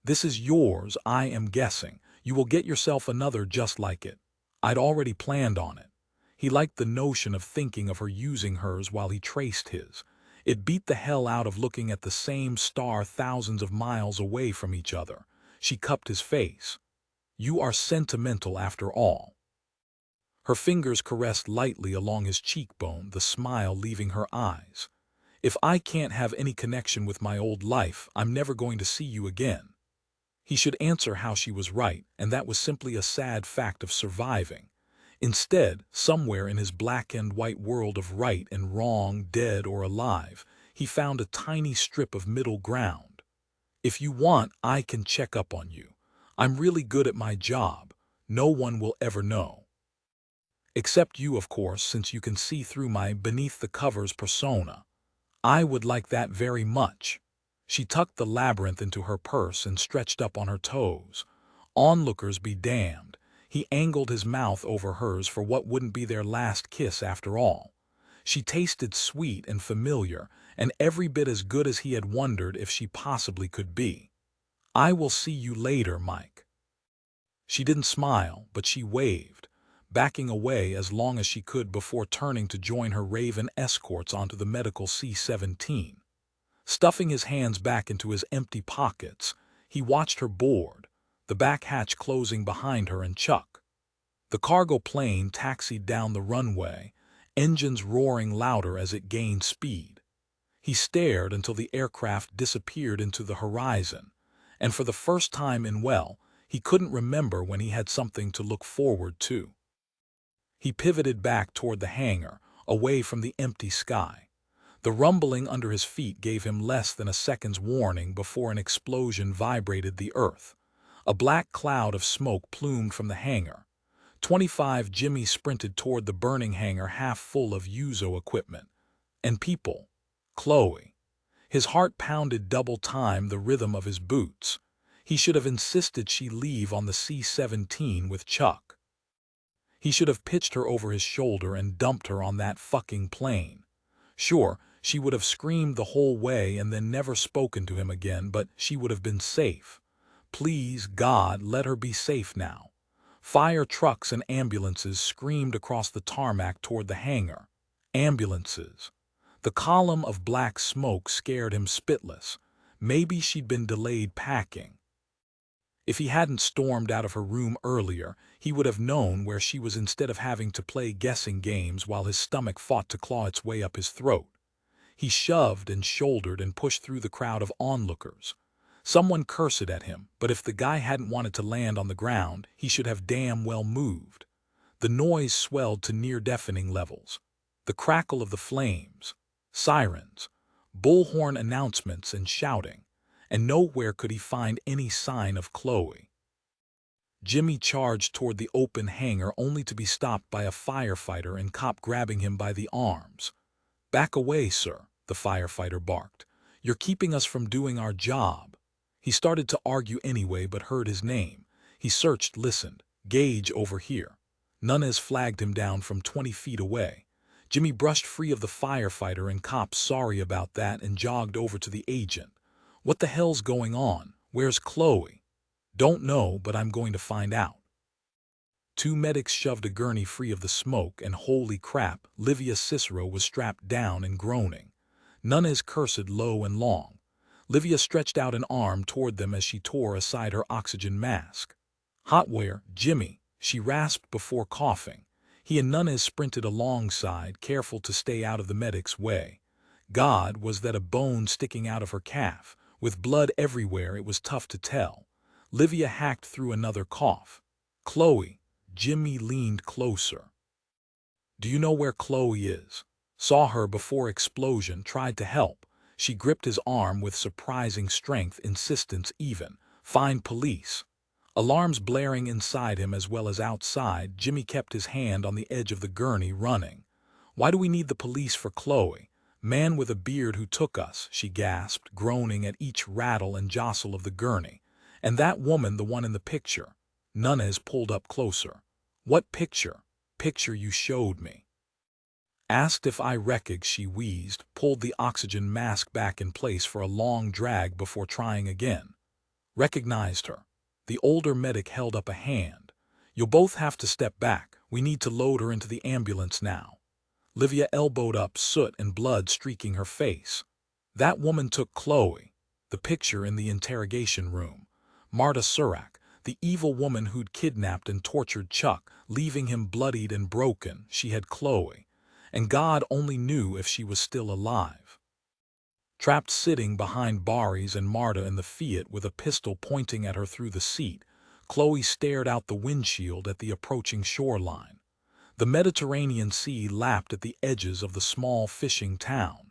S1: This is yours, I am guessing. You will get yourself another just like it. I'd already planned on it. He liked the notion of thinking of her using hers while he traced his. It beat the hell out of looking at the same star thousands of miles away from each other. She cupped his face. You are sentimental after all. Her fingers caressed lightly along his cheekbone, the smile leaving her eyes. If I can't have any connection with my old life, I'm never going to see you again. He should answer how she was right, and that was simply a sad fact of surviving. Instead, somewhere in his black and white world of right and wrong, dead or alive, he found a tiny strip of middle ground. If you want, I can check up on you. I'm really good at my job. No one will ever know. Except you, of course, since you can see through my beneath-the-covers persona. I would like that very much. She tucked the labyrinth into her purse and stretched up on her toes. Onlookers be damned. He angled his mouth over hers for what wouldn't be their last kiss after all. She tasted sweet and familiar, and every bit as good as he had wondered if she possibly could be. I will see you later, Mike. She didn't smile, but she waved, backing away as long as she could before turning to join her Raven escorts onto the medical C-17. Stuffing his hands back into his empty pockets, he watched her board, the back hatch closing behind her and Chuck. The cargo plane taxied down the runway, engines roaring louder as it gained speed. He stared until the aircraft disappeared into the horizon, and for the first time he couldn't remember when he had something to look forward to. He pivoted back toward the hangar, away from the empty sky. The rumbling under his feet gave him less than a second's warning before an explosion vibrated the earth. A black cloud of smoke plumed from the hangar. 25 Jimmy sprinted toward the burning hangar half full of Uzo equipment. And people. Chloe. His heart pounded double time the rhythm of his boots. He should have insisted she leave on the C-17 with Chuck. He should have pitched her over his shoulder and dumped her on that fucking plane. Sure, she would have screamed the whole way and then never spoken to him again, but she would have been safe. Please, God, let her be safe now. Fire trucks and ambulances screamed across the tarmac toward the hangar. Ambulances. The column of black smoke scared him spitless. Maybe she'd been delayed packing. If he hadn't stormed out of her room earlier, he would have known where she was instead of having to play guessing games while his stomach fought to claw its way up his throat. He shoved and shouldered and pushed through the crowd of onlookers. Someone cursed at him, but if the guy hadn't wanted to land on the ground, he should have damn well moved. The noise swelled to near-deafening levels. The crackle of the flames, sirens, bullhorn announcements and shouting, and nowhere could he find any sign of Chloe. Jimmy charged toward the open hangar only to be stopped by a firefighter and cop grabbing him by the arms. "Back away, sir," the firefighter barked. "You're keeping us from doing our job." He started to argue anyway but heard his name. He searched, listened. "Gage over here." Nunez flagged him down from 20 feet away. Jimmy brushed free of the firefighter and cop sorry about that and jogged over to the agent. "What the hell's going on? Where's Chloe?" "Don't know, but I'm going to find out." Two medics shoved a gurney free of the smoke, and holy crap, Livia Cicero was strapped down and groaning. Nunez cursed low and long. Livia stretched out an arm toward them as she tore aside her oxygen mask. "Hotware, Jimmy," she rasped before coughing. He and Nunez sprinted alongside, careful to stay out of the medic's way. God was that a bone sticking out of her calf, with blood everywhere. It was tough to tell. Livia hacked through another cough. Chloe. Jimmy leaned closer. Do you know where Chloe is? Saw her before explosion, tried to help. She gripped his arm with surprising strength, insistence even. Find police. Alarms blaring inside him as well as outside, Jimmy kept his hand on the edge of the gurney, running. Why do we need the police for Chloe? Man with a beard who took us, she gasped, groaning at each rattle and jostle of the gurney. And that woman, the one in the picture. Nunez pulled up closer. What picture? Picture you showed me. Asked if I wreckage, she wheezed, pulled the oxygen mask back in place for a long drag before trying again. Recognized her. The older medic held up a hand. You'll both have to step back. We need to load her into the ambulance now. Livia elbowed up, soot and blood streaking her face. That woman took Chloe. The picture in the interrogation room. Marta Surak, the evil woman who'd kidnapped and tortured Chuck, leaving him bloodied and broken. She had Chloe. And God only knew if she was still alive. Trapped sitting behind Barry's and Marta in the Fiat with a pistol pointing at her through the seat, Chloe stared out the windshield at the approaching shoreline. The Mediterranean Sea lapped at the edges of the small fishing town.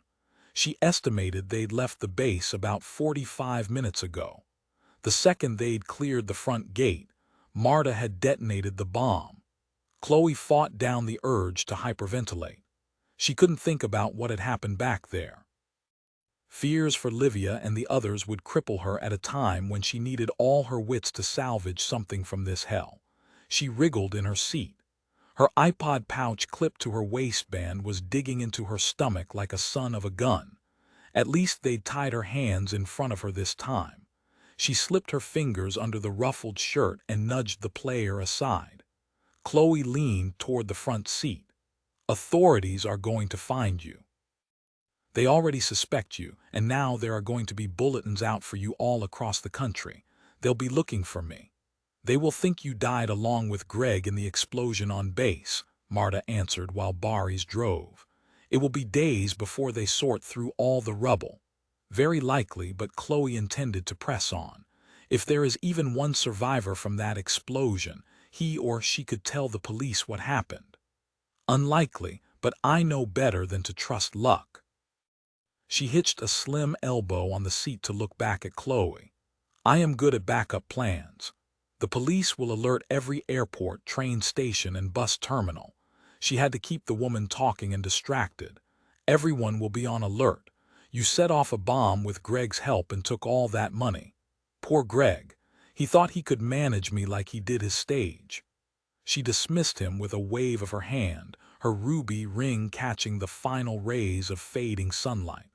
S1: She estimated they'd left the base about 45 minutes ago. The second they'd cleared the front gate, Marta had detonated the bomb. Chloe fought down the urge to hyperventilate. She couldn't think about what had happened back there. Fears for Livia and the others would cripple her at a time when she needed all her wits to salvage something from this hell. She wriggled in her seat. Her iPod pouch clipped to her waistband was digging into her stomach like a son of a gun. At least they'd tied her hands in front of her this time. She slipped her fingers under the ruffled shirt and nudged the player aside. Chloe leaned toward the front seat. Authorities are going to find you. They already suspect you, and now there are going to be bulletins out for you all across the country. They'll be looking for me. They will think you died along with Greg in the explosion on base, Marta answered while Barry's drove. It will be days before they sort through all the rubble. Very likely, but Chloe intended to press on. If there is even one survivor from that explosion, he or she could tell the police what happened. Unlikely, but I know better than to trust luck. She hitched a slim elbow on the seat to look back at Chloe. I am good at backup plans. The police will alert every airport, train station, and bus terminal. She had to keep the woman talking and distracted. Everyone will be on alert. You set off a bomb with Greg's help and took all that money. Poor Greg. He thought he could manage me like he did his stage. She dismissed him with a wave of her hand, her ruby ring catching the final rays of fading sunlight.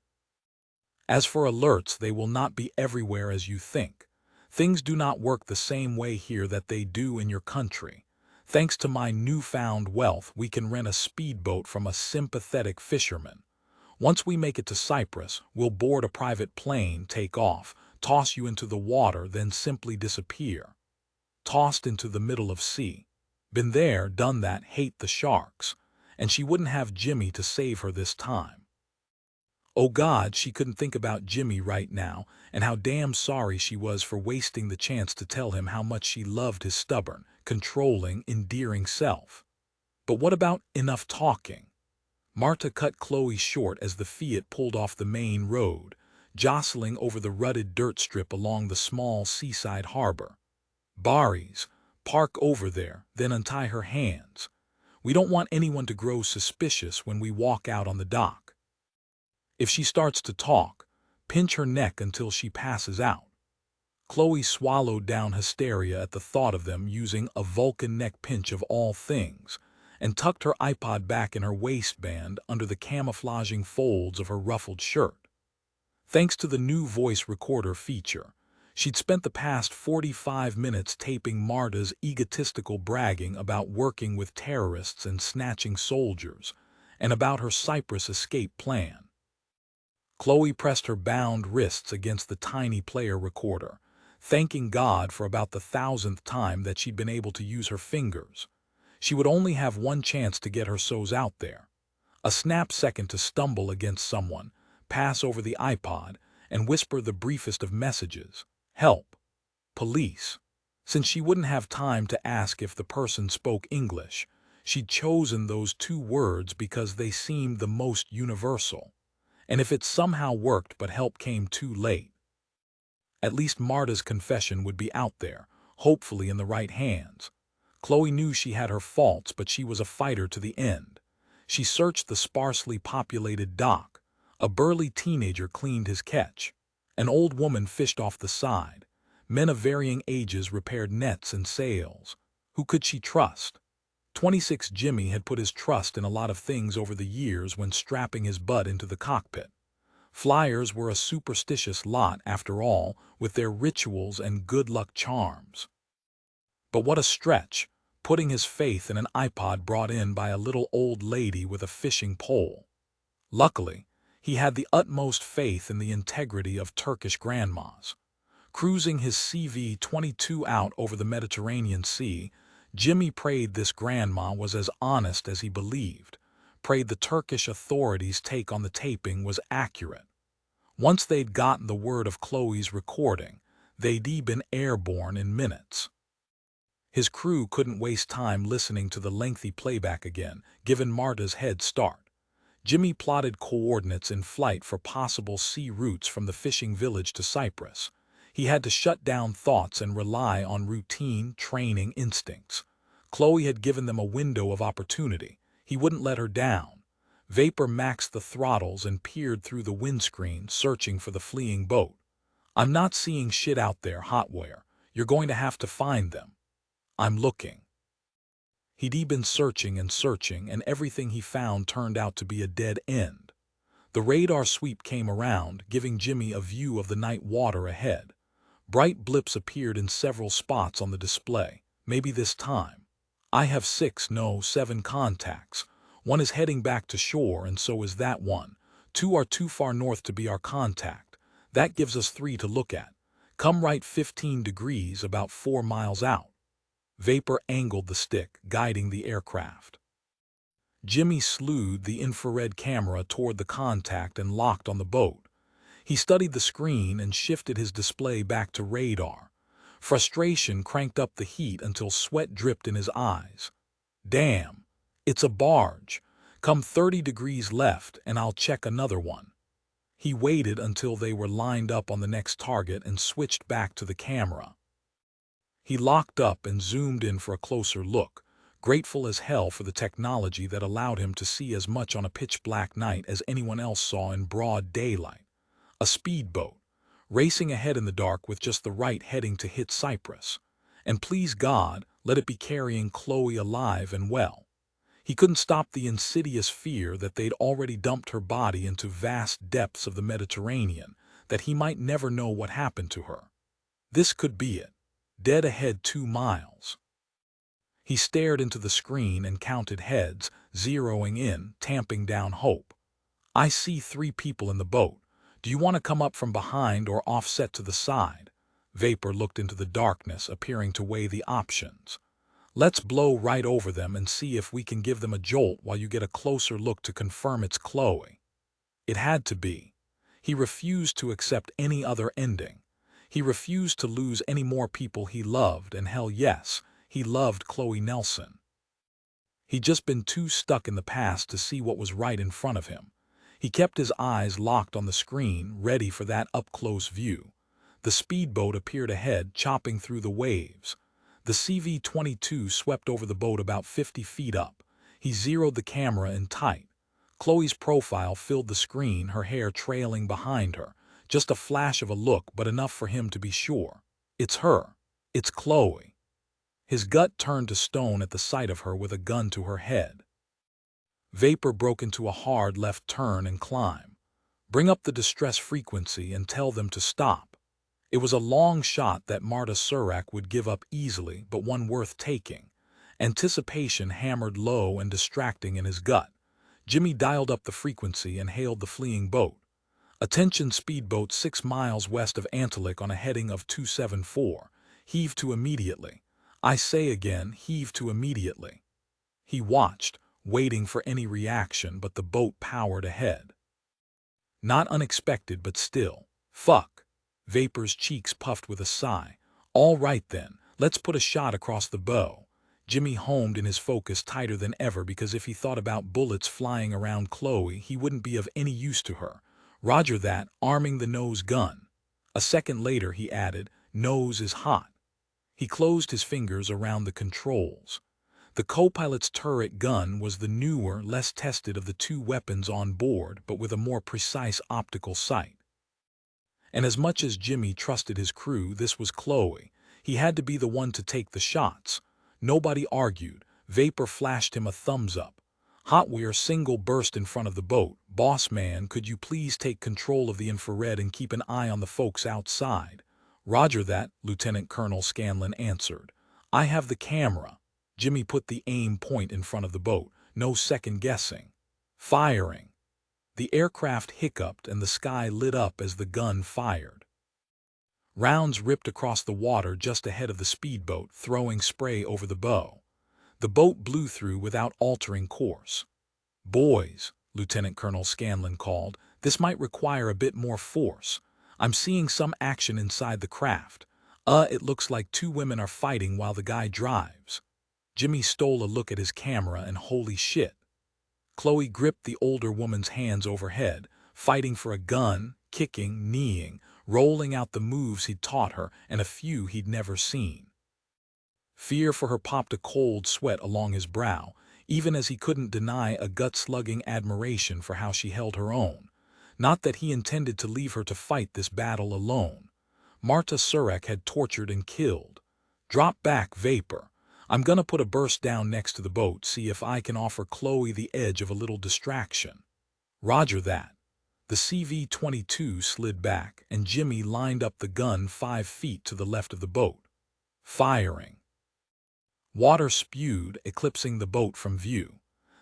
S1: As for alerts, they will not be everywhere as you think. Things do not work the same way here that they do in your country. Thanks to my newfound wealth, we can rent a speedboat from a sympathetic fisherman. Once we make it to Cyprus, we'll board a private plane, take off, toss you into the water, then simply disappear. Tossed into the middle of sea. Been there, done that, hate the sharks. And she wouldn't have Jimmy to save her this time. Oh God, she couldn't think about Jimmy right now, and how damn sorry she was for wasting the chance to tell him how much she loved his stubborn, controlling, endearing self. But what about enough talking? Marta cut Chloe short as the Fiat pulled off the main road, jostling over the rutted dirt strip along the small seaside harbor. Barry's, park over there, then untie her hands. We don't want anyone to grow suspicious when we walk out on the dock. If she starts to talk, pinch her neck until she passes out. Chloe swallowed down hysteria at the thought of them using a Vulcan neck pinch of all things, and tucked her iPod back in her waistband under the camouflaging folds of her ruffled shirt. Thanks to the new voice recorder feature, she'd spent the past 45 minutes taping Marta's egotistical bragging about working with terrorists and snatching soldiers, and about her Cyprus escape plan. Chloe pressed her bound wrists against the tiny player recorder, thanking God for about the 1,000th time that she'd been able to use her fingers. She would only have one chance to get her so's out there. A snap second to stumble against someone, pass over the iPod, and whisper the briefest of messages. Help. Police. Since she wouldn't have time to ask if the person spoke English, she'd chosen those two words because they seemed the most universal. And if it somehow worked but help came too late, at least Marta's confession would be out there, hopefully in the right hands. Chloe knew she had her faults, but she was a fighter to the end. She searched the sparsely populated dock. A burly teenager cleaned his catch. An old woman fished off the side. Men of varying ages repaired nets and sails. Who could she trust? 26 Jimmy had put his trust in a lot of things over the years when strapping his butt into the cockpit. Flyers were a superstitious lot after all, with their rituals and good luck charms. But what a stretch, putting his faith in an iPod brought in by a little old lady with a fishing pole. Luckily, he had the utmost faith in the integrity of Turkish grandmas. Cruising his CV-22 out over the Mediterranean Sea, Jimmy prayed this grandma was as honest as he believed, prayed the Turkish authorities' take on the taping was accurate. Once they'd gotten the word of Chloe's recording, they'd been airborne in minutes. His crew couldn't waste time listening to the lengthy playback again, given Marta's head start. Jimmy plotted coordinates in flight for possible sea routes from the fishing village to Cyprus. He had to shut down thoughts and rely on routine training instincts. Chloe had given them a window of opportunity. He wouldn't let her down. Vapor maxed the throttles and peered through the windscreen, searching for the fleeing boat. I'm not seeing shit out there, Hotware. You're going to have to find them. I'm looking. He'd been searching and searching, and everything he found turned out to be a dead end. The radar sweep came around, giving Jimmy a view of the night water ahead. Bright blips appeared in several spots on the display. Maybe this time. I have 7 contacts. One is heading back to shore, and so is that one. 2 are too far north to be our contact. That gives us 3 to look at. Come right 15 degrees, about 4 miles out. Vapor angled the stick, guiding the aircraft. Jimmy slewed the infrared camera toward the contact and locked on the boat. He studied the screen and shifted his display back to radar. Frustration cranked up the heat until sweat dripped in his eyes. Damn, it's a barge. Come 30 degrees left and I'll check another one. He waited until they were lined up on the next target and switched back to the camera. He locked up and zoomed in for a closer look, grateful as hell for the technology that allowed him to see as much on a pitch-black night as anyone else saw in broad daylight. A speedboat, racing ahead in the dark with just the right heading to hit Cyprus. And please God, let it be carrying Chloe alive and well. He couldn't stop the insidious fear that they'd already dumped her body into vast depths of the Mediterranean, that he might never know what happened to her. This could be it. Dead ahead 2 miles. He stared into the screen and counted heads, zeroing in, tamping down hope. I see 3 people in the boat. Do you want to come up from behind or offset to the side? Vapor looked into the darkness, appearing to weigh the options. Let's blow right over them and see if we can give them a jolt while you get a closer look to confirm it's Chloe. It had to be. He refused to accept any other ending. He refused to lose any more people he loved, and hell yes, he loved Chloe Nelson. He'd just been too stuck in the past to see what was right in front of him. He kept his eyes locked on the screen, ready for that up-close view. The speedboat appeared ahead, chopping through the waves. The CV-22 swept over the boat about 50 feet up. He zeroed the camera in tight. Chloe's profile filled the screen, her hair trailing behind her. Just a flash of a look, but enough for him to be sure. It's her. It's Chloe. His gut turned to stone at the sight of her with a gun to her head. Vapor broke into a hard left turn and climb. Bring up the distress frequency and tell them to stop. It was a long shot that Marta Surak would give up easily, but one worth taking. Anticipation hammered low and distracting in his gut. Jimmy dialed up the frequency and hailed the fleeing boat. Attention speedboat 6 miles west of Antalik on a heading of 274. Heave to immediately. I say again, heave to immediately. He watched, waiting for any reaction, but the boat powered ahead. Not unexpected, but still. Fuck. Vapor's cheeks puffed with a sigh. All right then, let's put a shot across the bow. Jimmy homed in his focus tighter than ever, because if he thought about bullets flying around Chloe, he wouldn't be of any use to her. Roger that, arming the nose gun. A second later he added, nose is hot. He closed his fingers around the controls. The co-pilot's turret gun was the newer, less tested of the two weapons on board, but with a more precise optical sight. And as much as Jimmy trusted his crew, this was Chloe. He had to be the one to take the shots. Nobody argued. Vapor flashed him a thumbs up. Hotwire single burst in front of the boat. Boss man, could you please take control of the infrared and keep an eye on the folks outside? Roger that, Lieutenant Colonel Scanlon answered. I have the camera. Jimmy put the aim point in front of the boat. No second guessing. Firing. The aircraft hiccuped and the sky lit up as the gun fired. Rounds ripped across the water just ahead of the speedboat, throwing spray over the bow. The boat blew through without altering course. Boys, Lieutenant Colonel Scanlon called, this might require a bit more force. I'm seeing some action inside the craft. It looks like two women are fighting while the guy drives. Jimmy stole a look at his camera and holy shit. Chloe gripped the older woman's hands overhead, fighting for a gun, kicking, kneeing, rolling out the moves he'd taught her and a few he'd never seen. Fear for her popped a cold sweat along his brow, even as he couldn't deny a gut-slugging admiration for how she held her own. Not that he intended to leave her to fight this battle alone. Marta Surek had tortured and killed. Drop back, Vapor. I'm gonna put a burst down next to the boat, see if I can offer Chloe the edge of a little distraction. Roger that. The CV-22 slid back, and Jimmy lined up the gun 5 feet to the left of the boat. Firing. Water spewed, eclipsing the boat from view.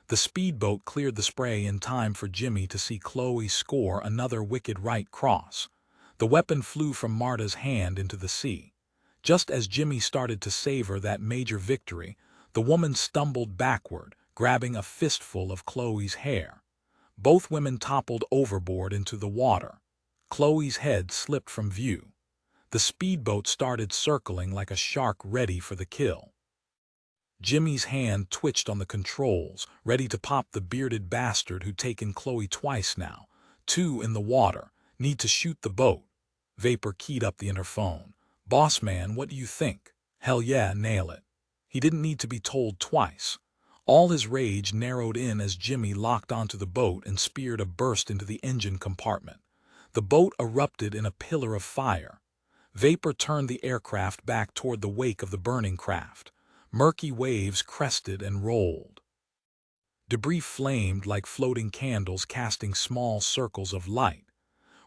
S1: The speedboat cleared the spray in time for Jimmy to see Chloe score another wicked right cross. The weapon flew from Marta's hand into the sea. Just as Jimmy started to savor that major victory, the woman stumbled backward, grabbing a fistful of Chloe's hair. Both women toppled overboard into the water. Chloe's head slipped from view. The speedboat started circling like a shark ready for the kill. Jimmy's hand twitched on the controls, ready to pop the bearded bastard who'd taken Chloe twice now. 2 in the water. Need to shoot the boat. Vapor keyed up the interphone. Boss man, what do you think? Hell yeah, nail it. He didn't need to be told twice. All his rage narrowed in as Jimmy locked onto the boat and speared a burst into the engine compartment. The boat erupted in a pillar of fire. Vapor turned the aircraft back toward the wake of the burning craft. Murky waves crested and rolled. Debris flamed like floating candles, casting small circles of light.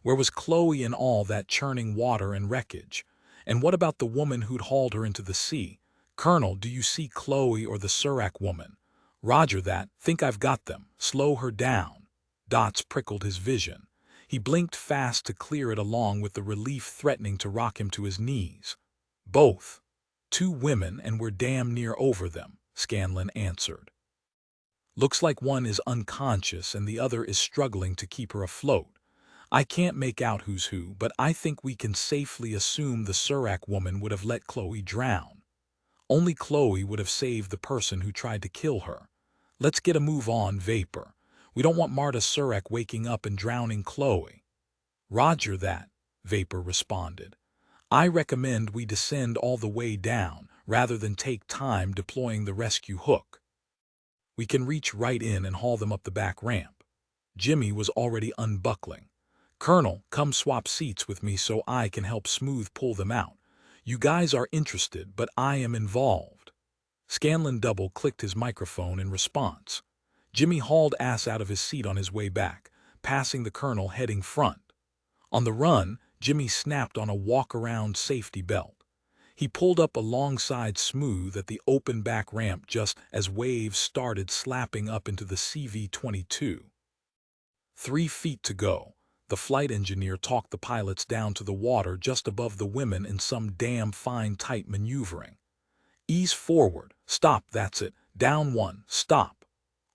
S1: Where was Chloe in all that churning water and wreckage? And what about the woman who'd hauled her into the sea? Colonel, do you see Chloe or the Surek woman? Roger that. Think I've got them. Slow her down. Dots prickled his vision. He blinked fast to clear it, along with the relief threatening to rock him to his knees. Both. 2 women, and we're damn near over them, Scanlon answered. Looks like one is unconscious and the other is struggling to keep her afloat. I can't make out who's who, but I think we can safely assume the Surek woman would have let Chloe drown. Only Chloe would have saved the person who tried to kill her. Let's get a move on, Vapor. We don't want Marta Surek waking up and drowning Chloe. Roger that, Vapor responded. I recommend we descend all the way down, rather than take time deploying the rescue hook. We can reach right in and haul them up the back ramp. Jimmy was already unbuckling. Colonel, come swap seats with me so I can help smooth pull them out. You guys are interested, but I am involved. Scanlon double-clicked his microphone in response. Jimmy hauled ass out of his seat on his way back, passing the colonel heading front. On the run, Jimmy snapped on a walk-around safety belt. He pulled up alongside Smooth at the open back ramp just as waves started slapping up into the CV-22. 3 feet to go. The flight engineer talked the pilots down to the water just above the women in some damn fine tight maneuvering. Ease forward. Stop, that's it. Down 1. Stop.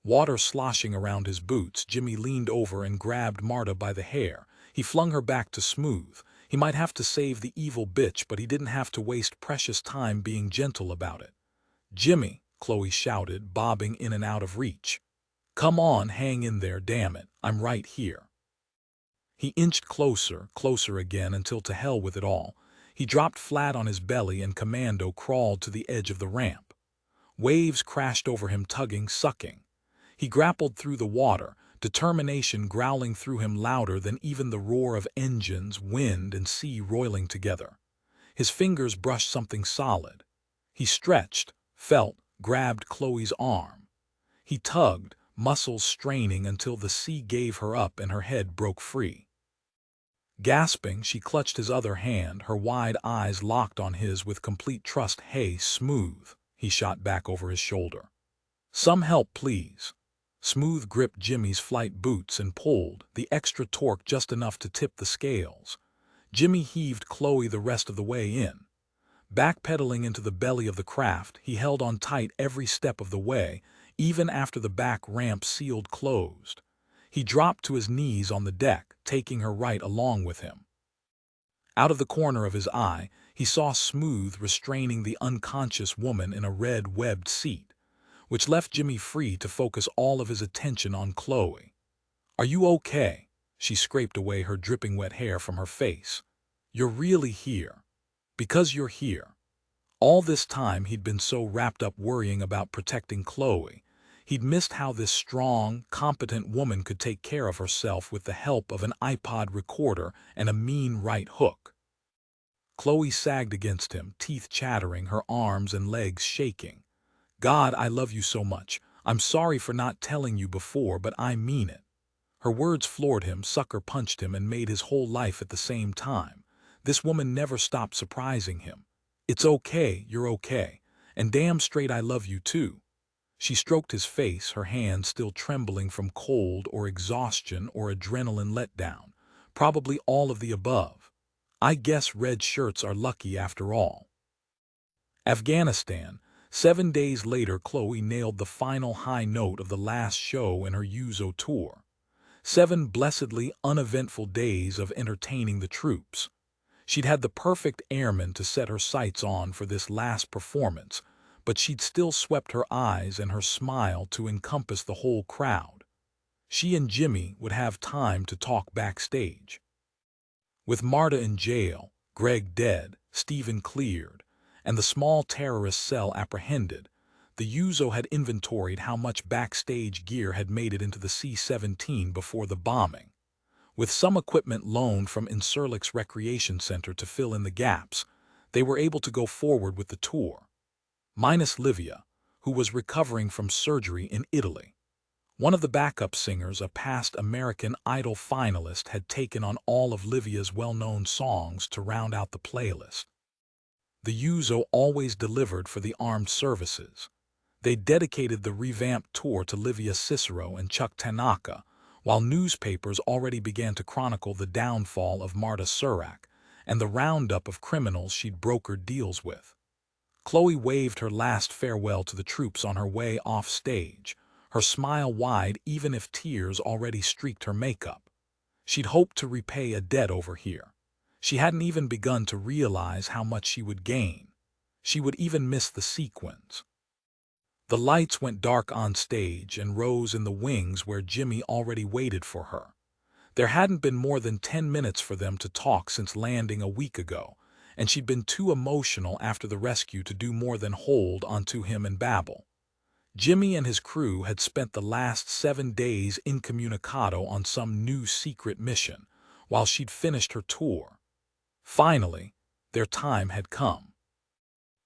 S1: Water sloshing around his boots, Jimmy leaned over and grabbed Marta by the hair. He flung her back to Smooth. He might have to save the evil bitch, but he didn't have to waste precious time being gentle about it. "Jimmy," Chloe shouted, bobbing in and out of reach. "Come on, hang in there, damn it, I'm right here." He inched closer, closer again, until to hell with it all. He dropped flat on his belly and commando crawled to the edge of the ramp. Waves crashed over him, tugging, sucking. He grappled through the water, determination growling through him louder than even the roar of engines, wind, and sea roiling together. His fingers brushed something solid. He stretched, felt, grabbed Chloe's arm. He tugged, muscles straining until the sea gave her up and her head broke free. Gasping, she clutched his other hand, her wide eyes locked on his with complete trust. "Hey, Smooth," he shot back over his shoulder. "Some help, please." Smooth gripped Jimmy's flight boots and pulled, the extra torque just enough to tip the scales. Jimmy heaved Chloe the rest of the way in. Backpedaling into the belly of the craft, he held on tight every step of the way, even after the back ramp sealed closed. He dropped to his knees on the deck, taking her right along with him. Out of the corner of his eye, he saw Smooth restraining the unconscious woman in a red webbed seat, which left Jimmy free to focus all of his attention on Chloe. "Are you okay?" She scraped away her dripping wet hair from her face. "You're really here. Because you're here." All this time he'd been so wrapped up worrying about protecting Chloe, he'd missed how this strong, competent woman could take care of herself with the help of an iPod recorder and a mean right hook. Chloe sagged against him, teeth chattering, her arms and legs shaking. "God, I love you so much. I'm sorry for not telling you before, but I mean it." Her words floored him, sucker punched him, and made his whole life at the same time. This woman never stopped surprising him. "It's okay, you're okay. And damn straight I love you too." She stroked his face, her hand still trembling from cold or exhaustion or adrenaline letdown. Probably all of the above. "I guess red shirts are lucky after all." Afghanistan. 7 days later, Chloe nailed the final high note of the last show in her Yuzo tour. 7 blessedly uneventful days of entertaining the troops. She'd had the perfect airman to set her sights on for this last performance, but she'd still swept her eyes and her smile to encompass the whole crowd. She and Jimmy would have time to talk backstage. With Marta in jail, Greg dead, Stephen cleared, and the small terrorist cell apprehended, the Yuzo had inventoried how much backstage gear had made it into the C-17 before the bombing. With some equipment loaned from Incirlik's recreation center to fill in the gaps, they were able to go forward with the tour. Minus Livia, who was recovering from surgery in Italy. One of the backup singers, a past American Idol finalist, had taken on all of Livia's well-known songs to round out the playlist. The Yuzo always delivered for the armed services. They dedicated the revamped tour to Livia Cicero and Chuck Tanaka, while newspapers already began to chronicle the downfall of Marta Surak and the roundup of criminals she'd brokered deals with. Chloe waved her last farewell to the troops on her way off stage, her smile wide even if tears already streaked her makeup. She'd hoped to repay a debt over here. She hadn't even begun to realize how much she would gain. She would even miss the sequins. The lights went dark on stage and Rose in the wings where Jimmy already waited for her. There hadn't been more than 10 minutes for them to talk since landing a week ago, and she'd been too emotional after the rescue to do more than hold onto him and babble. Jimmy and his crew had spent the last 7 days incommunicado on some new secret mission, while she'd finished her tour. Finally, their time had come.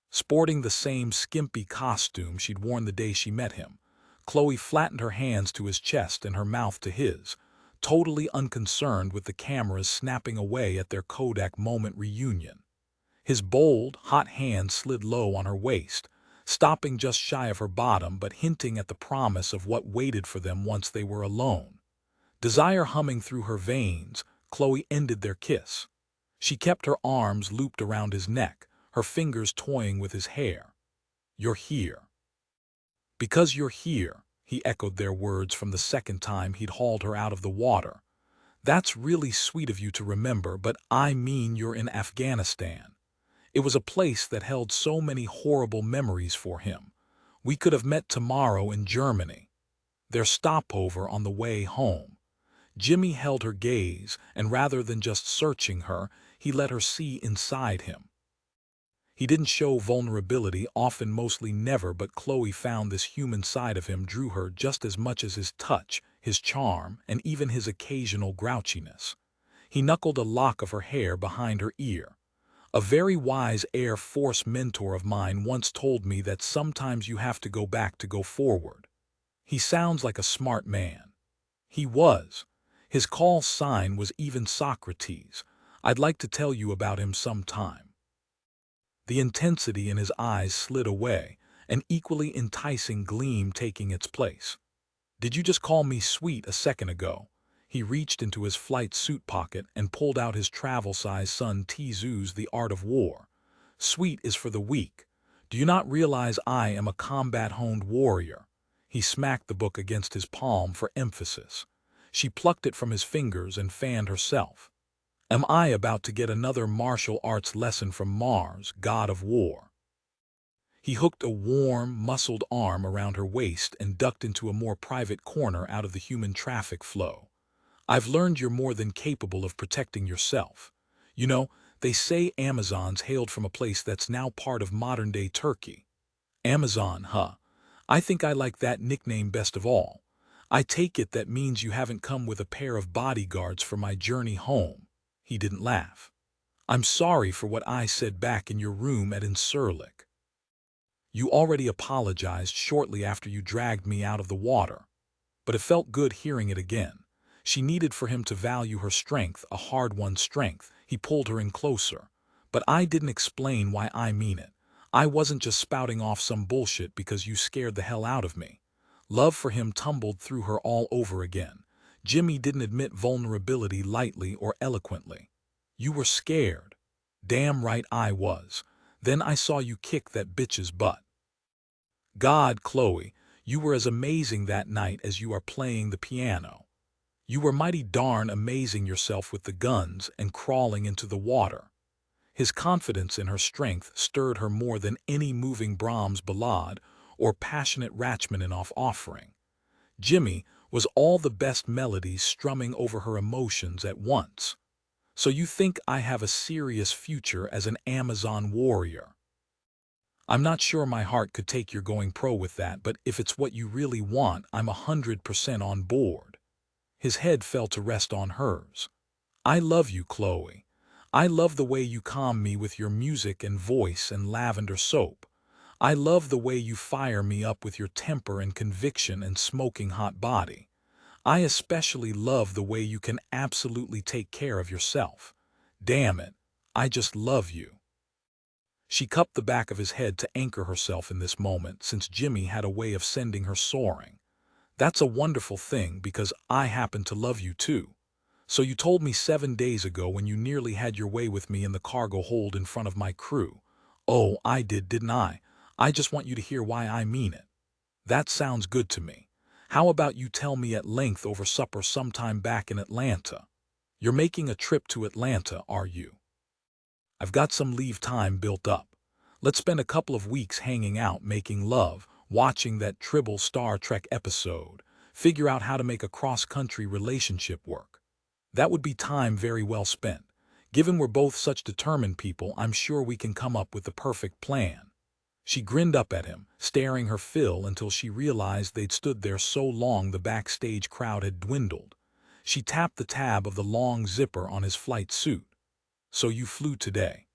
S1: Sporting the same skimpy costume she'd worn the day she met him, Chloe flattened her hands to his chest and her mouth to his, totally unconcerned with the cameras snapping away at their Kodak moment reunion. His bold, hot hand slid low on her waist, stopping just shy of her bottom but hinting at the promise of what waited for them once they were alone. Desire humming through her veins, Chloe ended their kiss. She kept her arms looped around his neck, her fingers toying with his hair. "You're here." "Because you're here," he echoed their words from the second time he'd hauled her out of the water. That's really sweet of you to remember, but I mean you're in Afghanistan. It was a place that held so many horrible memories for him. We could have met tomorrow in Germany. Their stopover on the way home. Jimmy held her gaze, and rather than just searching her, he let her see inside him. He didn't show vulnerability, often, mostly never, but Chloe found this human side of him drew her just as much as his touch, his charm, and even his occasional grouchiness. He knuckled a lock of her hair behind her ear. A very wise Air Force mentor of mine once told me that sometimes you have to go back to go forward. He sounds like a smart man. He was. His call sign was even Socrates. I'd like to tell you about him sometime. The intensity in his eyes slid away, an equally enticing gleam taking its place. Did you just call me sweet a second ago? He reached into his flight suit pocket and pulled out his travel-size Sun Tzu's The Art of War. Sweet is for the weak. Do you not realize I am a combat-honed warrior? He smacked the book against his palm for emphasis. She plucked it from his fingers and fanned herself. Am I about to get another martial arts lesson from Mars, god of war? He hooked a warm, muscled arm around her waist and ducked into a more private corner out of the human traffic flow. I've learned you're more than capable of protecting yourself. You know, they say Amazons hailed from a place that's now part of modern-day Turkey. Amazon, huh? I think I like that nickname best of all. I take it that means you haven't come with a pair of bodyguards for my journey home. He didn't laugh. I'm sorry for what I said back in your room at Incirlik. You already apologized shortly after you dragged me out of the water. But it felt good hearing it again. She needed for him to value her strength, a hard-won strength. He pulled her in closer. But I didn't explain why I mean it. I wasn't just spouting off some bullshit because you scared the hell out of me. Love for him tumbled through her all over again. Jimmy didn't admit vulnerability lightly or eloquently. You were scared. Damn right I was. Then I saw you kick that bitch's butt. God, Chloe, you were as amazing that night as you are playing the piano. You were mighty darn amazing yourself with the guns and crawling into the water. His confidence in her strength stirred her more than any moving Brahms ballade or passionate Rachmaninoff offering. Jimmy was all the best melodies strumming over her emotions at once. So you think I have a serious future as an Amazon warrior? I'm not sure my heart could take your going pro with that, but if it's what you really want, I'm 100% on board. His head fell to rest on hers. I love you, Chloe. I love the way you calm me with your music and voice and lavender soap. I love the way you fire me up with your temper and conviction and smoking hot body. I especially love the way you can absolutely take care of yourself. Damn it, I just love you. She cupped the back of his head to anchor herself in this moment, since Jimmy had a way of sending her soaring. That's a wonderful thing, because I happen to love you too. So you told me 7 days ago when you nearly had your way with me in the cargo hold in front of my crew. Oh, I did, didn't I? I just want you to hear why I mean it. That sounds good to me. How about you tell me at length over supper sometime back in Atlanta? You're making a trip to Atlanta, are you? I've got some leave time built up. Let's spend a couple of weeks hanging out, making love, watching that Tribble Star Trek episode, figure out how to make a cross-country relationship work. That would be time very well spent. Given we're both such determined people, I'm sure we can come up with the perfect plan. She grinned up at him, staring her fill until she realized they'd stood there so long the backstage crowd had dwindled. She tapped the tab of the long zipper on his flight suit. So you flew today?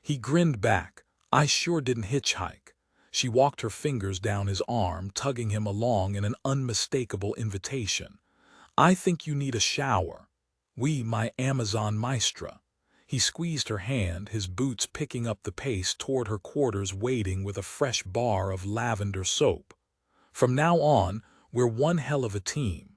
S1: He grinned back. I sure didn't hitchhike. She walked her fingers down his arm, tugging him along in an unmistakable invitation. I think you need a shower. Oui, my Amazon maestra. He squeezed her hand, his boots picking up the pace toward her quarters, waiting with a fresh bar of lavender soap. From now on, we're one hell of a team.